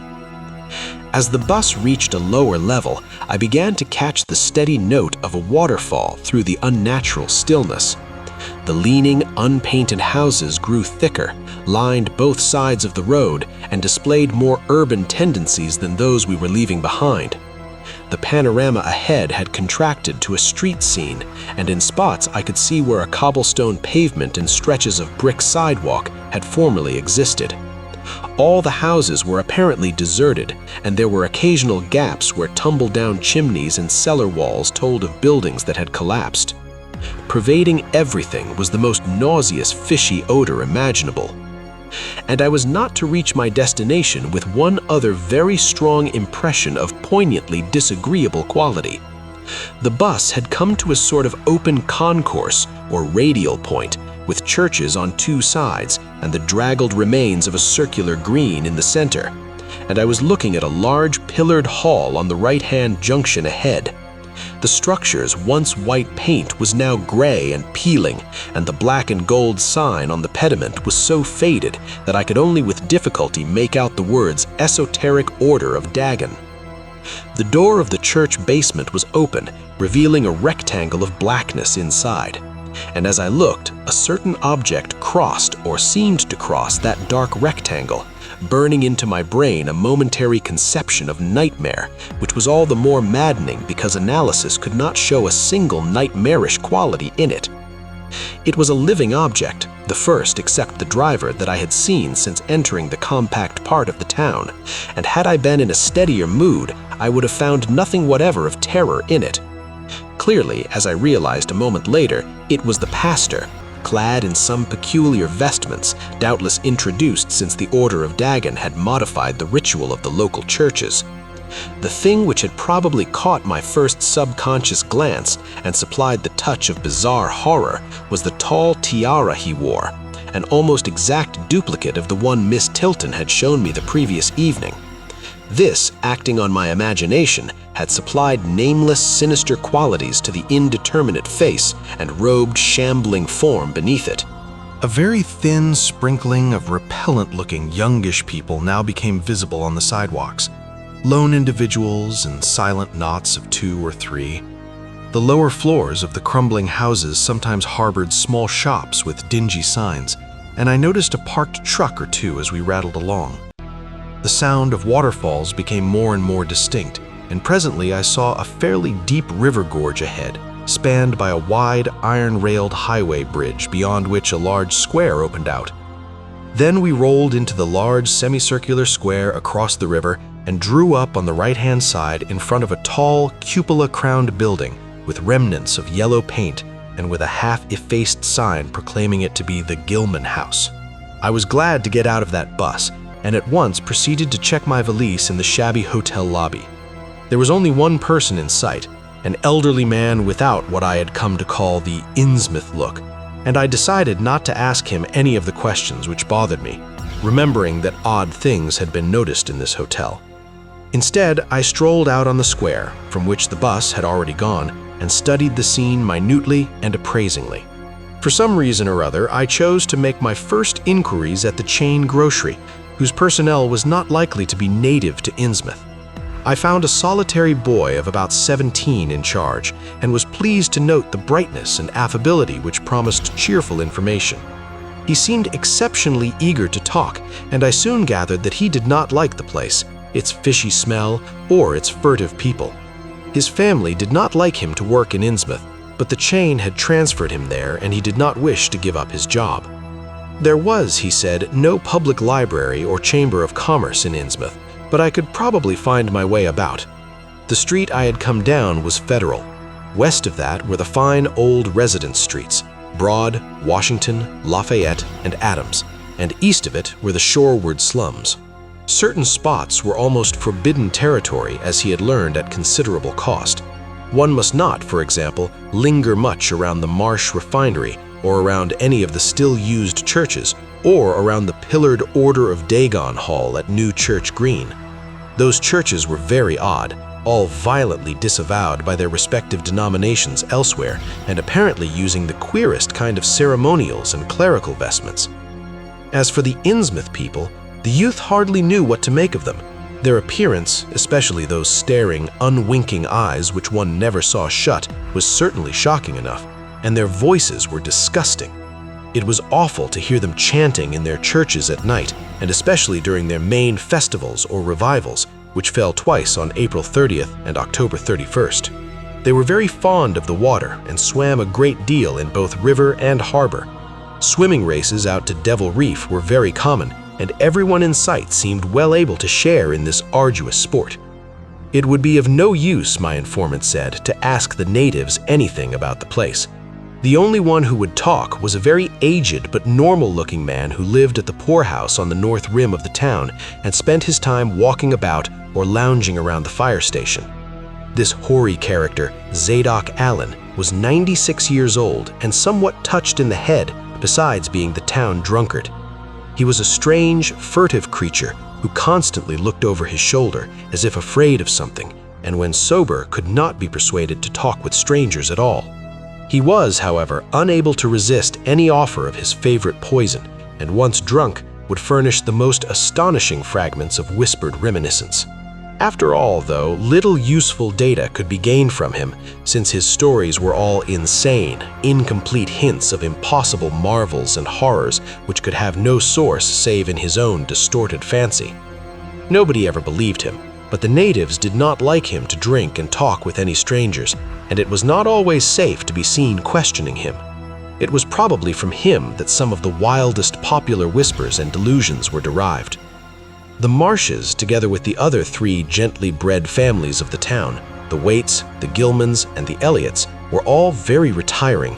As the bus reached a lower level, I began to catch the steady note of a waterfall through the unnatural stillness. The leaning, unpainted houses grew thicker, lined both sides of the road, and displayed more urban tendencies than those we were leaving behind. The panorama ahead had contracted to a street scene, and in spots I could see where a cobblestone pavement and stretches of brick sidewalk had formerly existed. All the houses were apparently deserted, and there were occasional gaps where tumble-down chimneys and cellar walls told of buildings that had collapsed. Pervading everything was the most nauseous, fishy odor imaginable. And I was not to reach my destination with one other very strong impression of poignantly disagreeable quality. The bus had come to a sort of open concourse or radial point, with churches on two sides and the draggled remains of a circular green in the center, and I was looking at a large pillared hall on the right-hand junction ahead. The structure's once white paint was now gray and peeling, and the black and gold sign on the pediment was so faded that I could only with difficulty make out the words Esoteric Order of Dagon. The door of the church basement was open, revealing a rectangle of blackness inside. And as I looked, a certain object crossed or seemed to cross that dark rectangle, burning into my brain a momentary conception of nightmare, which was all the more maddening because analysis could not show a single nightmarish quality in it. It was a living object, the first except the driver that I had seen since entering the compact part of the town, and had I been in a steadier mood, I would have found nothing whatever of terror in it. Clearly, as I realized a moment later, it was the pastor, clad in some peculiar vestments, doubtless introduced since the Order of Dagon had modified the ritual of the local churches. The thing which had probably caught my first subconscious glance and supplied the touch of bizarre horror was the tall tiara he wore, an almost exact duplicate of the one Miss Tilton had shown me the previous evening. This, acting on my imagination, had supplied nameless, sinister qualities to the indeterminate face and robed, shambling form beneath it. A very thin sprinkling of repellent-looking youngish people now became visible on the sidewalks. Lone individuals and silent knots of 2 or 3. The lower floors of the crumbling houses sometimes harbored small shops with dingy signs, and I noticed a parked truck or two as we rattled along. The sound of waterfalls became more and more distinct, and presently I saw a fairly deep river gorge ahead, spanned by a wide, iron-railed highway bridge beyond which a large square opened out. Then we rolled into the large semicircular square across the river and drew up on the right-hand side in front of a tall, cupola-crowned building with remnants of yellow paint and with a half-effaced sign proclaiming it to be the Gilman House. I was glad to get out of that bus, and at once proceeded to check my valise in the shabby hotel lobby. There was only one person in sight, an elderly man without what I had come to call the Innsmouth look, and I decided not to ask him any of the questions which bothered me, remembering that odd things had been noticed in this hotel. Instead, I strolled out on the square, from which the bus had already gone, and studied the scene minutely and appraisingly. For some reason or other, I chose to make my first inquiries at the chain grocery, whose personnel was not likely to be native to Innsmouth. I found a solitary boy of about 17 in charge and was pleased to note the brightness and affability which promised cheerful information. He seemed exceptionally eager to talk, and I soon gathered that he did not like the place, its fishy smell, or its furtive people. His family did not like him to work in Innsmouth, but the chain had transferred him there and he did not wish to give up his job. There was, he said, no public library or chamber of commerce in Innsmouth, but I could probably find my way about. The street I had come down was Federal. West of that were the fine old residence streets, Broad, Washington, Lafayette, and Adams, and east of it were the shoreward slums. Certain spots were almost forbidden territory, as he had learned at considerable cost. One must not, for example, linger much around the Marsh refinery or around any of the still-used churches, or around the pillared Order of Dagon Hall at New Church Green. Those churches were very odd, all violently disavowed by their respective denominations elsewhere, and apparently using the queerest kind of ceremonials and clerical vestments. As for the Innsmouth people, the youth hardly knew what to make of them. Their appearance, especially those staring, unwinking eyes which one never saw shut, was certainly shocking enough, and their voices were disgusting. It was awful to hear them chanting in their churches at night, and especially during their main festivals or revivals, which fell twice on April 30th and October 31st. They were very fond of the water and swam a great deal in both river and harbor. Swimming races out to Devil Reef were very common, and everyone in sight seemed well able to share in this arduous sport. It would be of no use, my informant said, to ask the natives anything about the place. The only one who would talk was a very aged but normal-looking man who lived at the poorhouse on the north rim of the town and spent his time walking about or lounging around the fire station. This hoary character, Zadok Allen, was 96 years old and somewhat touched in the head, besides being the town drunkard. He was a strange, furtive creature who constantly looked over his shoulder as if afraid of something, and when sober could not be persuaded to talk with strangers at all. He was, however, unable to resist any offer of his favorite poison, and once drunk, would furnish the most astonishing fragments of whispered reminiscence. After all, though, little useful data could be gained from him, since his stories were all insane, incomplete hints of impossible marvels and horrors which could have no source save in his own distorted fancy. Nobody ever believed him, but the natives did not like him to drink and talk with any strangers, and it was not always safe to be seen questioning him. It was probably from him that some of the wildest popular whispers and delusions were derived. The Marshes, together with the other three gently bred families of the town, the Waits, the Gilmans, and the Elliots, were all very retiring.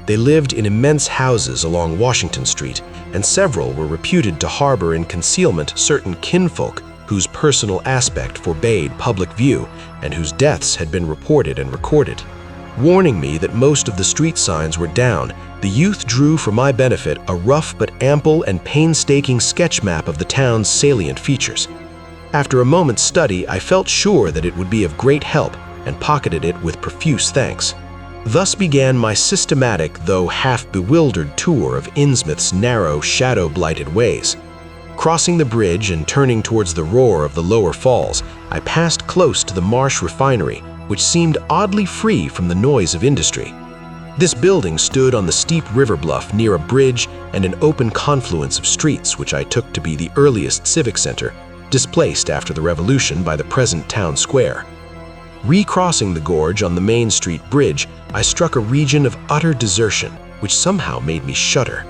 They lived in immense houses along Washington Street, and several were reputed to harbor in concealment certain kinfolk whose personal aspect forbade public view and whose deaths had been reported and recorded. Warning me that most of the street signs were down, the youth drew for my benefit a rough but ample and painstaking sketch map of the town's salient features. After a moment's study, I felt sure that it would be of great help and pocketed it with profuse thanks. Thus began my systematic, though half-bewildered tour of Innsmouth's narrow, shadow-blighted ways. Crossing the bridge and turning towards the roar of the lower falls, I passed close to the Marsh refinery, which seemed oddly free from the noise of industry. This building stood on the steep river bluff near a bridge and an open confluence of streets which I took to be the earliest civic center, displaced after the Revolution by the present town square. Recrossing the gorge on the Main Street Bridge, I struck a region of utter desertion, which somehow made me shudder.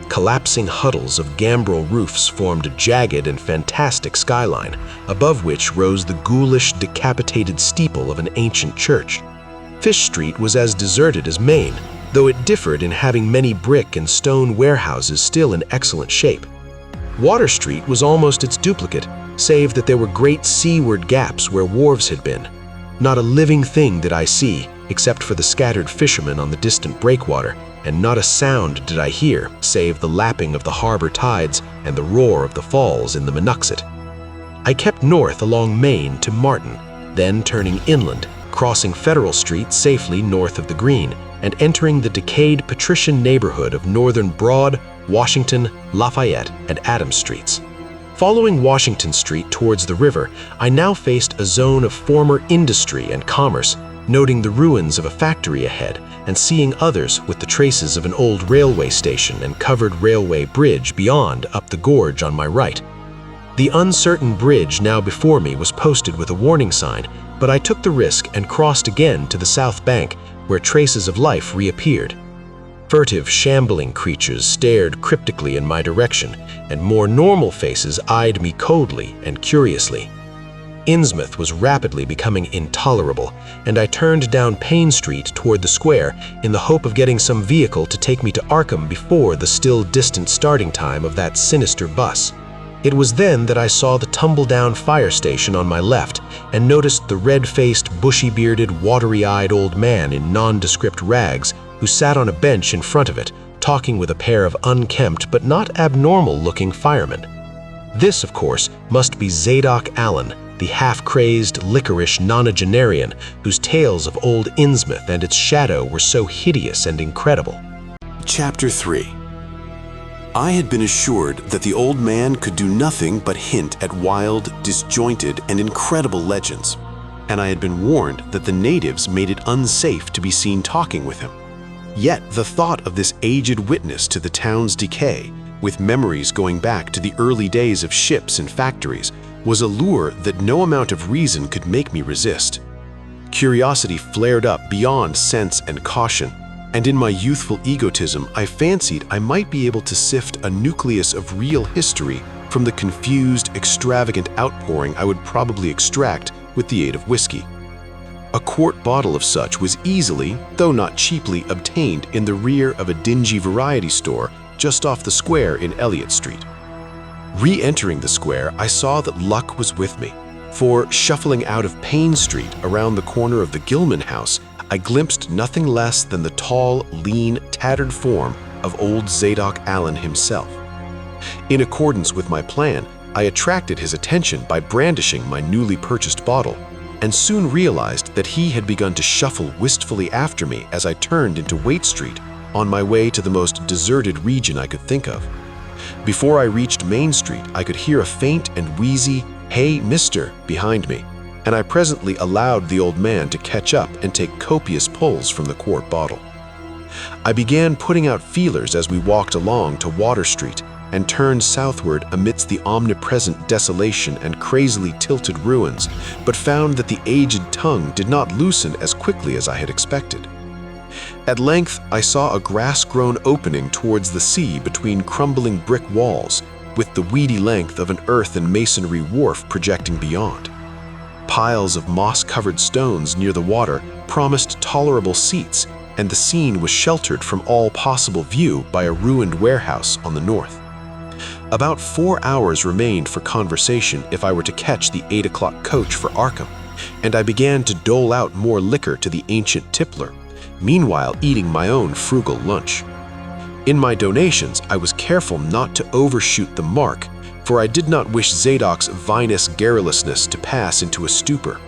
Collapsing huddles of gambrel roofs formed a jagged and fantastic skyline, above which rose the ghoulish, decapitated steeple of an ancient church. Fish Street was as deserted as Main, though it differed in having many brick and stone warehouses still in excellent shape. Water Street was almost its duplicate, save that there were great seaward gaps where wharves had been. Not a living thing did I see, except for the scattered fishermen on the distant breakwater, and not a sound did I hear, save the lapping of the harbor tides and the roar of the falls in the Monuxet. I kept north along Main to Martin, then turning inland, crossing Federal Street safely north of the Green, and entering the decayed patrician neighborhood of northern Broad, Washington, Lafayette, and Adams Streets. Following Washington Street towards the river, I now faced a zone of former industry and commerce, noting the ruins of a factory ahead and seeing others with the traces of an old railway station and covered railway bridge beyond up the gorge on my right. The uncertain bridge now before me was posted with a warning sign, but I took the risk and crossed again to the south bank, where traces of life reappeared. Furtive, shambling creatures stared cryptically in my direction, and more normal faces eyed me coldly and curiously. Innsmouth was rapidly becoming intolerable, and I turned down Payne Street toward the square in the hope of getting some vehicle to take me to Arkham before the still distant starting time of that sinister bus. It was then that I saw the tumble-down fire station on my left and noticed the red-faced, bushy-bearded, watery-eyed old man in nondescript rags who sat on a bench in front of it, talking with a pair of unkempt but not abnormal-looking firemen. This, of course, must be Zadok Allen, the half-crazed, licorice nonagenarian whose tales of old Innsmouth and its shadow were so hideous and incredible. Chapter 3. I had been assured that the old man could do nothing but hint at wild, disjointed, and incredible legends, and I had been warned that the natives made it unsafe to be seen talking with him. Yet the thought of this aged witness to the town's decay, with memories going back to the early days of ships and factories, was a lure that no amount of reason could make me resist. Curiosity flared up beyond sense and caution, and in my youthful egotism, I fancied I might be able to sift a nucleus of real history from the confused, extravagant outpouring I would probably extract with the aid of whiskey. A quart bottle of such was easily, though not cheaply, obtained in the rear of a dingy variety store just off the square in Elliott Street. Re-entering the square, I saw that luck was with me, for shuffling out of Payne Street around the corner of the Gilman house, I glimpsed nothing less than the tall, lean, tattered form of old Zadok Allen himself. In accordance with my plan, I attracted his attention by brandishing my newly purchased bottle, and soon realized that he had begun to shuffle wistfully after me as I turned into Waite Street on my way to the most deserted region I could think of. Before I reached Main Street, I could hear a faint and wheezy, "Hey, mister," behind me, and I presently allowed the old man to catch up and take copious pulls from the quart bottle. I began putting out feelers as we walked along to Water Street and turned southward amidst the omnipresent desolation and crazily tilted ruins, but found that the aged tongue did not loosen as quickly as I had expected. At length, I saw a grass-grown opening towards the sea between crumbling brick walls, with the weedy length of an earth and masonry wharf projecting beyond. Piles of moss-covered stones near the water promised tolerable seats, and the scene was sheltered from all possible view by a ruined warehouse on the north. About 4 hours remained for conversation if I were to catch the 8 o'clock coach for Arkham, and I began to dole out more liquor to the ancient tippler, meanwhile eating my own frugal lunch. In my donations, I was careful not to overshoot the mark, for I did not wish Zadok's vinous garrulousness to pass into a stupor.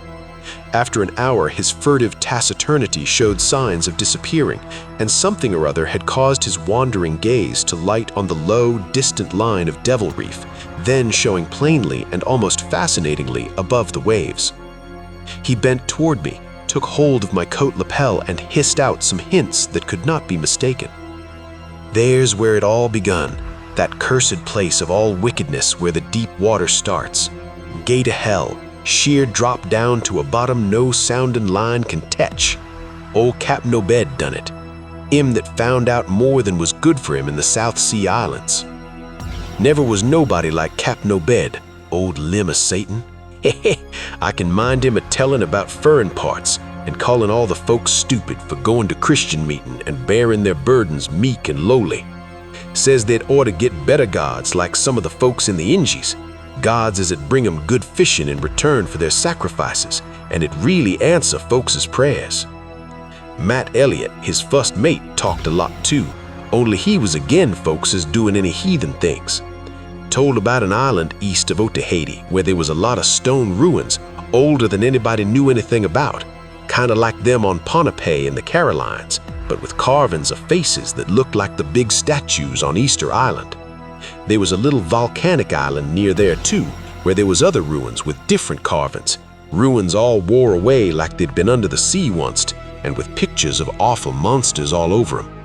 After an hour, his furtive taciturnity showed signs of disappearing, and something or other had caused his wandering gaze to light on the low, distant line of Devil Reef, then showing plainly and almost fascinatingly above the waves. He bent toward me, took hold of my coat lapel, and hissed out some hints that could not be mistaken. "There's where it all begun, that cursed place of all wickedness where the deep water starts. Gate of hell, sheer drop down to a bottom no sounding line can tetch. Old Cap'n Obed done it. Him that found out more than was good for him in the South Sea Islands. Never was nobody like Cap'n Obed, old limb of Satan. I can mind him a-tellin' about furrin parts and calling all the folks stupid for going to Christian meeting and bearing their burdens meek and lowly. Says they'd ought to get better gods like some of the folks in the Ingies, gods as it bring 'em good fishing in return for their sacrifices, and it really answer folks' prayers. Matt Elliott, his first mate, talked a lot too, only he was again folks as doing any heathen things. Told about an island east of Otaheite where there was a lot of stone ruins, older than anybody knew anything about, kinda like them on Ponape in the Carolines, but with carvings of faces that looked like the big statues on Easter Island. There was a little volcanic island near there too, where there was other ruins with different carvings. Ruins all wore away like they'd been under the sea once, and with pictures of awful monsters all over them.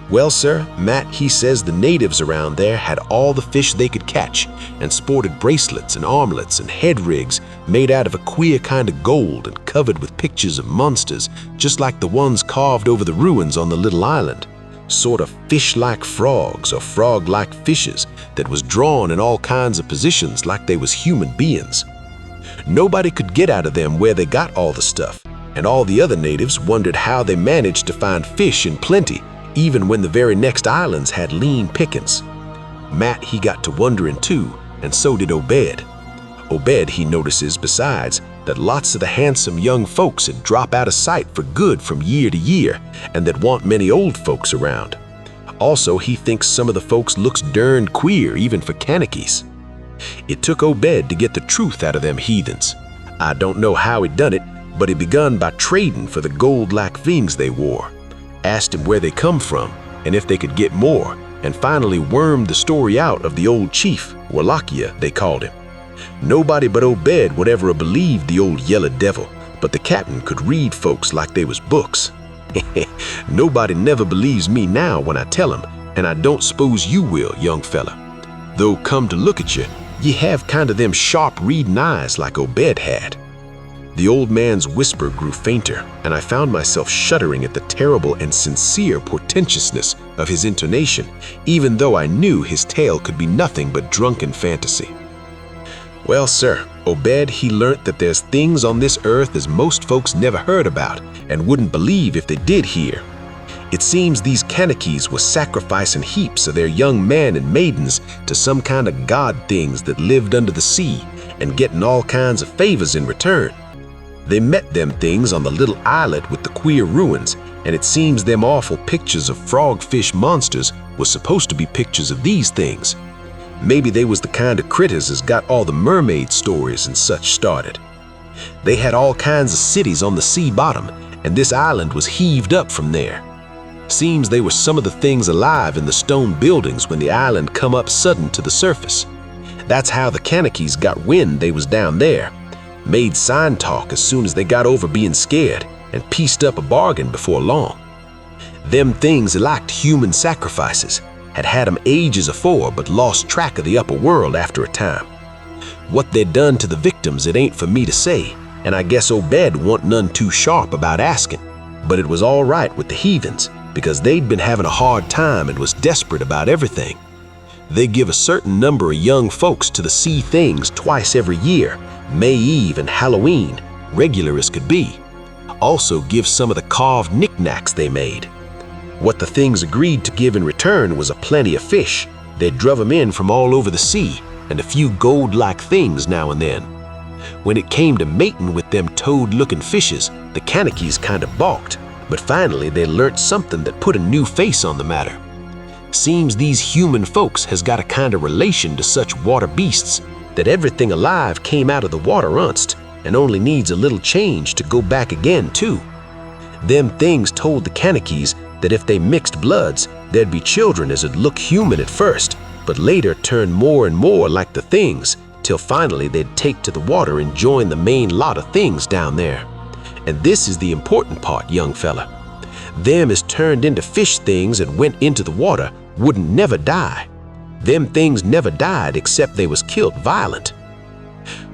Well, sir, Matt, he says the natives around there had all the fish they could catch and sported bracelets and armlets and head rigs made out of a queer kind of gold and covered with pictures of monsters just like the ones carved over the ruins on the little island. Sort of fish-like frogs or frog-like fishes that was drawn in all kinds of positions like they was human beings. Nobody could get out of them where they got all the stuff, and all the other natives wondered how they managed to find fish in plenty even when the very next islands had lean pickings. Matt, he got to wondering too, and so did Obed. Obed, he notices besides that lots of the handsome young folks had dropped out of sight for good from year to year, and that want many old folks around. Also, he thinks some of the folks looks darned queer even for Kanakies. It took Obed to get the truth out of them heathens. I don't know how he done it, but he begun by trading for the gold-like things they wore. Asked him where they come from and if they could get more, and finally wormed the story out of the old chief, Wallachia they called him. Nobody but Obed would ever have believed the old yellow devil, but the captain could read folks like they was books. Nobody never believes me now when I tell him, and I don't suppose you will, young fella. Though come to look at you, ye have kind of them sharp reading eyes like Obed had. The old man's whisper grew fainter, and I found myself shuddering at the terrible and sincere portentousness of his intonation, even though I knew his tale could be nothing but drunken fantasy. Well, sir, Obed, he learnt that there's things on this earth as most folks never heard about and wouldn't believe if they did hear. It seems these Kanakies was sacrificing heaps of their young men and maidens to some kind of god things that lived under the sea and getting all kinds of favors in return. They met them things on the little islet with the queer ruins, and it seems them awful pictures of frogfish monsters was supposed to be pictures of these things. Maybe they was the kind of critters as got all the mermaid stories and such started. They had all kinds of cities on the sea bottom, and this island was heaved up from there. Seems they were some of the things alive in the stone buildings when the island come up sudden to the surface. That's how the Kanakies got wind they was down there. Made sign talk as soon as they got over being scared, and pieced up a bargain before long. Them things liked human sacrifices, had 'em ages afore but lost track of the upper world after a time. What they'd done to the victims it ain't for me to say, and I guess Obed wa'n't none too sharp about asking, but it was all right with the heathens, because they'd been having a hard time and was desperate about everything. They give a certain number of young folks to the sea things twice every year, May Eve and Halloween, regular as could be. Also give some of the carved knickknacks they made. What the things agreed to give in return was a plenty of fish. They druv 'em in from all over the sea, and a few gold-like things now and then. When it came to mating with them toad-looking fishes, the Kanakies kind of balked, but finally they learnt something that put a new face on the matter. Seems these human folks has got a kind of relation to such water beasts, that everything alive came out of the water onst, and only needs a little change to go back again too. Them things told the Kanakies that if they mixed bloods, there'd be children as'd look human at first, but later turn more and more like the things, till finally they'd take to the water and join the main lot of things down there. And this is the important part, young fella. Them as turned into fish things and went into the water wouldn't never die. Them things never died except they was killed violent.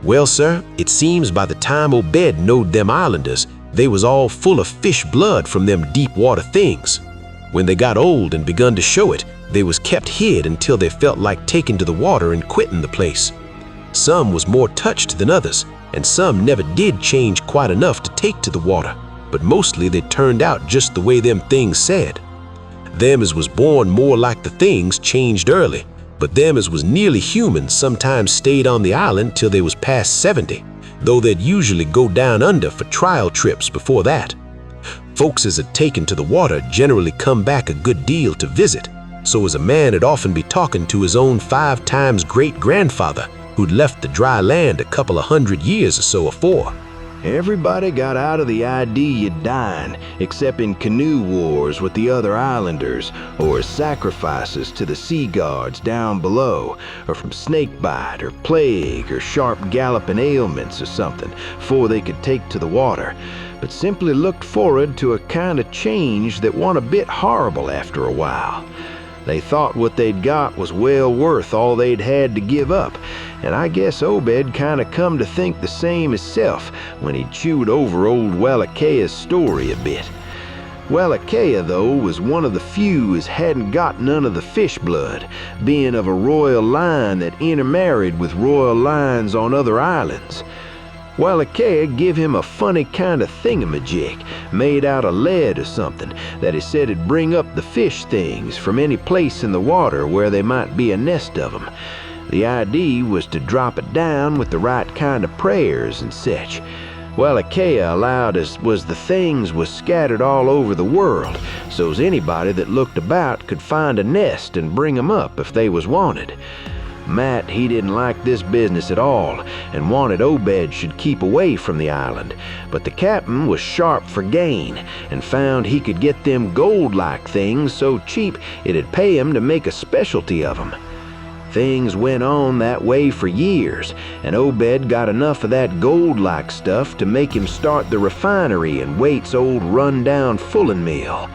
Well, sir, it seems by the time Obed knowed them islanders, they was all full of fish blood from them deep water things. When they got old and begun to show it, they was kept hid until they felt like taking to the water and quitting the place. Some was more touched than others, and some never did change quite enough to take to the water, but mostly they turned out just the way them things said. Them as was born more like the things changed early, but them as was nearly human sometimes stayed on the island till they was past 70, though they'd usually go down under for trial trips before that. Folks as had taken to the water generally come back a good deal to visit, so as a man had often be talking to his own 5 times great-grandfather who'd left the dry land a couple of 100 years or so afore, Everybody got out of the idea of dying, except in canoe wars with the other islanders, or as sacrifices to the sea guards down below, or from snakebite or plague or sharp galloping ailments or something, before they could take to the water, but simply looked forward to a kind of change that went a bit horrible after a while. They thought what they'd got was well worth all they'd had to give up, and I guess Obed kind of come to think the same himself when he chewed over old Wallacheia's story a bit. Wallachia, though, was one of the few as hadn't got none of the fish blood, being of a royal line that intermarried with royal lines on other islands. Wallachia give him a funny kind of thingamajig made out of lead or something that he said would bring up the fish things from any place in the water where there might be a nest of them. The idea was to drop it down with the right kind of prayers and such. Wallachia allowed as was the things was scattered all over the world, so's anybody that looked about could find a nest and bring 'em up if they was wanted. Matt, he didn't like this business at all and wanted Obed should keep away from the island, but the captain was sharp for gain and found he could get them gold-like things so cheap it'd pay him to make a specialty of 'em. Things went on that way for years, and Obed got enough of that gold-like stuff to make him start the refinery in Waite's old run-down fulling mill.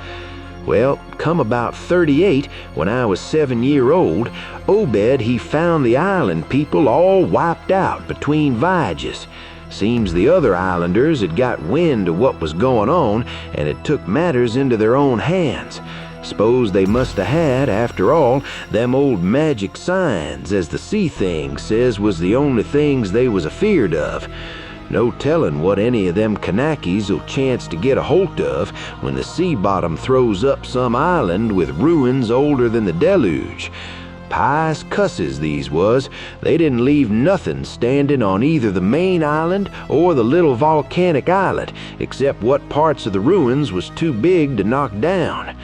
Well, come about 38, when I was 7-year-old, Obed he found the island people all wiped out between voyages. Seems the other islanders had got wind of what was going on and had took matters into their own hands. Suppose they must have had, after all, them old magic signs, as the sea thing says was the only things they was afeard of. No telling what any of them Kanaki's will chance to get a holt of when the sea bottom throws up some island with ruins older than the deluge. Pious cusses these was. They didn't leave nothing standing on either the main island or the little volcanic islet, except what parts of the ruins was too big to knock down.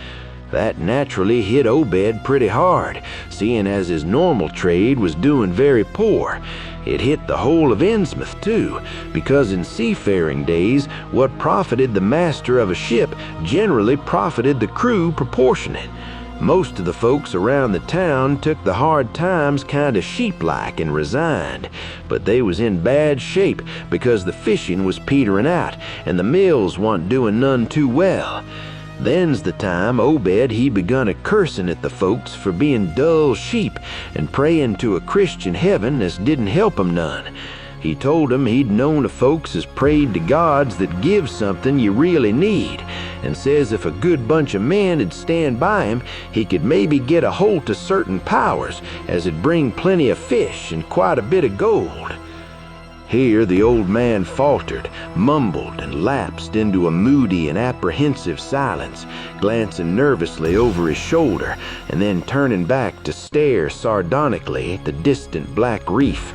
That naturally hit Obed pretty hard, seeing as his normal trade was doing very poor. It hit the whole of Innsmouth, too, because in seafaring days, what profited the master of a ship generally profited the crew proportionate. Most of the folks around the town took the hard times kind of sheep-like and resigned, but they was in bad shape because the fishing was petering out and the mills wa'n't doing none too well. Then's the time Obed he begun a cursing at the folks for being dull sheep and praying to a Christian heaven as didn't help 'em none. He told 'em he'd known of folks as prayed to gods that give something you really need, and says if a good bunch of men would stand by him, he could maybe get a holt of certain powers as 'd bring plenty of fish and quite a bit of gold. Here the old man faltered, mumbled, and lapsed into a moody and apprehensive silence, glancing nervously over his shoulder and then turning back to stare sardonically at the distant black reef.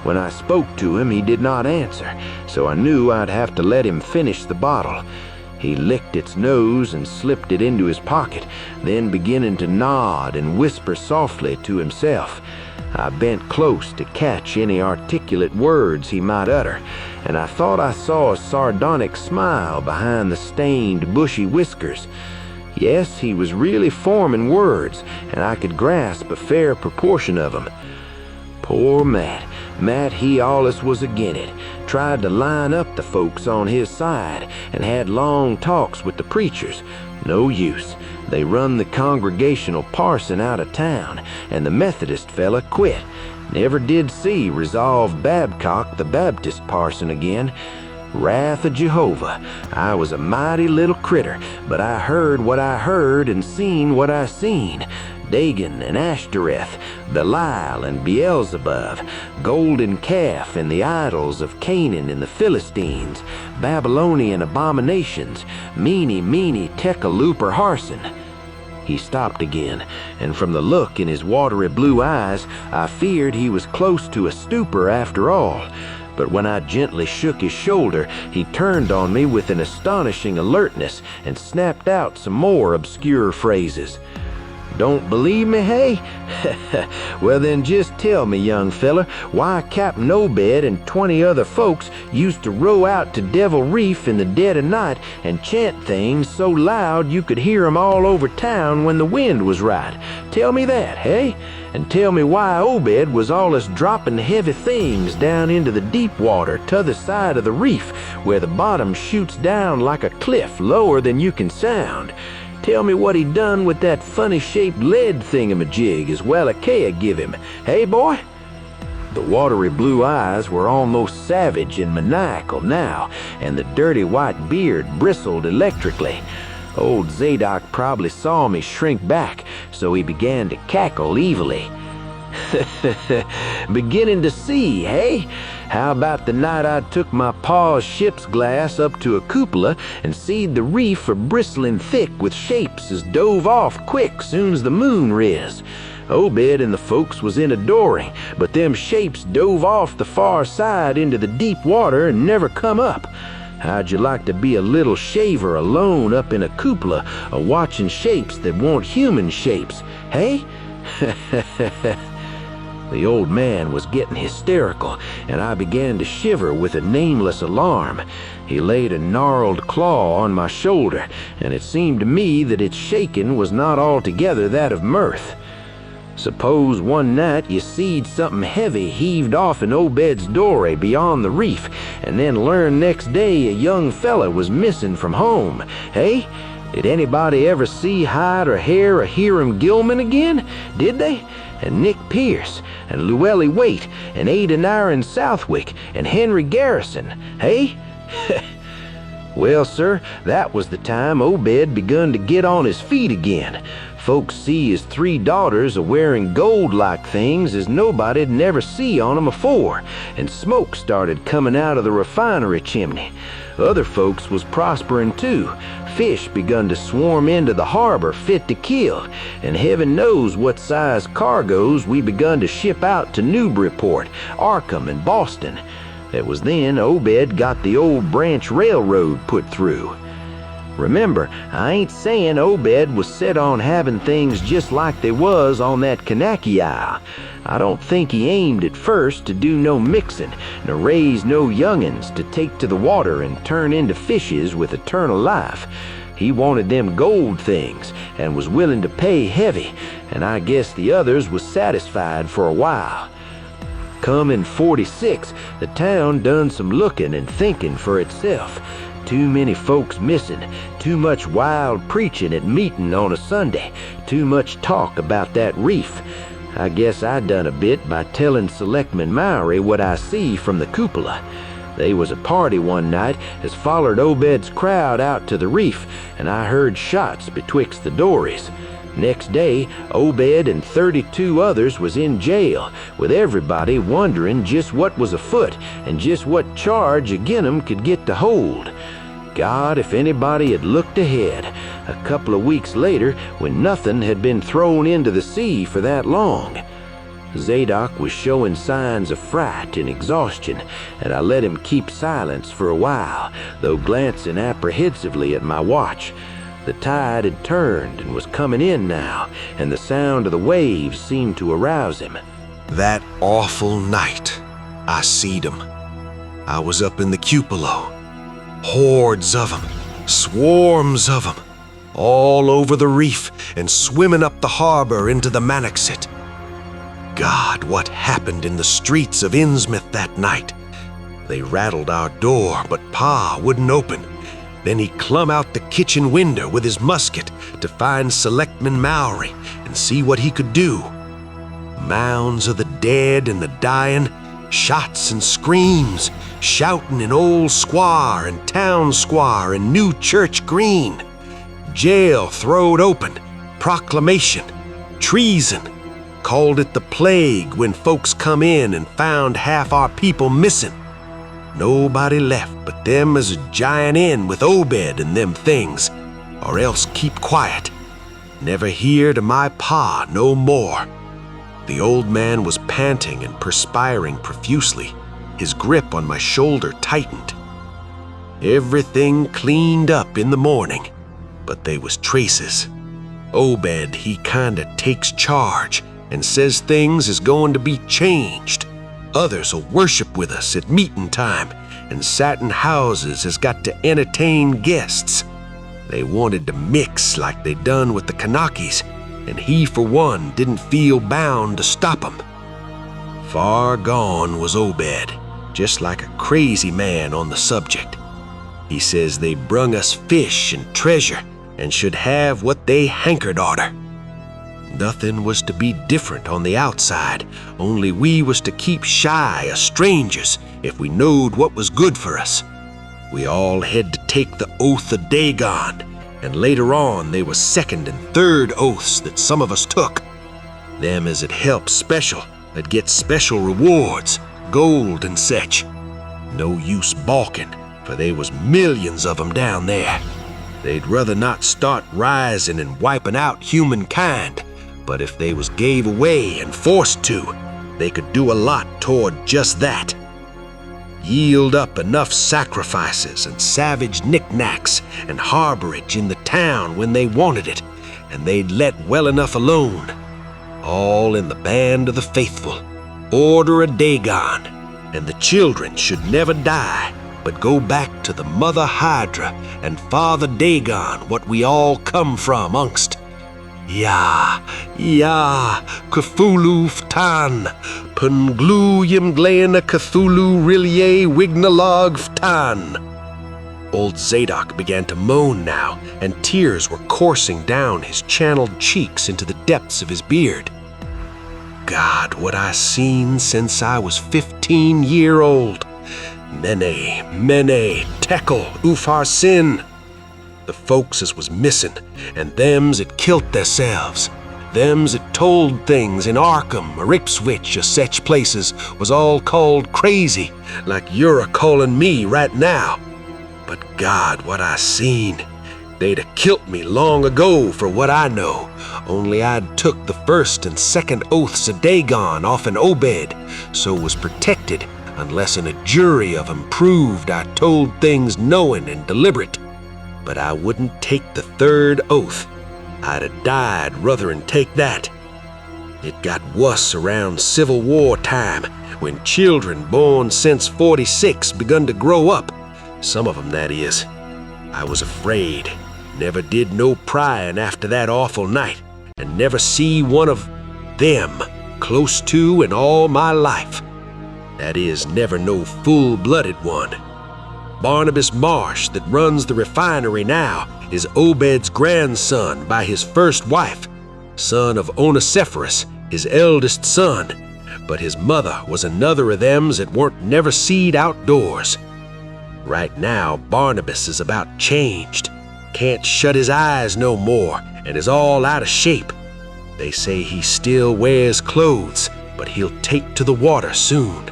When I spoke to him, he did not answer, so I knew I'd have to let him finish the bottle. He licked its nose and slipped it into his pocket, then beginning to nod and whisper softly to himself. I bent close to catch any articulate words he might utter, and I thought I saw a sardonic smile behind the stained, bushy whiskers. Yes, he was really forming words, and I could grasp a fair proportion of them. Poor Matt. Matt, he allus was agin it. Tried to line up the folks on his side, and had long talks with the preachers. No use. They run the Congregational parson out of town, and the Methodist fella quit. Never did see Resolve Babcock, the Baptist parson, again. Wrath of Jehovah. I was a mighty little critter, but I heard what I heard and seen what I seen. Dagon and Ashtoreth, Belial and Beelzebub, Golden Calf and the idols of Canaan and the Philistines, Babylonian abominations, meeny, Teckalooper Harson. He stopped again, and from the look in his watery blue eyes, I feared he was close to a stupor after all. But when I gently shook his shoulder, he turned on me with an astonishing alertness and snapped out some more obscure phrases. Don't believe me, hey? Well then just tell me, young fella, why Captain Obed and 20 other folks used to row out to Devil Reef in the dead of night and chant things so loud you could hear 'em all over town when the wind was right. Tell me that, hey? And tell me why Obed was allus dropping heavy things down into the deep water t'other side of the reef where the bottom shoots down like a cliff lower than you can sound. Tell me what he done with that funny-shaped lead thingamajig as Wallachia give him. Hey, boy? The watery blue eyes were almost savage and maniacal now, and the dirty white beard bristled electrically. Old Zadok probably saw me shrink back, so he began to cackle evilly. Beginning to see, hey? How about the night I took my pa's ship's glass up to a cupola and seed the reef a-bristling thick with shapes as dove off quick soon's the moon riz. Obed and the folks was in a dory, but them shapes dove off the far side into the deep water and never come up. How'd you like to be a little shaver alone up in a cupola a-watching shapes that weren't human shapes, hey? The old man was getting hysterical, and I began to shiver with a nameless alarm. He laid a gnarled claw on my shoulder, and it seemed to me that its shaking was not altogether that of mirth. Suppose one night you seed something heavy heaved off in Obed's dory beyond the reef, and then learn next day a young fella was missing from home, hey? Did anybody ever see hide or hair or Hiram Gilman again? Did they? And Nick Pierce, and Llewellyn Waite, and Adoniram Southwick, and Henry Garrison, hey? Well, sir, that was the time Obed begun to get on his feet again. Folks see his 3 daughters a-wearing gold-like things as nobody'd never see on 'em afore, and smoke started coming out of the refinery chimney. Other folks was prospering too. Fish begun to swarm into the harbor fit to kill, and heaven knows what size cargoes we begun to ship out to Newburyport, Arkham, and Boston. It was then Obed got the old branch railroad put through. Remember, I ain't saying Obed was set on having things just like they was on that Kanaki Isle. I don't think he aimed at first to do no mixin', nor raise no young'uns to take to the water and turn into fishes with eternal life. He wanted them gold things, and was willing to pay heavy, and I guess the others was satisfied for a while. Come in '46, the town done some looking and thinking for itself. Too many folks missing, too much wild preaching at meeting on a Sunday, too much talk about that reef. I guess I done a bit by telling Selectman Mowry what I see from the cupola. They was a party one night as follered Obed's crowd out to the reef, and I heard shots betwixt the dories. Next day, Obed and 32 others was in jail, with everybody wondering just what was afoot and just what charge agin 'em could get to hold. God, if anybody had looked ahead, a couple of weeks later, when nothing had been thrown into the sea for that long. Zadok was showing signs of fright and exhaustion, and I let him keep silence for a while, though glancing apprehensively at my watch. The tide had turned and was coming in now, and the sound of the waves seemed to arouse him. That awful night, I seed 'em. I was up in the cupola. Hordes of 'em, swarms of 'em, all over the reef and swimming up the harbor into the Manaxet. God, what happened in the streets of Innsmouth that night? They rattled our door, but Pa wouldn't open. Then he clumb out the kitchen window with his musket to find Selectman Mowry and see what he could do. Mounds of the dead and the dying, shots and screams, shouting in Old Square and Town Square and New Church Green. Jail throwed open, proclamation, treason. Called it the plague when folks come in and found half our people missing. Nobody left but them as a giant in with Obed and them things, or else keep quiet. Never hear to my Pa no more. The old man was panting and perspiring profusely. His grip on my shoulder tightened. Everything cleaned up in the morning, but they was traces. Obed, he kinda takes charge and says things is going to be changed. Others will worship with us at meeting time, and certain houses has got to entertain guests. They wanted to mix like they done with the Kanakis, and he for one didn't feel bound to stop 'em. Far gone was Obed, just like a crazy man on the subject. He says they brung us fish and treasure and should have what they hankered arter. Nothing was to be different on the outside, only we was to keep shy of strangers if we knowed what was good for us. We all had to take the oath of Dagon, and later on they was second and third oaths that some of us took. Them as it helped special, that get special rewards, gold and such. No use balking, for they was millions of 'em down there. They'd rather not start rising and wiping out humankind, but if they was gave away and forced to, they could do a lot toward just that. Yield up enough sacrifices and savage knickknacks and harborage in the town when they wanted it, and they'd let well enough alone. All in the band of the faithful, order of Dagon, and the children should never die, but go back to the Mother Hydra and Father Dagon, what we all come from amongst. Ya, Cthulhu Ftan, Punglu Yimgleana Cthulhu Rilye Wignalag Ftan. Old Zadok began to moan now, and tears were coursing down his channeled cheeks into the depths of his beard. God, what I seen since I was 15-year-old. Mene, Tekel, Ufar Sin. The folks as was missing, and thems that kilt theirselves. Thems that told things in Arkham or Ipswich or such places was all called crazy, like you're a-calling me right now. But God, what I seen. They'd a kilt me long ago for what I know, only I'd took the first and second oaths of Dagon off an Obed, so was protected unless in a jury of 'em proved I told things knowing and deliberate. But I wouldn't take the third oath. I'd a died ruther 'n take that. It got wuss around Civil War time, when children born since 46 begun to grow up. Some of 'em, that is. I was afraid. Never did no prying after that awful night, and never see one of them close to in all my life. That is, never no full-blooded one. Barnabas Marsh, that runs the refinery now, is Obed's grandson by his first wife, son of Onesiphorus, his eldest son, but his mother was another of thems that weren't never seed outdoors. Right now, Barnabas is about changed, can't shut his eyes no more, and is all out of shape. They say he still wears clothes, but he'll take to the water soon.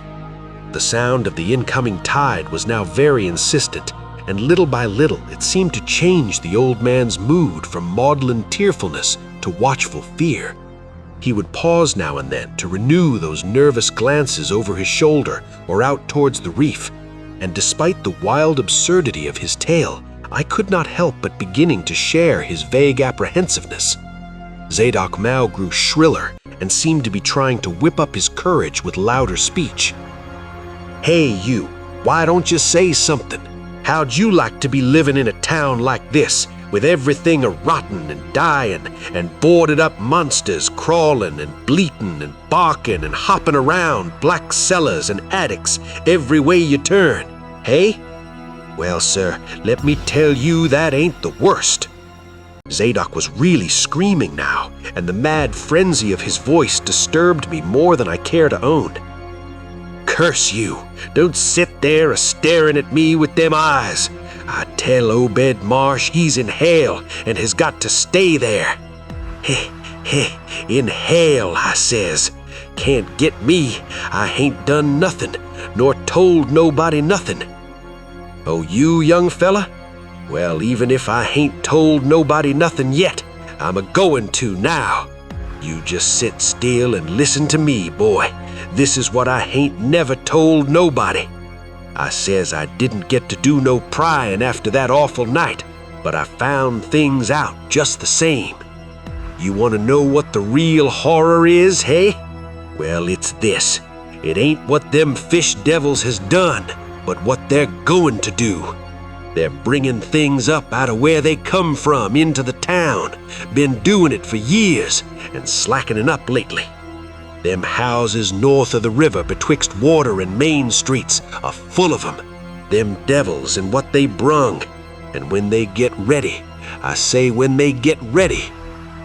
The sound of the incoming tide was now very insistent, and little by little it seemed to change the old man's mood from maudlin tearfulness to watchful fear. He would pause now and then to renew those nervous glances over his shoulder or out towards the reef, and despite the wild absurdity of his tale, I could not help but beginning to share his vague apprehensiveness. Zadok Mao grew shriller and seemed to be trying to whip up his courage with louder speech. "Hey you, why don't you say something? How'd you like to be living in a town like this, with everything a-rotten and dying, and boarded up monsters crawling and bleating and barking and hopping around black cellars and attics every way you turn, hey? Well, sir, let me tell you that ain't the worst." Zadok was really screaming now, and the mad frenzy of his voice disturbed me more than I care to own. "Curse you! Don't sit there a-staring at me with them eyes. I tell Obed Marsh he's in hell and has got to stay there. In hell, I says. Can't get me. I hain't done nothing, nor told nobody nothing. Oh, you, young fella? Well, even if I hain't told nobody nothing yet, I'm a-going to now. You just sit still and listen to me, boy. This is what I hain't never told nobody. I says I didn't get to do no prying after that awful night, but I found things out just the same. You want to know what the real horror is, hey? Well, it's this. It ain't what them fish devils has done, but what they're going to do. They're bringing things up out of where they come from into the town. Been doing it for years and slackening up lately. Them houses north of the river betwixt Water and Main Streets are full of 'em. Them devils and what they brung. And when they get ready, I say when they get ready.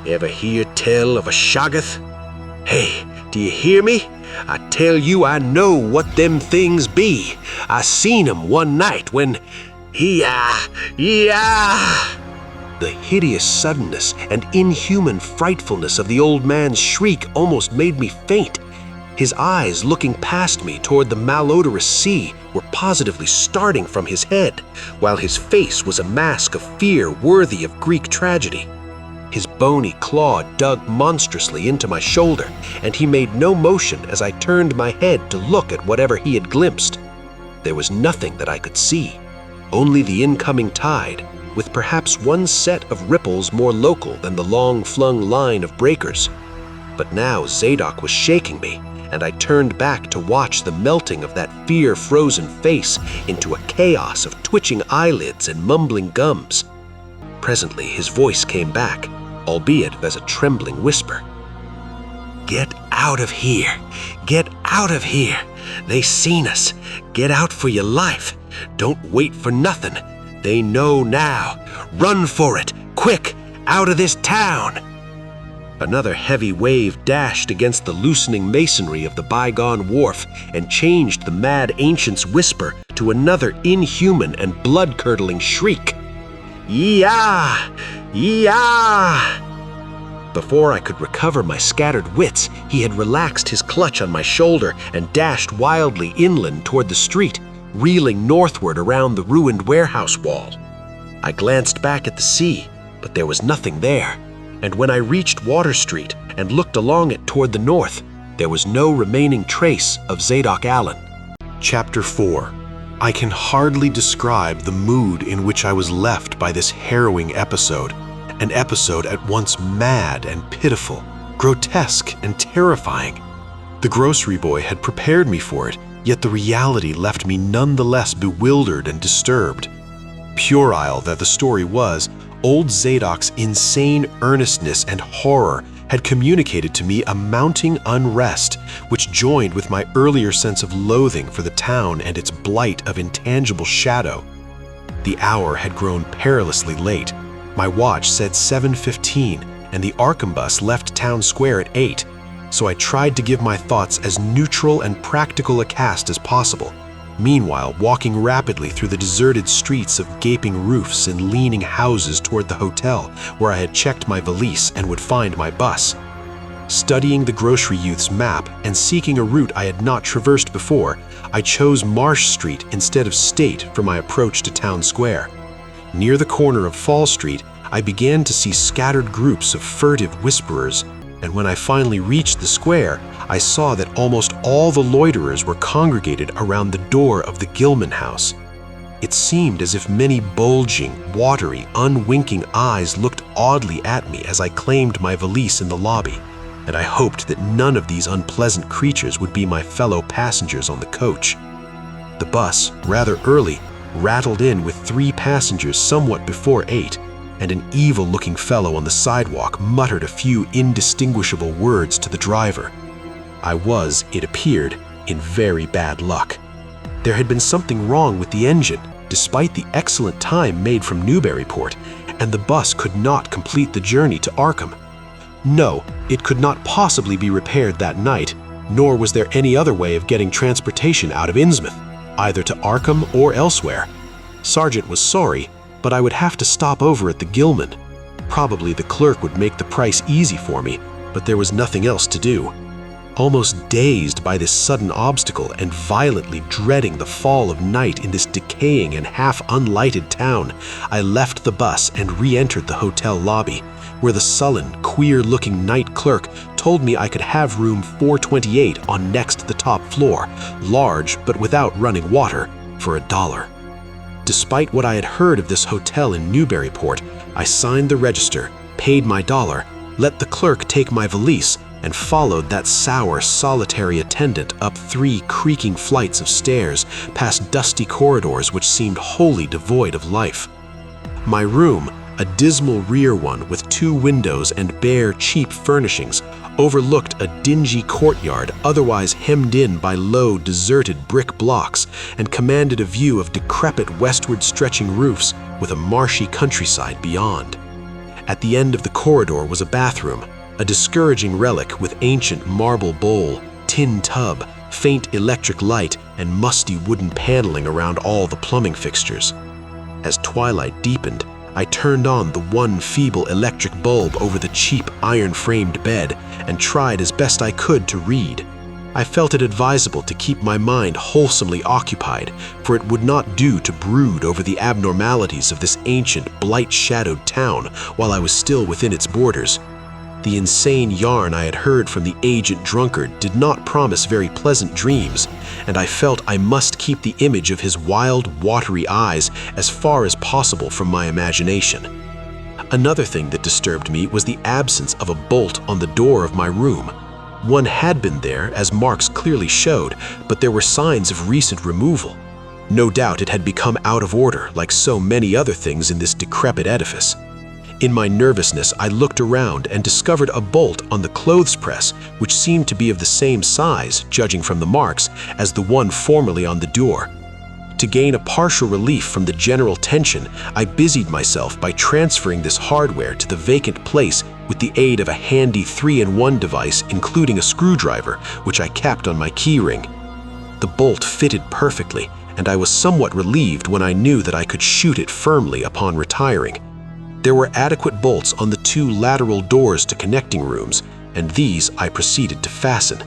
Ever hear tell of a Shoggoth? Hey, do you hear me? I tell you I know what them things be. I seen 'em one night when... The hideous suddenness and inhuman frightfulness of the old man's shriek almost made me faint. His eyes, looking past me toward the malodorous sea, were positively starting from his head, while his face was a mask of fear worthy of Greek tragedy. His bony claw dug monstrously into my shoulder, and he made no motion as I turned my head to look at whatever he had glimpsed. There was nothing that I could see, only the incoming tide, with perhaps one set of ripples more local than the long-flung line of breakers. But now Zadok was shaking me, and I turned back to watch the melting of that fear-frozen face into a chaos of twitching eyelids and mumbling gums. Presently his voice came back, albeit as a trembling whisper. "Get out of here! Get out of here! They seen us! Get out for your life! Don't wait for nothing! They know now! Run for it! Quick! Out of this town!" Another heavy wave dashed against the loosening masonry of the bygone wharf and changed the mad ancient's whisper to another inhuman and blood-curdling shriek. "Yah! Yah!" Before I could recover my scattered wits, he had relaxed his clutch on my shoulder and dashed wildly inland toward the street, reeling northward around the ruined warehouse wall. I glanced back at the sea, but there was nothing there, and when I reached Water Street and looked along it toward the north, there was no remaining trace of Zadok Allen. Chapter 4. I can hardly describe the mood in which I was left by this harrowing episode, an episode at once mad and pitiful, grotesque and terrifying. The grocery boy had prepared me for it, yet the reality left me nonetheless bewildered and disturbed. Puerile that the story was, old Zadok's insane earnestness and horror had communicated to me a mounting unrest, which joined with my earlier sense of loathing for the town and its blight of intangible shadow. The hour had grown perilously late. My watch said 7:15, and the Arkham bus left town square at 8, so I tried to give my thoughts as neutral and practical a cast as possible, meanwhile walking rapidly through the deserted streets of gaping roofs and leaning houses toward the hotel where I had checked my valise and would find my bus. Studying the grocery youth's map and seeking a route I had not traversed before, I chose Marsh Street instead of State for my approach to town square. Near the corner of Fall Street, I began to see scattered groups of furtive whisperers, and when I finally reached the square, I saw that almost all the loiterers were congregated around the door of the Gilman house. It seemed as if many bulging, watery, unwinking eyes looked oddly at me as I claimed my valise in the lobby, and I hoped that none of these unpleasant creatures would be my fellow passengers on the coach. The bus, rather early, rattled in with 3 passengers somewhat before 8, and an evil-looking fellow on the sidewalk muttered a few indistinguishable words to the driver. I was, it appeared, in very bad luck. There had been something wrong with the engine, despite the excellent time made from Newburyport, and the bus could not complete the journey to Arkham. No, it could not possibly be repaired that night, nor was there any other way of getting transportation out of Innsmouth, either to Arkham or elsewhere. Sargent was sorry, but I would have to stop over at the Gilman. Probably the clerk would make the price easy for me, but there was nothing else to do. Almost dazed by this sudden obstacle and violently dreading the fall of night in this decaying and half-unlighted town, I left the bus and re-entered the hotel lobby, where the sullen, queer-looking night clerk told me I could have room 428 on next to the top floor, large but without running water, for $1. Despite what I had heard of this hotel in Newburyport, I signed the register, paid my $1, let the clerk take my valise, and followed that sour, solitary attendant up 3 creaking flights of stairs, past dusty corridors which seemed wholly devoid of life. My room, a dismal rear one with 2 windows and bare, cheap furnishings, overlooked a dingy courtyard otherwise hemmed in by low, deserted brick blocks, and commanded a view of decrepit westward-stretching roofs with a marshy countryside beyond. At the end of the corridor was a bathroom, a discouraging relic with ancient marble bowl, tin tub, faint electric light, and musty wooden paneling around all the plumbing fixtures. As twilight deepened, I turned on the one feeble electric bulb over the cheap iron-framed bed and tried as best I could to read. I felt it advisable to keep my mind wholesomely occupied, for it would not do to brood over the abnormalities of this ancient, blight-shadowed town while I was still within its borders. The insane yarn I had heard from the aged drunkard did not promise very pleasant dreams, and I felt I must keep the image of his wild, watery eyes as far as possible from my imagination. Another thing that disturbed me was the absence of a bolt on the door of my room. One had been there, as marks clearly showed, but there were signs of recent removal. No doubt it had become out of order, like so many other things in this decrepit edifice. In my nervousness, I looked around and discovered a bolt on the clothes press, which seemed to be of the same size, judging from the marks, as the one formerly on the door. To gain a partial relief from the general tension, I busied myself by transferring this hardware to the vacant place with the aid of a handy 3-in-1 device, including a screwdriver, which I kept on my keyring. The bolt fitted perfectly, and I was somewhat relieved when I knew that I could shoot it firmly upon retiring. There were adequate bolts on the 2 lateral doors to connecting rooms, and these I proceeded to fasten.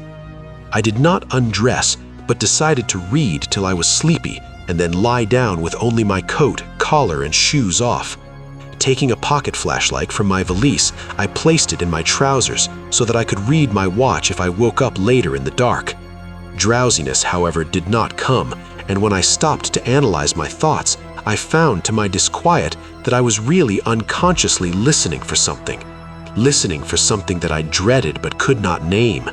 I did not undress, but decided to read till I was sleepy, and then lie down with only my coat, collar, and shoes off. Taking a pocket flashlight from my valise, I placed it in my trousers so that I could read my watch if I woke up later in the dark. Drowsiness, however, did not come, and when I stopped to analyze my thoughts, I found to my disquiet that I was really unconsciously listening for something that I dreaded but could not name.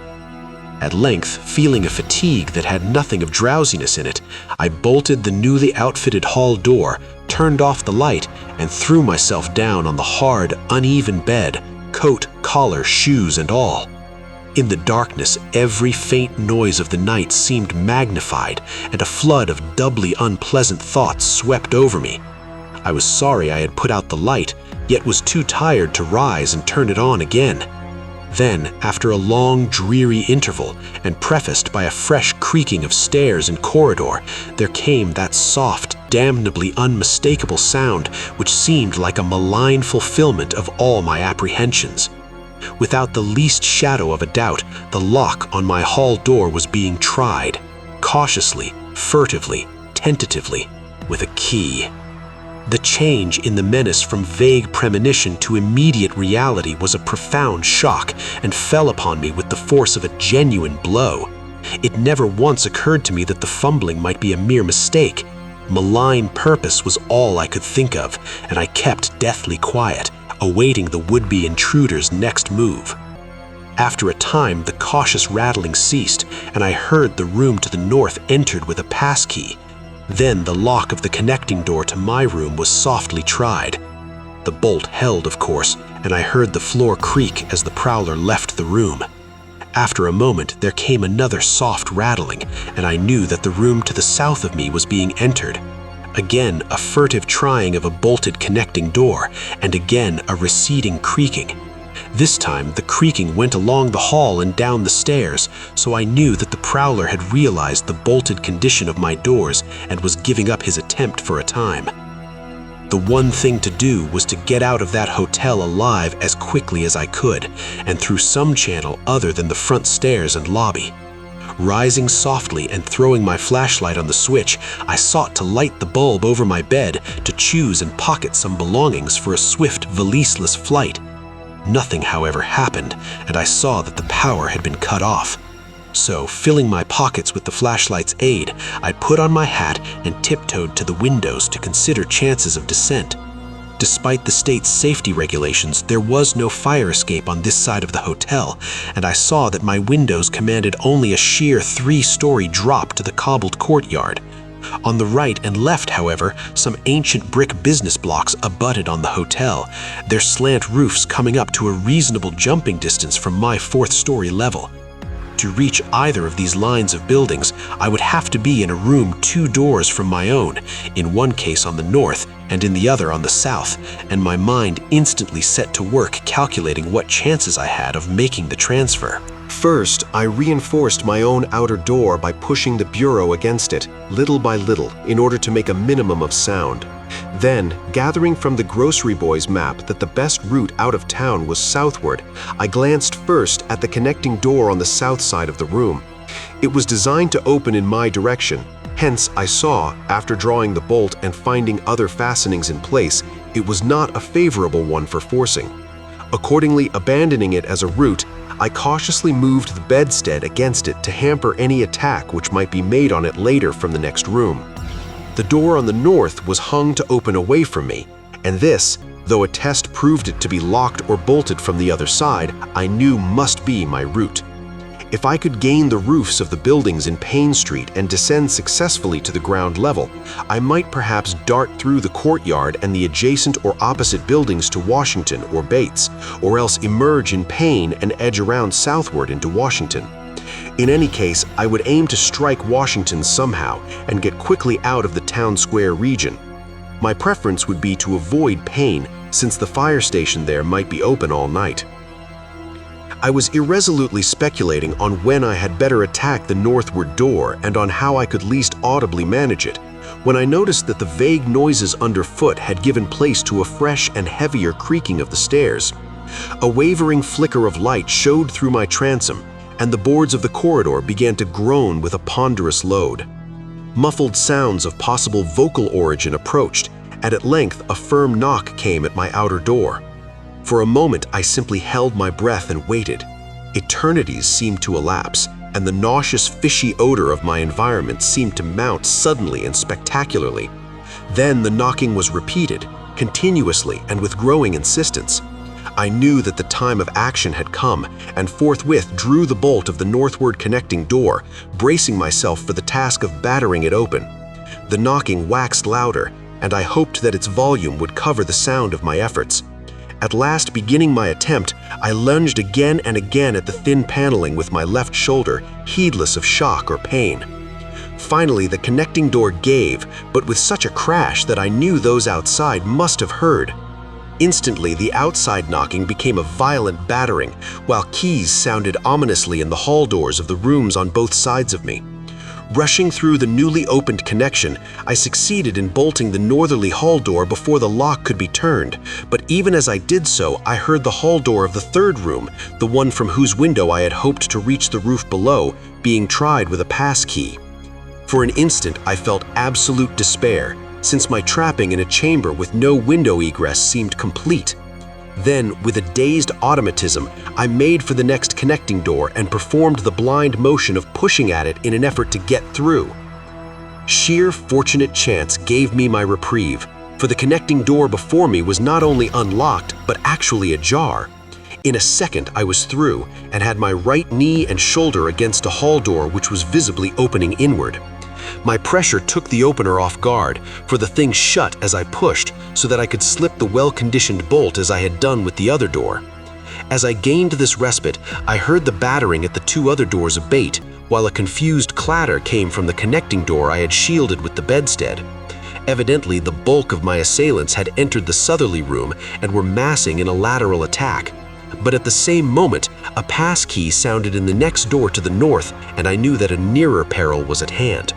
At length, feeling a fatigue that had nothing of drowsiness in it, I bolted the newly outfitted hall door, turned off the light, and threw myself down on the hard, uneven bed, coat, collar, shoes, and all. In the darkness, every faint noise of the night seemed magnified, and a flood of doubly unpleasant thoughts swept over me. I was sorry I had put out the light, yet was too tired to rise and turn it on again. Then, after a long, dreary interval, and prefaced by a fresh creaking of stairs and corridor, there came that soft, damnably unmistakable sound which seemed like a malign fulfillment of all my apprehensions. Without the least shadow of a doubt, the lock on my hall door was being tried, cautiously, furtively, tentatively, with a key. The change in the menace from vague premonition to immediate reality was a profound shock and fell upon me with the force of a genuine blow. It never once occurred to me that the fumbling might be a mere mistake. Malign purpose was all I could think of, and I kept deathly quiet, awaiting the would-be intruder's next move. After a time, the cautious rattling ceased, and I heard the room to the north entered with a passkey. Then the lock of the connecting door to my room was softly tried. The bolt held, of course, and I heard the floor creak as the prowler left the room. After a moment, there came another soft rattling, and I knew that the room to the south of me was being entered. Again, a furtive trying of a bolted connecting door, and again a receding creaking. This time, the creaking went along the hall and down the stairs, so I knew that the prowler had realized the bolted condition of my doors and was giving up his attempt for a time. The one thing to do was to get out of that hotel alive as quickly as I could, and through some channel other than the front stairs and lobby. Rising softly and throwing my flashlight on the switch, I sought to light the bulb over my bed to choose and pocket some belongings for a swift, valiseless flight. Nothing, however, happened, and I saw that the power had been cut off. So, filling my pockets with the flashlight's aid, I put on my hat and tiptoed to the windows to consider chances of descent. Despite the state's safety regulations, there was no fire escape on this side of the hotel, and I saw that my windows commanded only a sheer 3-story drop to the cobbled courtyard. On the right and left, however, some ancient brick business blocks abutted on the hotel, their slant roofs coming up to a reasonable jumping distance from my 4th-story level. To reach either of these lines of buildings, I would have to be in a room 2 doors from my own, in one case on the north and in the other on the south, and my mind instantly set to work calculating what chances I had of making the transfer. First, I reinforced my own outer door by pushing the bureau against it, little by little, in order to make a minimum of sound. Then, gathering from the grocery boy's map that the best route out of town was southward, I glanced first at the connecting door on the south side of the room. It was designed to open in my direction, hence I saw, after drawing the bolt and finding other fastenings in place, it was not a favorable one for forcing. Accordingly, abandoning it as a route, I cautiously moved the bedstead against it to hamper any attack which might be made on it later from the next room. The door on the north was hung to open away from me, and this, though a test proved it to be locked or bolted from the other side, I knew must be my route. If I could gain the roofs of the buildings in Payne Street and descend successfully to the ground level, I might perhaps dart through the courtyard and the adjacent or opposite buildings to Washington or Bates, or else emerge in Payne and edge around southward into Washington. In any case, I would aim to strike Washington somehow and get quickly out of the town square region. My preference would be to avoid Payne, since the fire station there might be open all night. I was irresolutely speculating on when I had better attack the northward door and on how I could least audibly manage it, when I noticed that the vague noises underfoot had given place to a fresh and heavier creaking of the stairs. A wavering flicker of light showed through my transom, and the boards of the corridor began to groan with a ponderous load. Muffled sounds of possible vocal origin approached, and at length a firm knock came at my outer door. For a moment I simply held my breath and waited. Eternities seemed to elapse, and the nauseous fishy odor of my environment seemed to mount suddenly and spectacularly. Then the knocking was repeated, continuously and with growing insistence. I knew that the time of action had come, and forthwith drew the bolt of the northward connecting door, bracing myself for the task of battering it open. The knocking waxed louder, and I hoped that its volume would cover the sound of my efforts. At last, beginning my attempt, I lunged again and again at the thin paneling with my left shoulder, heedless of shock or pain. Finally, the connecting door gave, but with such a crash that I knew those outside must have heard. Instantly, the outside knocking became a violent battering, while keys sounded ominously in the hall doors of the rooms on both sides of me. Rushing through the newly opened connection, I succeeded in bolting the northerly hall door before the lock could be turned, but even as I did so, I heard the hall door of the third room, the one from whose window I had hoped to reach the roof below, being tried with a pass key. For an instant, I felt absolute despair, since my trapping in a chamber with no window egress seemed complete. Then, with a dazed automatism, I made for the next connecting door and performed the blind motion of pushing at it in an effort to get through. Sheer fortunate chance gave me my reprieve, for the connecting door before me was not only unlocked, but actually ajar. In a second, I was through and had my right knee and shoulder against a hall door which was visibly opening inward. My pressure took the opener off guard, for the thing shut as I pushed, so that I could slip the well-conditioned bolt as I had done with the other door. As I gained this respite, I heard the battering at the 2 other doors abate, while a confused clatter came from the connecting door I had shielded with the bedstead. Evidently, the bulk of my assailants had entered the southerly room and were massing in a lateral attack. But at the same moment, a pass key sounded in the next door to the north, and I knew that a nearer peril was at hand.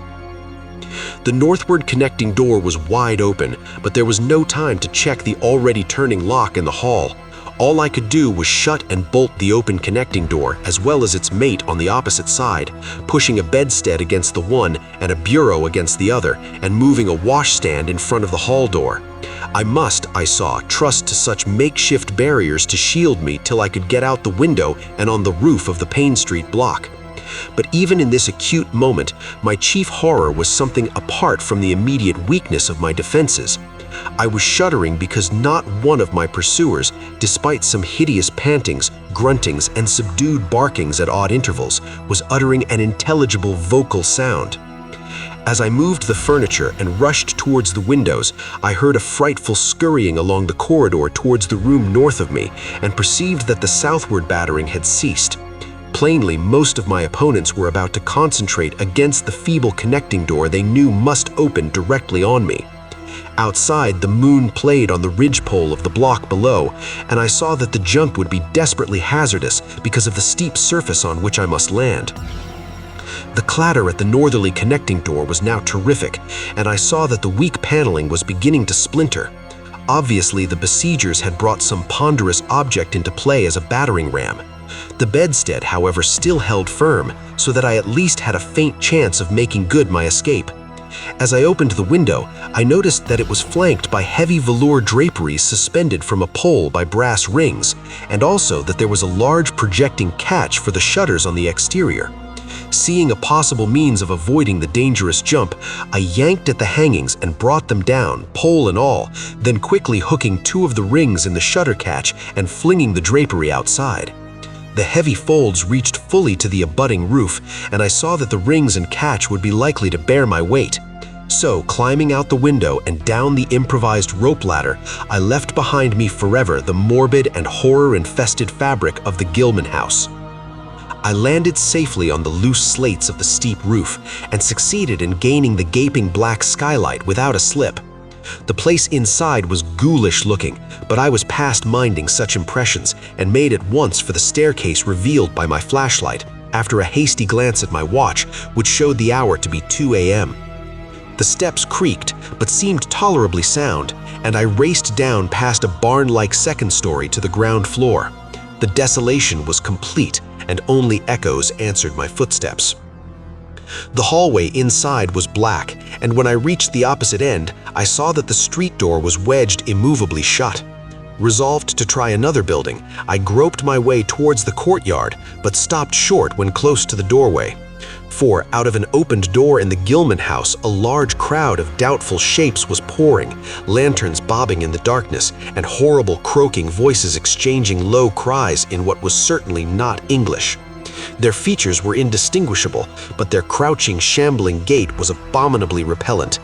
The northward connecting door was wide open, but there was no time to check the already turning lock in the hall. All I could do was shut and bolt the open connecting door, as well as its mate on the opposite side, pushing a bedstead against the one and a bureau against the other, and moving a washstand in front of the hall door. I must, I saw, trust to such makeshift barriers to shield me till I could get out the window and on the roof of the Payne Street block. But even in this acute moment, my chief horror was something apart from the immediate weakness of my defenses. I was shuddering because not one of my pursuers, despite some hideous pantings, gruntings, and subdued barkings at odd intervals, was uttering an intelligible vocal sound. As I moved the furniture and rushed towards the windows, I heard a frightful scurrying along the corridor towards the room north of me and perceived that the southward battering had ceased. Plainly, most of my opponents were about to concentrate against the feeble connecting door they knew must open directly on me. Outside, the moon played on the ridgepole of the block below, and I saw that the jump would be desperately hazardous because of the steep surface on which I must land. The clatter at the northerly connecting door was now terrific, and I saw that the weak paneling was beginning to splinter. Obviously, the besiegers had brought some ponderous object into play as a battering ram. The bedstead, however, still held firm, so that I at least had a faint chance of making good my escape. As I opened the window, I noticed that it was flanked by heavy velour draperies suspended from a pole by brass rings, and also that there was a large projecting catch for the shutters on the exterior. Seeing a possible means of avoiding the dangerous jump, I yanked at the hangings and brought them down, pole and all, then quickly hooking two of the rings in the shutter catch and flinging the drapery outside. The heavy folds reached fully to the abutting roof, and I saw that the rings and catch would be likely to bear my weight. So, climbing out the window and down the improvised rope ladder, I left behind me forever the morbid and horror-infested fabric of the Gilman house. I landed safely on the loose slates of the steep roof and succeeded in gaining the gaping black skylight without a slip. The place inside was ghoulish looking, but I was past minding such impressions and made at once for the staircase revealed by my flashlight, after a hasty glance at my watch, which showed the hour to be 2 a.m. The steps creaked, but seemed tolerably sound, and I raced down past a barn-like second story to the ground floor. The desolation was complete, and only echoes answered my footsteps. The hallway inside was black, and when I reached the opposite end, I saw that the street door was wedged immovably shut. Resolved to try another building, I groped my way towards the courtyard, but stopped short when close to the doorway. For out of an opened door in the Gilman house, a large crowd of doubtful shapes was pouring, lanterns bobbing in the darkness, and horrible croaking voices exchanging low cries in what was certainly not English. Their features were indistinguishable, but their crouching, shambling gait was abominably repellent.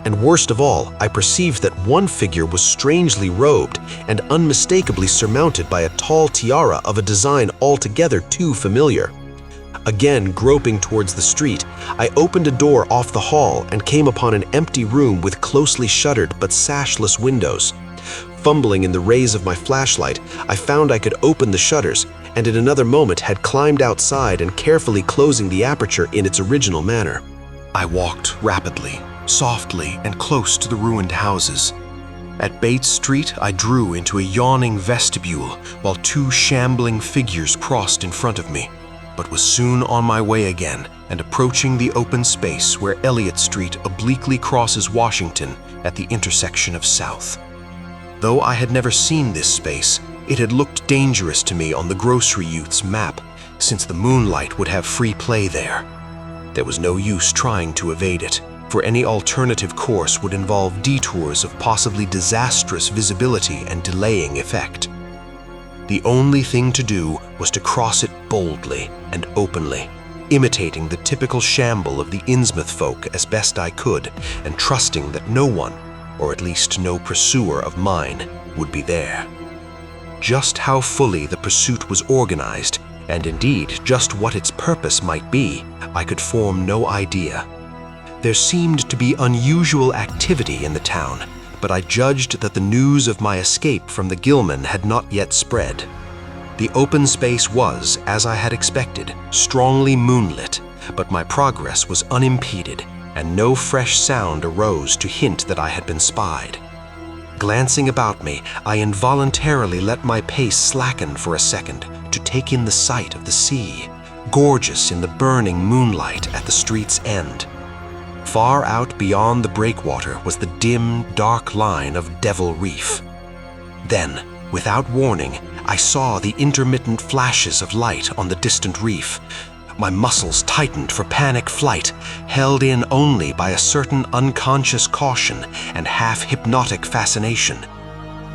And worst of all, I perceived that one figure was strangely robed and unmistakably surmounted by a tall tiara of a design altogether too familiar. Again, groping towards the street, I opened a door off the hall and came upon an empty room with closely shuttered but sashless windows. Fumbling in the rays of my flashlight, I found I could open the shutters, and in another moment had climbed outside and carefully closing the aperture in its original manner. I walked rapidly, softly, and close to the ruined houses. At Bates Street, I drew into a yawning vestibule while two shambling figures crossed in front of me, but was soon on my way again and approaching the open space where Elliott Street obliquely crosses Washington at the intersection of South. Though I had never seen this space, it had looked dangerous to me on the grocery youth's map, since the moonlight would have free play there. There was no use trying to evade it, for any alternative course would involve detours of possibly disastrous visibility and delaying effect. The only thing to do was to cross it boldly and openly, imitating the typical shamble of the Innsmouth folk as best I could, and trusting that no one, or at least no pursuer of mine, would be there. Just how fully the pursuit was organized, and indeed just what its purpose might be, I could form no idea. There seemed to be unusual activity in the town, but I judged that the news of my escape from the Gilman had not yet spread. The open space was, as I had expected, strongly moonlit, but my progress was unimpeded, and no fresh sound arose to hint that I had been spied. Glancing about me, I involuntarily let my pace slacken for a second to take in the sight of the sea, gorgeous in the burning moonlight at the street's end. Far out beyond the breakwater was the dim, dark line of Devil Reef. Then, without warning, I saw the intermittent flashes of light on the distant reef. My muscles tightened for panic flight, held in only by a certain unconscious caution and half-hypnotic fascination.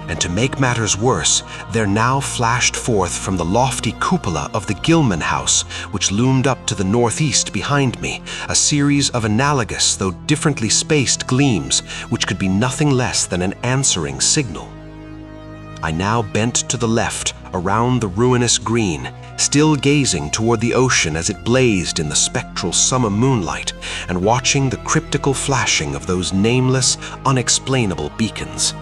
And to make matters worse, there now flashed forth from the lofty cupola of the Gilman House, which loomed up to the northeast behind me, a series of analogous though differently spaced gleams, which could be nothing less than an answering signal. I now bent to the left, around the ruinous green, still gazing toward the ocean as it blazed in the spectral summer moonlight, and watching the cryptical flashing of those nameless, unexplainable beacons.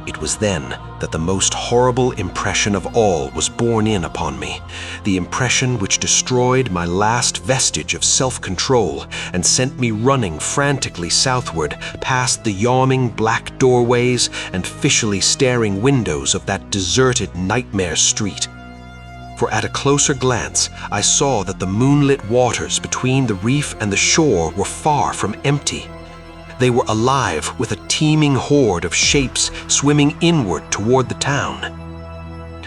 It was then that the most horrible impression of all was borne in upon me, the impression which destroyed my last vestige of self-control and sent me running frantically southward past the yawning black doorways and fishily staring windows of that deserted nightmare street. For at a closer glance, I saw that the moonlit waters between the reef and the shore were far from empty. They were alive with a teeming horde of shapes swimming inward toward the town.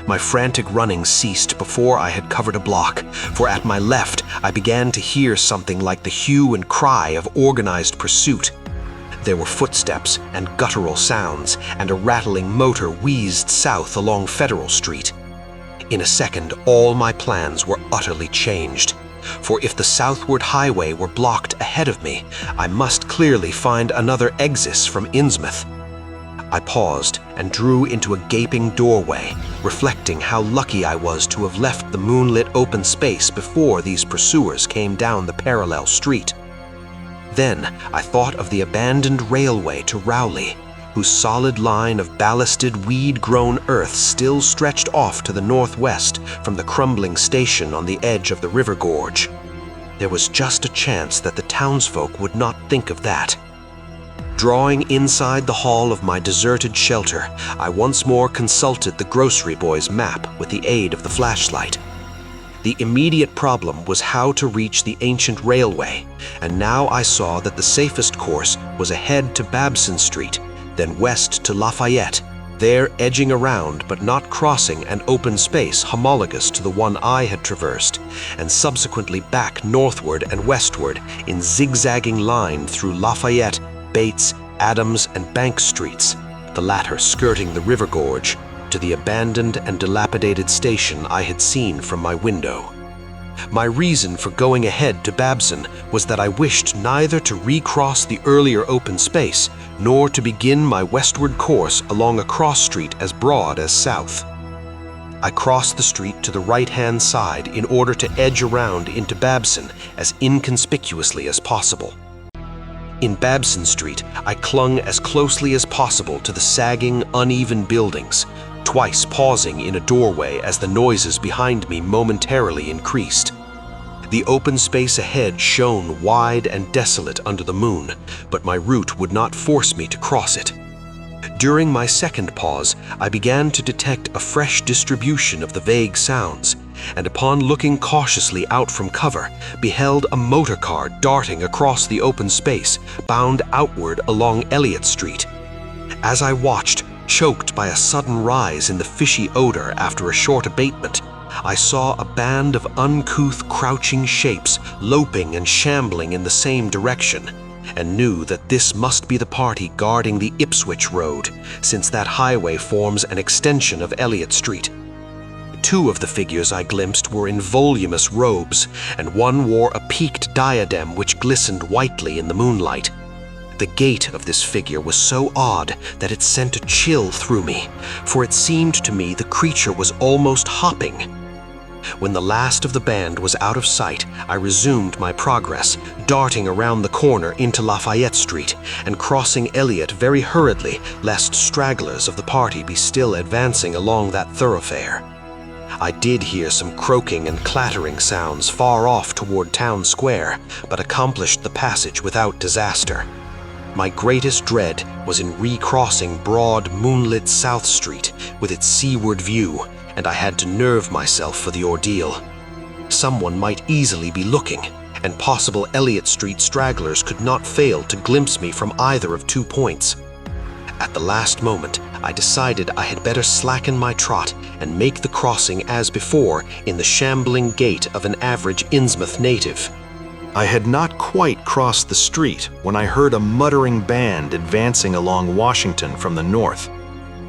My frantic running ceased before I had covered a block, for at my left I began to hear something like the hue and cry of organized pursuit. There were footsteps and guttural sounds, and a rattling motor wheezed south along Federal Street. In a second, all my plans were utterly changed. For if the southward highway were blocked ahead of me, I must clearly find another exit from Innsmouth. I paused and drew into a gaping doorway, reflecting how lucky I was to have left the moonlit open space before these pursuers came down the parallel street. Then I thought of the abandoned railway to Rowley, whose solid line of ballasted, weed-grown earth still stretched off to the northwest from the crumbling station on the edge of the river gorge. There was just a chance that the townsfolk would not think of that. Drawing inside the hall of my deserted shelter, I once more consulted the grocery boy's map with the aid of the flashlight. The immediate problem was how to reach the ancient railway, and now I saw that the safest course was ahead to Babson Street, then west to Lafayette, there edging around but not crossing an open space homologous to the one I had traversed, and subsequently back northward and westward in zigzagging line through Lafayette, Bates, Adams, and Bank Streets, the latter skirting the river gorge, to the abandoned and dilapidated station I had seen from my window. My reason for going ahead to Babson was that I wished neither to recross the earlier open space nor to begin my westward course along a cross street as broad as south. I crossed the street to the right-hand side in order to edge around into Babson as inconspicuously as possible. In Babson Street, I clung as closely as possible to the sagging, uneven buildings, twice pausing in a doorway as the noises behind me momentarily increased. The open space ahead shone wide and desolate under the moon, but my route would not force me to cross it. During my second pause, I began to detect a fresh distribution of the vague sounds, and upon looking cautiously out from cover, beheld a motor car darting across the open space, bound outward along Elliott Street. As I watched, choked by a sudden rise in the fishy odor after a short abatement, I saw a band of uncouth, crouching shapes loping and shambling in the same direction, and knew that this must be the party guarding the Ipswich Road, since that highway forms an extension of Elliott Street. Two of the figures I glimpsed were in voluminous robes, and one wore a peaked diadem which glistened whitely in the moonlight. The gait of this figure was so odd that it sent a chill through me, for it seemed to me the creature was almost hopping. When the last of the band was out of sight, I resumed my progress, darting around the corner into Lafayette Street and crossing Elliott very hurriedly, lest stragglers of the party be still advancing along that thoroughfare. I did hear some croaking and clattering sounds far off toward Town Square, but accomplished the passage without disaster. My greatest dread was in recrossing broad, moonlit South Street with its seaward view, and I had to nerve myself for the ordeal. Someone might easily be looking, and possible Elliott Street stragglers could not fail to glimpse me from either of 2 points. At the last moment, I decided I had better slacken my trot and make the crossing as before in the shambling gait of an average Innsmouth native. I had not quite crossed the street when I heard a muttering band advancing along Washington from the north.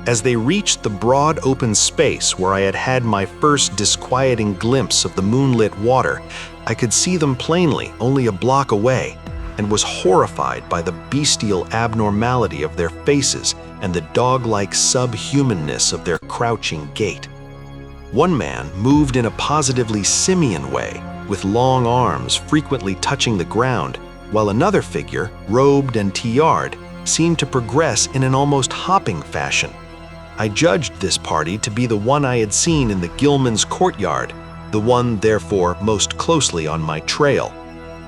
As they reached the broad open space where I had had my first disquieting glimpse of the moonlit water, I could see them plainly only a block away, and was horrified by the bestial abnormality of their faces and the dog-like subhumanness of their crouching gait. One man moved in a positively simian way, with long arms frequently touching the ground, while another figure, robed and tiared, seemed to progress in an almost hopping fashion. I judged this party to be the one I had seen in the Gilman's courtyard, the one, therefore, most closely on my trail.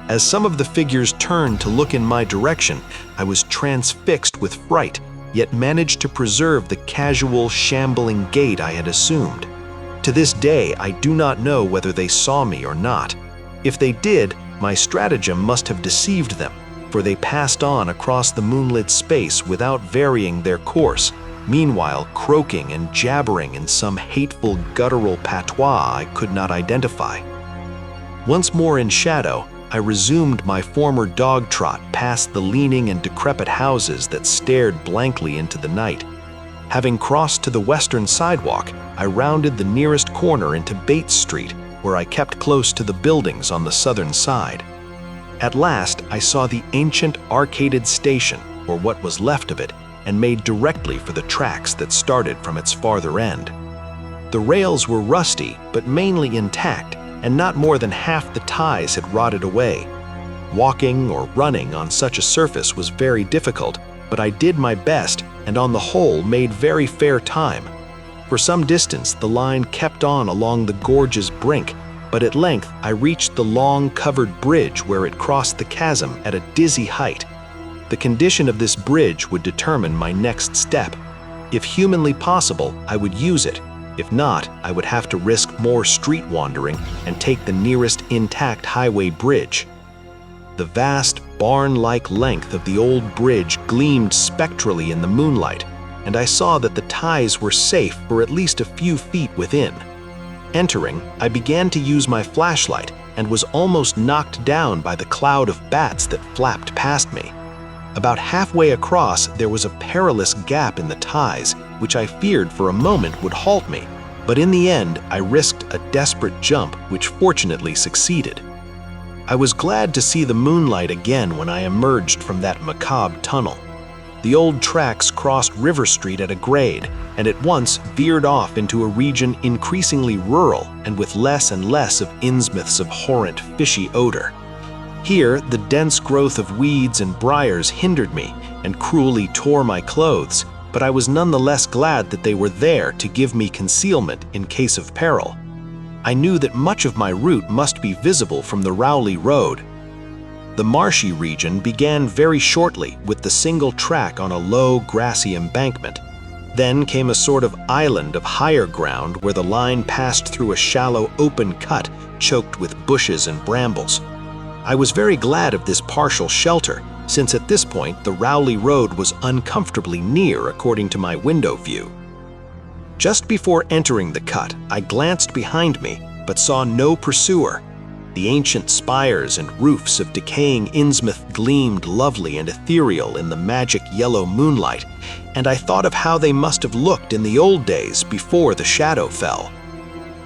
As some of the figures turned to look in my direction, I was transfixed with fright, yet managed to preserve the casual, shambling gait I had assumed. To this day, I do not know whether they saw me or not. If they did, my stratagem must have deceived them, for they passed on across the moonlit space without varying their course, meanwhile croaking and jabbering in some hateful guttural patois I could not identify. Once more in shadow, I resumed my former dog trot past the leaning and decrepit houses that stared blankly into the night. Having crossed to the western sidewalk, I rounded the nearest corner into Bates Street, where I kept close to the buildings on the southern side. At last, I saw the ancient arcaded station, or what was left of it, and made directly for the tracks that started from its farther end. The rails were rusty, but mainly intact, and not more than half the ties had rotted away. Walking or running on such a surface was very difficult, but I did my best and on the whole made very fair time. For some distance the line kept on along the gorge's brink, but at length I reached the long covered bridge where it crossed the chasm at a dizzy height. The condition of this bridge would determine my next step. If humanly possible, I would use it. If not, I would have to risk more street wandering and take the nearest intact highway bridge. The vast, barn-like length of the old bridge gleamed spectrally in the moonlight, and I saw that the ties were safe for at least a few feet within. Entering, I began to use my flashlight and was almost knocked down by the cloud of bats that flapped past me. About halfway across, there was a perilous gap in the ties, which I feared for a moment would halt me, but in the end, I risked a desperate jump, which fortunately succeeded. I was glad to see the moonlight again when I emerged from that macabre tunnel. The old tracks crossed River Street at a grade, and at once veered off into a region increasingly rural and with less and less of Innsmouth's abhorrent fishy odor. Here, the dense growth of weeds and briars hindered me and cruelly tore my clothes, but I was none the less glad that they were there to give me concealment in case of peril. I knew that much of my route must be visible from the Rowley Road. The marshy region began very shortly with the single track on a low, grassy embankment. Then came a sort of island of higher ground where the line passed through a shallow open cut choked with bushes and brambles. I was very glad of this partial shelter, since at this point the Rowley Road was uncomfortably near according to my window view. Just before entering the cut, I glanced behind me, but saw no pursuer. The ancient spires and roofs of decaying Innsmouth gleamed lovely and ethereal in the magic yellow moonlight, and I thought of how they must have looked in the old days before the shadow fell.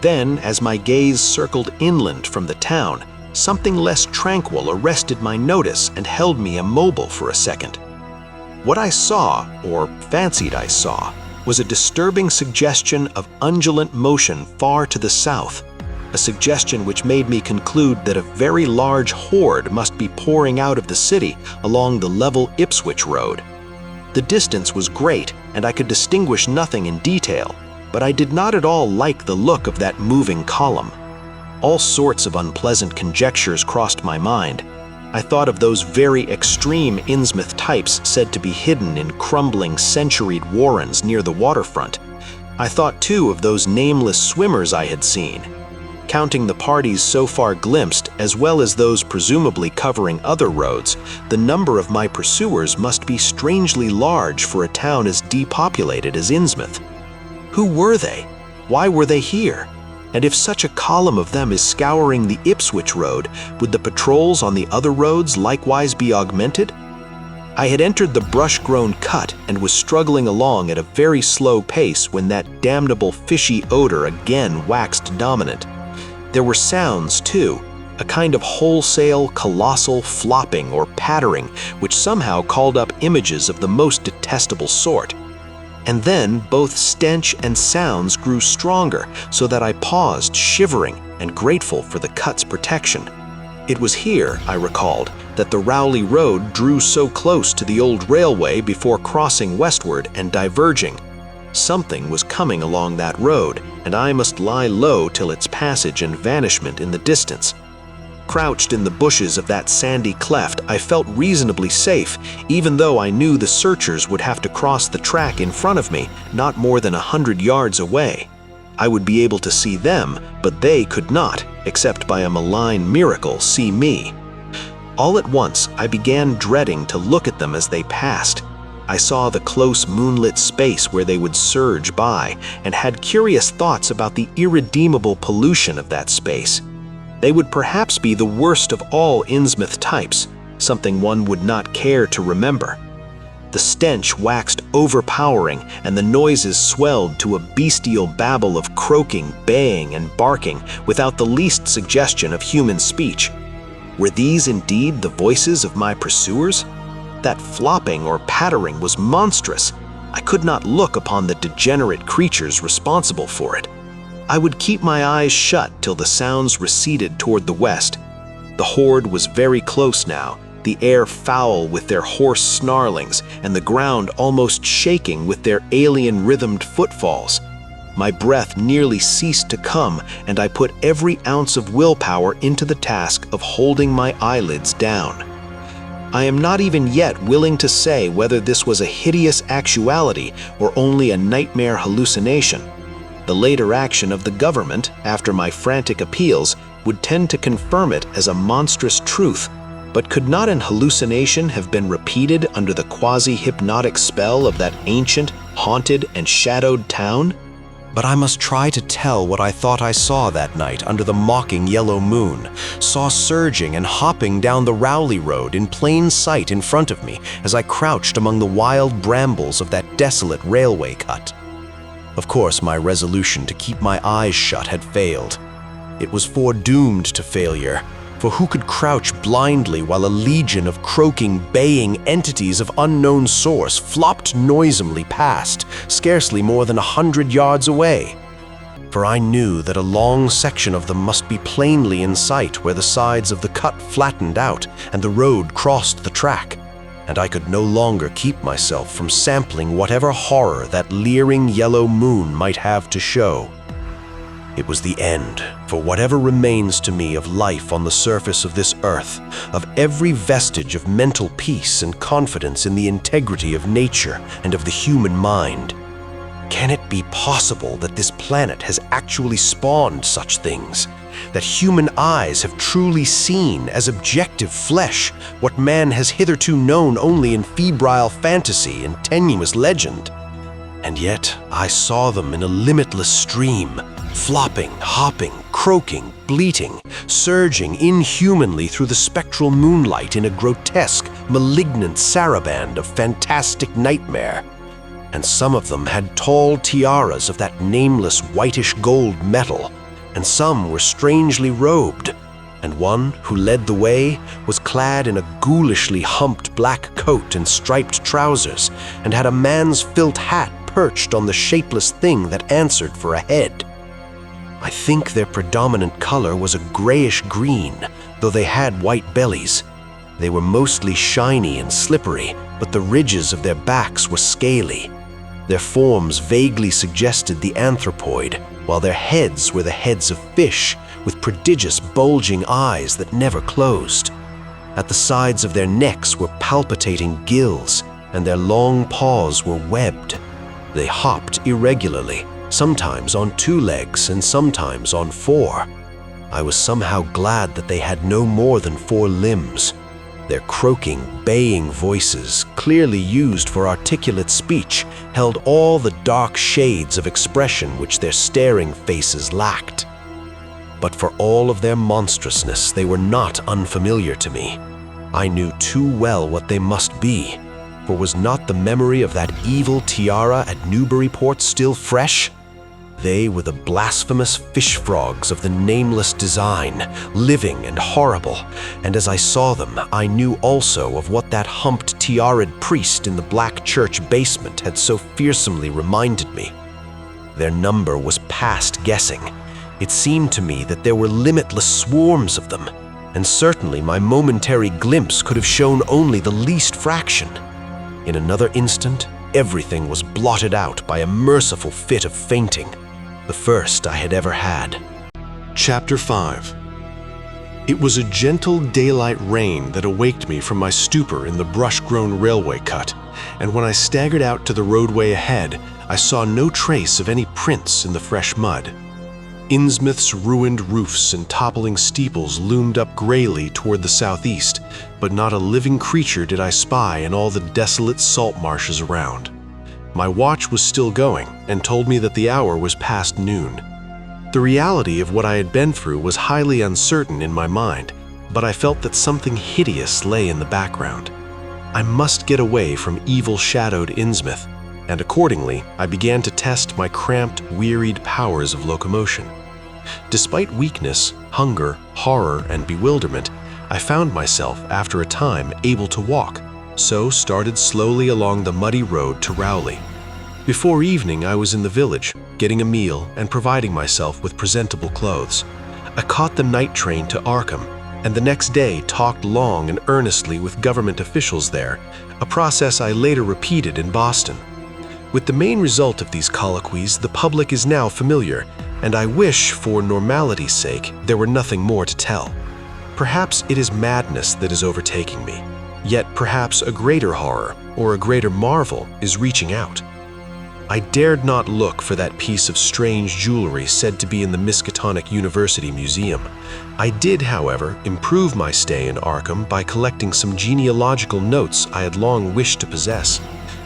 Then, as my gaze circled inland from the town, something less tranquil arrested my notice and held me immobile for a second. What I saw, or fancied I saw, was a disturbing suggestion of undulant motion far to the south, a suggestion which made me conclude that a very large horde must be pouring out of the city along the level Ipswich Road. The distance was great, and I could distinguish nothing in detail, but I did not at all like the look of that moving column. All sorts of unpleasant conjectures crossed my mind. I thought of those very extreme Innsmouth types said to be hidden in crumbling centuried warrens near the waterfront. I thought too of those nameless swimmers I had seen. Counting the parties so far glimpsed, as well as those presumably covering other roads, the number of my pursuers must be strangely large for a town as depopulated as Innsmouth. Who were they? Why were they here? And if such a column of them is scouring the Ipswich road, would the patrols on the other roads likewise be augmented? I had entered the brush-grown cut and was struggling along at a very slow pace when that damnable fishy odor again waxed dominant. There were sounds, too, a kind of wholesale, colossal flopping or pattering which somehow called up images of the most detestable sort. And then both stench and sounds grew stronger, so that I paused, shivering and grateful for the cut's protection. It was here, I recalled, that the Rowley Road drew so close to the old railway before crossing westward and diverging. Something was coming along that road, and I must lie low till its passage and vanishment in the distance. Crouched in the bushes of that sandy cleft, I felt reasonably safe, even though I knew the searchers would have to cross the track in front of me, not more than 100 yards away. I would be able to see them, but they could not, except by a malign miracle, see me. All at once, I began dreading to look at them as they passed. I saw the close moonlit space where they would surge by, and had curious thoughts about the irredeemable pollution of that space. They would perhaps be the worst of all Innsmouth types, something one would not care to remember. The stench waxed overpowering, and the noises swelled to a bestial babble of croaking, baying, and barking, without the least suggestion of human speech. Were these indeed the voices of my pursuers? That flopping or pattering was monstrous. I could not look upon the degenerate creatures responsible for it. I would keep my eyes shut till the sounds receded toward the west. The horde was very close now, the air foul with their hoarse snarlings, and the ground almost shaking with their alien-rhythmed footfalls. My breath nearly ceased to come, and I put every ounce of willpower into the task of holding my eyelids down. I am not even yet willing to say whether this was a hideous actuality or only a nightmare hallucination. The later action of the government, after my frantic appeals, would tend to confirm it as a monstrous truth, but could not an hallucination have been repeated under the quasi-hypnotic spell of that ancient, haunted, and shadowed town? But I must try to tell what I thought I saw that night under the mocking yellow moon, saw surging and hopping down the Rowley Road in plain sight in front of me as I crouched among the wild brambles of that desolate railway cut. Of course, my resolution to keep my eyes shut had failed. It was foredoomed to failure, for who could crouch blindly while a legion of croaking, baying entities of unknown source flopped noisomely past, scarcely more than 100 yards away? For I knew that a long section of them must be plainly in sight where the sides of the cut flattened out and the road crossed the track, and I could no longer keep myself from sampling whatever horror that leering yellow moon might have to show. It was the end, for whatever remains to me of life on the surface of this earth, of every vestige of mental peace and confidence in the integrity of nature and of the human mind. Can it be possible that this planet has actually spawned such things? That human eyes have truly seen as objective flesh what man has hitherto known only in febrile fantasy and tenuous legend? And yet I saw them in a limitless stream, flopping, hopping, croaking, bleating, surging inhumanly through the spectral moonlight in a grotesque, malignant saraband of fantastic nightmare. And some of them had tall tiaras of that nameless whitish gold metal, and some were strangely robed, and one who led the way was clad in a ghoulishly humped black coat and striped trousers, and had a man's felt hat perched on the shapeless thing that answered for a head. I think their predominant color was a grayish-green, though they had white bellies. They were mostly shiny and slippery, but the ridges of their backs were scaly. Their forms vaguely suggested the anthropoid, while their heads were the heads of fish, with prodigious bulging eyes that never closed. At the sides of their necks were palpitating gills, and their long paws were webbed. They hopped irregularly, sometimes on 2 legs and sometimes on 4. I was somehow glad that they had no more than 4 limbs. Their croaking, baying voices, clearly used for articulate speech, held all the dark shades of expression which their staring faces lacked. But for all of their monstrousness, they were not unfamiliar to me. I knew too well what they must be, for was not the memory of that evil tiara at Newburyport still fresh? They were the blasphemous fish frogs of the nameless design, living and horrible, and as I saw them, I knew also of what that humped tiaraed priest in the black church basement had so fearsomely reminded me. Their number was past guessing. It seemed to me that there were limitless swarms of them, and certainly my momentary glimpse could have shown only the least fraction. In another instant, everything was blotted out by a merciful fit of fainting, the first I had ever had. Chapter 5. It was a gentle daylight rain that awaked me from my stupor in the brush-grown railway cut, and when I staggered out to the roadway ahead, I saw no trace of any prints in the fresh mud. Innsmouth's ruined roofs and toppling steeples loomed up grayly toward the southeast, but not a living creature did I spy in all the desolate salt marshes around. My watch was still going and told me that the hour was past noon. The reality of what I had been through was highly uncertain in my mind, but I felt that something hideous lay in the background. I must get away from evil-shadowed Innsmouth, and accordingly, I began to test my cramped, wearied powers of locomotion. Despite weakness, hunger, horror, and bewilderment, I found myself, after a time, able to walk, so started slowly along the muddy road to Rowley. Before evening, I was in the village, getting a meal and providing myself with presentable clothes. I caught the night train to Arkham, and the next day talked long and earnestly with government officials there, a process I later repeated in Boston. With the main result of these colloquies, the public is now familiar, and I wish, for normality's sake, there were nothing more to tell. Perhaps it is madness that is overtaking me, yet perhaps a greater horror, or a greater marvel, is reaching out. I dared not look for that piece of strange jewelry said to be in the Miskatonic University Museum. I did, however, improve my stay in Arkham by collecting some genealogical notes I had long wished to possess.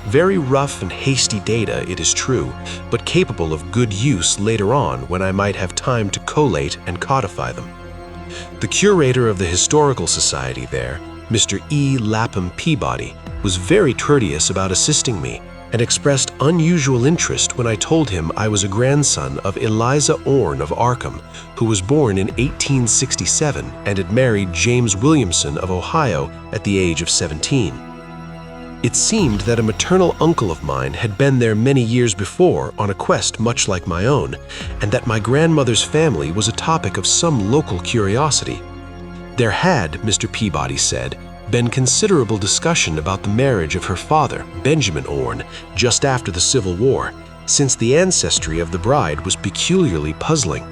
Very rough and hasty data, it is true, but capable of good use later on when I might have time to collate and codify them. The curator of the Historical Society there, Mr. E. Lapham Peabody, was very courteous about assisting me and expressed unusual interest when I told him I was a grandson of Eliza Orne of Arkham, who was born in 1867 and had married James Williamson of Ohio at the age of 17. It seemed that a maternal uncle of mine had been there many years before on a quest much like my own, and that my grandmother's family was a topic of some local curiosity. There had, Mr. Peabody said, been considerable discussion about the marriage of her father, Benjamin Orne, just after the Civil War, since the ancestry of the bride was peculiarly puzzling.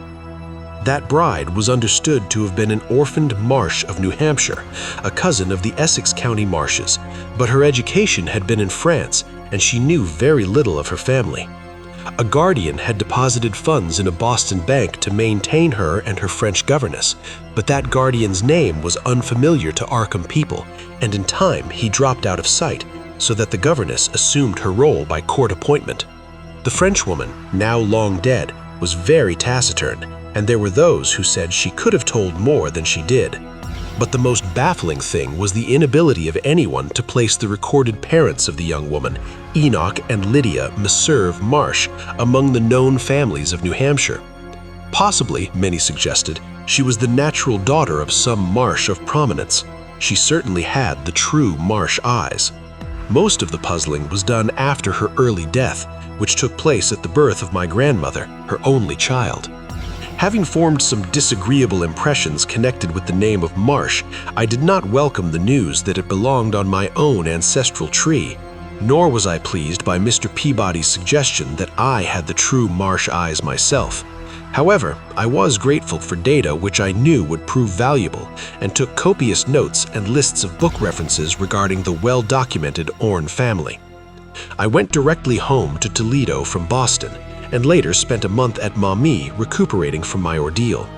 That bride was understood to have been an orphaned Marsh of New Hampshire, a cousin of the Essex County Marshes, but her education had been in France, and she knew very little of her family. A guardian had deposited funds in a Boston bank to maintain her and her French governess, but that guardian's name was unfamiliar to Arkham people, and in time he dropped out of sight, so that the governess assumed her role by court appointment. The Frenchwoman, now long dead, was very taciturn, and there were those who said she could have told more than she did. But the most baffling thing was the inability of anyone to place the recorded parents of the young woman, Enoch and Lydia Meserve Marsh, among the known families of New Hampshire. Possibly, many suggested, she was the natural daughter of some Marsh of prominence. She certainly had the true Marsh eyes. Most of the puzzling was done after her early death, which took place at the birth of my grandmother, her only child. Having formed some disagreeable impressions connected with the name of Marsh, I did not welcome the news that it belonged on my own ancestral tree, nor was I pleased by Mr. Peabody's suggestion that I had the true Marsh eyes myself. However, I was grateful for data which I knew would prove valuable, and took copious notes and lists of book references regarding the well-documented Orne family. I went directly home to Toledo from Boston, and later spent a month at Maumee recuperating from my ordeal.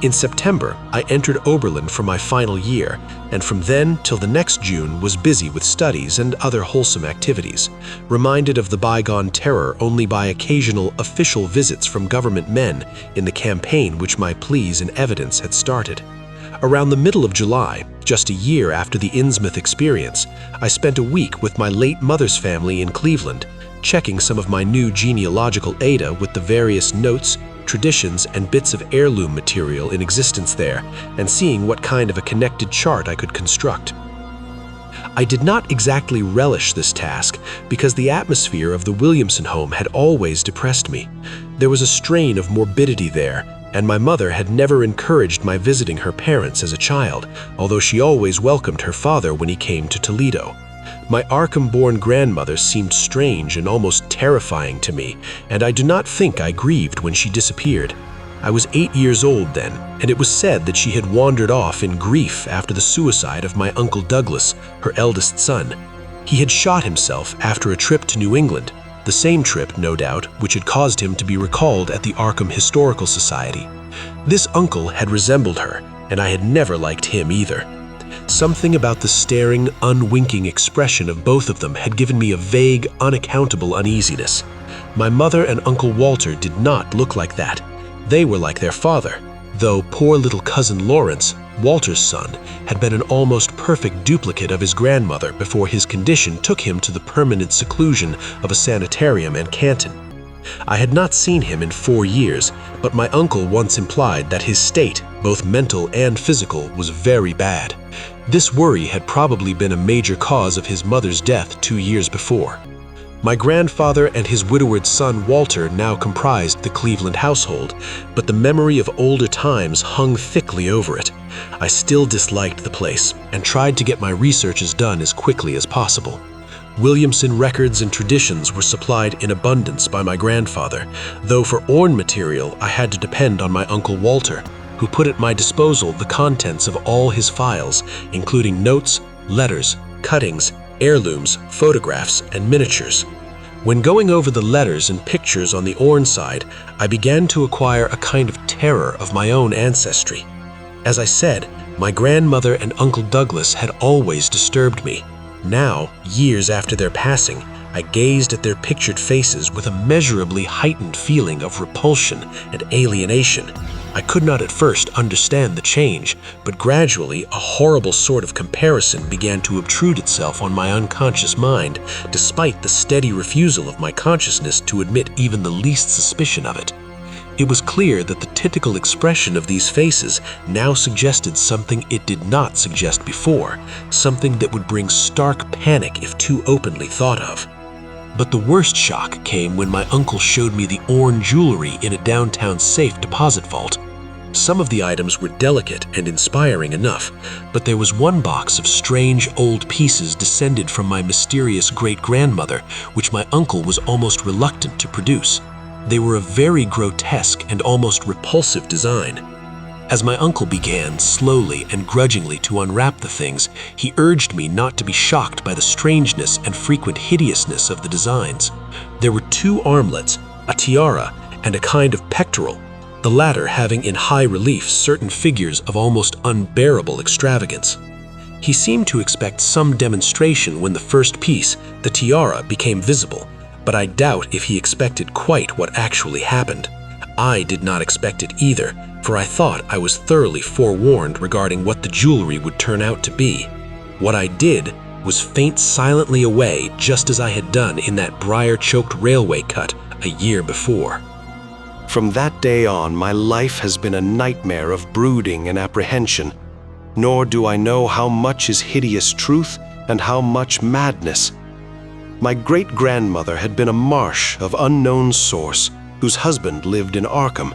In September, I entered Oberlin for my final year, and from then till the next June was busy with studies and other wholesome activities, reminded of the bygone terror only by occasional official visits from government men in the campaign which my pleas and evidence had started. Around the middle of July, just a year after the Innsmouth experience, I spent a week with my late mother's family in Cleveland, checking some of my new genealogical data with the various notes, traditions, and bits of heirloom material in existence there, and seeing what kind of a connected chart I could construct. I did not exactly relish this task because the atmosphere of the Williamson home had always depressed me. There was a strain of morbidity there, and my mother had never encouraged my visiting her parents as a child, although she always welcomed her father when he came to Toledo. My Arkham-born grandmother seemed strange and almost terrifying to me, and I do not think I grieved when she disappeared. I was 8 years old then, and it was said that she had wandered off in grief after the suicide of my Uncle Douglas, her eldest son. He had shot himself after a trip to New England, the same trip, no doubt, which had caused him to be recalled at the Arkham Historical Society. This uncle had resembled her, and I had never liked him either. Something about the staring, unwinking expression of both of them had given me a vague, unaccountable uneasiness. My mother and Uncle Walter did not look like that. They were like their father, though poor little cousin Lawrence, Walter's son, had been an almost perfect duplicate of his grandmother before his condition took him to the permanent seclusion of a sanitarium in Canton. I had not seen him in 4 years, but my uncle once implied that his state, both mental and physical, was very bad. This worry had probably been a major cause of his mother's death 2 years before. My grandfather and his widowed son Walter now comprised the Cleveland household, but the memory of older times hung thickly over it. I still disliked the place and tried to get my researches done as quickly as possible. Williamson records and traditions were supplied in abundance by my grandfather, though for Orne material I had to depend on my Uncle Walter, who put at my disposal the contents of all his files, including notes, letters, cuttings, heirlooms, photographs, and miniatures. When going over the letters and pictures on the Orne side, I began to acquire a kind of terror of my own ancestry. As I said, my grandmother and Uncle Douglas had always disturbed me. Now, years after their passing, I gazed at their pictured faces with a measurably heightened feeling of repulsion and alienation. I could not at first understand the change, but gradually a horrible sort of comparison began to obtrude itself on my unconscious mind, despite the steady refusal of my consciousness to admit even the least suspicion of it. It was clear that the typical expression of these faces now suggested something it did not suggest before, something that would bring stark panic if too openly thought of. But the worst shock came when my uncle showed me the Orne jewelry in a downtown safe deposit vault. Some of the items were delicate and inspiring enough, but there was one box of strange old pieces descended from my mysterious great-grandmother, which my uncle was almost reluctant to produce. They were of very grotesque and almost repulsive design. As my uncle began, slowly and grudgingly, to unwrap the things, he urged me not to be shocked by the strangeness and frequent hideousness of the designs. There were 2 armlets, a tiara, and a kind of pectoral, the latter having in high relief certain figures of almost unbearable extravagance. He seemed to expect some demonstration when the first piece, the tiara, became visible, but I doubt if he expected quite what actually happened. I did not expect it either, for I thought I was thoroughly forewarned regarding what the jewelry would turn out to be. What I did was faint silently away just as I had done in that briar-choked railway cut a year before. From that day on, my life has been a nightmare of brooding and apprehension, nor do I know how much is hideous truth and how much madness. My great-grandmother had been a marsh of unknown source, whose husband lived in Arkham.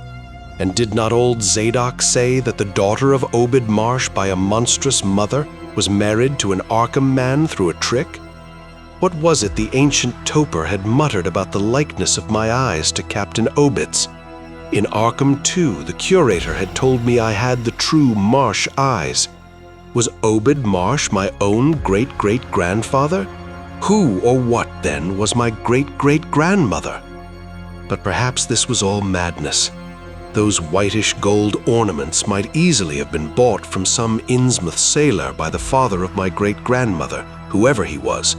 And did not old Zadok say that the daughter of Obed Marsh by a monstrous mother was married to an Arkham man through a trick? What was it the ancient toper had muttered about the likeness of my eyes to Captain Obed's? In Arkham, too, the curator had told me I had the true Marsh eyes. Was Obed Marsh my own great-great-grandfather? Who or what, then, was my great-great-grandmother? But perhaps this was all madness. Those whitish gold ornaments might easily have been bought from some Innsmouth sailor by the father of my great-grandmother, whoever he was.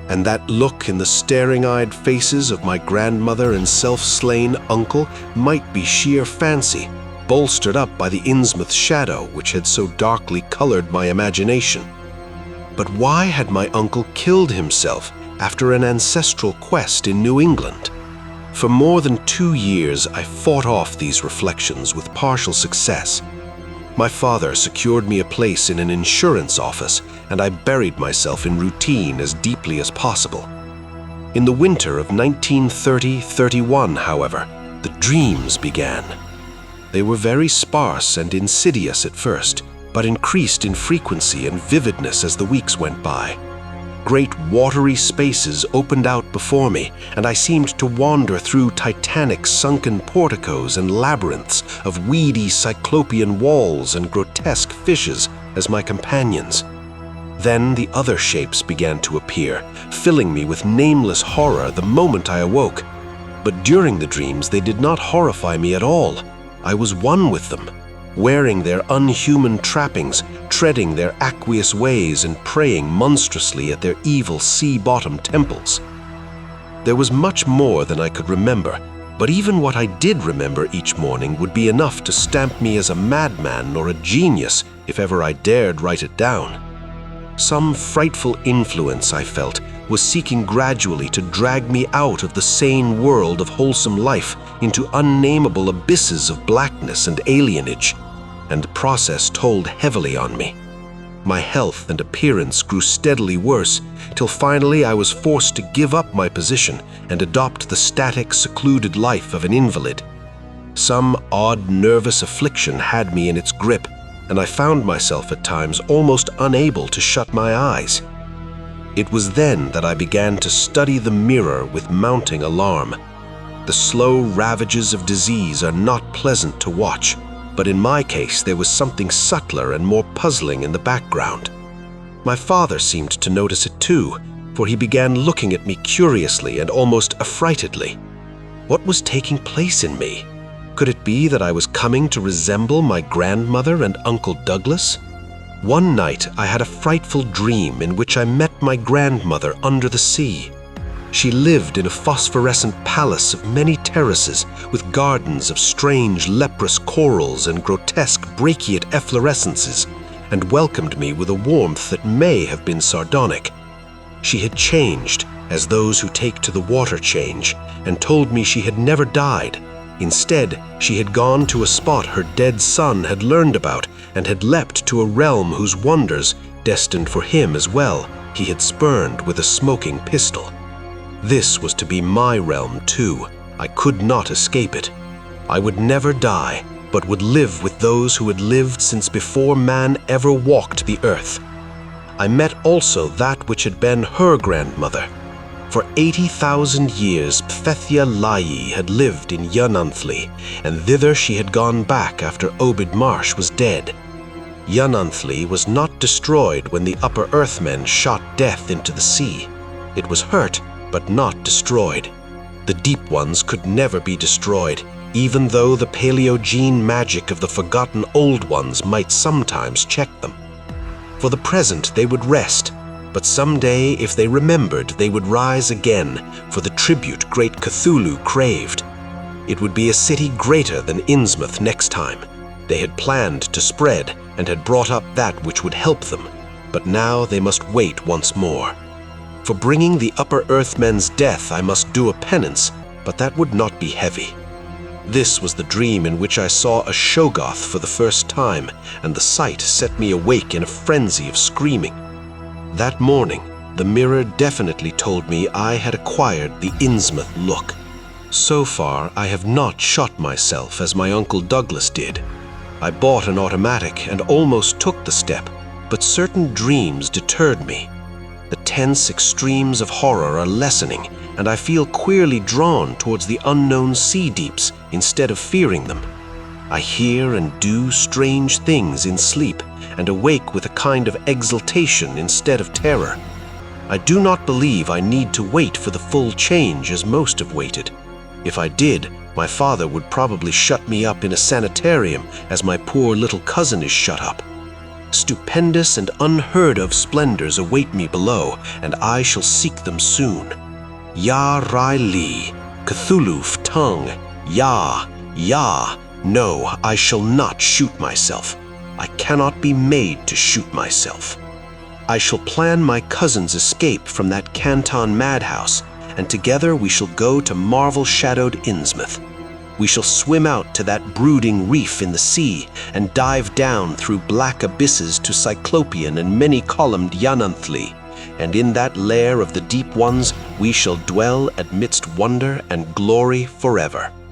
And that look in the staring-eyed faces of my grandmother and self-slain uncle might be sheer fancy, bolstered up by the Innsmouth shadow which had so darkly colored my imagination. But why had my uncle killed himself after an ancestral quest in New England? For more than 2 years, I fought off these reflections with partial success. My father secured me a place in an insurance office, and I buried myself in routine as deeply as possible. In the winter of 1930-31, however, the dreams began. They were very sparse and insidious at first, but increased in frequency and vividness as the weeks went by. Great watery spaces opened out before me, and I seemed to wander through titanic sunken porticos and labyrinths of weedy cyclopean walls and grotesque fishes as my companions. Then the other shapes began to appear, filling me with nameless horror the moment I awoke. But during the dreams they did not horrify me at all. I was one with them, wearing their unhuman trappings, treading their aqueous ways and praying monstrously at their evil sea-bottom temples. There was much more than I could remember, but even what I did remember each morning would be enough to stamp me as a madman or a genius if ever I dared write it down. Some frightful influence, I felt, was seeking gradually to drag me out of the sane world of wholesome life into unnameable abysses of blackness and alienage, and the process told heavily on me. My health and appearance grew steadily worse, till finally I was forced to give up my position and adopt the static, secluded life of an invalid. Some odd nervous affliction had me in its grip, and I found myself at times almost unable to shut my eyes. It was then that I began to study the mirror with mounting alarm. The slow ravages of disease are not pleasant to watch, but in my case there was something subtler and more puzzling in the background. My father seemed to notice it too, for he began looking at me curiously and almost affrightedly. What was taking place in me? Could it be that I was coming to resemble my grandmother and Uncle Douglas? One night I had a frightful dream in which I met my grandmother under the sea. She lived in a phosphorescent palace of many terraces with gardens of strange leprous corals and grotesque brachiate efflorescences, and welcomed me with a warmth that may have been sardonic. She had changed, as those who take to the water change, and told me she had never died. Instead, she had gone to a spot her dead son had learned about and had leapt to a realm whose wonders, destined for him as well, he had spurned with a smoking pistol. This was to be my realm too. I could not escape it. I would never die, but would live with those who had lived since before man ever walked the earth. I met also that which had been her grandmother. For 80,000 years Pfethia Lai had lived in Untitled, and thither she had gone back after Obed Marsh was dead. Untitled was not destroyed when the upper earthmen shot death into the sea. It was hurt, but not destroyed. The deep ones could never be destroyed, even though the Paleogene magic of the forgotten old ones might sometimes check them. For the present they would rest, but someday, if they remembered, they would rise again for the tribute great Cthulhu craved. It would be a city greater than Innsmouth next time. They had planned to spread and had brought up that which would help them, but now they must wait once more. For bringing the upper earthmen's death I must do a penance, but that would not be heavy. This was the dream in which I saw a Shoggoth for the first time, and the sight set me awake in a frenzy of screaming. That morning, the mirror definitely told me I had acquired the Innsmouth look. So far, I have not shot myself as my Uncle Douglas did. I bought an automatic and almost took the step, but certain dreams deterred me. The tense extremes of horror are lessening, and I feel queerly drawn towards the unknown sea deeps instead of fearing them. I hear and do strange things in sleep, and awake with a kind of exultation instead of terror. I do not believe I need to wait for the full change as most have waited. If I did, My father would probably shut me up in a sanitarium as my poor little cousin is shut up. Stupendous and unheard-of splendors await me below, and I shall seek them soon. Ya Rai Li, Cthulhu Tung, Ya, Ya. No, I shall not shoot myself. I cannot be made to shoot myself. I shall plan my cousin's escape from that Canton madhouse, and together we shall go to marvel-shadowed Innsmouth. We shall swim out to that brooding reef in the sea and dive down through black abysses to Cyclopean and many-columned Yananthli, and in that lair of the deep ones we shall dwell amidst wonder and glory forever.